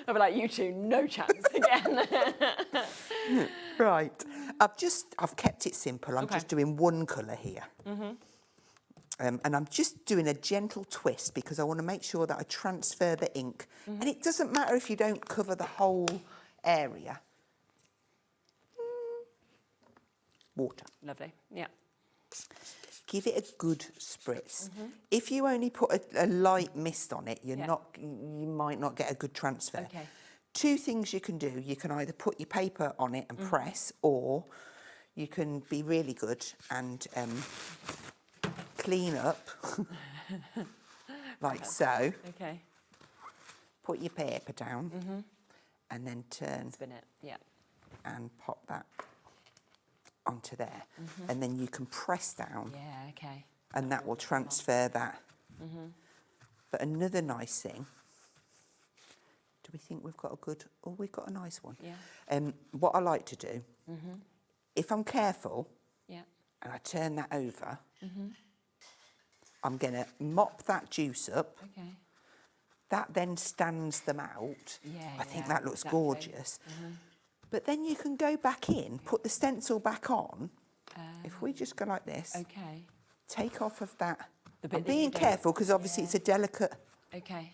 I'll be like, you two, no chance again. Right. I've kept it simple. I'm just doing one colour here. And I'm just doing a gentle twist because I want to make sure that I transfer the ink. And it doesn't matter if you don't cover the whole area. Water. Lovely, yeah. Give it a good spritz. If you only put a light mist on it, you might not get a good transfer. Okay. Two things you can do. You can either put your paper on it and press, or you can be really good and clean up, like so. Okay. Put your paper down and then turn. Spin it, yeah. And pop that onto there. And then you can press down. Yeah, okay. And that will transfer that. But another nice thing, do we think we've got a good... Oh, we've got a nice one. Yeah. What I like to do, if I'm careful, yeah, and I turn that over, I'm going to mop that juice up. Okay. That then stands them out. Yeah, I think that looks gorgeous. But then you can go back in, put the stencil back on. If we just go like this, okay, take off of that. bit I'm that you being don't- careful because obviously it's a delicate, Okay.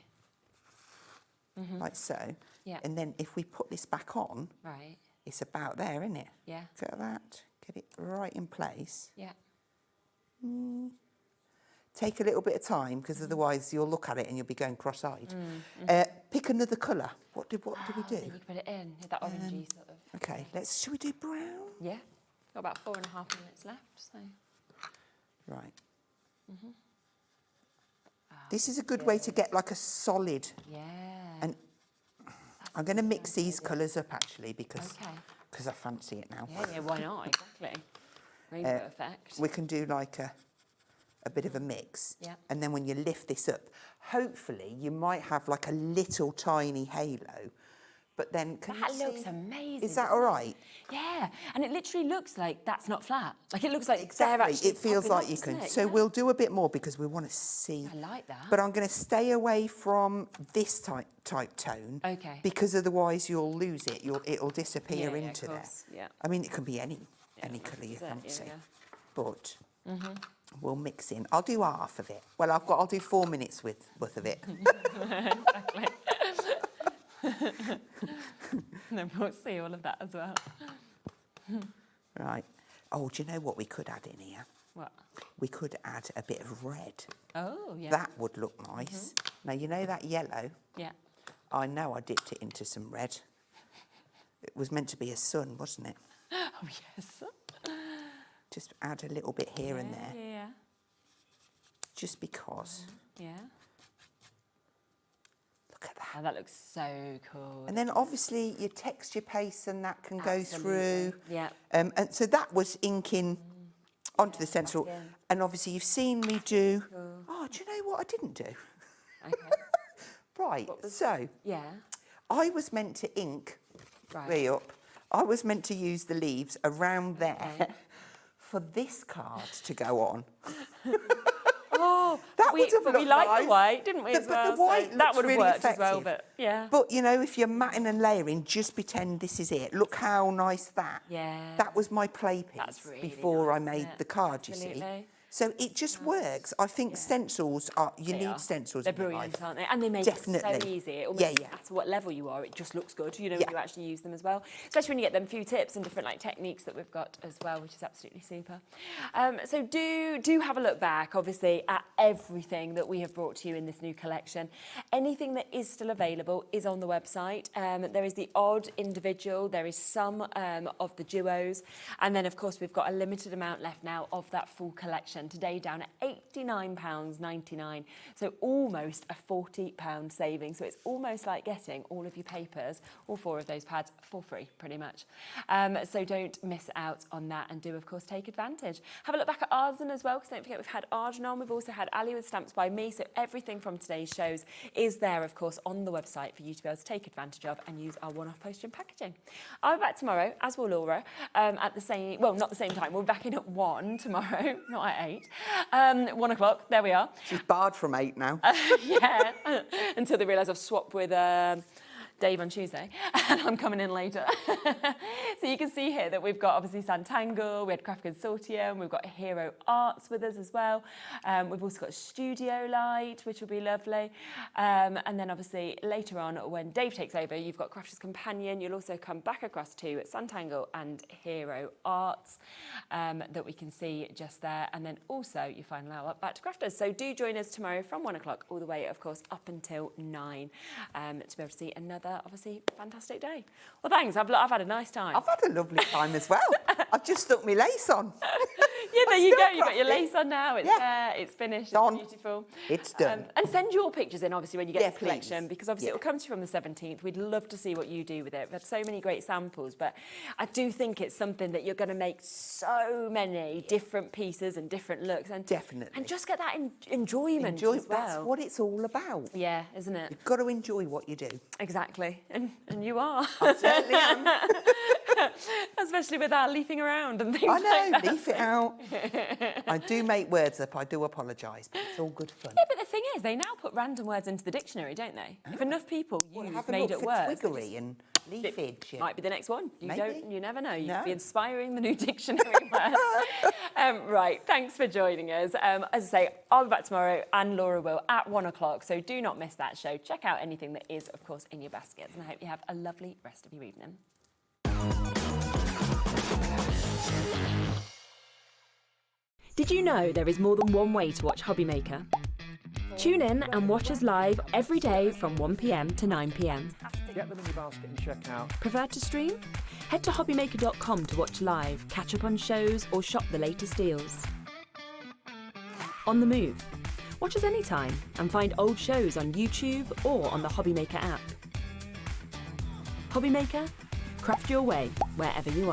like so. Yeah. And then if we put this back on, Right. it's about there, isn't it? Yeah. Look at that. Get it right in place. Yeah. Take a little bit of time because otherwise you'll look at it and you'll be going cross-eyed. Pick another colour. What do we do? Then you can put it in, that orangey sort of. Okay, should we do brown? Yeah. Got about 4.5 minutes left, so. Right. This is a good way to get like a solid. Yeah. And I'm going to mix these colours up actually because I fancy it now. Yeah, why not? Exactly. Rainbow effect. We can do like a bit of a mix. Yeah. And then when you lift this up, hopefully you might have like a little tiny halo. But then That looks amazing. Is that all right? Yeah, and it literally looks like that's not flat. Like it looks like Exactly. they're actually It feels popping like off, you doesn't can. it? So Yeah. we'll do a bit more because we want to see. I like that. But I'm going to stay away from this type tone. Okay. Because otherwise you'll lose it. It'll disappear Yeah, into of there. course, yeah. I mean, it can be any colour you fancy. But we'll mix in. I'll do half of it. Well, I'll do 4 minutes worth of it. Exactly. And then we'll see all of that as well. Right. Oh, do you know what we could add in here? What? We could add a bit of red. Oh, yeah. That would look nice. Now, you know that yellow? Yeah. I know I dipped it into some red. It was meant to be a sun, wasn't it? Oh, yes. Just add a little bit here and there. Yeah. Just because. Yeah. Look at that. Oh, that looks so cool. And then obviously your texture paste and that can go through. Yeah. And so that was inking onto the stencil. And obviously you've seen me do... Oh, do you know what I didn't do? Okay. Right, so... Yeah. I was meant to ink way up. I was meant to use the leaves around there for this card to go on. Oh, that would have looked we liked nice. the white, didn't we? As well? But the white so that would have really worked effective. as well. But yeah. But you know, if you're matting and layering, just pretend this is it. Look how nice that. Yeah. That was my play piece before I made the card. Absolutely. You see. So it just works. I think stencils are, you need stencils They're in your brilliant, life. aren't they? And they make Definitely. it so easy. It almost, no matter what level you are, it just looks good, you know, when you actually use them as well. Especially when you get them few tips and different like techniques that we've got as well, which is absolutely super. So do have a look back, obviously, at everything that we have brought to you in this new collection. Anything that is still available is on the website. There is the odd individual, there is some of the duos, and then of course we've got a limited amount left now of that full collection. Today down at £89.99, so almost a £40 saving. So it's almost like getting all of your papers, all 4 of those pads, for free, pretty much. So don't miss out on that, and do, of course, take advantage. Have a look back at Arden as well, because don't forget we've had Arden on. We've also had Ali with Stamps by Me, so everything from today's shows is there, of course, on the website for you to be able to take advantage of and use our one-off postage and packaging. I'll be back tomorrow, as will Laura, at the same, well, not the same time. We'll be back in at 1 tomorrow, not at 8. 1 o'clock, there we are. She's barred from 8 now. Yeah, until they realise I've swapped with Dave on Tuesday, and I'm coming in later. So you can see here that we've got obviously Santangle, we had Craft Consortium, we've got Hero Arts with us as well. We've also got Studio Light, which will be lovely. And then obviously later on, when Dave takes over, you've got Crafters Companion. You'll also come back across to Santangle and Hero Arts that we can see just there. And then also your final hour back to Crafters. So do join us tomorrow from 1 o'clock all the way, of course, up until 9 to be able to see another obviously fantastic day. Well, thanks. I've had a nice time. I've had a lovely time as well. I've just stuck my lace on. Yeah, there you go. You've got your lace on now. It's there. It's finished. It's beautiful. It's done. And send your pictures in, obviously, when you get the collection, please. because obviously it will come to you on the 17th. We'd love to see what you do with it. We've had so many great samples, but I do think it's something that you're going to make so many different pieces and different looks. And definitely. And just get that enjoyment as well. That's what it's all about. Yeah, isn't it? You've got to enjoy what you do. Exactly. And you are. I certainly am. Especially with our leafing around and things I know, like that. leaf it out. I do make words up, I do apologise, but it's all good fun. Yeah, but the thing is, they now put random words into the dictionary, don't they? If enough people use made-up words, twiggery and leafage. Might be the next one. You never know. You No. could be inspiring the new dictionary words. Right, thanks for joining us. As I say, I'll be back tomorrow, and Laura will, at 1 o'clock, so do not miss that show. Check out anything that is, of course, in your baskets, and I hope you have a lovely rest of your evening. Did you know there is more than one way to watch HobbyMaker? Tune in and watch us live every day from 1 p.m. to 9 p.m. Get them in your basket and check out. Prefer to stream? Head to hobbymaker.com to watch live, catch up on shows, or shop the latest deals. On the move. Watch us anytime and find old shows on YouTube or on the HobbyMaker app. HobbyMaker, craft your way wherever you are.